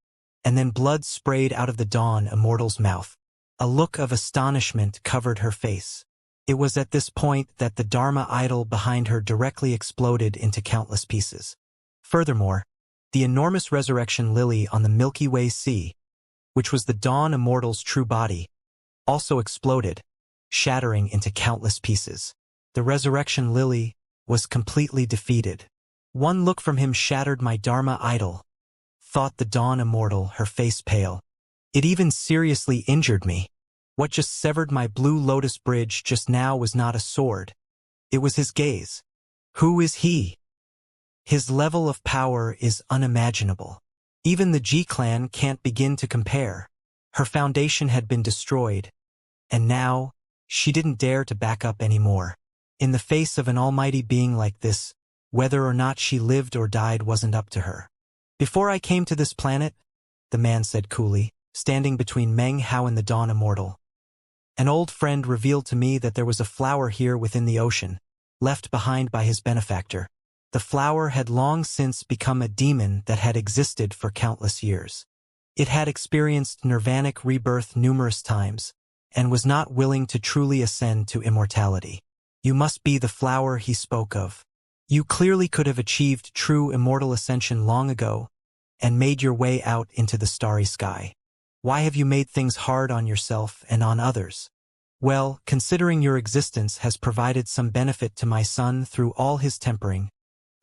and then blood sprayed out of the Dawn Immortal's mouth. A look of astonishment covered her face. It was at this point that the Dharma idol behind her directly exploded into countless pieces. Furthermore, the enormous resurrection lily on the Milky Way Sea, which was the Dawn Immortal's true body, also exploded, shattering into countless pieces. The resurrection lily was completely defeated. One look from him shattered my Dharma idol, thought the Dawn Immortal, her face pale. It even seriously injured me. What just severed my blue lotus bridge just now was not a sword. It was his gaze. Who is he? His level of power is unimaginable. Even the G-clan can't begin to compare. Her foundation had been destroyed, and now, she didn't dare to back up anymore. In the face of an almighty being like this, whether or not she lived or died wasn't up to her. Before I came to this planet, the man said coolly, standing between Meng Hao and the Dawn Immortal, an old friend revealed to me that there was a flower here within the ocean, left behind by his benefactor. The flower had long since become a demon that had existed for countless years. It had experienced nirvanic rebirth numerous times, and was not willing to truly ascend to immortality. You must be the flower he spoke of. You clearly could have achieved true immortal ascension long ago, and made your way out into the starry sky. Why have you made things hard on yourself and on others? Well, considering your existence has provided some benefit to my son through all his tempering,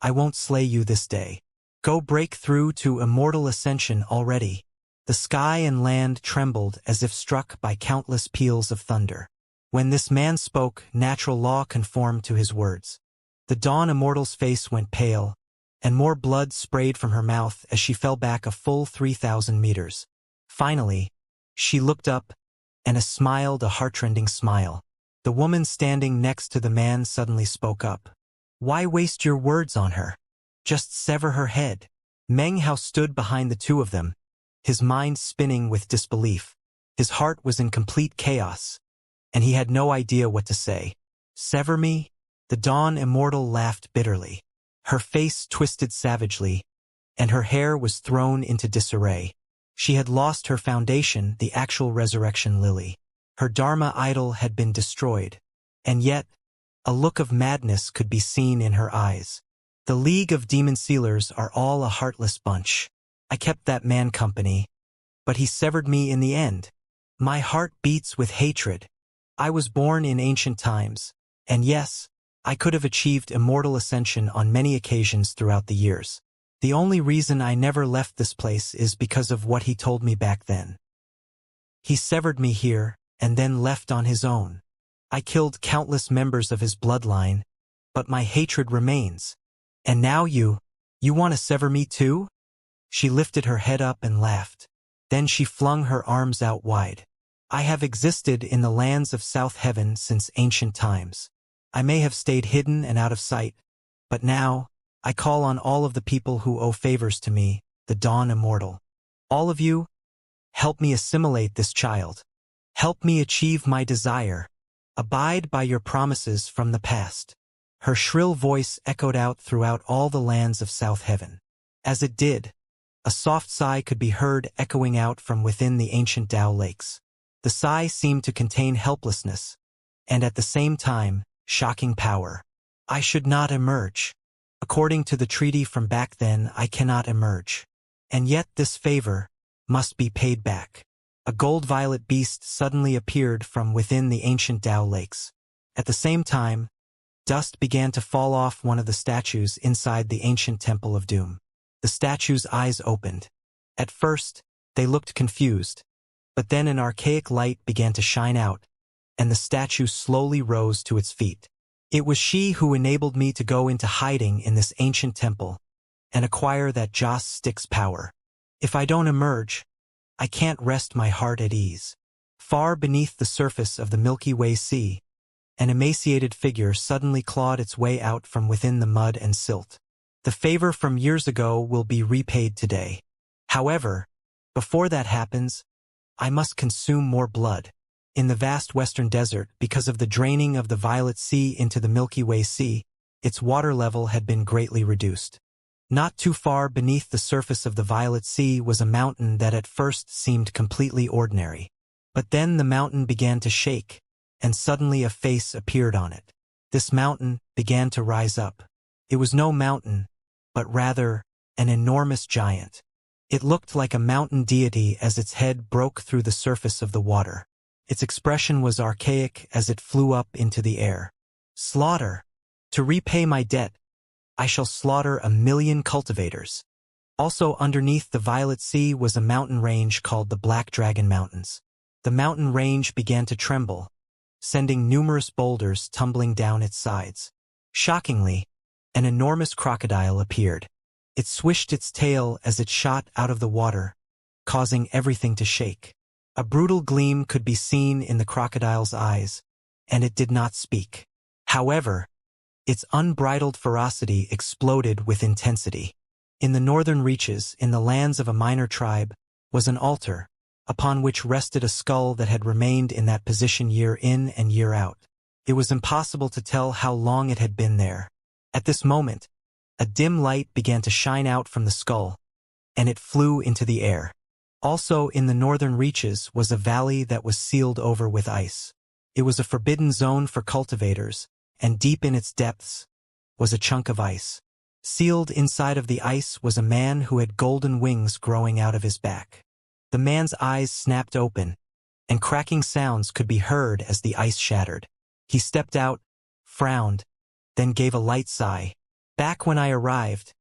I won't slay you this day. Go break through to immortal ascension already. The sky and land trembled as if struck by countless peals of thunder. When this man spoke, natural law conformed to his words. The Dawn Immortal's face went pale, and more blood sprayed from her mouth as she fell back a full 3,000 meters. Finally, she looked up, and smiled a heartrending smile. The woman standing next to the man suddenly spoke up. "Why waste your words on her? Just sever her head." Meng Hao stood behind the two of them, his mind spinning with disbelief. His heart was in complete chaos, and he had no idea what to say. "Sever me?" The Dawn Immortal laughed bitterly. Her face twisted savagely, and her hair was thrown into disarray. She had lost her foundation, the actual resurrection lily. Her Dharma idol had been destroyed, and yet a look of madness could be seen in her eyes. "The League of Demon Sealers are all a heartless bunch. I kept that man company, but he severed me in the end. My heart beats with hatred. I was born in ancient times, and yes, I could have achieved immortal ascension on many occasions throughout the years. The only reason I never left this place is because of what he told me back then. He severed me here, and then left on his own. I killed countless members of his bloodline, but my hatred remains. And now you want to sever me too?" She lifted her head up and laughed. Then she flung her arms out wide. "I have existed in the lands of South Heaven since ancient times. I may have stayed hidden and out of sight, but now I call on all of the people who owe favors to me, the Dawn Immortal. All of you, help me assimilate this child. Help me achieve my desire. Abide by your promises from the past." Her shrill voice echoed out throughout all the lands of South Heaven. As it did, a soft sigh could be heard echoing out from within the ancient Tao lakes. The sigh seemed to contain helplessness, and at the same time, shocking power. "I should not emerge. According to the treaty from back then, I cannot emerge. And yet this favor must be paid back." A gold-violet beast suddenly appeared from within the ancient Tao lakes. At the same time, dust began to fall off one of the statues inside the ancient Temple of Doom. The statue's eyes opened. At first, they looked confused, but then an archaic light began to shine out, and the statue slowly rose to its feet. "It was she who enabled me to go into hiding in this ancient temple and acquire that Joss Stick's power. If I don't emerge, I can't rest my heart at ease." Far beneath the surface of the Milky Way Sea, an emaciated figure suddenly clawed its way out from within the mud and silt. "The favor from years ago will be repaid today. However, before that happens, I must consume more blood." In the vast western desert, because of the draining of the Violet Sea into the Milky Way Sea, its water level had been greatly reduced. Not too far beneath the surface of the Violet Sea was a mountain that at first seemed completely ordinary. But then the mountain began to shake, and suddenly a face appeared on it. This mountain began to rise up. It was no mountain, but rather an enormous giant. It looked like a mountain deity as its head broke through the surface of the water. Its expression was archaic as it flew up into the air. "Slaughter. To repay my debt, I shall slaughter 1,000,000 cultivators." Also underneath the Violet Sea was a mountain range called the Black Dragon Mountains. The mountain range began to tremble, sending numerous boulders tumbling down its sides. Shockingly, an enormous crocodile appeared. It swished its tail as it shot out of the water, causing everything to shake. A brutal gleam could be seen in the crocodile's eyes, and it did not speak. However, its unbridled ferocity exploded with intensity. In the northern reaches, in the lands of a minor tribe, was an altar, upon which rested a skull that had remained in that position year in and year out. It was impossible to tell how long it had been there. At this moment, a dim light began to shine out from the skull, and it flew into the air. Also in the northern reaches was a valley that was sealed over with ice. It was a forbidden zone for cultivators, and deep in its depths was a chunk of ice. Sealed inside of the ice was a man who had golden wings growing out of his back. The man's eyes snapped open, and cracking sounds could be heard as the ice shattered. He stepped out, frowned, then gave a light sigh. "Back when I arrived,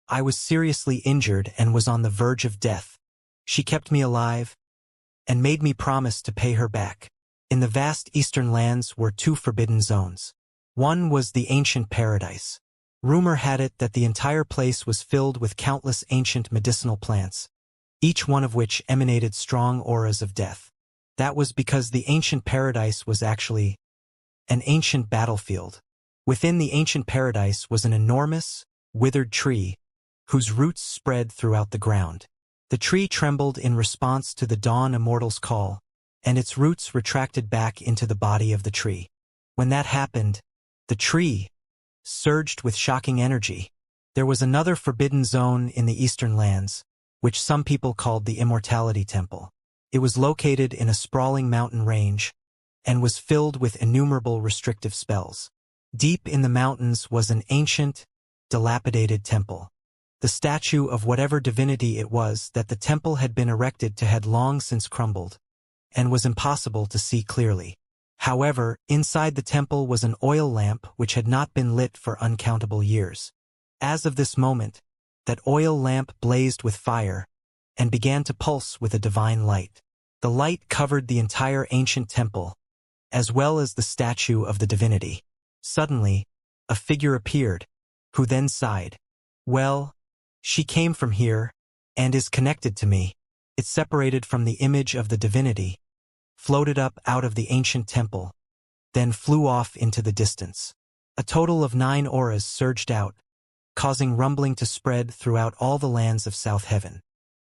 I was seriously injured and was on the verge of death. She kept me alive and made me promise to pay her back." In the vast eastern lands were two forbidden zones. One was the ancient paradise. Rumor had it that the entire place was filled with countless ancient medicinal plants, each one of which emanated strong auras of death. That was because the ancient paradise was actually an ancient battlefield. Within the ancient paradise was an enormous, withered tree, whose roots spread throughout the ground. The tree trembled in response to the dawn immortal's call, and its roots retracted back into the body of the tree. When that happened, the tree surged with shocking energy. There was another forbidden zone in the eastern lands, which some people called the Immortality Temple. It was located in a sprawling mountain range, and was filled with innumerable restrictive spells. Deep in the mountains was an ancient, dilapidated temple. The statue of whatever divinity it was that the temple had been erected to had long since crumbled, and was impossible to see clearly. However, inside the temple was an oil lamp which had not been lit for uncountable years. As of this moment, that oil lamp blazed with fire, and began to pulse with a divine light. The light covered the entire ancient temple, as well as the statue of the divinity. Suddenly, a figure appeared, who then sighed. Well, she came from here, and is connected to me. It separated from the image of the divinity, floated up out of the ancient temple, then flew off into the distance. A total of 9 auras surged out, causing rumbling to spread throughout all the lands of South Heaven.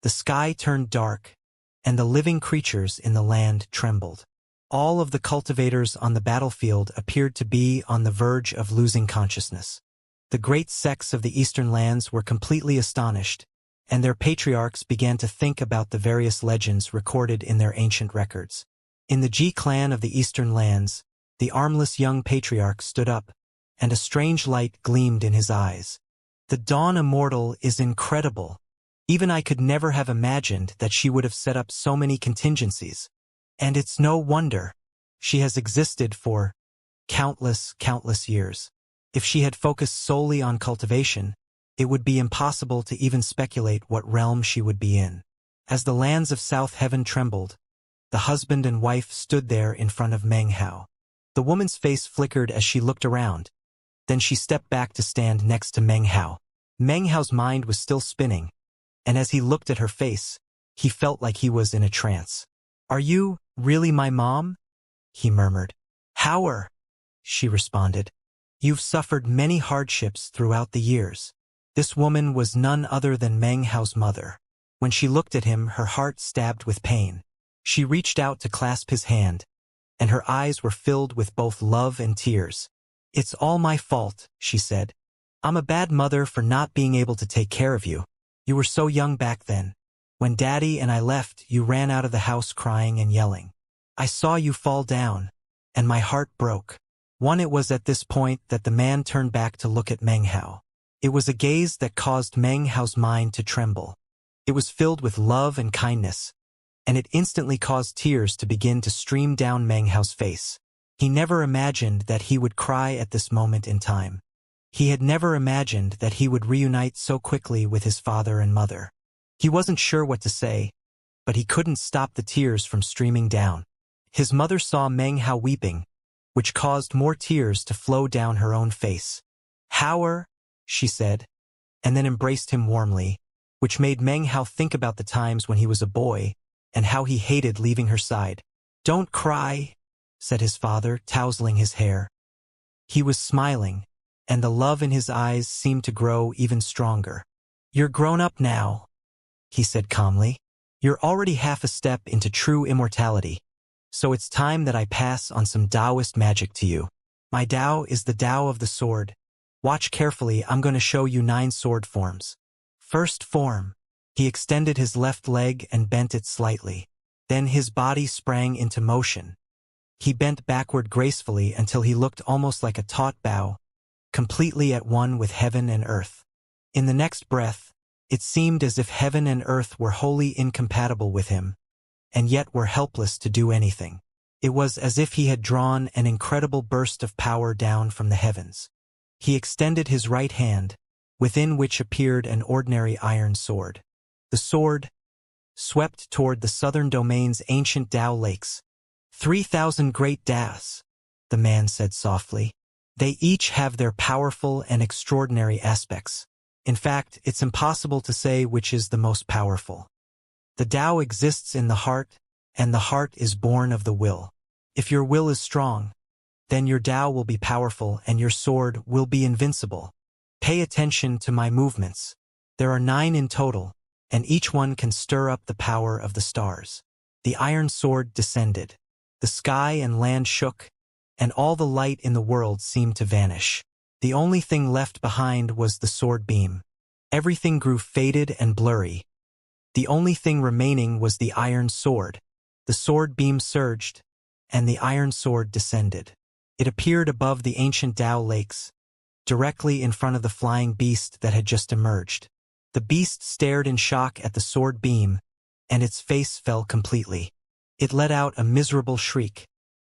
The sky turned dark, and the living creatures in the land trembled. All of the cultivators on the battlefield appeared to be on the verge of losing consciousness. The great sects of the eastern lands were completely astonished, and their patriarchs began to think about the various legends recorded in their ancient records. In the G clan of the eastern lands, the armless young patriarch stood up, and a strange light gleamed in his eyes. The Dawn Immortal is incredible. Even I could never have imagined that she would have set up so many contingencies. And it's no wonder. She has existed for countless years. If she had focused solely on cultivation, it would be impossible to even speculate what realm she would be in. As the lands of South Heaven trembled, the husband and wife stood there in front of Meng Hao. The woman's face flickered as she looked around. Then she stepped back to stand next to Meng Hao. Meng Hao's mind was still spinning, and as he looked at her face, he felt like he was in a trance. "Are you really my mom?" he murmured. "How?" she responded. "You've suffered many hardships throughout the years." This woman was none other than Meng Hao's mother. When she looked at him, her heart stabbed with pain. She reached out to clasp his hand, and her eyes were filled with both love and tears. "It's all my fault," she said. "I'm a bad mother for not being able to take care of you. You were so young back then. When Daddy and I left, you ran out of the house crying and yelling. I saw you fall down, and my heart broke." It was at this point that the man turned back to look at Meng Hao. It was a gaze that caused Meng Hao's mind to tremble. It was filled with love and kindness, and it instantly caused tears to begin to stream down Meng Hao's face. He never imagined that he would cry at this moment in time. He had never imagined that he would reunite so quickly with his father and mother. He wasn't sure what to say, but he couldn't stop the tears from streaming down. His mother saw Meng Hao weeping, which caused more tears to flow down her own face. "How?" she said, and then embraced him warmly, which made Meng Hao think about the times when he was a boy and how he hated leaving her side. "Don't cry," said his father, tousling his hair. He was smiling, and the love in his eyes seemed to grow even stronger. "You're grown up now," he said calmly. "You're already half a step into true immortality, so it's time that I pass on some Taoist magic to you. My Tao is the Tao of the sword. Watch carefully, I'm going to show you 9 sword forms. First form." He extended his left leg and bent it slightly. Then his body sprang into motion. He bent backward gracefully until he looked almost like a taut bow, completely at one with heaven and earth. In the next breath, it seemed as if heaven and earth were wholly incompatible with him, and yet were helpless to do anything. It was as if he had drawn an incredible burst of power down from the heavens. He extended his right hand, within which appeared an ordinary iron sword. The sword swept toward the southern domain's ancient Tao lakes. 3,000 great Taos, the man said softly. They each have their powerful and extraordinary aspects. In fact, it's impossible to say which is the most powerful. The Tao exists in the heart, and the heart is born of the will. If your will is strong, then your Tao will be powerful and your sword will be invincible. Pay attention to my movements. There are 9 in total, and each one can stir up the power of the stars. The iron sword descended. The sky and land shook, and all the light in the world seemed to vanish. The only thing left behind was the sword beam. Everything grew faded and blurry. The only thing remaining was the iron sword. The sword beam surged, and the iron sword descended. It appeared above the ancient Tao lakes, directly in front of the flying beast that had just emerged. The beast stared in shock at the sword beam, and its face fell completely. It let out a miserable shriek,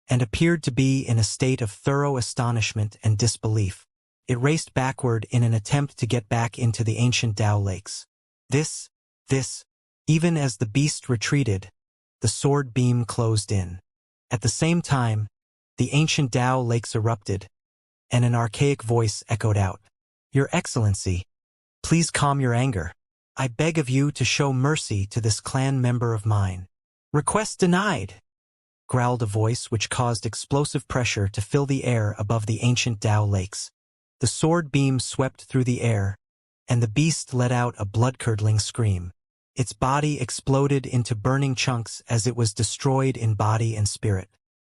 and appeared to be in a state of thorough astonishment and disbelief. It raced backward in an attempt to get back into the ancient Tao lakes. This, even as the beast retreated, the sword beam closed in. At the same time, the ancient Tao lakes erupted, and an archaic voice echoed out. Your Excellency, please calm your anger. I beg of you to show mercy to this clan member of mine. Request denied, growled a voice which caused explosive pressure to fill the air above the ancient Tao lakes. The sword beam swept through the air, and the beast let out a blood-curdling scream. Its body exploded into burning chunks as it was destroyed in body and spirit.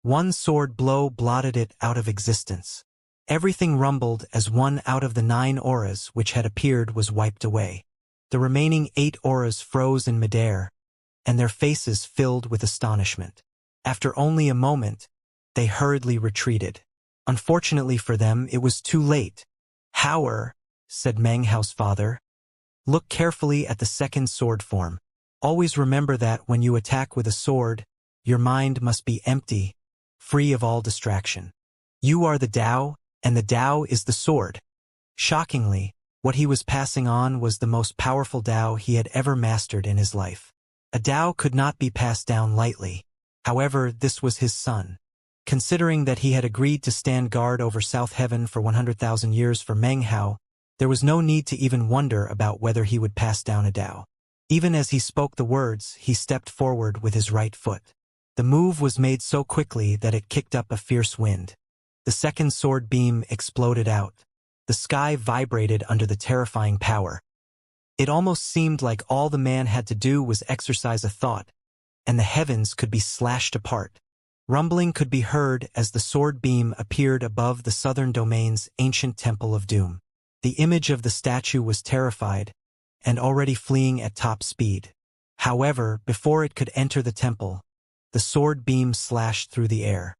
One sword blow blotted it out of existence. Everything rumbled as one out of the 9 auras which had appeared was wiped away. The remaining 8 auras froze in midair, and their faces filled with astonishment. After only a moment, they hurriedly retreated. Unfortunately for them, it was too late. However, said Meng Hao's father, look carefully at the second sword form. Always remember that when you attack with a sword, your mind must be empty, free of all distraction. You are the Tao, and the Tao is the sword. Shockingly, what he was passing on was the most powerful Tao he had ever mastered in his life. A Tao could not be passed down lightly. However, this was his son. Considering that he had agreed to stand guard over South Heaven for 100,000 years for Meng Hao, there was no need to even wonder about whether he would pass down a Tao. Even as he spoke the words, he stepped forward with his right foot. The move was made so quickly that it kicked up a fierce wind. The second sword beam exploded out. The sky vibrated under the terrifying power. It almost seemed like all the man had to do was exercise a thought, and the heavens could be slashed apart. Rumbling could be heard as the sword beam appeared above the southern domain's ancient Temple of Doom. The image of the statue was terrified, and already fleeing at top speed. However, before it could enter the temple, the sword beam slashed through the air.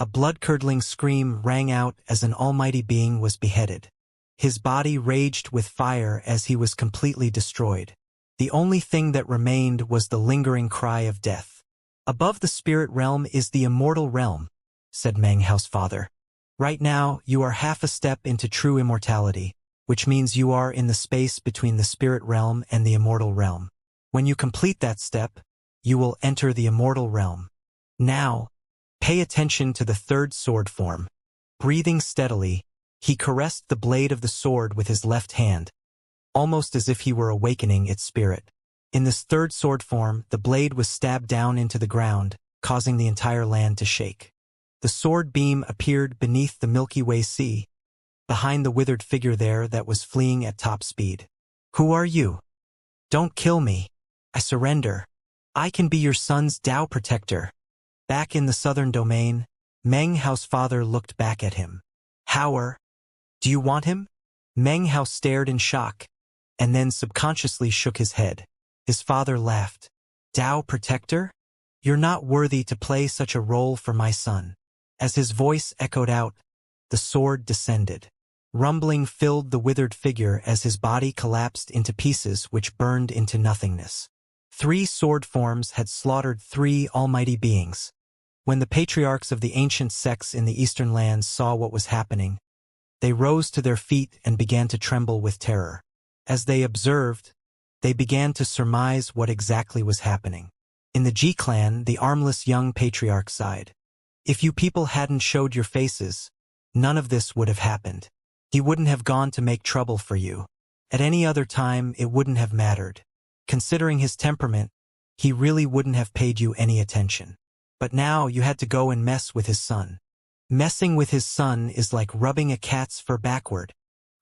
A blood-curdling scream rang out as an almighty being was beheaded. His body raged with fire as he was completely destroyed. The only thing that remained was the lingering cry of death. Above the spirit realm is the immortal realm, said Meng Hao's father. Right now, you are half a step into true immortality, which means you are in the space between the spirit realm and the immortal realm. When you complete that step, you will enter the immortal realm. Now, pay attention to the third sword form. Breathing steadily, he caressed the blade of the sword with his left hand, almost as if he were awakening its spirit. In this third sword form, the blade was stabbed down into the ground, causing the entire land to shake. The sword beam appeared beneath the Milky Way Sea, behind the withered figure there that was fleeing at top speed. Who are you? Don't kill me. I surrender. I can be your son's Tao protector. Back in the southern domain, Meng Hao's father looked back at him. However, do you want him? Meng Hao stared in shock, and then subconsciously shook his head. His father laughed. Tao protector? You're not worthy to play such a role for my son. As his voice echoed out, the sword descended. Rumbling filled the withered figure as his body collapsed into pieces which burned into nothingness. 3 sword forms had slaughtered 3 almighty beings. When the patriarchs of the ancient sects in the eastern lands saw what was happening, they rose to their feet and began to tremble with terror. As they observed, they began to surmise what exactly was happening. In the Ji clan, the armless young patriarch sighed. If you people hadn't showed your faces, none of this would have happened. He wouldn't have gone to make trouble for you. At any other time, it wouldn't have mattered. Considering his temperament, he really wouldn't have paid you any attention. But now you had to go and mess with his son. Messing with his son is like rubbing a cat's fur backward.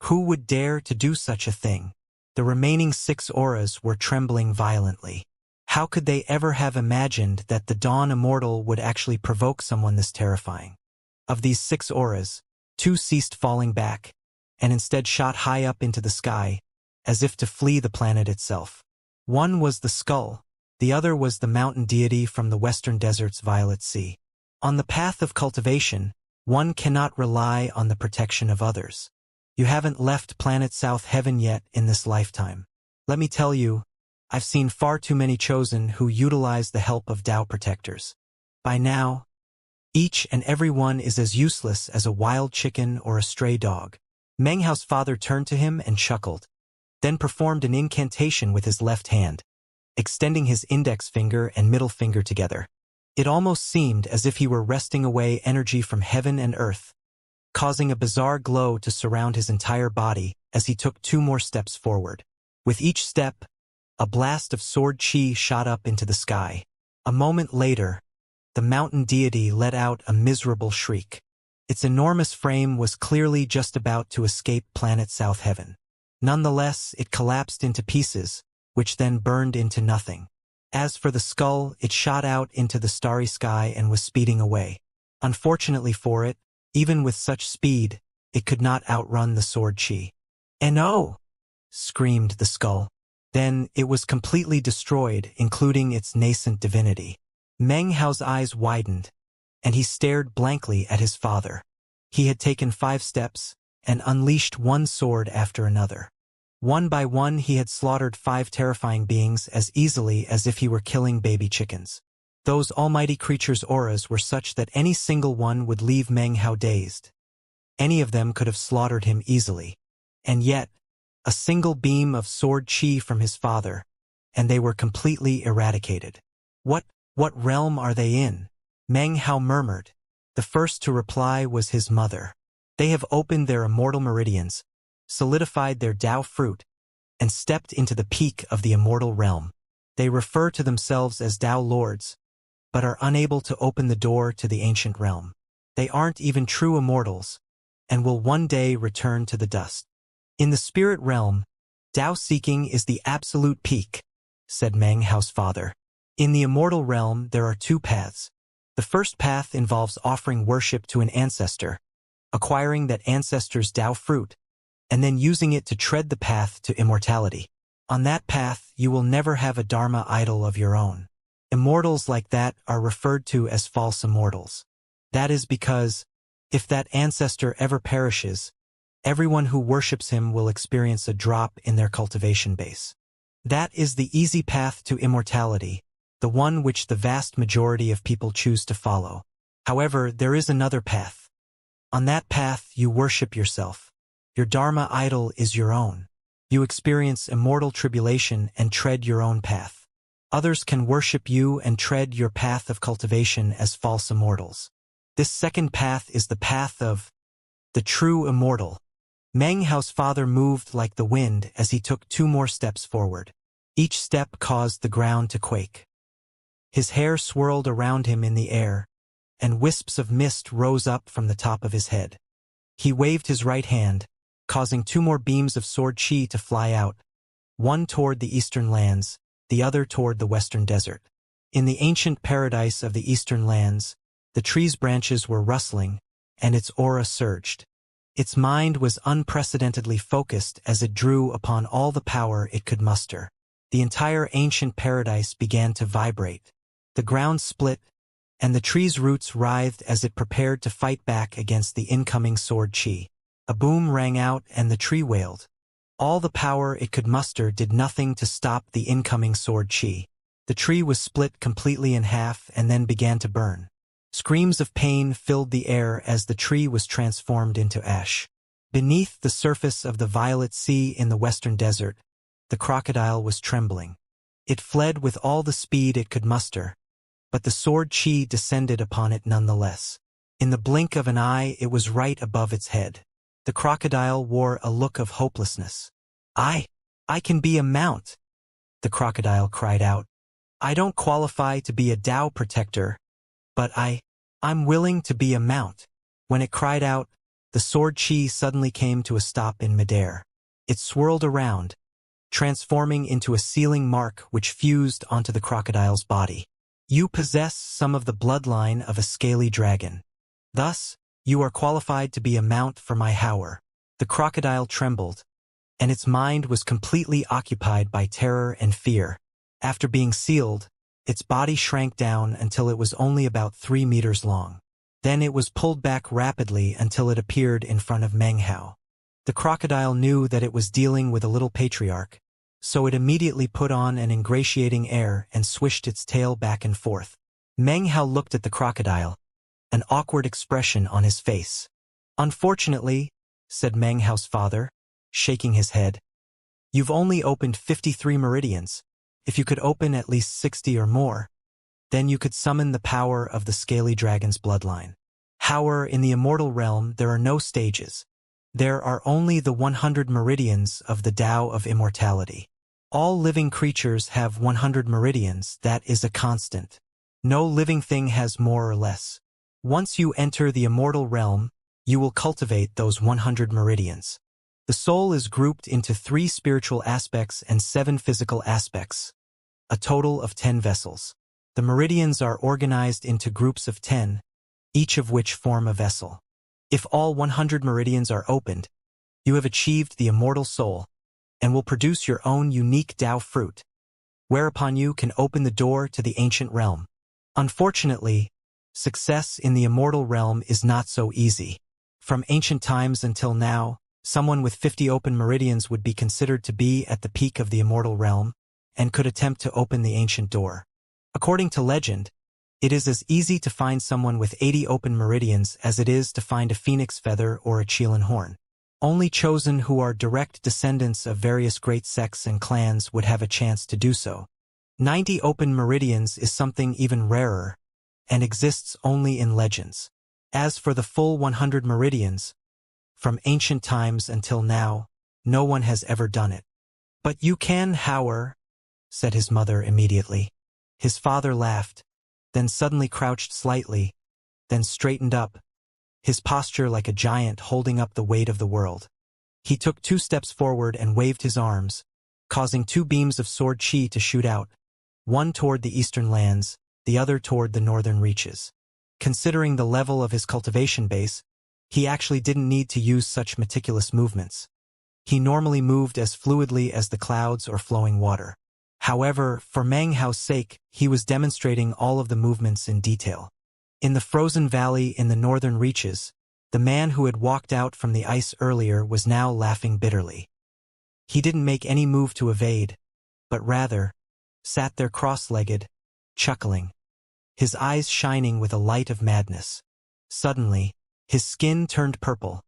Who would dare to do such a thing? The remaining 6 auras were trembling violently. How could they ever have imagined that the Dawn Immortal would actually provoke someone this terrifying? Of these 6 auras, 2 ceased falling back, and instead shot high up into the sky, as if to flee the planet itself. One was the skull, the other was the mountain deity from the western desert's violet sea. On the path of cultivation, one cannot rely on the protection of others. You haven't left planet South Heaven yet in this lifetime. Let me tell you, I've seen far too many chosen who utilize the help of Tao protectors. By now, each and every one is as useless as a wild chicken or a stray dog. Meng Hao's father turned to him and chuckled, then performed an incantation with his left hand, extending his index finger and middle finger together. It almost seemed as if he were wresting away energy from heaven and earth, causing a bizarre glow to surround his entire body as he took 2 more steps forward. With each step, a blast of sword chi shot up into the sky. A moment later, the mountain deity let out a miserable shriek. Its enormous frame was clearly just about to escape planet South Heaven. Nonetheless, it collapsed into pieces, which then burned into nothing. As for the skull, it shot out into the starry sky and was speeding away. Unfortunately for it, even with such speed, it could not outrun the sword chi. "No!" screamed the skull. Then it was completely destroyed, including its nascent divinity. Meng Hao's eyes widened, and he stared blankly at his father. He had taken 5 steps and unleashed one sword after another. One by one he had slaughtered 5 terrifying beings as easily as if he were killing baby chickens. Those almighty creatures' auras were such that any single one would leave Meng Hao dazed. Any of them could have slaughtered him easily. And yet, a single beam of sword chi from his father, and they were completely eradicated. What realm are they in?" Meng Hao murmured. The first to reply was his mother. "They have opened their immortal meridians, solidified their Tao fruit, and stepped into the peak of the immortal realm. They refer to themselves as Tao lords, but are unable to open the door to the ancient realm. They aren't even true immortals, and will one day return to the dust. In the spirit realm, Tao seeking is the absolute peak," said Meng Hao's father. "In the immortal realm, there are 2 paths. The first path involves offering worship to an ancestor, acquiring that ancestor's Tao fruit, and then using it to tread the path to immortality. On that path, you will never have a Dharma idol of your own. Immortals like that are referred to as false immortals. That is because, if that ancestor ever perishes, everyone who worships him will experience a drop in their cultivation base. That is the easy path to immortality, the one which the vast majority of people choose to follow. However, there is another path. On that path, you worship yourself. Your Dharma idol is your own. You experience immortal tribulation and tread your own path. Others can worship you and tread your path of cultivation as false immortals. This second path is the path of the true immortal." Meng Hao's father moved like the wind as he took 2 more steps forward. Each step caused the ground to quake. His hair swirled around him in the air, and wisps of mist rose up from the top of his head. He waved his right hand, causing 2 more beams of sword chi to fly out, one toward the eastern lands, the other toward the western desert. In the ancient paradise of the eastern lands, the tree's branches were rustling, and its aura surged. Its mind was unprecedentedly focused as it drew upon all the power it could muster. The entire ancient paradise began to vibrate. The ground split, and the tree's roots writhed as it prepared to fight back against the incoming sword chi. A boom rang out and the tree wailed. All the power it could muster did nothing to stop the incoming sword chi. The tree was split completely in half and then began to burn. Screams of pain filled the air as the tree was transformed into ash. Beneath the surface of the violet sea in the western desert, the crocodile was trembling. It fled with all the speed it could muster, but the sword chi descended upon it nonetheless. In the blink of an eye, it was right above its head. The crocodile wore a look of hopelessness. I can be a mount, the crocodile cried out. I don't qualify to be a Tao protector, but I'm willing to be a mount. When it cried out, the sword chi suddenly came to a stop in midair. It swirled around, transforming into a sealing mark which fused onto the crocodile's body. You possess some of the bloodline of a scaly dragon. Thus, you are qualified to be a mount for my hour. The crocodile trembled, and its mind was completely occupied by terror and fear. After being sealed, its body shrank down until it was only about 3 meters long. Then it was pulled back rapidly until it appeared in front of Meng Hao. The crocodile knew that it was dealing with a little patriarch, so it immediately put on an ingratiating air and swished its tail back and forth. Meng Hao looked at the crocodile, an awkward expression on his face. Unfortunately, said Meng Hao's father, shaking his head, you've only opened 53 meridians. If you could open at least 60 or more, then you could summon the power of the scaly dragon's bloodline. However, in the immortal realm there are no stages. There are only the 100 meridians of the Tao of immortality. All living creatures have 100 meridians. That is a constant. No living thing has more or less. Once you enter the immortal realm, you will cultivate those 100 meridians. The soul is grouped into 3 spiritual aspects and 7 physical aspects, a total of 10 vessels. The meridians are organized into groups of 10, each of which form a vessel. If all 100 meridians are opened, you have achieved the immortal soul and will produce your own unique Tao fruit, whereupon you can open the door to the ancient realm. Unfortunately, success in the immortal realm is not so easy. From ancient times until now, someone with 50 open meridians would be considered to be at the peak of the immortal realm and could attempt to open the ancient door. According to legend, it is as easy to find someone with 80 open meridians as it is to find a phoenix feather or a Qilin horn. Only chosen who are direct descendants of various great sects and clans would have a chance to do so. 90 open meridians is something even rarer, and exists only in legends. As for the full 100 meridians, from ancient times until now, no one has ever done it. But you can, however, said his mother immediately. His father laughed, then suddenly crouched slightly, then straightened up, his posture like a giant holding up the weight of the world. He took 2 steps forward and waved his arms, causing 2 beams of sword chi to shoot out, one toward the eastern lands, the other toward the northern reaches. Considering the level of his cultivation base, he actually didn't need to use such meticulous movements. He normally moved as fluidly as the clouds or flowing water. However, for Meng Hao's sake, he was demonstrating all of the movements in detail. In the frozen valley in the northern reaches, the man who had walked out from the ice earlier was now laughing bitterly. He didn't make any move to evade, but rather sat there cross-legged, chuckling, his eyes shining with a light of madness. Suddenly, his skin turned purple,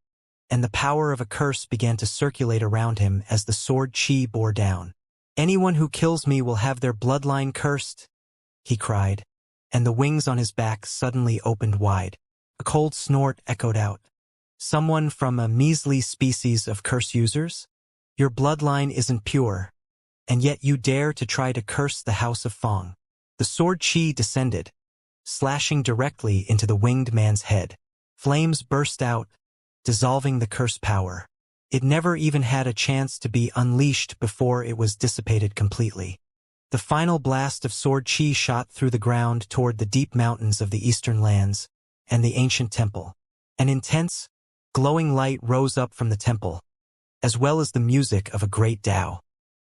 and the power of a curse began to circulate around him as the sword chi bore down. Anyone who kills me will have their bloodline cursed, he cried, and the wings on his back suddenly opened wide. A cold snort echoed out. Someone from a measly species of curse users? Your bloodline isn't pure, and yet you dare to try to curse the House of Fong. The sword chi descended, slashing directly into the winged man's head. Flames burst out, dissolving the curse power. It never even had a chance to be unleashed before it was dissipated completely. The final blast of sword chi shot through the ground toward the deep mountains of the eastern lands and the ancient temple. An intense, glowing light rose up from the temple, as well as the music of a great Tao.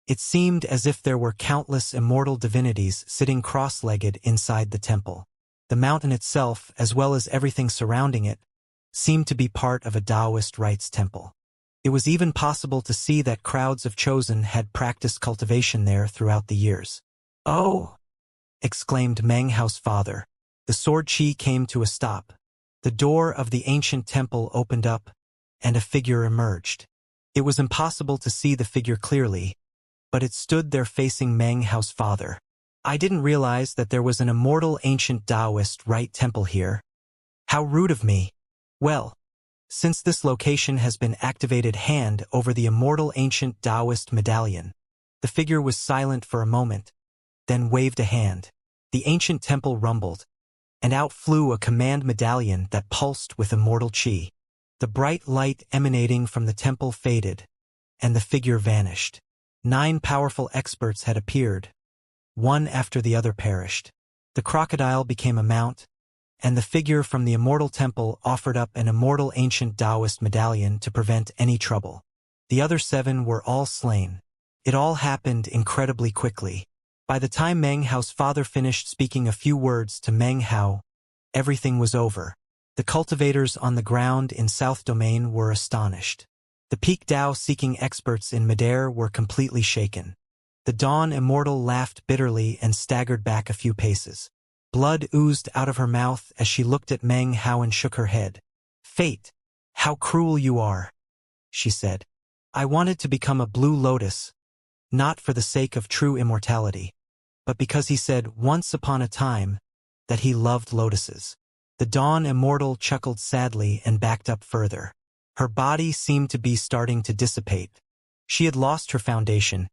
It seemed as if there were countless immortal divinities sitting cross-legged inside the temple. The mountain itself, as well as everything surrounding it, seemed to be part of a Taoist rites temple. It was even possible to see that crowds of chosen had practiced cultivation there throughout the years. "Oh!" exclaimed Meng Hao's father. The sword chi came to a stop. The door of the ancient temple opened up, and a figure emerged. It was impossible to see the figure clearly, but it stood there facing Meng Hao's father. "I didn't realize that there was an immortal ancient Taoist rite temple here," How rude of me. Well, since this location has been activated, hand over the immortal ancient Taoist medallion. The figure was silent for a moment, then waved a hand. The ancient temple rumbled, and out flew a command medallion that pulsed with immortal chi. The bright light emanating from the temple faded, and the figure vanished. 9 powerful experts had appeared. One after the other perished. The crocodile became a mount, and the figure from the immortal temple offered up an immortal ancient Taoist medallion to prevent any trouble. The other 7 were all slain. It all happened incredibly quickly. By the time Meng Hao's father finished speaking a few words to Meng Hao, everything was over. The cultivators on the ground in South Domain were astonished. The peak Dao-seeking experts in midair were completely shaken. The Dawn Immortal laughed bitterly and staggered back a few paces. Blood oozed out of her mouth as she looked at Meng Hao and shook her head. "Fate, how cruel you are," she said. "I wanted to become a blue lotus, not for the sake of true immortality, but because he said once upon a time that he loved lotuses." The Dawn Immortal chuckled sadly and backed up further. Her body seemed to be starting to dissipate. She had lost her foundation,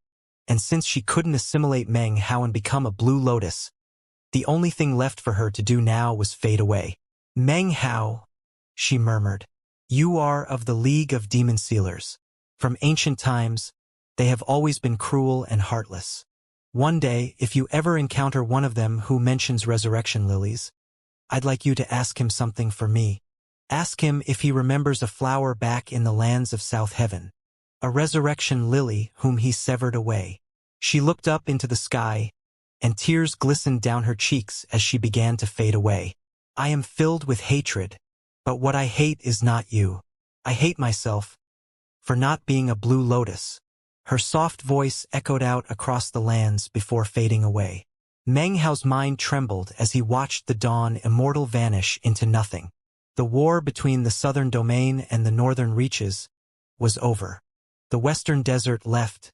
and since she couldn't assimilate Meng Hao and become a blue lotus, the only thing left for her to do now was fade away. "Meng Hao," she murmured, "you are of the League of Demon Sealers. From ancient times, they have always been cruel and heartless. One day, if you ever encounter one of them who mentions resurrection lilies, I'd like you to ask him something for me. Ask him if he remembers a flower back in the lands of South Heaven, a resurrection lily whom he severed away." She looked up into the sky, and tears glistened down her cheeks as she began to fade away. "I am filled with hatred, but what I hate is not you. I hate myself for not being a blue lotus." Her soft voice echoed out across the lands before fading away. Meng Hao's mind trembled as he watched the Dawn Immortal vanish into nothing. The war between the southern domain and the northern reaches was over. The western desert left,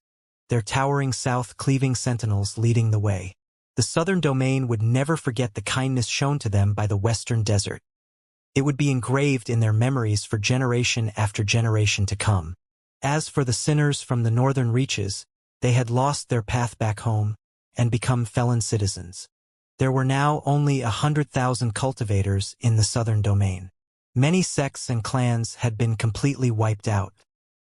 their towering south cleaving sentinels leading the way. The southern domain would never forget the kindness shown to them by the western desert. It would be engraved in their memories for generation after generation to come. As for the sinners from the northern reaches, they had lost their path back home and become felon citizens. There were now only 100,000 cultivators in the southern domain. Many sects and clans had been completely wiped out.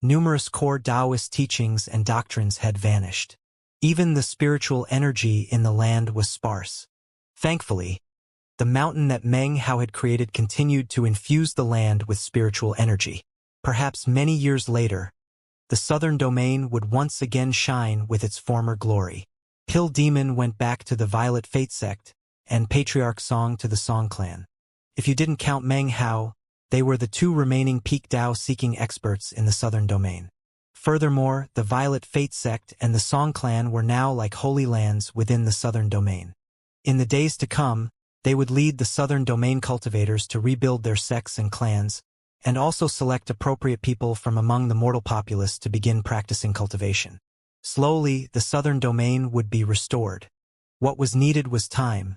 Numerous core Taoist teachings and doctrines had vanished. Even the spiritual energy in the land was sparse. Thankfully, the mountain that Meng Hao had created continued to infuse the land with spiritual energy. Perhaps many years later, the southern domain would once again shine with its former glory. Pill Demon went back to the Violet Fate sect, and Patriarch Song to the Song clan. If you didn't count Meng Hao, they were the 2 remaining peak Dao-seeking experts in the southern domain. Furthermore, the Violet Fate sect and the Song clan were now like holy lands within the southern domain. In the days to come, they would lead the southern domain cultivators to rebuild their sects and clans, and also select appropriate people from among the mortal populace to begin practicing cultivation. Slowly, the southern domain would be restored. What was needed was time.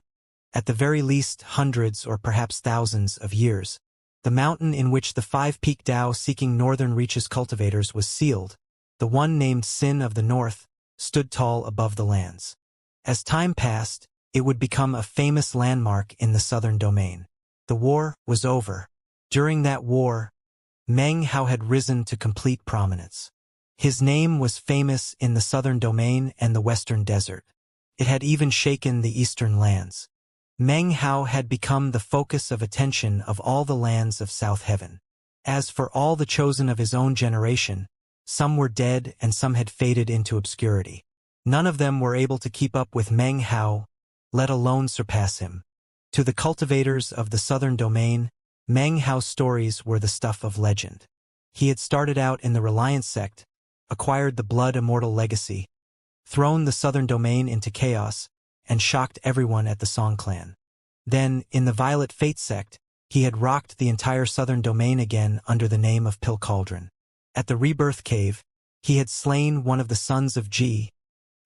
At the very least, hundreds or perhaps thousands of years. The mountain in which the 5 peak Dao-seeking northern reaches cultivators was sealed, the one named Sin of the North, stood tall above the lands. As time passed, it would become a famous landmark in the southern domain. The war was over. During that war, Meng Hao had risen to complete prominence. His name was famous in the southern domain and the western desert. It had even shaken the eastern lands. Meng Hao had become the focus of attention of all the lands of South Heaven. As for all the chosen of his own generation, some were dead and some had faded into obscurity. None of them were able to keep up with Meng Hao, let alone surpass him. To the cultivators of the southern domain, Meng Hao's stories were the stuff of legend. He had started out in the Reliance sect, acquired the Blood Immortal legacy, thrown the southern domain into chaos, and shocked everyone at the Song clan. Then, in the Violet Fate sect, he had rocked the entire southern domain again under the name of Pill Cauldron. At the Rebirth Cave, he had slain one of the sons of Ji,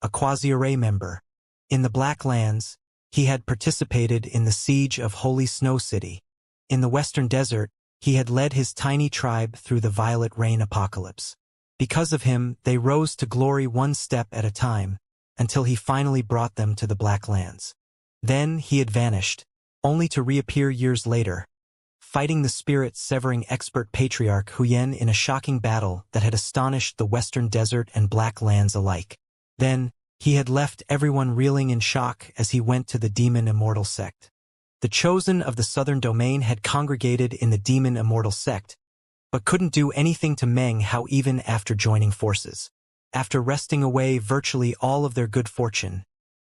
a quasi-array member. In the Black Lands, he had participated in the siege of Holy Snow City. In the Western Desert, he had led his tiny tribe through the Violet Rain apocalypse. Because of him, they rose to glory one step at a time, until he finally brought them to the Black Lands. Then he had vanished, only to reappear years later, fighting the spirit-severing expert patriarch Huyen in a shocking battle that had astonished the Western Desert and Black Lands alike. Then, he had left everyone reeling in shock as he went to the demon Immortal sect. The chosen of the Southern Domain had congregated in the demon Immortal sect, but couldn't do anything to Meng Hao even after joining forces. After wresting away virtually all of their good fortune,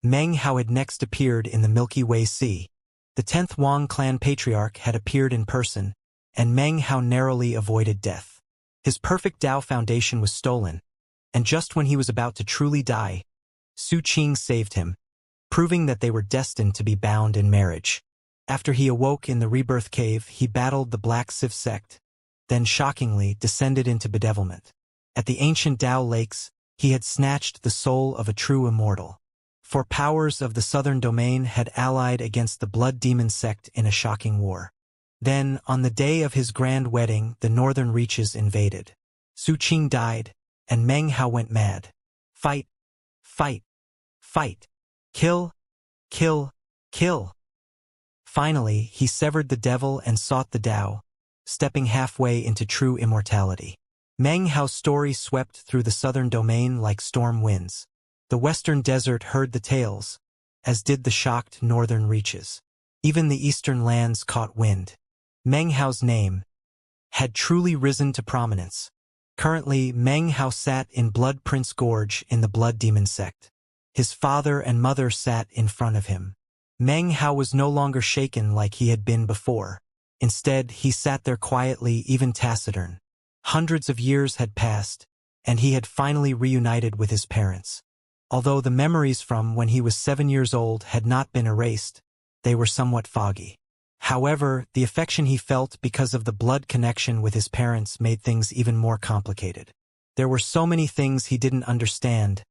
Meng Hao had next appeared in the Milky Way Sea. The 10th Wang clan patriarch had appeared in person, and Meng Hao narrowly avoided death. His perfect Tao foundation was stolen, and just when he was about to truly die, Su Qing saved him, proving that they were destined to be bound in marriage. After he awoke in the Rebirth Cave, he battled the Black Civ sect, then shockingly descended into bedevilment. At the ancient Tao lakes, he had snatched the soul of a true immortal. For powers of the Southern Domain had allied against the Blood Demon sect in a shocking war. Then, on the day of his grand wedding, the northern reaches invaded. Su Qing died, and Meng Hao went mad. Fight, fight, fight. Kill, kill, kill. Finally, he severed the devil and sought the Tao, stepping halfway into true immortality. Meng Hao's story swept through the Southern Domain like storm winds. The Western Desert heard the tales, as did the shocked northern reaches. Even the eastern lands caught wind. Meng Hao's name had truly risen to prominence. Currently, Meng Hao sat in Blood Prince Gorge in the Blood Demon sect. His father and mother sat in front of him. Meng Hao was no longer shaken like he had been before. Instead, he sat there quietly, even taciturn. Hundreds of years had passed, and he had finally reunited with his parents. Although the memories from when he was 7 years old had not been erased, they were somewhat foggy. However, the affection he felt because of the blood connection with his parents made things even more complicated. There were so many things he didn't understand,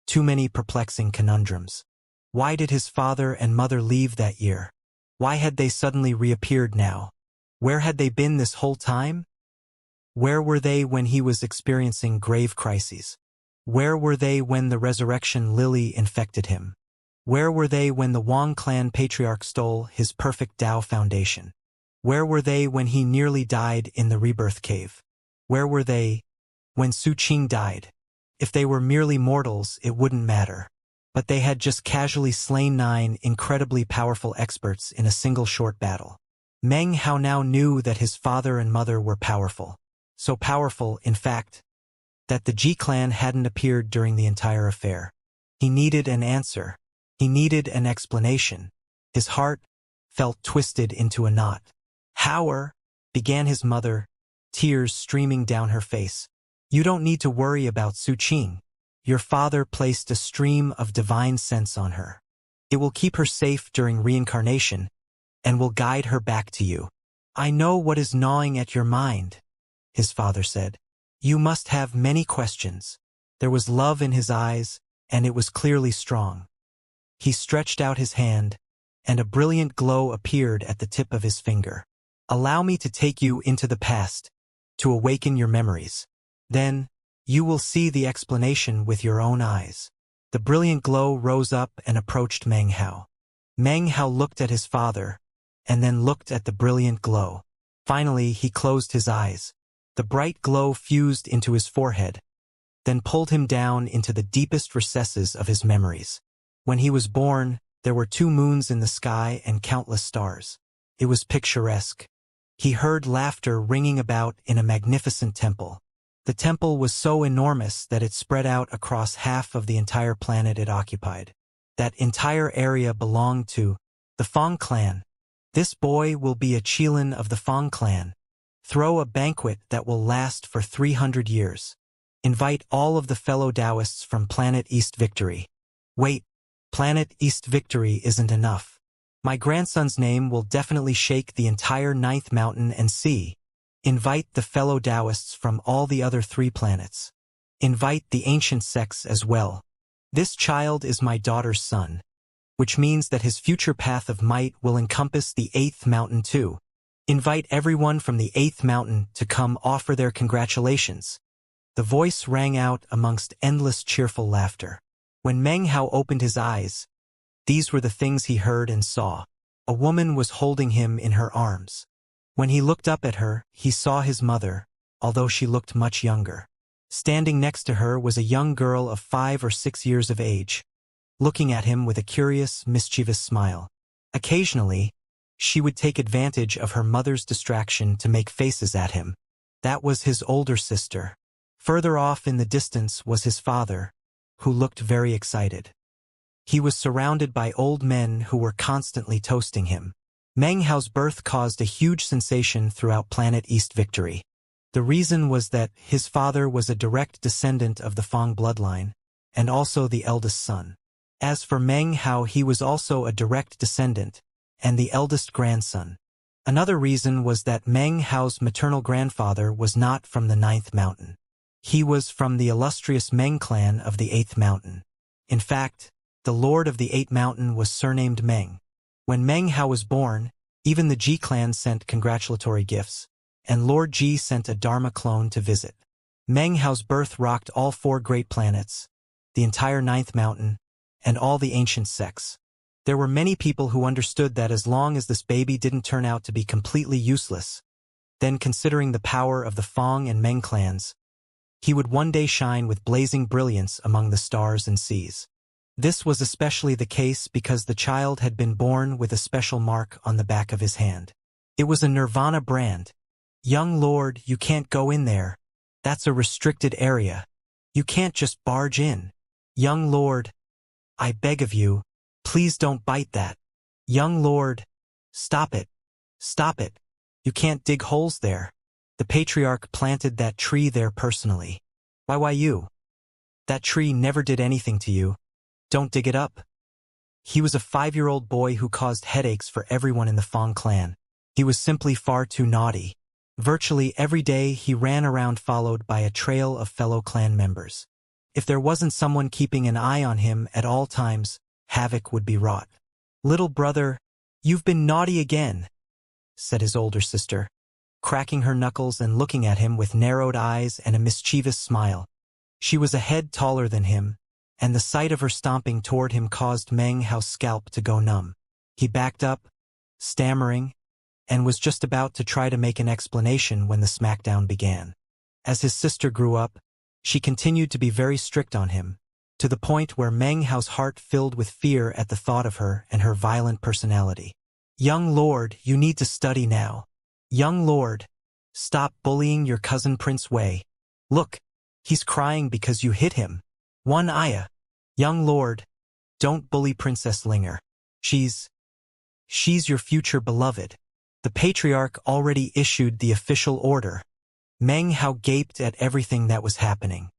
too many perplexing conundrums. Why did his father and mother leave that year? Why had they suddenly reappeared now? Where had they been this whole time? Where were they when he was experiencing grave crises? Where were they when the resurrection lily infected him? Where were they when the Wang clan patriarch stole his perfect Tao foundation? Where were they when he nearly died in the Rebirth Cave? Where were they when Su Qing died? If they were merely mortals, it wouldn't matter. But they had just casually slain 9 incredibly powerful experts in a single short battle. Meng Hao now knew that his father and mother were powerful. So powerful, in fact, that the Ji clan hadn't appeared during the entire affair. He needed an answer. He needed an explanation. His heart felt twisted into a knot. "How?" began his mother, tears streaming down her face. "You don't need to worry about Su Qing. Your father placed a stream of divine sense on her. It will keep her safe during reincarnation and will guide her back to you." "I know what is gnawing at your mind," his father said. "You must have many questions." There was love in his eyes, and it was clearly strong. He stretched out his hand, and a brilliant glow appeared at the tip of his finger. "Allow me to take you into the past, to awaken your memories. Then, you will see the explanation with your own eyes." The brilliant glow rose up and approached Meng Hao. Meng Hao looked at his father, and then looked at the brilliant glow. Finally, he closed his eyes. The bright glow fused into his forehead, then pulled him down into the deepest recesses of his memories. When he was born, there were 2 moons in the sky and countless stars. It was picturesque. He heard laughter ringing about in a magnificent temple. The temple was so enormous that it spread out across half of the entire planet it occupied. That entire area belonged to the Fang clan. "This boy will be a Qilin of the Fang clan. Throw a banquet that will last for 300 years. Invite all of the fellow Taoists from Planet East Victory." "Wait, Planet East Victory isn't enough. My grandson's name will definitely shake the entire 9th mountain and sea. Invite the fellow Taoists from all the other 3 planets. Invite the ancient sects as well. This child is my daughter's son, which means that his future path of might will encompass the 8th mountain too. Invite everyone from the 8th mountain to come offer their congratulations. The voice rang out amongst endless cheerful laughter. When Meng Hao opened his eyes, these were the things he heard and saw. A woman was holding him in her arms. When he looked up at her, he saw his mother, although she looked much younger. Standing next to her was a young girl of 5 or 6 years of age, looking at him with a curious, mischievous smile. Occasionally, she would take advantage of her mother's distraction to make faces at him. That was his older sister. Further off in the distance was his father, who looked very excited. He was surrounded by old men who were constantly toasting him. Meng Hao's birth caused a huge sensation throughout Planet East Victory. The reason was that his father was a direct descendant of the Fong bloodline, and also the eldest son. As for Meng Hao, he was also a direct descendant, and the eldest grandson. Another reason was that Meng Hao's maternal grandfather was not from the 9th mountain. He was from the illustrious Meng clan of the 8th mountain. In fact, the lord of the 8th mountain was surnamed Meng. When Meng Hao was born, even the Ji clan sent congratulatory gifts, and Lord Ji sent a Dharma clone to visit. Meng Hao's birth rocked all 4 great planets, the entire 9th mountain, and all the ancient sects. There were many people who understood that as long as this baby didn't turn out to be completely useless, then considering the power of the Fong and Meng clans, he would one day shine with blazing brilliance among the stars and seas. This was especially the case because the child had been born with a special mark on the back of his hand. It was a Nirvana brand. "Young lord, you can't go in there. That's a restricted area. You can't just barge in. Young lord, I beg of you, please don't bite that. Young lord, stop it. Stop it. You can't dig holes there. The patriarch planted that tree there personally. Why you? That tree never did anything to you. Don't dig it up." He was a 5-year-old boy who caused headaches for everyone in the Fong clan. He was simply far too naughty. Virtually every day he ran around followed by a trail of fellow clan members. If there wasn't someone keeping an eye on him at all times, havoc would be wrought. "Little brother, you've been naughty again," said his older sister, cracking her knuckles and looking at him with narrowed eyes and a mischievous smile. She was a head taller than him, and the sight of her stomping toward him caused Meng Hao's scalp to go numb. He backed up, stammering, and was just about to try to make an explanation when the smackdown began. As his sister grew up, she continued to be very strict on him, to the point where Meng Hao's heart filled with fear at the thought of her and her violent personality. "Young lord, you need to study now. Young lord, stop bullying your cousin Prince Wei. Look, he's crying because you hit him. One Aya. Young lord, don't bully Princess Linger. She's your future beloved." The patriarch already issued the official order. Meng Hao gaped at everything that was happening.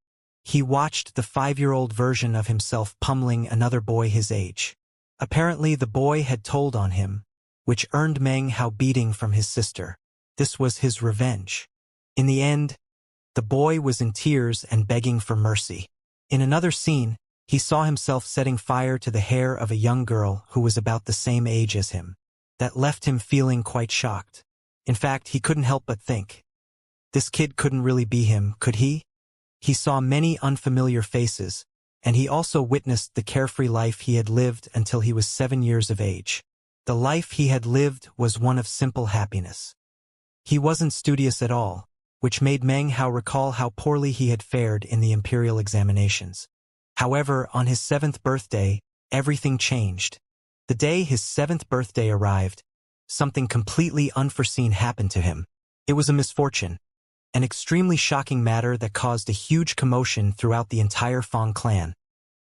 He watched the 5-year-old version of himself pummeling another boy his age. Apparently the boy had told on him, which earned Meng Hao beating from his sister. This was his revenge. In the end, the boy was in tears and begging for mercy. In another scene, he saw himself setting fire to the hair of a young girl who was about the same age as him. That left him feeling quite shocked. In fact, he couldn't help but think, this kid couldn't really be him, could he? He saw many unfamiliar faces, and he also witnessed the carefree life he had lived until he was 7 years of age. The life he had lived was one of simple happiness. He wasn't studious at all, which made Meng Hao recall how poorly he had fared in the imperial examinations. However, on his 7th birthday, everything changed. The day his 7th birthday arrived, something completely unforeseen happened to him. It was a misfortune, an extremely shocking matter that caused a huge commotion throughout the entire Fong clan.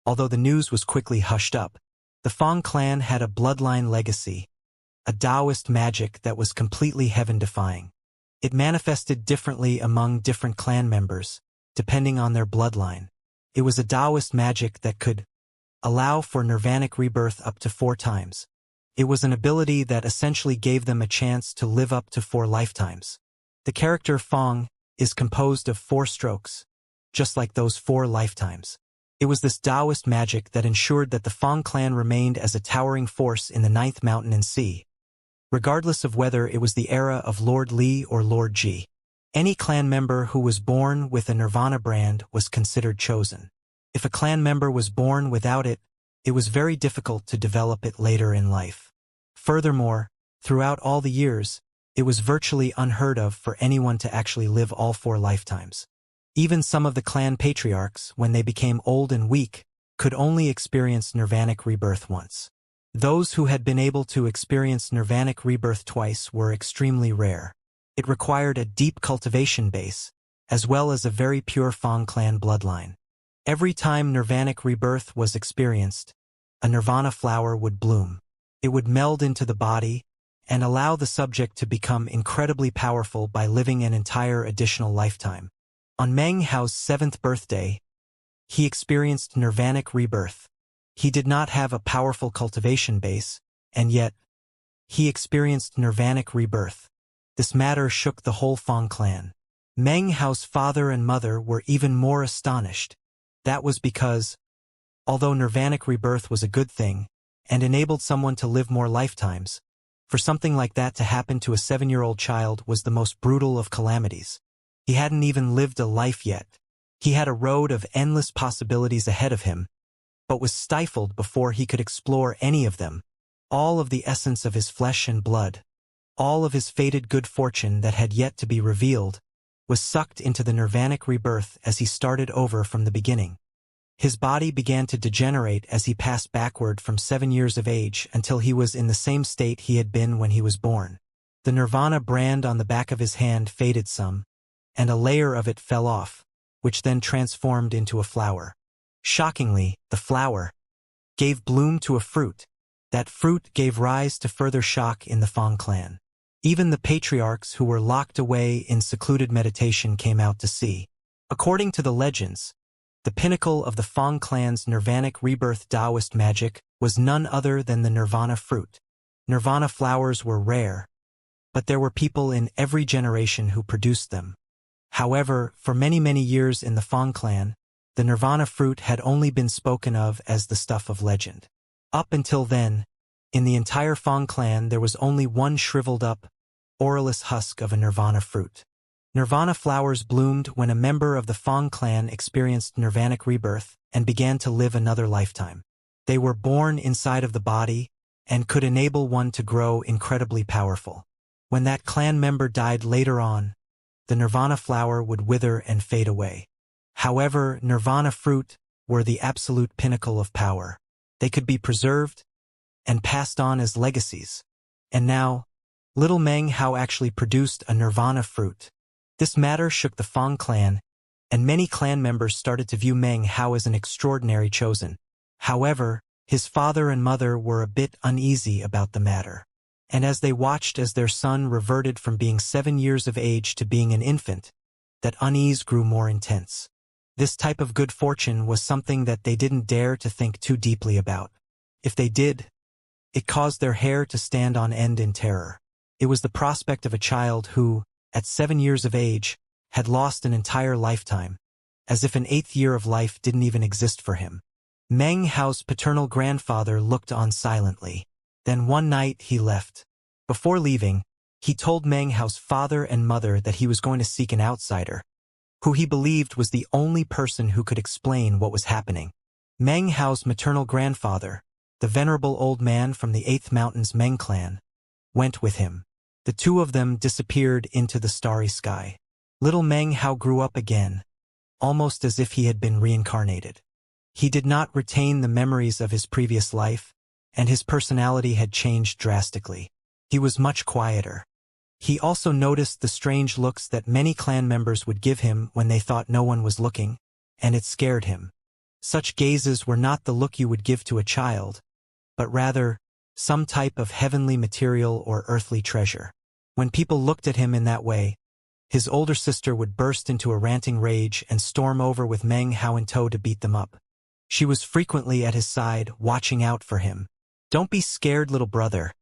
Although the news was quickly hushed up, the Fong clan had a bloodline legacy, a Taoist magic that was completely heaven-defying. It manifested differently among different clan members, depending on their bloodline. It was a Taoist magic that could allow for nirvanic rebirth up to 4 times. It was an ability that essentially gave them a chance to live up to 4 lifetimes. The character Fong is composed of 4 strokes, just like those 4 lifetimes. It was this Taoist magic that ensured that the Fong clan remained as a towering force in the 9th mountain and sea, regardless of whether it was the era of Lord Li or Lord Ji. Any clan member who was born with a Nirvana brand was considered chosen. If a clan member was born without it, it was very difficult to develop it later in life. Furthermore, throughout all the years, it was virtually unheard of for anyone to actually live all 4 lifetimes. Even some of the clan patriarchs, when they became old and weak, could only experience nirvanic rebirth once. Those who had been able to experience nirvanic rebirth twice were extremely rare. It required a deep cultivation base, as well as a very pure Fang clan bloodline. Every time nirvanic rebirth was experienced, a nirvana flower would bloom. It would meld into the body and allow the subject to become incredibly powerful by living an entire additional lifetime. On Meng Hao's 7th birthday, he experienced nirvanic rebirth. He did not have a powerful cultivation base, and yet, he experienced nirvanic rebirth. This matter shook the whole Fang clan. Meng Hao's father and mother were even more astonished. That was because, although nirvanic rebirth was a good thing, and enabled someone to live more lifetimes, for something like that to happen to a 7-year-old child was the most brutal of calamities. He hadn't even lived a life yet. He had a road of endless possibilities ahead of him, but was stifled before he could explore any of them. All of the essence of his flesh and blood, all of his fated good fortune that had yet to be revealed, was sucked into the nirvanic rebirth as he started over from the beginning. His body began to degenerate as he passed backward from 7 years of age until he was in the same state he had been when he was born. The nirvana brand on the back of his hand faded some, and a layer of it fell off, which then transformed into a flower. Shockingly, the flower gave bloom to a fruit. That fruit gave rise to further shock in the Fang clan. Even the patriarchs who were locked away in secluded meditation came out to see. According to the legends, the pinnacle of the Fang clan's nirvanic rebirth Taoist magic was none other than the nirvana fruit. Nirvana flowers were rare, but there were people in every generation who produced them. However, for many years in the Fang clan, the nirvana fruit had only been spoken of as the stuff of legend. Up until then, in the entire Fang clan there was only one shriveled up, oraless husk of a nirvana fruit. Nirvana flowers bloomed when a member of the Fang clan experienced nirvanic rebirth and began to live another lifetime. They were born inside of the body and could enable one to grow incredibly powerful. When that clan member died later on, the nirvana flower would wither and fade away. However, nirvana fruit were the absolute pinnacle of power. They could be preserved and passed on as legacies. And now, little Meng Hao actually produced a nirvana fruit. This matter shook the Fang clan, and many clan members started to view Meng Hao as an extraordinary chosen. However, his father and mother were a bit uneasy about the matter. And as they watched as their son reverted from being 7 years of age to being an infant, that unease grew more intense. This type of good fortune was something that they didn't dare to think too deeply about. If they did, it caused their hair to stand on end in terror. It was the prospect of a child who, at 7 years of age, had lost an entire lifetime, as if an 8th year of life didn't even exist for him. Meng Hao's paternal grandfather looked on silently. Then one night he left. Before leaving, he told Meng Hao's father and mother that he was going to seek an outsider, who he believed was the only person who could explain what was happening. Meng Hao's maternal grandfather, the venerable old man from the 8th Mountain's Meng clan, went with him. The two of them disappeared into the starry sky. Little Meng Hao grew up again, almost as if he had been reincarnated. He did not retain the memories of his previous life, and his personality had changed drastically. He was much quieter. He also noticed the strange looks that many clan members would give him when they thought no one was looking, and it scared him. Such gazes were not the look you would give to a child, but rather, some type of heavenly material or earthly treasure. When people looked at him in that way, his older sister would burst into a ranting rage and storm over with Meng Hao in tow to beat them up. She was frequently at his side, watching out for him. "Don't be scared, little brother.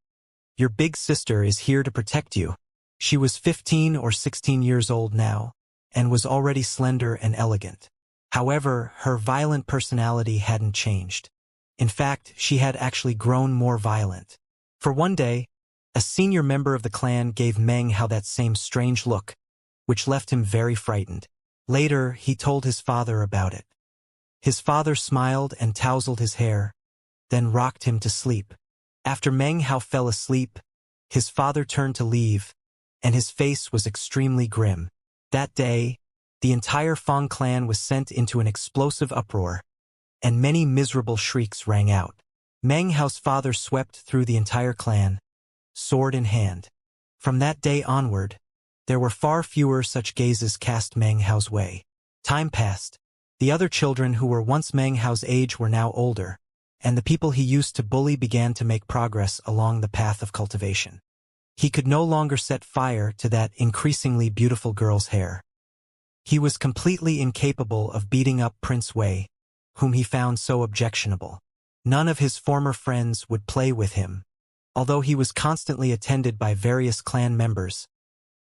Your big sister is here to protect you." She was 15 or 16 years old now, and was already slender and elegant. However, her violent personality hadn't changed. In fact, she had actually grown more violent. For one day, A senior member of the clan gave Meng Hao that same strange look, which left him very frightened. Later, he told his father about it. His father smiled and tousled his hair, then rocked him to sleep. After Meng Hao fell asleep, his father turned to leave, and his face was extremely grim. That day, the entire Fang clan was sent into an explosive uproar, and many miserable shrieks rang out. Meng Hao's father swept through the entire clan, sword in hand. From that day onward, there were far fewer such gazes cast Meng Hao's way. Time passed. The other children who were once Meng Hao's age were now older, and the people he used to bully began to make progress along the path of cultivation. He could no longer set fire to that increasingly beautiful girl's hair. He was completely incapable of beating up Prince Wei, whom he found so objectionable. None of his former friends would play with him. Although he was constantly attended by various clan members,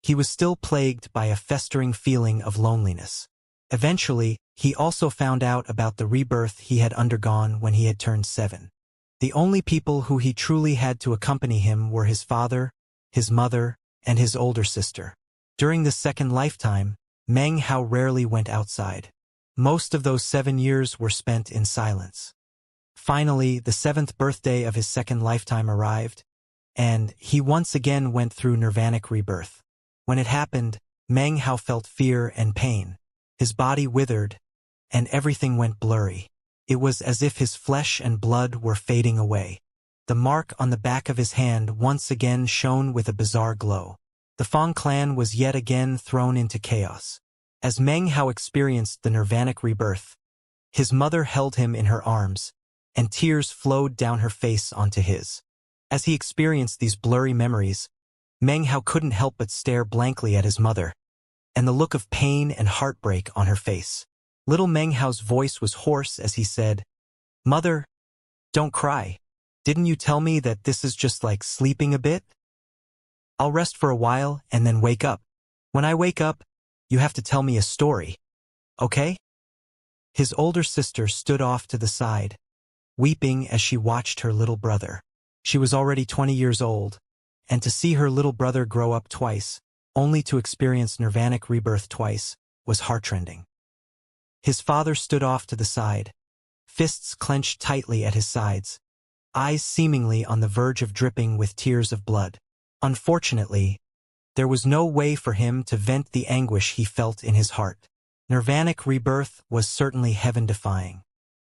he was still plagued by a festering feeling of loneliness. Eventually, he also found out about the rebirth he had undergone when he had turned 7. The only people who he truly had to accompany him were his father, his mother, and his older sister. During this second lifetime, Meng Hao rarely went outside. Most of those 7 years were spent in silence. Finally, the 7th birthday of his second lifetime arrived, and he once again went through nirvanic rebirth. When it happened, Meng Hao felt fear and pain. His body withered, and everything went blurry. It was as if his flesh and blood were fading away. The mark on the back of his hand once again shone with a bizarre glow. The Fang clan was yet again thrown into chaos. As Meng Hao experienced the nirvanic rebirth, his mother held him in her arms, and tears flowed down her face onto his. As he experienced these blurry memories, Meng Hao couldn't help but stare blankly at his mother, and the look of pain and heartbreak on her face. Little Meng Hao's voice was hoarse as he said, "Mother, don't cry. Didn't you tell me that this is just like sleeping a bit? I'll rest for a while and then wake up. When I wake up, you have to tell me a story, okay?" His older sister stood off to the side, weeping as she watched her little brother. She was already 20 years old, and to see her little brother grow up twice, only to experience nirvanic rebirth twice, was heartrending. His father stood off to the side, fists clenched tightly at his sides, eyes seemingly on the verge of dripping with tears of blood. Unfortunately, there was no way for him to vent the anguish he felt in his heart. Nirvanic rebirth was certainly heaven-defying.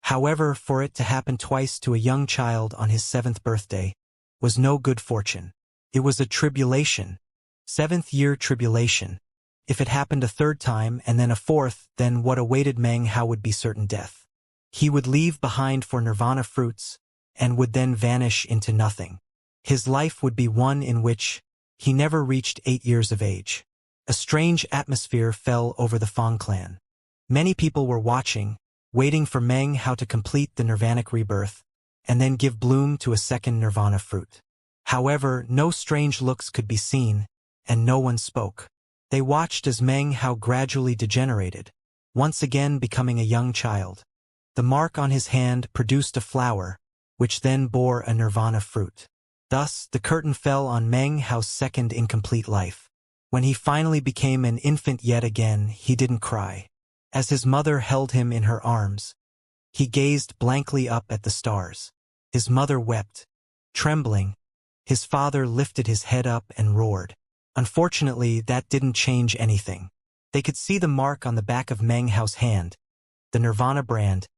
However, for it to happen twice to a young child on his 7th birthday was no good fortune. It was a tribulation, 7th-year tribulation. If it happened a third time and then a fourth, then what awaited Meng Hao would be certain death. He would leave behind for nirvana fruits, and would then vanish into nothing. His life would be one in which he never reached 8 years of age. A strange atmosphere fell over the Fang clan. Many people were watching, waiting for Meng Hao to complete the nirvanic rebirth, and then give bloom to a second nirvana fruit. However, no strange looks could be seen, and no one spoke. They watched as Meng Hao gradually degenerated, once again becoming a young child. The mark on his hand produced a flower, which then bore a nirvana fruit. Thus, the curtain fell on Meng Hao's second incomplete life. When he finally became an infant yet again, he didn't cry. As his mother held him in her arms, he gazed blankly up at the stars. His mother wept. Trembling, his father lifted his head up and roared. Unfortunately, that didn't change anything. They could see the mark on the back of Meng Hao's hand, the Nirvana brand,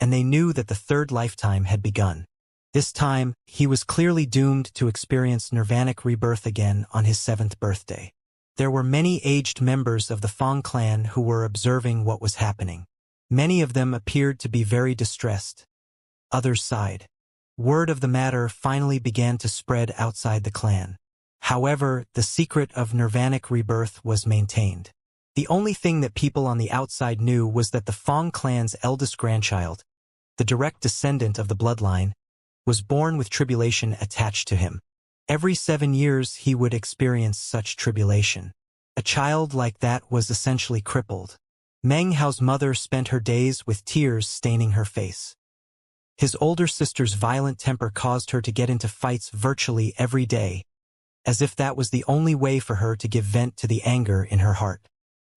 and they knew that the third lifetime had begun. This time, he was clearly doomed to experience nirvanic rebirth again on his 7th birthday. There were many aged members of the Fang clan who were observing what was happening. Many of them appeared to be very distressed. Others sighed. Word of the matter finally began to spread outside the clan. However, the secret of nirvanic rebirth was maintained. The only thing that people on the outside knew was that the Fang clan's eldest grandchild, the direct descendant of the bloodline, was born with tribulation attached to him. Every 7 years he would experience such tribulation. A child like that was essentially crippled. Meng Hao's mother spent her days with tears staining her face. His older sister's violent temper caused her to get into fights virtually every day, as if that was the only way for her to give vent to the anger in her heart.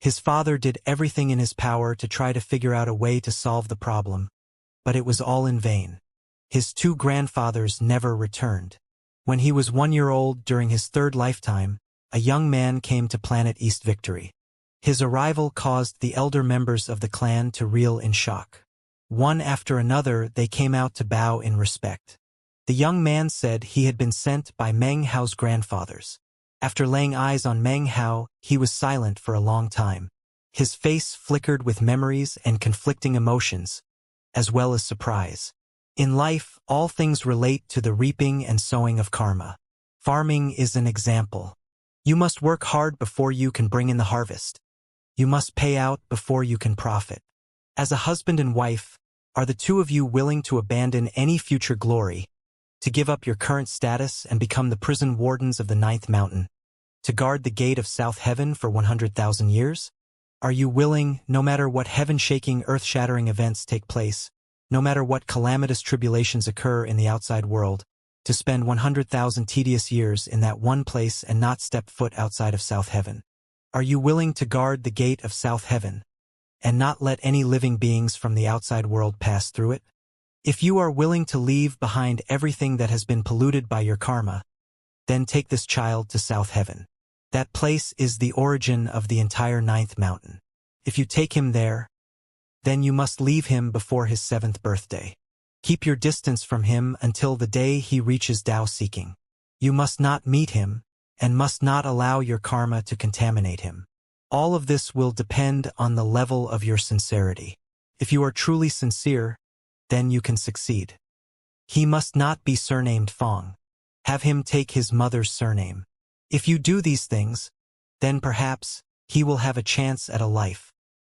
His father did everything in his power to try to figure out a way to solve the problem, but it was all in vain. His two grandfathers never returned. When he was 1 year old during his third lifetime, a young man came to planet East Victory. His arrival caused the elder members of the clan to reel in shock. One after another they came out to bow in respect. The young man said he had been sent by Meng Hao's grandfathers. After laying eyes on Meng Hao, he was silent for a long time. His face flickered with memories and conflicting emotions, as well as surprise. In life, all things relate to the reaping and sowing of karma. Farming is an example. You must work hard before you can bring in the harvest. You must pay out before you can profit. As a husband and wife, are the two of you willing to abandon any future glory, to give up your current status and become the prison wardens of the 9th mountain, to guard the gate of South Heaven for 100,000 years? Are you willing, no matter what heaven-shaking, earth-shattering events take place, no matter what calamitous tribulations occur in the outside world, to spend 100,000 tedious years in that one place and not step foot outside of South Heaven? Are you willing to guard the gate of South Heaven and not let any living beings from the outside world pass through it? If you are willing to leave behind everything that has been polluted by your karma, then take this child to South Heaven. That place is the origin of the entire 9th mountain. If you take him there, then you must leave him before his 7th birthday. Keep your distance from him until the day he reaches Tao seeking. You must not meet him, and must not allow your karma to contaminate him. All of this will depend on the level of your sincerity. If you are truly sincere, then you can succeed. He must not be surnamed Fong. Have him take his mother's surname. If you do these things, then perhaps he will have a chance at a life.